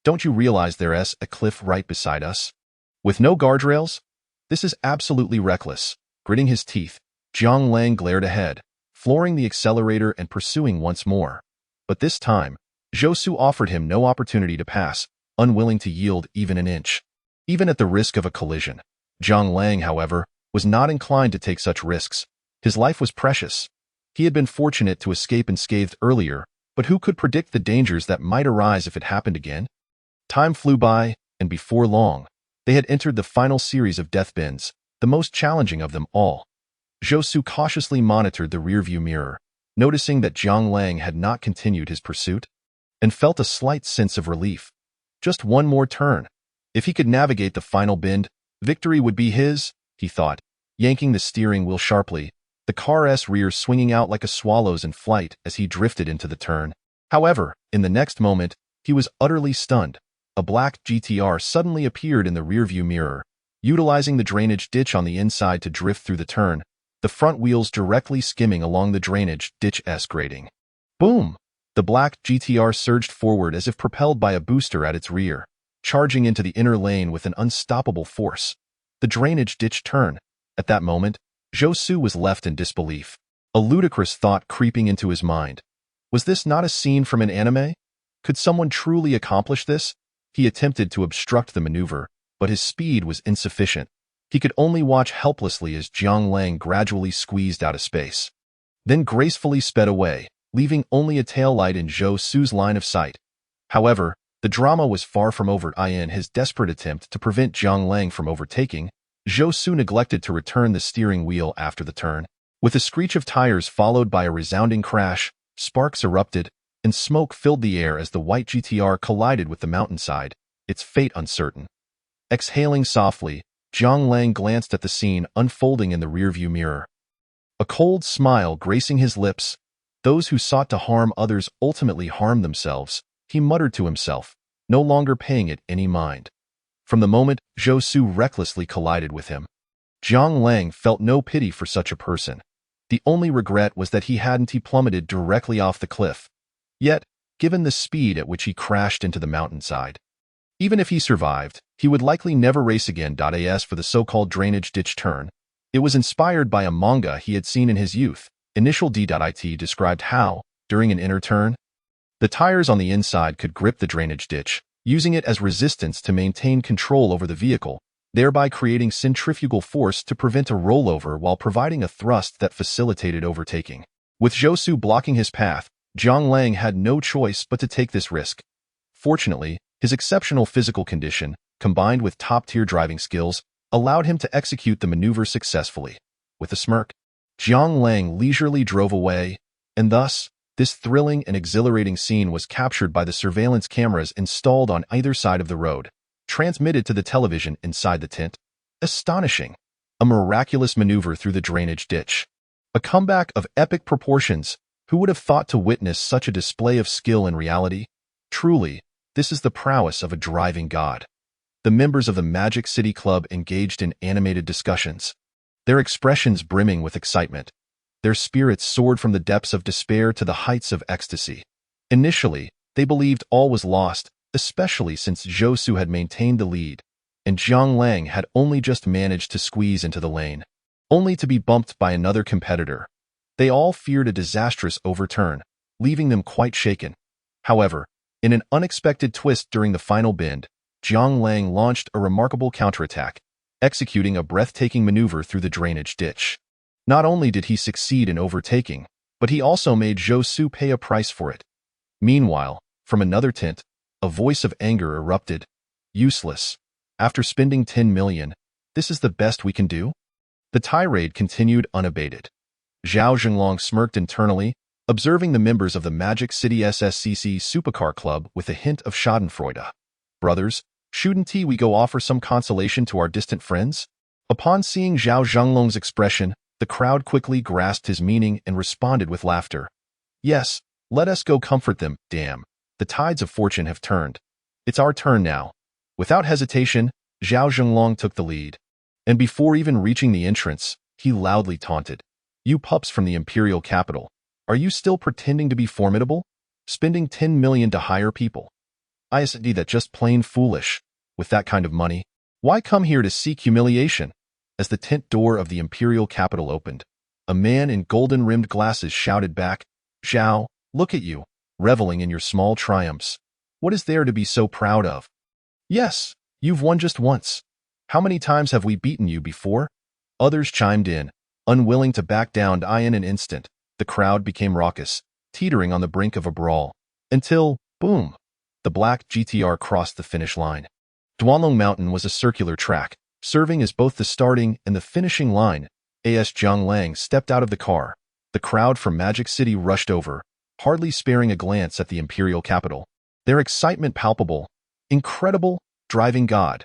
Don't you realize there's a cliff right beside us? With no guardrails? This is absolutely reckless." Gritting his teeth, Zhang Lang glared ahead, flooring the accelerator and pursuing once more. But this time, Zhou offered him no opportunity to pass, unwilling to yield even an inch, even at the risk of a collision. Zhang Lang, however, was not inclined to take such risks. His life was precious. He had been fortunate to escape unscathed earlier, but who could predict the dangers that might arise if it happened again? Time flew by, and before long, they had entered the final series of death bends, the most challenging of them all. Zhou cautiously monitored the rearview mirror, noticing that Zhang Lang had not continued his pursuit, and felt a slight sense of relief. Just one more turn. If he could navigate the final bend, victory would be his, he thought, yanking the steering wheel sharply, the car's rear swinging out like a swallow's in flight as he drifted into the turn. However, in the next moment, he was utterly stunned. A black GTR suddenly appeared in the rearview mirror, utilizing the drainage ditch on the inside to drift through the turn, the front wheels directly skimming along the drainage ditch's grating. Boom! The black GTR surged forward as if propelled by a booster at its rear, charging into the inner lane with an unstoppable force. The drainage ditch turned. At that moment, Zhou was left in disbelief, a ludicrous thought creeping into his mind. Was this not a scene from an anime? Could someone truly accomplish this? He attempted to obstruct the maneuver, but his speed was insufficient. He could only watch helplessly as Zhang Lang gradually squeezed out of space, then gracefully sped away, leaving only a taillight in Zhou's line of sight. However, the drama was far from over. In his desperate attempt to prevent Zhang Lang from overtaking, Zhou neglected to return the steering wheel after the turn. With a screech of tires followed by a resounding crash, sparks erupted, and smoke filled the air as the white GTR collided with the mountainside, its fate uncertain. Exhaling softly, Zhang Lang glanced at the scene unfolding in the rearview mirror. A cold smile gracing his lips. Those who sought to harm others ultimately harmed themselves, he muttered to himself, no longer paying it any mind. From the moment Zhou recklessly collided with him, Zhang Lang felt no pity for such a person. The only regret was that he plummeted directly off the cliff. Yet, given the speed at which he crashed into the mountainside, even if he survived, he would likely never race again. As for the so-called drainage ditch turn, it was inspired by a manga he had seen in his youth. Initial DaveThe described how, during an inner turn, the tires on the inside could grip the drainage ditch, using it as resistance to maintain control over the vehicle, thereby creating centrifugal force to prevent a rollover while providing a thrust that facilitated overtaking. With Zhou blocking his path, Zhang Lang had no choice but to take this risk. Fortunately, his exceptional physical condition, combined with top-tier driving skills, allowed him to execute the maneuver successfully. With a smirk, Zhang Lang leisurely drove away, and thus, this thrilling and exhilarating scene was captured by the surveillance cameras installed on either side of the road, transmitted to the television inside the tent. Astonishing! A miraculous maneuver through the drainage ditch. A comeback of epic proportions. Who would have thought to witness such a display of skill in reality? Truly, this is the prowess of a driving god. The members of the Magic City Club engaged in animated discussions, their expressions brimming with excitement. Their spirits soared from the depths of despair to the heights of ecstasy. Initially, they believed all was lost, especially since Zhou had maintained the lead, and Zhang Lang had only just managed to squeeze into the lane. only to be bumped by another competitor. They all feared a disastrous overturn, leaving them quite shaken. However, in an unexpected twist during the final bend, Jiang Lang launched a remarkable counterattack, executing a breathtaking maneuver through the drainage ditch. Not only did he succeed in overtaking, but he also made Zhou Su pay a price for it. Meanwhile, from another tent, a voice of anger erupted. Useless. After spending 10 million, this is the best we can do? The tirade continued unabated. Zhao Zhenglong smirked internally, observing the members of the Magic City SSCC Supercar Club with a hint of schadenfreude. Brothers, shouldn't we go offer some consolation to our distant friends? Upon seeing Zhao Zhenglong's expression, the crowd quickly grasped his meaning and responded with laughter. Yes, let us go comfort them, damn. The tides of fortune have turned. It's our turn now. Without hesitation, Zhao Zhenglong took the lead. And before even reaching the entrance, he loudly taunted. You pups from the imperial capital, are you still pretending to be formidable? Spending 10 million to hire people? I see that just plain foolish. With that kind of money, why come here to seek humiliation? As the tent door of the imperial capital opened, a man in golden-rimmed glasses shouted back, Zhao, look at you, reveling in your small triumphs. What is there to be so proud of? Yes, you've won just once. How many times have we beaten you before? Others chimed in, unwilling to back down. In an instant, the crowd became raucous, teetering on the brink of a brawl, until, boom, the black GTR crossed the finish line. Duanlong Mountain was a circular track, serving as both the starting and the finishing line. As Jiang Lang stepped out of the car, the crowd from Magic City rushed over, hardly sparing a glance at the imperial capital. Their excitement palpable. Incredible, driving god.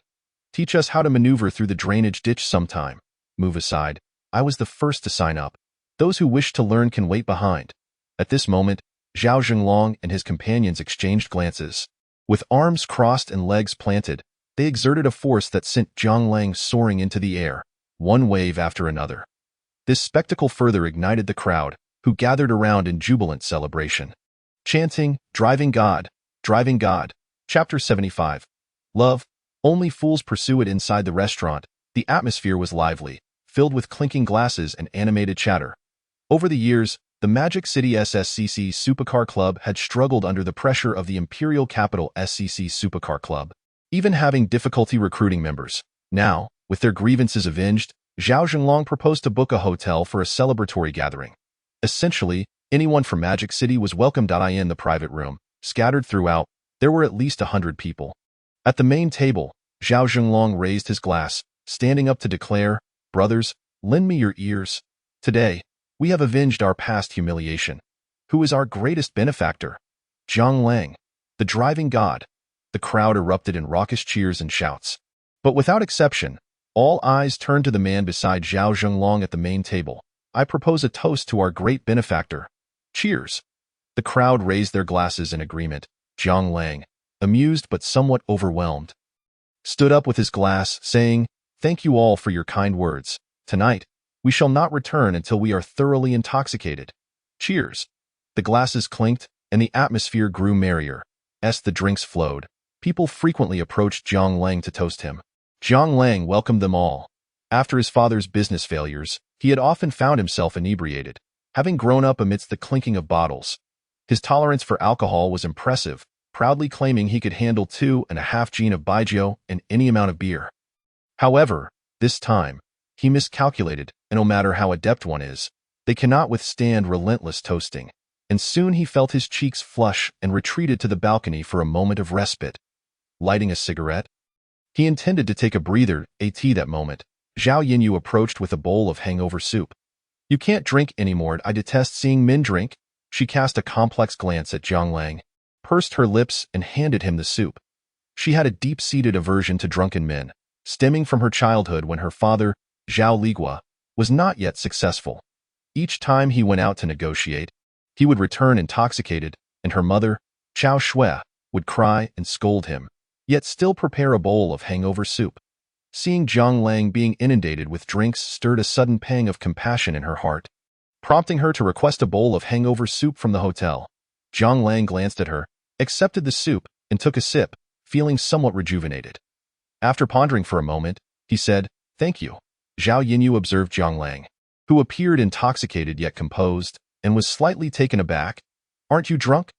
Teach us how to maneuver through the drainage ditch sometime. Move aside. I was the first to sign up. Those who wish to learn can wait behind. At this moment, Zhao Zhenglong and his companions exchanged glances. With arms crossed and legs planted, they exerted a force that sent Jiang Lang soaring into the air, one wave after another. This spectacle further ignited the crowd, who gathered around in jubilant celebration. Chanting, Driving God, Driving God. Chapter 75. Love. Only fools pursue it. Inside the restaurant, the atmosphere was lively, filled with clinking glasses and animated chatter. Over the years, the Magic City SSCC Supercar Club had struggled under the pressure of the Imperial Capital SCC Supercar Club, even having difficulty recruiting members. Now, with their grievances avenged, Zhao Zhenglong proposed to book a hotel for a celebratory gathering. Essentially, anyone from Magic City was welcomed. In the private room, scattered throughout, there were at least 100 people. At the main table, Zhao Zhenglong raised his glass, standing up to declare, Brothers, lend me your ears. Today, we have avenged our past humiliation. Who is our greatest benefactor? Jiang Lang, the driving god. The crowd erupted in raucous cheers and shouts. But without exception, all eyes turned to the man beside Zhao Zhenglong at the main table. I propose a toast to our great benefactor. Cheers. The crowd raised their glasses in agreement. Jiang Lang, amused but somewhat overwhelmed, stood up with his glass, saying, Thank you all for your kind words. Tonight, we shall not return until we are thoroughly intoxicated. Cheers. The glasses clinked, and the atmosphere grew merrier. As the drinks flowed, people frequently approached Jiang Lang to toast him. Jiang Lang welcomed them all. After his father's business failures, he had often found himself inebriated, having grown up amidst the clinking of bottles. His tolerance for alcohol was impressive, proudly claiming he could handle 2.5 gin of baijiu and any amount of beer. However, this time, he miscalculated, and no matter how adept one is, they cannot withstand relentless toasting, and soon he felt his cheeks flush and retreated to the balcony for a moment of respite. Lighting a cigarette, he intended to take a breather. That moment, Zhao Yinyu approached with a bowl of hangover soup. You can't drink anymore. I detest seeing men drink. She cast a complex glance at Jiang Lang, pursed her lips, and handed him the soup. She had a deep-seated aversion to drunken men, stemming from her childhood when her father, Zhao Ligua, was not yet successful. Each time he went out to negotiate, he would return intoxicated, and her mother, Chao Shui, would cry and scold him, yet still prepare a bowl of hangover soup. Seeing Jiang Lang being inundated with drinks stirred a sudden pang of compassion in her heart, prompting her to request a bowl of hangover soup from the hotel. Jiang Lang glanced at her, accepted the soup, and took a sip, feeling somewhat rejuvenated. After pondering for a moment, he said, Thank you. Zhao Yinyu observed Jiang Lang, who appeared intoxicated yet composed, and was slightly taken aback. Aren't you drunk?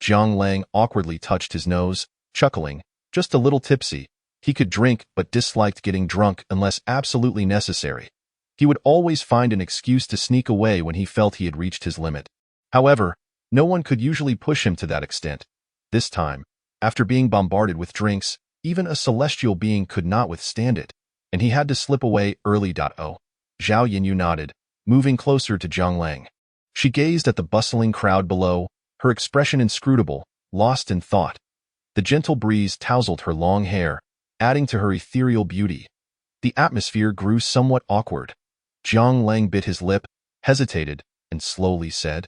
Jiang Lang awkwardly touched his nose, chuckling. Just a little tipsy. He could drink but disliked getting drunk unless absolutely necessary. He would always find an excuse to sneak away when he felt he had reached his limit. However, no one could usually push him to that extent. This time, after being bombarded with drinks, even a celestial being could not withstand it, and he had to slip away early. Oh. Zhao Yinyu nodded, moving closer to Jiang Lang. She gazed at the bustling crowd below, her expression inscrutable, lost in thought. The gentle breeze tousled her long hair, adding to her ethereal beauty. The atmosphere grew somewhat awkward. Jiang Lang bit his lip, hesitated, and slowly said,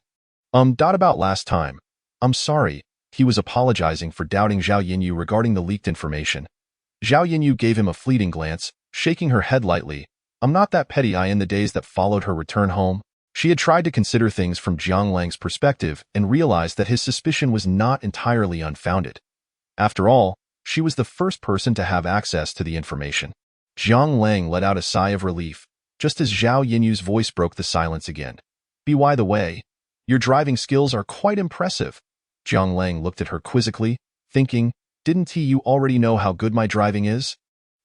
About last time. I'm sorry. He was apologizing for doubting Zhao Yinyu regarding the leaked information. Zhao Yinyu gave him a fleeting glance, shaking her head lightly. I'm not that petty. In the days that followed her return home, she had tried to consider things from Jiang Lang's perspective and realized that his suspicion was not entirely unfounded. After all, she was the first person to have access to the information. Jiang Lang let out a sigh of relief, just as Zhao Yinyu's voice broke the silence again. By the way, your driving skills are quite impressive. Jiang Lang looked at her quizzically, thinking, didn't you already know how good my driving is?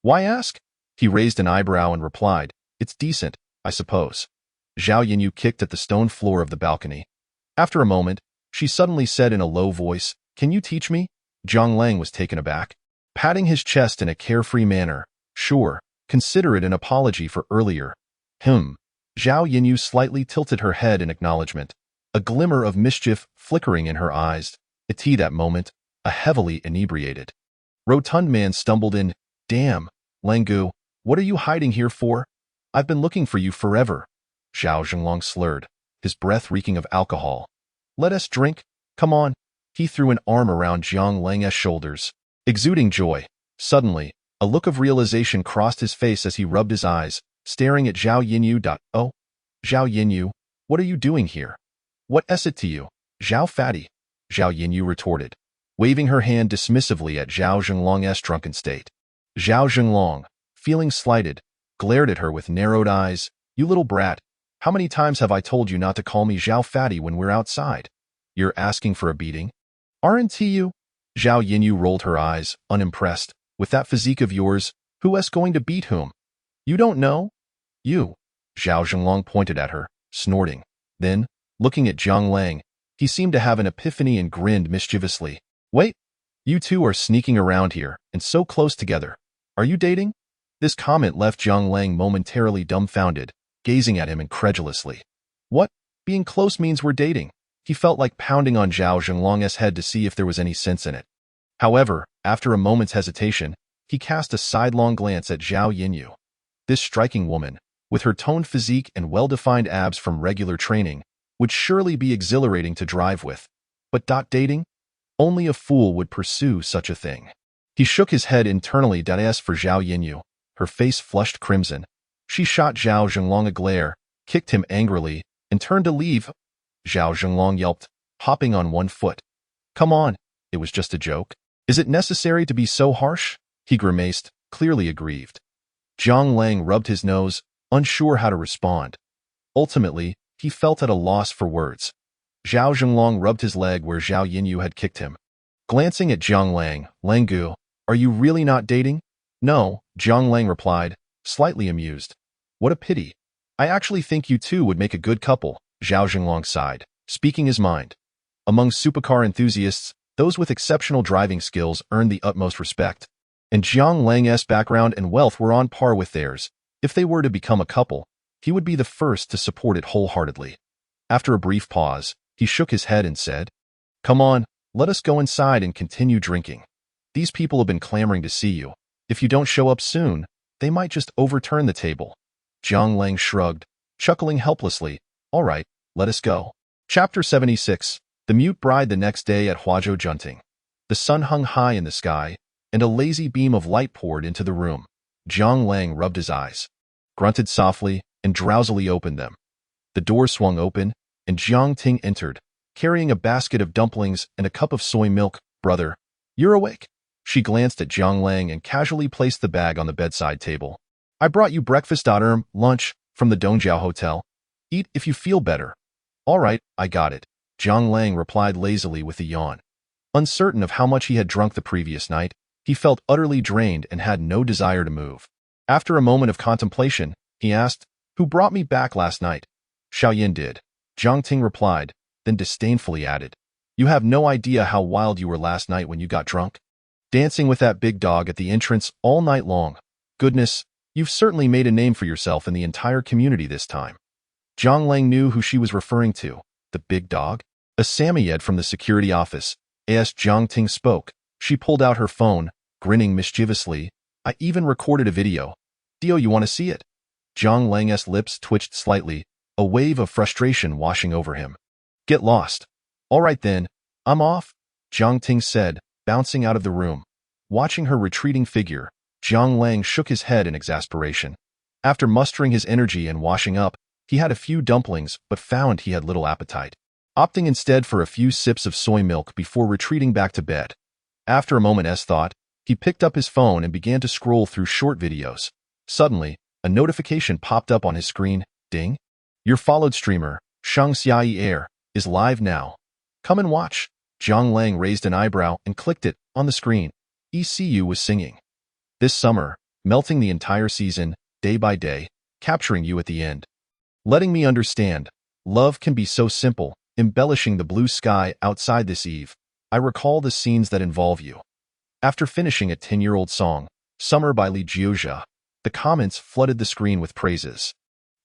Why ask? He raised an eyebrow and replied, it's decent, I suppose. Zhao Yinyu kicked at the stone floor of the balcony. After a moment, she suddenly said in a low voice, can you teach me? Jiang Lang was taken aback, patting his chest in a carefree manner. Sure, consider it an apology for earlier. Zhao Yinyu slightly tilted her head in acknowledgement, a glimmer of mischief flickering in her eyes. At that moment, a heavily inebriated, rotund man stumbled in. Damn, Langu, what are you hiding here for? I've been looking for you forever. Zhao Zhenglong slurred, his breath reeking of alcohol. Let us drink. Come on. He threw an arm around Jiang Lang's shoulders, exuding joy. Suddenly, a look of realization crossed his face as he rubbed his eyes, staring at Zhao Yinyu. Oh, Zhao Yinyu, what are you doing here? What is it to you, Zhao Fatty? Zhao Yinyu retorted, waving her hand dismissively at Zhao Zhenglong's drunken state. Zhao Zhenglong, feeling slighted, glared at her with narrowed eyes. You little brat, how many times have I told you not to call me Zhao Fatty when we're outside? You're asking for a beating? Aren't you? Zhao Yinyu rolled her eyes, unimpressed. With that physique of yours, who is going to beat whom? You don't know? You. Zhao Zhenglong pointed at her, snorting. Then, looking at Jiang Lang, he seemed to have an epiphany and grinned mischievously. Wait, you two are sneaking around here, and so close together. Are you dating? This comment left Jiang Lang momentarily dumbfounded, gazing at him incredulously. What? Being close means we're dating? He felt like pounding on Zhao Zhenglong's head to see if there was any sense in it. However, after a moment's hesitation, he cast a sidelong glance at Zhao Yinyu. This striking woman, with her toned physique and well-defined abs from regular training, would surely be exhilarating to drive with. But dating? Only a fool would pursue such a thing. He shook his head internally. As for Zhao Yinyu, her face flushed crimson. She shot Zhao Zhenglong a glare, kicked him angrily, and turned to leave. Zhao Zhenglong yelped, hopping on one foot. Come on, it was just a joke. Is it necessary to be so harsh? He grimaced, clearly aggrieved. Jiang Lang rubbed his nose, unsure how to respond. Ultimately, he felt at a loss for words. Zhao Zhenglong rubbed his leg where Zhao Yinyu had kicked him. Glancing at Jiang Lang, Langu, are you really not dating? No, Jiang Lang replied, slightly amused. What a pity. I actually think you two would make a good couple, Zhao Zhenglong sighed, speaking his mind. Among supercar enthusiasts, those with exceptional driving skills earned the utmost respect, and Jiang Lang's background and wealth were on par with theirs. If they were to become a couple, he would be the first to support it wholeheartedly. After a brief pause, he shook his head and said, Come on, let us go inside and continue drinking. These people have been clamoring to see you. If you don't show up soon, they might just overturn the table. Jiang Lang shrugged, chuckling helplessly. All right, let us go. Chapter 76. The Mute Bride. The next day at Huazhou Junting. The sun hung high in the sky, and a lazy beam of light poured into the room. Jiang Lang rubbed his eyes, grunted softly, and drowsily opened them. The door swung open, and Jiang Ting entered, carrying a basket of dumplings and a cup of soy milk. Brother, you're awake? She glanced at Jiang Lang and casually placed the bag on the bedside table. I brought you breakfast, lunch, from the Dongjiao Hotel. Eat if you feel better. All right, I got it, Zhang Lang replied lazily with a yawn. Uncertain of how much he had drunk the previous night, he felt utterly drained and had no desire to move. After a moment of contemplation, he asked, "Who brought me back last night?" "Xiaoyan did," Zhang Ting replied, then disdainfully added, "You have no idea how wild you were last night when you got drunk. Dancing with that big dog at the entrance all night long. Goodness, you've certainly made a name for yourself in the entire community this time." Zhang Lang knew who she was referring to. The big dog? A Samoyed from the security office. As Zhang Ting spoke, she pulled out her phone, grinning mischievously. "I even recorded a video. Dio, you want to see it?" Zhang Lang's lips twitched slightly, a wave of frustration washing over him. "Get lost." "All right then, I'm off," Zhang Ting said, bouncing out of the room. Watching her retreating figure, Zhang Lang shook his head in exasperation. After mustering his energy and washing up, he had a few dumplings but found he had little appetite, opting instead for a few sips of soy milk before retreating back to bed. After a moment's thought, he picked up his phone and began to scroll through short videos. Suddenly, a notification popped up on his screen. Ding! Your followed streamer, Shang Xiaoyi Air, is live now. Come and watch. Zhang Lang raised an eyebrow and clicked it. On the screen, ECU was singing. This summer, melting the entire season, day by day, capturing you at the end. Letting me understand, love can be so simple, embellishing the blue sky outside this eve. I recall the scenes that involve you. After finishing a 10-year-old song, Summer by Li Jiuzha, the comments flooded the screen with praises.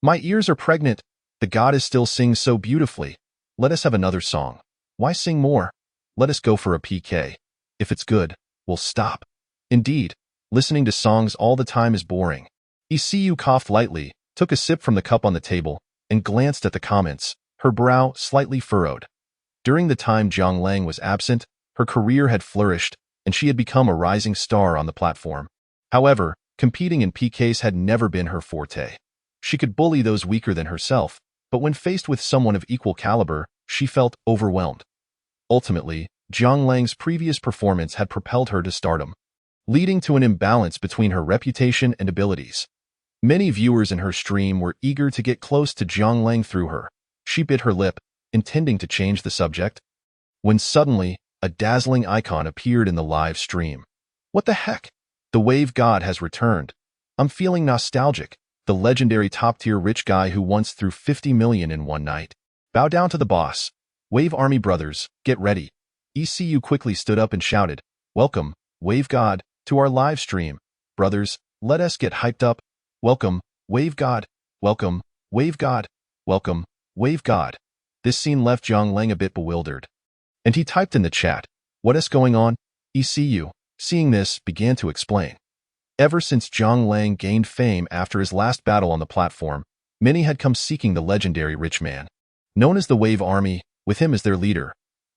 My ears are pregnant. The goddess still sings so beautifully. Let us have another song. Why sing more? Let us go for a PK. If it's good, we'll stop. Indeed, listening to songs all the time is boring. ECU coughed lightly, took a sip from the cup on the table, and glanced at the comments, her brow slightly furrowed. During the time Zhang Lang was absent, her career had flourished, and she had become a rising star on the platform. However, competing in PKs had never been her forte. She could bully those weaker than herself, but when faced with someone of equal caliber, she felt overwhelmed. Ultimately, Zhang Lang's previous performance had propelled her to stardom, leading to an imbalance between her reputation and abilities. Many viewers in her stream were eager to get close to Zhang Lang through her. She bit her lip, intending to change the subject, when suddenly, a dazzling icon appeared in the live stream. What the heck? The wave god has returned. I'm feeling nostalgic. The legendary top-tier rich guy who once threw 50 million in one night. Bow down to the boss. Wave Army brothers, get ready. ECU quickly stood up and shouted, "Welcome, Wave God, to our live stream. Brothers, let us get hyped up. Welcome, Wave God. Welcome, Wave God. Welcome, Wave God." This scene left Zhang Lang a bit bewildered, and he typed in the chat, "What is going on?" ECU, seeing this, began to explain. Ever since Zhang Lang gained fame after his last battle on the platform, many had come seeking the legendary rich man. Known as the Wave Army, with him as their leader,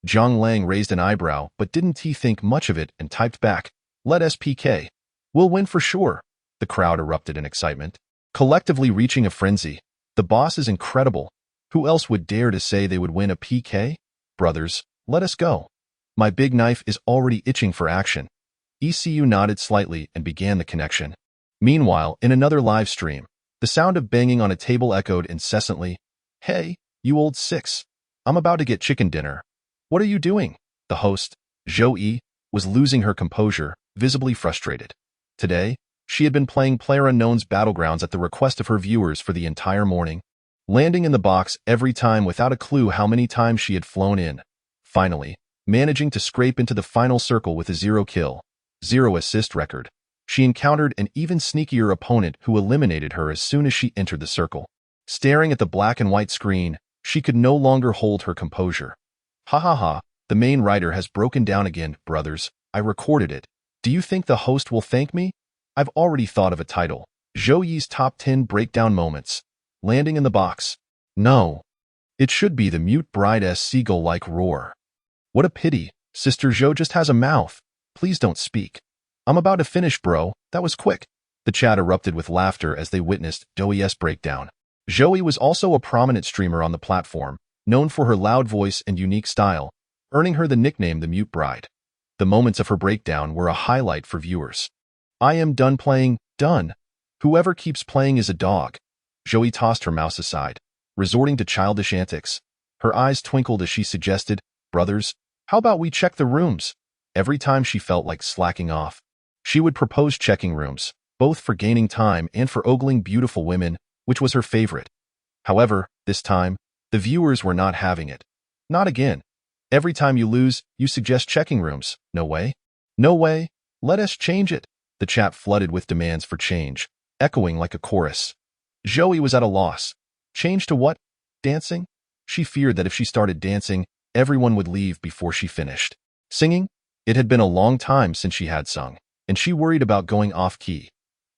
Zhang Lang raised an eyebrow, but didn't he think much of it and typed back, "Let us PK. We'll win for sure." The crowd erupted in excitement, collectively reaching a frenzy. The boss is incredible. Who else would dare to say they would win a PK? Brothers, let us go. My big knife is already itching for action. ECU nodded slightly and began the connection. Meanwhile, in another live stream, the sound of banging on a table echoed incessantly. "Hey, you old six. I'm about to get chicken dinner. What are you doing?" The host, Zhou Yi, was losing her composure, visibly frustrated. Today, she had been playing PlayerUnknown's Battlegrounds at the request of her viewers for the entire morning, landing in the box every time without a clue how many times she had flown in. Finally, managing to scrape into the final circle with a 0-kill, 0-assist record, she encountered an even sneakier opponent who eliminated her as soon as she entered the circle. Staring at the black and white screen, she could no longer hold her composure. "Ha ha ha, the main writer has broken down again, brothers. I recorded it. Do you think the host will thank me? I've already thought of a title. Zhou Yi's Top 10 Breakdown Moments. Landing in the box. No. It should be the mute bride's seagull-like roar. What a pity. Sister Zhou just has a mouth. Please don't speak. I'm about to finish, bro. That was quick." The chat erupted with laughter as they witnessed Zhou breakdown. Zhou Yi was also a prominent streamer on the platform, known for her loud voice and unique style, earning her the nickname the Mute Bride. The moments of her breakdown were a highlight for viewers. "I am done playing, done. Whoever keeps playing is a dog. Joey tossed her mouse aside, resorting to childish antics. Her eyes twinkled as she suggested, "Brothers, how about we check the rooms?" Every time she felt like slacking off, she would propose checking rooms, both for gaining time and for ogling beautiful women, which was her favorite. However, this time, the viewers were not having it. Not again. Every time you lose, you suggest checking rooms. No way. No way. Let us change it. The chat flooded with demands for change, echoing like a chorus. Joey was at a loss. Change to what? Dancing? She feared that if she started dancing, everyone would leave before she finished. Singing? It had been a long time since she had sung, and she worried about going off-key.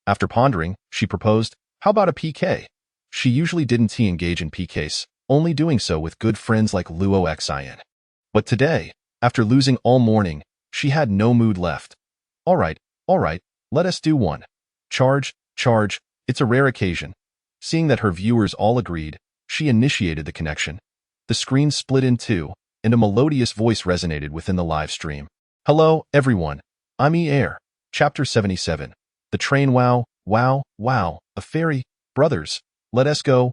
After pondering, she proposed, "How about a PK?" She usually didn't engage in PKs, only doing so with good friends like Luo Xin. But today, after losing all morning, she had no mood left. All right, let us do one. Charge, it's a rare occasion." Seeing that her viewers all agreed, she initiated the connection. The screen split in two, and a melodious voice resonated within the live stream. "Hello, everyone. I'm Air. Chapter 77. The train wow, a fairy. Brothers, let us go.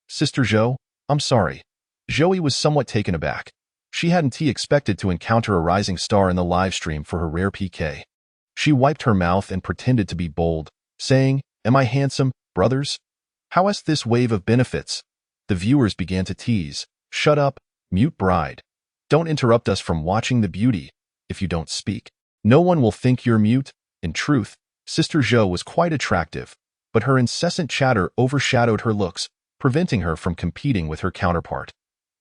Sister Jo, I'm sorry." Joey was somewhat taken aback. She hadn't expected to encounter a rising star in the live stream for her rare PK. She wiped her mouth and pretended to be bold, saying, "Am I handsome, brothers? How is this wave of benefits?" The viewers began to tease, "Shut up, mute bride. Don't interrupt us from watching the beauty. If you don't speak, no one will think you're mute." In truth, Sister Jo was quite attractive, but her incessant chatter overshadowed her looks, preventing her from competing with her counterpart.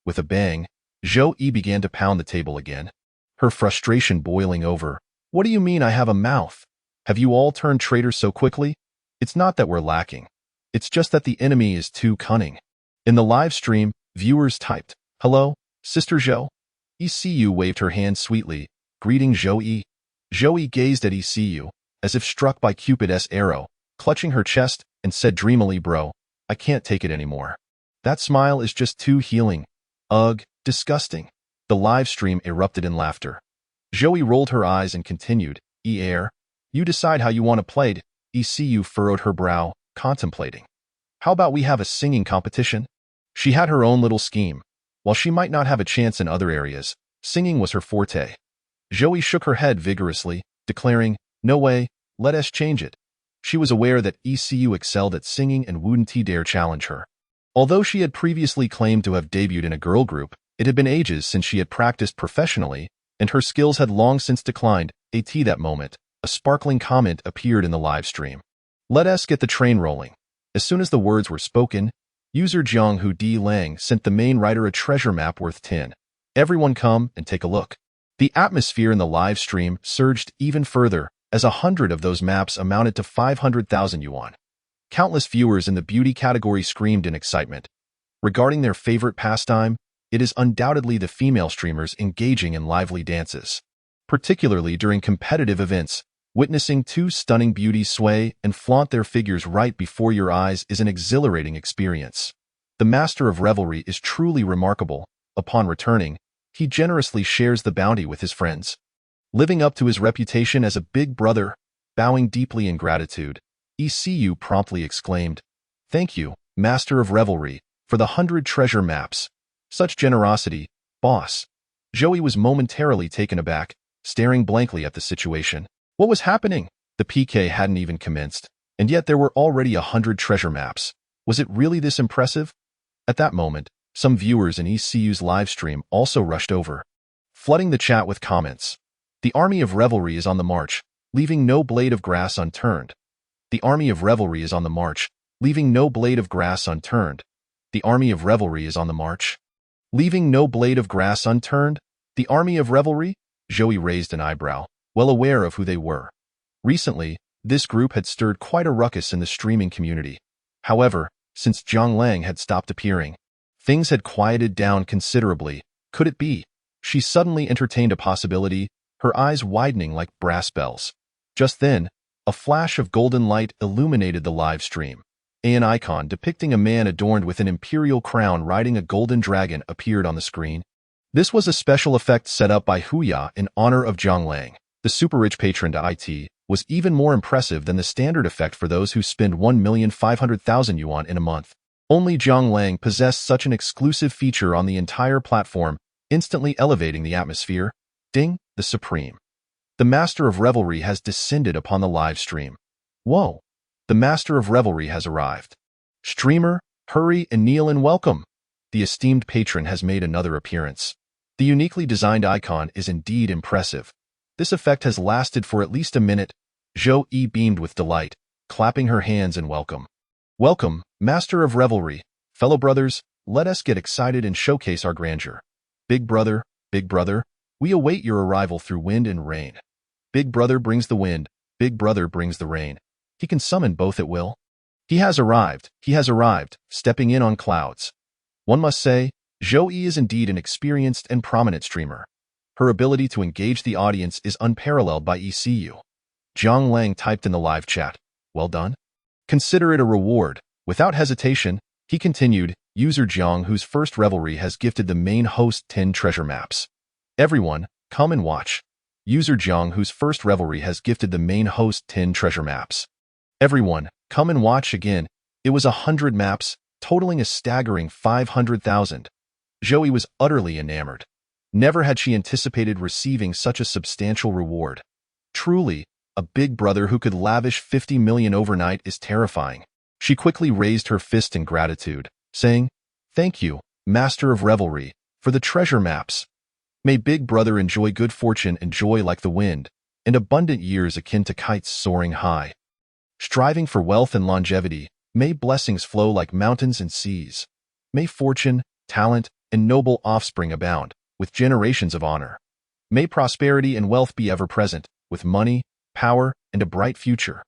With a bang, Joey began to pound the table again, her frustration boiling over. "What do you mean I have a mouth? Have you all turned traitors so quickly? It's not that we're lacking. It's just that the enemy is too cunning." In the live stream, viewers typed, "Hello, Sister Jo." ECU waved her hand sweetly, greeting Joey. Joey gazed at ECU, as if struck by Cupid's arrow, clutching her chest, and said dreamily, "Bro, I can't take it anymore. That smile is just too healing. Ugh, disgusting." The live stream erupted in laughter. Joey rolled her eyes and continued, "Air, you decide how you want to play it." ECU furrowed her brow, contemplating. "How about we have a singing competition?" She had her own little scheme. While she might not have a chance in other areas, singing was her forte. Joey shook her head vigorously, declaring, "No way, let us change it." She was aware that ECU excelled at singing and wouldn't dare challenge her. Although she had previously claimed to have debuted in a girl group, it had been ages since she had practiced professionally, and her skills had long since declined. At that moment, a sparkling comment appeared in the live stream. "Let us get the train rolling." As soon as the words were spoken, user Jianghu D. Lang sent the main writer a treasure map worth 10. "Everyone come and take a look." The atmosphere in the live stream surged even further, as 100 of those maps amounted to 500,000 yuan. Countless viewers in the beauty category screamed in excitement. Regarding their favorite pastime, it is undoubtedly the female streamers engaging in lively dances. Particularly during competitive events, witnessing two stunning beauties sway and flaunt their figures right before your eyes is an exhilarating experience. The master of revelry is truly remarkable. Upon returning, he generously shares the bounty with his friends. Living up to his reputation as a big brother, bowing deeply in gratitude, ECU promptly exclaimed, "Thank you, master of revelry, for the 100 treasure maps. Such generosity, boss." Joey was momentarily taken aback, staring blankly at the situation. What was happening? The PK hadn't even commenced, and yet there were already 100 treasure maps. Was it really this impressive? At that moment, some viewers in ECU's live stream also rushed over, flooding the chat with comments. "The army of revelry is on the march, leaving no blade of grass unturned. The army of revelry is on the march, leaving no blade of grass unturned. The army of revelry is on the march, leaving no blade of grass unturned." The army of revelry? Joey raised an eyebrow, well aware of who they were. Recently, this group had stirred quite a ruckus in the streaming community. However, since Jiang Lang had stopped appearing, things had quieted down considerably. Could it be? She suddenly entertained a possibility, her eyes widening like brass bells. Just then, a flash of golden light illuminated the live stream. An icon depicting a man adorned with an imperial crown riding a golden dragon appeared on the screen. This was a special effect set up by Huya in honor of Jiang Lang, the super-rich patron to IT, was even more impressive than the standard effect for those who spend 1,500,000 yuan in a month. Only Zhang Lang possessed such an exclusive feature on the entire platform, instantly elevating the atmosphere. Ding, the Supreme. The Master of Revelry has descended upon the live stream. Whoa! The Master of Revelry has arrived. Streamer, hurry and kneel and welcome. The esteemed patron has made another appearance. The uniquely designed icon is indeed impressive. This effect has lasted for at least a minute. Zhou Yi beamed with delight, clapping her hands in welcome. Welcome, Master of Revelry. Fellow brothers, let us get excited and showcase our grandeur. Big brother, we await your arrival through wind and rain. Big brother brings the wind, big brother brings the rain. He can summon both at will. He has arrived, stepping in on clouds. One must say, Zhou Yi is indeed an experienced and prominent streamer. Her ability to engage the audience is unparalleled by ECU. Zhang Lang typed in the live chat. Well done. Consider it a reward. Without hesitation, he continued, user Jiang, whose first revelry has gifted the main host 10 treasure maps. Everyone, come and watch. User Jiang, whose first revelry has gifted the main host 10 treasure maps. Everyone, come and watch again. It was 100 maps, totaling a staggering 500,000. Zhou Yi was utterly enamored. Never had she anticipated receiving such a substantial reward. Truly, a big brother who could lavish 50 million overnight is terrifying. She quickly raised her fist in gratitude, saying, "Thank you, Master of Revelry, for the treasure maps. May Big Brother enjoy good fortune and joy like the wind, and abundant years akin to kites soaring high. Striving for wealth and longevity, may blessings flow like mountains and seas. May fortune, talent, and noble offspring abound, with generations of honor. May prosperity and wealth be ever present, with money, power, and a bright future."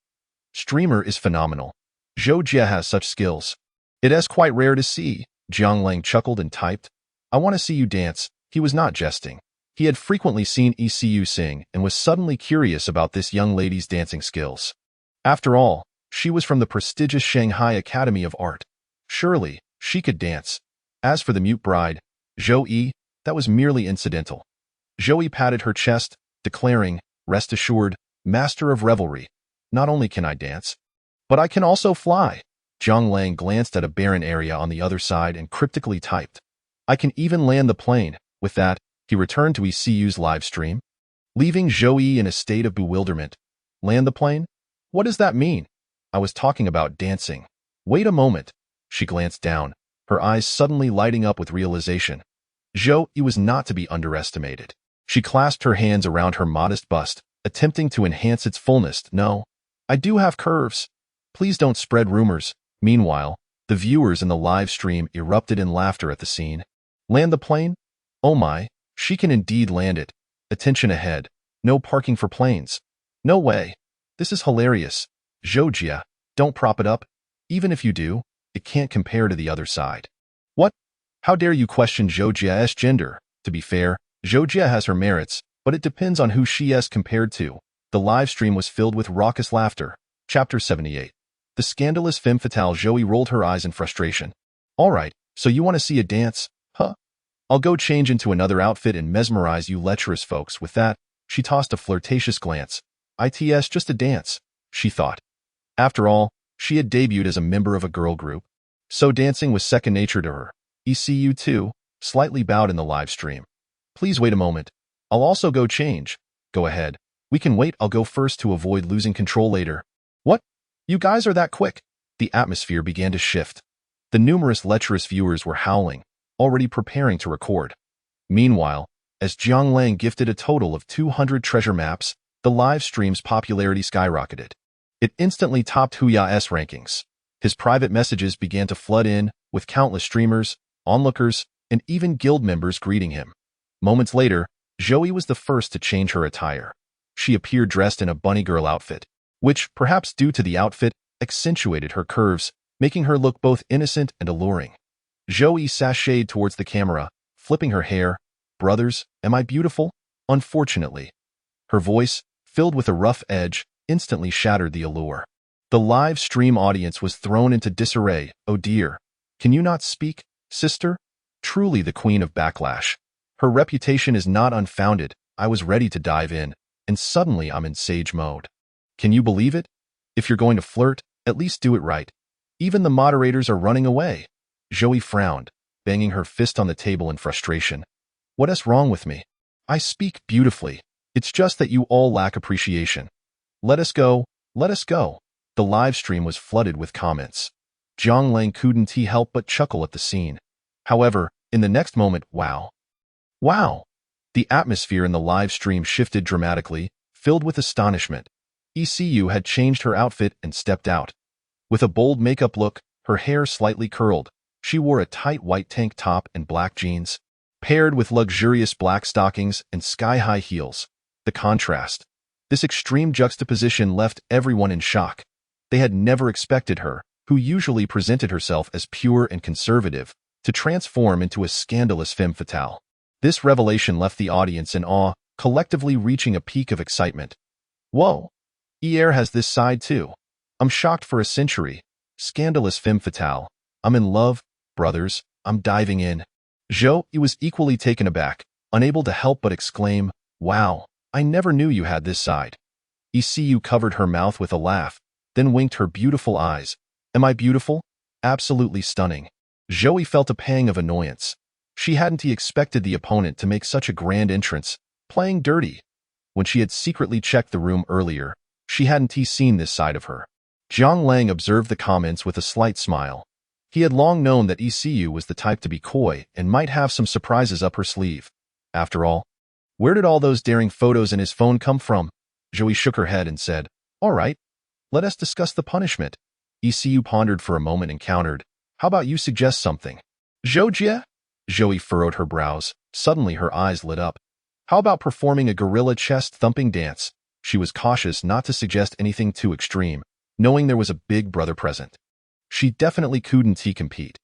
Streamer is phenomenal. Zhou Jie has such skills. It is quite rare to see. Zhang Lang chuckled and typed, "I want to see you dance." He was not jesting. He had frequently seen ECU sing and was suddenly curious about this young lady's dancing skills. After all, she was from the prestigious Shanghai Academy of Art. Surely, she could dance. As for the mute bride, Zhou Yi, that was merely incidental. Zhou Yi patted her chest, declaring, "Rest assured, Master of Revelry, not only can I dance, but I can also fly." Zhang Lang glanced at a barren area on the other side and cryptically typed, "I can even land the plane." With that, he returned to ECU's live stream, leaving Zhou Yi in a state of bewilderment. Land the plane? What does that mean? I was talking about dancing. Wait a moment. She glanced down, her eyes suddenly lighting up with realization. Zhou Yi was not to be underestimated. She clasped her hands around her modest bust, attempting to enhance its fullness. "No, I do have curves. Please don't spread rumors." Meanwhile, the viewers in the live stream erupted in laughter at the scene. Land the plane? Oh my, she can indeed land it. Attention ahead. No parking for planes. No way. This is hilarious. Zhou Jie, don't prop it up. Even if you do, it can't compare to the other side. What? How dare you question Zhou Jie's gender? To be fair, Zhou Jie has her merits, but it depends on who she is compared to. The live stream was filled with raucous laughter. Chapter 78. The scandalous femme fatale. Zhou Yi rolled her eyes in frustration. All right, so you want to see a dance? Huh? I'll go change into another outfit and mesmerize you lecherous folks. With that, she tossed a flirtatious glance. "It's just a dance," she thought. After all, she had debuted as a member of a girl group, so dancing was second nature to her. ECU too, slightly bowed in the live stream. "Please wait a moment. I'll also go change." "Go ahead. We can wait. I'll go first to avoid losing control later." "What? You guys are that quick?" The atmosphere began to shift. The numerous lecherous viewers were howling, already preparing to record. Meanwhile, as Zhang Lang gifted a total of 200 treasure maps, the live stream's popularity skyrocketed. It instantly topped Huya's rankings. His private messages began to flood in, with countless streamers, onlookers, and even guild members greeting him. Moments later, Zhou Yi was the first to change her attire. She appeared dressed in a bunny girl outfit, which, perhaps due to the outfit, accentuated her curves, making her look both innocent and alluring. Zhou Yi sashayed towards the camera, flipping her hair. "Brothers, am I beautiful?" Unfortunately. Her voice, filled with a rough edge, instantly shattered the allure. The live stream audience was thrown into disarray. "Oh dear. Can you not speak, sister?" Truly the queen of backlash. Her reputation is not unfounded. I was ready to dive in, and suddenly I'm in sage mode. Can you believe it? If you're going to flirt, at least do it right. Even the moderators are running away. Zoe frowned, banging her fist on the table in frustration. What is wrong with me? I speak beautifully. It's just that you all lack appreciation. Let us go, let us go. The live stream was flooded with comments. Zhang Lang couldn't help but chuckle at the scene. However, in the next moment, wow. Wow! The atmosphere in the live stream shifted dramatically, filled with astonishment. ECU had changed her outfit and stepped out. With a bold makeup look, her hair slightly curled, she wore a tight white tank top and black jeans, paired with luxurious black stockings and sky-high heels. The contrast. This extreme juxtaposition left everyone in shock. They had never expected her, who usually presented herself as pure and conservative, to transform into a scandalous femme fatale. This revelation left the audience in awe, collectively reaching a peak of excitement. Whoa! ER has this side too. I'm shocked for a century. Scandalous femme fatale. I'm in love, brothers. I'm diving in. Zhou was equally taken aback, unable to help but exclaim, wow, I never knew you had this side. ECU covered her mouth with a laugh, then winked her beautiful eyes. Am I beautiful? Absolutely stunning. Zoe felt a pang of annoyance. She hadn't expected the opponent to make such a grand entrance, playing dirty. When she had secretly checked the room earlier, she hadn't seen this side of her. Zhang Lang observed the comments with a slight smile. He had long known that ECU was the type to be coy and might have some surprises up her sleeve. After all, where did all those daring photos in his phone come from? Zoe shook her head and said, all right, let us discuss the punishment. ECU pondered for a moment and countered, how about you suggest something? Zhou? Zoe furrowed her brows. Suddenly her eyes lit up. How about performing a gorilla chest-thumping dance? She was cautious not to suggest anything too extreme, knowing there was a big brother present. She definitely couldn't compete.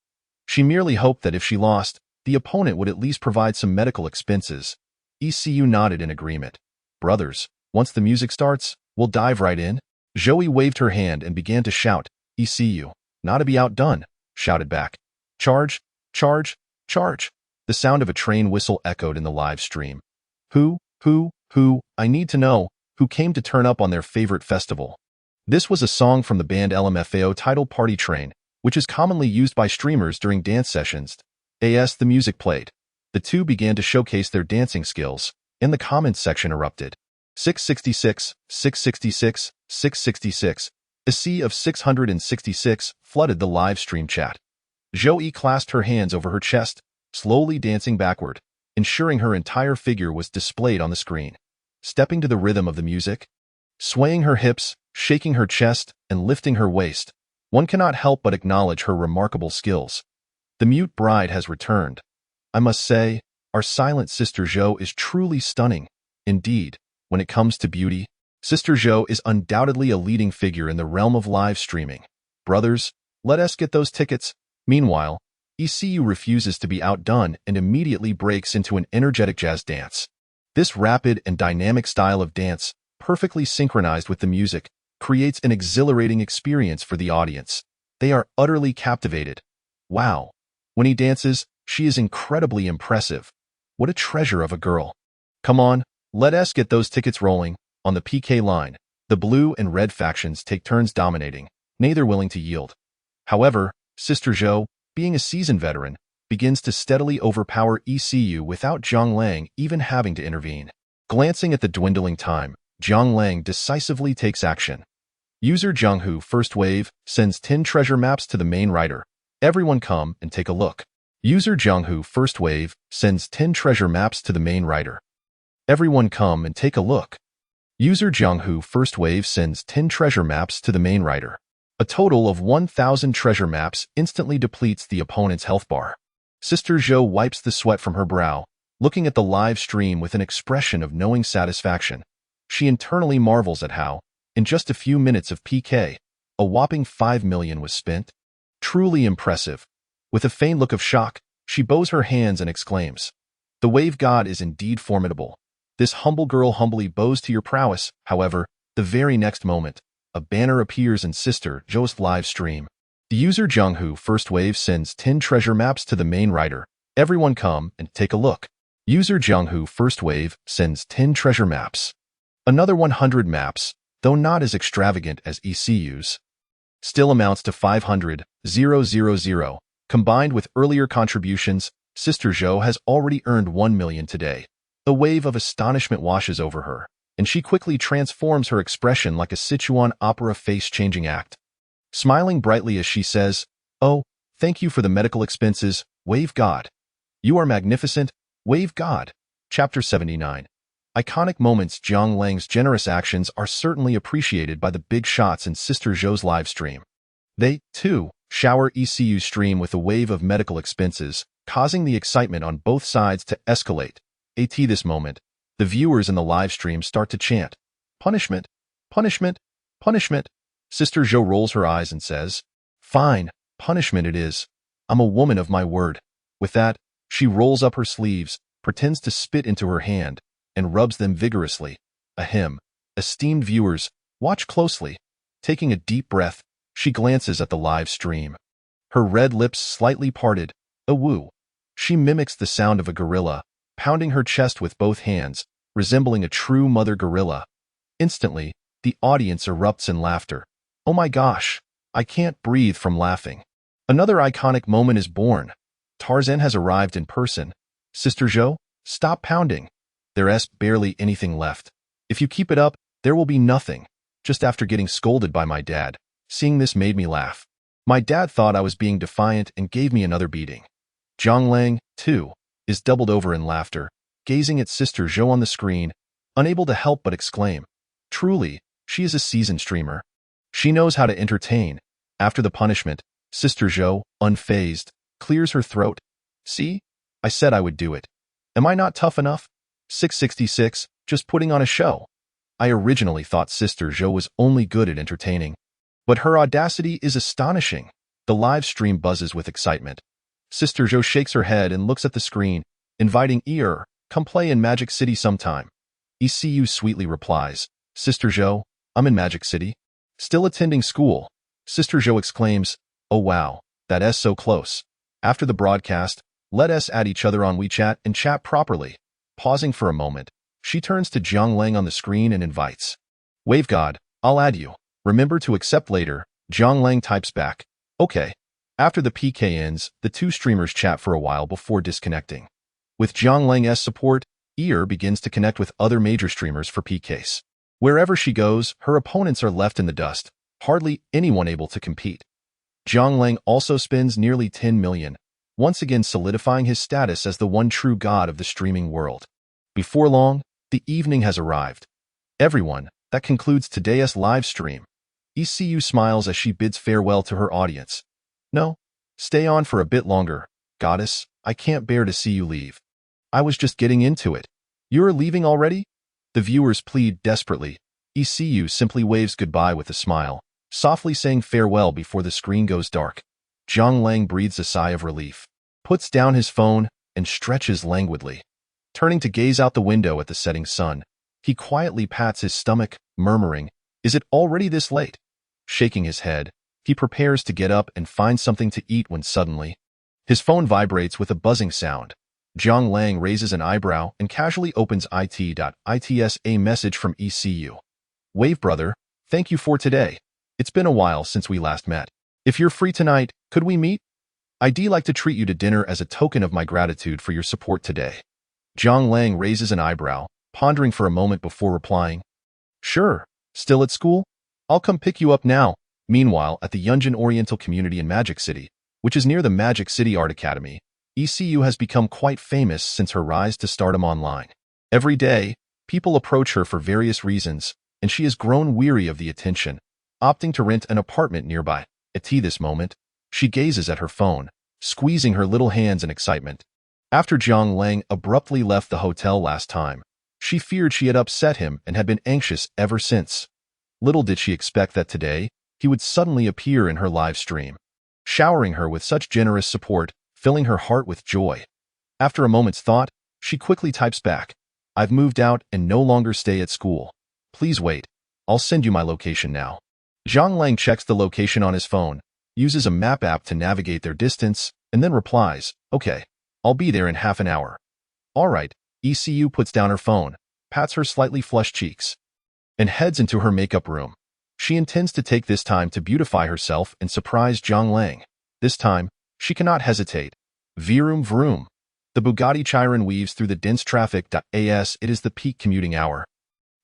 She merely hoped that if she lost, the opponent would at least provide some medical expenses. ECU nodded in agreement. Brothers, once the music starts, we'll dive right in. Zoe waved her hand and began to shout. ECU, not to be outdone, shouted back. Charge, charge, charge. The sound of a train whistle echoed in the live stream. Who, I need to know, who came to turn up on their favorite festival. This was a song from the band LMFAO titled Party Train, which is commonly used by streamers during dance sessions. As the music played, the two began to showcase their dancing skills, and the comments section erupted. 666, 666, 666. A sea of 666 flooded the live stream chat. Zoe clasped her hands over her chest, slowly dancing backward, ensuring her entire figure was displayed on the screen. Stepping to the rhythm of the music, swaying her hips, shaking her chest, and lifting her waist, one cannot help but acknowledge her remarkable skills. The mute bride has returned. I must say, our silent sister Zhou is truly stunning. Indeed, when it comes to beauty, Sister Zhou is undoubtedly a leading figure in the realm of live streaming. Brothers, let us get those tickets. Meanwhile, ECU refuses to be outdone and immediately breaks into an energetic jazz dance. This rapid and dynamic style of dance, perfectly synchronized with the music, creates an exhilarating experience for the audience. They are utterly captivated. Wow. When he dances, she is incredibly impressive. What a treasure of a girl. Come on, let us get those tickets rolling. On the PK line, the blue and red factions take turns dominating, neither willing to yield. However, Sister Zhou, being a seasoned veteran, begins to steadily overpower ECU without Zhang Lang even having to intervene. Glancing at the dwindling time, Zhang Lang decisively takes action. User Zhanghu First Wave sends 10 treasure maps to the main writer. Everyone come and take a look. User Zhanghu First Wave sends 10 treasure maps to the main writer. Everyone come and take a look. User Zhanghu First Wave sends 10 treasure maps to the main writer. A total of 1,000 treasure maps instantly depletes the opponent's health bar. Sister Zhou wipes the sweat from her brow, looking at the live stream with an expression of knowing satisfaction. She internally marvels at how, in just a few minutes of PK, a whopping 5 million was spent. Truly impressive. With a faint look of shock, she bows her hands and exclaims, "The wave god is indeed formidable. This humble girl humbly bows to your prowess." However, the very next moment, a banner appears in Sister Zhou's live stream. The user Zhanghu First Wave sends 10 treasure maps to the main writer. Everyone come and take a look. User Zhanghu First Wave sends 10 treasure maps. Another 100 maps. though not as extravagant as ECU's, still amounts to 500,000. Combined with earlier contributions, Sister Zhou has already earned 1 million today. A wave of astonishment washes over her, and she quickly transforms her expression like a Sichuan opera face-changing act. Smiling brightly as she says, "Oh, thank you for the medical expenses, Wave God. You are magnificent, Wave God." Chapter 79. Iconic moments. Jiang Lang's generous actions are certainly appreciated by the big shots in Sister Zhou's live stream. They, too, shower ECU's stream with a wave of medical expenses, causing the excitement on both sides to escalate. At this moment, the viewers in the live stream start to chant, "Punishment! Punishment! Punishment!" Sister Zhou rolls her eyes and says, "Fine, punishment it is. I'm a woman of my word." With that, she rolls up her sleeves, pretends to spit into her hand, and rubs them vigorously. Ahem. Esteemed viewers, watch closely. Taking a deep breath, she glances at the live stream. Her red lips slightly parted. A woo. She mimics the sound of a gorilla, pounding her chest with both hands, resembling a true mother gorilla. Instantly, the audience erupts in laughter. Oh my gosh, I can't breathe from laughing. Another iconic moment is born. Tarzan has arrived in person. Sister Zhou, stop pounding. There's barely anything left. If you keep it up, there will be nothing. Just after getting scolded by my dad, seeing this made me laugh. My dad thought I was being defiant and gave me another beating. Jiang Lang, too, is doubled over in laughter, gazing at Sister Zhou on the screen, unable to help but exclaim. Truly, she is a seasoned streamer. She knows how to entertain. After the punishment, Sister Zhou, unfazed, clears her throat. See? I said I would do it. Am I not tough enough? 666, just putting on a show. I originally thought Sister Zhou was only good at entertaining. But her audacity is astonishing. The live stream buzzes with excitement. Sister Zhou shakes her head and looks at the screen, inviting Ear, come play in Magic City sometime. ECU sweetly replies, Sister Zhou, I'm in Magic City. Still attending school. Sister Zhou exclaims, oh wow, that's so close. After the broadcast, let us add each other on WeChat and chat properly. Pausing for a moment, she turns to Jiang Lang on the screen and invites. Wave God, I'll add you. Remember to accept later. Jiang Lang types back. Okay. After the PK ends, the two streamers chat for a while before disconnecting. With Jiang Lang's support, Ear begins to connect with other major streamers for PKs. Wherever she goes, her opponents are left in the dust, hardly anyone able to compete. Jiang Lang also spends nearly 10 million, once again solidifying his status as the one true god of the streaming world. Before long, the evening has arrived. Everyone, that concludes today's live stream. ECU smiles as she bids farewell to her audience. No, stay on for a bit longer, goddess, I can't bear to see you leave. I was just getting into it. You're leaving already? The viewers plead desperately. ECU simply waves goodbye with a smile, softly saying farewell before the screen goes dark. Jiang Lang breathes a sigh of relief, puts down his phone, and stretches languidly. Turning to gaze out the window at the setting sun, he quietly pats his stomach, murmuring, is it already this late? Shaking his head, he prepares to get up and find something to eat when suddenly, his phone vibrates with a buzzing sound. Jiang Lang raises an eyebrow and casually opens it.its a message from ECU. Wave brother, thank you for today. It's been a while since we last met. If you're free tonight, could we meet? I'd like to treat you to dinner as a token of my gratitude for your support today. Jiang Lang raises an eyebrow, pondering for a moment before replying. Sure, still at school? I'll come pick you up now. Meanwhile, at the Yunjin Oriental community in Magic City, which is near the Magic City Art Academy, ECU has become quite famous since her rise to stardom online. Every day, people approach her for various reasons, and she has grown weary of the attention, opting to rent an apartment nearby. At this moment, she gazes at her phone, squeezing her little hands in excitement. After Jiang Lang abruptly left the hotel last time, she feared she had upset him and had been anxious ever since. Little did she expect that today, he would suddenly appear in her live stream, showering her with such generous support, filling her heart with joy. After a moment's thought, she quickly types back, I've moved out and no longer stay at school. Please wait. I'll send you my location now. Jiang Lang checks the location on his phone, uses a map app to navigate their distance, and then replies, okay, I'll be there in half an hour. All right, ECU puts down her phone, pats her slightly flushed cheeks. and heads into her makeup room. She intends to take this time to beautify herself and surprise Zhang Lang. This time, she cannot hesitate. Vroom vroom. The Bugatti Chiron weaves through the dense traffic. As it is the peak commuting hour.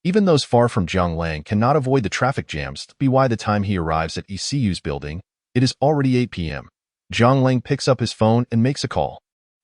Even those far from Zhang Lang cannot avoid the traffic jams. By the time he arrives at ECU's building, it is already 8 p.m. Zhang Lang picks up his phone and makes a call.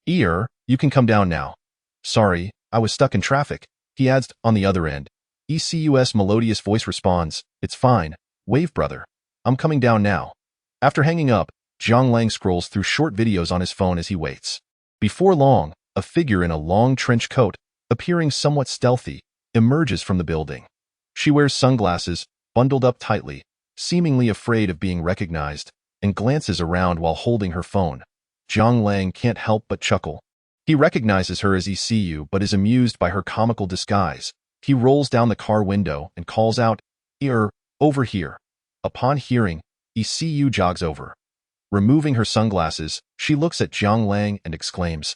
You can come down now. Sorry, I was stuck in traffic, he adds on the other end. ECU's melodious voice responds, it's fine, wave brother. I'm coming down now. After hanging up, Zhang Lang scrolls through short videos on his phone as he waits. Before long, a figure in a long trench coat, appearing somewhat stealthy, emerges from the building. She wears sunglasses, bundled up tightly, seemingly afraid of being recognized, and glances around while holding her phone. Zhang Lang can't help but chuckle. He recognizes her as ECU but is amused by her comical disguise. He rolls down the car window and calls out, over here. Upon hearing, ECU jogs over. Removing her sunglasses, she looks at Zhang Lang and exclaims,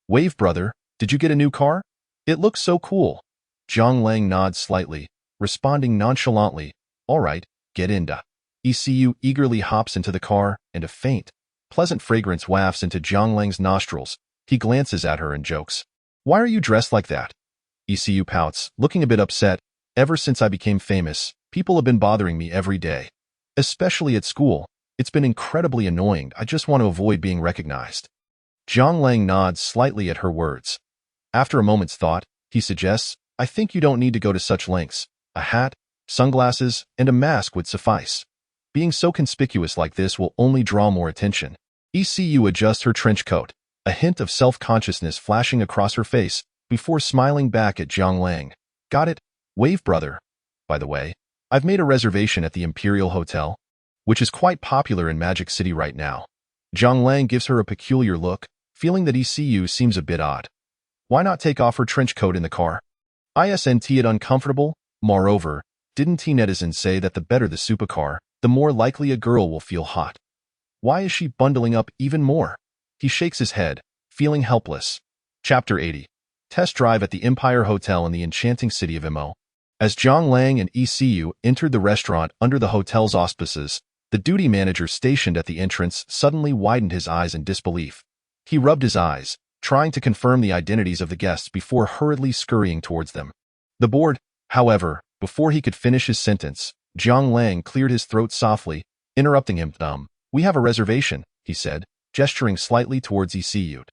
Wave brother, did you get a new car? It looks so cool. Zhang Lang nods slightly, responding nonchalantly, all right, get in. ECU eagerly hops into the car, and a faint, pleasant fragrance wafts into Zhang Lang's nostrils. He glances at her and jokes, why are you dressed like that? ECU pouts, looking a bit upset. Ever since I became famous, people have been bothering me every day. Especially at school. It's been incredibly annoying. I just want to avoid being recognized. Zhang Lang nods slightly at her words. After a moment's thought, he suggests, I think you don't need to go to such lengths. A hat, sunglasses, and a mask would suffice. Being so conspicuous like this will only draw more attention. ECU adjusts her trench coat, a hint of self-consciousness flashing across her face, before smiling back at Zhang Lang. Got it, wave brother. By the way, I've made a reservation at the Imperial Hotel, which is quite popular in Magic City right now. Zhang Lang gives her a peculiar look, feeling that ECU seems a bit odd. Why not take off her trench coat in the car? Isn't it uncomfortable? Moreover, didn't netizens say that the better the supercar, the more likely a girl will feel hot? Why is she bundling up even more? He shakes his head, feeling helpless. Chapter 80. Test drive at the Empire Hotel in the enchanting city of Mo. As Zhang Lang and ECU entered the restaurant under the hotel's auspices, the duty manager stationed at the entrance suddenly widened his eyes in disbelief. He rubbed his eyes, trying to confirm the identities of the guests before hurriedly scurrying towards them. The board, however, before he could finish his sentence, Zhang Lang cleared his throat softly, interrupting him. We have a reservation, he said, gesturing slightly towards ECU.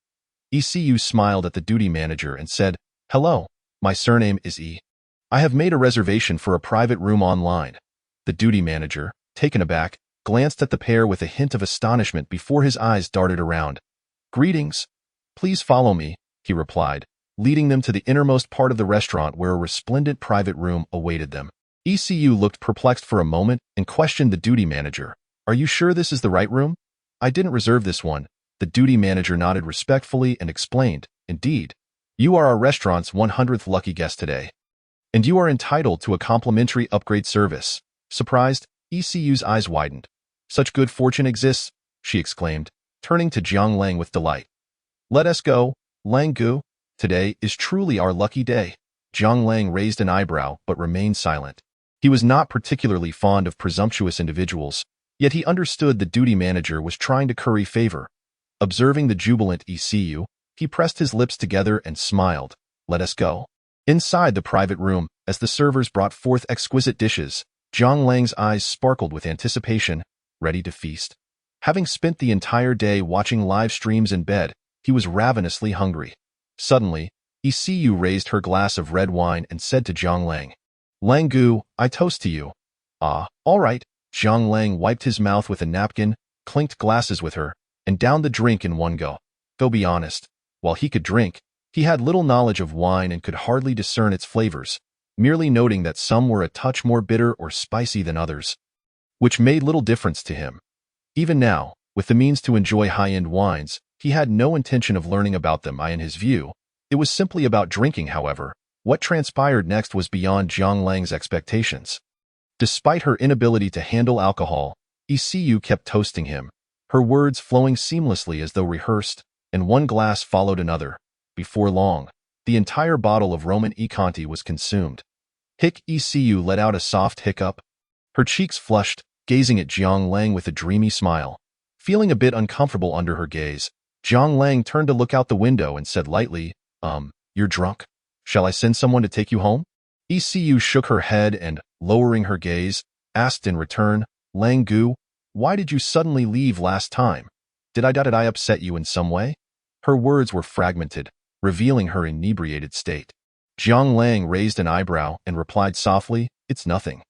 ECU smiled at the duty manager and said, Hello, my surname is E. I have made a reservation for a private room online. The duty manager, taken aback, glanced at the pair with a hint of astonishment before his eyes darted around. Greetings. Please follow me, he replied, leading them to the innermost part of the restaurant where a resplendent private room awaited them. ECU looked perplexed for a moment and questioned the duty manager. Are you sure this is the right room? I didn't reserve this one. The duty manager nodded respectfully and explained, Indeed, you are our restaurant's 100th lucky guest today. And you are entitled to a complimentary upgrade service. Surprised, ECU's eyes widened. Such good fortune exists, she exclaimed, turning to Zhang Lang with delight. Let us go, Lang Gu. Today is truly our lucky day. Zhang Lang raised an eyebrow but remained silent. He was not particularly fond of presumptuous individuals, yet he understood the duty manager was trying to curry favor. Observing the jubilant ECU, he pressed his lips together and smiled. Let us go. Inside the private room, as the servers brought forth exquisite dishes, Zhang Lang's eyes sparkled with anticipation, ready to feast. Having spent the entire day watching live streams in bed, he was ravenously hungry. Suddenly, ECU raised her glass of red wine and said to Zhang Lang, Lang Gu, I toast to you. Ah, all right. Zhang Lang wiped his mouth with a napkin, clinked glasses with her, and downed the drink in one go. Though be honest, while he could drink, he had little knowledge of wine and could hardly discern its flavors, merely noting that some were a touch more bitter or spicy than others, which made little difference to him. Even now, with the means to enjoy high-end wines, he had no intention of learning about them. In his view, it was simply about drinking. However, what transpired next was beyond Zhang Lang's expectations. Despite her inability to handle alcohol, ECU kept toasting him, her words flowing seamlessly as though rehearsed, and one glass followed another. Before long, the entire bottle of Roman E. Conti was consumed. ECU let out a soft hiccup. Her cheeks flushed, gazing at Jiang Lang with a dreamy smile. Feeling a bit uncomfortable under her gaze, Jiang Lang turned to look out the window and said lightly, you're drunk? Shall I send someone to take you home? ECU shook her head and, lowering her gaze, asked in return, Lang Gu, why did you suddenly leave last time? Did I upset you in some way? Her words were fragmented, revealing her inebriated state. Jiang Lang raised an eyebrow and replied softly, it's nothing.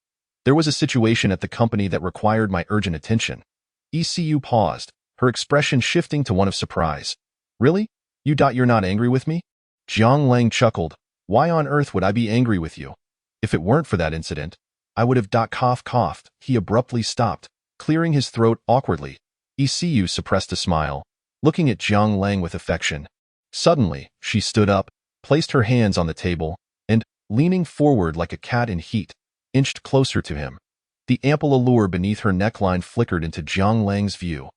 There was a situation at the company that required my urgent attention. ECU paused, her expression shifting to one of surprise. Really? You're not angry with me? Jiang Lang chuckled. Why on earth would I be angry with you? If it weren't for that incident, I would have coughed. He abruptly stopped, clearing his throat awkwardly. ECU suppressed a smile, looking at Jiang Lang with affection. Suddenly, she stood up, placed her hands on the table, and, leaning forward like a cat in heat, inched closer to him. The ample allure beneath her neckline flickered into Jiang Lang's view,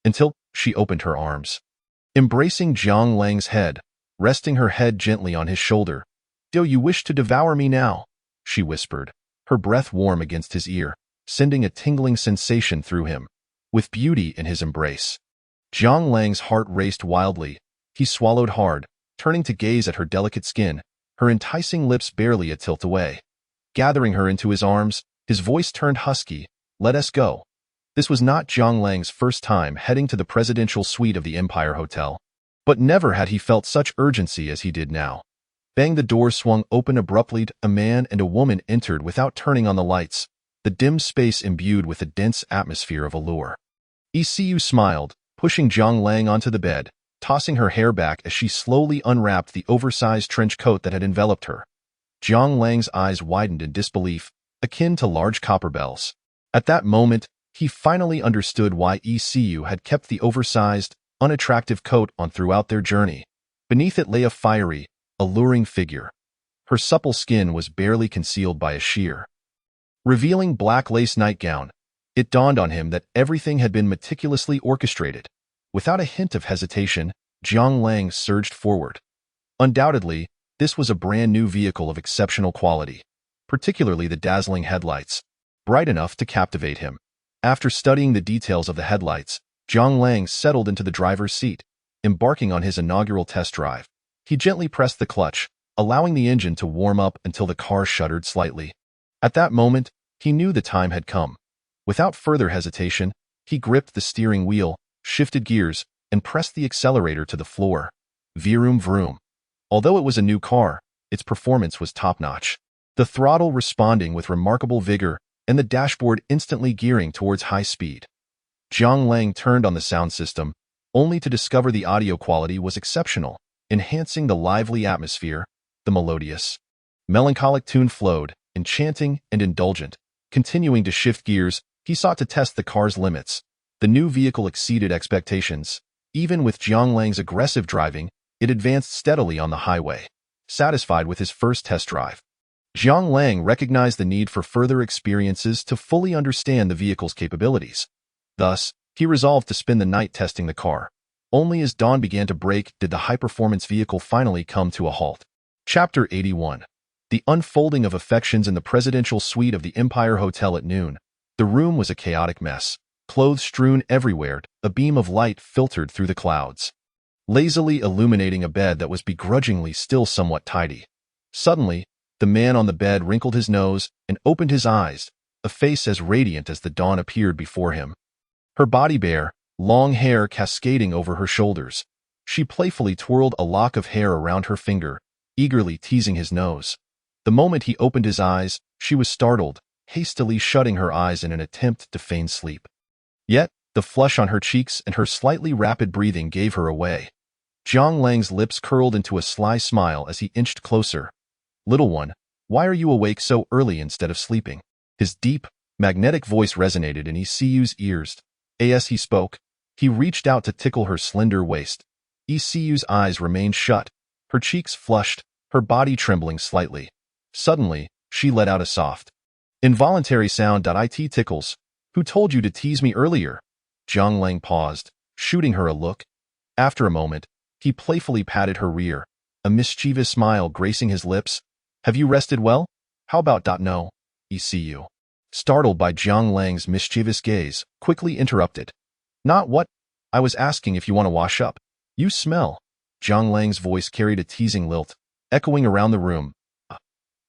until she opened her arms. Embracing Jiang Lang's head, resting her head gently on his shoulder. Do you wish to devour me now? She whispered, her breath warm against his ear, sending a tingling sensation through him, with beauty in his embrace. Jiang Lang's heart raced wildly. He swallowed hard, turning to gaze at her delicate skin, her enticing lips barely a tilt away. Gathering her into his arms, his voice turned husky, let us go. This was not Jiang Lang's first time heading to the presidential suite of the Empire Hotel, but never had he felt such urgency as he did now. Bang, the door swung open abruptly. A man and a woman entered without turning on the lights, the dim space imbued with a dense atmosphere of allure. ECU smiled, pushing Jiang Lang onto the bed, tossing her hair back as she slowly unwrapped the oversized trench coat that had enveloped her. Jiang Lang's eyes widened in disbelief, akin to large copper bells. At that moment, he finally understood why ECU had kept the oversized, unattractive coat on throughout their journey. Beneath it lay a fiery, alluring figure. Her supple skin was barely concealed by a sheer, revealing black lace nightgown. It dawned on him that everything had been meticulously orchestrated. Without a hint of hesitation, Jiang Lang surged forward. Undoubtedly, this was a brand new vehicle of exceptional quality, particularly the dazzling headlights, bright enough to captivate him. After studying the details of the headlights, Jiang Lang settled into the driver's seat, embarking on his inaugural test drive. He gently pressed the clutch, allowing the engine to warm up until the car shuddered slightly. At that moment, he knew the time had come. Without further hesitation, he gripped the steering wheel, shifted gears, and pressed the accelerator to the floor. Vroom vroom. Although it was a new car, its performance was top-notch. The throttle responding with remarkable vigor, and the dashboard instantly gearing towards high speed. Jiang Lang turned on the sound system, only to discover the audio quality was exceptional, enhancing the lively atmosphere. The melodious, melancholic tune flowed, enchanting and indulgent. Continuing to shift gears, he sought to test the car's limits. The new vehicle exceeded expectations. Even with Jiang Lang's aggressive driving, it advanced steadily on the highway. Satisfied with his first test drive, Jiang Lang recognized the need for further experiences to fully understand the vehicle's capabilities. Thus, he resolved to spend the night testing the car. Only as dawn began to break did the high-performance vehicle finally come to a halt. Chapter 81. The unfolding of affections in the presidential suite of the Empire Hotel at noon. The room was a chaotic mess. Clothes strewn everywhere, a beam of light filtered through the clouds, lazily illuminating a bed that was begrudgingly still somewhat tidy. Suddenly, the man on the bed wrinkled his nose and opened his eyes, a face as radiant as the dawn appeared before him. Her body bare, long hair cascading over her shoulders. She playfully twirled a lock of hair around her finger, eagerly teasing his nose. The moment he opened his eyes, she was startled, hastily shutting her eyes in an attempt to feign sleep. Yet, the flush on her cheeks and her slightly rapid breathing gave her away. Jiang Lang's lips curled into a sly smile as he inched closer. Little one, why are you awake so early instead of sleeping? His deep, magnetic voice resonated in ECU's ears. As he spoke, he reached out to tickle her slender waist. ECU's eyes remained shut, her cheeks flushed, her body trembling slightly. Suddenly, she let out a soft, involuntary sound. It tickles. Who told you to tease me earlier? Jiang Lang paused, shooting her a look. After a moment, he playfully patted her rear, a mischievous smile gracing his lips. Have you rested well? How about no, ECU? Startled by Jiang Lang's mischievous gaze, quickly interrupted. Not what? I was asking if you want to wash up. You smell. Jiang Lang's voice carried a teasing lilt, echoing around the room.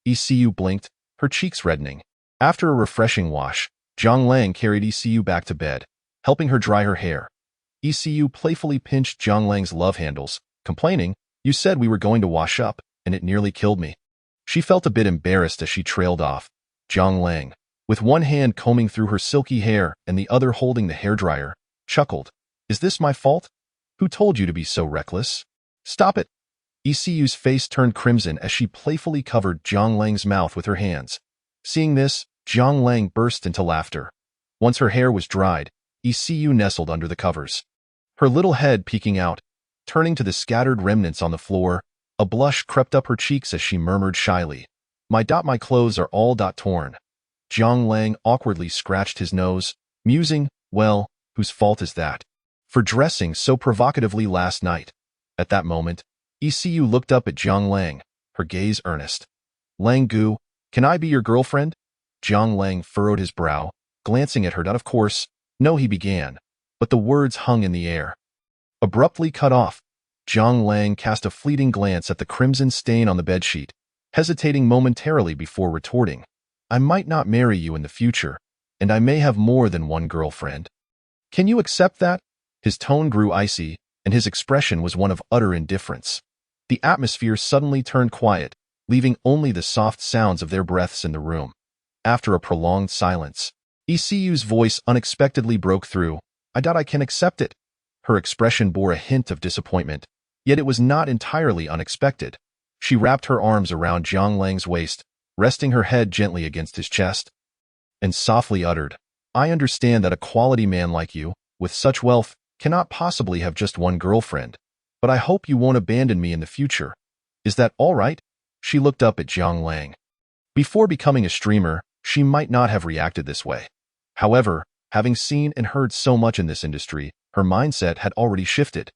ECU blinked, her cheeks reddening. After a refreshing wash, Jiang Lang carried ECU back to bed, helping her dry her hair. ECU playfully pinched Jiang Lang's love handles, complaining, "You said we were going to wash up, and it nearly killed me." She felt a bit embarrassed as she trailed off. Jiang Lang, with one hand combing through her silky hair and the other holding the hairdryer, chuckled. "Is this my fault? Who told you to be so reckless? Stop it." ECU's face turned crimson as she playfully covered Jiang Lang's mouth with her hands. Seeing this, Jiang Lang burst into laughter. Once her hair was dried, ECU nestled under the covers, her little head peeking out. Turning to the scattered remnants on the floor, a blush crept up her cheeks as she murmured shyly, My clothes are all torn." Jiang Lang awkwardly scratched his nose, musing, well, whose fault is that? For dressing so provocatively last night. At that moment, ECU looked up at Jiang Lang, her gaze earnest. "Lang Gu, can I be your girlfriend?" Jiang Lang furrowed his brow, glancing at her. "Of course, no," he began, but the words hung in the air. Abruptly cut off, Jiang Lang cast a fleeting glance at the crimson stain on the bedsheet, hesitating momentarily before retorting, "I might not marry you in the future, and I may have more than one girlfriend. Can you accept that?" His tone grew icy, and his expression was one of utter indifference. The atmosphere suddenly turned quiet, leaving only the soft sounds of their breaths in the room. After a prolonged silence, ECU's voice unexpectedly broke through. I can accept it." Her expression bore a hint of disappointment, yet it was not entirely unexpected. She wrapped her arms around Jiang Lang's waist, resting her head gently against his chest, and softly uttered, "I understand that a quality man like you, with such wealth, cannot possibly have just one girlfriend, but I hope you won't abandon me in the future. Is that all right?" She looked up at Jiang Lang. Before becoming a streamer, she might not have reacted this way. However, having seen and heard so much in this industry, her mindset had already shifted.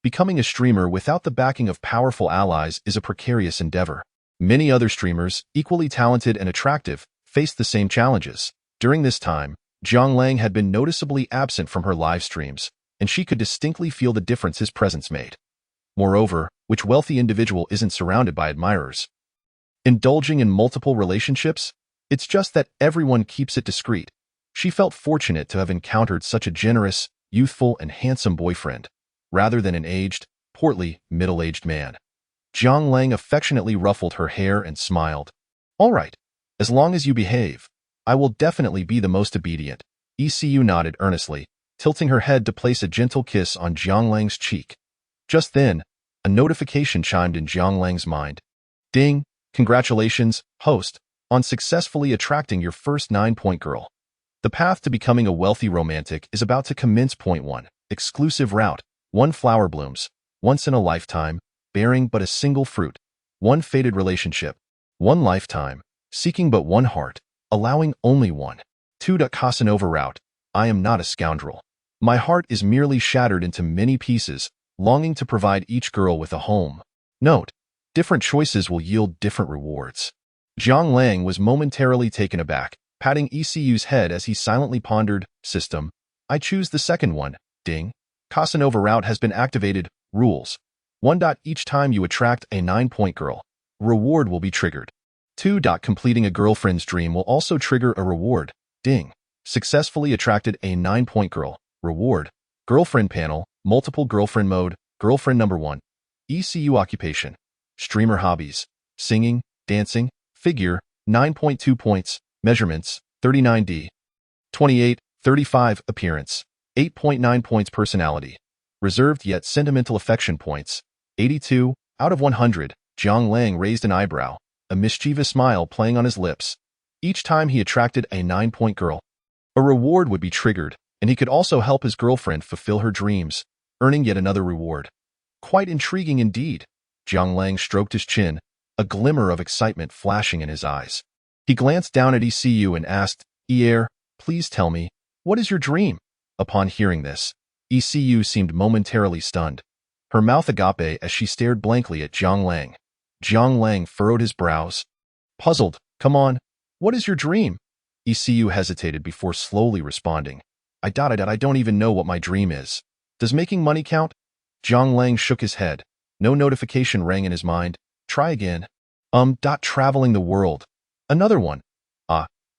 Becoming a streamer without the backing of powerful allies is a precarious endeavor. Many other streamers, equally talented and attractive, faced the same challenges. During this time, Jiang Lang had been noticeably absent from her live streams, and she could distinctly feel the difference his presence made. Moreover, which wealthy individual isn't surrounded by admirers? Indulging in multiple relationships? It's just that everyone keeps it discreet. She felt fortunate to have encountered such a generous, youthful, and handsome boyfriend, rather than an aged, portly, middle-aged man. Jiang Lang affectionately ruffled her hair and smiled. "All right, as long as you behave, I will definitely be the most obedient." ECU nodded earnestly, tilting her head to place a gentle kiss on Jiang Lang's cheek. Just then, a notification chimed in Jiang Lang's mind. "Ding! Congratulations, host, on successfully attracting your first 9-point girl. The path to becoming a wealthy romantic is about to commence. Point 1. Exclusive route. 1 flower blooms, once in a lifetime, bearing but a single fruit. 1 fated relationship. 1 lifetime, seeking but 1 heart, allowing only 1. 2. Casanova route. I am not a scoundrel. My heart is merely shattered into many pieces, longing to provide each girl with a home. Note: different choices will yield different rewards." Jiang Lang was momentarily taken aback, patting ECU's head as he silently pondered, "System. I choose the second one. Ding. Casanova route has been activated. Rules. 1. Each time you attract a 9-point girl, reward will be triggered. 2. Completing a girlfriend's dream will also trigger a reward. Ding. Successfully attracted a 9-point girl. Reward. Girlfriend panel, multiple girlfriend mode, girlfriend number 1. ECU occupation. Streamer hobbies. Singing, dancing, figure, 9.2 points, measurements, 39D. 28, 35, appearance, 8.9 points, personality. Reserved yet sentimental affection points, 82, out of 100. Jiang Lang raised an eyebrow, a mischievous smile playing on his lips. Each time he attracted a 9-point girl, a reward would be triggered, and he could also help his girlfriend fulfill her dreams, earning yet another reward. Quite intriguing indeed. Jiang Lang stroked his chin, a glimmer of excitement flashing in his eyes. He glanced down at ECU and asked, please tell me, what is your dream?" Upon hearing this, ECU seemed momentarily stunned, her mouth agape as she stared blankly at Jiang Lang. Jiang Lang furrowed his brows. Puzzled, Come on, what is your dream? ECU hesitated before slowly responding. I don't even know what my dream is. Does making money count? Zhang Lang shook his head. No notification rang in his mind. Try again. Traveling the world. Another one.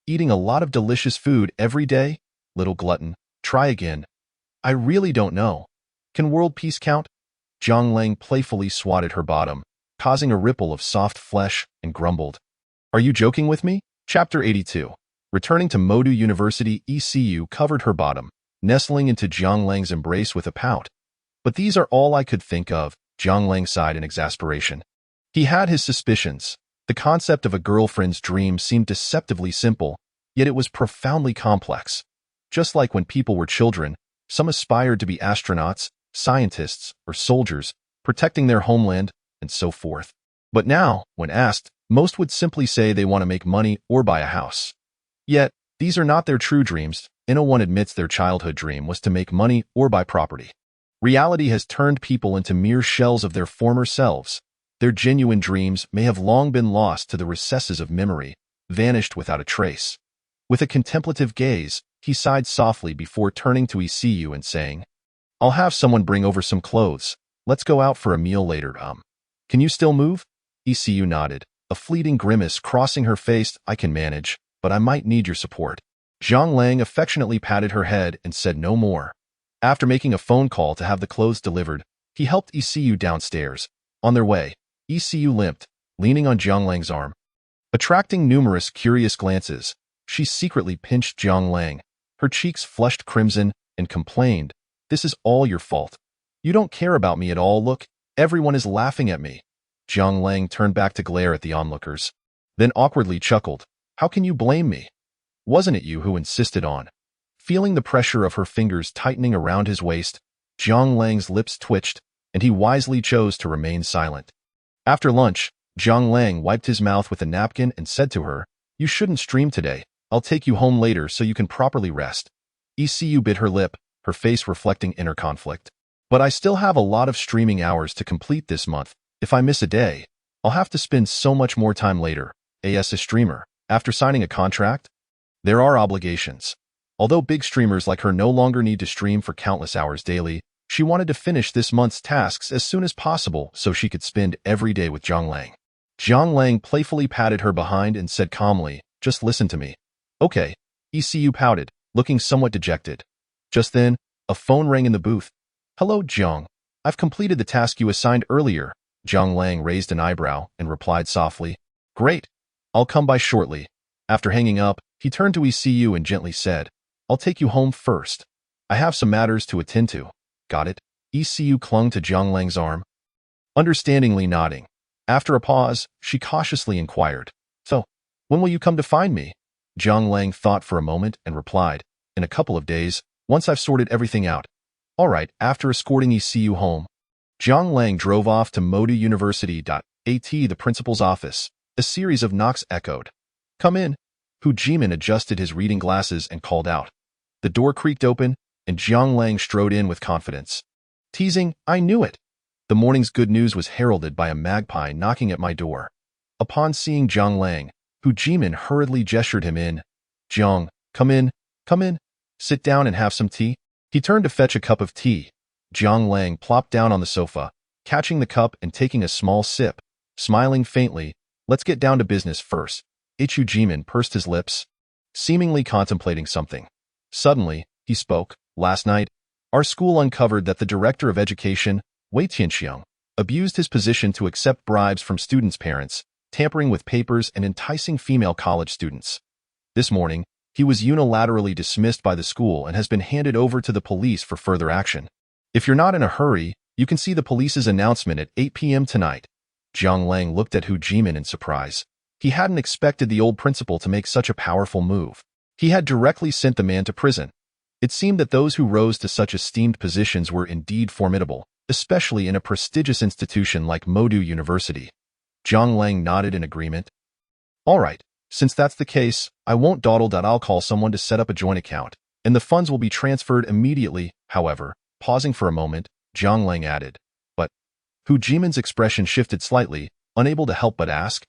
Eating a lot of delicious food every day? Little glutton. Try again. I really don't know. Can world peace count? Zhang Lang playfully swatted her bottom, causing a ripple of soft flesh, and grumbled. Are you joking with me? Chapter 82. Returning to Modu University, ECU covered her bottom, nestling into Zhang Lang's embrace with a pout. But these are all I could think of, Zhang Lang sighed in exasperation. He had his suspicions. The concept of a girlfriend's dream seemed deceptively simple, yet it was profoundly complex. Just like when people were children, some aspired to be astronauts, scientists, or soldiers, protecting their homeland, and so forth. But now, when asked, most would simply say they want to make money or buy a house. Yet, these are not their true dreams. No one admits their childhood dream was to make money or buy property. Reality has turned people into mere shells of their former selves. Their genuine dreams may have long been lost to the recesses of memory, vanished without a trace. With a contemplative gaze, he sighed softly before turning to ECU and saying, I'll have someone bring over some clothes. Let's go out for a meal later. Can you still move? ECU nodded, a fleeting grimace crossing her face. I can manage, but I might need your support. Zhang Lang affectionately patted her head and said no more. After making a phone call to have the clothes delivered, he helped ECU downstairs. On their way, ECU limped, leaning on Zhang Lang's arm. Attracting numerous curious glances, she secretly pinched Zhang Lang. Her cheeks flushed crimson, and complained, This is all your fault. You don't care about me at all. Look, everyone is laughing at me. Zhang Lang turned back to glare at the onlookers, then awkwardly chuckled. How can you blame me? Wasn't it you who insisted on? Feeling the pressure of her fingers tightening around his waist, Zhang Lang's lips twitched, and he wisely chose to remain silent. After lunch, Zhang Lang wiped his mouth with a napkin and said to her, You shouldn't stream today. I'll take you home later so you can properly rest. ECU bit her lip, her face reflecting inner conflict. But I still have a lot of streaming hours to complete this month. If I miss a day, I'll have to spend so much more time later. As a streamer, after signing a contract, there are obligations. Although big streamers like her no longer need to stream for countless hours daily, she wanted to finish this month's tasks as soon as possible so she could spend every day with Zhang Lang. Zhang Lang playfully patted her behind and said calmly, Just listen to me. Okay, ECU pouted, looking somewhat dejected. Just then, a phone rang in the booth. Hello, Zhang. I've completed the task you assigned earlier. Zhang Lang raised an eyebrow and replied softly, Great. I'll come by shortly. After hanging up, he turned to ECU and gently said, I'll take you home first. I have some matters to attend to. Got it? ECU clung to Zhang Lang's arm, understandingly nodding. After a pause, she cautiously inquired, So, when will you come to find me? Zhang Lang thought for a moment and replied, In a couple of days, once I've sorted everything out. All right, after escorting ECU home, Zhang Lang drove off to Modu University. The principal's office. A series of knocks echoed. Come in. Hu Jimin adjusted his reading glasses and called out. The door creaked open, and Zhang Lang strode in with confidence. Teasing, I knew it. The morning's good news was heralded by a magpie knocking at my door. Upon seeing Zhang Lang, Hu Jimin hurriedly gestured him in. Zhang, come in, sit down and have some tea. He turned to fetch a cup of tea. Zhang Lang plopped down on the sofa, catching the cup and taking a small sip, smiling faintly. Let's get down to business first. Hu Jimin pursed his lips, seemingly contemplating something. Suddenly, he spoke. Last night, our school uncovered that the director of education, Wei Tianxiang, abused his position to accept bribes from students' parents, tampering with papers and enticing female college students. This morning, he was unilaterally dismissed by the school and has been handed over to the police for further action. If you're not in a hurry, you can see the police's announcement at 8 p.m. tonight. Zhang Lang looked at Hu Jimin in surprise. He hadn't expected the old principal to make such a powerful move. He had directly sent the man to prison. It seemed that those who rose to such esteemed positions were indeed formidable, especially in a prestigious institution like Modu University. Zhang Lang nodded in agreement. All right, since that's the case, I won't dawdle. I'll call someone to set up a joint account, and the funds will be transferred immediately. However, pausing for a moment, Zhang Lang added, But Hu Jimin's expression shifted slightly, unable to help but ask,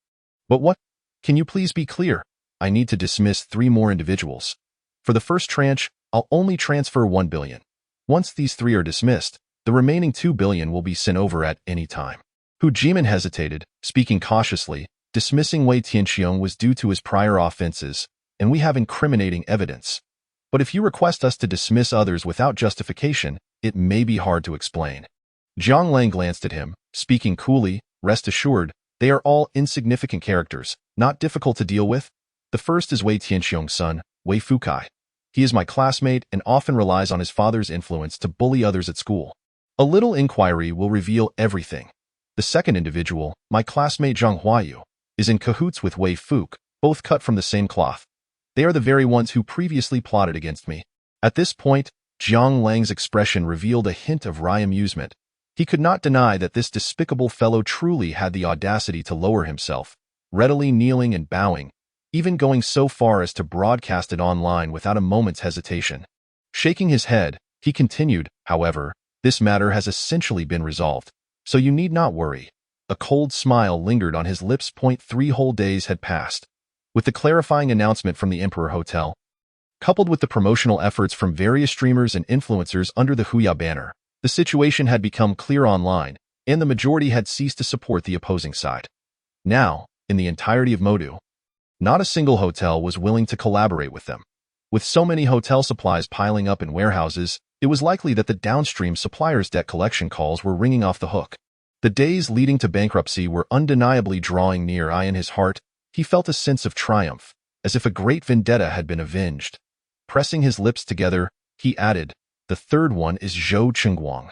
But what? Can you please be clear? I need to dismiss 3 more individuals. For the first tranche, I'll only transfer 1 billion. Once these 3 are dismissed, the remaining 2 billion will be sent over at any time. Hu Jimin hesitated, speaking cautiously. Dismissing Wei Tianxiong was due to his prior offenses, and we have incriminating evidence. But if you request us to dismiss others without justification, it may be hard to explain. Zhang Lang glanced at him, speaking coolly. Rest assured, they are all insignificant characters, not difficult to deal with. The first is Wei Tianxiong's son, Wei Fukai. He is my classmate and often relies on his father's influence to bully others at school. A little inquiry will reveal everything. The second individual, my classmate Zhang Huayu, is in cahoots with Wei Fuke, both cut from the same cloth. They are the very ones who previously plotted against me. At this point, Zhang Lang's expression revealed a hint of wry amusement. He could not deny that this despicable fellow truly had the audacity to lower himself, readily kneeling and bowing, even going so far as to broadcast it online without a moment's hesitation. Shaking his head, he continued, however, this matter has essentially been resolved, so you need not worry. A cold smile lingered on his lips. 3 whole days had passed. With the clarifying announcement from the Emperor Hotel, coupled with the promotional efforts from various streamers and influencers under the Huya banner, the situation had become clear online, and the majority had ceased to support the opposing side. Now, in the entirety of Modu, not a single hotel was willing to collaborate with them. With so many hotel supplies piling up in warehouses, it was likely that the downstream suppliers' debt collection calls were ringing off the hook. The days leading to bankruptcy were undeniably drawing near. In his heart, he felt a sense of triumph, as if a great vendetta had been avenged. Pressing his lips together, he added, the third one is Zhou Chengguang.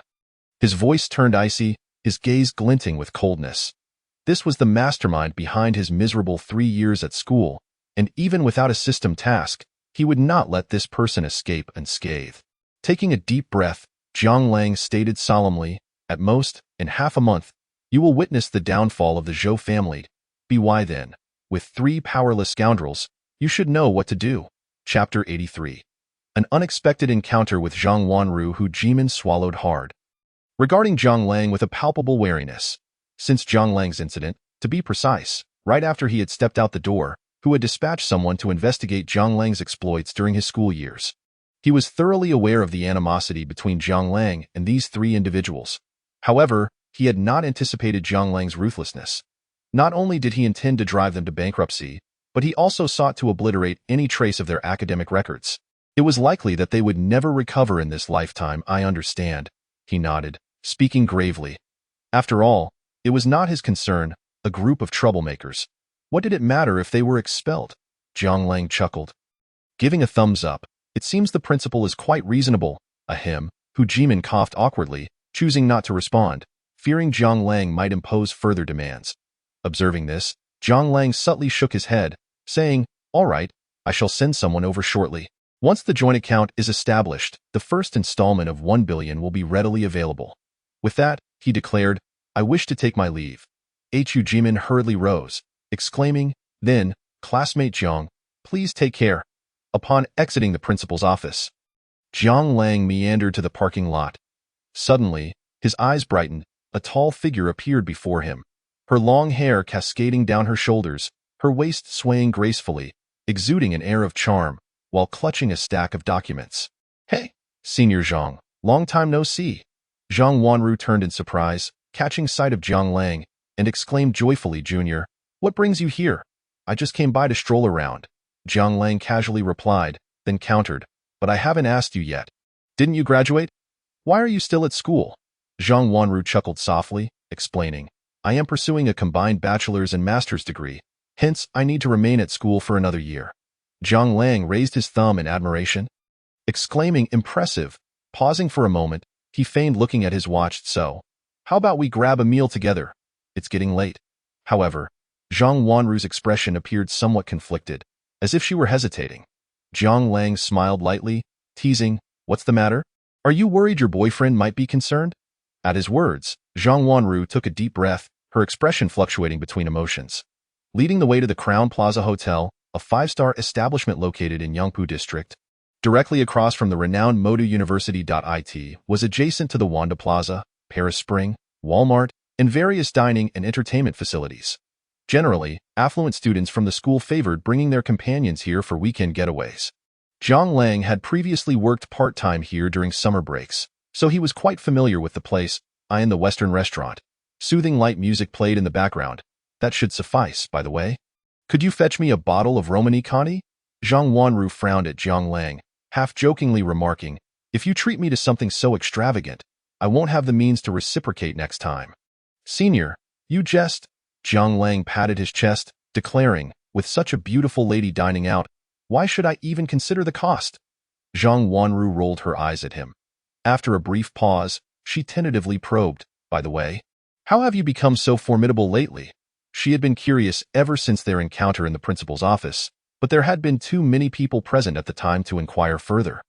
His voice turned icy, his gaze glinting with coldness. This was the mastermind behind his miserable 3 years at school, and even without a system task, he would not let this person escape unscathed. Taking a deep breath, Zhang Lang stated solemnly, at most, in half a month, you will witness the downfall of the Zhou family. Why then, with 3 powerless scoundrels, you should know what to do. Chapter 83. An unexpected encounter with Zhang Wanru. Hu Jimin swallowed hard. Regarding Zhang Lang with a palpable wariness. Since Zhang Lang's incident, to be precise, right after he had stepped out the door, Hu had dispatched someone to investigate Zhang Lang's exploits during his school years. He was thoroughly aware of the animosity between Zhang Lang and these 3 individuals. However, he had not anticipated Zhang Lang's ruthlessness. Not only did he intend to drive them to bankruptcy, but he also sought to obliterate any trace of their academic records. It was likely that they would never recover in this lifetime. I understand, he nodded, speaking gravely. After all, it was not his concern, a group of troublemakers. What did it matter if they were expelled? Zhang Lang chuckled. Giving a thumbs up, it seems the principle is quite reasonable. Ahem. Hu Jimin coughed awkwardly, choosing not to respond, fearing Zhang Lang might impose further demands. Observing this, Zhang Lang subtly shook his head, saying, all right, I shall send someone over shortly. Once the joint account is established, the first installment of 1 billion will be readily available. With that, he declared, I wish to take my leave. Hu Jimin hurriedly rose, exclaiming, then, classmate Zhang, please take care. Upon exiting the principal's office, Zhang Lang meandered to the parking lot. Suddenly, his eyes brightened. A tall figure appeared before him, her long hair cascading down her shoulders, her waist swaying gracefully, exuding an air of charm, while clutching a stack of documents. Hey, Senior Zhang, long time no see. Zhang Wanru turned in surprise, catching sight of Zhang Lang, and exclaimed joyfully, Junior, what brings you here? I just came by to stroll around. Zhang Lang casually replied, then countered, but I haven't asked you yet. Didn't you graduate? Why are you still at school? Zhang Wanru chuckled softly, explaining, I am pursuing a combined bachelor's and master's degree, hence I need to remain at school for another year. Zhang Lang raised his thumb in admiration, exclaiming, impressive. Pausing for a moment, he feigned looking at his watch. So, how about we grab a meal together? It's getting late. However, Zhang Wanru's expression appeared somewhat conflicted, as if she were hesitating. Zhang Lang smiled lightly, teasing, what's the matter? Are you worried your boyfriend might be concerned? At his words, Zhang Wanru took a deep breath, her expression fluctuating between emotions. Leading the way to the Crown Plaza Hotel, a 5-star establishment located in Yangpu District, directly across from the renowned Modu University. It was adjacent to the Wanda Plaza, Paris Spring, Walmart, and various dining and entertainment facilities. Generally, affluent students from the school favored bringing their companions here for weekend getaways. Zhang Lang had previously worked part-time here during summer breaks, so he was quite familiar with the place. In the Western restaurant. Soothing light music played in the background. That should suffice, by the way. Could you fetch me a bottle of Romani Conti? Zhang Wanru frowned at Zhang Lang, half-jokingly remarking, if you treat me to something so extravagant, I won't have the means to reciprocate next time. Senior, you jest. Zhang Lang patted his chest, declaring, with such a beautiful lady dining out, why should I even consider the cost? Zhang Wanru rolled her eyes at him. After a brief pause, she tentatively probed, by the way, how have you become so formidable lately? She had been curious ever since their encounter in the principal's office, but there had been too many people present at the time to inquire further.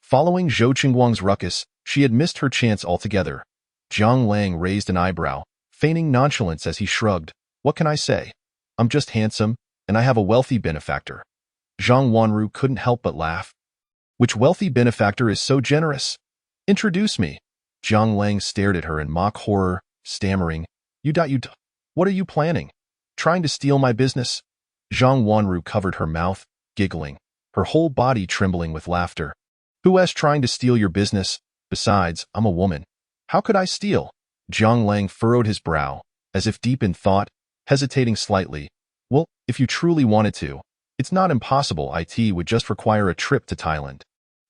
Following Zhou Qingguang's ruckus, she had missed her chance altogether. Zhang Lang raised an eyebrow, feigning nonchalance as he shrugged. What can I say? I'm just handsome, and I have a wealthy benefactor. Zhang Wanru couldn't help but laugh. Which wealthy benefactor is so generous? Introduce me. Zhang Lang stared at her in mock horror, stammering, what are you planning? Trying to steal my business? Zhang Wanru covered her mouth, giggling, her whole body trembling with laughter. Who's trying to steal your business? Besides, I'm a woman. How could I steal? Zhang Lang furrowed his brow, as if deep in thought, hesitating slightly. Well, if you truly wanted to, it's not impossible. It would just require a trip to Thailand.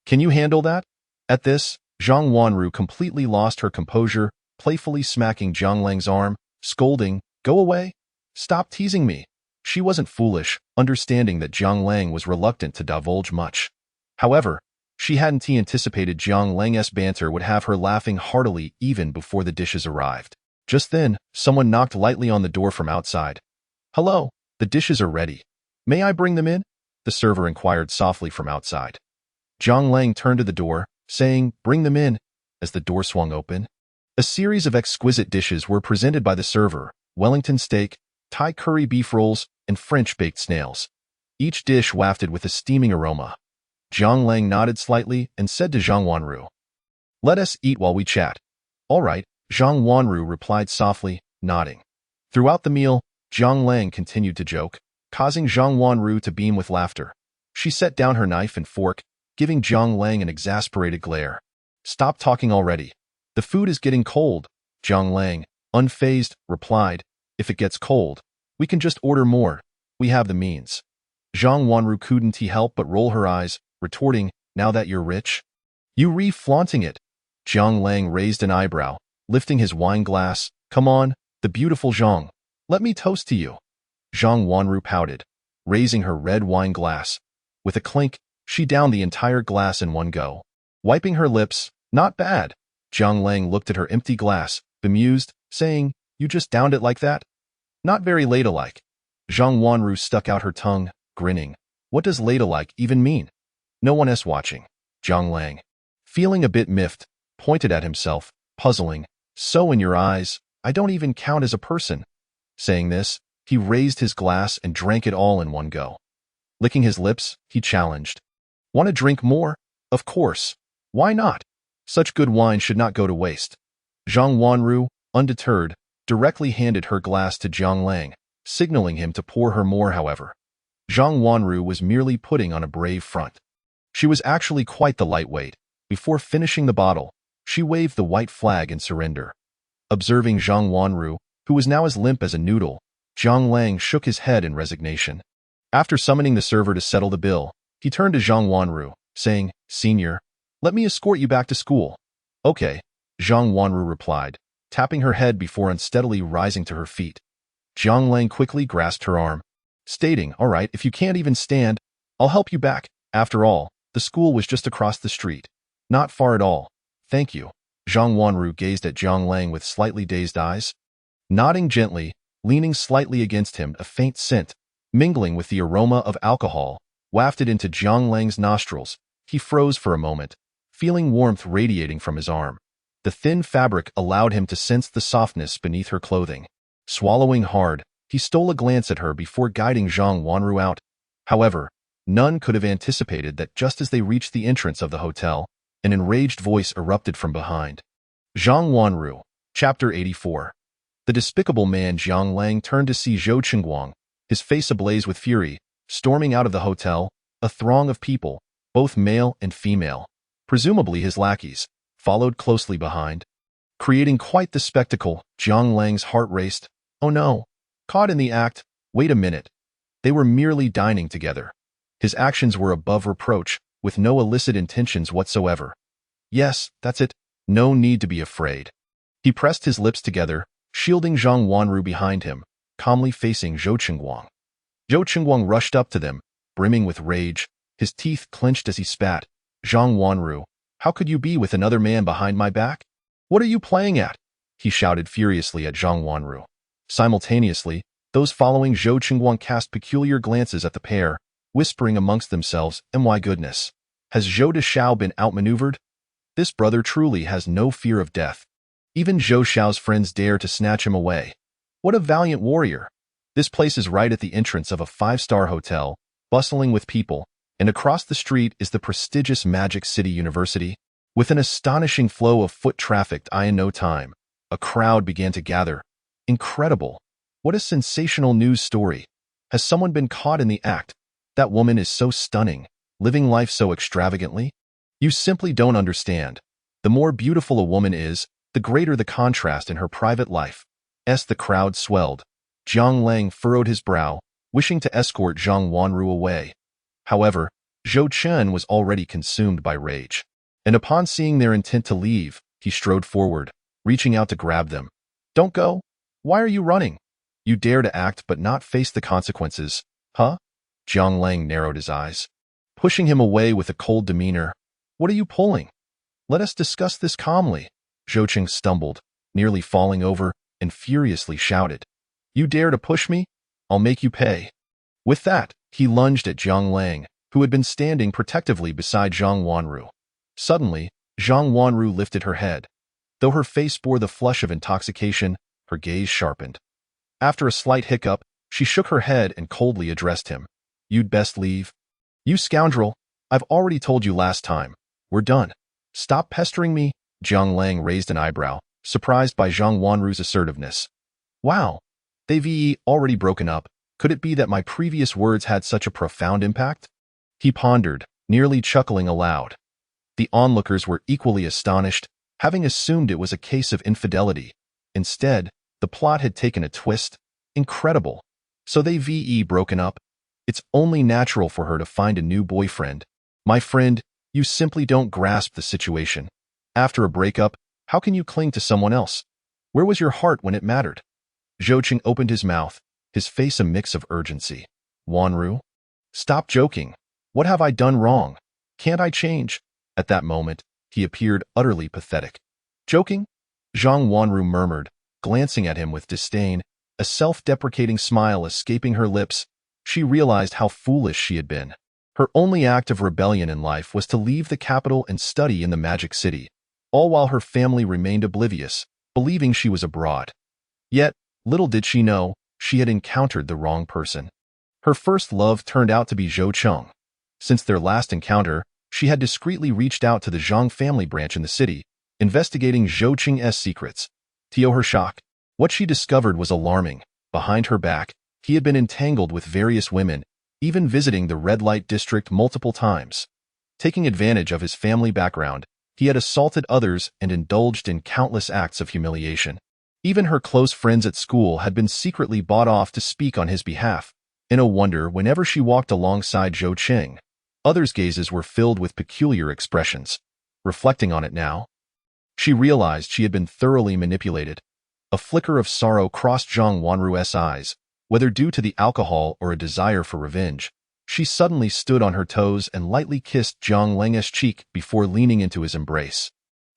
Can you handle that? At this, Zhang Wanru completely lost her composure, playfully smacking Zhang Lang's arm, scolding, go away. Stop teasing me. She wasn't foolish, understanding that Zhang Lang was reluctant to divulge much. However, she hadn't anticipated Zhang Lang's banter would have her laughing heartily even before the dishes arrived. Just then, someone knocked lightly on the door from outside. Hello, the dishes are ready. May I bring them in? The server inquired softly from outside. Zhang Lang turned to the door, saying, bring them in. As the door swung open, a series of exquisite dishes were presented by the server, Wellington steak, Thai curry beef rolls, and French baked snails. Each dish wafted with a steaming aroma. Zhang Lang nodded slightly and said to Zhang Wanru, let us eat while we chat. All right, Zhang Wanru replied softly, nodding. Throughout the meal, Zhang Lang continued to joke, causing Zhang Wanru to beam with laughter. She set down her knife and fork, giving Zhang Lang an exasperated glare. Stop talking already. The food is getting cold. Zhang Lang, unfazed, replied, if it gets cold, we can just order more. We have the means. Zhang Wanru couldn't help but roll her eyes, retorting, now that you're rich? You flaunting it. Zhang Lang raised an eyebrow, lifting his wine glass. Come on, the beautiful Zhang. Let me toast to you. Zhang Wanru pouted, raising her red wine glass. With a clink, she downed the entire glass in one go. Wiping her lips, not bad. Zhang Lang looked at her empty glass, bemused, saying, you just downed it like that? Not very ladylike. Zhang Wanru stuck out her tongue, grinning. What does ladylike even mean? No one else watching. Zhang Lang, feeling a bit miffed, pointed at himself, puzzling. So in your eyes, I don't even count as a person. Saying this, he raised his glass and drank it all in one go. Licking his lips, he challenged. Want to drink more? Of course. Why not? Such good wine should not go to waste. Zhang Wanru, undeterred, directly handed her glass to Zhang Lang, signaling him to pour her more. However, Zhang Wanru was merely putting on a brave front. She was actually quite the lightweight. Before finishing the bottle, she waved the white flag in surrender. Observing Zhang Wanru, who was now as limp as a noodle, Zhang Lang shook his head in resignation. After summoning the server to settle the bill, he turned to Zhang Wanru, saying, Senior, let me escort you back to school. Okay, Zhang Wanru replied, tapping her head before unsteadily rising to her feet. Zhang Lang quickly grasped her arm, stating, all right, if you can't even stand, I'll help you back. After all, the school was just across the street. Not far at all. Thank you. Zhang Wanru gazed at Zhang Lang with slightly dazed eyes. Nodding gently, leaning slightly against him, a faint scent, mingling with the aroma of alcohol, wafted into Zhang Lang's nostrils. He froze for a moment, feeling warmth radiating from his arm. The thin fabric allowed him to sense the softness beneath her clothing. Swallowing hard, he stole a glance at her before guiding Zhang Wanru out. However, none could have anticipated that just as they reached the entrance of the hotel, an enraged voice erupted from behind. Zhang Wanru, Chapter 84. The despicable man Jiang Lang turned to see Zhou Qingguang, his face ablaze with fury, storming out of the hotel. A throng of people, both male and female, presumably his lackeys, followed closely behind. Creating quite the spectacle, Jiang Lang's heart raced. Oh no! Caught in the act. Wait a minute. They were merely dining together. His actions were above reproach, with no illicit intentions whatsoever. Yes, that's it. No need to be afraid. He pressed his lips together, shielding Zhang Wanru behind him, calmly facing Zhou Qingguang. Zhou Qingguang rushed up to them, brimming with rage, his teeth clenched as he spat. Zhang Wanru, how could you be with another man behind my back? What are you playing at? He shouted furiously at Zhang Wanru. Simultaneously, those following Zhou Qingguang cast peculiar glances at the pair, whispering amongst themselves, my goodness, has Zhou Deshao been outmaneuvered? This brother truly has no fear of death. Even Zhou Shao's friends dare to snatch him away. What a valiant warrior! This place is right at the entrance of a 5-star hotel, bustling with people, and across the street is the prestigious Magic City University. With an astonishing flow of foot traffic in no time, a crowd began to gather. Incredible! What a sensational news story! Has someone been caught in the act? That woman is so stunning, living life so extravagantly. You simply don't understand. The more beautiful a woman is, the greater the contrast in her private life. The crowd swelled. Jiang Lang furrowed his brow, wishing to escort Zhang Wanru away. However, Zhou Chen was already consumed by rage, and upon seeing their intent to leave, he strode forward, reaching out to grab them. Don't go! Why are you running? You dare to act but not face the consequences, huh? Jiang Lang narrowed his eyes, pushing him away with a cold demeanor. What are you pulling? Let us discuss this calmly. Zhou Qing stumbled, nearly falling over, and furiously shouted. You dare to push me? I'll make you pay. With that, he lunged at Jiang Lang, who had been standing protectively beside Zhang Wanru. Suddenly, Zhang Wanru lifted her head. Though her face bore the flush of intoxication, her gaze sharpened. After a slight hiccup, she shook her head and coldly addressed him. You'd best leave. You scoundrel, I've already told you last time. We're done. Stop pestering me. Jiang Lang raised an eyebrow, surprised by Zhang Wanru's assertiveness. Wow, they've already broken up. Could it be that my previous words had such a profound impact? He pondered, nearly chuckling aloud. The onlookers were equally astonished, having assumed it was a case of infidelity. Instead, the plot had taken a twist. Incredible. So they've broken up? It's only natural for her to find a new boyfriend. My friend, you simply don't grasp the situation. After a breakup, how can you cling to someone else? Where was your heart when it mattered? Zhou Qing opened his mouth, his face a mix of urgency. Wanru? Stop joking. What have I done wrong? Can't I change? At that moment, he appeared utterly pathetic. Joking? Zhang Wanru murmured, glancing at him with disdain, a self-deprecating smile escaping her lips. She realized how foolish she had been. Her only act of rebellion in life was to leave the capital and study in the Magic City, all while her family remained oblivious, believing she was abroad. Yet, little did she know, she had encountered the wrong person. Her first love turned out to be Zhou Cheng. Since their last encounter, she had discreetly reached out to the Zhang family branch in the city, investigating Zhou Qing's secrets. To her shock, what she discovered was alarming. Behind her back, he had been entangled with various women, even visiting the red light district multiple times. Taking advantage of his family background, he had assaulted others and indulged in countless acts of humiliation. Even her close friends at school had been secretly bought off to speak on his behalf. In a wonder, whenever she walked alongside Zhou Qing, others' gazes were filled with peculiar expressions. Reflecting on it now, she realized she had been thoroughly manipulated. A flicker of sorrow crossed Zhang Wanru's eyes. Whether due to the alcohol or a desire for revenge, she suddenly stood on her toes and lightly kissed Jiang Lang's cheek before leaning into his embrace.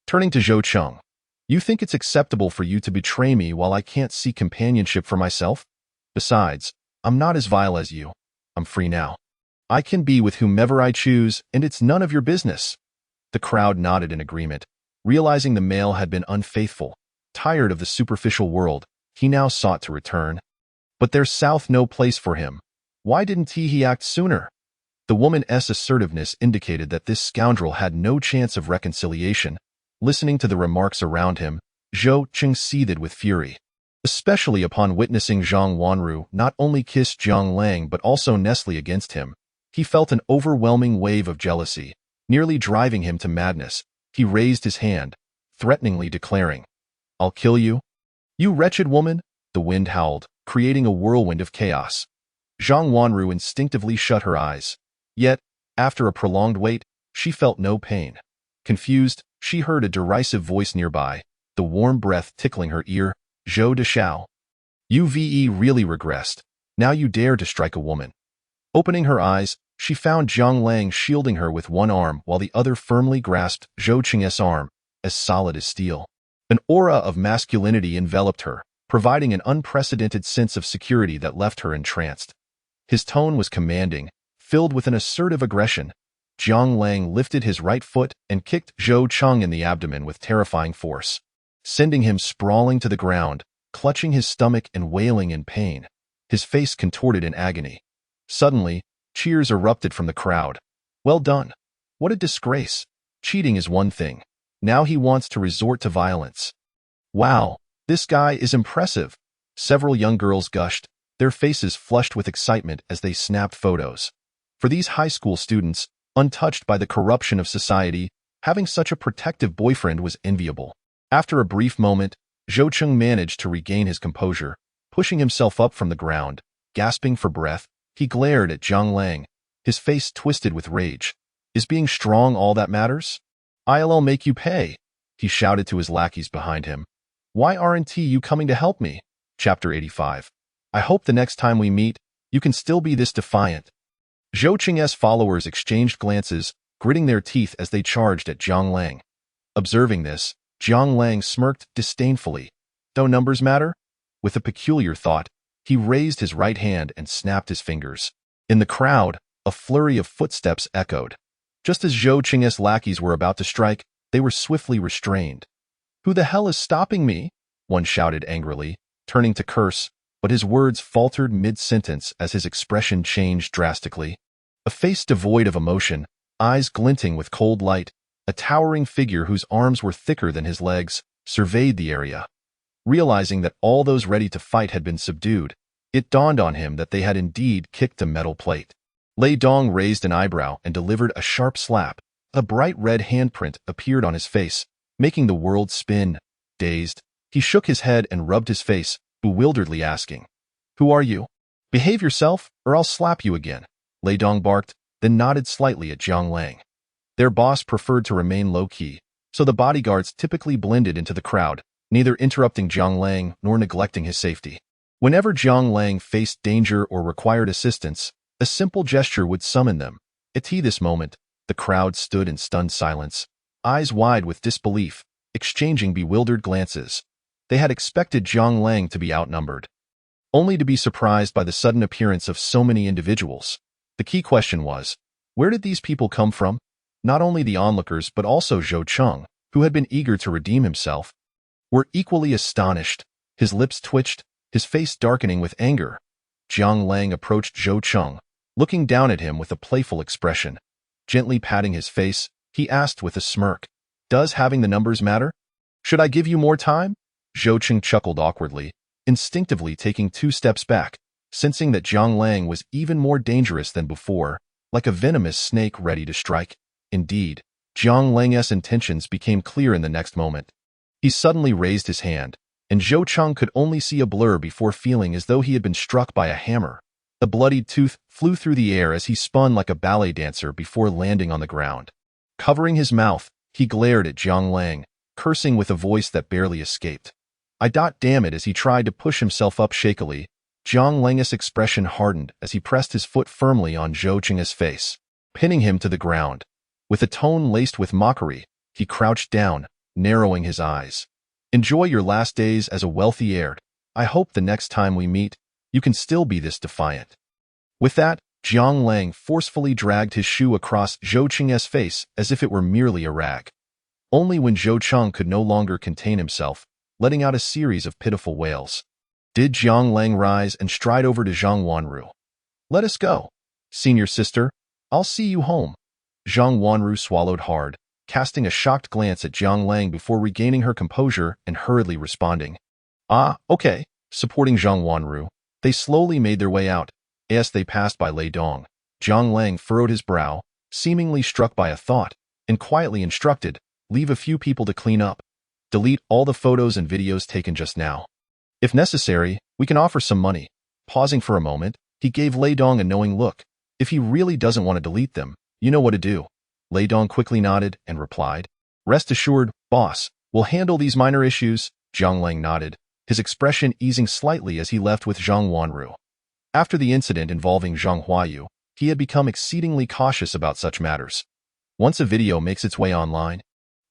Turning to Zhou Cheng, you think it's acceptable for you to betray me while I can't seek companionship for myself? Besides, I'm not as vile as you. I'm free now. I can be with whomever I choose, and it's none of your business. The crowd nodded in agreement, realizing the male had been unfaithful. Tired of the superficial world, he now sought to return. But there's south no place for him. Why didn't he act sooner? The woman's assertiveness indicated that this scoundrel had no chance of reconciliation. Listening to the remarks around him, Zhou Qing seethed with fury. especially upon witnessing Zhang Wanru not only kiss Jiang Lang but also nestle against him. He felt an overwhelming wave of jealousy, nearly driving him to madness. He raised his hand, threateningly declaring, "I'll kill you." "You wretched woman!" The wind howled, creating a whirlwind of chaos. Zhang Wanru instinctively shut her eyes. Yet, after a prolonged wait, she felt no pain. Confused, she heard a derisive voice nearby, the warm breath tickling her ear. "Zhou Deshao. You really regressed. Now you dare to strike a woman." Opening her eyes, she found Jiang Lang shielding her with one arm while the other firmly grasped Zhou Qing's arm, as solid as steel. An aura of masculinity enveloped her, providing an unprecedented sense of security that left her entranced. His tone was commanding, filled with an assertive aggression. Jiang Lang lifted his right foot and kicked Zhou Cheng in the abdomen with terrifying force, sending him sprawling to the ground, clutching his stomach and wailing in pain, his face contorted in agony. Suddenly, cheers erupted from the crowd. "Well done. What a disgrace. Cheating is one thing. Now he wants to resort to violence. Wow, this guy is impressive." Several young girls gushed, their faces flushed with excitement as they snapped photos. For these high school students, untouched by the corruption of society, having such a protective boyfriend was enviable. After a brief moment, Zhou Cheng managed to regain his composure. Pushing himself up from the ground, gasping for breath, he glared at Jiang Lang, his face twisted with rage. "Is being strong all that matters? I'll make you pay," he shouted to his lackeys behind him. "Why aren't you coming to help me?" Chapter 85. "I hope the next time we meet, you can still be this defiant." Zhou Qing's followers exchanged glances, gritting their teeth as they charged at Jiang Lang. Observing this, Jiang Lang smirked disdainfully. "Don't numbers matter?" With a peculiar thought, he raised his right hand and snapped his fingers. In the crowd, a flurry of footsteps echoed. Just as Zhou Qing's lackeys were about to strike, they were swiftly restrained. "Who the hell is stopping me?" one shouted angrily, turning to curse, but his words faltered mid-sentence as his expression changed drastically. A face devoid of emotion, eyes glinting with cold light, a towering figure whose arms were thicker than his legs, surveyed the area. Realizing that all those ready to fight had been subdued, it dawned on him that they had indeed kicked a metal plate. Lei Dong raised an eyebrow and delivered a sharp slap. A bright red handprint appeared on his face, making the world spin. Dazed, he shook his head and rubbed his face, bewilderedly asking, "Who are you? Behave yourself, or I'll slap you again." Lei Dong barked, then nodded slightly at Jiang Lang. Their boss preferred to remain low-key, so the bodyguards typically blended into the crowd, neither interrupting Jiang Lang nor neglecting his safety. Whenever Jiang Lang faced danger or required assistance, a simple gesture would summon them. At this moment, the crowd stood in stunned silence, eyes wide with disbelief, exchanging bewildered glances. They had expected Jiang Lang to be outnumbered, only to be surprised by the sudden appearance of so many individuals. The key question was, where did these people come from? Not only the onlookers but also Zhou Cheng, who had been eager to redeem himself, were equally astonished. His lips twitched, his face darkening with anger. Jiang Lang approached Zhou Cheng, looking down at him with a playful expression. Gently patting his face, he asked with a smirk, "Does having the numbers matter? Should I give you more time?" Zhou Cheng chuckled awkwardly, instinctively taking 2 steps back, sensing that Jiang Lang was even more dangerous than before, like a venomous snake ready to strike. Indeed, Jiang Lang's intentions became clear in the next moment. He suddenly raised his hand, and Zhou Cheng could only see a blur before feeling as though he had been struck by a hammer. A bloodied tooth flew through the air as he spun like a ballet dancer before landing on the ground. Covering his mouth, he glared at Jiang Lang, cursing with a voice that barely escaped. Damn it, as he tried to push himself up shakily. Jiang Lang's expression hardened as he pressed his foot firmly on Zhou Qing's face, pinning him to the ground. With a tone laced with mockery, he crouched down, narrowing his eyes. "Enjoy your last days as a wealthy heir. I hope the next time we meet, you can still be this defiant." With that, Jiang Lang forcefully dragged his shoe across Zhou Qing's face as if it were merely a rag. Only when Zhou Cheng could no longer contain himself, letting out a series of pitiful wails, did Jiang Lang rise and stride over to Zhang Wanru. "Let us go. Senior sister, I'll see you home." Zhang Wanru swallowed hard, casting a shocked glance at Jiang Lang before regaining her composure and hurriedly responding, "Ah, okay, supporting Zhang Wanru. They slowly made their way out. As they passed by Lei Dong, Zhang Lang furrowed his brow, seemingly struck by a thought, and quietly instructed, "Leave a few people to clean up. Delete all the photos and videos taken just now. If necessary, we can offer some money." Pausing for a moment, he gave Lei Dong a knowing look. "If he really doesn't want to delete them, you know what to do." Lei Dong quickly nodded and replied, "Rest assured, boss, we'll handle these minor issues." Zhang Lang nodded, his expression easing slightly as he left with Zhang Wanru. After the incident involving Zhang Huayu, he had become exceedingly cautious about such matters. Once a video makes its way online,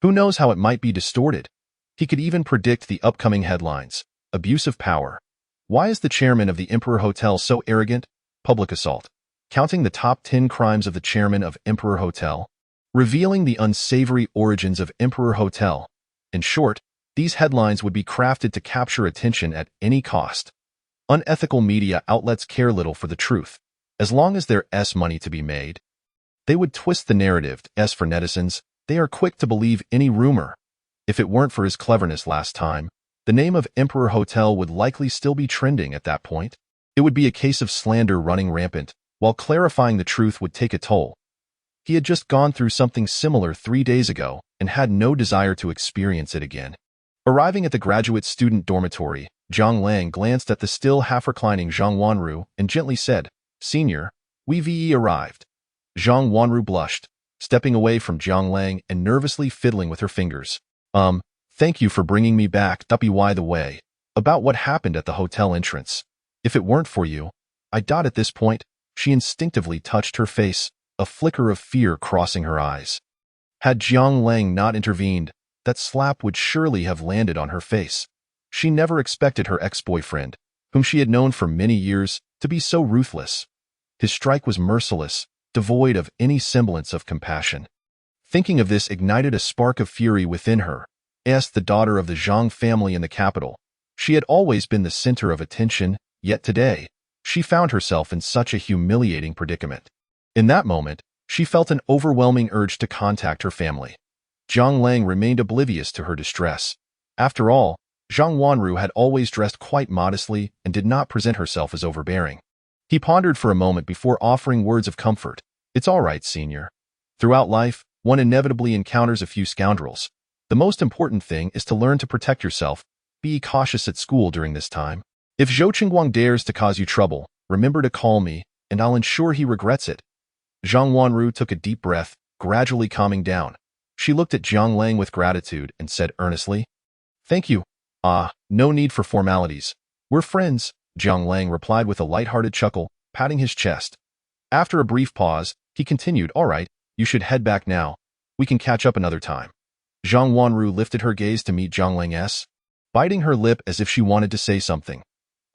who knows how it might be distorted? He could even predict the upcoming headlines. Abuse of power. Why is the chairman of the Emperor Hotel so arrogant? Public assault. Counting the top 10 crimes of the chairman of Emperor Hotel. Revealing the unsavory origins of Emperor Hotel. In short, these headlines would be crafted to capture attention at any cost. Unethical media outlets care little for the truth. As long as there's money to be made, they would twist the narrative. As for netizens, they are quick to believe any rumor. If it weren't for his cleverness last time, the name of Emperor Hotel would likely still be trending at that point. It would be a case of slander running rampant, while clarifying the truth would take a toll. He had just gone through something similar 3 days ago and had no desire to experience it again. Arriving at the graduate student dormitory, Zhang Lang glanced at the still half-reclining Zhang Wanru and gently said, "Senior, we've arrived." Zhang Wanru blushed, stepping away from Zhang Lang and nervously fiddling with her fingers. Thank you for bringing me back. By the way, about what happened at the hotel entrance. If it weren't for you, At this point, she instinctively touched her face, a flicker of fear crossing her eyes. Had Zhang Lang not intervened, that slap would surely have landed on her face. She never expected her ex-boyfriend, whom she had known for many years, to be so ruthless. His strike was merciless, devoid of any semblance of compassion. Thinking of this ignited a spark of fury within her. As the daughter of the Zhang family in the capital, she had always been the center of attention, yet today, she found herself in such a humiliating predicament. In that moment, she felt an overwhelming urge to contact her family. Zhang Lang remained oblivious to her distress. After all, Zhang Wanru had always dressed quite modestly and did not present herself as overbearing. He pondered for a moment before offering words of comfort. "It's all right, senior. Throughout life, one inevitably encounters a few scoundrels. The most important thing is to learn to protect yourself. Be cautious at school during this time. If Zhou Qingguang dares to cause you trouble, remember to call me, and I'll ensure he regrets it." Zhang Wanru took a deep breath, gradually calming down. She looked at Zhang Lang with gratitude and said earnestly, "Thank you. No need for formalities. We're friends," Zhang Lang replied with a light-hearted chuckle, patting his chest. After a brief pause, he continued, "All right, you should head back now. We can catch up another time." Zhang Wanru lifted her gaze to meet Zhang Lang's, biting her lip as if she wanted to say something.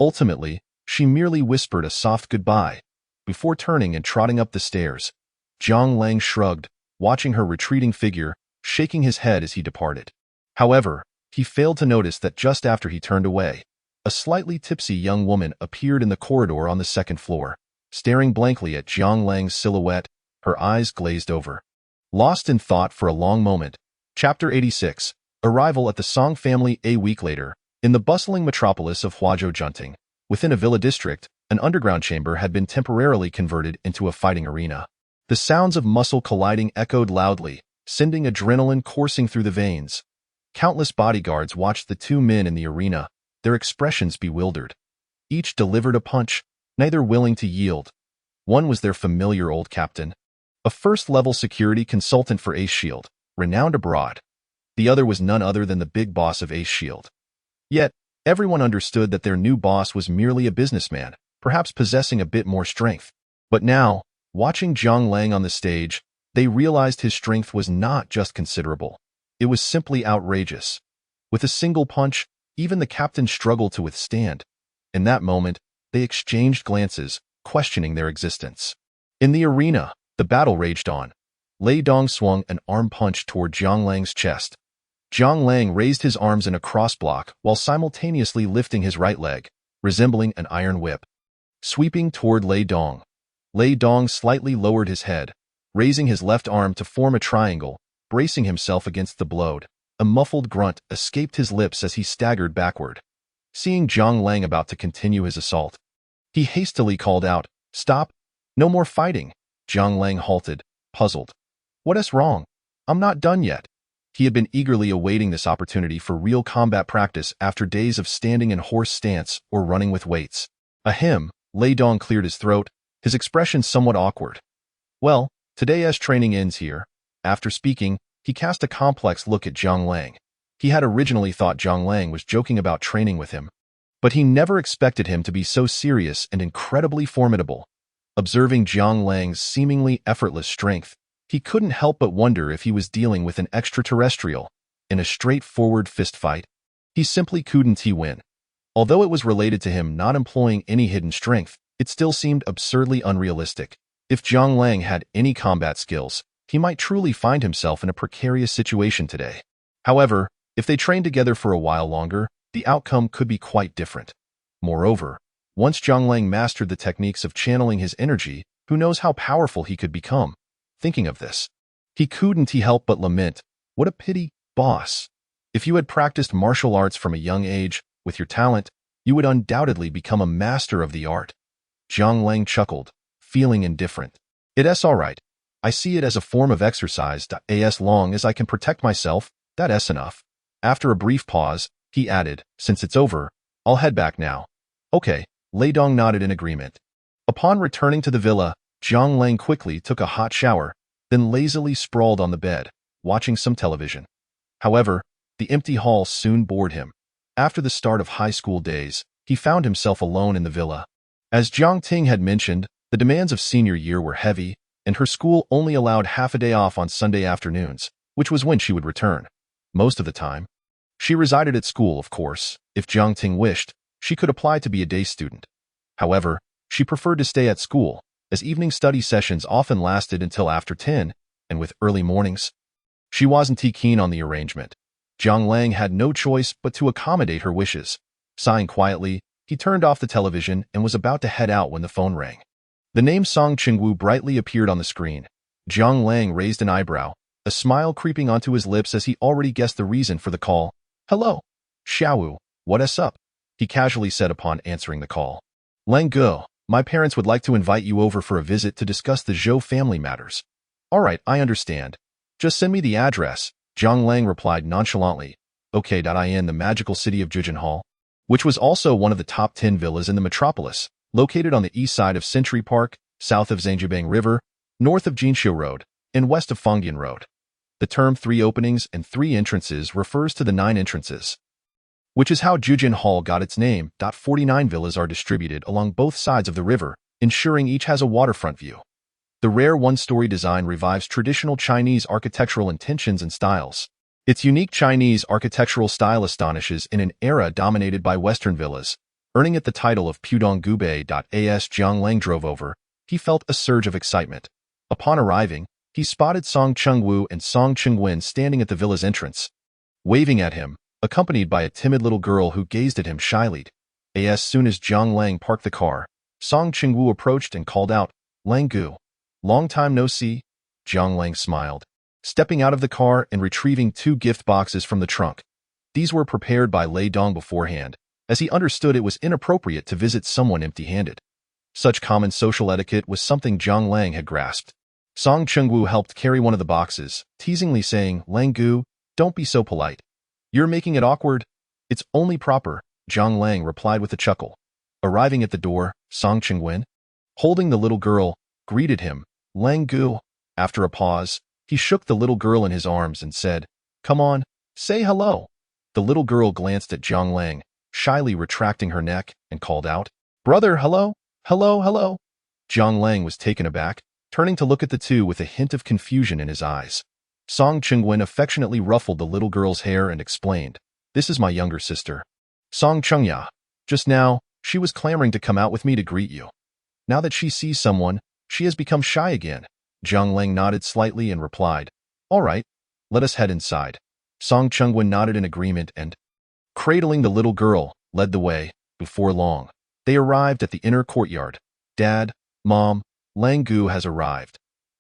Ultimately, she merely whispered a soft goodbye, before turning and trotting up the stairs. Zhang Lang shrugged, watching her retreating figure, shaking his head as he departed. However, he failed to notice that just after he turned away, a slightly tipsy young woman appeared in the corridor on the second floor, staring blankly at Zhang Lang's silhouette, her eyes glazed over. Lost in thought for a long moment. Chapter 86. Arrival at the Song family. A week later, in the bustling metropolis of Huazhou Junting, within a villa district, an underground chamber had been temporarily converted into a fighting arena. The sounds of muscle colliding echoed loudly, sending adrenaline coursing through the veins. Countless bodyguards watched the two men in the arena, their expressions bewildered. Each delivered a punch, neither willing to yield. One was their familiar old captain, a first-level security consultant for Ace Shield, renowned abroad. The other was none other than the big boss of Ace Shield. Yet, everyone understood that their new boss was merely a businessman, perhaps possessing a bit more strength. But now, watching Zhang Lang on the stage, they realized his strength was not just considerable. It was simply outrageous. With a single punch, even the captain struggled to withstand. In that moment, they exchanged glances, questioning their existence. In the arena, the battle raged on. Lei Dong swung an arm punch toward Zhang Lang's chest. Zhang Lang raised his arms in a cross-block while simultaneously lifting his right leg, resembling an iron whip. Sweeping toward Lei Dong. Lei Dong slightly lowered his head, raising his left arm to form a triangle, bracing himself against the blow. A muffled grunt escaped his lips as he staggered backward. seeing Zhang Lang about to continue his assault. He hastily called out, "Stop! No more fighting!" Zhang Lang halted, puzzled. "What is wrong? I'm not done yet." He had been eagerly awaiting this opportunity for real combat practice after days of standing in horse stance or running with weights. Ahem, Lei Dong cleared his throat, his expression somewhat awkward. "Well, today's training ends here." After speaking, he cast a complex look at Zhang Lang. He had originally thought Zhang Lang was joking about training with him, but he never expected him to be so serious and incredibly formidable. Observing Zhang Lang's seemingly effortless strength, he couldn't help but wonder if he was dealing with an extraterrestrial. In a straightforward fistfight, he simply couldn't win. Although it was related to him not employing any hidden strength, it still seemed absurdly unrealistic. If Zhang Lang had any combat skills, he might truly find himself in a precarious situation today. However, if they trained together for a while longer, the outcome could be quite different. Moreover, once Zhang Lang mastered the techniques of channeling his energy, who knows how powerful he could become. Thinking of this, he couldn't help but lament, "What a pity, boss. If you had practiced martial arts from a young age, with your talent, you would undoubtedly become a master of the art." Zhang Lang chuckled, feeling indifferent. "It's all right. I see it as a form of exercise. As long as I can protect myself, that's enough." After a brief pause, he added, "Since it's over, I'll head back now." "Okay," Lei Dong nodded in agreement. Upon returning to the villa, Zhang Lang quickly took a hot shower, then lazily sprawled on the bed, watching some television. However, the empty hall soon bored him. After the start of high school days, he found himself alone in the villa. As Jiang Ting had mentioned, the demands of senior year were heavy, and her school only allowed half a day off on Sunday afternoons, which was when she would return. Most of the time, she resided at school, of course. If Jiang Ting wished, she could apply to be a day student. However, she preferred to stay at school, as evening study sessions often lasted until after 10, and with early mornings. She wasn't too keen on the arrangement. Zhang Lang had no choice but to accommodate her wishes. Sighing quietly, he turned off the television and was about to head out when the phone rang. The name Song Chingwu brightly appeared on the screen. Zhang Lang raised an eyebrow, a smile creeping onto his lips as he already guessed the reason for the call. "Hello, Xiaowu, what's up?" he casually said upon answering the call. "Lang Guo, my parents would like to invite you over for a visit to discuss the Zhou family matters." "All right, I understand. Just send me the address," Zhang Lang replied nonchalantly. In the magical city of Jujinhal, which was also one of the top 10 villas in the metropolis, located on the east side of Century Park, south of Zhangjiabang River, north of Jinxiu Road, and west of Fengdian Road. The term 3 openings and 3 entrances refers to the 9 entrances, which is how Jujinhal got its name. 49 villas are distributed along both sides of the river, ensuring each has a waterfront view. The rare one-story design revives traditional Chinese architectural intentions and styles. Its unique Chinese architectural style astonishes in an era dominated by Western villas, earning it the title of Pudong Gubei. As Jiang Lang drove over, he felt a surge of excitement. Upon arriving, he spotted Song Chengwu and Song Chengwen standing at the villa's entrance, waving at him, accompanied by a timid little girl who gazed at him shyly. As soon as Jiang Lang parked the car, Song Chengwu approached and called out, "Lang Gu, long time no see." Jiang Lang smiled, stepping out of the car and retrieving 2 gift boxes from the trunk. These were prepared by Lei Dong beforehand, as he understood it was inappropriate to visit someone empty-handed. Such common social etiquette was something Jiang Lang had grasped. Song Chengwu helped carry one of the boxes, teasingly saying, "Lang Gu, don't be so polite. You're making it awkward." "It's only proper," Jiang Lang replied with a chuckle. Arriving at the door, Song Chengwen, holding the little girl, greeted him, "Lang Gu." After a pause, he shook the little girl in his arms and said, "Come on, say hello." The little girl glanced at Jiang Lang, shyly retracting her neck, and called out, "Brother, hello, hello, hello." Jiang Lang was taken aback, turning to look at the two with a hint of confusion in his eyes. Song Chengwen affectionately ruffled the little girl's hair and explained, "This is my younger sister, Song Chengya. Just now, she was clamoring to come out with me to greet you. Now that she sees someone, she has become shy again." Jiang Lang nodded slightly and replied, "All right, let us head inside." Song Chengwen nodded in agreement and, cradling the little girl, led the way. Before long, they arrived at the inner courtyard. "Dad, Mom, Lang Gu has arrived,"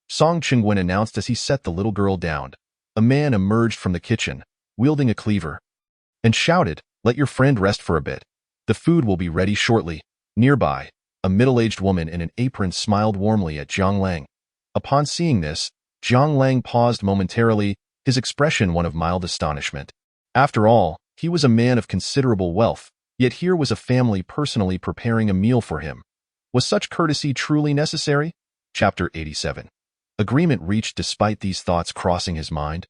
Song Chengwen announced as he set the little girl down. A man emerged from the kitchen, wielding a cleaver, and shouted, "Let your friend rest for a bit." The food will be ready shortly. Nearby, a middle-aged woman in an apron smiled warmly at Jiang Lang. Upon seeing this, Jiang Lang paused momentarily, his expression one of mild astonishment. After all, he was a man of considerable wealth, yet here was a family personally preparing a meal for him. Was such courtesy truly necessary? Chapter 87. Agreement reached despite these thoughts crossing his mind.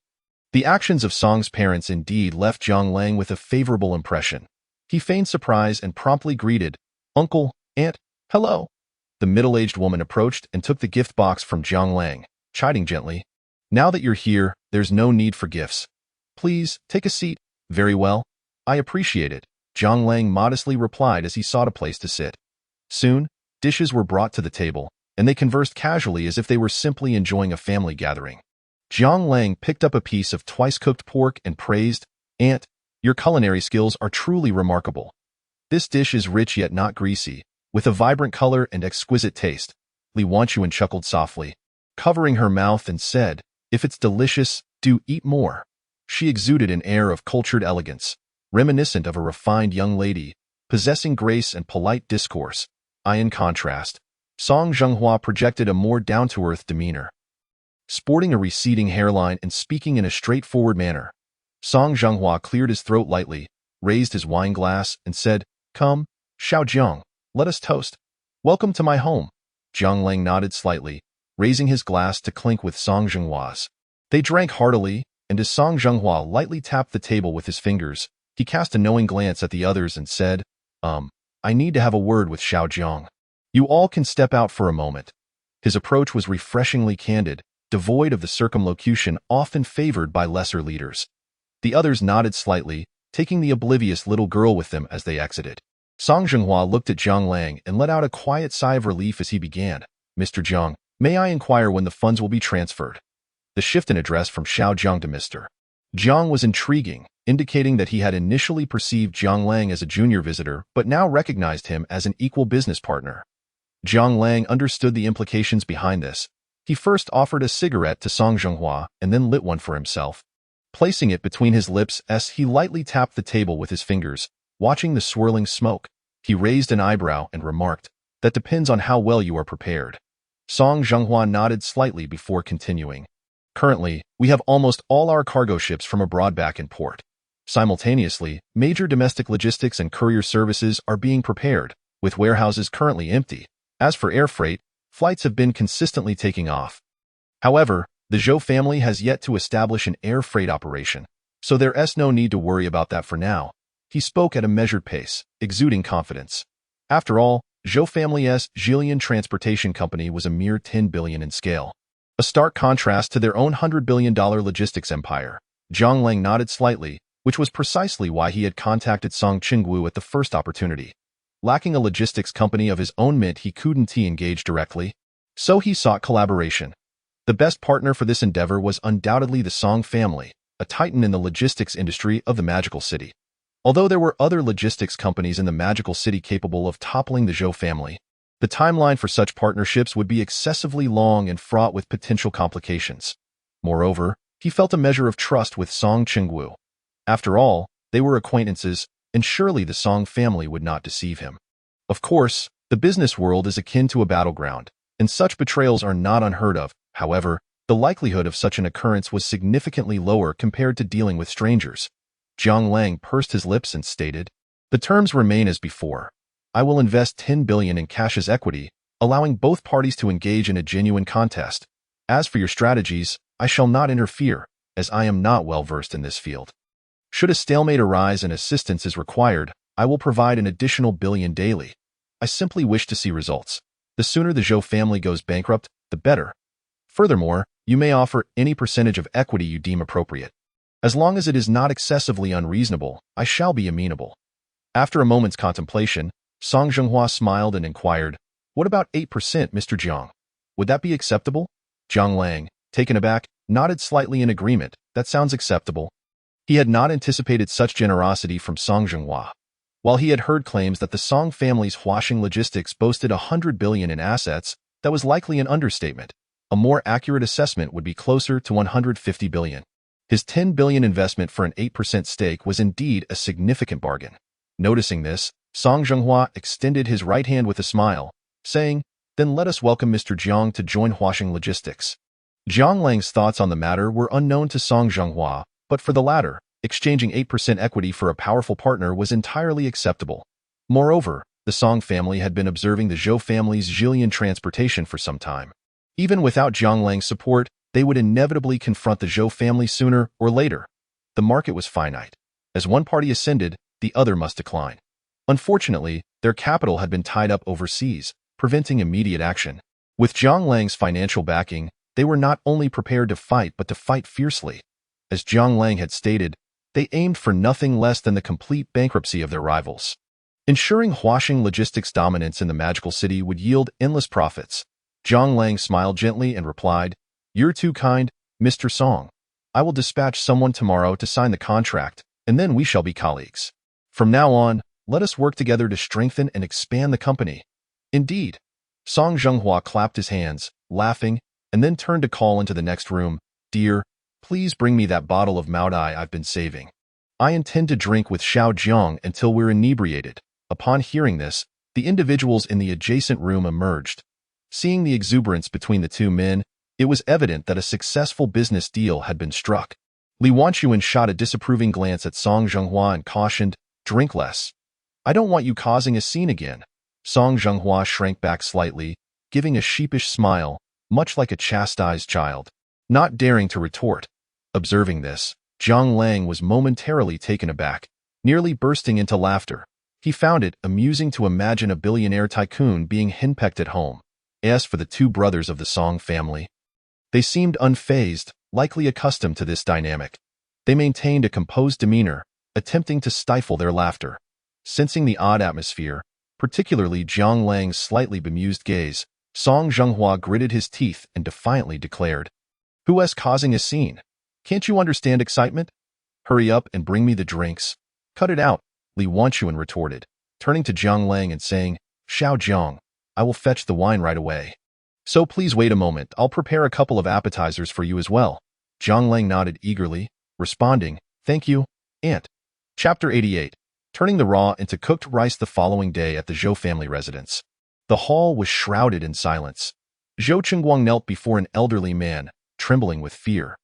The actions of Song's parents indeed left Jiang Lang with a favorable impression. He feigned surprise and promptly greeted, "Uncle, Aunt, hello." The middle-aged woman approached and took the gift box from Jiang Lang, chiding gently, "Now that you're here, there's no need for gifts. Please, take a seat." "Very well. I appreciate it," Jiang Lang modestly replied as he sought a place to sit. Soon, dishes were brought to the table, and they conversed casually as if they were simply enjoying a family gathering. Jiang Lang picked up a piece of twice-cooked pork and praised, "Aunt, your culinary skills are truly remarkable. This dish is rich yet not greasy, with a vibrant color and exquisite taste." Li Wanchuan chuckled softly, covering her mouth and said, "If it's delicious, do eat more." She exuded an air of cultured elegance, reminiscent of a refined young lady, possessing grace and polite discourse. In contrast, Song Zhenghua projected a more down-to-earth demeanor. Sporting a receding hairline and speaking in a straightforward manner, Song Zhenghua cleared his throat lightly, raised his wine glass, and said, "Come, Xiao Jiang, let us toast. Welcome to my home." Jiang Lang nodded slightly, raising his glass to clink with Song Zhenghua's. They drank heartily, and as Song Zhenghua lightly tapped the table with his fingers, he cast a knowing glance at the others and said, I need to have a word with Xiao Jiang. You all can step out for a moment." His approach was refreshingly candid, devoid of the circumlocution often favored by lesser leaders. The others nodded slightly, taking the oblivious little girl with them as they exited. Song Zhenghua looked at Jiang Lang and let out a quiet sigh of relief as he began, "Mr. Jiang, may I inquire when the funds will be transferred?" The shift in address from Xiao Jiang to Mr. Jiang was intriguing, indicating that he had initially perceived Jiang Lang as a junior visitor but now recognized him as an equal business partner. Jiang Lang understood the implications behind this. He first offered a cigarette to Song Zhenghua and then lit one for himself. Placing it between his lips as he lightly tapped the table with his fingers, watching the swirling smoke, he raised an eyebrow and remarked, "That depends on how well you are prepared." Song Zhenghua nodded slightly before continuing, "Currently, we have almost all our cargo ships from abroad back in port. Simultaneously, major domestic logistics and courier services are being prepared, with warehouses currently empty. As for air freight, flights have been consistently taking off. However, the Zhou family has yet to establish an air freight operation, so there's no need to worry about that for now." He spoke at a measured pace, exuding confidence. After all, Zhou family's Jillian Transportation Company was a mere 10 billion in scale. A stark contrast to their own $100 billion logistics empire. Jiang Lang nodded slightly, which was precisely why he had contacted Song Qingwu at the first opportunity. Lacking a logistics company of his own mint, he couldn't engage directly, so he sought collaboration. The best partner for this endeavor was undoubtedly the Song family, a titan in the logistics industry of the Magical City. Although there were other logistics companies in the Magical City capable of toppling the Zhou family, the timeline for such partnerships would be excessively long and fraught with potential complications. Moreover, he felt a measure of trust with Song Qingwu. After all, they were acquaintances, and surely the Song family would not deceive him. Of course, the business world is akin to a battleground, and such betrayals are not unheard of. However, the likelihood of such an occurrence was significantly lower compared to dealing with strangers. Jiang Lang pursed his lips and stated, "The terms remain as before. I will invest 10 billion in cash as equity, allowing both parties to engage in a genuine contest. As for your strategies, I shall not interfere, as I am not well versed in this field. Should a stalemate arise and assistance is required, I will provide an additional billion daily. I simply wish to see results. The sooner the Zhou family goes bankrupt, the better. Furthermore, you may offer any percentage of equity you deem appropriate. As long as it is not excessively unreasonable, I shall be amenable." After a moment's contemplation, Song Zhenghua smiled and inquired, "What about 8%, Mr. Jiang? Would that be acceptable?" Jiang Lang, taken aback, nodded slightly in agreement. "That sounds acceptable." He had not anticipated such generosity from Song Zhenghua. While he had heard claims that the Song family's Huaxing Logistics boasted 100 billion in assets, that was likely an understatement. A more accurate assessment would be closer to 150 billion. His 10 billion investment for an 8% stake was indeed a significant bargain. Noticing this, Song Zhenghua extended his right hand with a smile, saying, "Then let us welcome Mr. Jiang to join Huaxing Logistics." Jiang Lang's thoughts on the matter were unknown to Song Zhenghua, but for the latter, exchanging 8% equity for a powerful partner was entirely acceptable. Moreover, the Song family had been observing the Zhou family's Jillian transportation for some time. Even without Jiang Lang's support, they would inevitably confront the Zhou family sooner or later. The market was finite. As one party ascended, the other must decline. Unfortunately, their capital had been tied up overseas, preventing immediate action. With Jiang Lang's financial backing, they were not only prepared to fight but to fight fiercely. As Jiang Lang had stated, they aimed for nothing less than the complete bankruptcy of their rivals. Ensuring Huaxing Logistics' dominance in the magical city would yield endless profits. Jiang Lang smiled gently and replied, "You're too kind, Mr. Song. I will dispatch someone tomorrow to sign the contract, and then we shall be colleagues. From now on, let us work together to strengthen and expand the company." Indeed. Song Zhenghua clapped his hands, laughing, and then turned to call into the next room, "Dear, please bring me that bottle of Maodai I've been saving. I intend to drink with Xiao Jiang until we're inebriated." Upon hearing this, the individuals in the adjacent room emerged. Seeing the exuberance between the two men, it was evident that a successful business deal had been struck. Li Wanchuan shot a disapproving glance at Song Zhenghua and cautioned, "Drink less. I don't want you causing a scene again." Song Zhenghua shrank back slightly, giving a sheepish smile, much like a chastised child, not daring to retort. Observing this, Jiang Lang was momentarily taken aback, nearly bursting into laughter. He found it amusing to imagine a billionaire tycoon being henpecked at home. As for the two brothers of the Song family, they seemed unfazed, likely accustomed to this dynamic. They maintained a composed demeanor, attempting to stifle their laughter. Sensing the odd atmosphere, particularly Jiang Lang's slightly bemused gaze, Song Zhenghua gritted his teeth and defiantly declared, "Who's causing a scene? Can't you understand excitement? Hurry up and bring me the drinks." "Cut it out," Li Wanchuan retorted, turning to Jiang Lang and saying, "Xiao Jiang, I will fetch the wine right away. So please wait a moment, I'll prepare a couple of appetizers for you as well." Jiang Lang nodded eagerly, responding, "Thank you, Aunt." Chapter 88. Turning the raw into cooked rice the following day at the Zhou family residence. The hall was shrouded in silence. Zhou Qingguang knelt before an elderly man, trembling with fear.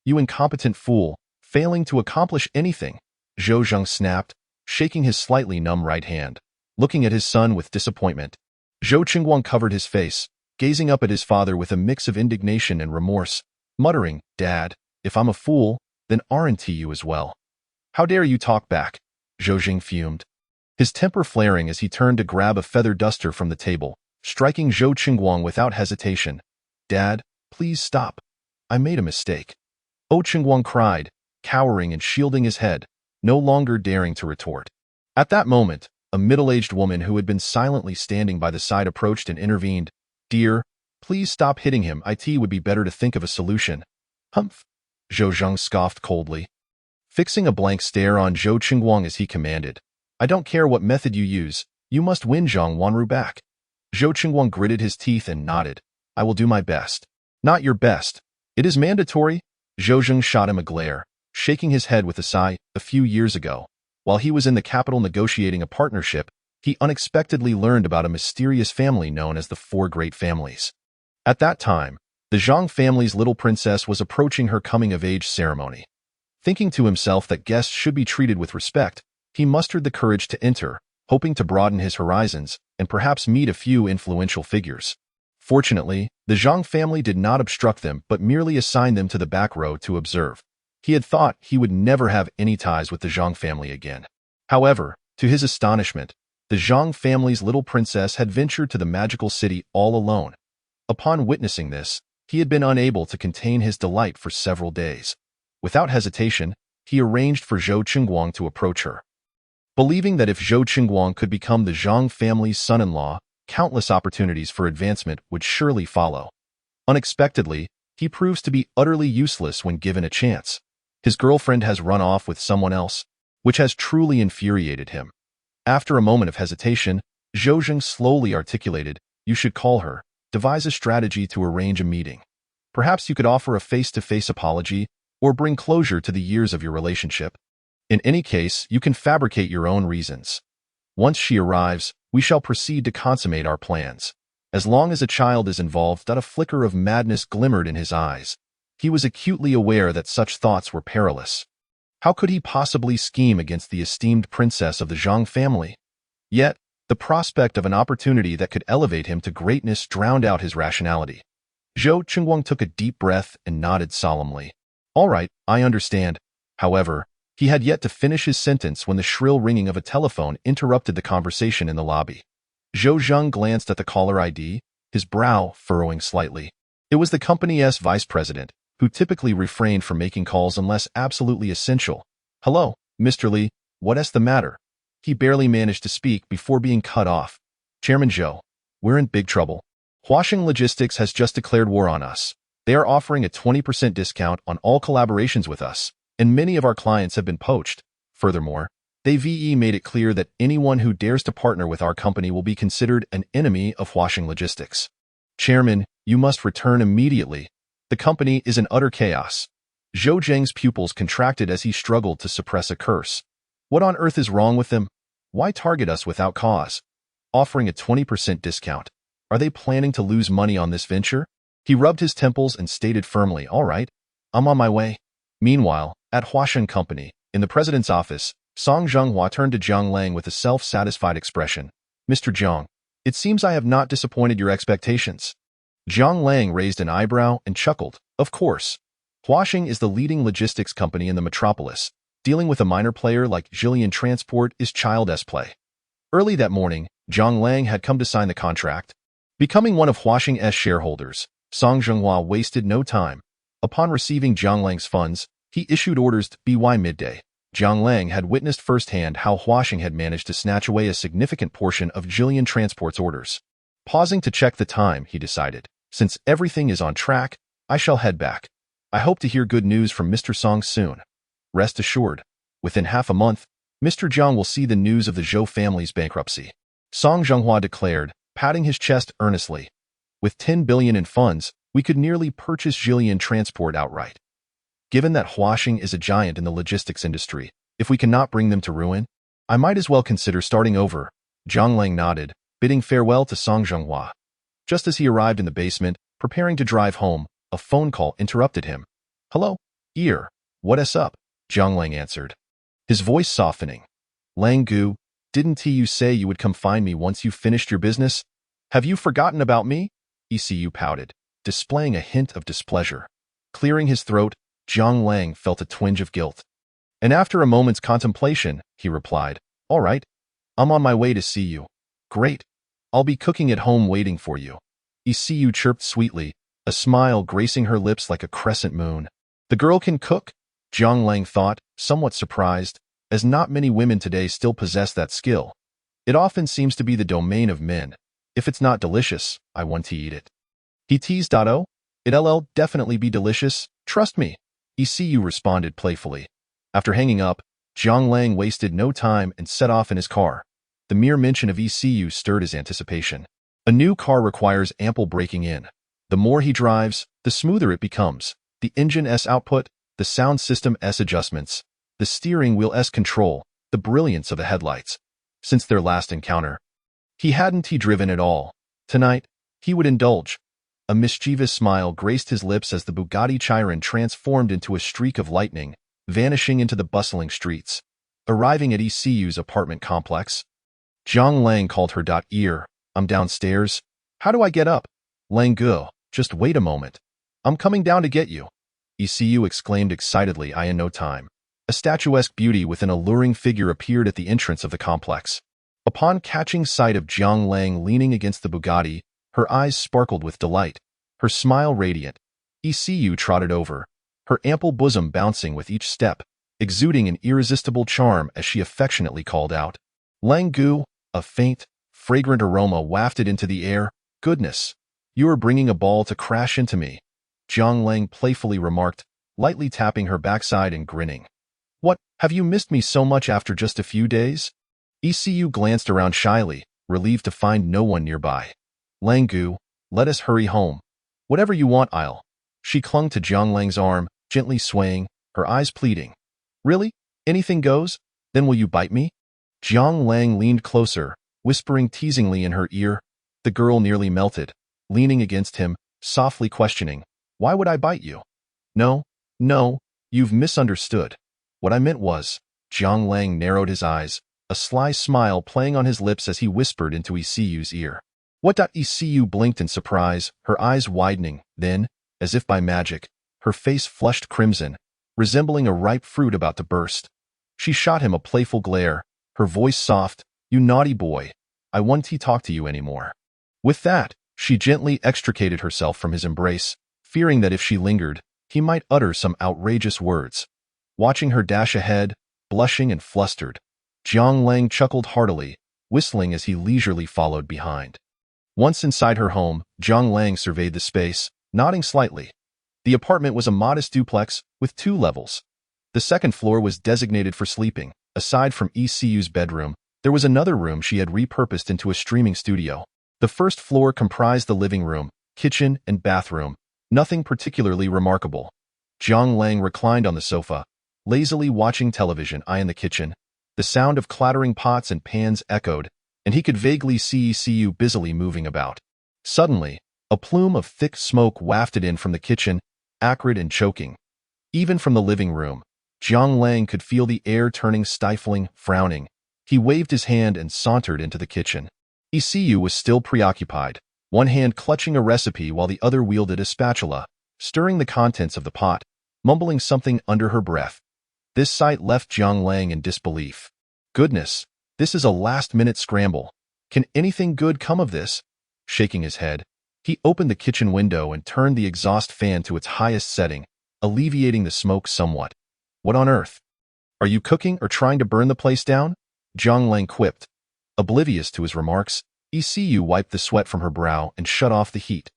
"You incompetent fool, failing to accomplish anything," Zhou Zheng snapped, shaking his slightly numb right hand. Looking at his son with disappointment, Zhou Qingguang covered his face, gazing up at his father with a mix of indignation and remorse, muttering, "Dad, if I'm a fool, then aren't you as well? How dare you talk back?" Zhou Zheng fumed, his temper flaring as he turned to grab a feather duster from the table, striking Zhou Qingguang without hesitation. "Dad, please stop. I made a mistake." Oh Qingguang cried, cowering and shielding his head, no longer daring to retort. At that moment, a middle-aged woman who had been silently standing by the side approached and intervened. "Dear, please stop hitting him. It would be better to think of a solution." "Humph," Zhou Zheng scoffed coldly, fixing a blank stare on Zhou Qingguang as he commanded, "I don't care what method you use, you must win Zhang Wanru back." Zhou Qingguang gritted his teeth and nodded. "I will do my best." "Not your best. It is mandatory." Zhou Zheng shot him a glare, shaking his head with a sigh. A few years ago, while he was in the capital negotiating a partnership, he unexpectedly learned about a mysterious family known as the Four Great Families. At that time, the Zhang family's little princess was approaching her coming-of-age ceremony. Thinking to himself that guests should be treated with respect, he mustered the courage to enter, hoping to broaden his horizons and perhaps meet a few influential figures. Fortunately, the Zhang family did not obstruct them but merely assigned them to the back row to observe. He had thought he would never have any ties with the Zhang family again. However, to his astonishment, the Zhang family's little princess had ventured to the magical city all alone. Upon witnessing this, he had been unable to contain his delight for several days. Without hesitation, he arranged for Zhou Qingguang to approach her. Believing that if Zhou Qingguang could become the Zhang family's son-in-law, countless opportunities for advancement would surely follow. Unexpectedly, he proves to be utterly useless when given a chance. His girlfriend has run off with someone else, which has truly infuriated him. After a moment of hesitation, Zhou Zheng slowly articulated, "You should call her, devise a strategy to arrange a meeting. Perhaps you could offer a face-to-face apology, or bring closure to the years of your relationship. In any case, you can fabricate your own reasons." Once she arrives, we shall proceed to consummate our plans. As long as a child is involved, a flicker of madness glimmered in his eyes. He was acutely aware that such thoughts were perilous. How could he possibly scheme against the esteemed princess of the Zhang family? Yet, the prospect of an opportunity that could elevate him to greatness drowned out his rationality. Zhou Chengguang took a deep breath and nodded solemnly. All right, I understand. However, he had yet to finish his sentence when the shrill ringing of a telephone interrupted the conversation in the lobby. Zhou Zheng glanced at the caller ID, his brow furrowing slightly. It was the company's vice president, who typically refrained from making calls unless absolutely essential. Hello, Mr. Li, what's the matter? He barely managed to speak before being cut off. Chairman Zhou, we're in big trouble. Huaxing Logistics has just declared war on us. They are offering a 20% discount on all collaborations with us, and many of our clients have been poached. Furthermore, DaveThe made it clear that anyone who dares to partner with our company will be considered an enemy of Huaxing Logistics. Chairman, you must return immediately. The company is in utter chaos. Zhou Zheng's pupils contracted as he struggled to suppress a curse. What on earth is wrong with them? Why target us without cause? Offering a 20% discount. Are they planning to lose money on this venture? He rubbed his temples and stated firmly, all right, I'm on my way. Meanwhile, at Huaxing Company, in the president's office, Song Zhenghua turned to Zhang Lang with a self-satisfied expression. Mr. Zhang, it seems I have not disappointed your expectations. Zhang Lang raised an eyebrow and chuckled. Of course. Huaxing is the leading logistics company in the metropolis. Dealing with a minor player like Jillian Transport is child's play. Early that morning, Zhang Lang had come to sign the contract. Becoming one of Huaxing's shareholders, Song Zhenghua wasted no time. Upon receiving Zhang Lang's funds, he issued orders to by midday. Zhang Lang had witnessed firsthand how Huaxing had managed to snatch away a significant portion of Jillian Transport's orders. Pausing to check the time, he decided, since everything is on track, I shall head back. I hope to hear good news from Mr. Song soon. Rest assured, within half a month, Mr. Zhang will see the news of the Zhou family's bankruptcy. Song Zhenghua declared, patting his chest earnestly. With 10 billion in funds, we could nearly purchase Jillian Transport outright. Given that Huaxing is a giant in the logistics industry, if we cannot bring them to ruin, I might as well consider starting over. Zhang Lang nodded, bidding farewell to Song Zhenghua. Just as he arrived in the basement, preparing to drive home, a phone call interrupted him. Hello, Ear, what's up? Zhang Lang answered, his voice softening. Lang Gu, didn't you say you would come find me once you finished your business? Have you forgotten about me? ECU pouted, displaying a hint of displeasure. Clearing his throat, Zhang Lang felt a twinge of guilt. And after a moment's contemplation, he replied, all right, I'm on my way to see you. Great. I'll be cooking at home waiting for you. ECU chirped sweetly, a smile gracing her lips like a crescent moon. The girl can cook? Zhang Lang thought, somewhat surprised, as not many women today still possess that skill. It often seems to be the domain of men. If it's not delicious, I want to eat it. He teased. Oh, it'll definitely be delicious, trust me. ECU responded playfully. After hanging up, Zhang Lang wasted no time and set off in his car. The mere mention of ECU stirred his anticipation. A new car requires ample braking in. The more he drives, the smoother it becomes. The engine's output, the sound system's adjustments, the steering wheel's control, the brilliance of the headlights. Since their last encounter, he hadn't driven at all. Tonight, he would indulge. A mischievous smile graced his lips as the Bugatti Chiron transformed into a streak of lightning, vanishing into the bustling streets. Arriving at ECU's apartment complex, Zhang Lang called her. Ear, I'm downstairs. How do I get up? Lang Gu, just wait a moment. I'm coming down to get you. ECU exclaimed excitedly. In no time. A statuesque beauty with an alluring figure appeared at the entrance of the complex. Upon catching sight of Zhang Lang leaning against the Bugatti, her eyes sparkled with delight, her smile radiant. ECU trotted over, her ample bosom bouncing with each step, exuding an irresistible charm as she affectionately called out. Lang Gu, a faint, fragrant aroma wafted into the air. Goodness, you are bringing a ball to crash into me, Zhang Lang playfully remarked, lightly tapping her backside and grinning. What, have you missed me so much after just a few days? ECU glanced around shyly, relieved to find no one nearby. Lang Gu, let us hurry home. Whatever you want, I'll. She clung to Zhang Lang's arm, gently swaying, her eyes pleading. Really? Anything goes? Then will you bite me? Jiang Lang leaned closer, whispering teasingly in her ear. The girl nearly melted, leaning against him, softly questioning, "Why would I bite you?" "No, no, you've misunderstood. What I meant was," Jiang Lang narrowed his eyes, a sly smile playing on his lips as he whispered into ECU's ear. "What?" ECU blinked in surprise, her eyes widening, then, as if by magic, her face flushed crimson, resembling a ripe fruit about to burst. She shot him a playful glare, her voice soft, "You naughty boy, I won't talk to you anymore." With that, she gently extricated herself from his embrace, fearing that if she lingered, he might utter some outrageous words. Watching her dash ahead, blushing and flustered, Jiang Lang chuckled heartily, whistling as he leisurely followed behind. Once inside her home, Jiang Lang surveyed the space, nodding slightly. The apartment was a modest duplex with 2 levels. The second floor was designated for sleeping. Aside from ECU's bedroom, there was another room she had repurposed into a streaming studio. The first floor comprised the living room, kitchen, and bathroom, nothing particularly remarkable. Jiang Lang reclined on the sofa, lazily watching television. In the kitchen, the sound of clattering pots and pans echoed, and he could vaguely see ECU busily moving about. Suddenly, a plume of thick smoke wafted in from the kitchen, acrid and choking. Even from the living room, Jiang Lang could feel the air turning stifling, frowning. He waved his hand and sauntered into the kitchen. ECU was still preoccupied, one hand clutching a recipe while the other wielded a spatula, stirring the contents of the pot, mumbling something under her breath. This sight left Jiang Lang in disbelief. "Goodness, this is a last-minute scramble. Can anything good come of this?" Shaking his head, he opened the kitchen window and turned the exhaust fan to its highest setting, alleviating the smoke somewhat. "What on earth? Are you cooking or trying to burn the place down?" Jiang Lang quipped. Oblivious to his remarks, ECU wiped the sweat from her brow and shut off the heat.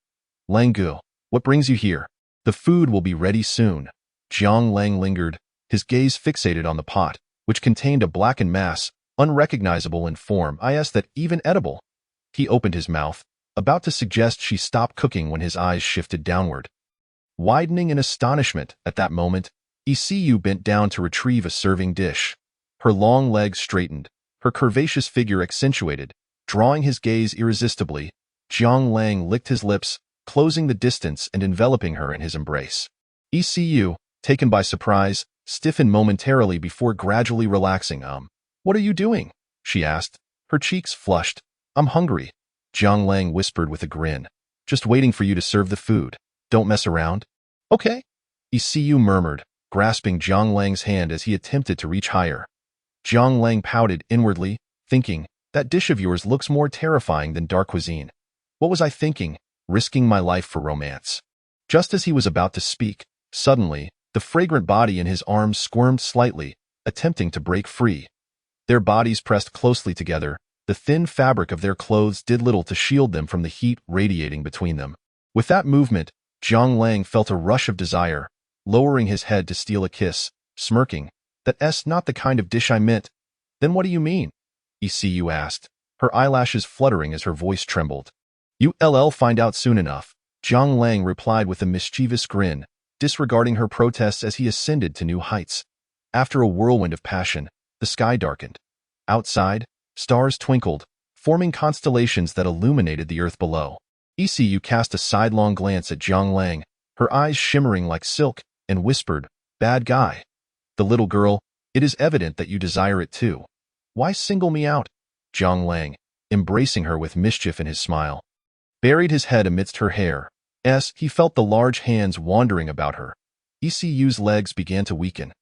"Langgu, what brings you here? The food will be ready soon." Jiang Lang lingered, his gaze fixated on the pot, which contained a blackened mass, unrecognizable in form, that even edible. He opened his mouth, about to suggest she stop cooking when his eyes shifted downward. Widening in astonishment at that moment, ECU bent down to retrieve a serving dish. Her long legs straightened, her curvaceous figure accentuated, drawing his gaze irresistibly. Jiang Lang licked his lips, closing the distance and enveloping her in his embrace. ECU, taken by surprise, stiffened momentarily before gradually relaxing. "What are you doing?" she asked, her cheeks flushed. "I'm hungry," Jiang Lang whispered with a grin. "Just waiting for you to serve the food. Don't mess around." "Okay," ECU murmured, grasping Jiang Lang's hand as he attempted to reach higher. Jiang Lang pouted inwardly, thinking, "That dish of yours looks more terrifying than dark cuisine." "What was I thinking, risking my life for romance?" Just as he was about to speak, suddenly, the fragrant body in his arms squirmed slightly, attempting to break free. Their bodies pressed closely together. The thin fabric of their clothes did little to shield them from the heat radiating between them. With that movement, Jiang Lang felt a rush of desire, lowering his head to steal a kiss, smirking, "That's not the kind of dish I meant." "Then what do you mean?" ECU asked, her eyelashes fluttering as her voice trembled. "You'll find out soon enough," Jiang Lang replied with a mischievous grin, disregarding her protests as he ascended to new heights. After a whirlwind of passion, the sky darkened. Outside, stars twinkled, forming constellations that illuminated the earth below. ECU cast a sidelong glance at Jiang Lang, her eyes shimmering like silk, and whispered, "Bad guy. The little girl, it is evident that you desire it too. Why single me out?" Jiang Lang, embracing her with mischief in his smile, buried his head amidst her hair. He felt the large hands wandering about her. ECU's legs began to weaken.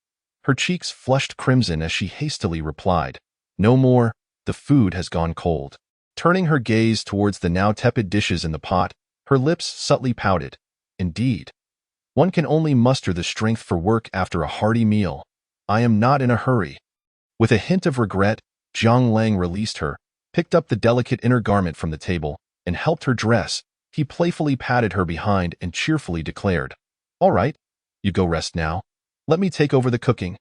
Her cheeks flushed crimson as she hastily replied, "No more, the food has gone cold." Turning her gaze towards the now tepid dishes in the pot, her lips subtly pouted. "Indeed. One can only muster the strength for work after a hearty meal. I am not in a hurry." With a hint of regret, Jiang Lang released her, picked up the delicate inner garment from the table, and helped her dress. He playfully patted her behind and cheerfully declared, "All right, you go rest now. Let me take over the cooking."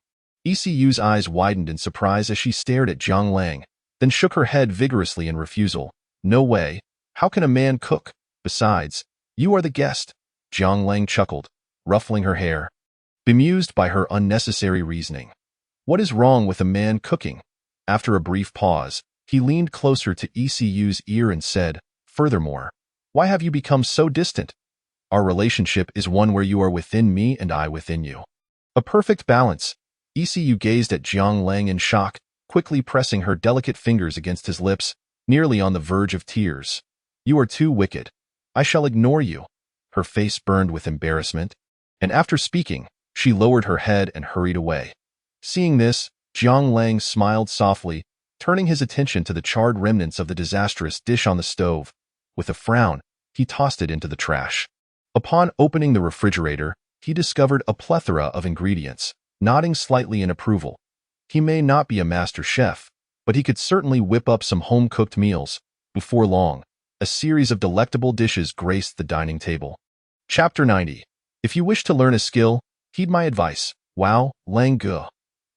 ECU's eyes widened in surprise as she stared at Jiang Lang, then shook her head vigorously in refusal. "No way. How can a man cook? Besides, you are the guest." Jiang Lang chuckled, ruffling her hair, bemused by her unnecessary reasoning. "What is wrong with a man cooking? After a brief pause, he leaned closer to ECU's ear and said, "Furthermore, why have you become so distant? Our relationship is one where you are within me and I within you. A perfect balance." ECU gazed at Jiang Lang in shock, quickly pressing her delicate fingers against his lips, nearly on the verge of tears. "You are too wicked. I shall ignore you." Her face burned with embarrassment, and after speaking, she lowered her head and hurried away. Seeing this, Jiang Lang smiled softly, turning his attention to the charred remnants of the disastrous dish on the stove. With a frown, he tossed it into the trash. Upon opening the refrigerator, he discovered a plethora of ingredients, nodding slightly in approval. He may not be a master chef, but he could certainly whip up some home-cooked meals. Before long, a series of delectable dishes graced the dining table. Chapter 90. If you wish to learn a skill, heed my advice. Wow, Lang Gu.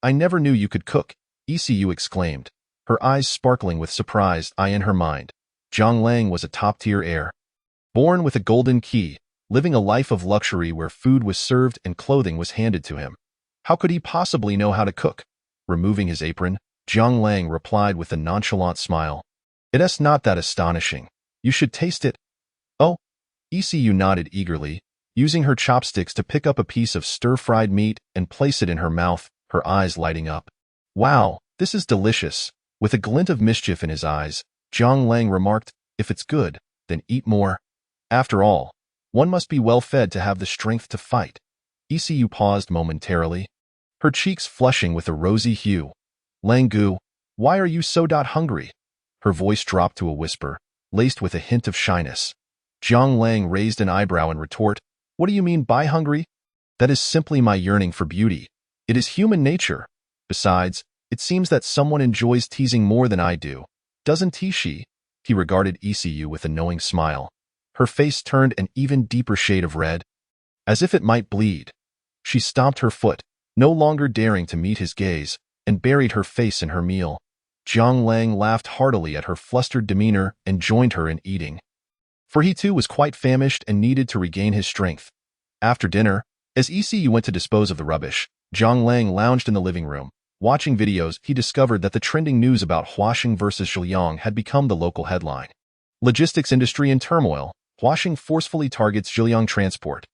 I never knew you could cook, ECU exclaimed, her eyes sparkling with surprise. In her mind, Jiang Lang was a top-tier heir. Born with a golden key, living a life of luxury where food was served and clothing was handed to him. How could he possibly know how to cook? Removing his apron, Jiang Lang replied with a nonchalant smile. "It's not that astonishing. You should taste it." "Oh." ECU nodded eagerly, using her chopsticks to pick up a piece of stir-fried meat and place it in her mouth, her eyes lighting up. "Wow, this is delicious." With a glint of mischief in his eyes, Jiang Lang remarked, "If it's good, then eat more. After all, one must be well-fed to have the strength to fight." ECU paused momentarily, her cheeks flushing with a rosy hue. "Lang Gu, why are you so hungry?" Her voice dropped to a whisper, laced with a hint of shyness. Jiang Lang raised an eyebrow in retort. "What do you mean by hungry?" "That is simply my yearning for beauty. It is human nature. Besides, it seems that someone enjoys teasing more than I do. Doesn't she?" He regarded ECU with a knowing smile. Her face turned an even deeper shade of red, as if it might bleed. She stomped her foot, no longer daring to meet his gaze, and buried her face in her meal. Jiang Lang laughed heartily at her flustered demeanor and joined her in eating, for he too was quite famished and needed to regain his strength. After dinner, as ECU went to dispose of the rubbish, Jiang Lang lounged in the living room. Watching videos, he discovered that the trending news about Huaxing versus Zhejiang had become the local headline. Logistics industry in turmoil. Huaxing forcefully targets Zhejiang Transport.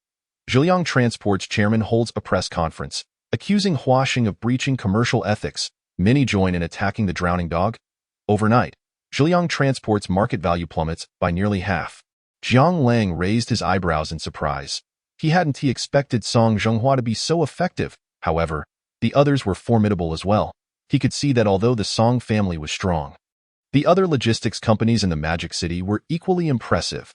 Zhejiang Transport's chairman holds a press conference, accusing Huaxing of breaching commercial ethics. Many join in attacking the drowning dog. Overnight, Zhejiang Transport's market value plummets by nearly half. Jiang Lang raised his eyebrows in surprise. He hadn't expected Song Zhenghua to be so effective. However, the others were formidable as well. He could see that although the Song family was strong, the other logistics companies in the Magic City were equally impressive.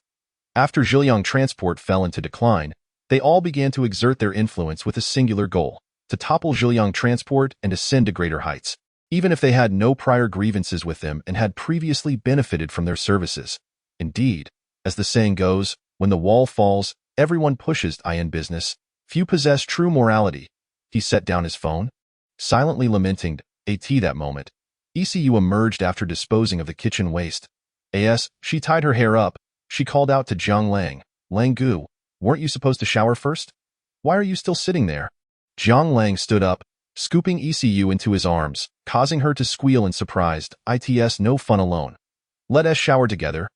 After Zhejiang Transport fell into decline, they all began to exert their influence with a singular goal: to topple Zhejiang Transport and ascend to greater heights, even if they had no prior grievances with them and had previously benefited from their services. Indeed, as the saying goes, when the wall falls, everyone pushes. In business, few possess true morality. He set down his phone, silently lamenting that moment. ECU emerged after disposing of the kitchen waste. She tied her hair up. She called out to Jiang Lang. "Lang Gu, weren't you supposed to shower first? Why are you still sitting there?" Jiang Lang stood up, scooping ECU into his arms, causing her to squeal in surprise. "It's no fun alone. Let us shower together."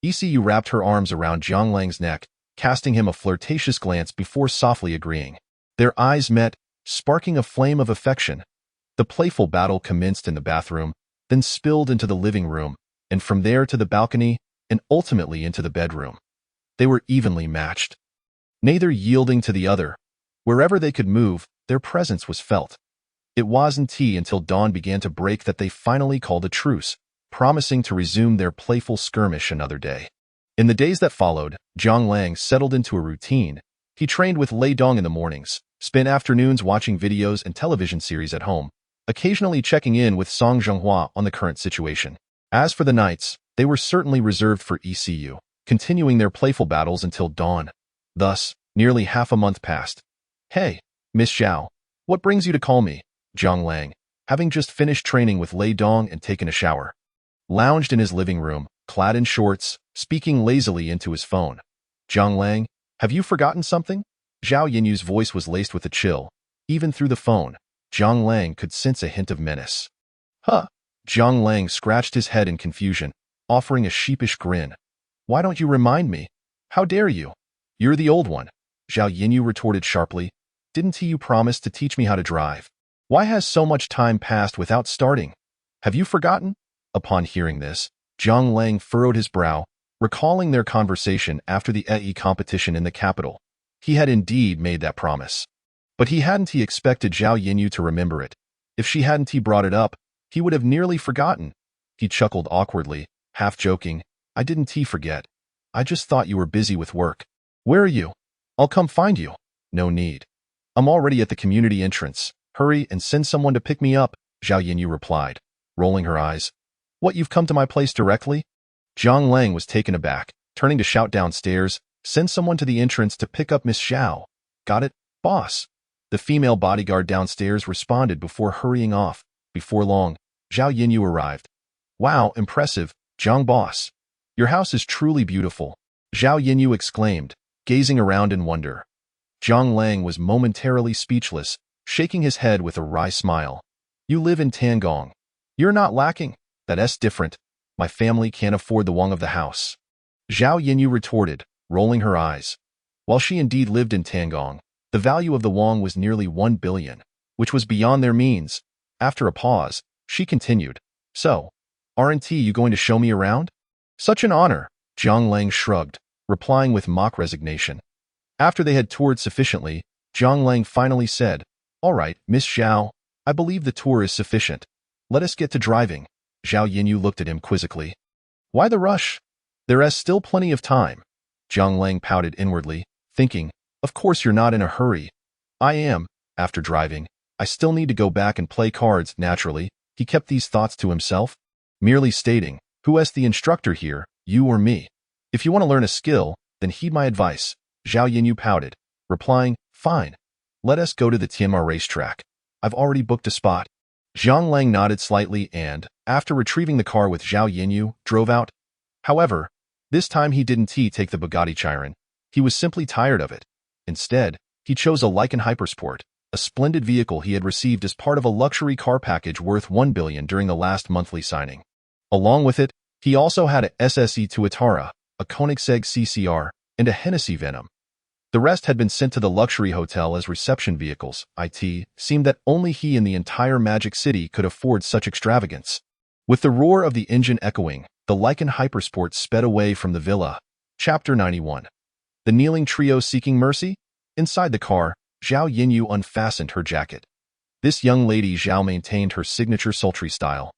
ECU wrapped her arms around Jiang Lang's neck, casting him a flirtatious glance before softly agreeing. Their eyes met, sparking a flame of affection. The playful battle commenced in the bathroom, then spilled into the living room, and from there to the balcony, and ultimately into the bedroom. They were evenly matched, neither yielding to the other. Wherever they could move, their presence was felt. It wasn't until dawn began to break that they finally called a truce, promising to resume their playful skirmish another day. In the days that followed, Jiang Lang settled into a routine. He trained with Lei Dong in the mornings, spent afternoons watching videos and television series at home, occasionally checking in with Song Zhenghua on the current situation. As for the nights, they were certainly reserved for ECU, continuing their playful battles until dawn. Thus, nearly half a month passed. "Hey, Miss Xiao, what brings you to call me?" Jiang Lang, having just finished training with Lei Dong and taken a shower, lounged in his living room, clad in shorts, speaking lazily into his phone. "Jiang Lang, have you forgotten something?" Zhao Yinyu's voice was laced with a chill. Even through the phone, Jiang Lang could sense a hint of menace. "Huh, Jiang Lang scratched his head in confusion, offering a sheepish grin. Why don't you remind me? How dare you? You're the old one, Zhao Yinyu retorted sharply. Didn't you promise to teach me how to drive? Why has so much time passed without starting? Have you forgotten? Upon hearing this, Jiang Lang furrowed his brow, recalling their conversation after the EE competition in the capital. He had indeed made that promise. But he expected Zhao Yinyu to remember it. If she hadn't brought it up, he would have nearly forgotten. He chuckled awkwardly, half joking. I didn't forget. I just thought you were busy with work. Where are you? I'll come find you. No need. I'm already at the community entrance. Hurry and send someone to pick me up, Zhao Yinyu replied, rolling her eyes. What, you've come to my place directly? Jiang Lang was taken aback, turning to shout downstairs, send someone to the entrance to pick up Miss Zhao. Got it, boss. The female bodyguard downstairs responded before hurrying off. Before long, Zhao Yinyu arrived. Wow, impressive, Jiang boss. Your house is truly beautiful, Zhao Yinyu exclaimed, gazing around in wonder. Jiang Lang was momentarily speechless, shaking his head with a wry smile. You live in Tangong. You're not lacking. That's different. My family can't afford the wong of the house. Zhao Yinyu retorted, rolling her eyes. While she indeed lived in Tangong, the value of the wong was nearly 1 billion, which was beyond their means. After a pause, she continued. So, aren't you going to show me around? Such an honor, Jiang Lang shrugged, replying with mock resignation. After they had toured sufficiently, Jiang Lang finally said, All right, Miss Zhao, I believe the tour is sufficient. Let us get to driving. Zhao Yinyu looked at him quizzically. Why the rush? There is still plenty of time. Jiang Lang pouted inwardly, thinking, Of course you're not in a hurry. I am. After driving, I still need to go back and play cards. Naturally, he kept these thoughts to himself, merely stating, Who is the instructor here, you or me? If you want to learn a skill, then heed my advice. Zhao Yinyu pouted, replying, Fine. Let us go to the Tianma racetrack. I've already booked a spot. Jiang Lang nodded slightly and, after retrieving the car with Zhao Yinyu, drove out. However, this time he didn't take the Bugatti Chiron. He was simply tired of it. Instead, he chose a Lykan Hypersport, a splendid vehicle he had received as part of a luxury car package worth 1 billion during the last monthly signing. Along with it, he also had a SSE Tuatara, a Koenigsegg CCR, and a Hennessy Venom. The rest had been sent to the luxury hotel as reception vehicles. It seemed that only he in the entire Magic City could afford such extravagance. With the roar of the engine echoing, the Lykan Hypersport sped away from the villa. Chapter 91. The kneeling trio seeking mercy? Inside the car, Zhao Yinyu unfastened her jacket. This young lady Zhao maintained her signature sultry style,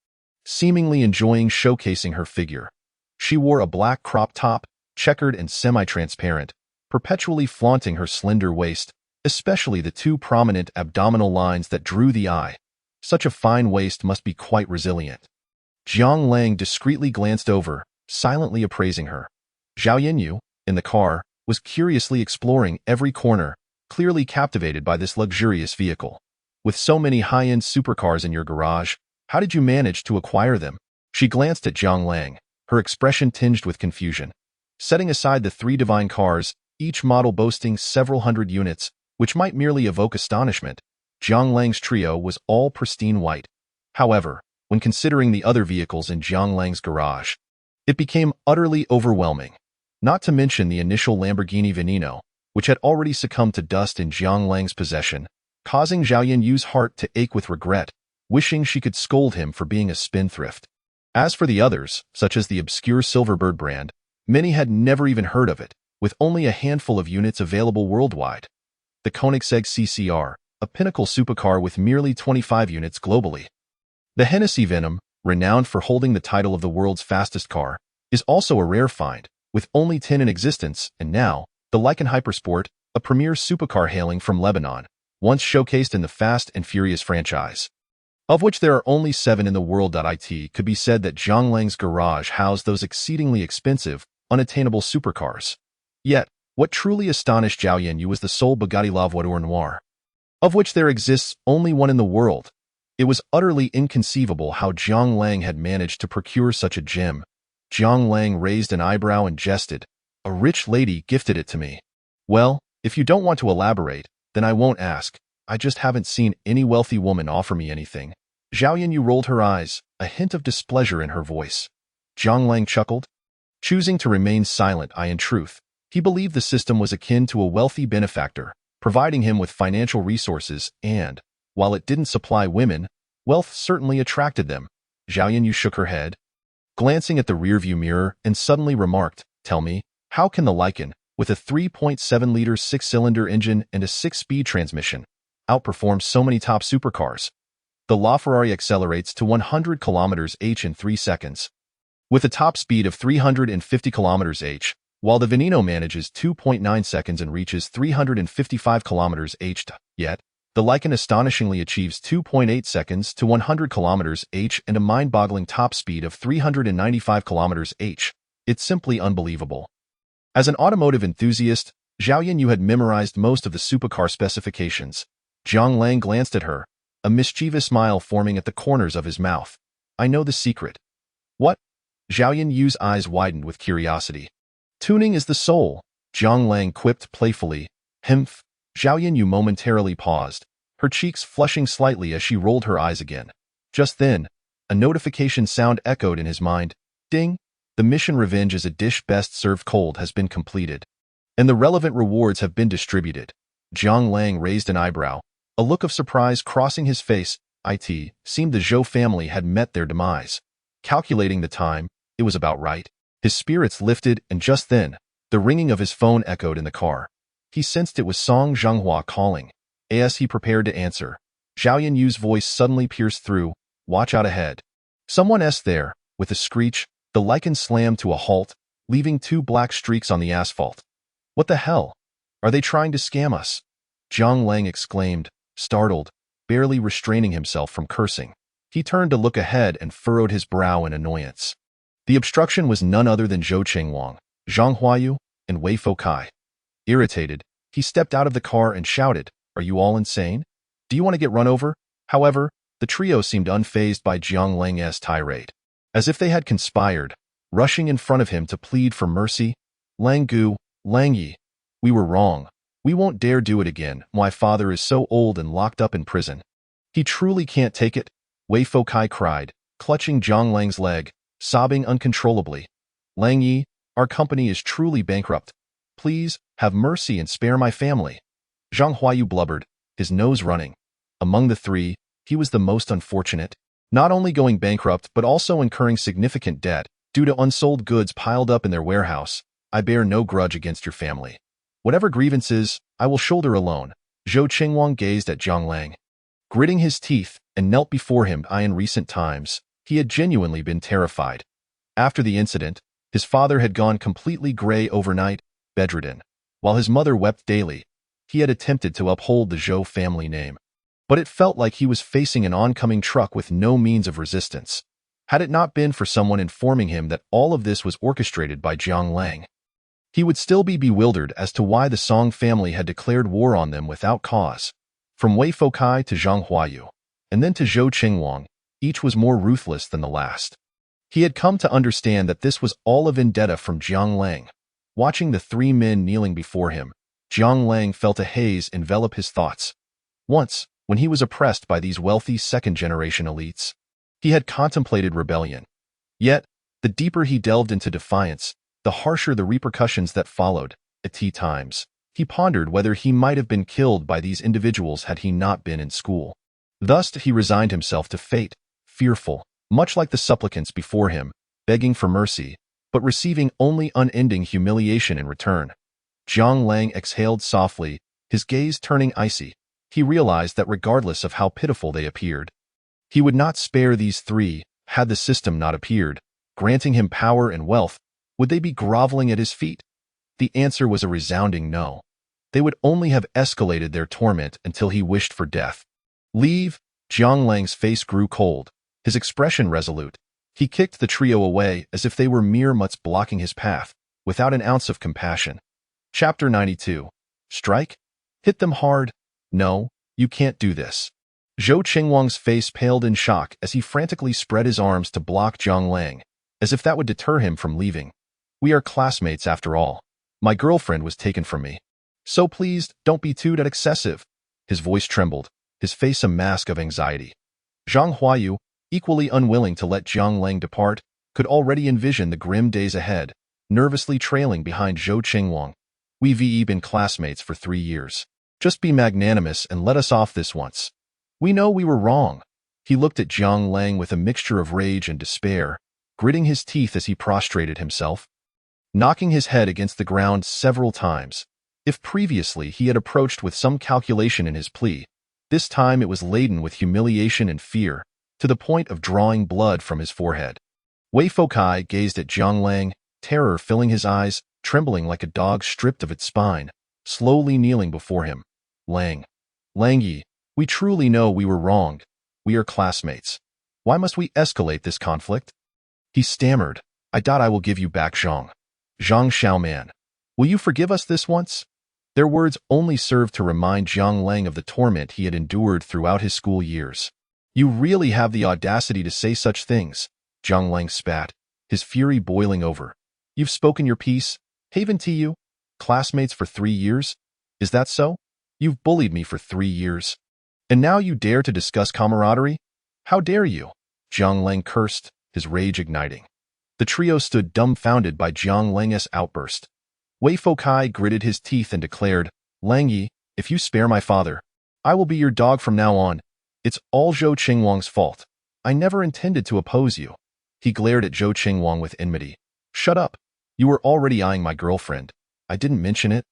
seemingly enjoying showcasing her figure. She wore a black crop top, checkered and semi-transparent, perpetually flaunting her slender waist, especially the two prominent abdominal lines that drew the eye. Such a fine waist must be quite resilient. Jiang Lang discreetly glanced over, silently appraising her. Zhao Yinyu, in the car, was curiously exploring every corner, clearly captivated by this luxurious vehicle. With so many high-end supercars in your garage, how did you manage to acquire them? She glanced at Jiang Lang, her expression tinged with confusion. Setting aside the 3 divine cars, each model boasting several hundred units, which might merely evoke astonishment, Jiang Lang's trio was all pristine white. However, when considering the other vehicles in Jiang Lang's garage, it became utterly overwhelming. Not to mention the initial Lamborghini Veneno, which had already succumbed to dust in Jiang Lang's possession, causing Zhao Yinyu's heart to ache with regret, wishing she could scold him for being a spendthrift. As for the others, such as the obscure Silverbird brand, many had never even heard of it, with only a handful of units available worldwide. The Koenigsegg CCR, a pinnacle supercar with merely 25 units globally. The Hennessy Venom, renowned for holding the title of the world's fastest car, is also a rare find, with only 10 in existence, and now, the Lykan Hypersport, a premier supercar hailing from Lebanon, once showcased in the Fast and Furious franchise, of which there are only 7 in the world. It could be said that Jiang Lang's garage housed those exceedingly expensive, unattainable supercars. Yet, what truly astonished Zhao Yinyu was the sole Bugatti La Voiture Noire, of which there exists only one in the world. It was utterly inconceivable how Jiang Lang had managed to procure such a gem. Jiang Lang raised an eyebrow and jested. A rich lady gifted it to me. Well, if you don't want to elaborate, then I won't ask. I just haven't seen any wealthy woman offer me anything. Zhao Yanyu rolled her eyes, a hint of displeasure in her voice. Jiang Lang chuckled. Choosing to remain silent, in truth, he believed the system was akin to a wealthy benefactor, providing him with financial resources and, while it didn't supply women, wealth certainly attracted them. Zhao Yanyu shook her head, glancing at the rearview mirror, and suddenly remarked, "Tell me, how can the Lycan, with a 3.7-liter six-cylinder engine and a 6-speed transmission, outperform so many top supercars? The LaFerrari accelerates to 100 km/h in 3 seconds, with a top speed of 350 km/h, while the Veneno manages 2.9 seconds and reaches 355 km/h. Yet, the Lycan astonishingly achieves 2.8 seconds to 100 km/h and a mind-boggling top speed of 395 km/h. It's simply unbelievable." As an automotive enthusiast, Zhao Yanyu had memorized most of the supercar specifications. Jiang Lang glanced at her, a mischievous smile forming at the corners of his mouth. "I know the secret." "What?" Zhao Yanyu's eyes widened with curiosity. "Tuning is the soul," Jiang Lang quipped playfully. "Humph." Zhao Yanyu momentarily paused, her cheeks flushing slightly as she rolled her eyes again. Just then, a notification sound echoed in his mind. Ding! The mission Revenge is a dish best served cold has been completed, and the relevant rewards have been distributed. Jiang Lang raised an eyebrow, a look of surprise crossing his face. It seemed the Zhou family had met their demise. Calculating the time, it was about right. His spirits lifted, and just then, the ringing of his phone echoed in the car. He sensed it was Song Zhenghua calling. As he prepared to answer, Zhao Yanyu's voice suddenly pierced through. "Watch out ahead." "Someone's there." With a screech, the Lycan slammed to a halt, leaving 2 black streaks on the asphalt. "What the hell? Are they trying to scam us?" Jiang Lang exclaimed, startled, barely restraining himself from cursing. He turned to look ahead and furrowed his brow in annoyance. The obstruction was none other than Zhou Chengwang, Zhang Huayu, and Wei Foukai. Irritated, he stepped out of the car and shouted, "Are you all insane? Do you want to get run over?" However, the trio seemed unfazed by Jiang Lang's tirade, as if they had conspired, rushing in front of him to plead for mercy. "Lang Gu, Lang Yi, we were wrong. We won't dare do it again. My father is so old and locked up in prison. He truly can't take it," Wei Foukai cried, clutching Jiang Lang's leg, sobbing uncontrollably. "Lang Yi, our company is truly bankrupt. Please, have mercy and spare my family." Zhang Huayu blubbered, his nose running. Among the three, he was the most unfortunate, not only going bankrupt but also incurring significant debt due to unsold goods piled up in their warehouse. "I bear no grudge against your family. Whatever grievances, I will shoulder alone." Zhou Chengwang gazed at Jiang Lang, gritting his teeth, and knelt before him. In recent times, he had genuinely been terrified. After the incident, his father had gone completely gray overnight, bedridden, while his mother wept daily. He had attempted to uphold the Zhou family name, but it felt like he was facing an oncoming truck with no means of resistance. Had it not been for someone informing him that all of this was orchestrated by Jiang Lang, he would still be bewildered as to why the Song family had declared war on them without cause. From Wei Foukai to Zhang Huayu, and then to Zhou Chengwang, each was more ruthless than the last. He had come to understand that this was all a vendetta from Jiang Lang. Watching the 3 men kneeling before him, Jiang Lang felt a haze envelop his thoughts. Once, when he was oppressed by these wealthy second-generation elites, he had contemplated rebellion. Yet, the deeper he delved into defiance, the harsher the repercussions that followed. At times, he pondered whether he might have been killed by these individuals had he not been in school. Thus he resigned himself to fate, fearful, much like the supplicants before him, begging for mercy, but receiving only unending humiliation in return. Jiang Lang exhaled softly, his gaze turning icy. He realized that regardless of how pitiful they appeared, he would not spare these 3. Had the system not appeared, granting him power and wealth, would they be groveling at his feet? The answer was a resounding no. They would only have escalated their torment until he wished for death. "Leave." Jiang Lang's face grew cold, his expression resolute. He kicked the trio away as if they were mere mutts blocking his path, without an ounce of compassion. Chapter 92. Strike? Hit them hard. "No, you can't do this." Zhou Chengwang's face paled in shock as he frantically spread his arms to block Jiang Lang, as if that would deter him from leaving. "We are classmates after all. My girlfriend was taken from me. So please, don't be too excessive." His voice trembled, his face a mask of anxiety. Zhang Huayu, equally unwilling to let Jiang Lang depart, could already envision the grim days ahead, nervously trailing behind Zhou Qingwang. We've been classmates for 3 years. Just be magnanimous and let us off this once. We know we were wrong. He looked at Jiang Lang with a mixture of rage and despair, gritting his teeth as he prostrated himself, knocking his head against the ground several times. If previously he had approached with some calculation in his plea, this time it was laden with humiliation and fear, to the point of drawing blood from his forehead. Wei Fokai gazed at Jiang Lang, terror filling his eyes, trembling like a dog stripped of its spine, slowly kneeling before him. Lang Yi, we truly know we were wronged. We are classmates. Why must we escalate this conflict? He stammered, I will give you back Zhang Xiaoman. Will you forgive us this once? Their words only served to remind Jiang Lang of the torment he had endured throughout his school years. You really have the audacity to say such things, Jiang Lang spat, his fury boiling over. You've spoken your piece. Haven to you? Classmates for 3 years? Is that so? You've bullied me for 3 years. And now you dare to discuss camaraderie? How dare you? Jiang Lang cursed, his rage igniting. The trio stood dumbfounded by Jiang Lang's outburst. Wei Fokai gritted his teeth and declared, Lang Yi, if you spare my father, I will be your dog from now on. It's all Zhou Qingwang's fault. I never intended to oppose you. He glared at Zhou Qingwang with enmity. Shut up. You were already eyeing my girlfriend. I didn't mention it.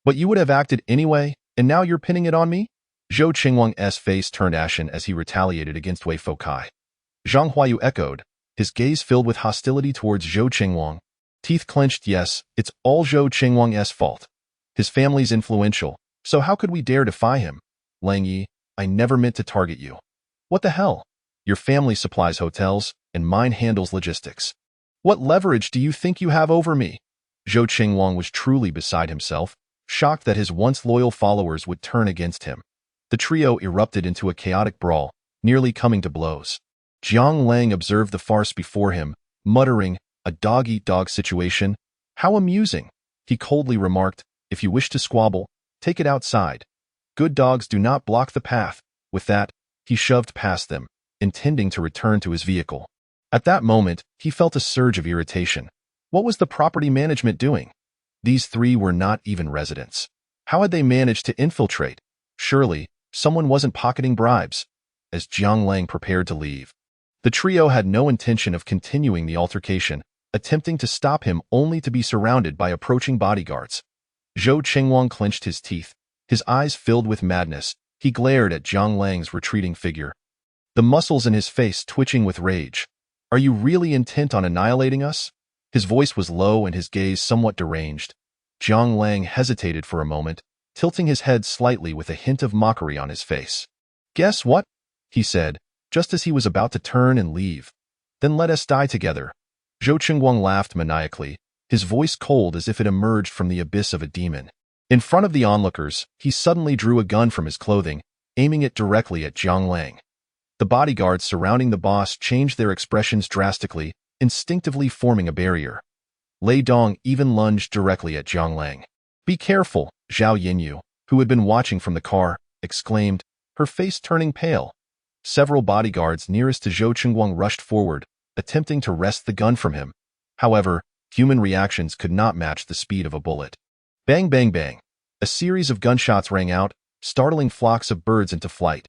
But you would have acted anyway, and now you're pinning it on me? Zhou Qingwang's face turned ashen as he retaliated against Wei Fokai. Zhang Huayu echoed, his gaze filled with hostility towards Zhou Qingwang. Teeth clenched, yes, it's all Zhou Qingwang's fault. His family's influential, so how could we dare defy him? Lang Yi, I never meant to target you. What the hell? Your family supplies hotels, and mine handles logistics. What leverage do you think you have over me? Zhou Qingwang was truly beside himself, shocked that his once loyal followers would turn against him. The trio erupted into a chaotic brawl, nearly coming to blows. Jiang Lang observed the farce before him, muttering, a dog-eat-dog situation? How amusing! He coldly remarked, if you wish to squabble, take it outside. Good dogs do not block the path. With that, he shoved past them, intending to return to his vehicle. At that moment, he felt a surge of irritation. What was the property management doing? These 3 were not even residents. How had they managed to infiltrate? Surely, someone wasn't pocketing bribes. As Jiang Lang prepared to leave, the trio had no intention of continuing the altercation, attempting to stop him only to be surrounded by approaching bodyguards. Zhou Qingwang clenched his teeth, his eyes filled with madness. He glared at Jiang Lang's retreating figure, the muscles in his face twitching with rage. Are you really intent on annihilating us? His voice was low and his gaze somewhat deranged. Jiang Lang hesitated for a moment, tilting his head slightly with a hint of mockery on his face. Guess what? He said, just as he was about to turn and leave. Then let us die together. Zhou Qingwang laughed maniacally, his voice cold as if it emerged from the abyss of a demon. In front of the onlookers, he suddenly drew a gun from his clothing, aiming it directly at Jiang Lang. The bodyguards surrounding the boss changed their expressions drastically, instinctively forming a barrier. Lei Dong even lunged directly at Jiang Lang. Be careful, Zhao Yinyu, who had been watching from the car, exclaimed, her face turning pale. Several bodyguards nearest to Zhou Qingwang rushed forward, attempting to wrest the gun from him. However, human reactions could not match the speed of a bullet. Bang, bang, bang. A series of gunshots rang out, startling flocks of birds into flight.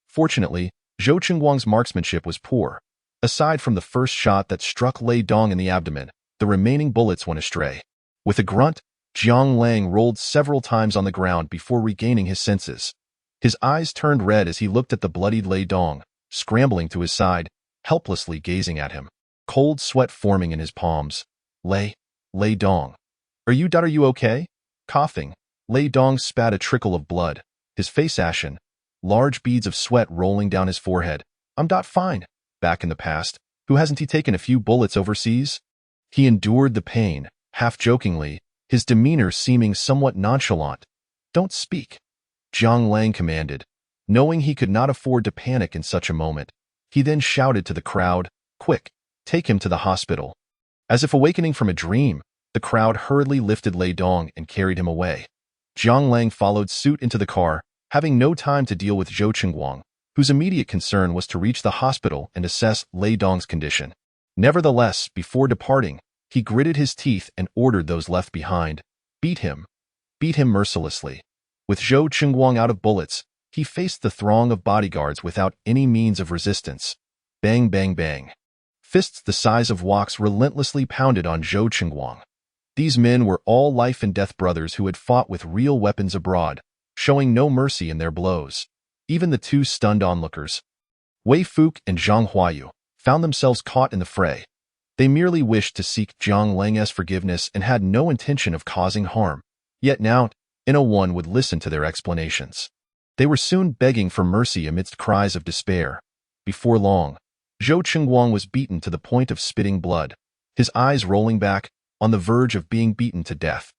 Fortunately, Zhou Qingwang's marksmanship was poor. Aside from the first shot that struck Lei Dong in the abdomen, the remaining bullets went astray. With a grunt, Jiang Lang rolled several times on the ground before regaining his senses. His eyes turned red as he looked at the bloodied Lei Dong, scrambling to his side, helplessly gazing at him, cold sweat forming in his palms. Lei Dong. Are you okay? Coughing, Lei Dong spat a trickle of blood, his face ashen, large beads of sweat rolling down his forehead. I'm fine. Back in the past, who hasn't he taken a few bullets overseas? He endured the pain, half-jokingly, his demeanor seeming somewhat nonchalant. Don't speak, Jiang Lang commanded. Knowing he could not afford to panic in such a moment, he then shouted to the crowd, quick, take him to the hospital. As if awakening from a dream, the crowd hurriedly lifted Lei Dong and carried him away. Jiang Lang followed suit into the car, having no time to deal with Zhou Qingwang, whose immediate concern was to reach the hospital and assess Lei Dong's condition. Nevertheless, before departing, he gritted his teeth and ordered those left behind, beat him mercilessly. With Zhou Qingguang out of bullets, he faced the throng of bodyguards without any means of resistance. Bang, bang, bang. Fists the size of woks relentlessly pounded on Zhou Qingguang. These men were all life-and-death brothers who had fought with real weapons abroad, showing no mercy in their blows. Even the two stunned onlookers, Wei Fuke and Zhang Huayu, found themselves caught in the fray. They merely wished to seek Jiang Lang's forgiveness and had no intention of causing harm. Yet now, no one would listen to their explanations. They were soon begging for mercy amidst cries of despair. Before long, Zhou Qingguang was beaten to the point of spitting blood, his eyes rolling back, on the verge of being beaten to death.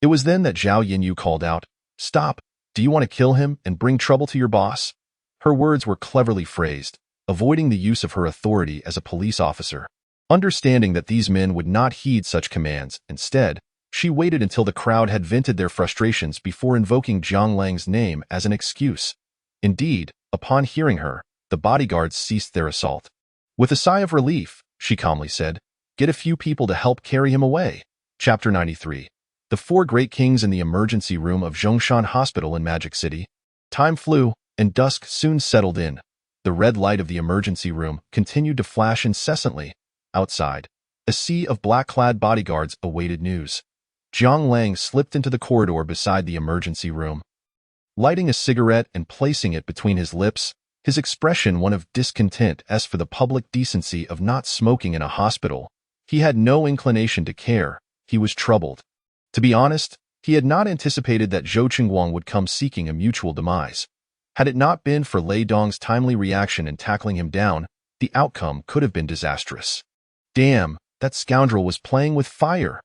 It was then that Zhao Yinyu called out, "Stop! Do you want to kill him and bring trouble to your boss?" Her words were cleverly phrased, avoiding the use of her authority as a police officer. Understanding that these men would not heed such commands, instead, she waited until the crowd had vented their frustrations before invoking Jiang Lang's name as an excuse. Indeed, upon hearing her, the bodyguards ceased their assault. With a sigh of relief, she calmly said, "Get a few people to help carry him away." Chapter 93. The Four Great Kings in the emergency room of Zhongshan Hospital in Magic City. Time flew, and dusk soon settled in. The red light of the emergency room continued to flash incessantly. Outside, a sea of black-clad bodyguards awaited news. Jiang Lang slipped into the corridor beside the emergency room. Lighting a cigarette and placing it between his lips, his expression one of discontent as for the public decency of not smoking in a hospital. He had no inclination to care. He was troubled. To be honest, he had not anticipated that Zhou Qingguang would come seeking a mutual demise. Had it not been for Lei Dong's timely reaction in tackling him down, the outcome could have been disastrous. Damn, that scoundrel was playing with fire.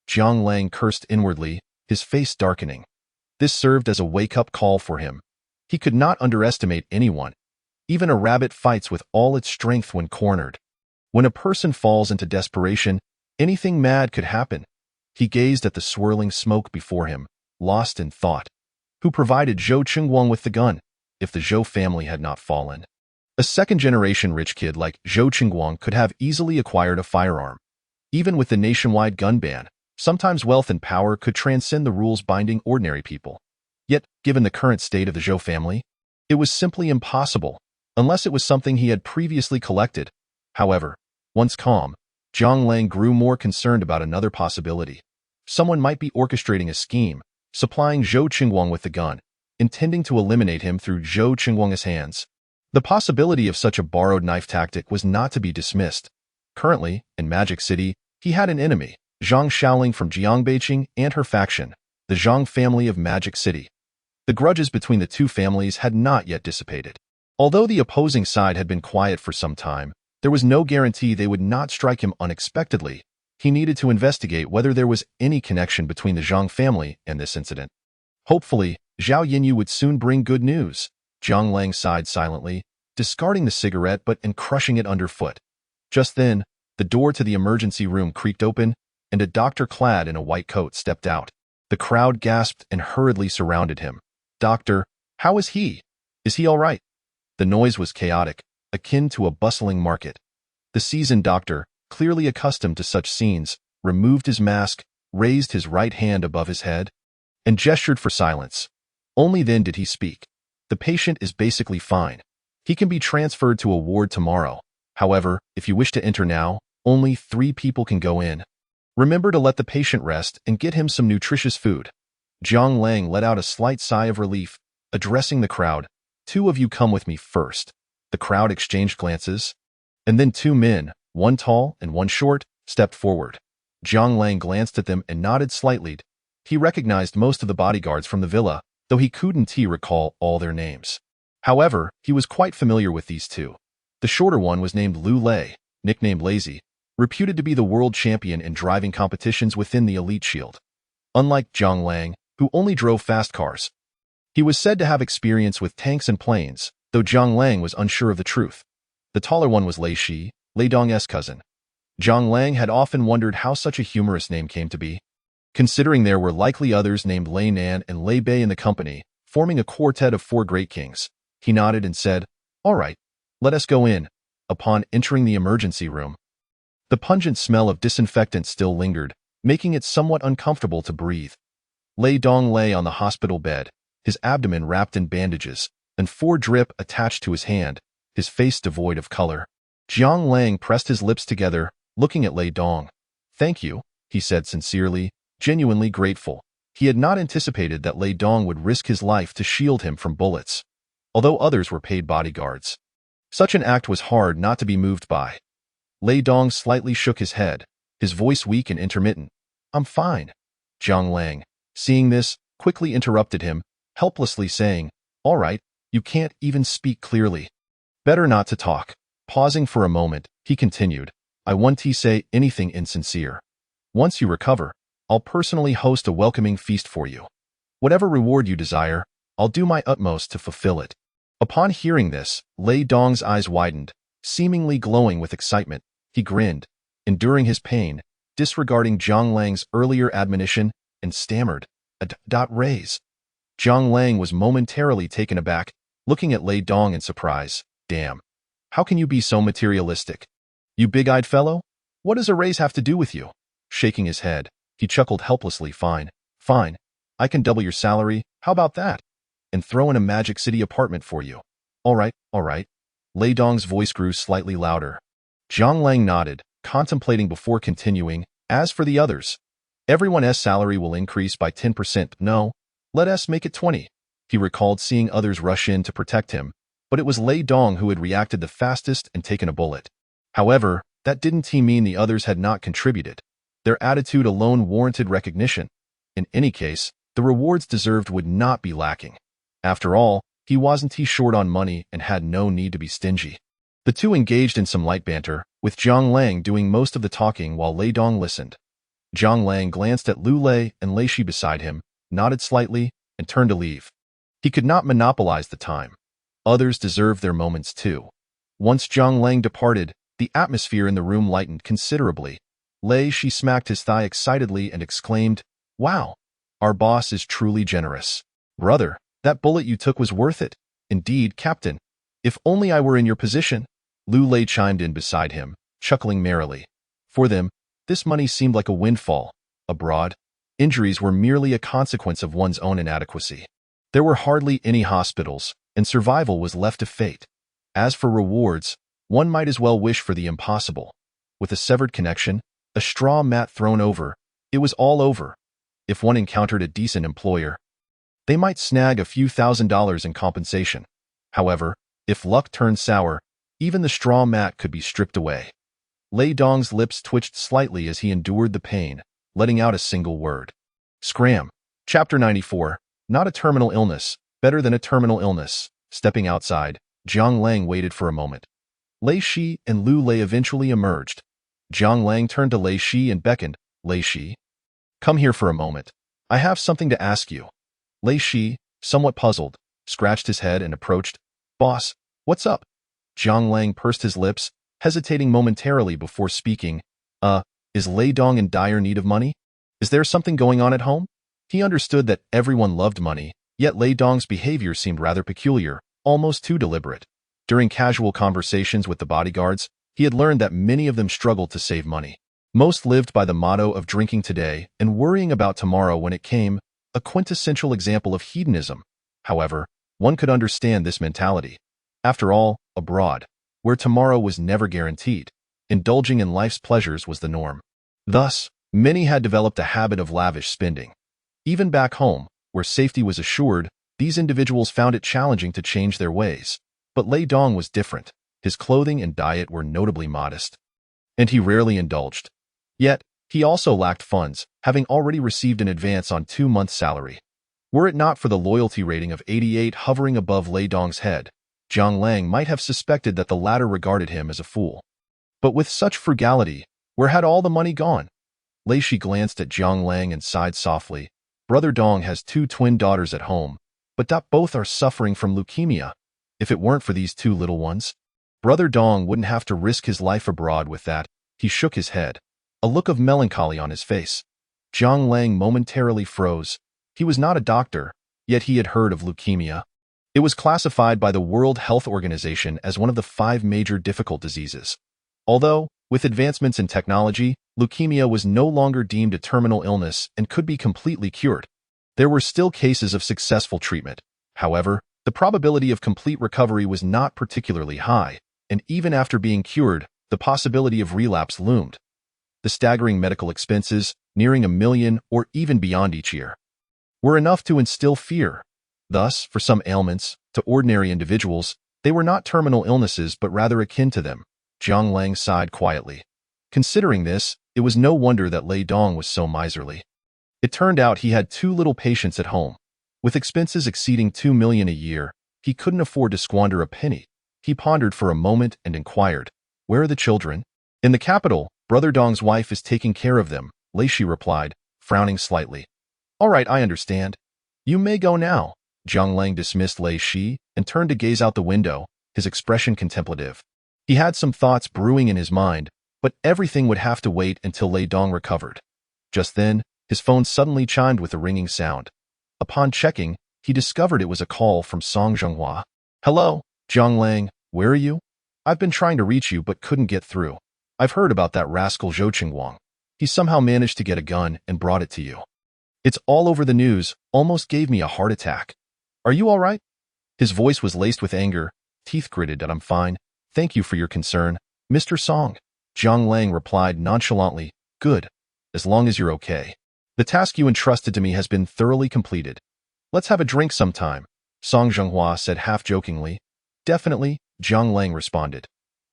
Jiang Lang cursed inwardly, his face darkening. This served as a wake-up call for him. He could not underestimate anyone. Even a rabbit fights with all its strength when cornered. When a person falls into desperation, anything mad could happen. He gazed at the swirling smoke before him, lost in thought. Who provided Zhou Qingguang with the gun, if the Zhou family had not fallen? A second-generation rich kid like Zhou Qingguang could have easily acquired a firearm. Even with the nationwide gun ban, sometimes wealth and power could transcend the rules binding ordinary people. Yet, given the current state of the Zhou family, it was simply impossible, unless it was something he had previously collected. However, once calm, Jiang Lang grew more concerned about another possibility. Someone might be orchestrating a scheme, supplying Zhou Qingguang with the gun, intending to eliminate him through Zhou Qingguang's hands. The possibility of such a borrowed knife tactic was not to be dismissed. Currently, in Magic City, he had an enemy, Zhang Shaoling from Jiangbeiqing and her faction, the Zhang family of Magic City. The grudges between the two families had not yet dissipated. Although the opposing side had been quiet for some time, there was no guarantee they would not strike him unexpectedly. He needed to investigate whether there was any connection between the Zhang family and this incident. Hopefully, Zhao Yinyu would soon bring good news. Jiang Lang sighed silently, discarding the cigarette and crushing it underfoot. Just then, the door to the emergency room creaked open, and a doctor clad in a white coat stepped out. The crowd gasped and hurriedly surrounded him. "Doctor, how is he? Is he all right?" The noise was chaotic, akin to a bustling market. The seasoned doctor, clearly accustomed to such scenes, removed his mask, raised his right hand above his head, and gestured for silence. Only then did he speak. "The patient is basically fine. He can be transferred to a ward tomorrow. However, if you wish to enter now, only 3 people can go in. Remember to let the patient rest and get him some nutritious food." Jiang Lang let out a slight sigh of relief, addressing the crowd. "2 of you come with me first." The crowd exchanged glances, and then 2 men, one tall and one short, stepped forward. Jiang Lang glanced at them and nodded slightly. He recognized most of the bodyguards from the villa, though he couldn't recall all their names. However, he was quite familiar with these 2. The shorter one was named Lu Lei, nicknamed Lazy, reputed to be the world champion in driving competitions within the elite shield. Unlike Jiang Lang, who only drove fast cars, he was said to have experience with tanks and planes, though Jiang Lang was unsure of the truth. The taller one was Lei Shi, Lei Dong's cousin. Jiang Lang had often wondered how such a humorous name came to be. Considering there were likely others named Lei Nan and Lei Bei in the company, forming a quartet of 4 great kings, he nodded and said, All right, let us go in. Upon entering the emergency room, the pungent smell of disinfectant still lingered, making it somewhat uncomfortable to breathe. Lei Dong lay on the hospital bed, his abdomen wrapped in bandages, and 4 drip attached to his hand, his face devoid of color. Jiang Lang pressed his lips together, looking at Lei Dong. "Thank you," he said sincerely, genuinely grateful. He had not anticipated that Lei Dong would risk his life to shield him from bullets, although others were paid bodyguards. Such an act was hard not to be moved by. Lei Dong slightly shook his head, his voice weak and intermittent. "I'm fine." Jiang Lang, seeing this, quickly interrupted him, helplessly saying, "All right, you can't even speak clearly. Better not to talk." Pausing for a moment, he continued, "I won't say anything insincere. Once you recover, I'll personally host a welcoming feast for you. Whatever reward you desire, I'll do my utmost to fulfill it." Upon hearing this, Lei Dong's eyes widened, seemingly glowing with excitement. He grinned, enduring his pain, disregarding Jiang Lang's earlier admonition, and stammered, "raise." Jiang Lang was momentarily taken aback, looking at Lei Dong in surprise. "Damn. How can you be so materialistic? You big-eyed fellow? What does a raise have to do with you?" Shaking his head, he chuckled helplessly. Fine. I can double your salary, how about that? And throw in a Magic City apartment for you. All right. Lei Dong's voice grew slightly louder. Jiang Lang nodded, contemplating before continuing. "As for the others, everyone's salary will increase by 10%. No, let us make it 20. He recalled seeing others rush in to protect him, but it was Lei Dong who had reacted the fastest and taken a bullet. However, that didn't mean the others had not contributed. Their attitude alone warranted recognition. In any case, the rewards deserved would not be lacking. After all, he wasn't short on money and had no need to be stingy. The two engaged in some light banter, with Jiang Lang doing most of the talking while Lei Dong listened. Jiang Lang glanced at Lu Lei and Lei Shi beside him, nodded slightly, and turned to leave. He could not monopolize the time. Others deserved their moments too. Once Jiang Lang departed, the atmosphere in the room lightened considerably. Lei Shi smacked his thigh excitedly and exclaimed, "Wow, our boss is truly generous. Brother, that bullet you took was worth it. Indeed, Captain. If only I were in your position." Lu Lei chimed in beside him, chuckling merrily. For them, this money seemed like a windfall. Abroad, injuries were merely a consequence of one's own inadequacy. There were hardly any hospitals, and survival was left to fate. As for rewards, one might as well wish for the impossible. With a severed connection, a straw mat thrown over, it was all over. If one encountered a decent employer, they might snag a few $1,000s in compensation. However, if luck turned sour, even the straw mat could be stripped away. Lei Dong's lips twitched slightly as he endured the pain, letting out a single word. Scram. Chapter 94. Not a terminal illness, better than a terminal illness. Stepping outside, Jiang Lang waited for a moment. Lei Shi and Lu Lei eventually emerged. Jiang Lang turned to Lei Shi and beckoned, "Lei Shi, come here for a moment. I have something to ask you." Lei Shi, somewhat puzzled, scratched his head and approached. "Boss, what's up?" Jiang Lang pursed his lips, hesitating momentarily before speaking. Is Lei Dong in dire need of money? Is there something going on at home?" He understood that everyone loved money, yet Lei Dong's behavior seemed rather peculiar, almost too deliberate. During casual conversations with the bodyguards, he had learned that many of them struggled to save money. Most lived by the motto of drinking today and worrying about tomorrow when it came, a quintessential example of hedonism. However, one could understand this mentality. After all, abroad, where tomorrow was never guaranteed, indulging in life's pleasures was the norm. Thus, many had developed a habit of lavish spending. Even back home, where safety was assured, these individuals found it challenging to change their ways. But Lei Dong was different. His clothing and diet were notably modest, and he rarely indulged. Yet, he also lacked funds, having already received an advance on 2 months' salary. Were it not for the loyalty rating of 88 hovering above Lei Dong's head, Jiang Lang might have suspected that the latter regarded him as a fool. But with such frugality, where had all the money gone? Lei Shi glanced at Jiang Lang and sighed softly. Brother Dong has 2 twin daughters at home, but both are suffering from leukemia. If it weren't for these 2 little ones, Brother Dong wouldn't have to risk his life abroad with that. He shook his head, a look of melancholy on his face. Jiang Lang momentarily froze. He was not a doctor, yet he had heard of leukemia. It was classified by the World Health Organization as one of the 5 major difficult diseases. Although, with advancements in technology, leukemia was no longer deemed a terminal illness and could be completely cured. There were still cases of successful treatment. However, the probability of complete recovery was not particularly high, and even after being cured, the possibility of relapse loomed. The staggering medical expenses, nearing $1 million or even beyond each year, were enough to instill fear. Thus, for some ailments, to ordinary individuals, they were not terminal illnesses but rather akin to them. Jiang Lang sighed quietly. Considering this, it was no wonder that Lei Dong was so miserly. It turned out he had 2 little patients at home. With expenses exceeding $2 million a year, he couldn't afford to squander a penny. He pondered for a moment and inquired, "Where are the children?" "In the capital. Brother Dong's wife is taking care of them," Lei Shi replied, frowning slightly. "All right, I understand. You may go now." Jiang Lang dismissed Lei Shi and turned to gaze out the window, his expression contemplative. He had some thoughts brewing in his mind, but everything would have to wait until Lei Dong recovered. Just then, his phone suddenly chimed with a ringing sound. Upon checking, he discovered it was a call from Song Zhenghua. "Hello, Jiang Lang, where are you? I've been trying to reach you but couldn't get through. I've heard about that rascal Zhou Qingguang. He somehow managed to get a gun and brought it to you. It's all over the news, almost gave me a heart attack. Are you all right?" His voice was laced with anger, teeth gritted. "That I'm fine. Thank you for your concern, Mr. Song." Jiang Lang replied nonchalantly, "Good, as long as you're okay. The task you entrusted to me has been thoroughly completed. Let's have a drink sometime," Song Zhenghua said half-jokingly. "Definitely," Jiang Lang responded.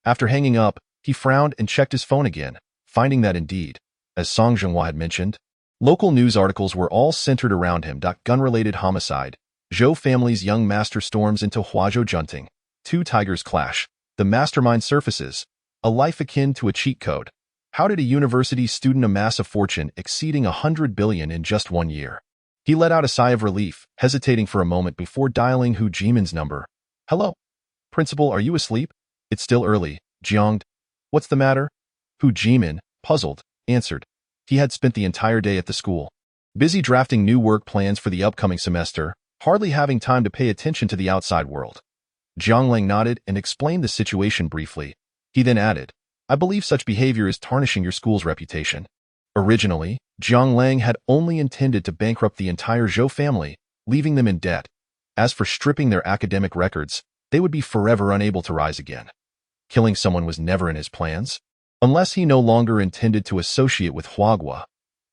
After hanging up, he frowned and checked his phone again, finding that indeed, as Song Zhenghua had mentioned, local news articles were all centered around him. Gun-related homicide. Zhou family's young master storms into Huazhou Junting. 2 tigers clash. The mastermind surfaces. A life akin to a cheat code. How did a university student amass a fortune exceeding 100 billion in just 1 year? He let out a sigh of relief, hesitating for a moment before dialing Hu Jimin's number. "Hello? Principal, are you asleep?" "It's still early, Jiang." "What's the matter?" Hu Jimin, puzzled, answered. He had spent the entire day at the school, busy drafting new work plans for the upcoming semester, hardly having time to pay attention to the outside world. Jiang Lang nodded and explained the situation briefly. He then added, "I believe such behavior is tarnishing your school's reputation." Originally, Jiang Lang had only intended to bankrupt the entire Zhou family, leaving them in debt. As for stripping their academic records, they would be forever unable to rise again. Killing someone was never in his plans, unless he no longer intended to associate with Huagua.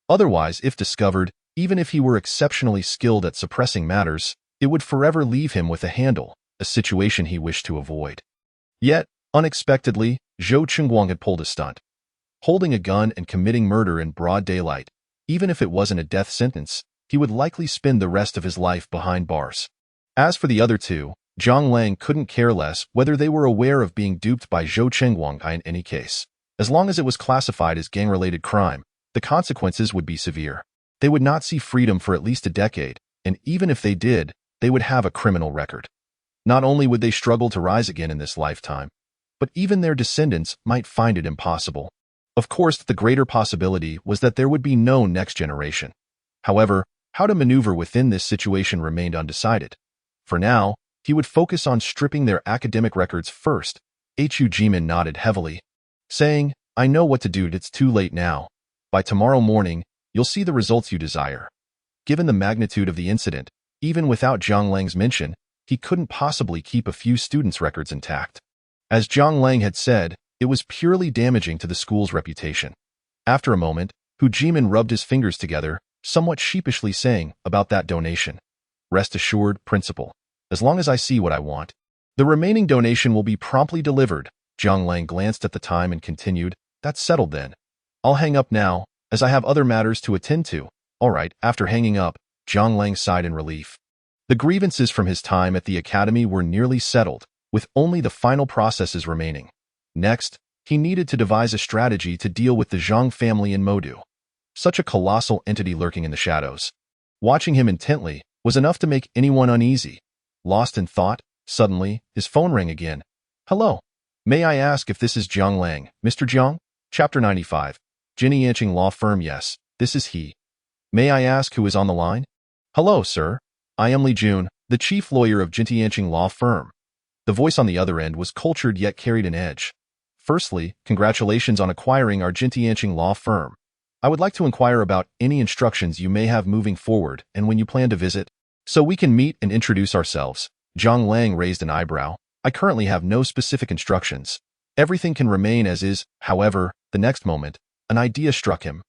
Otherwise, if discovered, even if he were exceptionally skilled at suppressing matters, it would forever leave him with a handle, a situation he wished to avoid. Yet, unexpectedly, Zhou Qingguang had pulled a stunt. Holding a gun and committing murder in broad daylight, even if it wasn't a death sentence, he would likely spend the rest of his life behind bars. As for the other 2, Jiang Lang couldn't care less whether they were aware of being duped by Zhou Qingguang in any case. As long as it was classified as gang-related crime, the consequences would be severe. They would not see freedom for at least a decade, and even if they did, they would have a criminal record. Not only would they struggle to rise again in this lifetime, but even their descendants might find it impossible. Of course, the greater possibility was that there would be no next generation. However, how to maneuver within this situation remained undecided. For now, he would focus on stripping their academic records first. Hu Jimin nodded heavily, saying, "I know what to do. It's too late now. By tomorrow morning, you'll see the results you desire." Given the magnitude of the incident, even without Jiang Lang's mention, he couldn't possibly keep a few students' records intact. As Jiang Lang had said, it was purely damaging to the school's reputation. After a moment, Hu Jimin rubbed his fingers together, somewhat sheepishly saying, "About that donation. Rest assured, Principal, as long as I see what I want, the remaining donation will be promptly delivered." Jiang Lang glanced at the time and continued, "That's settled then. I'll hang up now, as I have other matters to attend to." "All right." After hanging up, Jiang Lang sighed in relief. The grievances from his time at the academy were nearly settled, with only the final processes remaining. Next, he needed to devise a strategy to deal with the Zhang family in Modu. Such a colossal entity lurking in the shadows. Watching him intently was enough to make anyone uneasy. Lost in thought, suddenly, his phone rang again. "Hello. May I ask if this is Jiang Lang, Mr. Jiang?" Chapter 95. Jinny Yanqing Law Firm. "Yes, this is he. May I ask who is on the line?" "Hello, sir. I am Li Jun, the chief lawyer of DivineTycoon's law firm. The voice on the other end was cultured yet carried an edge. Firstly, congratulations on acquiring our DivineTycoon's law firm. I would like to inquire about any instructions you may have moving forward and when you plan to visit, so we can meet and introduce ourselves. Zhang Lang raised an eyebrow. I currently have no specific instructions. Everything can remain as is. However, the next moment, an idea struck him.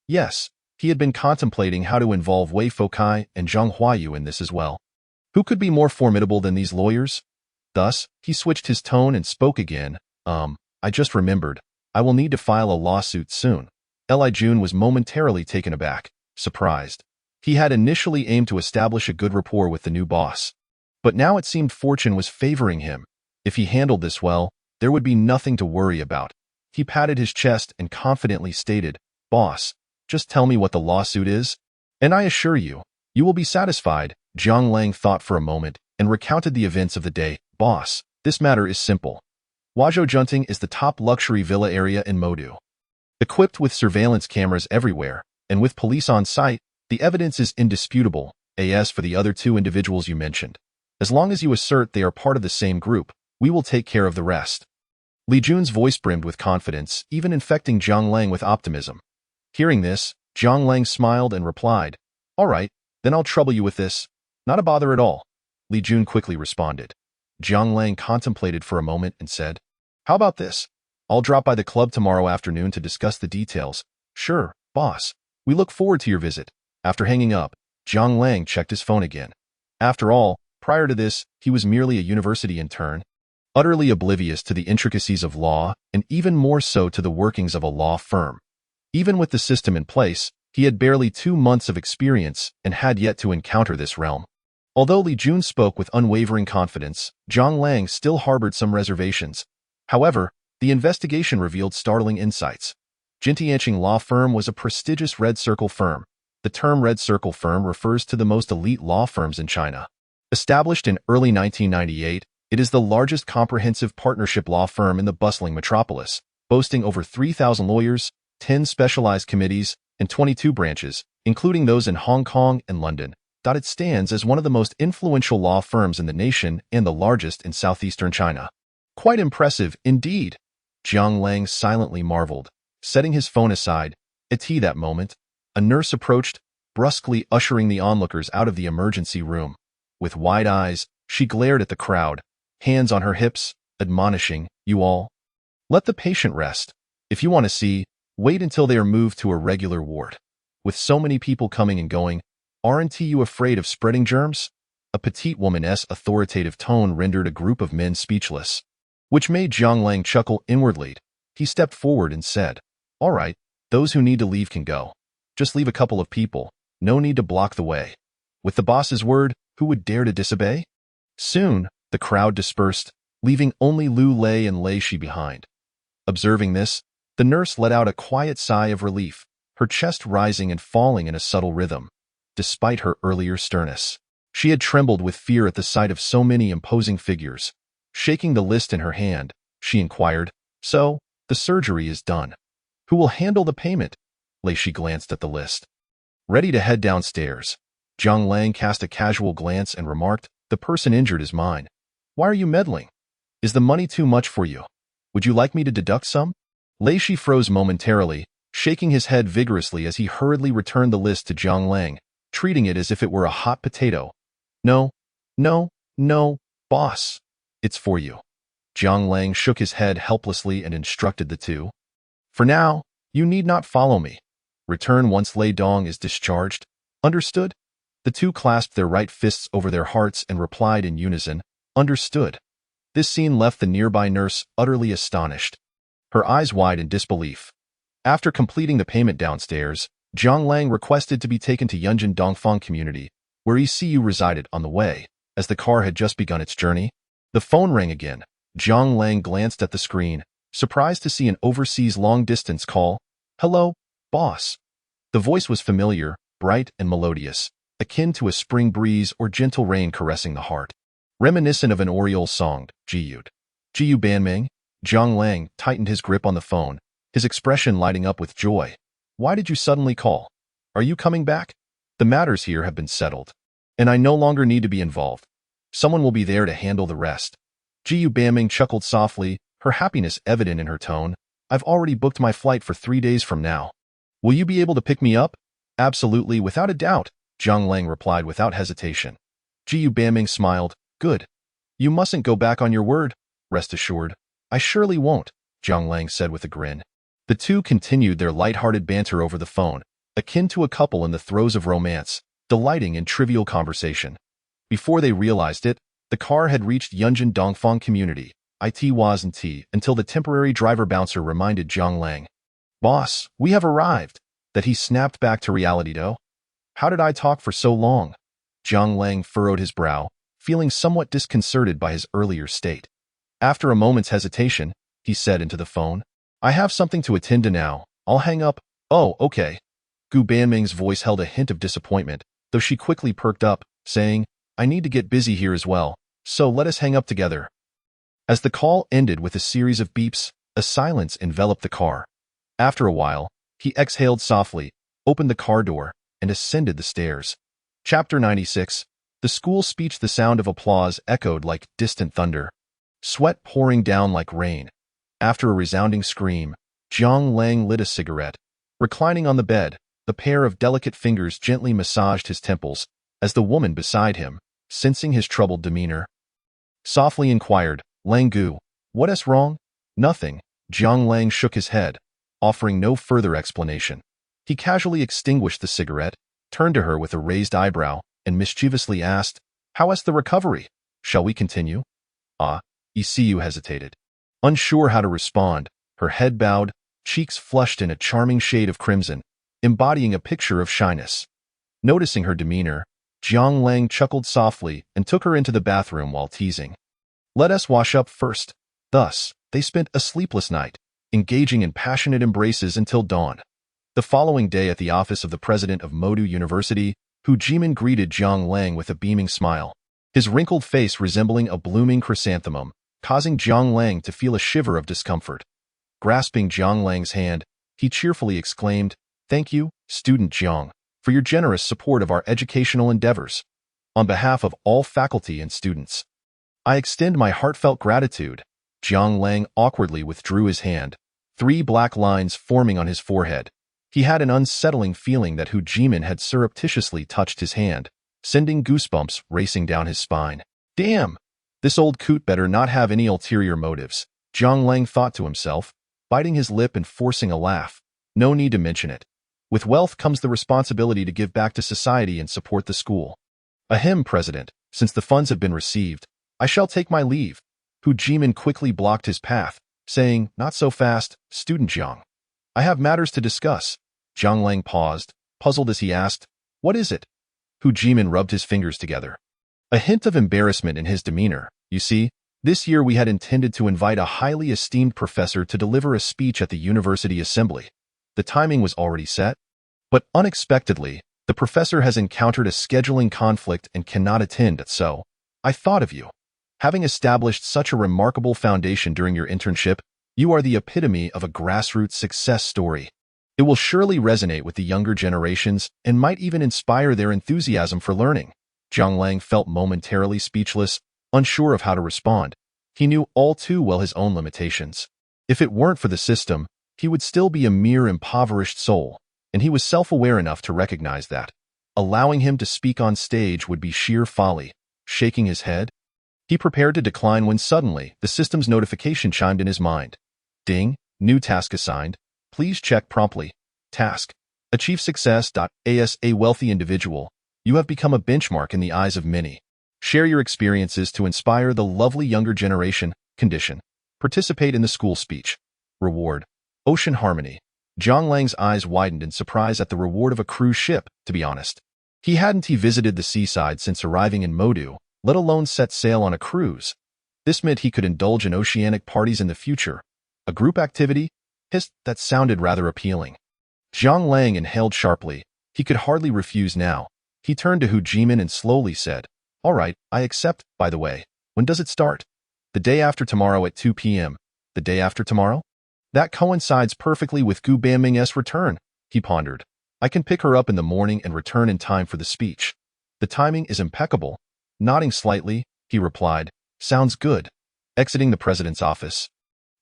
Yes, he had been contemplating how to involve Wei Fokai and Zhang Huayu in this as well. Who could be more formidable than these lawyers? Thus, he switched his tone and spoke again. I just remembered. I will need to file a lawsuit soon. Li Jun was momentarily taken aback, surprised. He had initially aimed to establish a good rapport with the new boss. But now it seemed fortune was favoring him. If he handled this well, there would be nothing to worry about. He patted his chest and confidently stated, "Boss, just tell me what the lawsuit is, and I assure you, you will be satisfied." Zhang Lang thought for a moment and recounted the events of the day. "Boss, this matter is simple. Huazhou Junting is the top luxury villa area in Modu. Equipped with surveillance cameras everywhere, and with police on site, the evidence is indisputable, as for the other two individuals you mentioned. As long as you assert they are part of the same group, we will take care of the rest." Li Jun's voice brimmed with confidence, even infecting Zhang Lang with optimism. Hearing this, Zhang Lang smiled and replied, "All right, then I'll trouble you with this. Not a bother at all." Li Jun quickly responded. Zhang Lang contemplated for a moment and said, "How about this? I'll drop by the club tomorrow afternoon to discuss the details." "Sure, boss. We look forward to your visit." After hanging up, Zhang Lang checked his phone again. After all, prior to this, he was merely a university intern, utterly oblivious to the intricacies of law and even more so to the workings of a law firm. Even with the system in place, he had barely 2 months of experience and had yet to encounter this realm. Although Li Jun spoke with unwavering confidence, Zhang Lang still harbored some reservations. However, the investigation revealed startling insights. DivineTycoon's law firm was a prestigious Red Circle firm. The term Red Circle firm refers to the most elite law firms in China. Established in early 1998, it is the largest comprehensive partnership law firm in the bustling metropolis, boasting over 3,000 lawyers, 10 specialized committees, and 22 branches, including those in Hong Kong and London. It stands as one of the most influential law firms in the nation and the largest in southeastern China. Quite impressive, indeed. Zhang Lang silently marveled. Setting his phone aside, at that moment, a nurse approached, brusquely ushering the onlookers out of the emergency room. With wide eyes, she glared at the crowd, hands on her hips, admonishing, "You all, let the patient rest. If you want to see, wait until they are moved to a regular ward. With so many people coming and going, aren't you afraid of spreading germs?" A petite woman's authoritative tone rendered a group of men speechless, which made Zhang Lang chuckle inwardly. He stepped forward and said, "All right, those who need to leave can go. Just leave a couple of people. No need to block the way." With the boss's word, who would dare to disobey? Soon, the crowd dispersed, leaving only Lu Lei and Lei Shi behind. Observing this, the nurse let out a quiet sigh of relief, her chest rising and falling in a subtle rhythm. Despite her earlier sternness, she had trembled with fear at the sight of so many imposing figures. Shaking the list in her hand, she inquired, "So, the surgery is done. Who will handle the payment?" Lei Shi glanced at the list. Ready to head downstairs, Zhang Lang cast a casual glance and remarked, "The person injured is mine. Why are you meddling? Is the money too much for you? Would you like me to deduct some?" Lei Shi froze momentarily, shaking his head vigorously as he hurriedly returned the list to Zhang Lang, treating it as if it were a hot potato. No, boss. It's for you." Zhang Lang shook his head helplessly and instructed the two. "For now, you need not follow me. Return once Lei Dong is discharged. Understood?" The two clasped their right fists over their hearts and replied in unison, "Understood." This scene left the nearby nurse utterly astonished, her eyes wide in disbelief. After completing the payment downstairs, Zhang Lang requested to be taken to Yunjin Dongfang community, where ECU resided on the way, as the car had just begun its journey. The phone rang again. Zhang Lang glanced at the screen, surprised to see an overseas long-distance call. "Hello, boss." The voice was familiar, bright and melodious, akin to a spring breeze or gentle rain caressing the heart. Reminiscent of an Oriole song, Jiyu Banming. Zhang Lang tightened his grip on the phone, his expression lighting up with joy. "Why did you suddenly call? Are you coming back? The matters here have been settled, and I no longer need to be involved. Someone will be there to handle the rest. Gu Banming chuckled softly, her happiness evident in her tone. I've already booked my flight for 3 days from now. Will you be able to pick me up? Absolutely, without a doubt, Zhang Lang replied without hesitation. Gu Banming smiled. Good. You mustn't go back on your word. Rest assured. I surely won't, Zhang Lang said with a grin. The two continued their light-hearted banter over the phone, akin to a couple in the throes of romance, delighting in trivial conversation. Before they realized it, the car had reached Yunjin Dongfang Community, it wasn't T, until the temporary driver bouncer reminded Zhang Lang. Boss, we have arrived. That he snapped back to reality though. How did I talk for so long? Zhang Lang furrowed his brow, feeling somewhat disconcerted by his earlier state. After a moment's hesitation, he said into the phone, I have something to attend to now. I'll hang up. Oh, okay. Gu Banming's voice held a hint of disappointment, though she quickly perked up, saying, I need to get busy here as well, so let us hang up together. As the call ended with a series of beeps, a silence enveloped the car. After a while, he exhaled softly, opened the car door, and ascended the stairs. Chapter 96. The school speech. The sound of applause echoed like distant thunder. Sweat pouring down like rain. After a resounding scream, Zhang Lang lit a cigarette. Reclining on the bed, the pair of delicate fingers gently massaged his temples, as the woman beside him, sensing his troubled demeanor, softly inquired, Lang Gu, what is wrong? Nothing. Zhang Lang shook his head, offering no further explanation. He casually extinguished the cigarette, turned to her with a raised eyebrow, and mischievously asked, How is the recovery? Shall we continue? ECU hesitated. Unsure how to respond, her head bowed, cheeks flushed in a charming shade of crimson, embodying a picture of shyness. Noticing her demeanor, Zhang Lang chuckled softly and took her into the bathroom while teasing. Let us wash up first. Thus, they spent a sleepless night, engaging in passionate embraces until dawn. The following day at the office of the president of Modu University, Hu Jimin greeted Zhang Lang with a beaming smile, his wrinkled face resembling a blooming chrysanthemum, causing Zhang Lang to feel a shiver of discomfort. Grasping Zhang Lang's hand, he cheerfully exclaimed, Thank you, student Zhang, for your generous support of our educational endeavors. On behalf of all faculty and students, I extend my heartfelt gratitude. Zhang Lang awkwardly withdrew his hand, 3 black lines forming on his forehead. He had an unsettling feeling that Hu Jimin had surreptitiously touched his hand, sending goosebumps racing down his spine. Damn! This old coot better not have any ulterior motives, Zhang Lang thought to himself, biting his lip and forcing a laugh. No need to mention it. With wealth comes the responsibility to give back to society and support the school. Ahem, President, since the funds have been received, I shall take my leave. Hu Jimin quickly blocked his path, saying, Not so fast, student Zhang. I have matters to discuss. Zhang Lang paused, puzzled as he asked, What is it? Hu Jimin rubbed his fingers together. A hint of embarrassment in his demeanor. You see, this year we had intended to invite a highly esteemed professor to deliver a speech at the university assembly. The timing was already set, but unexpectedly, the professor has encountered a scheduling conflict and cannot attend, so I thought of you. Having established such a remarkable foundation during your internship, you are the epitome of a grassroots success story. It will surely resonate with the younger generations and might even inspire their enthusiasm for learning. Zhang Lang felt momentarily speechless, unsure of how to respond. He knew all too well his own limitations. If it weren't for the system, he would still be a mere impoverished soul, and he was self-aware enough to recognize that. Allowing him to speak on stage would be sheer folly. Shaking his head, he prepared to decline when suddenly the system's notification chimed in his mind. Ding, new task assigned. Please check promptly. Task. Achieve success. As a wealthy individual, you have become a benchmark in the eyes of many. Share your experiences to inspire the lovely younger generation. Condition. Participate in the school speech. Reward. Ocean Harmony. Zhang Lang's eyes widened in surprise at the reward of a cruise ship, to be honest. He hadn't visited the seaside since arriving in Modu, let alone set sail on a cruise. This meant he could indulge in oceanic parties in the future. A group activity? That sounded rather appealing. Zhang Lang inhaled sharply. He could hardly refuse now. He turned to Hu Jimin and slowly said, All right, I accept. By the way, when does it start? The day after tomorrow at 2 p.m. The day after tomorrow? That coincides perfectly with Gu Banming's return, he pondered. I can pick her up in the morning and return in time for the speech. The timing is impeccable. Nodding slightly, he replied. Sounds good. Exiting the president's office,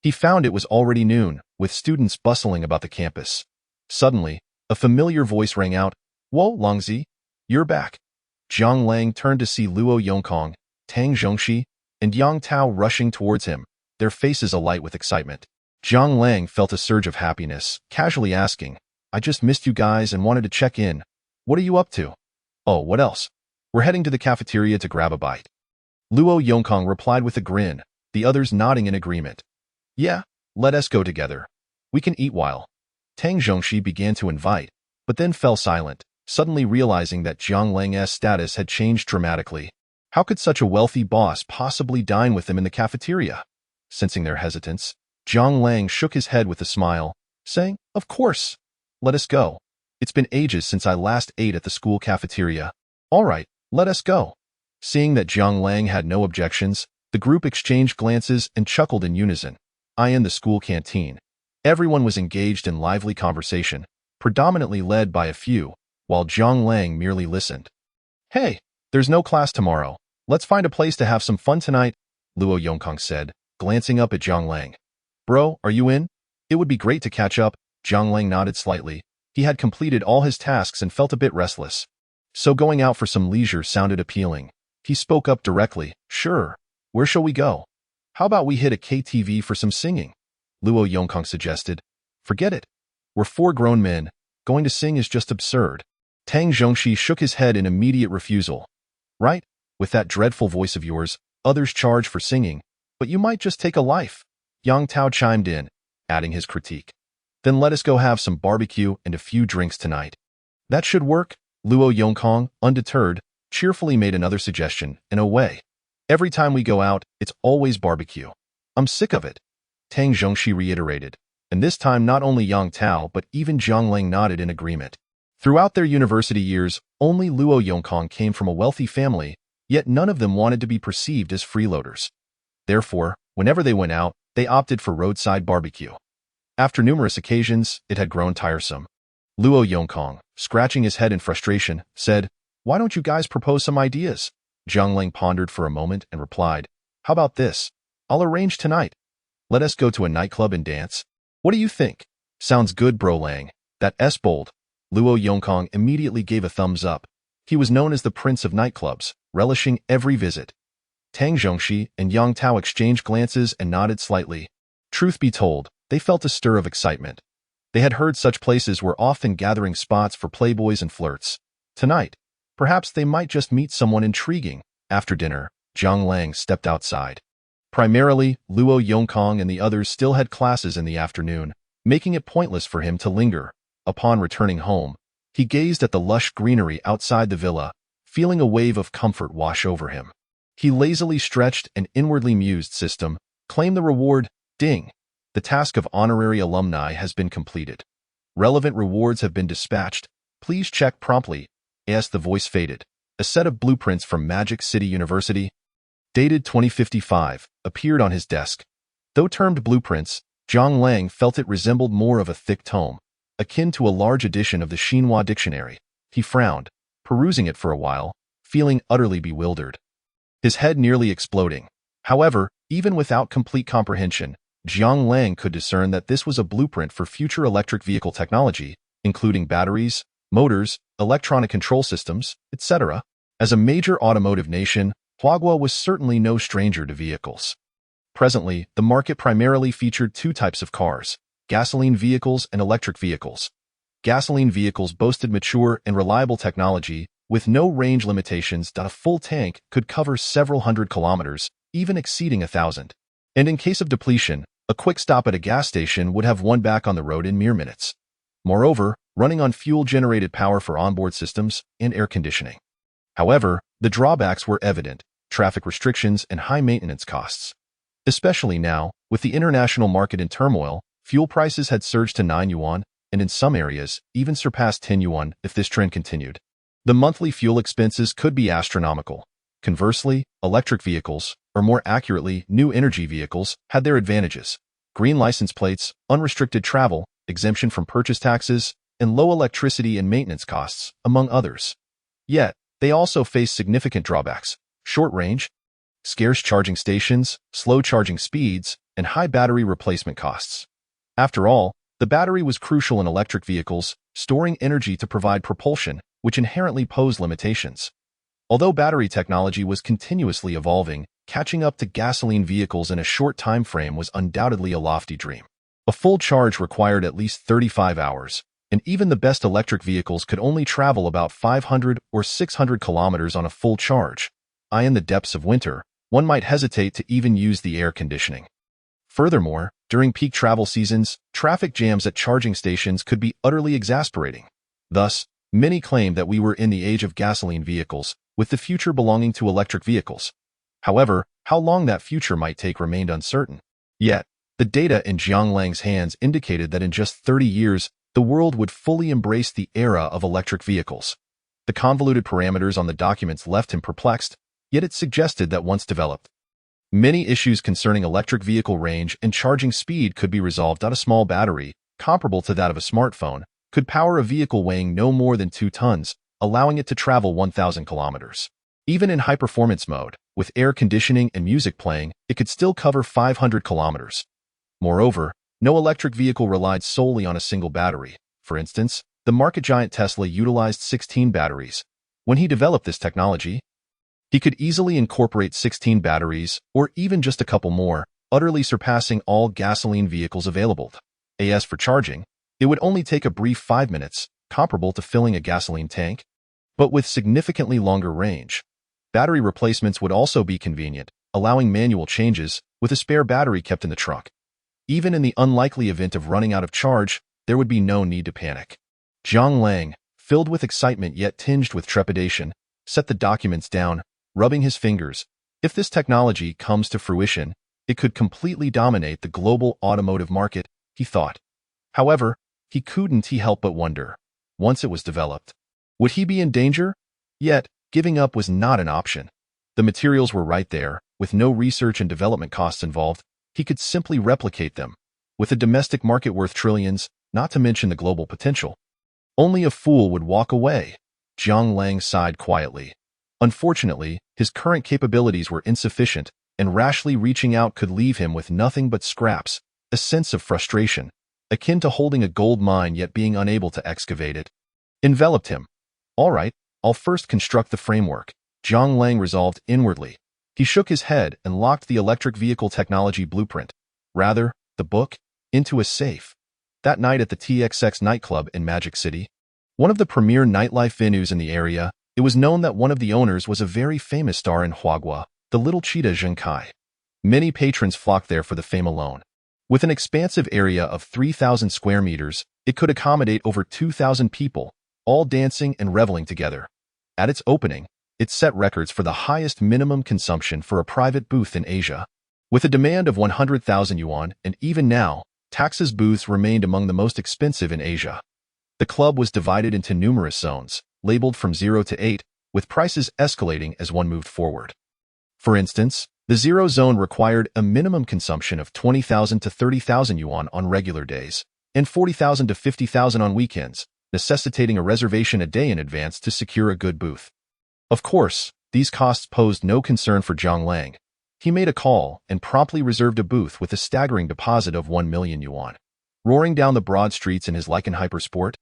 he found it was already noon, with students bustling about the campus. Suddenly, a familiar voice rang out. Whoa, Longzi, you're back. Jiang Lang turned to see Luo Yongkong, Tang Zhongxi, and Yang Tao rushing towards him, their faces alight with excitement. Jiang Lang felt a surge of happiness, casually asking, I just missed you guys and wanted to check in. What are you up to? Oh, what else? We're heading to the cafeteria to grab a bite. Luo Yongkong replied with a grin, the others nodding in agreement. Yeah, let us go together. We can eat while. Tang Zhongxi began to invite, but then fell silent, suddenly realizing that Jiang Lang's status had changed dramatically. How could such a wealthy boss possibly dine with them in the cafeteria? Sensing their hesitance, Jiang Lang shook his head with a smile, saying, Of course. Let us go. It's been ages since I last ate at the school cafeteria. All right, let us go. Seeing that Jiang Lang had no objections, the group exchanged glances and chuckled in unison. In the school canteen, everyone was engaged in lively conversation, predominantly led by a few, while Jiang Lang merely listened. Hey, there's no class tomorrow. Let's find a place to have some fun tonight, Luo Yongkong said, glancing up at Jiang Lang. Bro, are you in? It would be great to catch up. Jiang Lang nodded slightly. He had completed all his tasks and felt a bit restless. So going out for some leisure sounded appealing. He spoke up directly. Sure. Where shall we go? How about we hit a KTV for some singing? Luo Yongkong suggested. Forget it. We're 4 grown men. Going to sing is just absurd. Tang Zhongxi shook his head in immediate refusal. Right? With that dreadful voice of yours, others charge for singing, but you might just take a life. Yang Tao chimed in, adding his critique. Then let us go have some barbecue and a few drinks tonight. That should work. Luo Yongkong, undeterred, cheerfully made another suggestion, in a way. Every time we go out, it's always barbecue. I'm sick of it. Tang Zhongxi reiterated, and this time not only Yang Tao but even Jiang Lang nodded in agreement. Throughout their university years, only Luo Yongkong came from a wealthy family, yet none of them wanted to be perceived as freeloaders. Therefore, whenever they went out, they opted for roadside barbecue. After numerous occasions, it had grown tiresome. Luo Yongkong, scratching his head in frustration, said, Why don't you guys propose some ideas? Jiang Lang pondered for a moment and replied, How about this? I'll arrange tonight. Let us go to a nightclub and dance. What do you think? Sounds good, bro Lang. That S bold. Luo Yongkong immediately gave a thumbs up. He was known as the prince of nightclubs, relishing every visit. Tang Zhongxi and Yang Tao exchanged glances and nodded slightly. Truth be told, they felt a stir of excitement. They had heard such places were often gathering spots for playboys and flirts. Tonight, perhaps they might just meet someone intriguing. After dinner, Jiang Lang stepped outside. Primarily, Luo Yongkong and the others still had classes in the afternoon, making it pointless for him to linger. Upon returning home, he gazed at the lush greenery outside the villa, feeling a wave of comfort wash over him. He lazily stretched and inwardly mused, System, claim the reward, ding. The task of honorary alumni has been completed. Relevant rewards have been dispatched. Please check promptly. As the voice faded, a set of blueprints from Magic City University, dated 2055, appeared on his desk. Though termed blueprints, Jiang Lang felt it resembled more of a thick tome, akin to a large edition of the Xinhua dictionary. He frowned, perusing it for a while, feeling utterly bewildered. His head nearly exploding. However, even without complete comprehension, Jiang Lang could discern that this was a blueprint for future electric vehicle technology, including batteries, motors, electronic control systems, etc. As a major automotive nation, Huagua was certainly no stranger to vehicles. Presently, the market primarily featured 2 types of cars: gasoline vehicles and electric vehicles. Gasoline vehicles boasted mature and reliable technology, with no range limitations. A full tank could cover several hundred kilometers, even exceeding 1,000. And in case of depletion, a quick stop at a gas station would have one back on the road in mere minutes. Moreover, running on fuel-generated power for onboard systems and air conditioning. However, the drawbacks were evident: traffic restrictions and high maintenance costs. Especially now, with the international market in turmoil, fuel prices had surged to 9 yuan, and in some areas, even surpassed 10 yuan if this trend continued. The monthly fuel expenses could be astronomical. Conversely, electric vehicles, or more accurately, new energy vehicles, had their advantages: green license plates, unrestricted travel, exemption from purchase taxes, and low electricity and maintenance costs, among others. Yet, they also faced significant drawbacks: short range, scarce charging stations, slow charging speeds, and high battery replacement costs. After all, the battery was crucial in electric vehicles, storing energy to provide propulsion, which inherently posed limitations. Although battery technology was continuously evolving, catching up to gasoline vehicles in a short time frame was undoubtedly a lofty dream. A full charge required at least 35 hours, and even the best electric vehicles could only travel about 500 or 600 kilometers on a full charge. In the depths of winter, one might hesitate to even use the air conditioning. Furthermore, during peak travel seasons, traffic jams at charging stations could be utterly exasperating. Thus, many claim that we were in the age of gasoline vehicles, with the future belonging to electric vehicles. However, how long that future might take remained uncertain. Yet, the data in Jiang Lang's hands indicated that in just 30 years, the world would fully embrace the era of electric vehicles. The convoluted parameters on the documents left him perplexed, yet it suggested that once developed, many issues concerning electric vehicle range and charging speed could be resolved. A small battery, comparable to that of a smartphone, could power a vehicle weighing no more than 2 tons, allowing it to travel 1,000 kilometers. Even in high-performance mode, with air conditioning and music playing, it could still cover 500 kilometers. Moreover, no electric vehicle relied solely on a single battery. For instance, the market giant Tesla utilized 16 batteries. When he developed this technology, he could easily incorporate 16 batteries, or even just a couple more, utterly surpassing all gasoline vehicles available. As for charging, it would only take a brief 5 minutes, comparable to filling a gasoline tank, but with significantly longer range. Battery replacements would also be convenient, allowing manual changes, with a spare battery kept in the trunk. Even in the unlikely event of running out of charge, there would be no need to panic. Jiang Lang, filled with excitement yet tinged with trepidation, set the documents down, rubbing his fingers. If this technology comes to fruition, it could completely dominate the global automotive market, he thought. However, he couldn't help but wonder. Once it was developed, would he be in danger? Yet, giving up was not an option. The materials were right there, with no research and development costs involved. He could simply replicate them. With a domestic market worth trillions, not to mention the global potential, only a fool would walk away. Jiang Lang sighed quietly. Unfortunately, his current capabilities were insufficient, and rashly reaching out could leave him with nothing but scraps, a sense of frustration, akin to holding a gold mine yet being unable to excavate it, enveloped him. All right, I'll first construct the framework, Jiang Lang resolved inwardly. He shook his head and locked the electric vehicle technology blueprint, rather, the book, into a safe. That night at the TXX nightclub in Magic City, one of the premier nightlife venues in the area, it was known that one of the owners was a very famous star in Huagua, the little cheetah Zheng Kai. Many patrons flocked there for the fame alone. With an expansive area of 3,000 square meters, it could accommodate over 2,000 people, all dancing and reveling together. At its opening, it set records for the highest minimum consumption for a private booth in Asia. With a demand of 100,000 yuan, and even now, Tax's booths remained among the most expensive in Asia. The club was divided into numerous zones, labeled from 0 to 8, with prices escalating as one moved forward. For instance, the 0 zone required a minimum consumption of 20,000 to 30,000 yuan on regular days, and 40,000 to 50,000 on weekends, necessitating a reservation a day in advance to secure a good booth. Of course, these costs posed no concern for Jiang Lang. He made a call and promptly reserved a booth with a staggering deposit of 1 million yuan. Roaring down the broad streets in his Lycan Hypersport,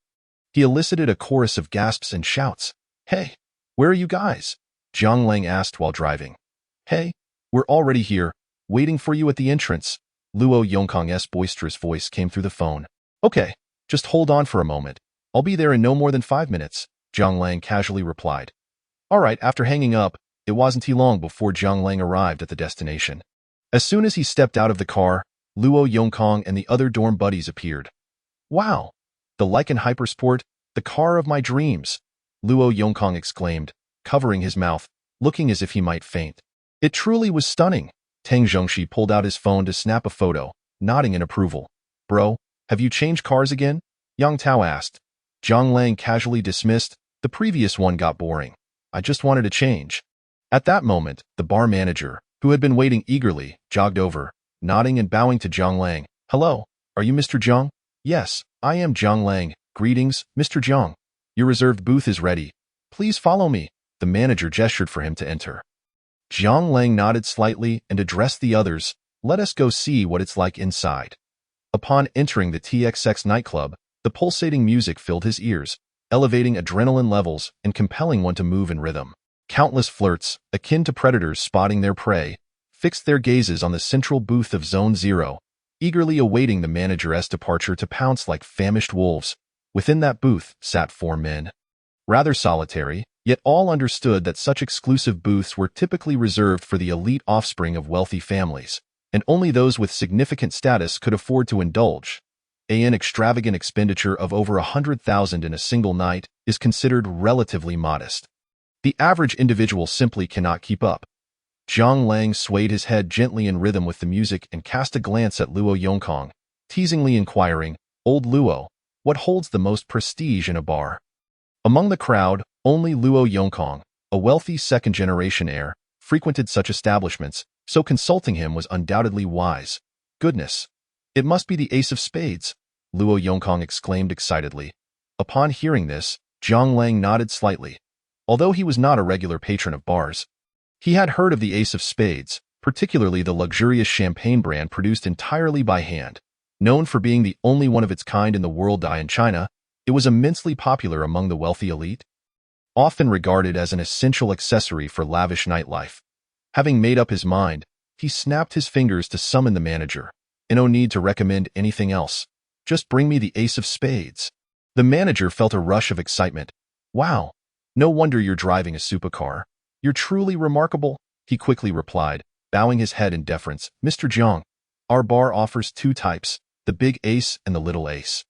he elicited a chorus of gasps and shouts. "Hey, where are you guys?" Jiang Lang asked while driving. "Hey, we're already here, waiting for you at the entrance." Luo Yongkong's boisterous voice came through the phone. "Okay, just hold on for a moment. I'll be there in no more than 5 minutes," Jiang Lang casually replied. All right, after hanging up, it wasn't too long before Jiang Lang arrived at the destination. As soon as he stepped out of the car, Luo Yongkong and the other dorm buddies appeared. "Wow! The Lycan Hypersport, the car of my dreams," Luo Yongkong exclaimed, covering his mouth, looking as if he might faint. "It truly was stunning." Tang Zhongxi pulled out his phone to snap a photo, nodding in approval. "Bro, have you changed cars again?" Yang Tao asked. Jiang Lang casually dismissed, "The previous one got boring. I just wanted to change." At that moment, the bar manager, who had been waiting eagerly, jogged over, nodding and bowing to Jiang Lang. "Hello, are you Mr. Jiang?" "Yes, I am Jiang Lang. Greetings, Mr. Jiang. Your reserved booth is ready. Please follow me." The manager gestured for him to enter. Jiang Lang nodded slightly and addressed the others. Let us go see what it's like inside. Upon entering the TXX nightclub, the pulsating music filled his ears, elevating adrenaline levels and compelling one to move in rhythm. Countless flirts, akin to predators spotting their prey, fixed their gazes on the central booth of Zone Zero, eagerly awaiting the manager's departure to pounce like famished wolves. Within that booth sat 4 men. Rather solitary, yet all understood that such exclusive booths were typically reserved for the elite offspring of wealthy families, and only those with significant status could afford to indulge. An extravagant expenditure of over 100,000 in a single night is considered relatively modest. The average individual simply cannot keep up. Jiang Lang swayed his head gently in rhythm with the music and cast a glance at Luo Yongkong, teasingly inquiring, "Old Luo, what holds the most prestige in a bar?" Among the crowd, only Luo Yongkong, a wealthy second-generation heir, frequented such establishments, so consulting him was undoubtedly wise. "Goodness! It must be the Ace of Spades," Luo Yongkong exclaimed excitedly. Upon hearing this, Jiang Lang nodded slightly. Although he was not a regular patron of bars, he had heard of the Ace of Spades, particularly the luxurious champagne brand produced entirely by hand. Known for being the only one of its kind in the world in China, it was immensely popular among the wealthy elite, often regarded as an essential accessory for lavish nightlife. Having made up his mind, he snapped his fingers to summon the manager. "No need to recommend anything else. Just bring me the Ace of Spades." The manager felt a rush of excitement. "Wow, no wonder you're driving a supercar. You're truly remarkable," he quickly replied, bowing his head in deference. "Mr. Jiang, our bar offers 2 types, the Big Ace and the Little Ace.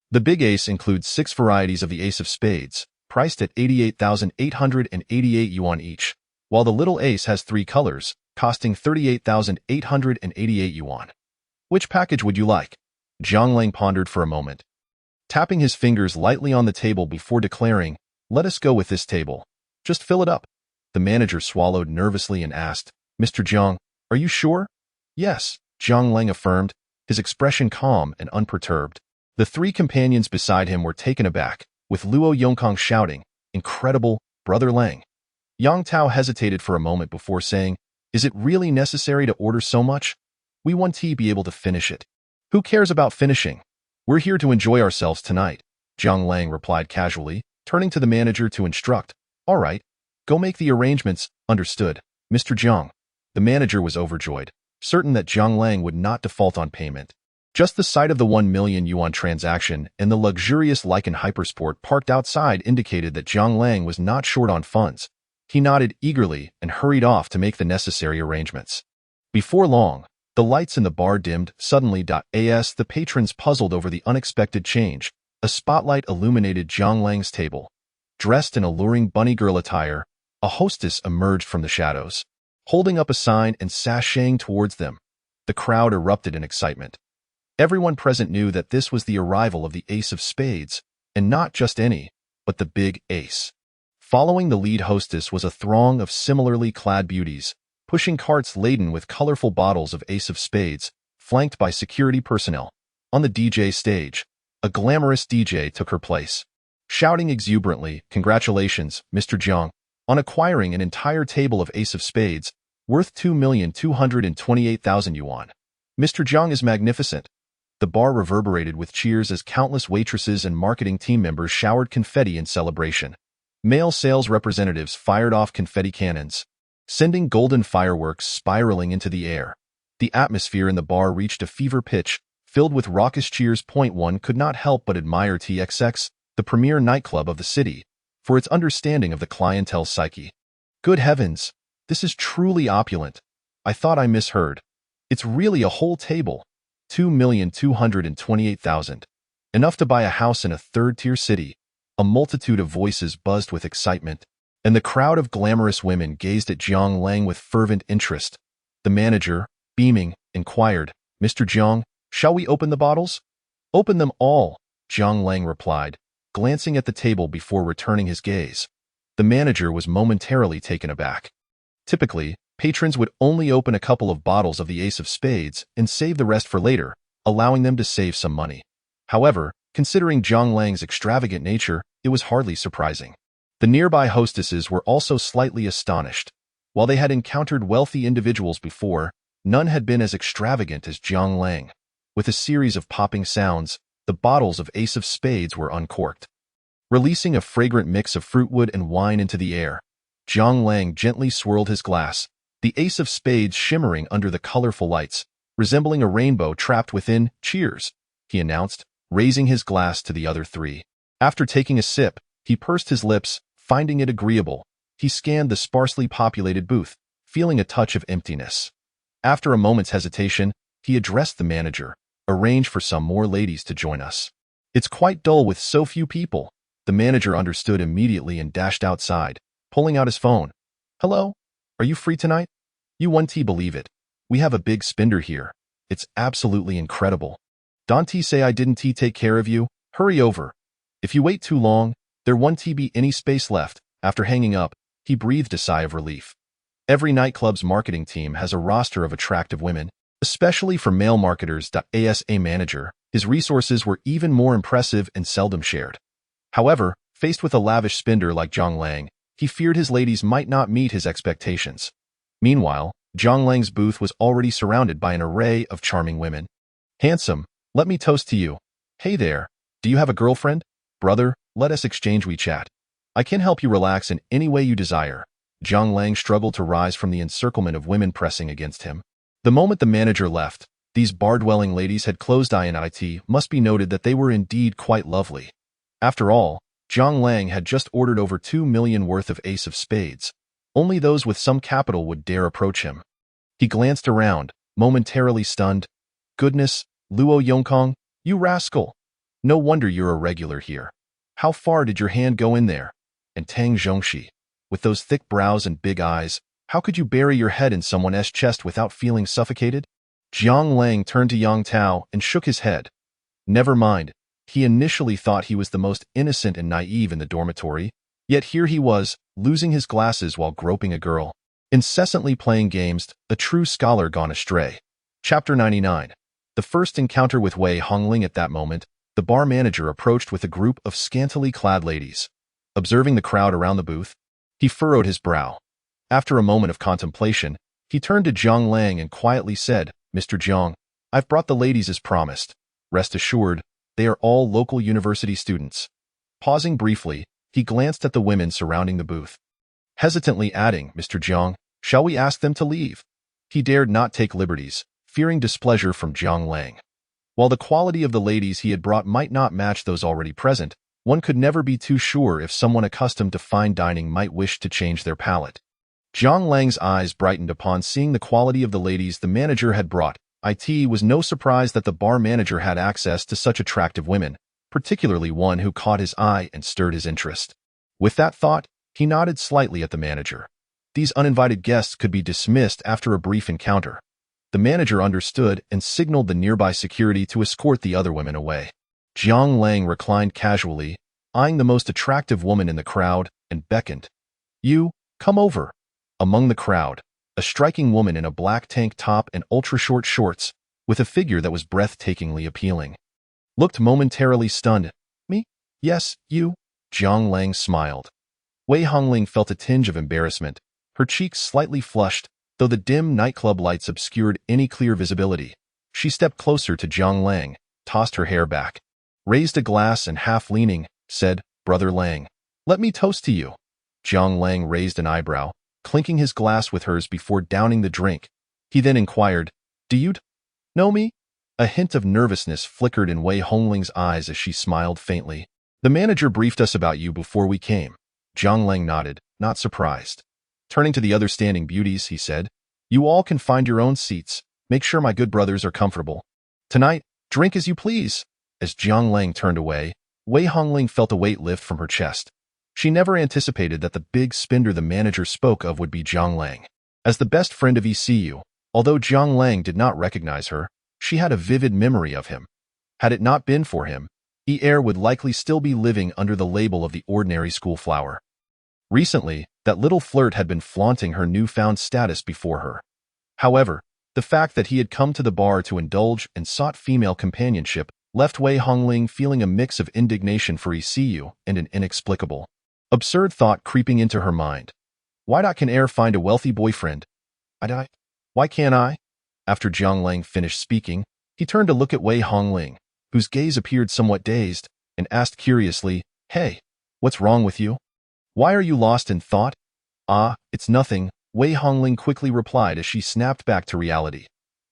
The Big Ace includes 6 varieties of the Ace of Spades, priced at 88,888 yuan each, while the Little Ace has 3 colors, costing 38,888 yuan. Which package would you like?" Jiang Lang pondered for a moment, tapping his fingers lightly on the table before declaring, "Let us go with this table. Just fill it up." The manager swallowed nervously and asked, "Mr. Jiang, are you sure?" "Yes," Jiang Lang affirmed, his expression calm and unperturbed. The 3 companions beside him were taken aback, with Luo Yongkong shouting, "Incredible, Brother Lang." Yang Tao hesitated for a moment before saying, "Is it really necessary to order so much? We won't be able to finish it." "Who cares about finishing? We're here to enjoy ourselves tonight," Jiang Lang replied casually, turning to the manager to instruct, "All right, go make the arrangements." "Understood, Mr. Jiang." The manager was overjoyed, certain that Jiang Lang would not default on payment. Just the sight of the 1 million yuan transaction and the luxurious Lycan Hypersport parked outside indicated that Jiang Lang was not short on funds. He nodded eagerly and hurried off to make the necessary arrangements. Before long, the lights in the bar dimmed suddenly. As the patrons puzzled over the unexpected change, a spotlight illuminated Jiang Lang's table. Dressed in alluring bunny girl attire, a hostess emerged from the shadows, holding up a sign and sashaying towards them. The crowd erupted in excitement. Everyone present knew that this was the arrival of the Ace of Spades, and not just any, but the Big Ace. Following the lead hostess was a throng of similarly clad beauties, pushing carts laden with colorful bottles of Ace of Spades, flanked by security personnel. On the DJ stage, a glamorous DJ took her place, shouting exuberantly, "Congratulations, Mr. Jiang, on acquiring an entire table of Ace of Spades, worth 2,228,000 yuan. Mr. Jiang is magnificent." The bar reverberated with cheers as countless waitresses and marketing team members showered confetti in celebration. Male sales representatives fired off confetti cannons, sending golden fireworks spiraling into the air. The atmosphere in the bar reached a fever pitch, filled with raucous cheers. One could not help but admire TXX, the premier nightclub of the city, for its understanding of the clientele's psyche. "Good heavens, this is truly opulent. I thought I misheard. It's really a whole table. 2,228,000. Enough to buy a house in a third-tier city." A multitude of voices buzzed with excitement, and the crowd of glamorous women gazed at Jiang Lang with fervent interest. The manager, beaming, inquired, "Mr. Jiang, shall we open the bottles?" "Open them all," Jiang Lang replied, glancing at the table before returning his gaze. The manager was momentarily taken aback. Typically, patrons would only open a couple of bottles of the Ace of Spades and save the rest for later, allowing them to save some money. However, considering Jiang Lang's extravagant nature, it was hardly surprising. The nearby hostesses were also slightly astonished. While they had encountered wealthy individuals before, none had been as extravagant as Jiang Lang. With a series of popping sounds, the bottles of Ace of Spades were uncorked. Releasing a fragrant mix of fruitwood and wine into the air, Jiang Lang gently swirled his glass, the Ace of Spades shimmering under the colorful lights, resembling a rainbow trapped within. "Cheers," he announced, raising his glass to the other three. After taking a sip, he pursed his lips, finding it agreeable. He scanned the sparsely populated booth, feeling a touch of emptiness. After a moment's hesitation, he addressed the manager. "Arrange for some more ladies to join us. It's quite dull with so few people." The manager understood immediately and dashed outside, pulling out his phone. "Hello? Are you free tonight? You won't believe it. We have a big spender here. It's absolutely incredible. Don't say I didn't take care of you. Hurry over. If you wait too long, there won't be any space left." After hanging up, he breathed a sigh of relief. Every nightclub's marketing team has a roster of attractive women, especially for male marketers. As a manager, his resources were even more impressive and seldom shared. However, faced with a lavish spender like Jiang Lang, he feared his ladies might not meet his expectations. Meanwhile, Jiang Lang's booth was already surrounded by an array of charming women. "Handsome, let me toast to you. Hey there, do you have a girlfriend? Brother, let us exchange WeChat. I can help you relax in any way you desire." Jiang Lang struggled to rise from the encirclement of women pressing against him. The moment the manager left, these bar-dwelling ladies had closed eye, and it must be noted that they were indeed quite lovely. After all, Jiang Lang had just ordered over 2 million worth of Ace of Spades. Only those with some capital would dare approach him. He glanced around, momentarily stunned. "Goodness, Luo Yongkong, you rascal! No wonder you're a regular here. How far did your hand go in there? And Tang Zhongxi, with those thick brows and big eyes, how could you bury your head in someone's chest without feeling suffocated?" Jiang Lang turned to Yang Tao and shook his head. Never mind. He initially thought he was the most innocent and naive in the dormitory, yet here he was, losing his glasses while groping a girl, incessantly playing games, a true scholar gone astray. Chapter 99. The first encounter with Wei Hongling. At that moment, the bar manager approached with a group of scantily clad ladies. Observing the crowd around the booth, he furrowed his brow. After a moment of contemplation, he turned to Jiang Lang and quietly said, "Mr. Jiang, I've brought the ladies as promised. Rest assured, they are all local university students." Pausing briefly, he glanced at the women surrounding the booth, hesitantly adding, "Mr. Jiang, shall we ask them to leave?" He dared not take liberties, fearing displeasure from Jiang Lang. While the quality of the ladies he had brought might not match those already present, one could never be too sure if someone accustomed to fine dining might wish to change their palate. Jiang Lang's eyes brightened upon seeing the quality of the ladies the manager had brought. It was no surprise that the bar manager had access to such attractive women, particularly one who caught his eye and stirred his interest. With that thought, he nodded slightly at the manager. These uninvited guests could be dismissed after a brief encounter. The manager understood and signaled the nearby security to escort the other women away. Jiang Lang reclined casually, eyeing the most attractive woman in the crowd, and beckoned. "You, come over." Among the crowd, a striking woman in a black tank top and ultra-short shorts, with a figure that was breathtakingly appealing, looked momentarily stunned. "Me? Yes, you?" Jiang Lang smiled. Wei Hongling felt a tinge of embarrassment, her cheeks slightly flushed, though the dim nightclub lights obscured any clear visibility. She stepped closer to Jiang Lang, tossed her hair back, raised a glass and half leaning, said, "Brother Lang, let me toast to you." Jiang Lang raised an eyebrow, clinking his glass with hers before downing the drink. He then inquired, "Do you know me?" A hint of nervousness flickered in Wei Hongling's eyes as she smiled faintly. "The manager briefed us about you before we came." Jiang Lang nodded, not surprised. Turning to the other standing beauties, he said, "You all can find your own seats. Make sure my good brothers are comfortable. Tonight, drink as you please." As Jiang Lang turned away, Wei Hongling felt a weight lift from her chest. She never anticipated that the big spender the manager spoke of would be Jiang Lang. As the best friend of ECU, although Jiang Lang did not recognize her, she had a vivid memory of him. Had it not been for him, Er would likely still be living under the label of the ordinary school flower. Recently, that little flirt had been flaunting her newfound status before her. However, the fact that he had come to the bar to indulge and sought female companionship left Wei Hongling feeling a mix of indignation for ECU and an inexplicable, absurd thought creeping into her mind. Can air find a wealthy boyfriend? I die. Why can't I? After Jiang Lang finished speaking, he turned to look at Wei Hongling, whose gaze appeared somewhat dazed, and asked curiously, "Hey, what's wrong with you? Why are you lost in thought?" "Ah, it's nothing," Wei Hongling quickly replied as she snapped back to reality.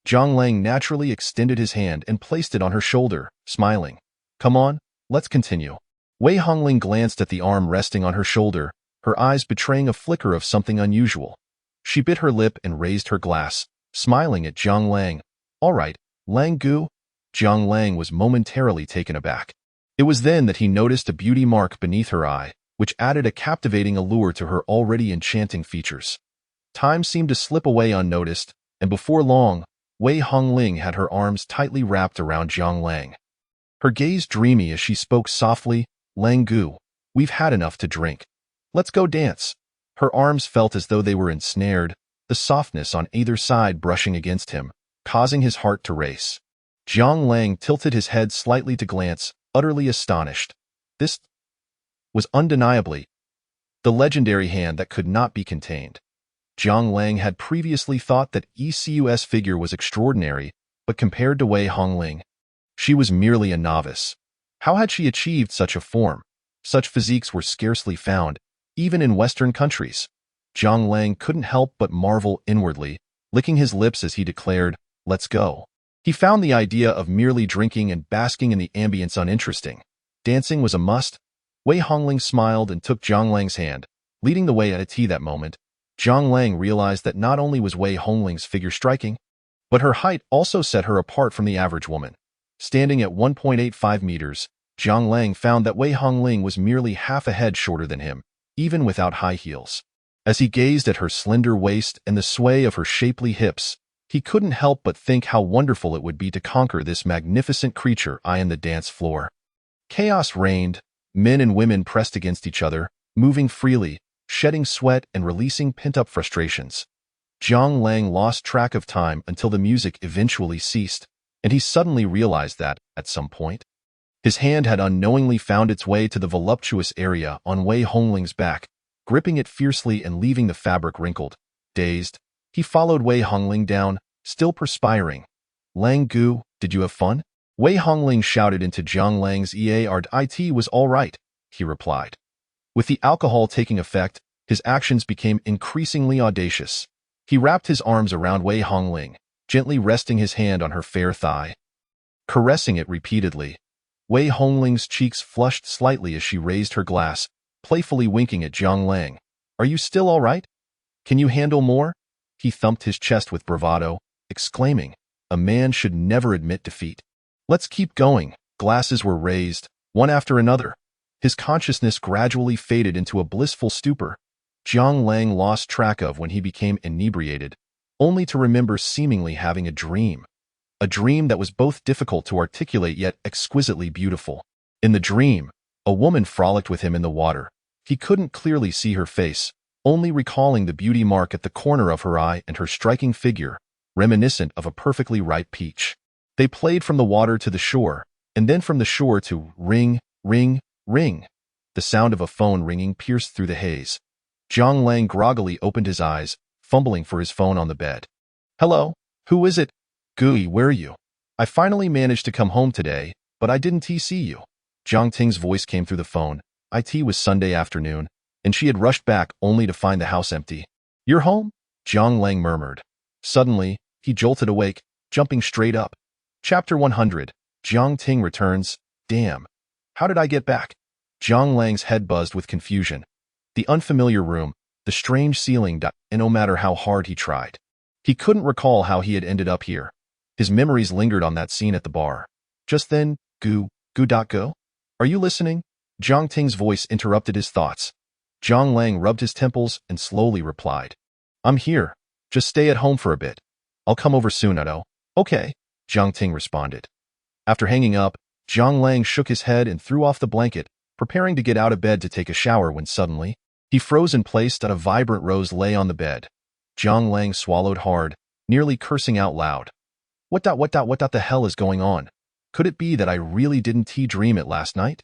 Jiang Lang naturally extended his hand and placed it on her shoulder, smiling. "Come on, let's continue." Wei Hongling glanced at the arm resting on her shoulder, her eyes betraying a flicker of something unusual. She bit her lip and raised her glass, smiling at Jiang Lang. "All right, Lang Gu." Jiang Lang was momentarily taken aback. It was then that he noticed a beauty mark beneath her eye, which added a captivating allure to her already enchanting features. Time seemed to slip away unnoticed, and before long, Wei Hongling had her arms tightly wrapped around Jiang Lang. Her gaze dreamy as she spoke softly, "Lang Gu, we've had enough to drink. Let's go dance." Her arms felt as though they were ensnared, the softness on either side brushing against him, causing his heart to race. Jiang Lang tilted his head slightly to glance, utterly astonished. This was undeniably the legendary hand that could not be contained. Jiang Lang had previously thought that ECU's figure was extraordinary, but compared to Wei Hongling, she was merely a novice. How had she achieved such a form? Such physiques were scarcely found, even in Western countries. Jiang Lang couldn't help but marvel inwardly, licking his lips as he declared, "Let's go." He found the idea of merely drinking and basking in the ambience uninteresting. Dancing was a must. Wei Hongling smiled and took Jiang Lang's hand, leading the way at a tea that moment. Jiang Lang realized that not only was Wei Hongling's figure striking, but her height also set her apart from the average woman. Standing at 1.85 meters, Jiang Lang found that Wei Hongling was merely half a head shorter than him, even without high heels. As he gazed at her slender waist and the sway of her shapely hips, he couldn't help but think how wonderful it would be to conquer this magnificent creature on the dance floor. Chaos reigned. Men and women pressed against each other, moving freely, shedding sweat and releasing pent-up frustrations. Jiang Lang lost track of time until the music eventually ceased, and he suddenly realized that, at some point, his hand had unknowingly found its way to the voluptuous area on Wei Hongling's back, gripping it fiercely and leaving the fabric wrinkled. Dazed, he followed Wei Hongling down, still perspiring. "Lang Gu, did you have fun?" Wei Hongling shouted into Jiang Lang's ear. "It was all right," he replied. With the alcohol taking effect, his actions became increasingly audacious. He wrapped his arms around Wei Hongling, gently resting his hand on her fair thigh, caressing it repeatedly. Wei Hongling's cheeks flushed slightly as she raised her glass, playfully winking at Jiang Lang. "Are you still all right? Can you handle more?" He thumped his chest with bravado, exclaiming, "A man should never admit defeat." "Let's keep going." Glasses were raised, one after another. His consciousness gradually faded into a blissful stupor. Jiang Lang lost track of when he became inebriated, only to remember seemingly having a dream that was both difficult to articulate yet exquisitely beautiful. In the dream, a woman frolicked with him in the water. He couldn't clearly see her face, only recalling the beauty mark at the corner of her eye and her striking figure, reminiscent of a perfectly ripe peach. They played from the water to the shore, and then from the shore to ring, ring, ring. The sound of a phone ringing pierced through the haze. Jiang Lang groggily opened his eyes, fumbling for his phone on the bed. "Hello? Who is it?" "Gui, where are you? I finally managed to come home today, but I didn't see you." Jiang Ting's voice came through the phone. It was Sunday afternoon, and she had rushed back only to find the house empty. "You're home?" Jiang Lang murmured. Suddenly, he jolted awake, jumping straight up. Chapter 100. Jiang Ting returns. "Damn. How did I get back?" Jiang Lang's head buzzed with confusion. The unfamiliar room, the strange ceiling, and no matter how hard he tried, he couldn't recall how he had ended up here. His memories lingered on that scene at the bar. Just then, Go? Are you listening?" Jiang Ting's voice interrupted his thoughts. Jiang Lang rubbed his temples and slowly replied, "I'm here. Just stay at home for a bit. I'll come over soon, Edo." "Okay," Jiang Ting responded. After hanging up, Jiang Lang shook his head and threw off the blanket, preparing to get out of bed to take a shower when suddenly, he froze in place as a vibrant rose lay on the bed. Jiang Lang swallowed hard, nearly cursing out loud. What the hell is going on? Could it be that I really didn't dream it last night?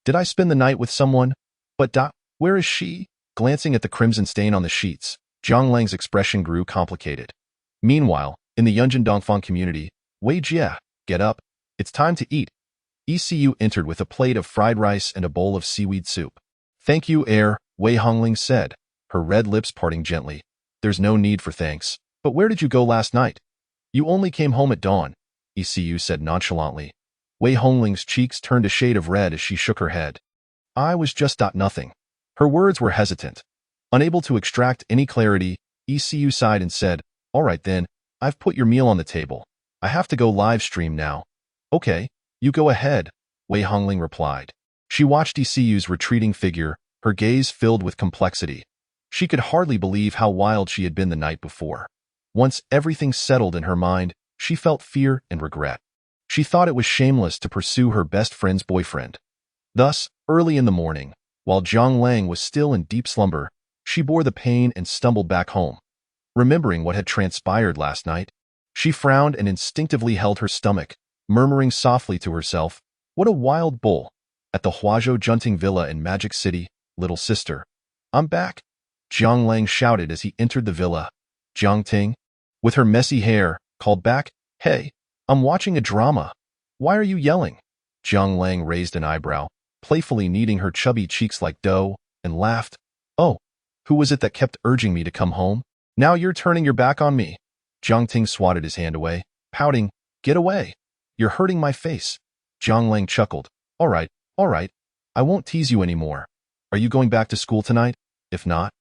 Did I spend the night with someone? But where is she?" Glancing at the crimson stain on the sheets, Zhang Lang's expression grew complicated. Meanwhile, in the Yunjin Dongfang community, Wei Jie, get up. It's time to eat. ECU entered with a plate of fried rice and a bowl of seaweed soup. Thank you, Heir, Wei Hongling said, her red lips parting gently. There's no need for thanks. But where did you go last night? You only came home at dawn, ECU said nonchalantly. Wei Hongling's cheeks turned a shade of red as she shook her head. I was just nothing. Her words were hesitant. Unable to extract any clarity, ECU sighed and said, All right then, I've put your meal on the table. I have to go live stream now. Okay, you go ahead, Wei Hongling replied. She watched ECU's retreating figure, her gaze filled with complexity. She could hardly believe how wild she had been the night before. Once everything settled in her mind, she felt fear and regret. She thought it was shameless to pursue her best friend's boyfriend. Thus, early in the morning, while Zhang Lang was still in deep slumber, she bore the pain and stumbled back home. Remembering what had transpired last night, she frowned and instinctively held her stomach, murmuring softly to herself, What a wild bull! At the Huazhou Junting Villa in Magic City, little sister. I'm back, Zhang Lang shouted as he entered the villa. Jiang Ting, with her messy hair, called back, Hey, I'm watching a drama. Why are you yelling? Zhang Lang raised an eyebrow, playfully kneading her chubby cheeks like dough, and laughed. Oh, who was it that kept urging me to come home? Now you're turning your back on me. Jiang Ting swatted his hand away, pouting, Get away. You're hurting my face. Zhang Lang chuckled. All right. I won't tease you anymore. Are you going back to school tonight? If not,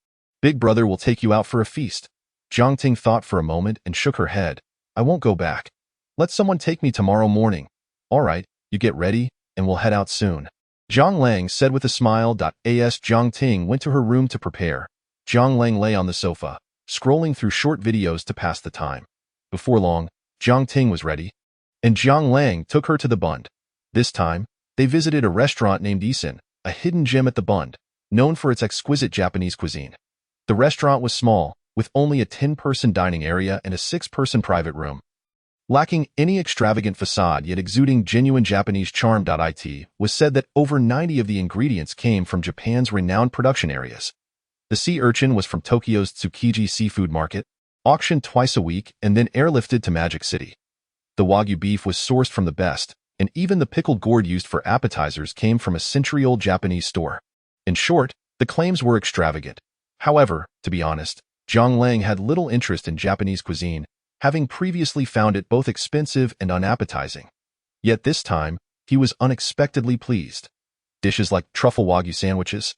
Big Brother will take you out for a feast. Jiang Ting thought for a moment and shook her head. I won't go back. Let someone take me tomorrow morning. All right, you get ready, and we'll head out soon. Zhang Lang said with a smile. As Jiang Ting went to her room to prepare, Zhang Lang lay on the sofa, scrolling through short videos to pass the time. Before long, Jiang Ting was ready, and Zhang Lang took her to the Bund. This time, they visited a restaurant named Isin, a hidden gem at the Bund, known for its exquisite Japanese cuisine. The restaurant was small, with only a 10-person dining area and a 6-person private room. Lacking any extravagant facade yet exuding genuine Japanese charm. It was said that over 90 of the ingredients came from Japan's renowned production areas. The sea urchin was from Tokyo's Tsukiji seafood market, auctioned twice a week and then airlifted to Magic City. The Wagyu beef was sourced from the best, and even the pickled gourd used for appetizers came from a century-old Japanese store. In short, the claims were extravagant. However, to be honest, Zhang Lang had little interest in Japanese cuisine, having previously found it both expensive and unappetizing. Yet this time, he was unexpectedly pleased. Dishes like truffle Wagyu sandwiches,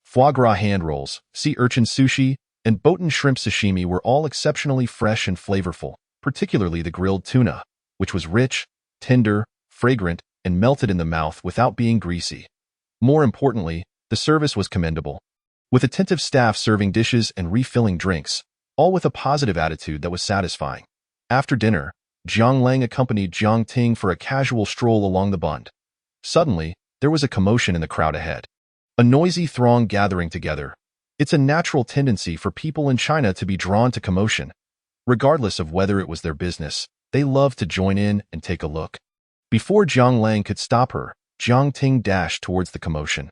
foie gras hand rolls, sea urchin sushi, and botan shrimp sashimi were all exceptionally fresh and flavorful, particularly the grilled tuna, which was rich, tender, fragrant, and melted in the mouth without being greasy. More importantly, the service was commendable, with attentive staff serving dishes and refilling drinks, all with a positive attitude that was satisfying. After dinner, Zhang Lang accompanied Jiang Ting for a casual stroll along the Bund. Suddenly, there was a commotion in the crowd ahead. A noisy throng gathering together. It's a natural tendency for people in China to be drawn to commotion. Regardless of whether it was their business, they love to join in and take a look. Before Zhang Lang could stop her, Jiang Ting dashed towards the commotion.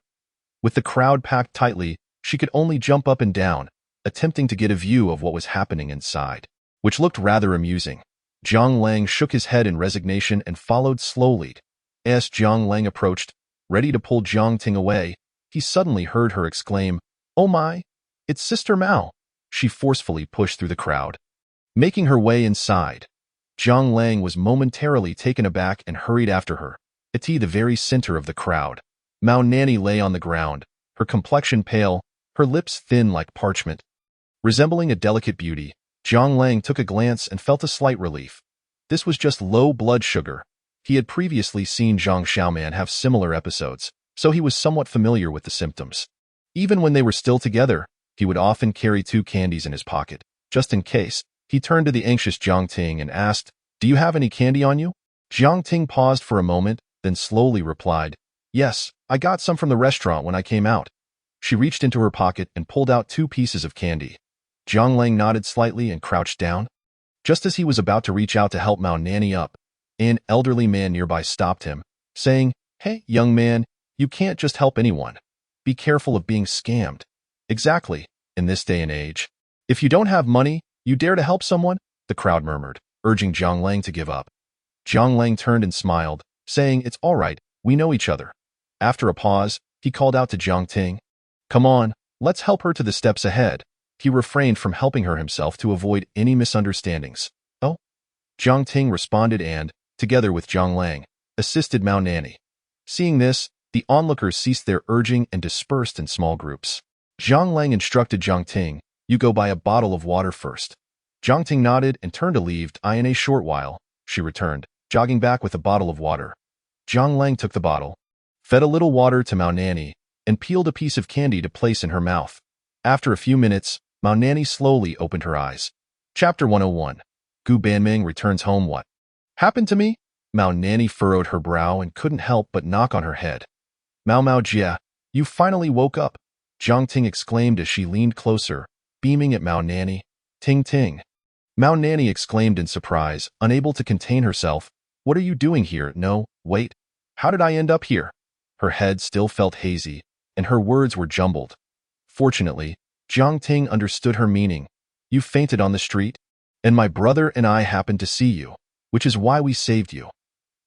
With the crowd packed tightly, she could only jump up and down, attempting to get a view of what was happening inside, which looked rather amusing. Zhang Lang shook his head in resignation and followed slowly. As Zhang Lang approached, ready to pull Jiang Ting away, he suddenly heard her exclaim, Oh my, it's Sister Mao. She forcefully pushed through the crowd, making her way inside. Zhang Lang was momentarily taken aback and hurried after her. At the very center of the crowd, Mao Nanny lay on the ground, her complexion pale, her lips thin like parchment. Resembling a delicate beauty, Zhang Lang took a glance and felt a slight relief. This was just low blood sugar. He had previously seen Zhang Xiaoman have similar episodes, so he was somewhat familiar with the symptoms. Even when they were still together, he would often carry 2 candies in his pocket, just in case. He turned to the anxious Jiang Ting and asked, Do you have any candy on you? Jiang Ting paused for a moment, then slowly replied, Yes, I got some from the restaurant when I came out. She reached into her pocket and pulled out 2 pieces of candy. Zhang Lang nodded slightly and crouched down. Just as he was about to reach out to help Mao Nanny up, an elderly man nearby stopped him, saying, Hey, young man, you can't just help anyone. Be careful of being scammed. Exactly, in this day and age. If you don't have money, you dare to help someone? The crowd murmured, urging Zhang Lang to give up. Zhang Lang turned and smiled, saying, "It's all right, we know each other." After a pause, he called out to Jiang Ting, "Come on, let's help her to the steps ahead." He refrained from helping her himself to avoid any misunderstandings. "Oh?" Jiang Ting responded and, together with Zhang Lang, assisted Mao Nanny. Seeing this, the onlookers ceased their urging and dispersed in small groups. Zhang Lang instructed Jiang Ting, "You go buy a bottle of water first." Jiang Ting nodded and turned to leave. In a short while, she returned, jogging back with a bottle of water. Zhang Lang took the bottle, fed a little water to Mao Nanny, and peeled a piece of candy to place in her mouth. After a few minutes, Mao Nanny slowly opened her eyes. Chapter 101. Gu Banming returns home. What happened to me? Mao Nanny furrowed her brow and couldn't help but knock on her head. Mao Jia, you finally woke up, Jiang Ting exclaimed as she leaned closer, beaming at Mao Nanny. Ting Ting. Mao Nanny exclaimed in surprise, unable to contain herself. What are you doing here? No, wait. How did I end up here? Her head still felt hazy, and her words were jumbled. Fortunately, Jiang Ting understood her meaning. You fainted on the street, and my brother and I happened to see you, which is why we saved you.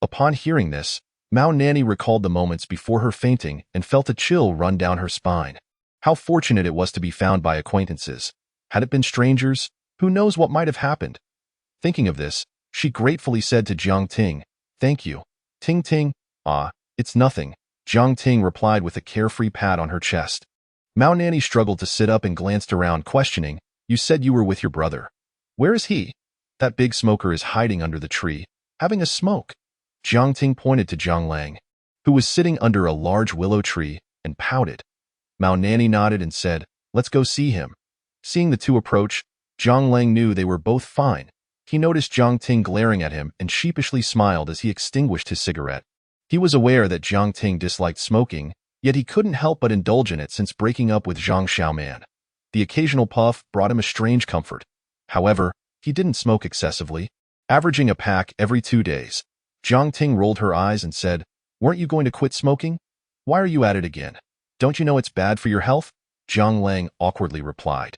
Upon hearing this, Mao Nanny recalled the moments before her fainting and felt a chill run down her spine. How fortunate it was to be found by acquaintances. Had it been strangers, who knows what might have happened? Thinking of this, she gratefully said to Jiang Ting, "Thank you." Ting Ting, "Ah, it's nothing," Jiang Ting replied with a carefree pat on her chest. Mao Nanny struggled to sit up and glanced around, questioning, "You said you were with your brother. Where is he?" "That big smoker is hiding under the tree, having a smoke." Jiang Ting pointed to Zhang Lang, who was sitting under a large willow tree, and pouted. Mao Nanny nodded and said, "Let's go see him." Seeing the two approach, Zhang Lang knew they were both fine. He noticed Jiang Ting glaring at him and sheepishly smiled as he extinguished his cigarette. He was aware that Jiang Ting disliked smoking, yet he couldn't help but indulge in it since breaking up with Zhang Xiaoman. The occasional puff brought him a strange comfort. However, he didn't smoke excessively, averaging a pack every 2 days. Jiang Ting rolled her eyes and said, "Weren't you going to quit smoking? Why are you at it again? Don't you know it's bad for your health?" Zhang Lang awkwardly replied.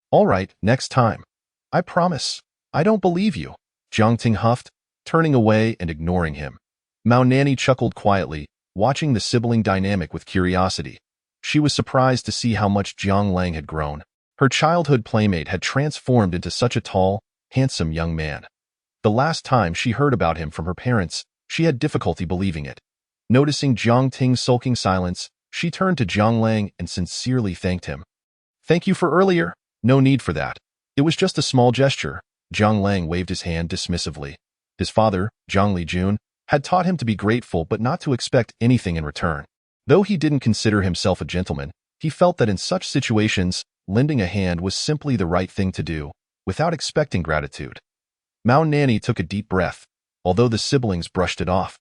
"All right, next time. I promise." "I don't believe you," Jiang Ting huffed, turning away and ignoring him. Mao Nanny chuckled quietly, watching the sibling dynamic with curiosity. She was surprised to see how much Zhang Lang had grown. Her childhood playmate had transformed into such a tall, handsome young man. The last time she heard about him from her parents, she had difficulty believing it. Noticing Jiang Ting's sulking silence, she turned to Zhang Lang and sincerely thanked him. "Thank you for earlier. No need for that. It was just a small gesture." Zhang Lang waved his hand dismissively. His father, Zhang Lijun, had taught him to be grateful but not to expect anything in return. Though he didn't consider himself a gentleman, he felt that in such situations, lending a hand was simply the right thing to do, without expecting gratitude. Mao Nanny took a deep breath, although the siblings brushed it off.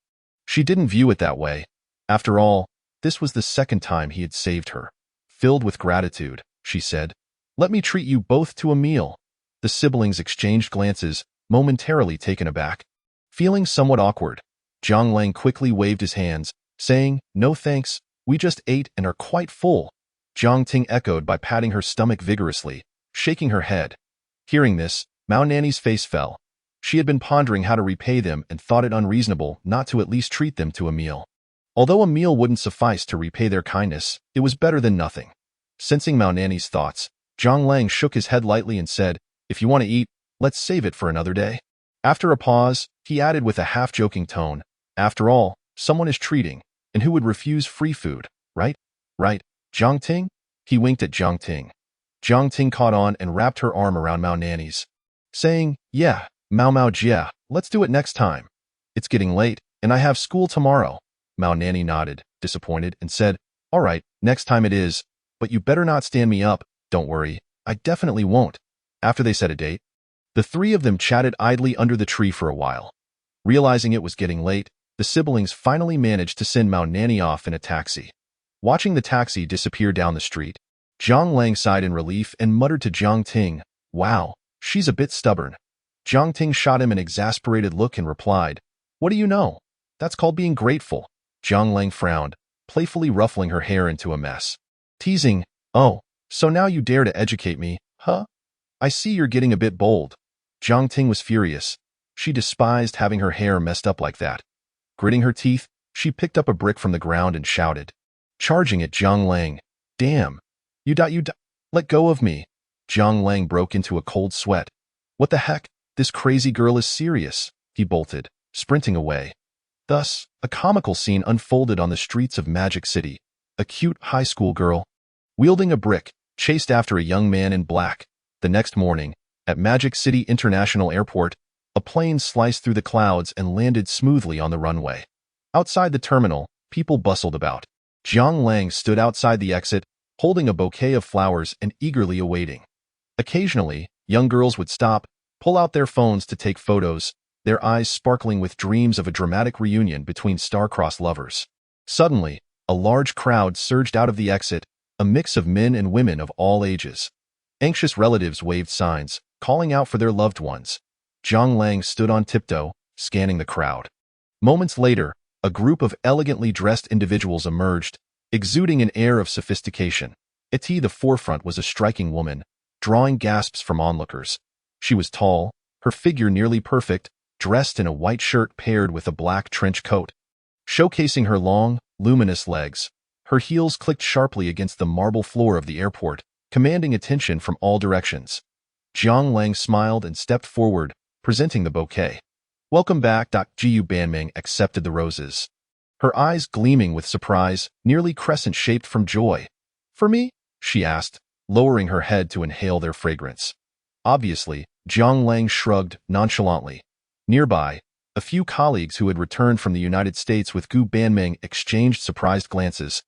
She didn't view it that way. After all, this was the second time he had saved her. Filled with gratitude, she said, "Let me treat you both to a meal." The siblings exchanged glances, momentarily taken aback. Feeling somewhat awkward, Zhang Lang quickly waved his hands, saying, "No thanks, we just ate and are quite full." Jiang Ting echoed by patting her stomach vigorously, shaking her head. Hearing this, Mao Nanny's face fell. She had been pondering how to repay them and thought it unreasonable not to at least treat them to a meal. Although a meal wouldn't suffice to repay their kindness, it was better than nothing. Sensing Mao Nanny's thoughts, Zhang Lang shook his head lightly and said, "If you want to eat, let's save it for another day." After a pause, he added with a half-joking tone, "After all, someone is treating, and who would refuse free food, right? Right, Jiang Ting?" He winked at Jiang Ting. Jiang Ting caught on and wrapped her arm around Mao Nanny's, saying, "Yeah, Mao Jia, let's do it next time. It's getting late, and I have school tomorrow." Mao Nanny nodded, disappointed, and said, "All right, next time it is, but you better not stand me up. Don't worry, I definitely won't." After they set a date, the three of them chatted idly under the tree for a while. Realizing it was getting late, the siblings finally managed to send Mao Nanny off in a taxi. Watching the taxi disappear down the street, Zhang Lang sighed in relief and muttered to Jiang Ting, "Wow, she's a bit stubborn." Jiang Ting shot him an exasperated look and replied, "What do you know? That's called being grateful." Zhang Lang frowned, playfully ruffling her hair into a mess. Teasing, "Oh, So now you dare to educate me, huh? I see you're getting a bit bold. Jiang Ting was furious. She despised having her hair messed up like that. Gritting her teeth, she picked up a brick from the ground and shouted, charging at Jiang Lang. Damn. You let go of me. Jiang Lang broke into a cold sweat. What the heck? This crazy girl is serious, he bolted, sprinting away. Thus, a comical scene unfolded on the streets of Magic City. A cute high school girl, wielding a brick, chased after a young man in black. The next morning, at Magic City International Airport, a plane sliced through the clouds and landed smoothly on the runway. Outside the terminal, people bustled about. Jiang Lang stood outside the exit, holding a bouquet of flowers and eagerly awaiting. Occasionally, young girls would stop, pull out their phones to take photos, their eyes sparkling with dreams of a dramatic reunion between star-crossed lovers. Suddenly, a large crowd surged out of the exit, a mix of men and women of all ages. Anxious relatives waved signs, calling out for their loved ones. Jiang Lang stood on tiptoe, scanning the crowd. Moments later, a group of elegantly dressed individuals emerged, exuding an air of sophistication. At the forefront was a striking woman, drawing gasps from onlookers. She was tall, her figure nearly perfect, dressed in a white shirt paired with a black trench coat. Showcasing her long, luminous legs, her heels clicked sharply against the marble floor of the airport, commanding attention from all directions. Jiang Lang smiled and stepped forward, presenting the bouquet. Welcome back. Gu Banming accepted the roses, her eyes gleaming with surprise, nearly crescent-shaped from joy. For me? She asked, lowering her head to inhale their fragrance. Obviously, Jiang Lang shrugged nonchalantly. Nearby, a few colleagues who had returned from the United States with Gu Banming exchanged surprised glances,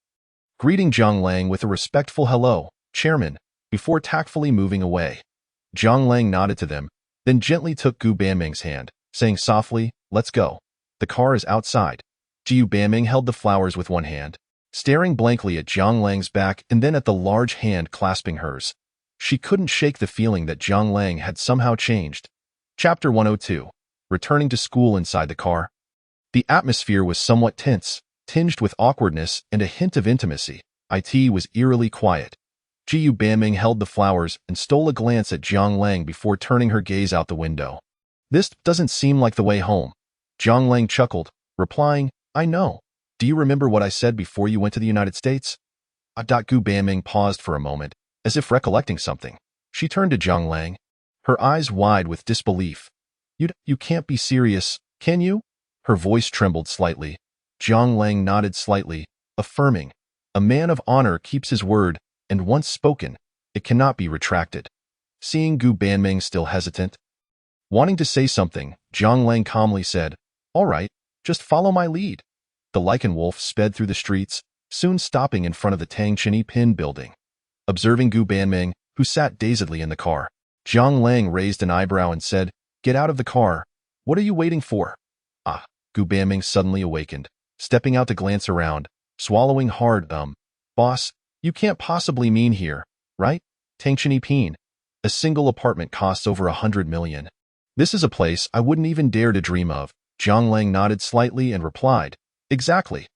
greeting Jiang Lang with a respectful hello, Chairman, before tactfully moving away. Jiang Lang nodded to them, then gently took Gu Banming's hand, saying softly, let's go. The car is outside. Gu Banming held the flowers with one hand, staring blankly at Jiang Lang's back and then at the large hand clasping hers. She couldn't shake the feeling that Jiang Lang had somehow changed. Chapter 102. Returning to school inside the car. The atmosphere was somewhat tense, tinged with awkwardness and a hint of intimacy. It was eerily quiet. Gu Banming held the flowers and stole a glance at Jiang Lang before turning her gaze out the window. This doesn't seem like the way home. Jiang Lang chuckled, replying, I know. Do you remember what I said before you went to the United States? Gu Banming paused for a moment, as if recollecting something. She turned to Jiang Lang, her eyes wide with disbelief. You can't be serious, can you? Her voice trembled slightly. Jiang Lang nodded slightly, affirming, a man of honor keeps his word, and once spoken, it cannot be retracted. Seeing Gu Banming still hesitant, wanting to say something, Jiang Lang calmly said, all right, just follow my lead. The lichen wolf sped through the streets, soon stopping in front of the Tang Chini Pin building. Observing Gu Banming, who sat dazedly in the car, Jiang Lang raised an eyebrow and said, get out of the car. What are you waiting for? Gu Banming suddenly awakened, stepping out to glance around, swallowing hard. Boss, you can't possibly mean here, right? Tang Chini Pin. A single apartment costs over 100 million. This is a place I wouldn't even dare to dream of. Jiang Lang nodded slightly and replied, exactly.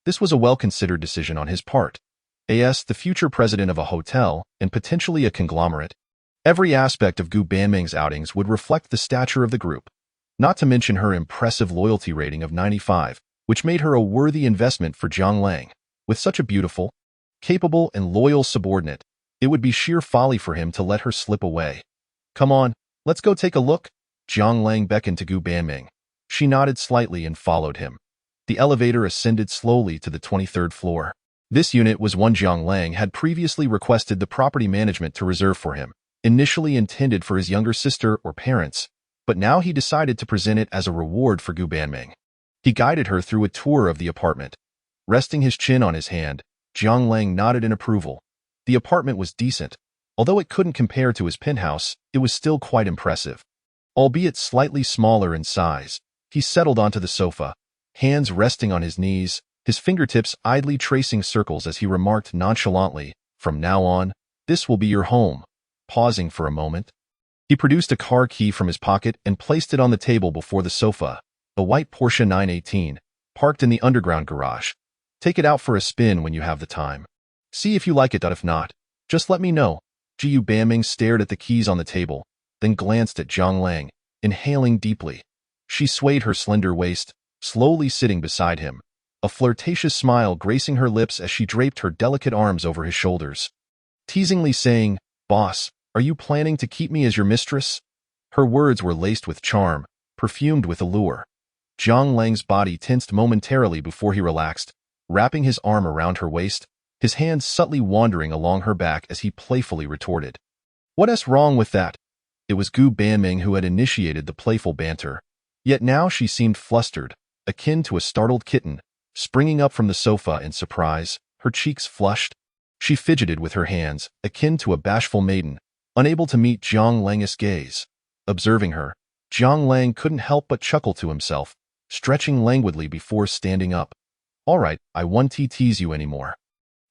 This was a well-considered decision on his part. As the future president of a hotel and potentially a conglomerate, every aspect of Gu Banming's outings would reflect the stature of the group, not to mention her impressive loyalty rating of 95, which made her a worthy investment for Jiang Lang. With such a beautiful, capable, and loyal subordinate, it would be sheer folly for him to let her slip away. Come on, let's go take a look. Jiang Lang beckoned to Gu Banming. She nodded slightly and followed him. The elevator ascended slowly to the 23rd floor. This unit was one Jiang Lang had previously requested the property management to reserve for him, initially intended for his younger sister or parents, but now he decided to present it as a reward for Gu Banming. He guided her through a tour of the apartment. Resting his chin on his hand, Jiang Lang nodded in approval. The apartment was decent. Although it couldn't compare to his penthouse, it was still quite impressive. Albeit slightly smaller in size, he settled onto the sofa, hands resting on his knees, his fingertips idly tracing circles as he remarked nonchalantly, from now on, this will be your home. Pausing for a moment, he produced a car key from his pocket and placed it on the table before the sofa, a white Porsche 918, parked in the underground garage. Take it out for a spin when you have the time. See if you like it. If not, Just let me know. Gu Banming stared at the keys on the table, then glanced at Zhang Lang, inhaling deeply. She swayed her slender waist, slowly sitting beside him, a flirtatious smile gracing her lips as she draped her delicate arms over his shoulders. Teasingly saying, "Boss, are you planning to keep me as your mistress?" Her words were laced with charm, perfumed with allure. Zhang Lang's body tensed momentarily before he relaxed, wrapping his arm around her waist, his hands subtly wandering along her back as he playfully retorted. "What's wrong with that?" It was Gu Banming who had initiated the playful banter. Yet now she seemed flustered, akin to a startled kitten, springing up from the sofa in surprise, her cheeks flushed. She fidgeted with her hands, akin to a bashful maiden, unable to meet Zhang Lang's gaze. Observing her, Zhang Lang couldn't help but chuckle to himself, stretching languidly before standing up. "All right, I won't tease you anymore.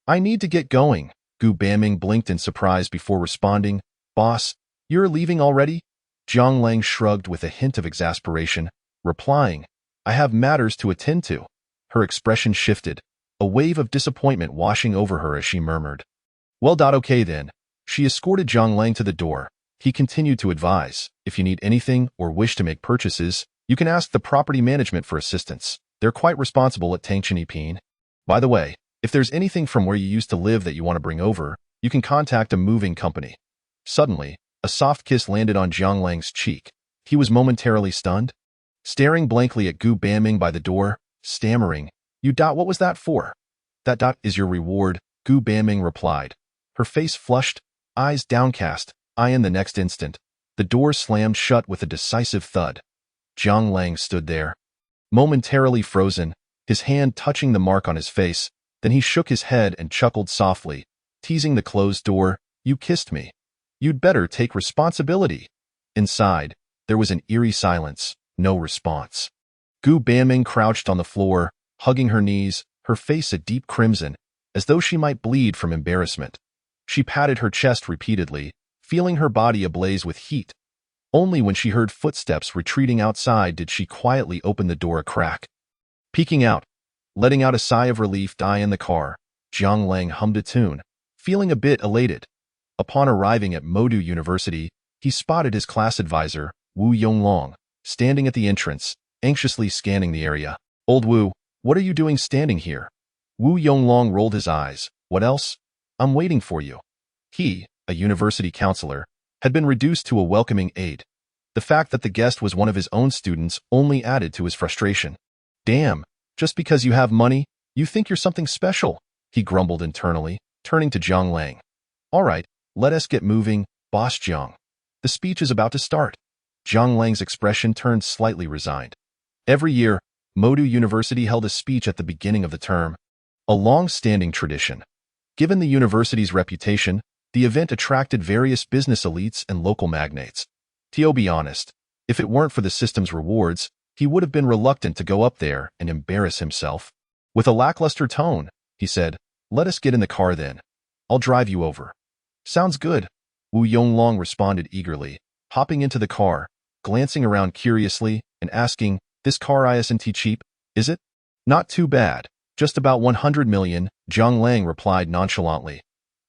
I need to get going." Gu Banming blinked in surprise before responding, "Boss, you're leaving already?" Zhang Lang shrugged with a hint of exasperation, replying, "I have matters to attend to." Her expression shifted, a wave of disappointment washing over her as she murmured, "Well, okay then." She escorted Zhang Lang to the door. He continued to advise, "If you need anything or wish to make purchases, you can ask the property management for assistance. They're quite responsible at Tangchenipin. By the way, if there's anything from where you used to live that you want to bring over, you can contact a moving company." Suddenly, a soft kiss landed on Zhang Lang's cheek. He was momentarily stunned, staring blankly at Gu Banming by the door, stammering, What was that for?" That is your reward," Gu Banming replied. Her face flushed, eyes downcast, in the next instant. The door slammed shut with a decisive thud. Zhang Lang stood there, momentarily frozen, his hand touching the mark on his face. Then he shook his head and chuckled softly, teasing the closed door. "You kissed me. You'd better take responsibility." Inside, there was an eerie silence, no response. Gu Banming crouched on the floor, hugging her knees, her face a deep crimson, as though she might bleed from embarrassment. She patted her chest repeatedly, feeling her body ablaze with heat. Only when she heard footsteps retreating outside did she quietly open the door a crack. Peeking out, letting out a sigh of relief, in the car, Zhang Lang hummed a tune, feeling a bit elated. Upon arriving at Modu University, he spotted his class advisor, Wu Yonglong, standing at the entrance, anxiously scanning the area. "Old Wu, what are you doing standing here?" Wu Yonglong rolled his eyes. "What else? I'm waiting for you." He, a university counselor, had been reduced to a welcoming aide. The fact that the guest was one of his own students only added to his frustration. "Damn, just because you have money, you think you're something special," he grumbled internally, turning to Zhang Lang. "All right, let us get moving, Boss Zhang. The speech is about to start." Zhang Lang's expression turned slightly resigned. Every year, Modu University held a speech at the beginning of the term, a long-standing tradition. Given the university's reputation, the event attracted various business elites and local magnates. To be honest, if it weren't for the system's rewards, he would have been reluctant to go up there and embarrass himself. With a lackluster tone, he said, "Let us get in the car then. I'll drive you over." "Sounds good," Wu Yonglong responded eagerly, hopping into the car, glancing around curiously, and asking, "This car isn't cheap, is it?" "Not too bad. Just about 100 million, Zhang Lang replied nonchalantly.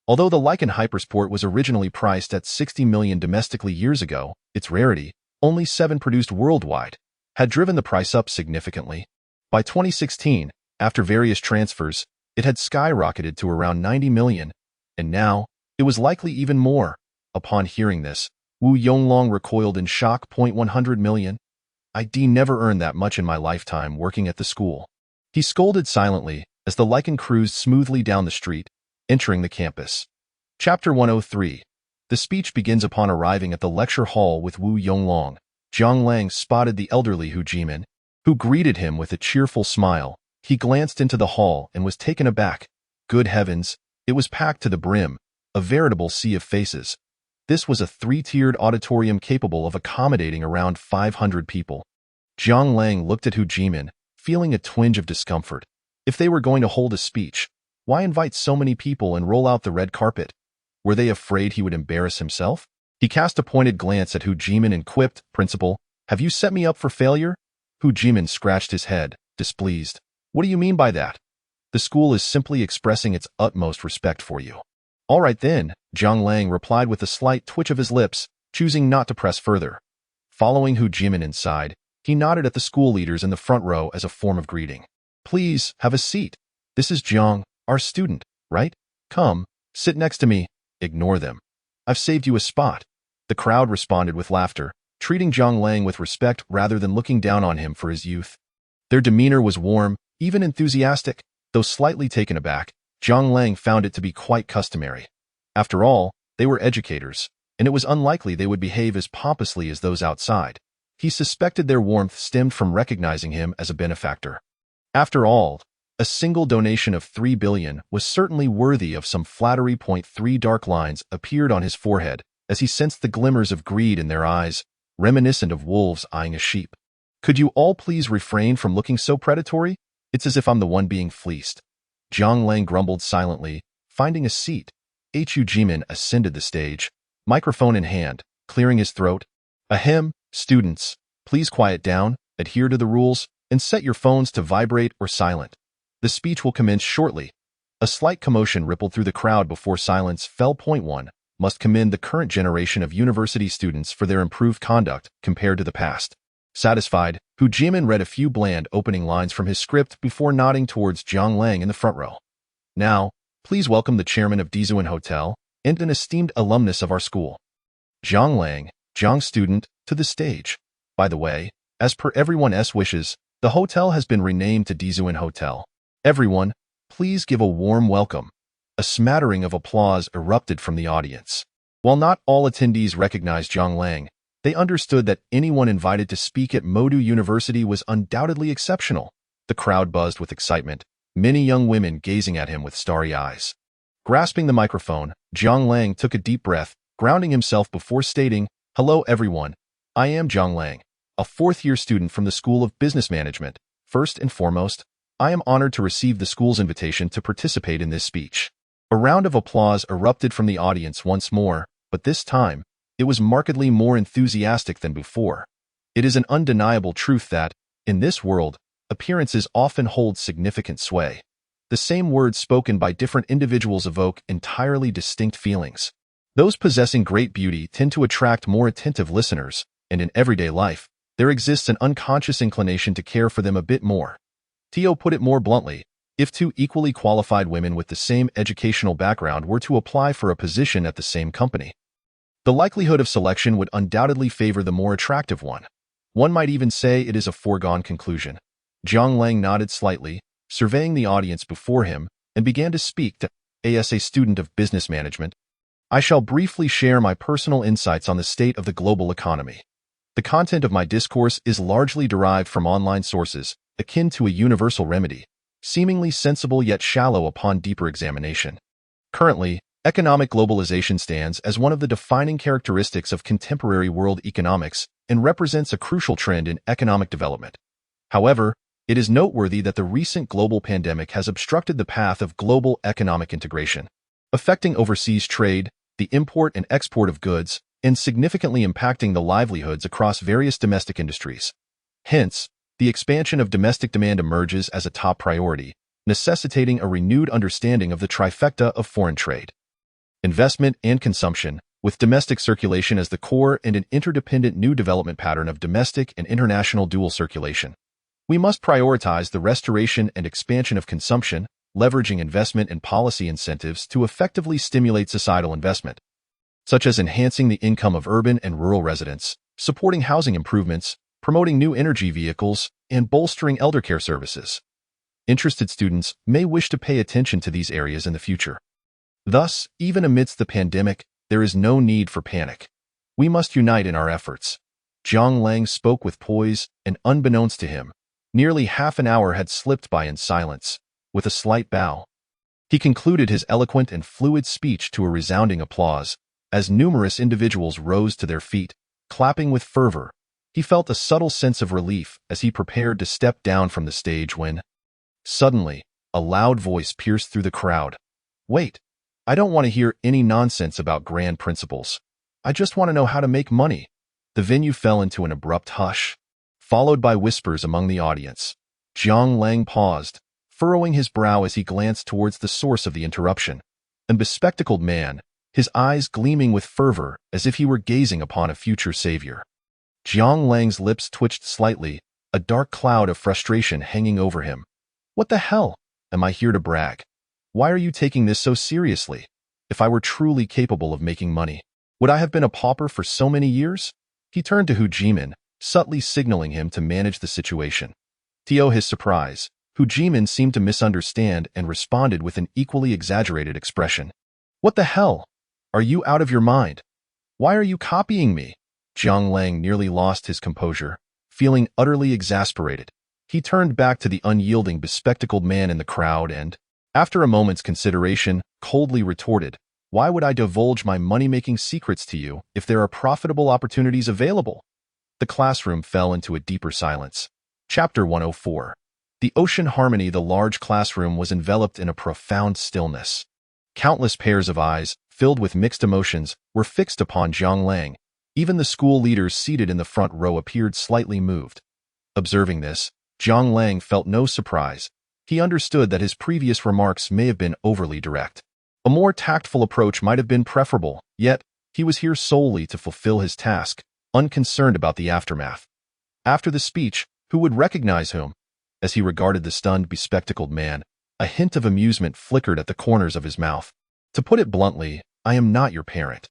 Although the Lycan Hypersport was originally priced at 60 million domestically years ago, its rarity, only 7 produced worldwide, had driven the price up significantly. By 2016, after various transfers, it had skyrocketed to around 90 million, and now, it was likely even more. Upon hearing this, Wu Yonglong recoiled in shock. 100 million? I'd never earned that much in my lifetime working at the school. He scolded silently as the Lycan cruised smoothly down the street, entering the campus. Chapter 103. The speech begins upon arriving at the lecture hall with Wu Yonglong. Zhang Lang spotted the elderly Hu Jimin, who greeted him with a cheerful smile. He glanced into the hall and was taken aback. Good heavens, it was packed to the brim, a veritable sea of faces. This was a 3-tiered auditorium capable of accommodating around 500 people. Zhang Lang looked at Hu Jimin, feeling a twinge of discomfort. If they were going to hold a speech, why invite so many people and roll out the red carpet? Were they afraid he would embarrass himself? He cast a pointed glance at Hu Jimin and quipped, "Principal, have you set me up for failure?" Hu Jimin scratched his head, displeased. "What do you mean by that?" "The school is simply expressing its utmost respect for you." All right then, Zhang Lang replied with a slight twitch of his lips, choosing not to press further. Following Hu Jimin inside, he nodded at the school leaders in the front row as a form of greeting. Please, have a seat. This is Jiang, our student, right? Come, sit next to me. Ignore them. I've saved you a spot. The crowd responded with laughter, treating Zhang Lang with respect rather than looking down on him for his youth. Their demeanor was warm, even enthusiastic, though slightly taken aback. Zhang Lang found it to be quite customary. After all, they were educators, and it was unlikely they would behave as pompously as those outside. He suspected their warmth stemmed from recognizing him as a benefactor. After all, a single donation of 3 billion was certainly worthy of some flattery. 3 dark lines appeared on his forehead as he sensed the glimmers of greed in their eyes, reminiscent of wolves eyeing a sheep. Could you all please refrain from looking so predatory? It's as if I'm the one being fleeced. Zhang Lang grumbled silently, finding a seat. Hu Jimin ascended the stage, microphone in hand, clearing his throat. Ahem, students, please quiet down, adhere to the rules, and set your phones to vibrate or silent. The speech will commence shortly. A slight commotion rippled through the crowd before silence fell. 1. Must commend the current generation of university students for their improved conduct compared to the past. Satisfied, Hu Jimin read a few bland opening lines from his script before nodding towards Zhang Lang in the front row. Now, please welcome the chairman of DaveThe Hotel and an esteemed alumnus of our school. Zhang Lang, Zhang student, to the stage. By the way, as per everyone's wishes, the hotel has been renamed to DaveThe Hotel. Everyone, please give a warm welcome. A smattering of applause erupted from the audience. While not all attendees recognized Zhang Lang, they understood that anyone invited to speak at Modu University was undoubtedly exceptional. The crowd buzzed with excitement, many young women gazing at him with starry eyes. Grasping the microphone, Zhang Lang took a deep breath, grounding himself before stating, Hello everyone, I am Zhang Lang, a fourth-year student from the School of Business Management. First and foremost, I am honored to receive the school's invitation to participate in this speech. A round of applause erupted from the audience once more, but this time, it was markedly more enthusiastic than before. It is an undeniable truth that, in this world, appearances often hold significant sway. The same words spoken by different individuals evoke entirely distinct feelings. Those possessing great beauty tend to attract more attentive listeners, and in everyday life, there exists an unconscious inclination to care for them a bit more. Tio put it more bluntly, if two equally qualified women with the same educational background were to apply for a position at the same company, the likelihood of selection would undoubtedly favor the more attractive one. One might even say it is a foregone conclusion. Zhang Lang nodded slightly, surveying the audience before him, and began to speak to, as a student of business management. I shall briefly share my personal insights on the state of the global economy. The content of my discourse is largely derived from online sources, akin to a universal remedy, seemingly sensible yet shallow upon deeper examination. Currently, economic globalization stands as one of the defining characteristics of contemporary world economics and represents a crucial trend in economic development. However, it is noteworthy that the recent global pandemic has obstructed the path of global economic integration, affecting overseas trade, the import and export of goods, and significantly impacting the livelihoods across various domestic industries. Hence, the expansion of domestic demand emerges as a top priority, necessitating a renewed understanding of the trifecta of foreign trade, investment, and consumption, with domestic circulation as the core and an interdependent new development pattern of domestic and international dual circulation. We must prioritize the restoration and expansion of consumption, leveraging investment and policy incentives to effectively stimulate societal investment, such as enhancing the income of urban and rural residents, supporting housing improvements, promoting new energy vehicles, and bolstering elder care services. Interested students may wish to pay attention to these areas in the future. Thus, even amidst the pandemic, there is no need for panic. We must unite in our efforts. Zhang Lang spoke with poise, and unbeknownst to him, nearly half an hour had slipped by in silence. With a slight bow, he concluded his eloquent and fluid speech to a resounding applause. As numerous individuals rose to their feet, clapping with fervor, he felt a subtle sense of relief as he prepared to step down from the stage when, suddenly, a loud voice pierced through the crowd. Wait, I don't want to hear any nonsense about grand principles. I just want to know how to make money. The venue fell into an abrupt hush, followed by whispers among the audience. Zhang Lang paused, furrowing his brow as he glanced towards the source of the interruption. a bespectacled man, his eyes gleaming with fervor as if he were gazing upon a future savior. Jiang Lang's lips twitched slightly, a dark cloud of frustration hanging over him. What the hell? Am I here to brag? Why are you taking this so seriously? If I were truly capable of making money, would I have been a pauper for so many years? He turned to Hu Jimin, subtly signaling him to manage the situation. To his surprise, Hu Jimin seemed to misunderstand and responded with an equally exaggerated expression. What the hell? Are you out of your mind? Why are you copying me? Jiang Lang nearly lost his composure, feeling utterly exasperated. He turned back to the unyielding, bespectacled man in the crowd and, after a moment's consideration, coldly retorted, "Why would I divulge my money-making secrets to you if there are profitable opportunities available?" The classroom fell into a deeper silence. Chapter 104. The Ocean Harmony. The large classroom was enveloped in a profound stillness. Countless pairs of eyes, filled with mixed emotions, were fixed upon Jiang Lang. Even the school leaders seated in the front row appeared slightly moved. Observing this, Jiang Lang felt no surprise. He understood that his previous remarks may have been overly direct. A more tactful approach might have been preferable, yet he was here solely to fulfill his task, unconcerned about the aftermath. After the speech, who would recognize whom? As he regarded the stunned, bespectacled man, a hint of amusement flickered at the corners of his mouth. To put it bluntly, I am not your parent.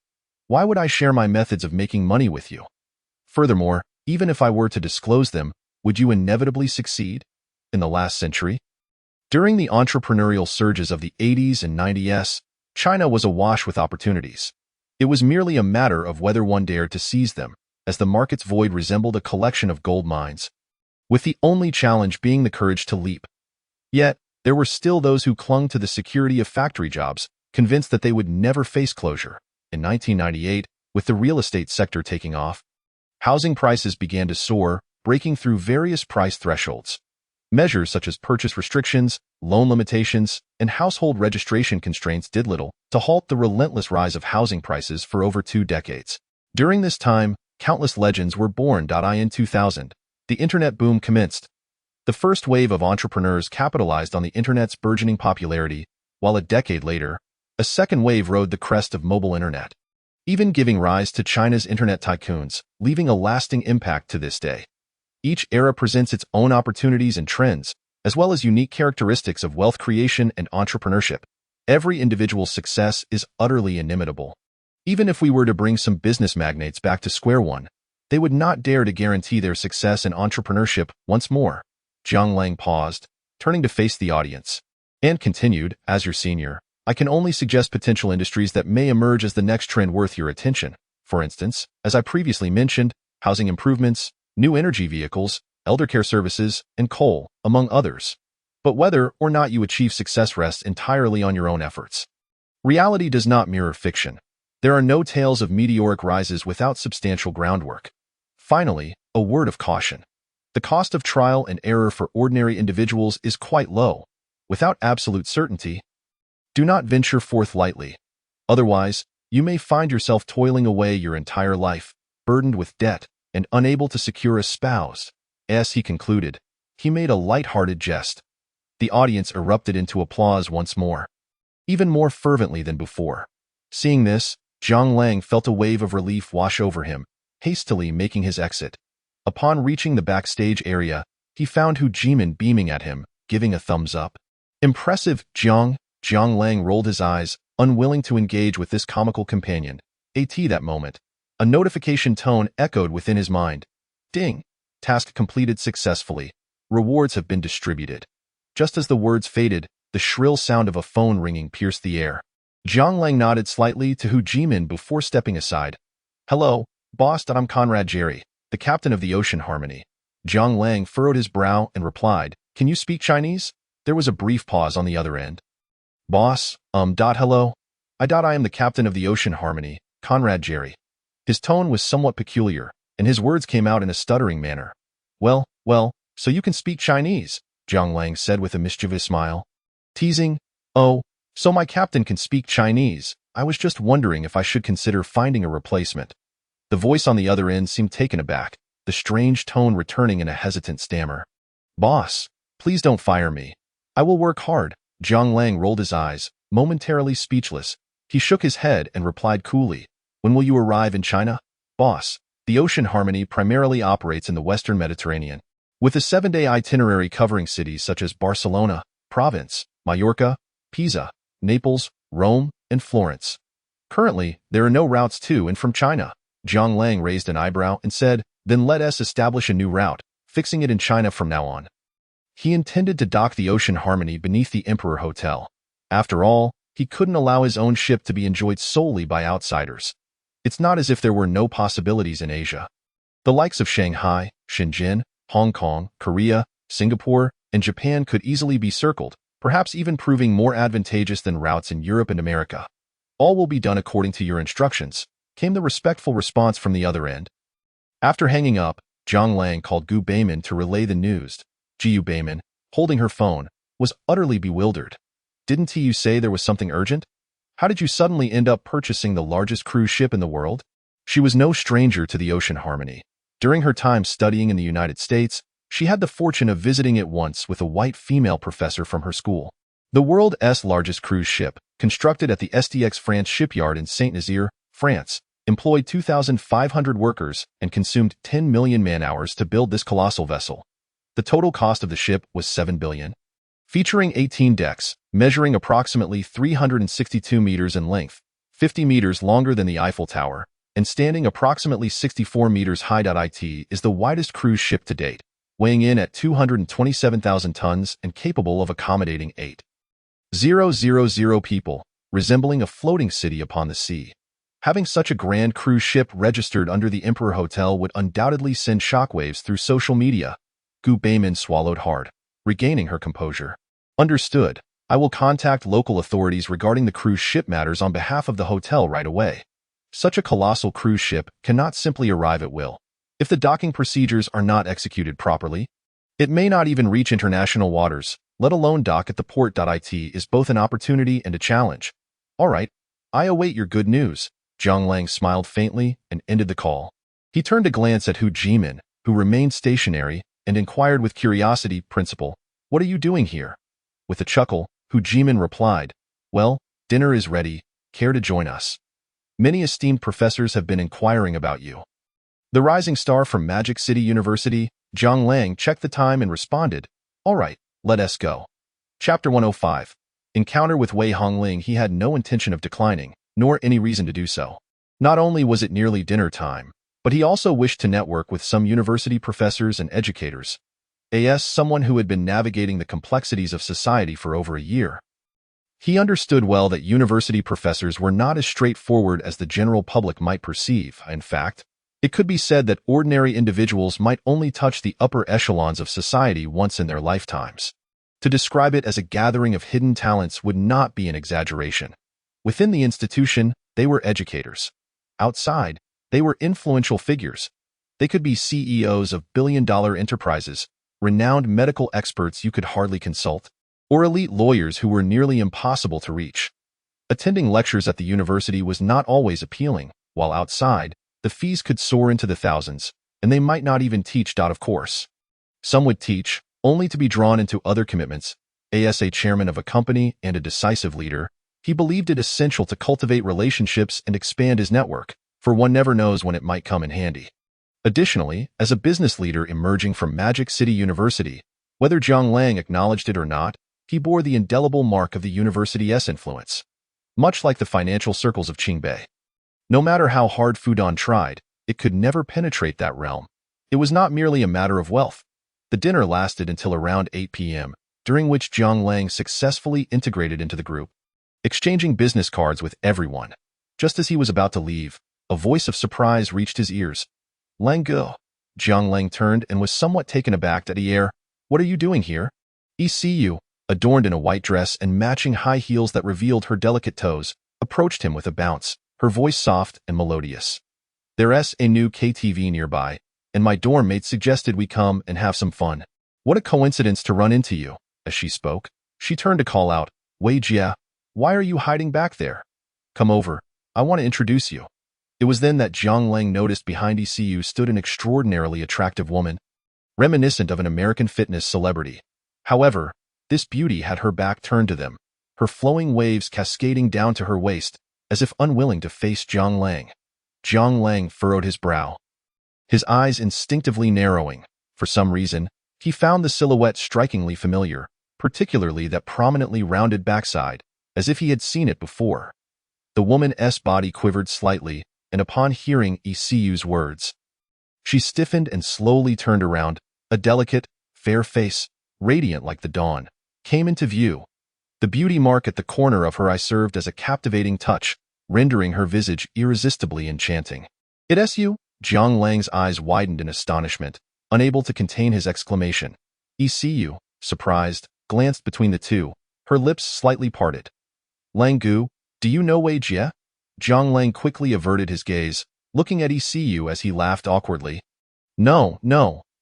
Why would I share my methods of making money with you? Furthermore, even if I were to disclose them, would you inevitably succeed? In the last century? During the entrepreneurial surges of the 80s and 90s, China was awash with opportunities. It was merely a matter of whether one dared to seize them, as the market's void resembled a collection of gold mines, with the only challenge being the courage to leap. Yet, there were still those who clung to the security of factory jobs, convinced that they would never face closure. In 1998, with the real estate sector taking off, housing prices began to soar, breaking through various price thresholds. Measures such as purchase restrictions, loan limitations, and household registration constraints did little to halt the relentless rise of housing prices for over 2 decades. During this time, countless legends were born. In 2000, the internet boom commenced. The first wave of entrepreneurs capitalized on the internet's burgeoning popularity, while a decade later, a second wave rode the crest of mobile internet, even giving rise to China's internet tycoons, leaving a lasting impact to this day. Each era presents its own opportunities and trends, as well as unique characteristics of wealth creation and entrepreneurship. Every individual's success is utterly inimitable. Even if we were to bring some business magnates back to square one, they would not dare to guarantee their success in entrepreneurship once more. Jiang Lang paused, turning to face the audience, and continued, "As your senior, I can only suggest potential industries that may emerge as the next trend worth your attention. For instance, as I previously mentioned, housing improvements, new energy vehicles, elder care services, and coal, among others. But whether or not you achieve success rests entirely on your own efforts. Reality does not mirror fiction. There are no tales of meteoric rises without substantial groundwork. Finally, a word of caution. The cost of trial and error for ordinary individuals is quite low. Without absolute certainty, do not venture forth lightly. Otherwise, you may find yourself toiling away your entire life, burdened with debt, and unable to secure a spouse." As he concluded, he made a light-hearted jest. The audience erupted into applause once more, even more fervently than before. Seeing this, Jiang Lang felt a wave of relief wash over him, hastily making his exit. Upon reaching the backstage area, he found Hu Jimin beaming at him, giving a thumbs up. "Impressive, Jiang." Jiang Lang rolled his eyes, unwilling to engage with this comical companion. That moment, a notification tone echoed within his mind. Ding! Task completed successfully. Rewards have been distributed. Just as the words faded, the shrill sound of a phone ringing pierced the air. Jiang Lang nodded slightly to Hu Jimin before stepping aside. "Hello, boss. I'm Conrad Jerry, the captain of the Ocean Harmony." Jiang Lang furrowed his brow and replied, "Can you speak Chinese?" There was a brief pause on the other end. "Boss, hello. I am the captain of the Ocean Harmony, Conrad Jerry." His tone was somewhat peculiar, and his words came out in a stuttering manner. Well, so you can speak Chinese," Jiang Lang said with a mischievous smile. Teasing, "Oh, so my captain can speak Chinese. I was just wondering if I should consider finding a replacement." The voice on the other end seemed taken aback, the strange tone returning in a hesitant stammer. "Boss, please don't fire me. I will work hard." Jiang Lang rolled his eyes, momentarily speechless. He shook his head and replied coolly, "When will you arrive in China? Boss, the Ocean Harmony primarily operates in the Western Mediterranean, with a 7-day itinerary covering cities such as Barcelona, Provence, Mallorca, Pisa, Naples, Rome, and Florence. Currently, there are no routes to and from China." Zhang Lang raised an eyebrow and said, "Then let us establish a new route, fixing it in China from now on." He intended to dock the Ocean Harmony beneath the Emperor Hotel. After all, he couldn't allow his own ship to be enjoyed solely by outsiders. It's not as if there were no possibilities in Asia. The likes of Shanghai, Shenzhen, Hong Kong, Korea, Singapore, and Japan could easily be circled, perhaps even proving more advantageous than routes in Europe and America. "All will be done according to your instructions," came the respectful response from the other end. After hanging up, Zhang Lang called Gu Beiman to relay the news. Gu Beiman, holding her phone, was utterly bewildered. "Didn't you say there was something urgent? How did you suddenly end up purchasing the largest cruise ship in the world?" She was no stranger to the Ocean Harmony. During her time studying in the United States, she had the fortune of visiting it once with a white female professor from her school. The world's largest cruise ship, constructed at the STX France shipyard in Saint-Nazaire, France, employed 2,500 workers and consumed 10 million man-hours to build this colossal vessel. The total cost of the ship was $7 billion. Featuring 18 decks, measuring approximately 362 meters in length, 50 meters longer than the Eiffel Tower, and standing approximately 64 meters high. It is the widest cruise ship to date, weighing in at 227,000 tons and capable of accommodating 8,000 people, resembling a floating city upon the sea. Having such a grand cruise ship registered under the Emperor Hotel would undoubtedly send shockwaves through social media. Gu Beiman swallowed hard, regaining her composure. "Understood. I will contact local authorities regarding the cruise ship matters on behalf of the hotel right away. Such a colossal cruise ship cannot simply arrive at will. If the docking procedures are not executed properly, it may not even reach international waters, let alone dock at the port. It is both an opportunity and a challenge." "All right. I await your good news." Zhang Lang smiled faintly and ended the call. He turned to glance at Hu Jimin, who remained stationary, and inquired with curiosity, "Principal, what are you doing here?" With a chuckle, Hu Jimin replied, "Well, dinner is ready. Care to join us? Many esteemed professors have been inquiring about you." The rising star from Magic City University, Zhang Lang, checked the time and responded, "All right, let us go." Chapter 105. Encounter with Wei Hongling. He had no intention of declining, nor any reason to do so. Not only was it nearly dinner time, but he also wished to network with some university professors and educators, as someone who had been navigating the complexities of society for over a year. He understood well that university professors were not as straightforward as the general public might perceive. In fact, it could be said that ordinary individuals might only touch the upper echelons of society once in their lifetimes. To describe it as a gathering of hidden talents would not be an exaggeration. Within the institution, they were educators. Outside, they were influential figures. They could be CEOs of billion-dollar enterprises, renowned medical experts you could hardly consult, or elite lawyers who were nearly impossible to reach. Attending lectures at the university was not always appealing, while outside, the fees could soar into the thousands, and they might not even teach. Of course, some would teach, only to be drawn into other commitments. As a chairman of a company and a decisive leader, he believed it essential to cultivate relationships and expand his network, for one never knows when it might come in handy. Additionally, as a business leader emerging from Magic City University, whether Zhang Lang acknowledged it or not, he bore the indelible mark of the university's influence. Much like the financial circles of Qingbei. No matter how hard Fudan tried, it could never penetrate that realm. It was not merely a matter of wealth. The dinner lasted until around 8 p.m., during which Zhang Lang successfully integrated into the group, exchanging business cards with everyone. Just as he was about to leave, a voice of surprise reached his ears. "Lang Ge." Zhang Lang turned and was somewhat taken aback at the air. "What are you doing here?" ECU, adorned in a white dress and matching high heels that revealed her delicate toes, approached him with a bounce, her voice soft and melodious. "There's a new KTV nearby, and my dorm mate suggested we come and have some fun. What a coincidence to run into you." As she spoke, she turned to call out, "Wei Jia, why are you hiding back there? Come over, I want to introduce you." It was then that Zhang Lang noticed behind ECU stood an extraordinarily attractive woman, reminiscent of an American fitness celebrity. However, this beauty had her back turned to them. her flowing waves cascading down to her waist, as if unwilling to face Zhang Lang. Zhang Lang furrowed his brow, his eyes instinctively narrowing. For some reason, he found the silhouette strikingly familiar, particularly that prominently rounded backside, as if he had seen it before. The woman's body quivered slightly, and upon hearing ECU's words, she stiffened and slowly turned around. A delicate, fair face, radiant like the dawn, came into view. The beauty mark at the corner of her eye served as a captivating touch, rendering her visage irresistibly enchanting. "It's you?" Zhang Lang's eyes widened in astonishment, unable to contain his exclamation. ECU, surprised, glanced between the two, her lips slightly parted. "Langgu, do you know Wei Jie?" Zhang Lang quickly averted his gaze, looking at ECU as he laughed awkwardly. No,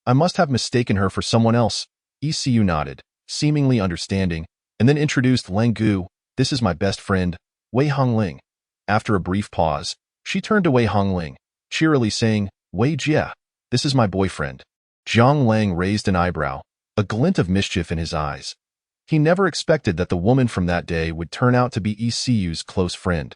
I must have mistaken her for someone else." ECU nodded, seemingly understanding, and then introduced Langgu. "This is my best friend, Wei Hongling." After a brief pause, she turned to Wei Hongling, cheerily saying, "Wei Jie, this is my boyfriend." Zhang Lang raised an eyebrow, a glint of mischief in his eyes. He never expected that the woman from that day would turn out to be ECU's close friend.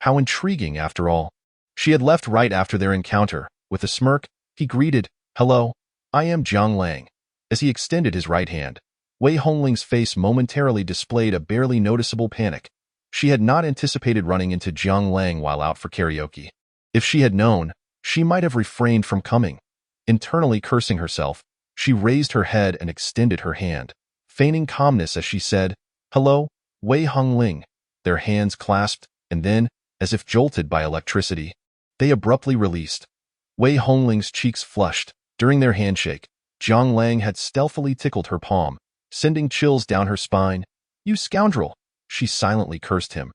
How intriguing, after all. She had left right after their encounter. With a smirk, he greeted, "Hello, I am Zhang Lang." As he extended his right hand, Wei Hongling's face momentarily displayed a barely noticeable panic. She had not anticipated running into Zhang Lang while out for karaoke. If she had known, she might have refrained from coming. Internally cursing herself, she raised her head and extended her hand, feigning calmness as she said, "Hello, Wei Hongling." Their hands clasped, and then, as if jolted by electricity, they abruptly released. Wei Hongling's cheeks flushed. During their handshake, Zhang Lang had stealthily tickled her palm, sending chills down her spine. "You scoundrel!" she silently cursed him.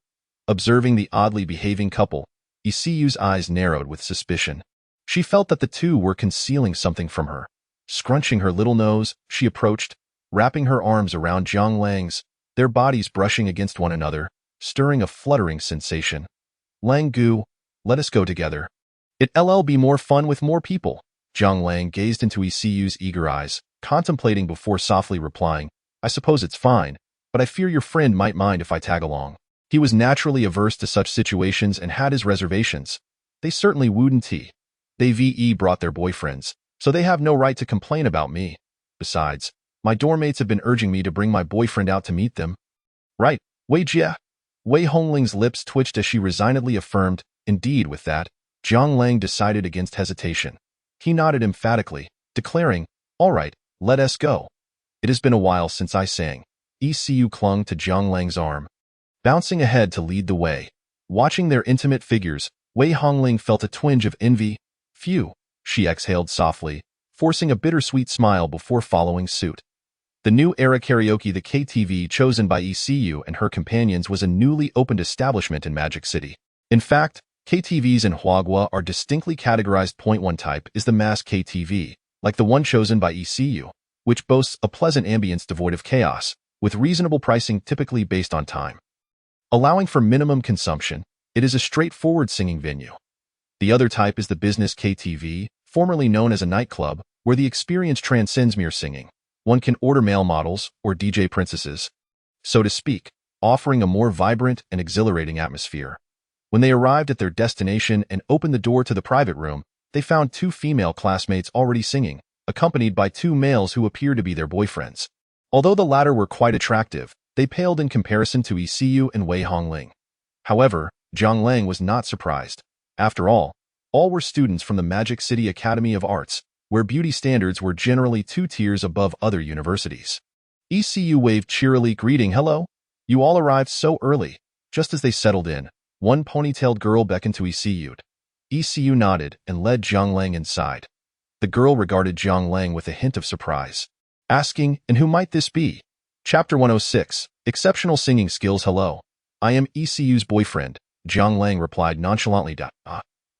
Observing the oddly behaving couple, ECU's eyes narrowed with suspicion. She felt that the two were concealing something from her. Scrunching her little nose, she approached, wrapping her arms around Zhang Lang's, their bodies brushing against one another, stirring a fluttering sensation. "Langgu, let us go together. It'll be more fun with more people." Zhang Lang gazed into ECU's eager eyes, contemplating before softly replying, "I suppose it's fine, but I fear your friend might mind if I tag along." He was naturally averse to such situations and had his reservations. They certainly wouldn't. DaveThe brought their boyfriends, so they have no right to complain about me. Besides, my dorm mates have been urging me to bring my boyfriend out to meet them. "Right, Wei Jie." Wei Hongling's lips twitched as she resignedly affirmed, "Indeed, with that." Zhang Lang decided against hesitation. He nodded emphatically, declaring, "All right, let us go." "It has been a while since I sang." ECU clung to Zhang Lang's arm, bouncing ahead to lead the way. Watching their intimate figures, Wei Hongling felt a twinge of envy. "Phew," she exhaled softly, forcing a bittersweet smile before following suit. The new era karaoke, the KTV chosen by ECU and her companions, was a newly opened establishment in Magic City. In fact, KTVs in Huagua are distinctly categorized. Point one type is the mass KTV, like the one chosen by ECU, which boasts a pleasant ambience devoid of chaos, with reasonable pricing typically based on time. Allowing for minimum consumption, it is a straightforward singing venue. The other type is the business KTV, formerly known as a nightclub, where the experience transcends mere singing. One can order male models, or DJ princesses, so to speak, offering a more vibrant and exhilarating atmosphere. When they arrived at their destination and opened the door to the private room, they found two female classmates already singing, accompanied by two males who appeared to be their boyfriends. Although the latter were quite attractive, they paled in comparison to ECU and Wei Hongling. However, Zhang Lang was not surprised. After all were students from the Magic City Academy of Arts, where beauty standards were generally 2 tiers above other universities. ECU waved cheerily, greeting, "Hello. You all arrived so early." Just as they settled in, one ponytailed girl beckoned to ECU. ECU nodded and led Zhang Lang inside. The girl regarded Zhang Lang with a hint of surprise, asking, "And who might this be?" Chapter 106, Exceptional Singing Skills. "Hello. I am ECU's boyfriend," Zhang Lang replied nonchalantly.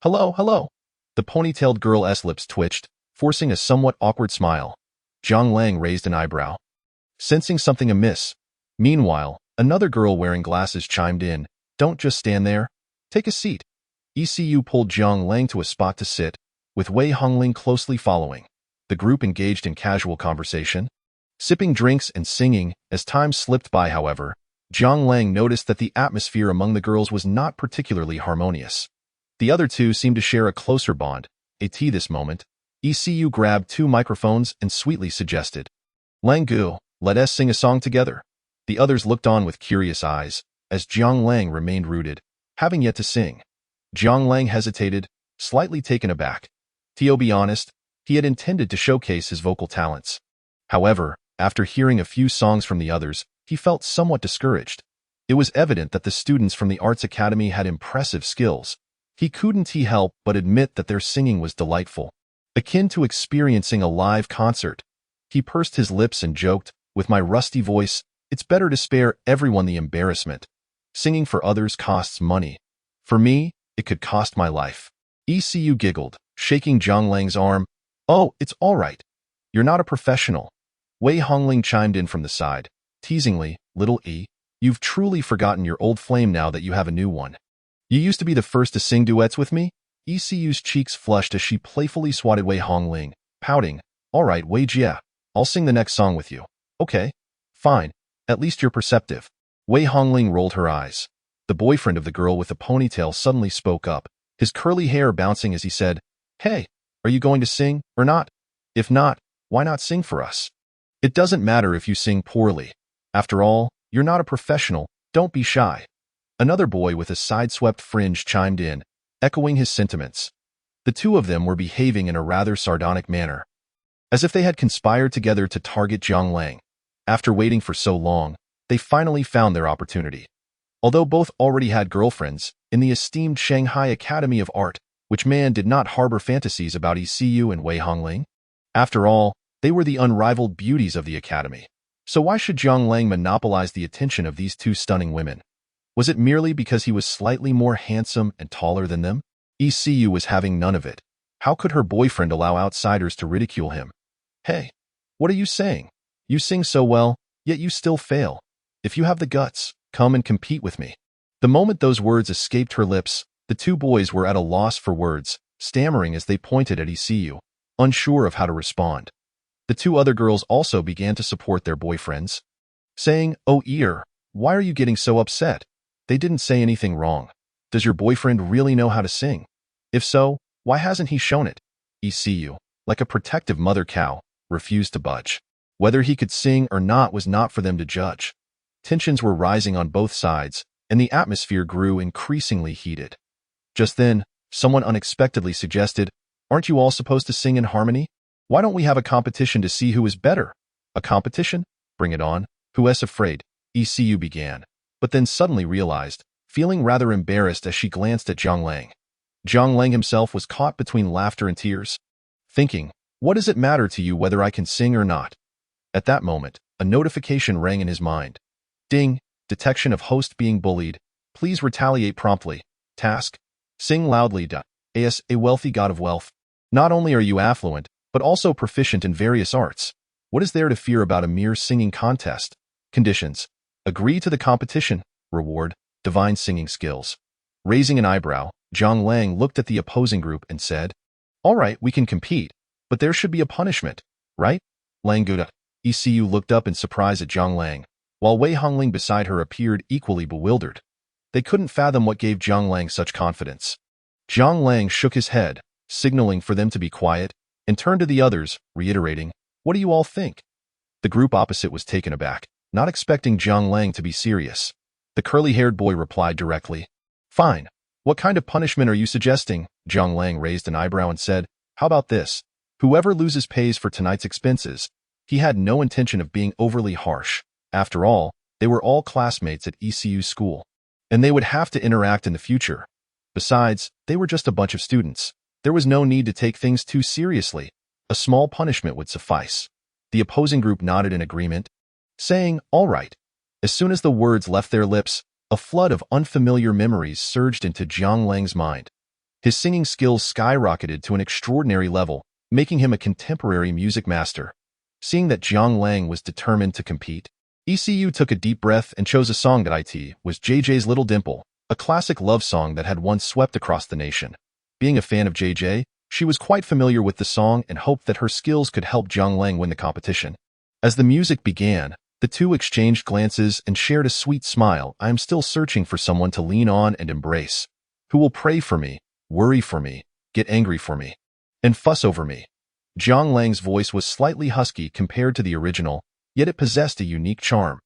Hello. The ponytailed girl's lips twitched, forcing a somewhat awkward smile. Zhang Lang raised an eyebrow, sensing something amiss. Meanwhile, another girl wearing glasses chimed in, "Don't just stand there. Take a seat." ECU pulled Zhang Lang to a spot to sit, with Wei Hongling closely following. The group engaged in casual conversation, sipping drinks and singing. As time slipped by, however, Jiang Lang noticed that the atmosphere among the girls was not particularly harmonious. The other two seemed to share a closer bond. This moment, ECU grabbed two microphones and sweetly suggested, "Lang Gu, let us sing a song together." The others looked on with curious eyes, as Jiang Lang remained rooted, having yet to sing. Jiang Lang hesitated, slightly taken aback. To be honest, he had intended to showcase his vocal talents. However, after hearing a few songs from the others, he felt somewhat discouraged. It was evident that the students from the Arts Academy had impressive skills. He couldn't help but admit that their singing was delightful, akin to experiencing a live concert. He pursed his lips and joked, "With my rusty voice, it's better to spare everyone the embarrassment. Singing for others costs money. For me, it could cost my life." ECU giggled, shaking Jiang Lang's arm. "Oh, it's all right. You're not a professional." Wei Hongling chimed in from the side, teasingly, "Little E, you've truly forgotten your old flame now that you have a new one. You used to be the first to sing duets with me?" ECU's cheeks flushed as she playfully swatted Wei Hongling, pouting, "All right, Wei Jia, I'll sing the next song with you." "Okay, fine, at least you're perceptive." Wei Hongling rolled her eyes. The boyfriend of the girl with the ponytail suddenly spoke up, his curly hair bouncing as he said, "Hey, are you going to sing or not? If not, why not sing for us? It doesn't matter if you sing poorly. After all, you're not a professional, don't be shy." Another boy with a side-swept fringe chimed in, echoing his sentiments. The two of them were behaving in a rather sardonic manner, as if they had conspired together to target Jiang Lang. After waiting for so long, they finally found their opportunity. Although both already had girlfriends, in the esteemed Shanghai Academy of Art, which man did not harbor fantasies about ECU and Wei Hongling? After all, they were the unrivaled beauties of the academy. So why should Jiang Lang monopolize the attention of these two stunning women? Was it merely because he was slightly more handsome and taller than them? ECU was having none of it. How could her boyfriend allow outsiders to ridicule him? "Hey, what are you saying? You sing so well, yet you still fail. If you have the guts, come and compete with me." The moment those words escaped her lips, the two boys were at a loss for words, stammering as they pointed at ECU, unsure of how to respond. The two other girls also began to support their boyfriends, saying, "Oh, Ear, why are you getting so upset? They didn't say anything wrong. Does your boyfriend really know how to sing? If so, why hasn't he shown it?" ECU, like a protective mother cow, refused to budge. Whether he could sing or not was not for them to judge. Tensions were rising on both sides, and the atmosphere grew increasingly heated. Just then, someone unexpectedly suggested, "Aren't you all supposed to sing in harmony? Why don't we have a competition to see who is better?" "A competition? Bring it on. Who's afraid?" ECU began, but then suddenly realized, feeling rather embarrassed as she glanced at Jiang Lang. Jiang Lang himself was caught between laughter and tears, thinking, "What does it matter to you whether I can sing or not?" At that moment, a notification rang in his mind. Ding, detection of host being bullied. Please retaliate promptly. Task, sing loudly. As a wealthy god of wealth. Not only are you affluent, but also proficient in various arts. What is there to fear about a mere singing contest? Conditions, agree to the competition. Reward, divine singing skills. Raising an eyebrow, Jiang Lang looked at the opposing group and said, "All right, we can compete, but there should be a punishment, right?" Languda. ECU looked up in surprise at Jiang Lang, while Wei Hongling beside her appeared equally bewildered. They couldn't fathom what gave Jiang Lang such confidence. Jiang Lang shook his head, signaling for them to be quiet, and turned to the others, reiterating, "What do you all think?" The group opposite was taken aback, not expecting Jiang Lang to be serious. The curly-haired boy replied directly, "Fine. What kind of punishment are you suggesting?" Jiang Lang raised an eyebrow and said, "How about this? Whoever loses pays for tonight's expenses." He had no intention of being overly harsh. After all, they were all classmates at ECU's school, and they would have to interact in the future. Besides, they were just a bunch of students. There was no need to take things too seriously. A small punishment would suffice. The opposing group nodded in agreement, saying, "All right." As soon as the words left their lips, a flood of unfamiliar memories surged into Jiang Lang's mind. His singing skills skyrocketed to an extraordinary level, making him a contemporary music master. Seeing that Jiang Lang was determined to compete, ECU took a deep breath and chose a song that was JJ's Little Dimple, a classic love song that had once swept across the nation. Being a fan of JJ, she was quite familiar with the song and hoped that her skills could help Jiang Lang win the competition. As the music began, The two exchanged glances and shared a sweet smile. I am still searching for someone to lean on and embrace, who will pray for me, worry for me, get angry for me, and fuss over me. Jiang Lang's voice was slightly husky compared to the original, yet it possessed a unique charm.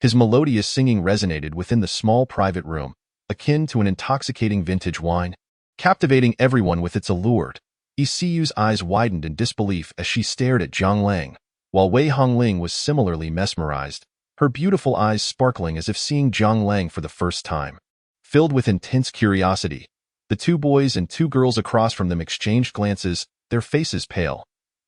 His melodious singing resonated within the small private room, akin to an intoxicating vintage wine, captivating everyone with its allure. ECU's eyes widened in disbelief as she stared at Jiang Lang, while Wei Hongling was similarly mesmerized, her beautiful eyes sparkling as if seeing Jiang Lang for the first time. Filled with intense curiosity, the two boys and two girls across from them exchanged glances, their faces pale.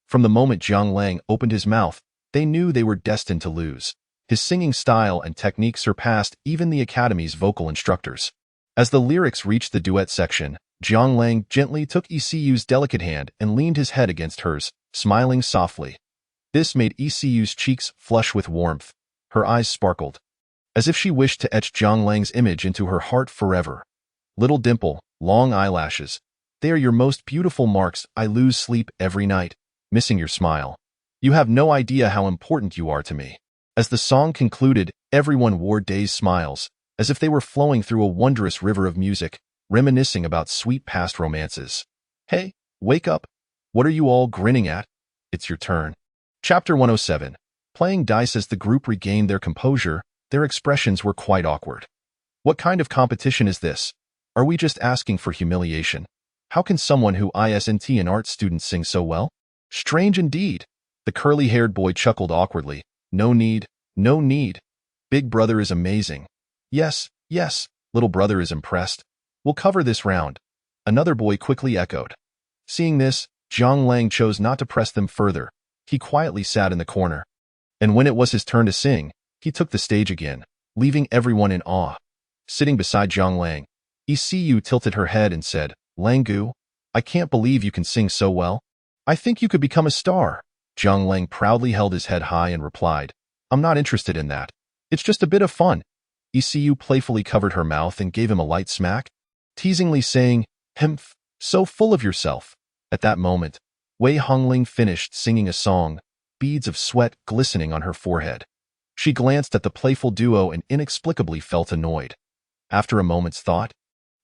From the moment Jiang Lang opened his mouth, they knew they were destined to lose. His singing style and technique surpassed even the Academy's vocal instructors. As the lyrics reached the duet section, Jiang Lang gently took ECU's delicate hand and leaned his head against hers, smiling softly. This made ECU's cheeks flush with warmth. Her eyes sparkled, as if she wished to etch Jiang Lang's image into her heart forever. Little dimple, long eyelashes. They are your most beautiful marks. I lose sleep every night, missing your smile. You have no idea how important you are to me. As the song concluded, everyone wore dazed smiles, as if they were flowing through a wondrous river of music, reminiscing about sweet past romances. Hey, wake up. What are you all grinning at? It's your turn. Chapter 107. Playing dice. As the group regained their composure, their expressions were quite awkward. What kind of competition is this? Are we just asking for humiliation? How can someone who isn't an art student sing so well? Strange indeed. The curly-haired boy chuckled awkwardly. No need, no need. Big brother is amazing. Yes, yes, little brother is impressed. We'll cover this round. Another boy quickly echoed. Seeing this, Jiang Lang chose not to press them further. He quietly sat in the corner. And when it was his turn to sing, he took the stage again, leaving everyone in awe. Sitting beside Jiang Lang, ECU tilted her head and said, Langgu, I can't believe you can sing so well. I think you could become a star. Jiang Lang proudly held his head high and replied, I'm not interested in that. It's just a bit of fun. ECU playfully covered her mouth and gave him a light smack, teasingly saying, Hmph, so full of yourself. At that moment, Wei Hongling finished singing a song, beads of sweat glistening on her forehead. She glanced at the playful duo and inexplicably felt annoyed. After a moment's thought,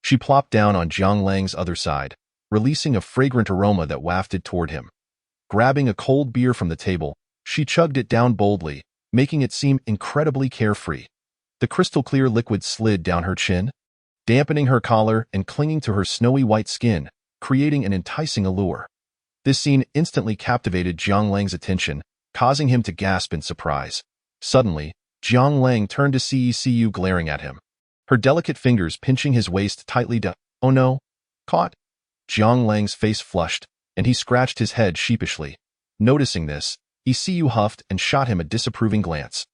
she plopped down on Jiang Lang's other side, releasing a fragrant aroma that wafted toward him. Grabbing a cold beer from the table, she chugged it down boldly, making it seem incredibly carefree. The crystal-clear liquid slid down her chin, dampening her collar and clinging to her snowy white skin, creating an enticing allure. This scene instantly captivated Jiang Lang's attention, causing him to gasp in surprise. Suddenly, Jiang Lang turned to see ECU glaring at him, her delicate fingers pinching his waist tightly down. Oh no, caught. Jiang Lang's face flushed, and he scratched his head sheepishly. Noticing this, ECU huffed and shot him a disapproving glance.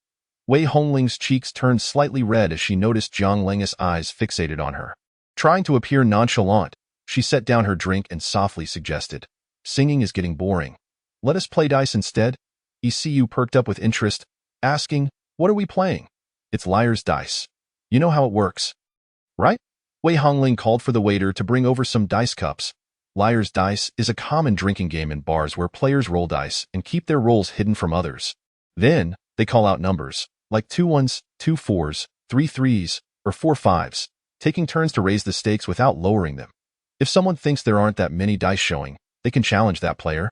Wei Hongling's cheeks turned slightly red as she noticed Jiang Lang's eyes fixated on her. Trying to appear nonchalant, she set down her drink and softly suggested, Singing is getting boring. Let us play dice instead. ECU perked up with interest, asking, What are we playing? It's liar's dice. You know how it works, right? Wei Hongling called for the waiter to bring over some dice cups. Liar's dice is a common drinking game in bars where players roll dice and keep their rolls hidden from others. Then, they call out numbers, like 2 1s, 2 4s, 3 3s, or 4 5s, taking turns to raise the stakes without lowering them. If someone thinks there aren't that many dice showing, they can challenge that player.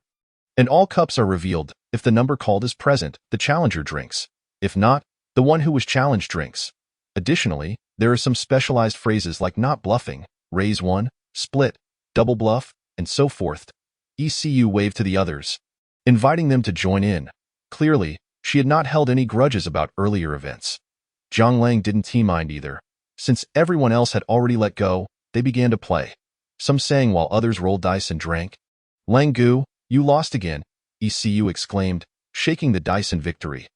And all cups are revealed. If the number called is present, the challenger drinks. If not, the one who was challenged drinks. Additionally, there are some specialized phrases like not bluffing, raise one, split, double bluff, and so forth. ECU waved to the others, inviting them to join in. Clearly, she had not held any grudges about earlier events. Jiang Lang didn't mind either. Since everyone else had already let go, they began to play. Some sang while others rolled dice and drank. Langgu, you lost again, ECU exclaimed, shaking the dice in victory.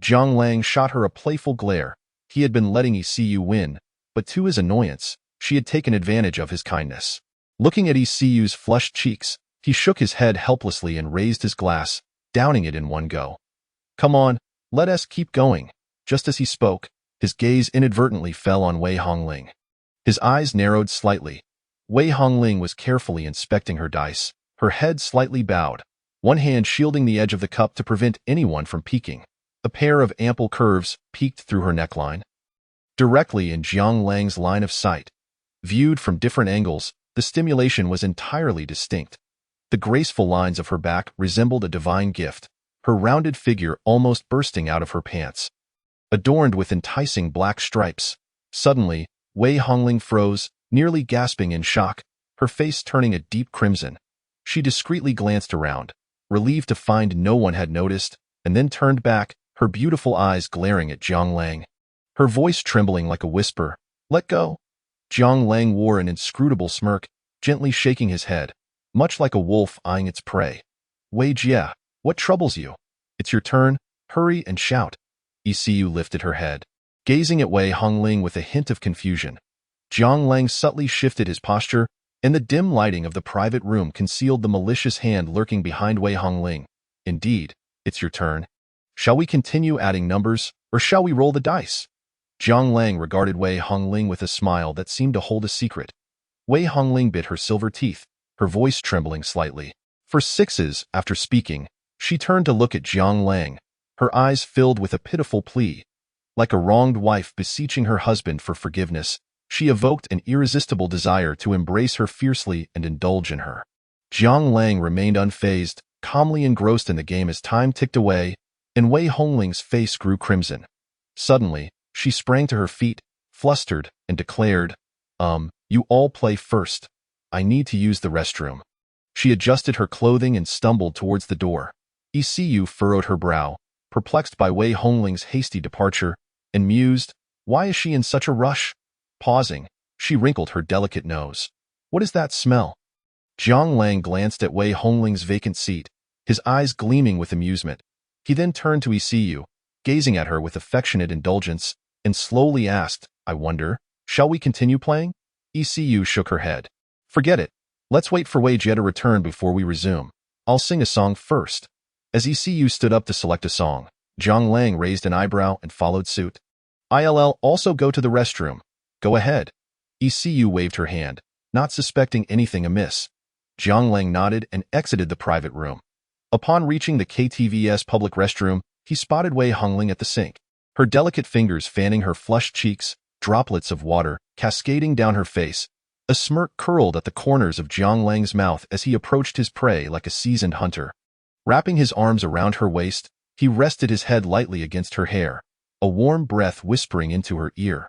Jiang Lang shot her a playful glare. He had been letting ECU win, but to his annoyance, she had taken advantage of his kindness. Looking at ECU's flushed cheeks, he shook his head helplessly and raised his glass, downing it in one go. Come on, let us keep going. Just as he spoke, his gaze inadvertently fell on Wei Hongling. His eyes narrowed slightly. Wei Hongling was carefully inspecting her dice, her head slightly bowed, one hand shielding the edge of the cup to prevent anyone from peeking. A pair of ample curves peeked through her neckline. Directly in Jiang Lang's line of sight, viewed from different angles, the stimulation was entirely distinct. The graceful lines of her back resembled a divine gift, her rounded figure almost bursting out of her pants. Adorned with enticing black stripes, suddenly, Wei Hongling froze, nearly gasping in shock, her face turning a deep crimson. She discreetly glanced around, relieved to find no one had noticed, and then turned back, her beautiful eyes glaring at Jiang Lang. Her voice trembling like a whisper, "Let go." Jiang Lang wore an inscrutable smirk, gently shaking his head, much like a wolf eyeing its prey. "Wei Jie, what troubles you? It's your turn, hurry and shout." ECU lifted her head, gazing at Wei Hongling with a hint of confusion. Jiang Lang subtly shifted his posture, and the dim lighting of the private room concealed the malicious hand lurking behind Wei Hongling. "Indeed, it's your turn. Shall we continue adding numbers, or shall we roll the dice?" Jiang Lang regarded Wei Hongling with a smile that seemed to hold a secret. Wei Hongling bit her silver teeth, her voice trembling slightly. For sixes, after speaking, she turned to look at Jiang Lang, her eyes filled with a pitiful plea. Like a wronged wife beseeching her husband for forgiveness, she evoked an irresistible desire to embrace her fiercely and indulge in her. Jiang Lang remained unfazed, calmly engrossed in the game as time ticked away, and Wei Hongling's face grew crimson. Suddenly, she sprang to her feet, flustered, and declared, "You all play first. I need to use the restroom." She adjusted her clothing and stumbled towards the door. ECU furrowed her brow, perplexed by Wei Hongling's hasty departure, and mused, "Why is she in such a rush?" Pausing, she wrinkled her delicate nose. "What is that smell?" Jiang Lang glanced at Wei Hongling's vacant seat, his eyes gleaming with amusement. He then turned to ECU, gazing at her with affectionate indulgence, and slowly asked, "I wonder, shall we continue playing?" ECU shook her head. "Forget it. Let's wait for Wei Jie to return before we resume. I'll sing a song first." As ECU stood up to select a song, Jiang Lang raised an eyebrow and followed suit. "I'll also go to the restroom." "Go ahead." ECU waved her hand, not suspecting anything amiss. Jiang Lang nodded and exited the private room. Upon reaching the KTVS public restroom, he spotted Wei Hongling at the sink. Her delicate fingers fanning her flushed cheeks, droplets of water cascading down her face. A smirk curled at the corners of Jiang Lang's mouth as he approached his prey like a seasoned hunter. Wrapping his arms around her waist, he rested his head lightly against her hair, a warm breath whispering into her ear.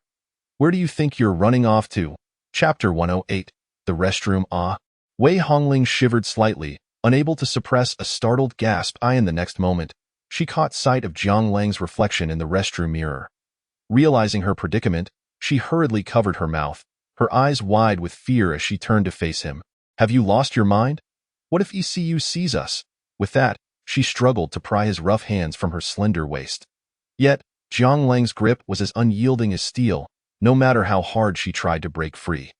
"Where do you think you're running off to?" Chapter 108. The Restroom. Wei Hongling shivered slightly, unable to suppress a startled gasp. In the next moment, she caught sight of Jiang Lang's reflection in the restroom mirror. Realizing her predicament, she hurriedly covered her mouth, her eyes wide with fear as she turned to face him. "Have you lost your mind? What if ECU sees us?" With that, she struggled to pry his rough hands from her slender waist. Yet, Jiang Lang's grip was as unyielding as steel, no matter how hard she tried to break free.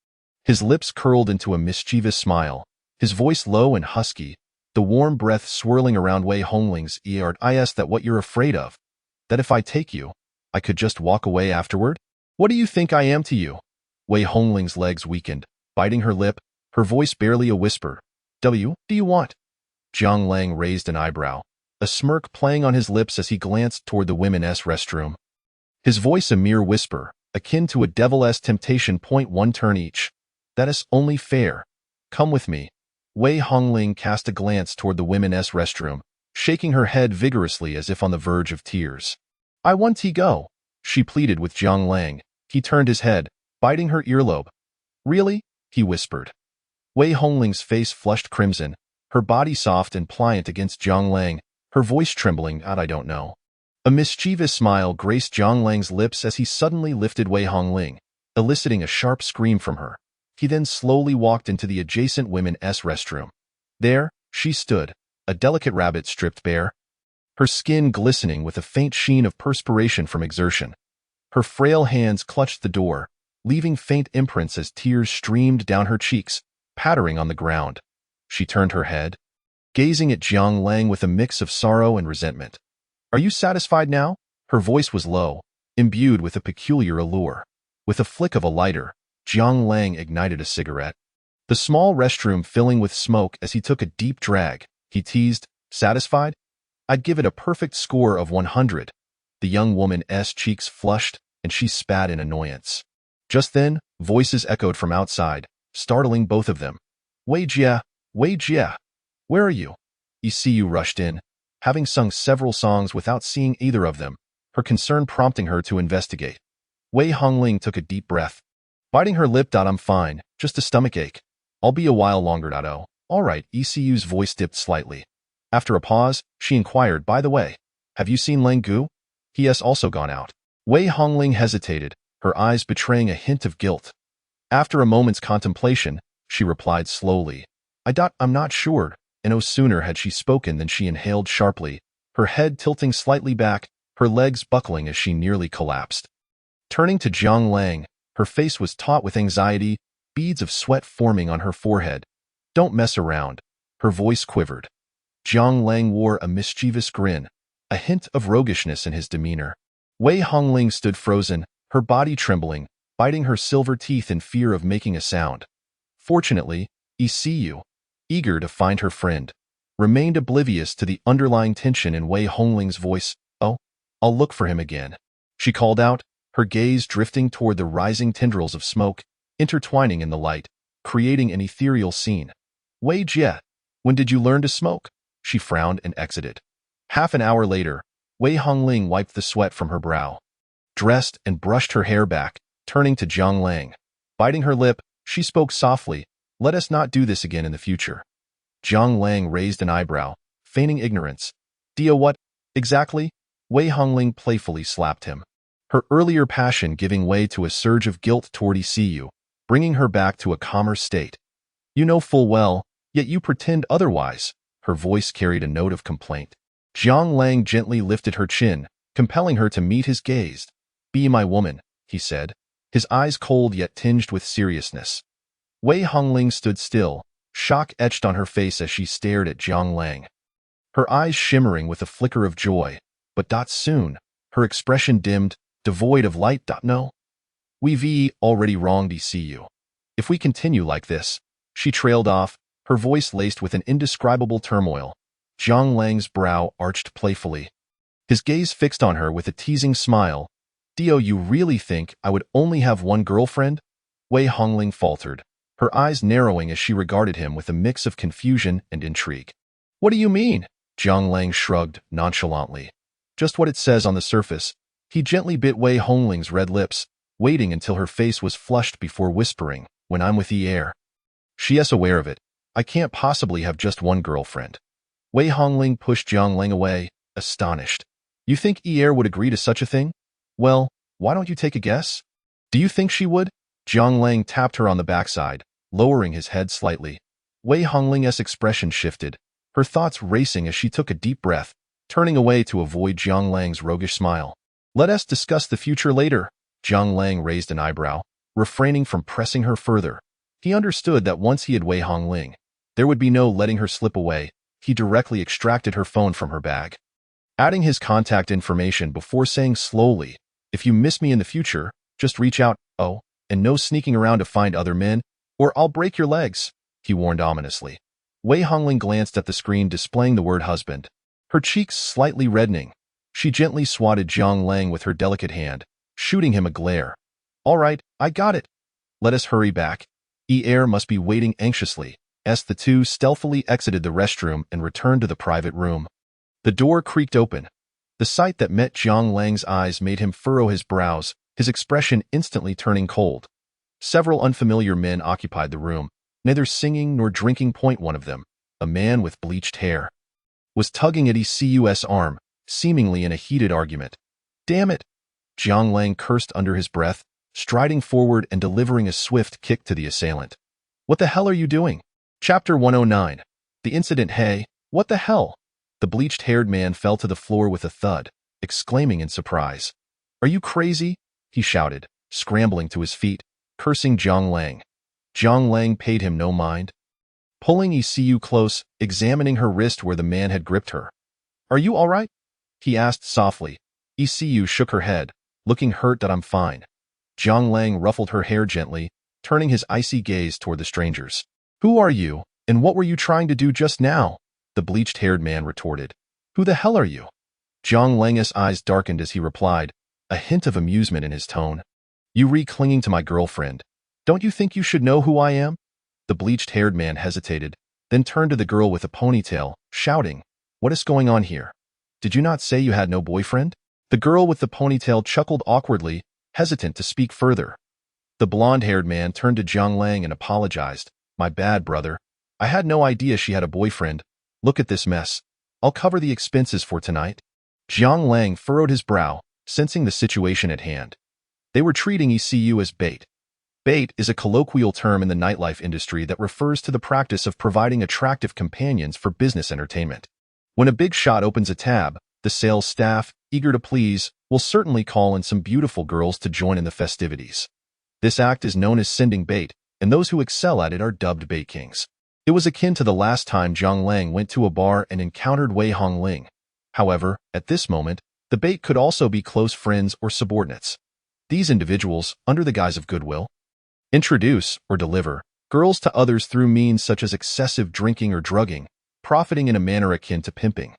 His lips curled into a mischievous smile, his voice low and husky, the warm breath swirling around Wei Hongling's ear. "Is that what you're afraid of? That if I take you, I could just walk away afterward? What do you think I am to you?" Wei Hongling's legs weakened, biting her lip, her voice barely a whisper. Do you want?" Jiang Lang raised an eyebrow, a smirk playing on his lips as he glanced toward the women's restroom. His voice a mere whisper, akin to a devil's temptation. "One turn each. That is only fair. Come with me." Wei Hongling cast a glance toward the women's restroom, shaking her head vigorously as if on the verge of tears. "I want to go," she pleaded with Jiang Lang. He turned his head, biting her earlobe. "Really?" he whispered. Wei Hongling's face flushed crimson, her body soft and pliant against Jiang Lang, her voice trembling. "I don't know." A mischievous smile graced Jiang Lang's lips as he suddenly lifted Wei Hongling, eliciting a sharp scream from her. He then slowly walked into the adjacent women's restroom. There, she stood, a delicate rabbit stripped bare, her skin glistening with a faint sheen of perspiration from exertion. Her frail hands clutched the door, leaving faint imprints as tears streamed down her cheeks, pattering on the ground. She turned her head, gazing at Jiang Lang with a mix of sorrow and resentment. "Are you satisfied now?" Her voice was low, imbued with a peculiar allure. With a flick of a lighter, Jiang Lang ignited a cigarette. The small restroom filling with smoke as he took a deep drag, he teased, "Satisfied? I'd give it a perfect score of 100. The young woman's cheeks flushed, and she spat in annoyance. Just then, voices echoed from outside, startling both of them. Wei Jia, where are you? ECU rushed in, having sung several songs without seeing either of them, her concern prompting her to investigate. Wei Hongling took a deep breath, biting her lip. I'm fine, just a stomachache. I'll be a while longer. Oh, all right. ECU's voice dipped slightly. After a pause, she inquired, by the way, have you seen Lang Gu? He has also gone out. Wei Hongling hesitated, her eyes betraying a hint of guilt. After a moment's contemplation, she replied slowly, I'm not sure, and no sooner had she spoken than she inhaled sharply, her head tilting slightly back, her legs buckling as she nearly collapsed. Turning to Jiang Lang, her face was taut with anxiety, beads of sweat forming on her forehead. Don't mess around. Her voice quivered. Jiang Lang wore a mischievous grin, a hint of roguishness in his demeanor. Wei Hongling stood frozen, her body trembling, biting her silver teeth in fear of making a sound. Fortunately, ECU, eager to find her friend, remained oblivious to the underlying tension in Wei Hongling's voice. Oh, I'll look for him again, she called out, her gaze drifting toward the rising tendrils of smoke, intertwining in the light, creating an ethereal scene. Wei Jie, when did you learn to smoke? She frowned and exited. Half an hour later, Wei Hongling wiped the sweat from her brow, dressed and brushed her hair back, turning to Jiang Lang. Biting her lip, she spoke softly, let us not do this again in the future. Jiang Lang raised an eyebrow, feigning ignorance. Dia, what, exactly? Wei Hongling playfully slapped him, her earlier passion giving way to a surge of guilt toward ECU, bringing her back to a calmer state. You know full well, yet you pretend otherwise. Her voice carried a note of complaint. Jiang Lang gently lifted her chin, compelling her to meet his gaze. Be my woman, he said, his eyes cold yet tinged with seriousness. Wei Hongling stood still, shock etched on her face as she stared at Jiang Lang, her eyes shimmering with a flicker of joy, but soon, her expression dimmed, devoid of light. No, we've already wronged ECU. If we continue like this, she trailed off, her voice laced with an indescribable turmoil. Jiang Lang's brow arched playfully, his gaze fixed on her with a teasing smile. Dio, you really think I would only have one girlfriend? Wei Hongling faltered, her eyes narrowing as she regarded him with a mix of confusion and intrigue. What do you mean? Jiang Lang shrugged nonchalantly. Just what it says on the surface. He gently bit Wei Hongling's red lips, waiting until her face was flushed before whispering, when I'm with Yi. She is aware of it. I can't possibly have just one girlfriend. Wei Hongling pushed Jiang Lang away, astonished. You think Yi would agree to such a thing? Well, why don't you take a guess? Do you think she would? Jiang Lang tapped her on the backside, lowering his head slightly. Wei Hongling's expression shifted, her thoughts racing as she took a deep breath, turning away to avoid Jiang Lang's roguish smile. Let us discuss the future later. Jiang Lang raised an eyebrow, refraining from pressing her further. He understood that once he had Wei Hongling, there would be no letting her slip away. He directly extracted her phone from her bag, adding his contact information before saying slowly, if you miss me in the future, just reach out. Oh, and no sneaking around to find other men, or I'll break your legs, he warned ominously. Wei Hongling glanced at the screen displaying the word husband, her cheeks slightly reddening. She gently swatted Jiang Lang with her delicate hand, shooting him a glare. All right, I got it. Let us hurry back. Yi must be waiting anxiously, as the two stealthily exited the restroom and returned to the private room. The door creaked open. The sight that met Jiang Lang's eyes made him furrow his brows, his expression instantly turning cold. Several unfamiliar men occupied the room, neither singing nor drinking. One of them, a man with bleached hair, was tugging at ECU's arm, seemingly in a heated argument. Damn it! Jiang Lang cursed under his breath, striding forward and delivering a swift kick to the assailant. What the hell are you doing? Chapter 109. The incident. Hey, what the hell? The bleached-haired man fell to the floor with a thud, exclaiming in surprise. Are you crazy? He shouted, scrambling to his feet, cursing Jiang Lang. Jiang Lang paid him no mind, pulling ECU close, examining her wrist where the man had gripped her. Are you all right? He asked softly. ECU shook her head, looking hurt. I'm fine. Jiang Lang ruffled her hair gently, turning his icy gaze toward the strangers. Who are you, and what were you trying to do just now? The bleached-haired man retorted. Who the hell are you? Jiang Lang's eyes darkened as he replied, a hint of amusement in his tone. You clinging to my girlfriend. Don't you think you should know who I am? The bleached-haired man hesitated, then turned to the girl with a ponytail, shouting, what is going on here? Did you not say you had no boyfriend? The girl with the ponytail chuckled awkwardly, hesitant to speak further. The blonde-haired man turned to Jiang Lang and apologized. My bad, brother. I had no idea she had a boyfriend. Look at this mess. I'll cover the expenses for tonight. Jiang Lang furrowed his brow, sensing the situation at hand. They were treating ECU as bait. Bait is a colloquial term in the nightlife industry that refers to the practice of providing attractive companions for business entertainment. When a big shot opens a tab, the sales staff, eager to please, will certainly call in some beautiful girls to join in the festivities. This act is known as sending bait, and those who excel at it are dubbed bait kings. It was akin to the last time Jiang Lang went to a bar and encountered Wei Hongling. However, at this moment, the bait could also be close friends or subordinates. These individuals, under the guise of goodwill, introduce or deliver girls to others through means such as excessive drinking or drugging, profiting in a manner akin to pimping.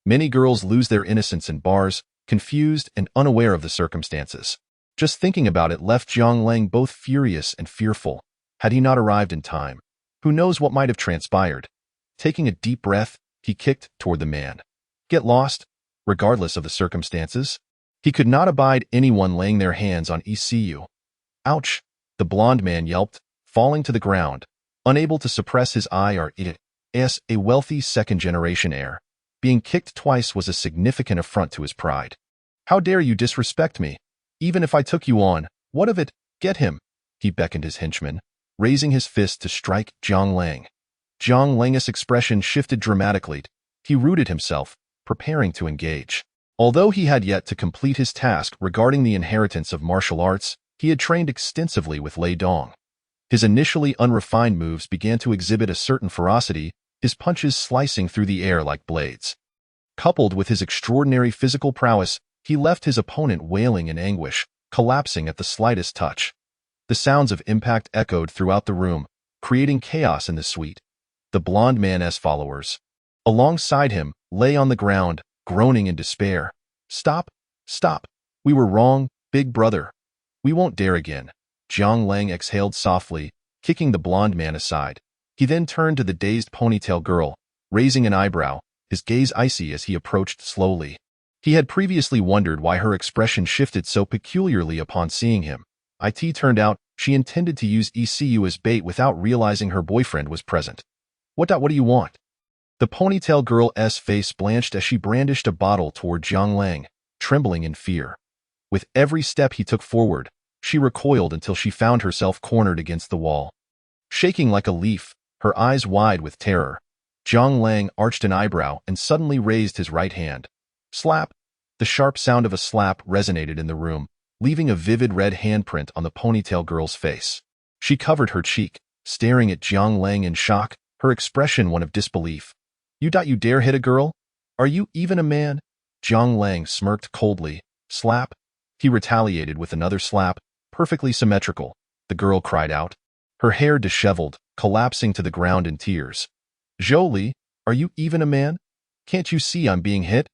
Many girls lose their innocence in bars, confused and unaware of the circumstances. Just thinking about it left Jiang Lang both furious and fearful. Had he not arrived in time, who knows what might have transpired? Taking a deep breath, he kicked toward the man. Get lost, regardless of the circumstances. He could not abide anyone laying their hands on ECU. Ouch, the blond man yelped, falling to the ground, unable to suppress his a wealthy second-generation heir. Being kicked twice was a significant affront to his pride. How dare you disrespect me? Even if I took you on, what of it? Get him. He beckoned his henchman, raising his fist to strike Jiang Lang. Jiang Lang's expression shifted dramatically. He rooted himself, preparing to engage. Although he had yet to complete his task regarding the inheritance of martial arts, he had trained extensively with Lei Dong. His initially unrefined moves began to exhibit a certain ferocity, his punches slicing through the air like blades. Coupled with his extraordinary physical prowess, he left his opponent wailing in anguish, collapsing at the slightest touch. The sounds of impact echoed throughout the room, creating chaos in the suite. The blond man's followers, alongside him, lay on the ground, groaning in despair. Stop! Stop! We were wrong, big brother. We won't dare again. Jiang Lang exhaled softly, kicking the blond man aside. He then turned to the dazed ponytail girl, raising an eyebrow, his gaze icy as he approached slowly. He had previously wondered why her expression shifted so peculiarly upon seeing him. It turned out she intended to use ECU as bait without realizing her boyfriend was present. What do you want? The ponytail girl's face blanched as she brandished a bottle toward Jiang Lang, trembling in fear. With every step he took forward, she recoiled until she found herself cornered against the wall. Shaking like a leaf, her eyes wide with terror, Jiang Lang arched an eyebrow and suddenly raised his right hand. Slap! The sharp sound of a slap resonated in the room, leaving a vivid red handprint on the ponytail girl's face. She covered her cheek, staring at Jiang Lang in shock, her expression one of disbelief. You dare hit a girl? Are you even a man? Jiang Lang smirked coldly. Slap! He retaliated with another slap, perfectly symmetrical. The girl cried out, her hair disheveled, collapsing to the ground in tears. Zhou, are you even a man? Can't you see I'm being hit?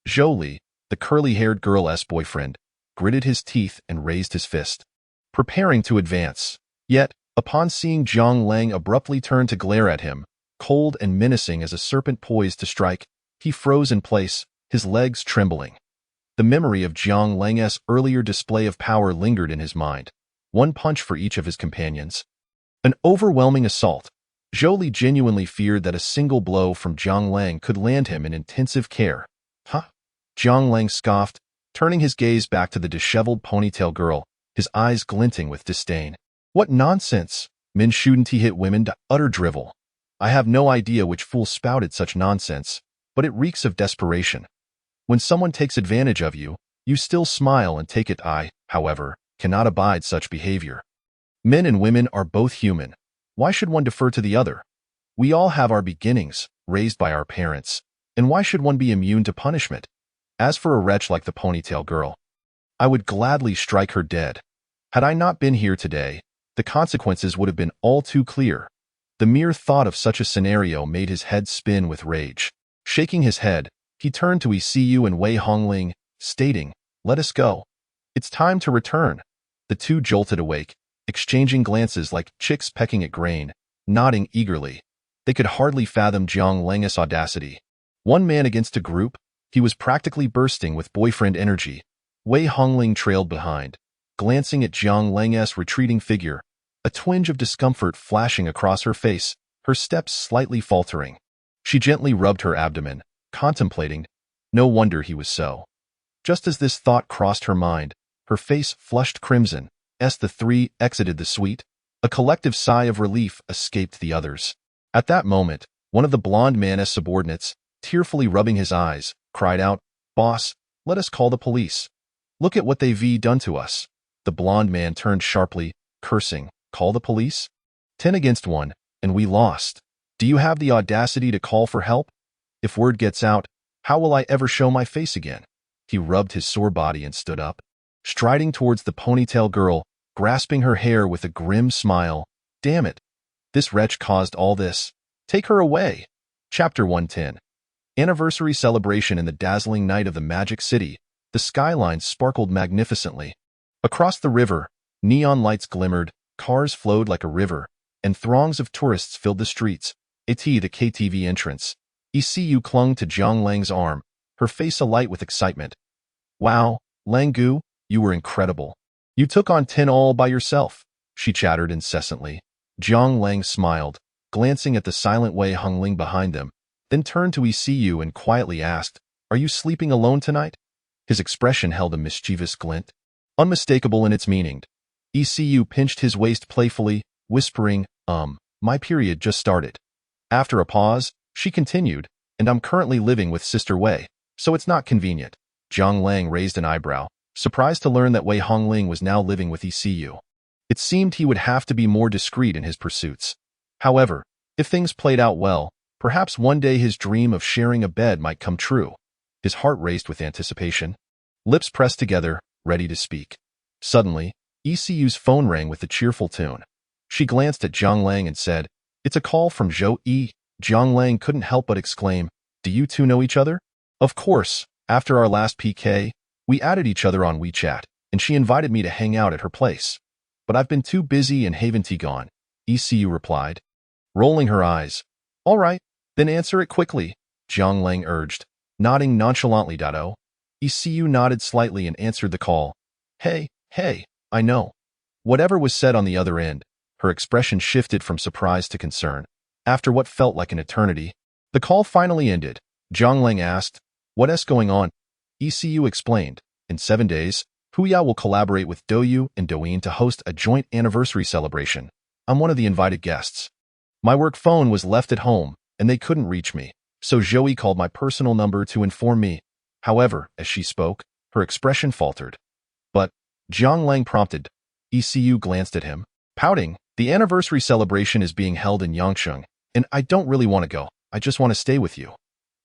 Zhou, the curly-haired girl's boyfriend, gritted his teeth and raised his fist, preparing to advance. Yet, upon seeing Jiang Lang abruptly turn to glare at him, cold and menacing as a serpent poised to strike, he froze in place, his legs trembling. The memory of Jiang Lang's earlier display of power lingered in his mind, one punch for each of his companions. An overwhelming assault. Zhou genuinely feared that a single blow from Jiang Lang could land him in intensive care. Huh? Jiang Lang scoffed, turning his gaze back to the disheveled ponytail girl, his eyes glinting with disdain. What nonsense! Men shouldn't hit women to utter drivel. I have no idea which fool spouted such nonsense, but it reeks of desperation. When someone takes advantage of you, you still smile and take it. I, however, cannot abide such behavior. Men and women are both human. Why should one defer to the other? We all have our beginnings, raised by our parents, and why should one be immune to punishment? As for a wretch like the ponytail girl, I would gladly strike her dead. Had I not been here today, the consequences would have been all too clear. The mere thought of such a scenario made his head spin with rage. Shaking his head, He turned to ECU and Wei Hongling, stating, "Let us go. It's time to return." The two jolted awake, exchanging glances like chicks pecking at grain, nodding eagerly. They could hardly fathom Jiang Lang's audacity. One man against a group, he was practically bursting with boyfriend energy. Wei Hongling trailed behind, glancing at Jiang Lang's retreating figure, a twinge of discomfort flashing across her face, her steps slightly faltering. She gently rubbed her abdomen, contemplating. No wonder he was so. Just as this thought crossed her mind, her face flushed crimson. As the three exited the suite, a collective sigh of relief escaped the others. At that moment, one of the blonde man's subordinates, tearfully rubbing his eyes, cried out, "Boss, let us call the police. Look at what they've done to us." The blonde man turned sharply, cursing, "Call the police? 10 against 1, and we lost. Do you have the audacity to call for help? If word gets out, how will I ever show my face again?" He rubbed his sore body and stood up, striding towards the ponytail girl, grasping her hair with a grim smile. "Damn it. This wretch caused all this. Take her away." Chapter 110. Anniversary celebration in the dazzling night of the Magic City. The skyline sparkled magnificently. Across the river, neon lights glimmered, cars flowed like a river, and throngs of tourists filled the streets. At the KTV entrance, ECU clung to Jiang Lang's arm, her face alight with excitement. "Wow, Langgu, you were incredible. You took on 10 all by yourself," she chattered incessantly. Jiang Lang smiled, glancing at the silent Wei Hongling behind them, then turned to ECU and quietly asked, "Are you sleeping alone tonight?" His expression held a mischievous glint, unmistakable in its meaning. ECU pinched his waist playfully, whispering, My period just started." After a pause, she continued, "And I'm currently living with Sister Wei, so it's not convenient." Jiang Lang raised an eyebrow, surprised to learn that Wei Hongling was now living with ECU. It seemed he would have to be more discreet in his pursuits. However, if things played out well, perhaps one day his dream of sharing a bed might come true. His heart raced with anticipation, lips pressed together, ready to speak. Suddenly, ECU's phone rang with a cheerful tune. She glanced at Jiang Lang and said, "It's a call from Zhou Yi." Jiang Lang couldn't help but exclaim, "Do you two know each other?" "Of course. After our last PK, we added each other on WeChat, and she invited me to hang out at her place. But I've been too busy and haven't gone," ECU replied, rolling her eyes. "All right, then answer it quickly," Jiang Lang urged, nodding nonchalantly. ECU nodded slightly and answered the call. Hey, I know." Whatever was said on the other end, her expression shifted from surprise to concern. After what felt like an eternity, the call finally ended. Jiang Lang asked, "What's going on?" ECU explained, "In 7 days, Huya will collaborate with Douyu and Douyin to host a joint anniversary celebration. I'm one of the invited guests. My work phone was left at home, and they couldn't reach me, so Zoe called my personal number to inform me." However, as she spoke, her expression faltered. "But," Jiang Lang prompted. ECU glanced at him, pouting, "The anniversary celebration is being held in Yangsheng, and I don't really want to go. I just want to stay with you."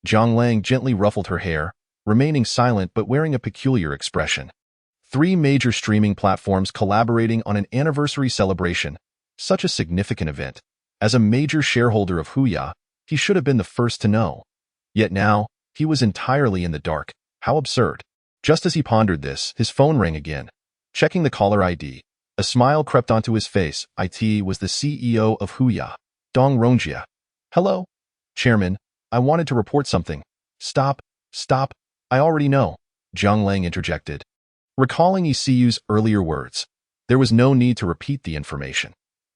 Jiang Lang gently ruffled her hair, remaining silent but wearing a peculiar expression. 3 major streaming platforms collaborating on an anniversary celebration. Such a significant event. As a major shareholder of Huya, he should have been the first to know. Yet now, he was entirely in the dark. How absurd. Just as he pondered this, his phone rang again. Checking the caller ID, a smile crept onto his face. It was the CEO of Huya, Dong Rongjia. "Hello? Chairman, I wanted to report something." Stop, I already know," Jiang Lang interjected. Recalling ECU's earlier words, there was no need to repeat the information.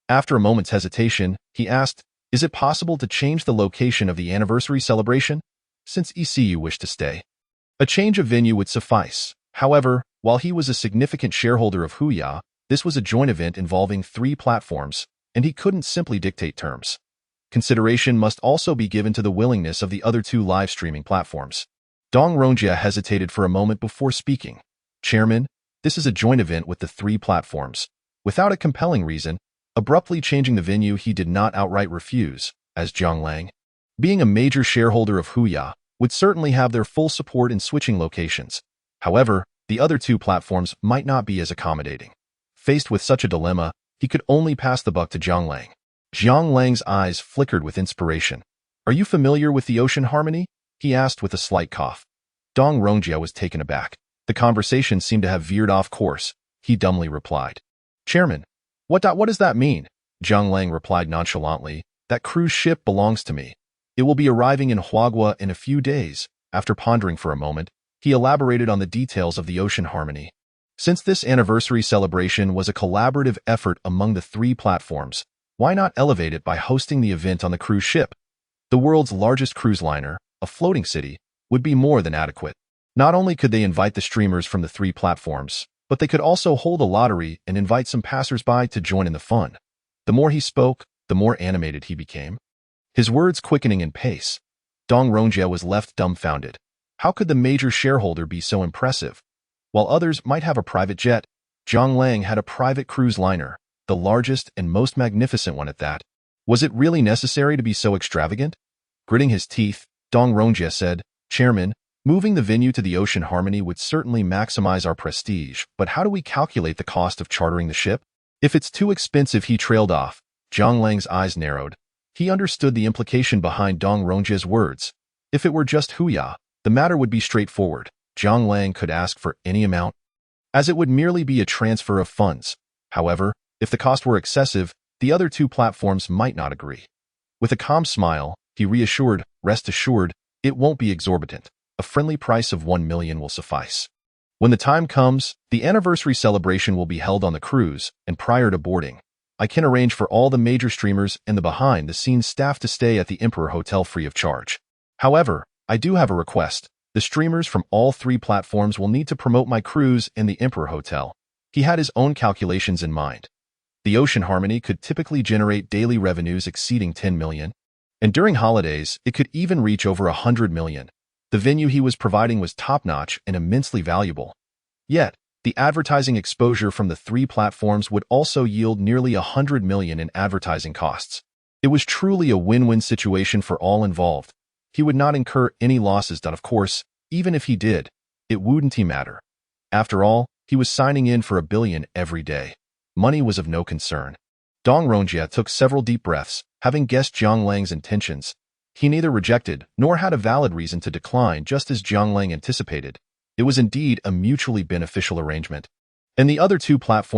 After a moment's hesitation, he asked, "Is it possible to change the location of the anniversary celebration?" Since ECU wished to stay, a change of venue would suffice. However, while he was a significant shareholder of Huya, this was a joint event involving 3 platforms, and he couldn't simply dictate terms. Consideration must also be given to the willingness of the other 2 live streaming platforms. Dong Rongjia hesitated for a moment before speaking. "Chairman, this is a joint event with the 3 platforms." Without a compelling reason, abruptly changing the venue, he did not outright refuse, as Jiang Lang, being a major shareholder of Huya, would certainly have their full support in switching locations. However, the other 2 platforms might not be as accommodating. Faced with such a dilemma, he could only pass the buck to Jiang Lang. Jiang Lang's eyes flickered with inspiration. "Are you familiar with the Ocean Harmony?" he asked with a slight cough. Dong Rongjie was taken aback. The conversation seemed to have veered off course. He dumbly replied, "Chairman, what does that mean?" Zhang Lang replied nonchalantly, "That cruise ship belongs to me. It will be arriving in Huagua in a few days." After pondering for a moment, he elaborated on the details of the Ocean Harmony. Since this anniversary celebration was a collaborative effort among the 3 platforms, why not elevate it by hosting the event on the cruise ship? The world's largest cruise liner, a floating city, would be more than adequate. Not only could they invite the streamers from the 3 platforms, but they could also hold a lottery and invite some passers-by to join in the fun. The more he spoke, the more animated he became, his words quickening in pace. Dong Rongjie was left dumbfounded. How could the major shareholder be so impressive? While others might have a private jet, Zhang Lang had a private cruise liner, the largest and most magnificent one at that. Was it really necessary to be so extravagant? Gritting his teeth, Dong Rongjie said, "Chairman, moving the venue to the Ocean Harmony would certainly maximize our prestige, but how do we calculate the cost of chartering the ship?" If it's too expensive, he trailed off. Zhang Lang's eyes narrowed. He understood the implication behind Dong Rongjie's words. If it were just Huya, the matter would be straightforward. Zhang Lang could ask for any amount, as it would merely be a transfer of funds. However, if the cost were excessive, the other 2 platforms might not agree. With a calm smile, he reassured, "Rest assured, it won't be exorbitant. A friendly price of 1 million will suffice. When the time comes, the anniversary celebration will be held on the cruise, and prior to boarding, I can arrange for all the major streamers and the behind-the-scenes staff to stay at the Emperor Hotel free of charge. However, I do have a request. The streamers from all 3 platforms will need to promote my cruise in the Emperor Hotel." He had his own calculations in mind. The Ocean Harmony could typically generate daily revenues exceeding 10 million, and during holidays, it could even reach over 100 million. The venue he was providing was top-notch and immensely valuable. Yet, the advertising exposure from the 3 platforms would also yield nearly 100 million in advertising costs. It was truly a win-win situation for all involved. He would not incur any losses, that of course, even if he did, it wouldn't matter. After all, he was signing in for 1 billion every day. Money was of no concern. Dong Rongjie took several deep breaths, having guessed Zhang Lang's intentions. He neither rejected nor had a valid reason to decline, just as Zhang Lang anticipated. It was indeed a mutually beneficial arrangement. And the other 2 platforms